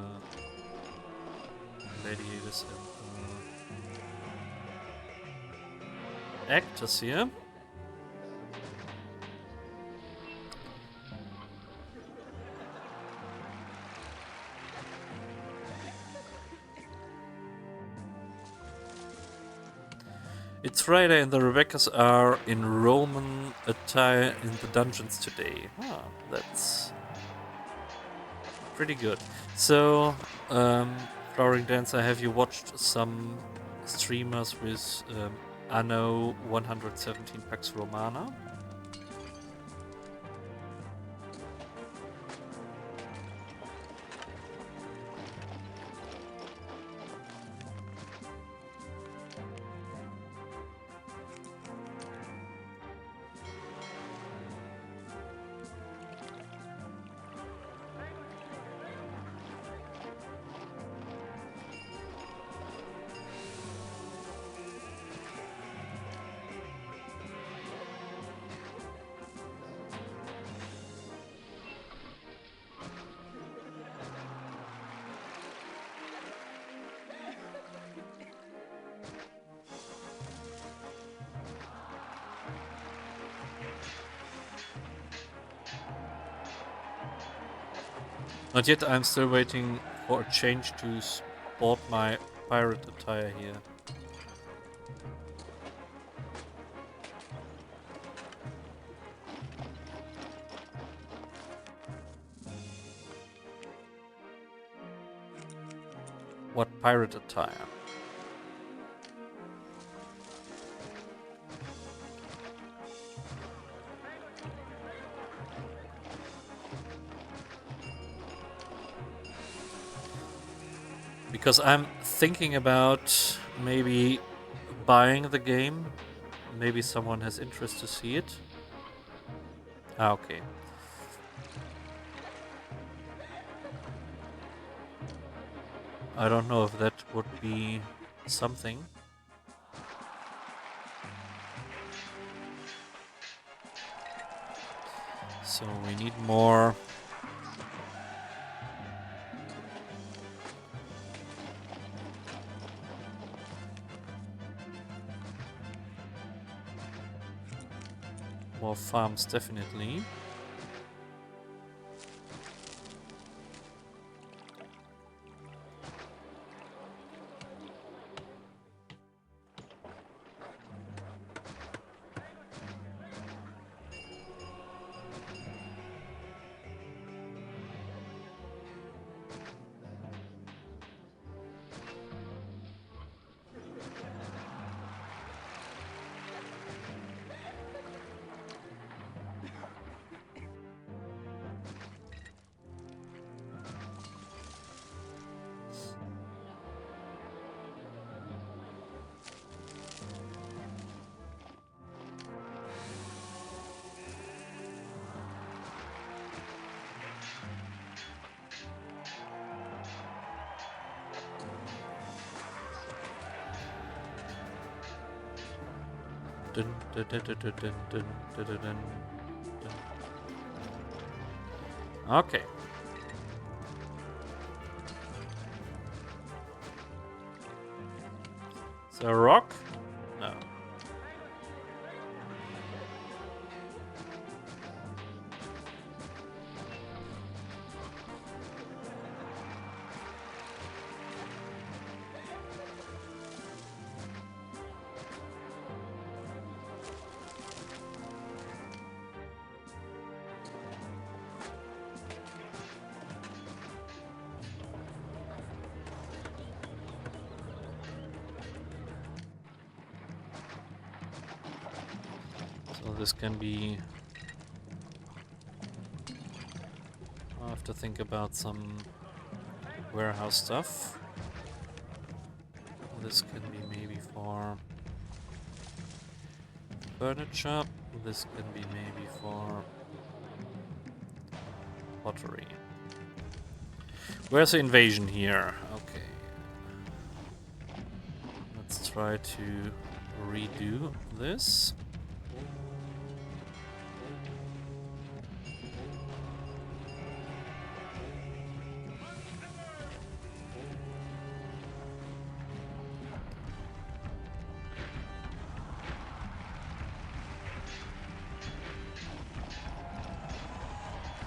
gladiators and the actors here. It's Friday and the Rebeccas are in Roman attire in the dungeons today. Ah, that's pretty good. So, Flowering Dancer, have you watched some streamers with Anno 117 Pax Romana? Not yet, I'm still waiting for a change to sport my pirate attire here. What pirate attire? Because I'm thinking about maybe buying the game. Maybe someone has interest to see it. Ah, okay. I don't know if that would be something. So we need more. More farms, definitely. Dun, dun, dun, dun, dun, dun, dun, dun, dun, dun. Okay. Is there a rock? No. So this can be... I'll have to think about some warehouse stuff. This can be maybe for furniture. This can be maybe for pottery. Where's the invasion here? Okay. Let's try to redo this.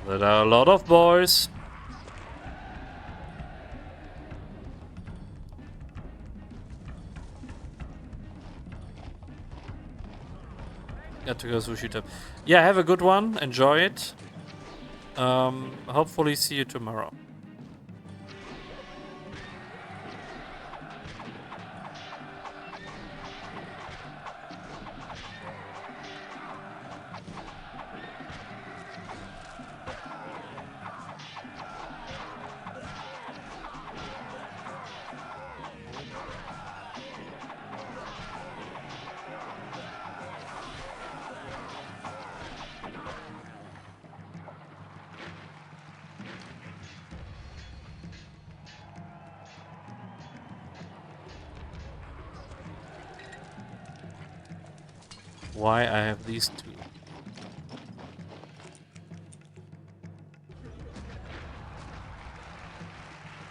There are a lot of boys. Got to go sushi time. Yeah, have a good one. Enjoy it. Hopefully see you tomorrow. Why I have these two.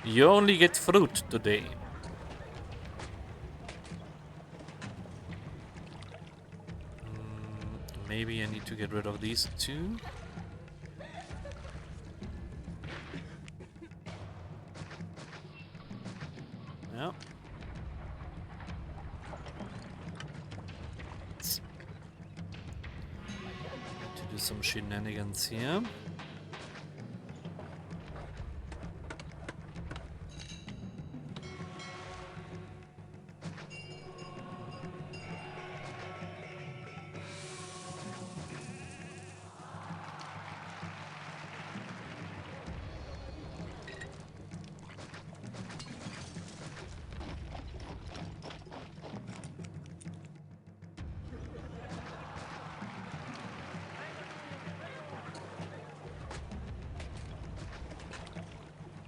You only get fruit today. Maybe I need to get rid of these two. Yeah. Need to do some shenanigans here.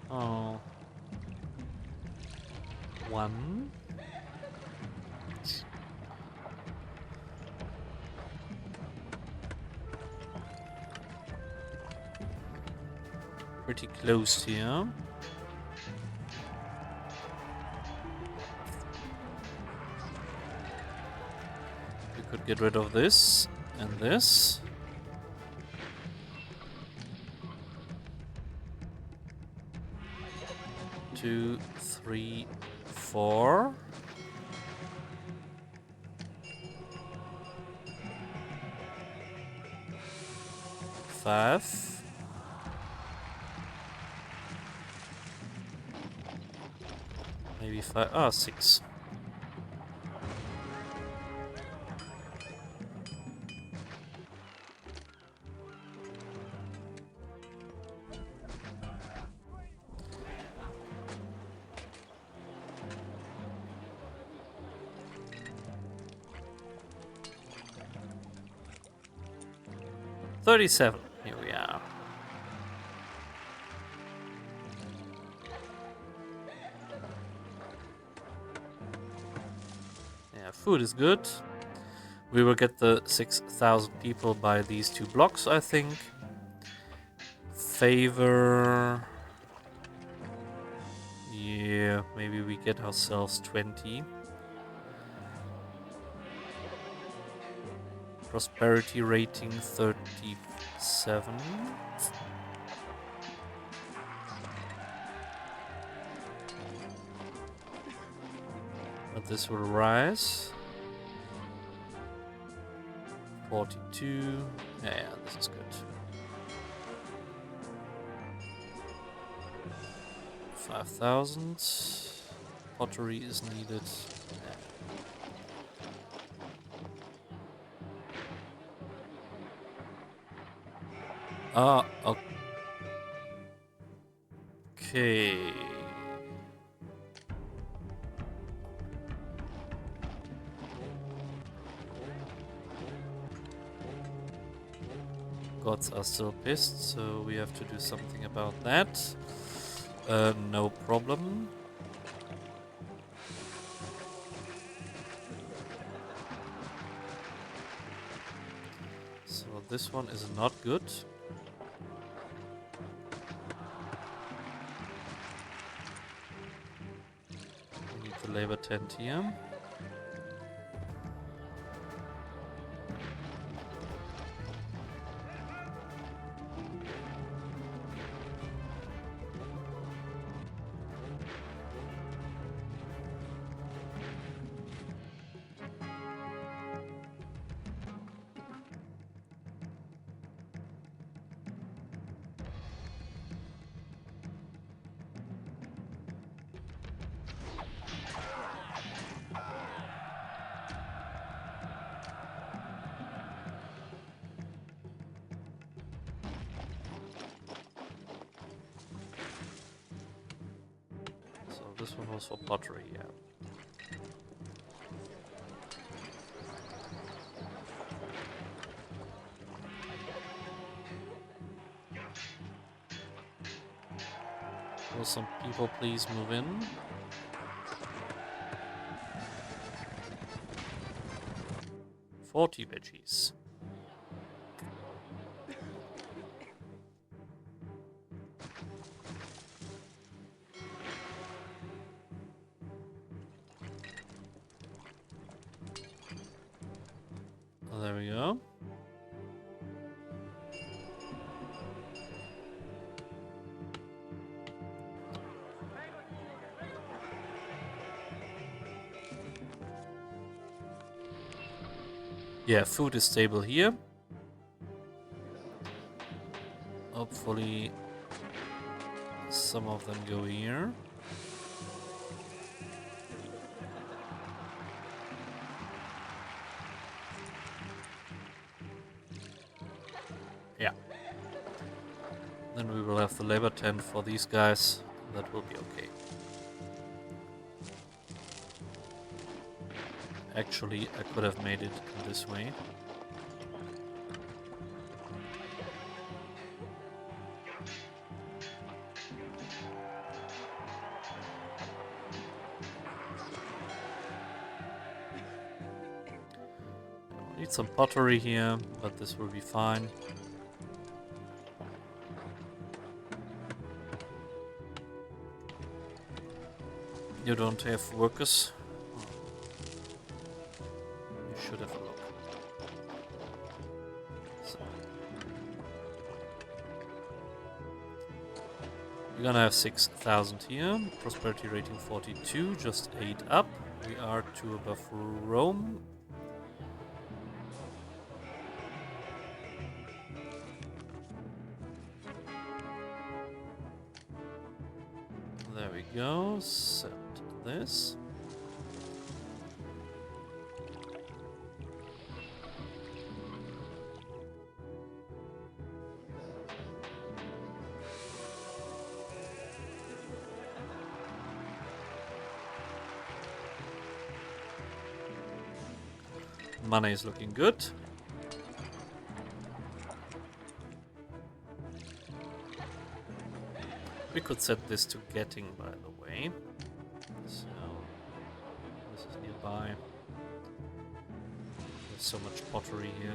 Oh. One. Pretty close here. We could get rid of this and this. 2, 3, 4. Five. Maybe 5. Ah, 6. $37. Here we are. Yeah, food is good. We will get the 6,000 people by these 2 blocks, I think. Favor. Yeah, maybe we get ourselves 20. Prosperity rating 37. But this will rise. 42. Yeah, this is good. 5,000. Pottery is needed. Ah, okay. Gods are still pissed, so we have to do something about that. No problem. So this one is not good. We need the labor tent here. This one was for pottery, yeah. Will some people please move in? $40 veggies. There we go. Yeah, food is stable here. Hopefully some of them go here. Yeah. Then we will have the labor tent for these guys. That will be okay. Actually, I could have made it in this way. Need some pottery here, but this will be fine. You don't have workers? You should have a look. So. We're gonna have 6,000 here. Prosperity rating 42, just 8 up. We are 2 above Rome. There we go. Set this. Money is looking good. We could set this to getting, by the way. So, this is nearby. There's so much pottery here.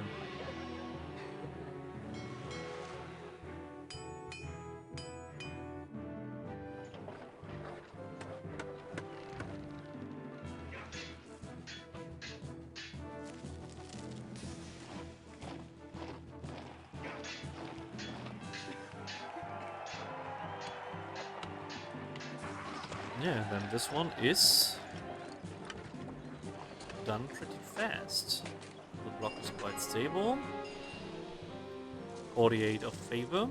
Yeah, then this one is done pretty fast. The block is quite stable. 48 of favor.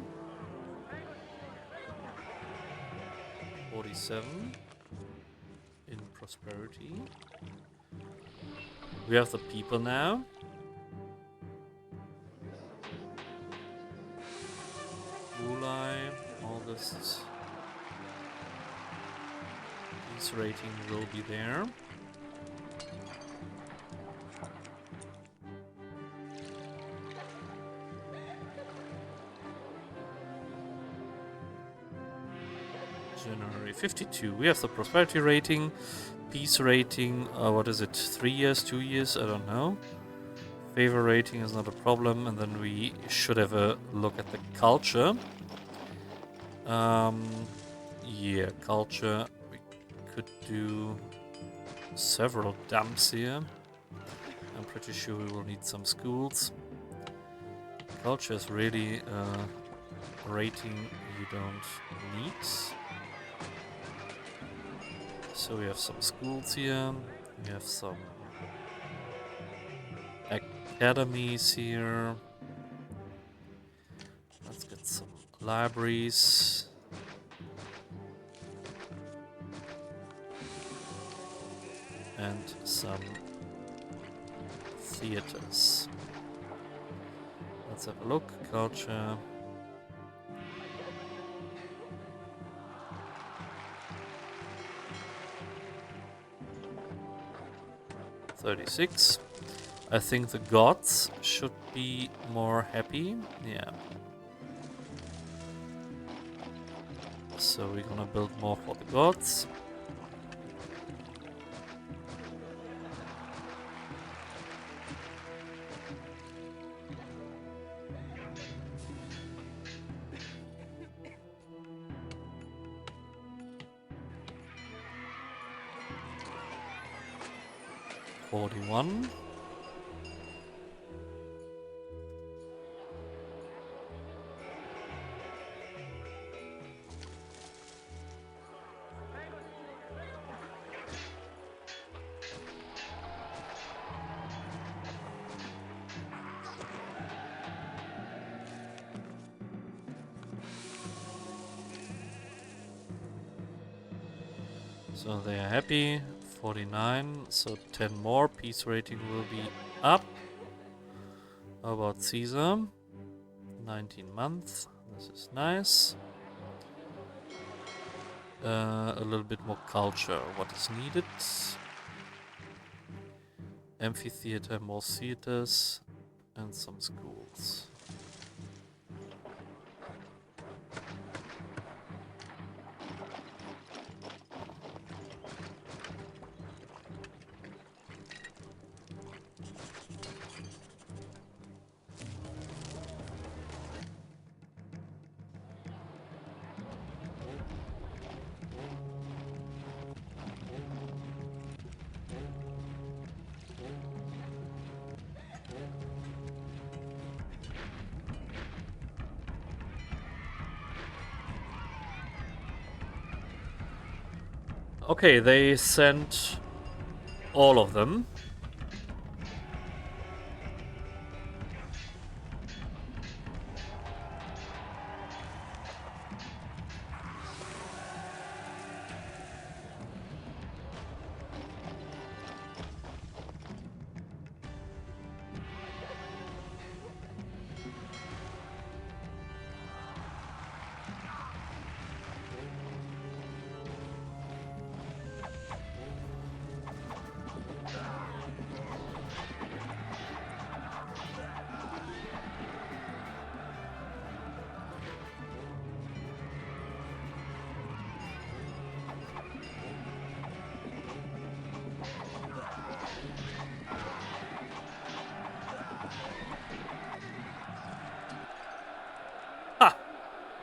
47 in prosperity. We have the people now. Ulai, August. Peace rating will be there. January 52. We have the prosperity rating, peace rating. What is it? 3 years, 2 years? I don't know. Favor rating is not a problem, and then we should have a look at the culture. Yeah, culture. We could do several dumps here. I'm pretty sure we will need some schools. Culture is really a rating you don't need. So we have some schools here. We have some academies here. Let's get some libraries. And some theaters. Let's have a look. Culture. $36. I think the gods should be more happy. Yeah. So we're gonna build more for the gods. $41. So they are happy. 49, so 10 more. Peace rating will be up. How about Caesar? 19 months. This is nice. A little bit more culture. What is needed? Amphitheater, more theaters, and some schools. Okay, they sent all of them.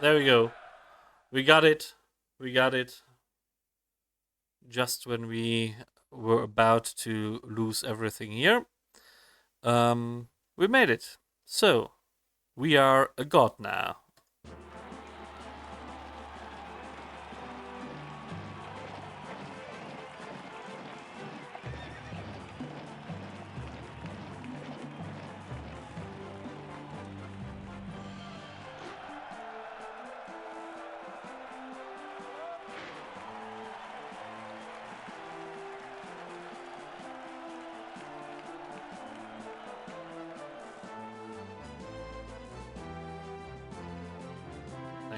There we go. We got it. We got it. Just when we were about to lose everything here. We made it. So, we are a god now.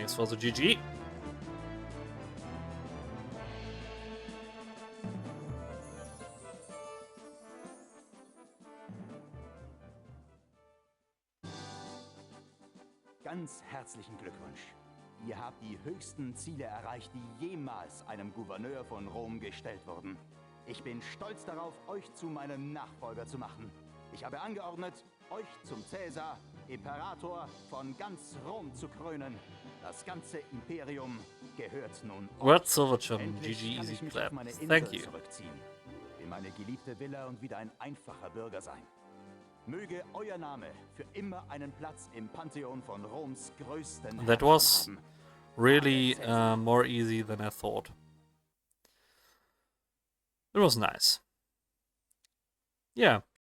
Thanks for the GG. Ganz herzlichen Glückwunsch. Ihr habt die höchsten Ziele erreicht, die jemals einem Gouverneur von Rom gestellt wurden. Ich bin stolz darauf, euch zu meinem Nachfolger zu machen. Ich habe angeordnet, euch zum Cäsar, Imperator von ganz Rom zu krönen. Das ganze Imperium gehört nun euch. Word Silverchum, Endlich GG kann Easy ich mich Clap. auf meine Insel Thank you. zurückziehen, in meine geliebte Villa und wieder ein einfacher Bürger sein. Möge euer Name für immer einen Platz im Pantheon von Roms größten That Herrschern was haben. really more easy than I thought. It was nice. Yeah.